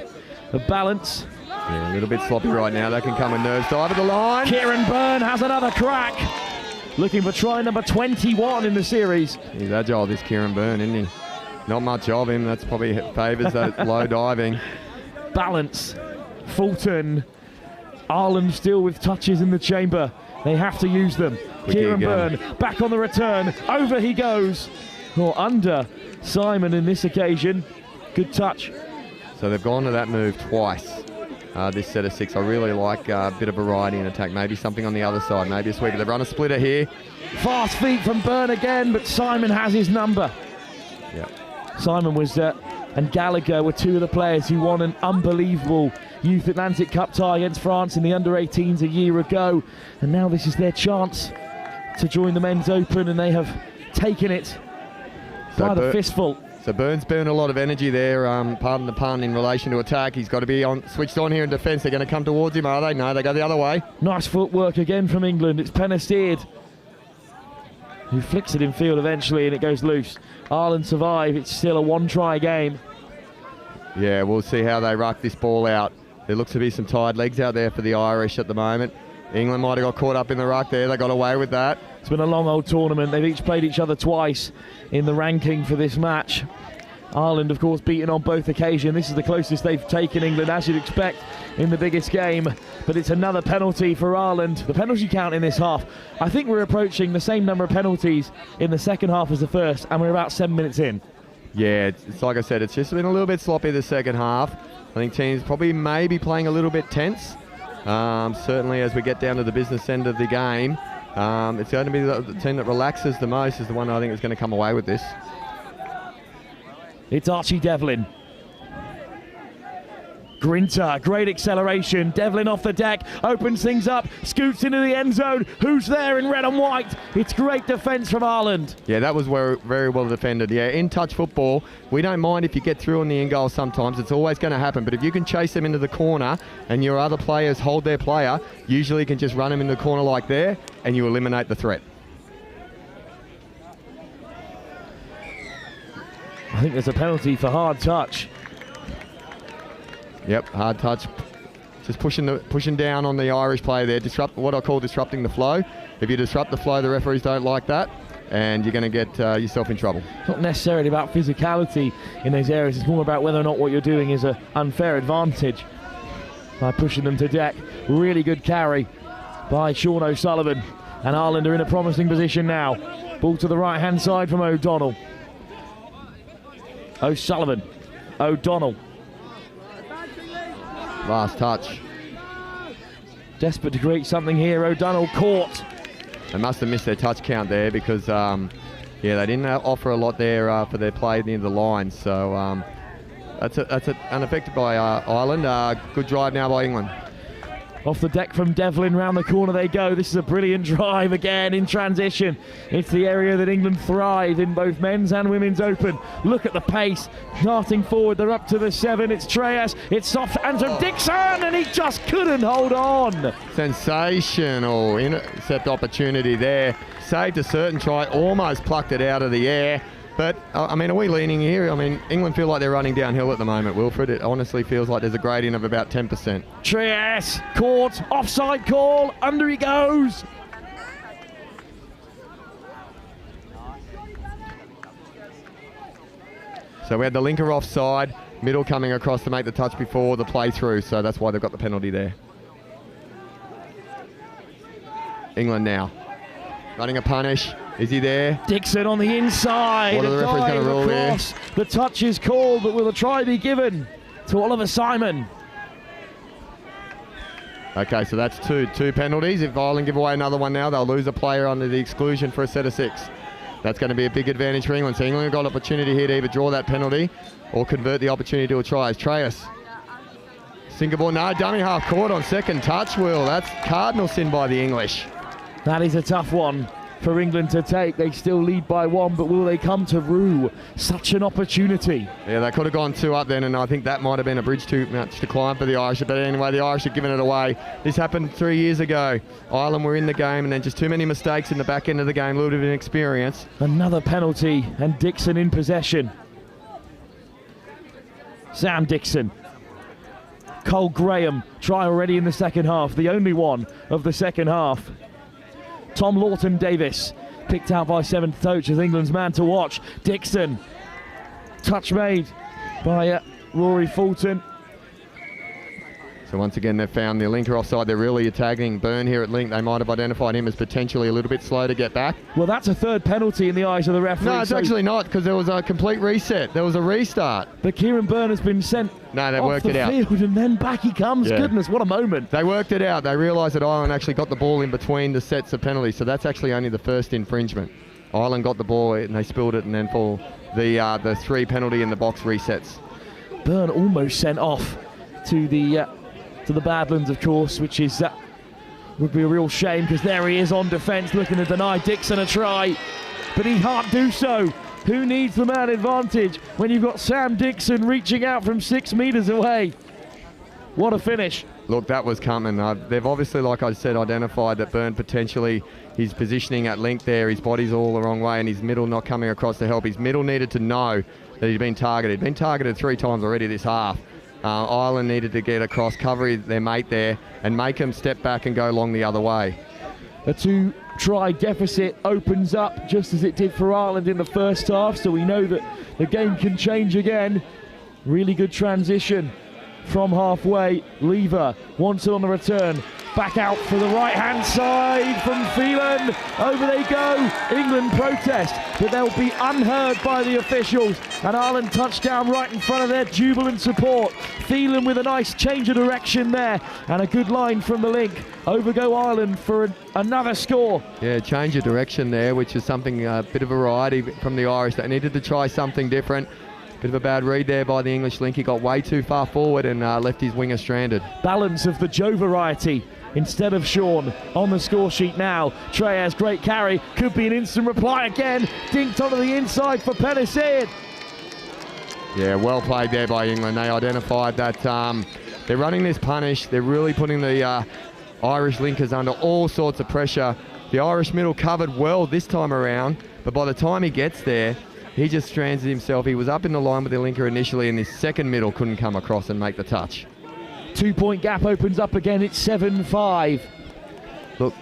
The Balance. Yeah, a little bit sloppy right now. That can come with nerves. Dive at the line. Kieran Byrne has another crack. looking for try number 21 in the series. He's agile, this Kieran Byrne, isn't he? Not much of him. That's probably favours that low diving. Balance. Fulton. Ireland still with touches in the chamber. They have to use them. Kieran Byrne back on the return. Over he goes. Or under Simon in this occasion. Good touch. So they've gone to that move twice. This set of 6. I really like a bit of variety in attack. Maybe something on the other side. Maybe a sweeper. They've run a splitter here. Fast feet from Byrne again, but Simon has his number. Yep. Simon was and Gallagher were two of the players who won an unbelievable Youth Atlantic Cup tie against France in the under-18s a year ago. And now this is their chance to join the Men's Open, and they have taken it by the fistful. So Byrne's burned a lot of energy there, pardon the pun, in relation to attack. He's got to be switched on here in defence. They're going to come towards him, are they? No, they go the other way. Nice footwork again from England. It's Penestead who flicks it in field eventually, and it goes loose. Ireland survive. It's still a one-try game. Yeah, we'll see how they ruck this ball out. There looks to be some tired legs out there for the Irish at the moment. England might have got caught up in the ruck there. They got away with that. It's been a long old tournament. They've each played each other twice in the ranking for this match. Ireland, of course, beaten on both occasions. This is the closest they've taken England, as you'd expect, in the biggest game. But it's another penalty for Ireland. The penalty count in this half, I think we're approaching the same number of penalties in the second half as the first, and we're about 7 minutes in. Yeah, it's like I said, it's just been a little bit sloppy the second half. I think teams probably maybe playing a little bit tense. Certainly as we get down to the business end of the game, it's going to be the team that relaxes the most is the one I think is going to come away with this. It's Archie Devlin. Grinter, great acceleration. Devlin off the deck, opens things up, scoots into the end zone. Who's there in red and white? It's great defence from Ireland. Yeah, that was very well defended. Yeah, in touch football, we don't mind if you get through on the in goal sometimes. It's always going to happen. But if you can chase them into the corner and your other players hold their player, usually you can just run them in the corner like there and you eliminate the threat. I think there's a penalty for hard touch. Yep, hard touch. Just pushing down on the Irish player there. What I call disrupting the flow. If you disrupt the flow, the referees don't like that, and you're going to get yourself in trouble. It's not necessarily about physicality in those areas. It's more about whether or not what you're doing is an unfair advantage by pushing them to deck. Really good carry by Sean O'Sullivan, and Ireland are in a promising position now. Ball to the right-hand side from O'Donnell. O'Sullivan, O'Donnell. Last touch. Desperate to create something here. O'Donnell caught. They must have missed their touch count there because, yeah, they didn't offer a lot there for their play near the line. So that's unaffected by Ireland. Good drive now by England. Off the deck from Devlin, round the corner they go. This is a brilliant drive again in transition. It's the area that England thrive in both men's and women's open. Look at the pace. Darting forward, they're up to the 7. It's Treyas, it's soft, and from Dixon, and he just couldn't hold on. Sensational intercept opportunity there. Saved a certain try, almost plucked it out of the air. But, I mean, are we leaning here? I mean, England feel like they're running downhill at the moment, Wilfred. It honestly feels like there's a gradient of about 10%. Trias, caught, offside call, under he goes. So we had the linker offside, middle coming across to make the touch before the play through, so that's why they've got the penalty there. England now. Running a punish. Is he there? Dixon on the inside. What are the referees going to rule here? The touch is called, but will a try be given to Oliver Simon? Okay, so that's two penalties. If Ireland give away another one now, they'll lose a player under the exclusion for a set of 6. That's going to be a big advantage for England. So England have got an opportunity here to either draw that penalty or convert the opportunity to a try. Treyas. Singapore, no, dummy half caught on second touch, Will. That's cardinal sin by the English. That is a tough one for England to take. They still lead by 1, but will they come to rue such an opportunity? Yeah, they could have gone 2 up then, and I think that might have been a bridge too much to climb for the Irish. But anyway, the Irish have given it away. This happened 3 years ago. Ireland were in the game, and then just too many mistakes in the back end of the game, a little bit of inexperience. Another penalty, and Dixon in possession. Sam Dixon. Cole Graham, try already in the second half, the only one of the second half. Tom Lawton-Davis, picked out by 7th Touch as England's man to watch. Dixon, touch made by Rory Fulton. So once again, they've found the linker offside. They're really attacking Byrne here at link. They might have identified him as potentially a little bit slow to get back. Well, that's a third penalty in the eyes of the referee. No, it's actually not, because there was a complete reset. There was a restart. But Kieran Byrne has been sent they off worked the it out. field, and then back he comes. Yeah. Goodness, what a moment. They worked it out. They realised that Ireland actually got the ball in between the sets of penalties, so that's actually only the first infringement. Ireland got the ball and they spilled it, and then for the 3 penalty in the box resets. Byrne almost sent off to the Badlands, of course, which is would be a real shame, because there he is on defence looking to deny Dixon a try, but he can't do so. Who needs the man advantage when you've got Sam Dixon reaching out from 6 metres away? What a finish. Look, that was coming. They've obviously, like I said, identified that Byrne potentially, his positioning at link there, his body's all the wrong way and his middle not coming across to help. His middle needed to know that he'd been targeted. Been targeted 3 times already this half. Ireland needed to get across, cover their mate there and make him step back and go along the other way. A 2-try deficit opens up just as it did for Ireland in the first half, so we know that the game can change again. Really good transition from halfway. Lever wants it on the return. Back out for the right-hand side from Phelan. Over they go. England protest, but they'll be unheard by the officials. And Ireland touchdown right in front of their jubilant support. Phelan with a nice change of direction there, and a good line from the link. Over go Ireland for another score. Yeah, change of direction there, which is something, a bit of variety from the Irish. They needed to try something different. Bit of a bad read there by the English link. He got way too far forward and left his winger stranded. Balance of the Joe variety instead of Sean on the score sheet now. Treyas, great carry, could be an instant reply again. Dinked onto the inside for Penisayed. Yeah, well played there by England. They identified that they're running this punish. They're really putting the Irish linkers under all sorts of pressure. The Irish middle covered well this time around, but by the time he gets there, he just strands himself. He was up in the line with the linker initially, and his second middle couldn't come across and make the touch. 2-point gap opens up again. It's 7-5. Look,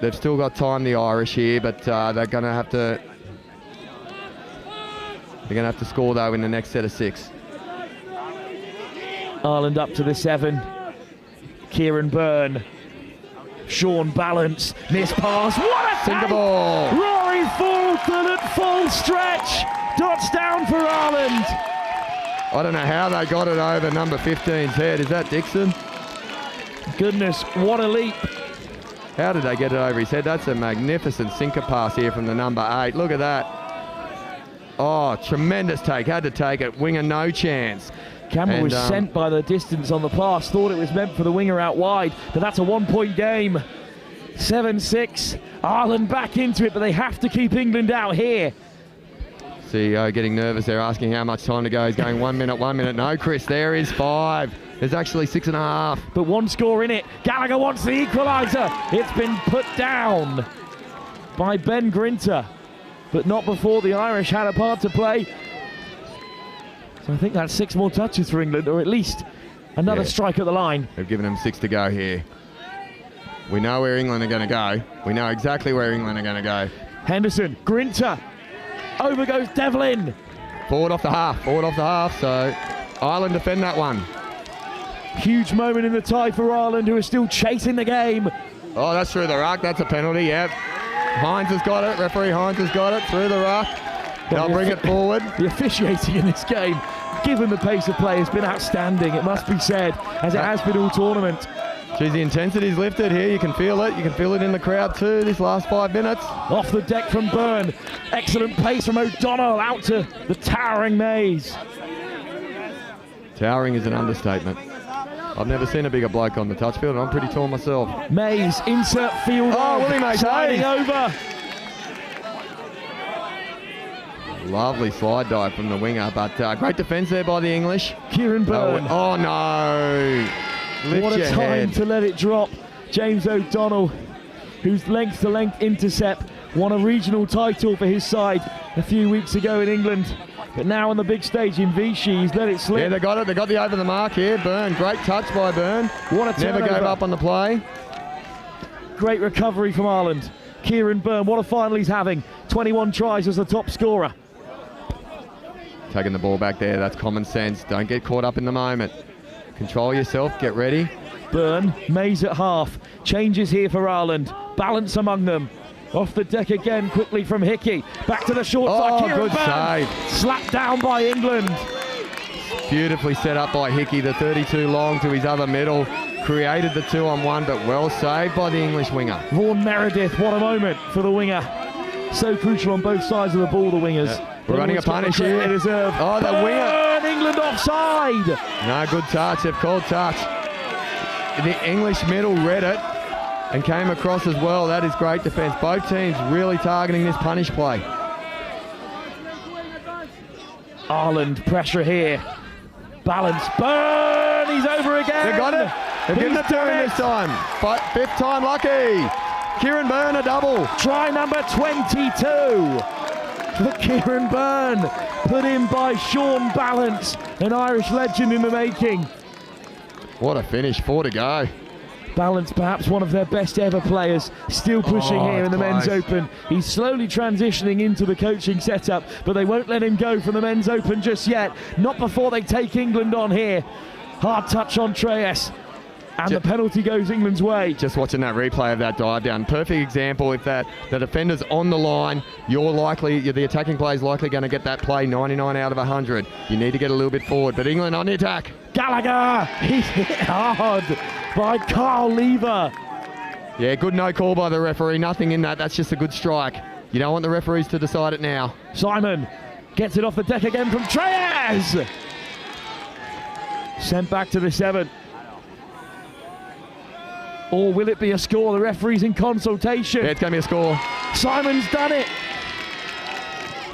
they've still got time, the Irish here, but they're going to have to. They're going to have to score though in the next set of 6. Ireland up to the 7. Kieran Byrne. Sean Balance. Miss pass. What a single ball! Rory Fulton at full stretch. Dots down for Ireland. I don't know how they got it over number 15's head. Is that Dixon? Goodness, what a leap. How did they get it over his head? That's a magnificent sinker pass here from the number 8. Look at that. Oh, tremendous take. Had to take it. Winger, no chance. Campbell was sent by the distance on the pass. Thought it was meant for the winger out wide, but that's a 1-point game. 7-6. Ireland back into it, but they have to keep England out here. CEO getting nervous. They're asking how much time to go. He's going 1 minute, 1 minute. No, Chris, there is 5. There's actually 6.5. But one score in it. Gallagher wants the equaliser. It's been put down by Ben Grinter, but not before the Irish had a part to play. So I think that's 6 more touches for England, or at least another strike at the line. They've given them 6 to go here. We know where England are going to go. We know exactly where England are going to go. Henderson, Grinter. Over goes Devlin. Forward off the half, so Ireland defend that one. Huge moment in the tie for Ireland, who are still chasing the game. Oh, that's through the ruck, that's a penalty, yep. Hines has got it, referee Hines has got it, through the ruck. They'll bring it forward. The officiating in this game, given the pace of play, has been outstanding, it must be said, as it has been all tournament. Geez, the intensity's lifted here. You can feel it. You can feel it in the crowd too, this last 5 minutes. Off the deck from Byrne. Excellent pace from O'Donnell out to the towering Mays. Towering is an understatement. I've never seen a bigger bloke on the touch field, and I'm pretty tall myself. Mays, insert field. Oh, Willie Mays, sliding over. Lovely slide dive from the winger, but great defence there by the English. Kieran Byrne. Oh no. Lift what a your time head. to let it drop. James O'Donnell, whose length-to-length intercept won a regional title for his side a few weeks ago in England. But now on the big stage in Vichy, he's let it slip. Yeah, they got it. They got the over the mark here. Byrne, great touch by Byrne. What a turnover. Never gave up on the play. Great recovery from Ireland. Kieran Byrne, what a final he's having. 21 tries as the top scorer. Taking the ball back there, that's common sense. Don't get caught up in the moment. Control yourself, get ready. Byrne, Mays at half. Changes here for Ireland. Balance among them. Off the deck again quickly from Hickey. Back to the short side. Kieran good Byrne, save. slapped down by England. Beautifully set up by Hickey, the 32 long to his other middle. Created the 2-on-1, but well saved by the English winger. Vaughan Meredith, what a moment for the winger. So crucial on both sides of the ball, the wingers. Yeah. We're running a punish here. They deserve. Oh, the winger. England offside. No, good touch. They've called touch. The English middle read it and came across as well. That is great defence. Both teams really targeting this punish play. Ireland, pressure here. Balance. Byrne, he's over again. They got it. They've given it to him this time. Fifth time lucky. Kieran Byrne a double. Try number 22 for Kieran Byrne. Put in by Sean Balance, an Irish legend in the making. What a finish, 4 to go. Balance, perhaps one of their best ever players, still pushing here in the Men's Open. He's slowly transitioning into the coaching setup, but they won't let him go from the Men's Open just yet. Not before they take England on here. Hard touch on Treyes. And the penalty goes England's way. Just watching that replay of that dive down. Perfect example. If the defender's on the line, the attacking player is likely going to get that play 99 out of 100. You need to get a little bit forward. But England on the attack. Gallagher, he's hit hard by Carl Lever. Yeah, good no call by the referee. Nothing in that. That's just a good strike. You don't want the referees to decide it now. Simon gets it off the deck again from Treyes. Sent back to the 7. Or will it be a score? The referee's in consultation. Yeah, it's going to be a score. Simon's done it.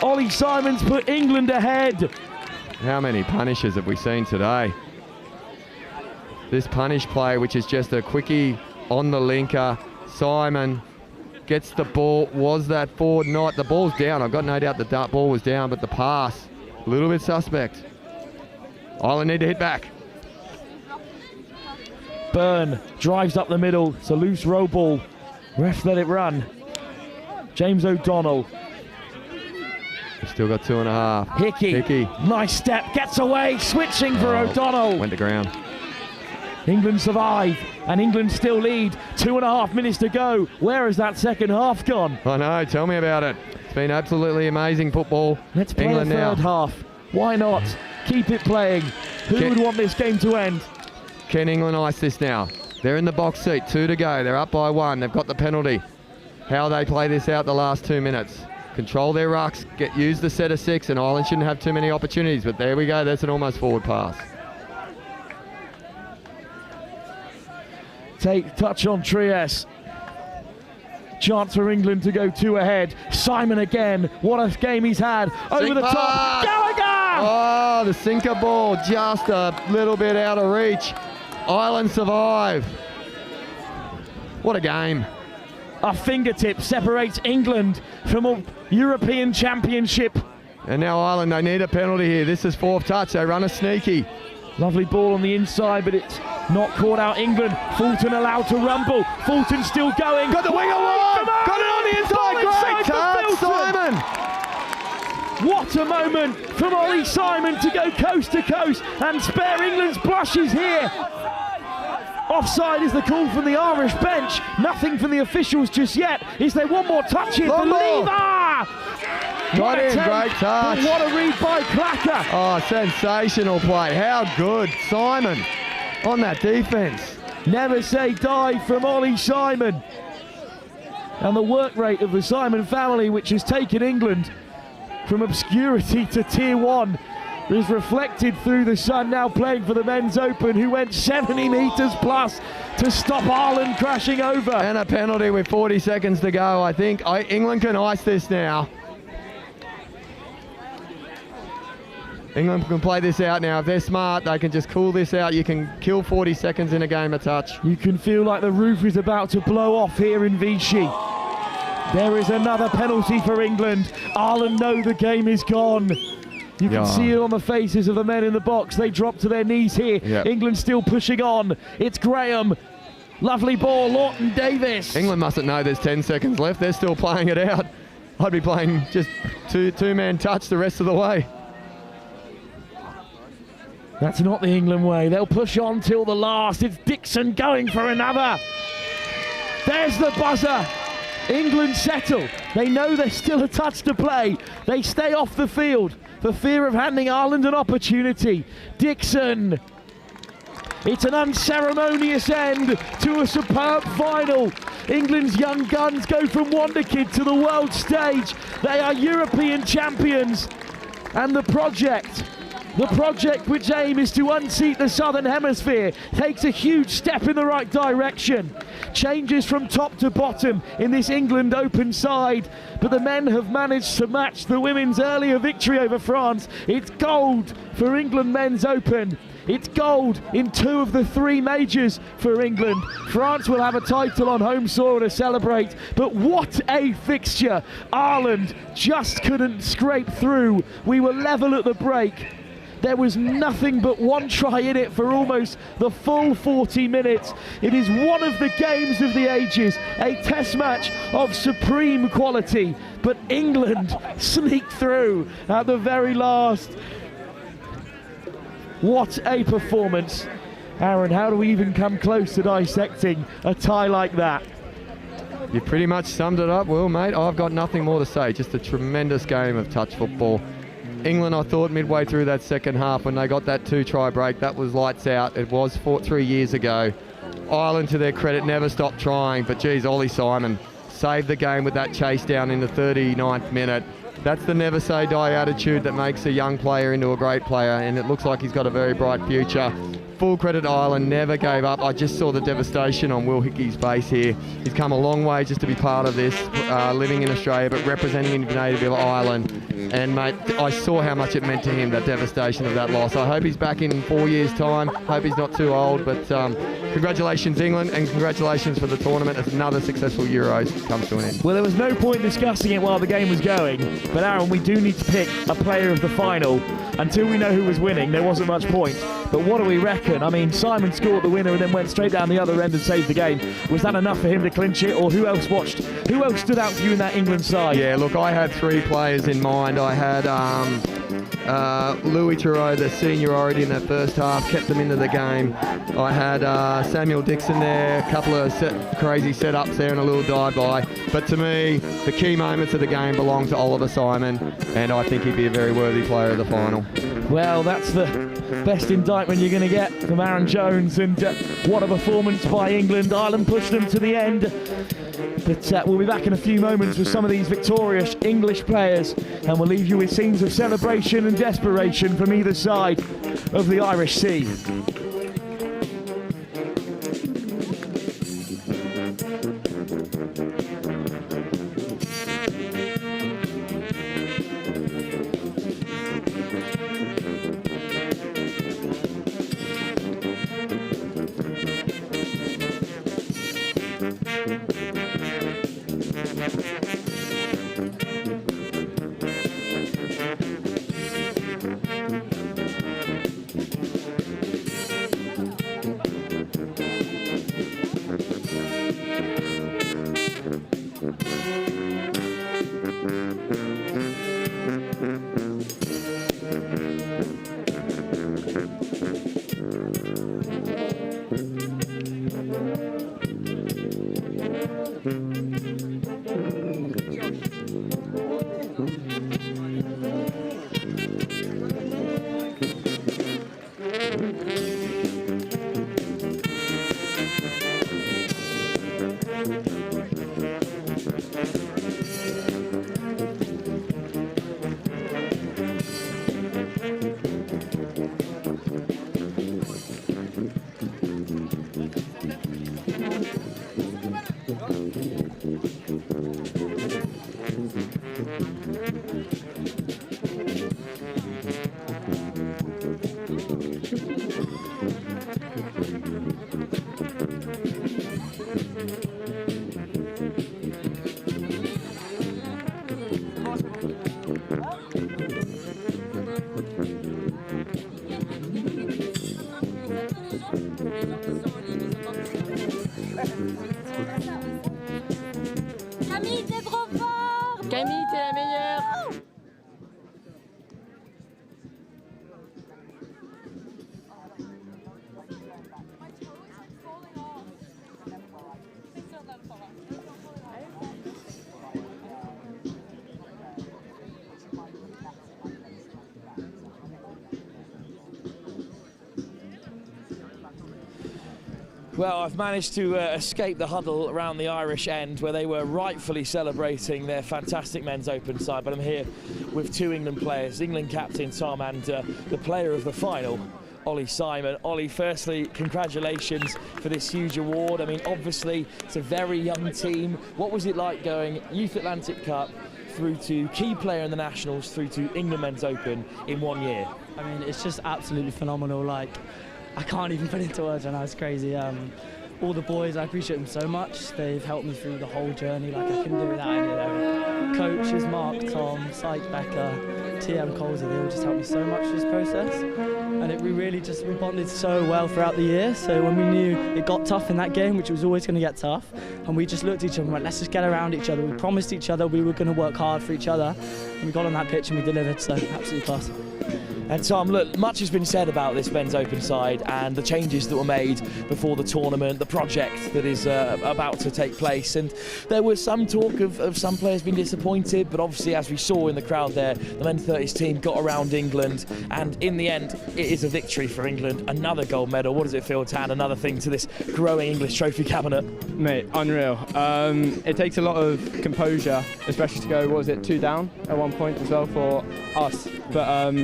Ollie Simon's put England ahead. How many punishes have we seen today? This punish play, which is just a quickie on the linker. Simon gets the ball. Was that forward? Not. The ball's down. I've got no doubt the ball was down, but the pass, a little bit suspect. Ireland need to hit back. Byrne drives up the middle. It's a loose row ball. Ref let it run. James O'Donnell. We've still got 2.5. Hickey. Nice step. Gets away. Switching for O'Donnell. Went to ground. England survive. And England still lead. 2.5 minutes to go. Where has that second half gone? I know. Tell me about it. It's been absolutely amazing football. Let's play England a third half. Why not? Keep it playing. Who would want this game to end? Can England ice this now? They're in the box seat, 2 to go. They're up by 1. They've got the penalty. How they play this out the last 2 minutes. Control their rucks, use the set of 6, and Ireland shouldn't have too many opportunities, but there we go. That's an almost forward pass. Take touch on Treyes. Chance for England to go 2 ahead. Simon again. What a game he's had. Over the top. Gallagher! Oh, the sinker ball just a little bit out of reach. Ireland survive. What a game. A fingertip separates England from a European Championship. And now Ireland, they need a penalty here. This is 4th touch. They run a sneaky. Lovely ball on the inside, but it's not caught out England. Fulton allowed to rumble. Fulton still going. Got the winger wide. Got it on the inside. Great touch, Simon. What a moment from Ollie Simon to go coast to coast and spare England's blushes here. Offside is the call from the Irish bench. Nothing from the officials just yet. Is there one more touch here for Lever? Got in, great touch. But what a read by Clacker. Oh, sensational play. How good, Simon, on that defence. Never say die from Ollie Simon. And the work rate of the Simon family, which has taken England from obscurity to tier 1, is reflected through the sun, now playing for the Men's Open, who went 70 metres plus to stop Ireland crashing over. And a penalty with 40 seconds to go. I think England can ice this now. England can play this out now. If they're smart, they can just cool this out. You can kill 40 seconds in a game of touch. You can feel like the roof is about to blow off here in Vichy. There is another penalty for England. Ireland know the game is gone. You can see it on the faces of the men in the box. They drop to their knees here. England still pushing on. It's Graham. Lovely ball, Lawton Davis. England mustn't know there's 10 seconds left. They're still playing it out. I'd be playing just two-man touch the rest of the way. That's not the England way. They'll push on till the last. It's Dixon going for another. There's the buzzer. England settle. They know there's still a touch to play. They stay off the field for fear of handing Ireland an opportunity. Dixon. It's an unceremonious end to a superb final. England's young guns go from wonder kid to the world stage. They are European champions. And the project which aim is to unseat the Southern Hemisphere, takes a huge step in the right direction. Changes from top to bottom in this England Open side, but the men have managed to match the women's earlier victory over France. It's gold for England Men's Open. It's gold in 2 of the 3 majors for England. France will have a title on home soil to celebrate, but what a fixture. Ireland just couldn't scrape through. We were level at the break. There was nothing but one try in it for almost the full 40 minutes. It is one of the games of the ages, a test match of supreme quality, but England sneaked through at the very last. What a performance. Aaron, how do we even come close to dissecting a tie like that? You pretty much summed it up, Will, mate. I've got nothing more to say. Just a tremendous game of touch football. England, I thought, midway through that second half when they got that 2-try break, that was lights out. It was 3 years ago. Ireland, to their credit, never stopped trying, but geez, Ollie Simon saved the game with that chase down in the 39th minute. That's the never say die attitude that makes a young player into a great player, and it looks like he's got a very bright future. Full credit to Ireland, never gave up. I just saw the devastation on Will Hickey's face here. He's come a long way just to be part of this, living in Australia, but representing the native of Ireland. And mate, I saw how much it meant to him, that devastation of that loss. I hope he's back in 4 years' time. Hope he's not too old, but congratulations England, and congratulations for the tournament as another successful Euros comes to an end. Well, there was no point discussing it while the game was going, but Aaron, we do need to pick a player of the final. Until we know who was winning, there wasn't much point. But what do we reckon? I mean, Simon scored the winner and then went straight down the other end and saved the game. Was that enough for him to clinch it, or who else watched? Who else stood out for you in that England side? Yeah, look, I had 3 players in mind. I had Louis Tureau, the seniority in that first half, kept them into the game. I had Samuel Dixon there, a couple of crazy setups there and a little dive-by. But to me, the key moments of the game belong to Oliver Simon, and I think he'd be a very worthy player of the final. Well, that's the best indictment you're going to get from Aaron Jones, and what a performance by England. Ireland pushed them to the end. But we'll be back in a few moments with some of these victorious English players, and we'll leave you with scenes of celebration and desperation from either side of the Irish Sea. Well, I've managed to escape the huddle around the Irish end where they were rightfully celebrating their fantastic men's open side, but I'm here with two England players, England captain Tom and the player of the final, Ollie Simon. Ollie, firstly, congratulations for this huge award. I mean, obviously, it's a very young team. What was it like going Youth Atlantic Cup through to key player in the Nationals through to England Men's Open in 1 year? I mean, it's just absolutely phenomenal. Like, I can't even put into words, and it's crazy. All the boys, I appreciate them so much. They've helped me through the whole journey. Like, I couldn't do it without any of them. Coaches, Mark, Tom, Syke, Becker, TM Colzer, they all just helped me so much through this process. And we bonded so well throughout the year. So when we knew it got tough in that game, which was always going to get tough, and we just looked at each other and went, let's just get around each other. We promised each other we were going to work hard for each other. And we got on that pitch and we delivered, so absolutely class. And Tom, look, much has been said about this men's open side and the changes that were made before the tournament, the project that is about to take place. And there was some talk of some players being disappointed, but obviously, as we saw in the crowd there, the men's 30s team got around England, and in the end, it is a victory for England. Another gold medal. What does it feel to add another thing to this growing English trophy cabinet? Mate, unreal. It takes a lot of composure, especially to go, what was it, 2 down at one point as well for us. But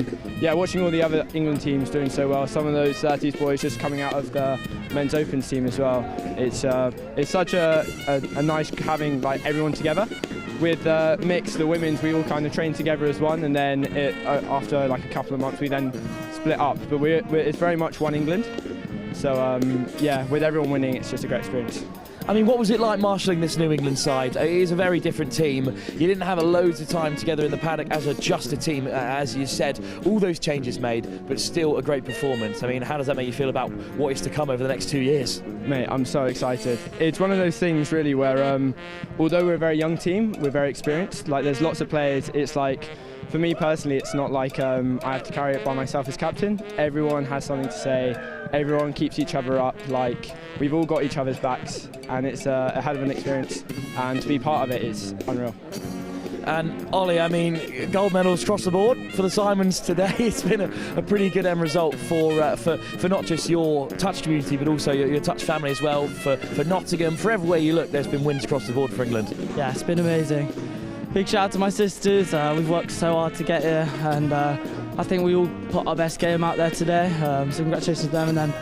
yeah, watching all the other England teams doing so well, some of those 30s boys just coming out of the men's opens team as well. It's such a nice having like everyone together. With mix, the women's, we all kind of train together as one, and then after like a couple of months we then split up. But it's very much one England. So yeah, with everyone winning, it's just a great experience. I mean, what was it like marshalling this New England side? It is a very different team. You didn't have loads of time together in the paddock as just a team, as you said. All those changes made, but still a great performance. I mean, how does that make you feel about what is to come over the next 2 years? Mate, I'm so excited. It's one of those things really where, although we're a very young team, we're very experienced. Like, there's lots of players. It's like, for me personally, it's not like I have to carry it by myself as captain. Everyone has something to say. Everyone keeps each other up. Like, we've all got each other's backs, and it's a hell of an experience. And to be part of it is unreal. And Ollie, I mean, gold medals across the board for the Simons today. It's been a pretty good end result for not just your touch community, but also your touch family as well. For Nottingham, for everywhere you look, there's been wins across the board for England. Yeah, it's been amazing. Big shout out to my sisters. We've worked so hard to get here, and I think we all put our best game out there today. So congratulations to them, and then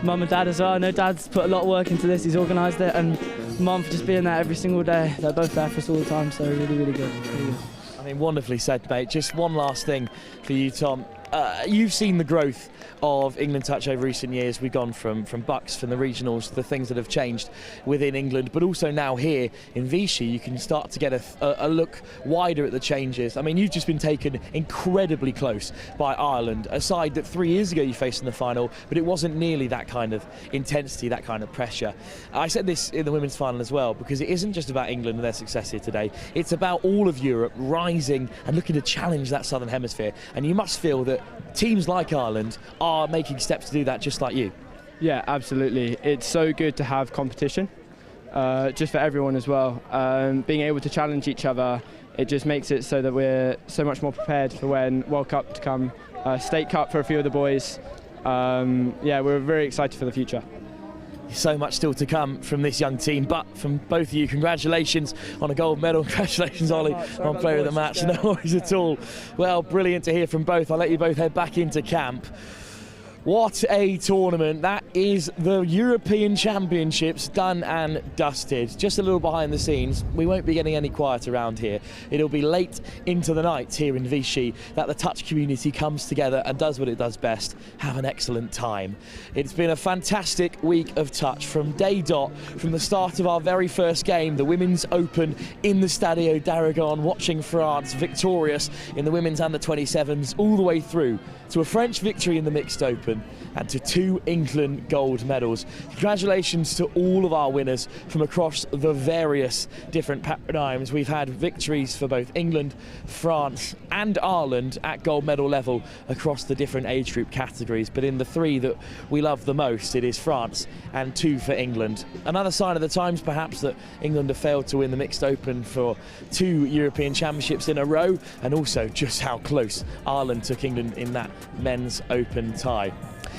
Mum and Dad as well. I know Dad's put a lot of work into this. He's organised it, and Mum for just being there every single day. They're both there for us all the time, so really, really good. Really good. I mean, wonderfully said, mate. Just one last thing for you, Tom. You've seen the growth of England touch over recent years. We've gone from Bucks, from the regionals, the things that have changed within England, but also now here in Vichy, you can start to get a look wider at the changes. I mean, you've just been taken incredibly close by Ireland, a side that 3 years ago you faced in the final, but it wasn't nearly that kind of intensity, that kind of pressure. I said this in the women's final as well, because it isn't just about England and their success here today. It's about all of Europe rising and looking to challenge that Southern Hemisphere, and you must feel that teams like Ireland are making steps to do that just like you. Yeah, absolutely. It's so good to have competition, just for everyone as well. Being able to challenge each other, it just makes it so that we're so much more prepared for when World Cup to come, State Cup for a few of the boys. Yeah, we're very excited for the future. So much still to come from this young team, but from both of you, congratulations on a gold medal. Congratulations, Ollie, on player of the match. No worries at all. Well, brilliant to hear from both. I'll let you both head back into camp. What a tournament. That is the European Championships done and dusted. Just a little behind the scenes, we won't be getting any quiet around here. It'll be late into the night here in Vichy that the touch community comes together and does what it does best, have an excellent time. It's been a fantastic week of touch from day dot, from the start of our very first game, the Women's Open in the Stadio d'Aragon, watching France victorious in the women's under-27s all the way through to a French victory in the mixed open and to 2 England gold medals. Congratulations to all of our winners from across the various different paradigms. We've had victories for both England, France and Ireland at gold medal level across the different age group categories, but in the 3 that we love the most, it is France and 2 for England. Another sign of the times perhaps that England have failed to win the mixed open for 2 European Championships in a row, and also just how close Ireland took England in that men's open tie.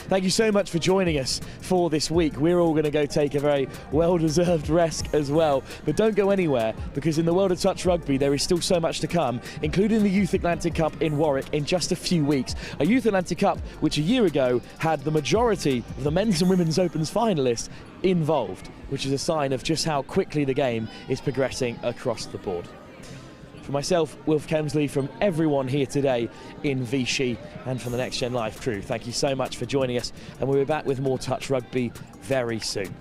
thank you so much for joining us for this week. We're all going to go take a very well-deserved rest as well. But don't go anywhere, because in the world of touch rugby, there is still so much to come, including the Youth Atlantic Cup in Warwick in just a few weeks. A Youth Atlantic Cup which a year ago had the majority of the men's and women's Opens finalists involved, which is a sign of just how quickly the game is progressing across the board. For myself, Wilf Kemsley, from everyone here today in Vichy and from the Next Gen Live crew, thank you so much for joining us, and we'll be back with more Touch Rugby very soon.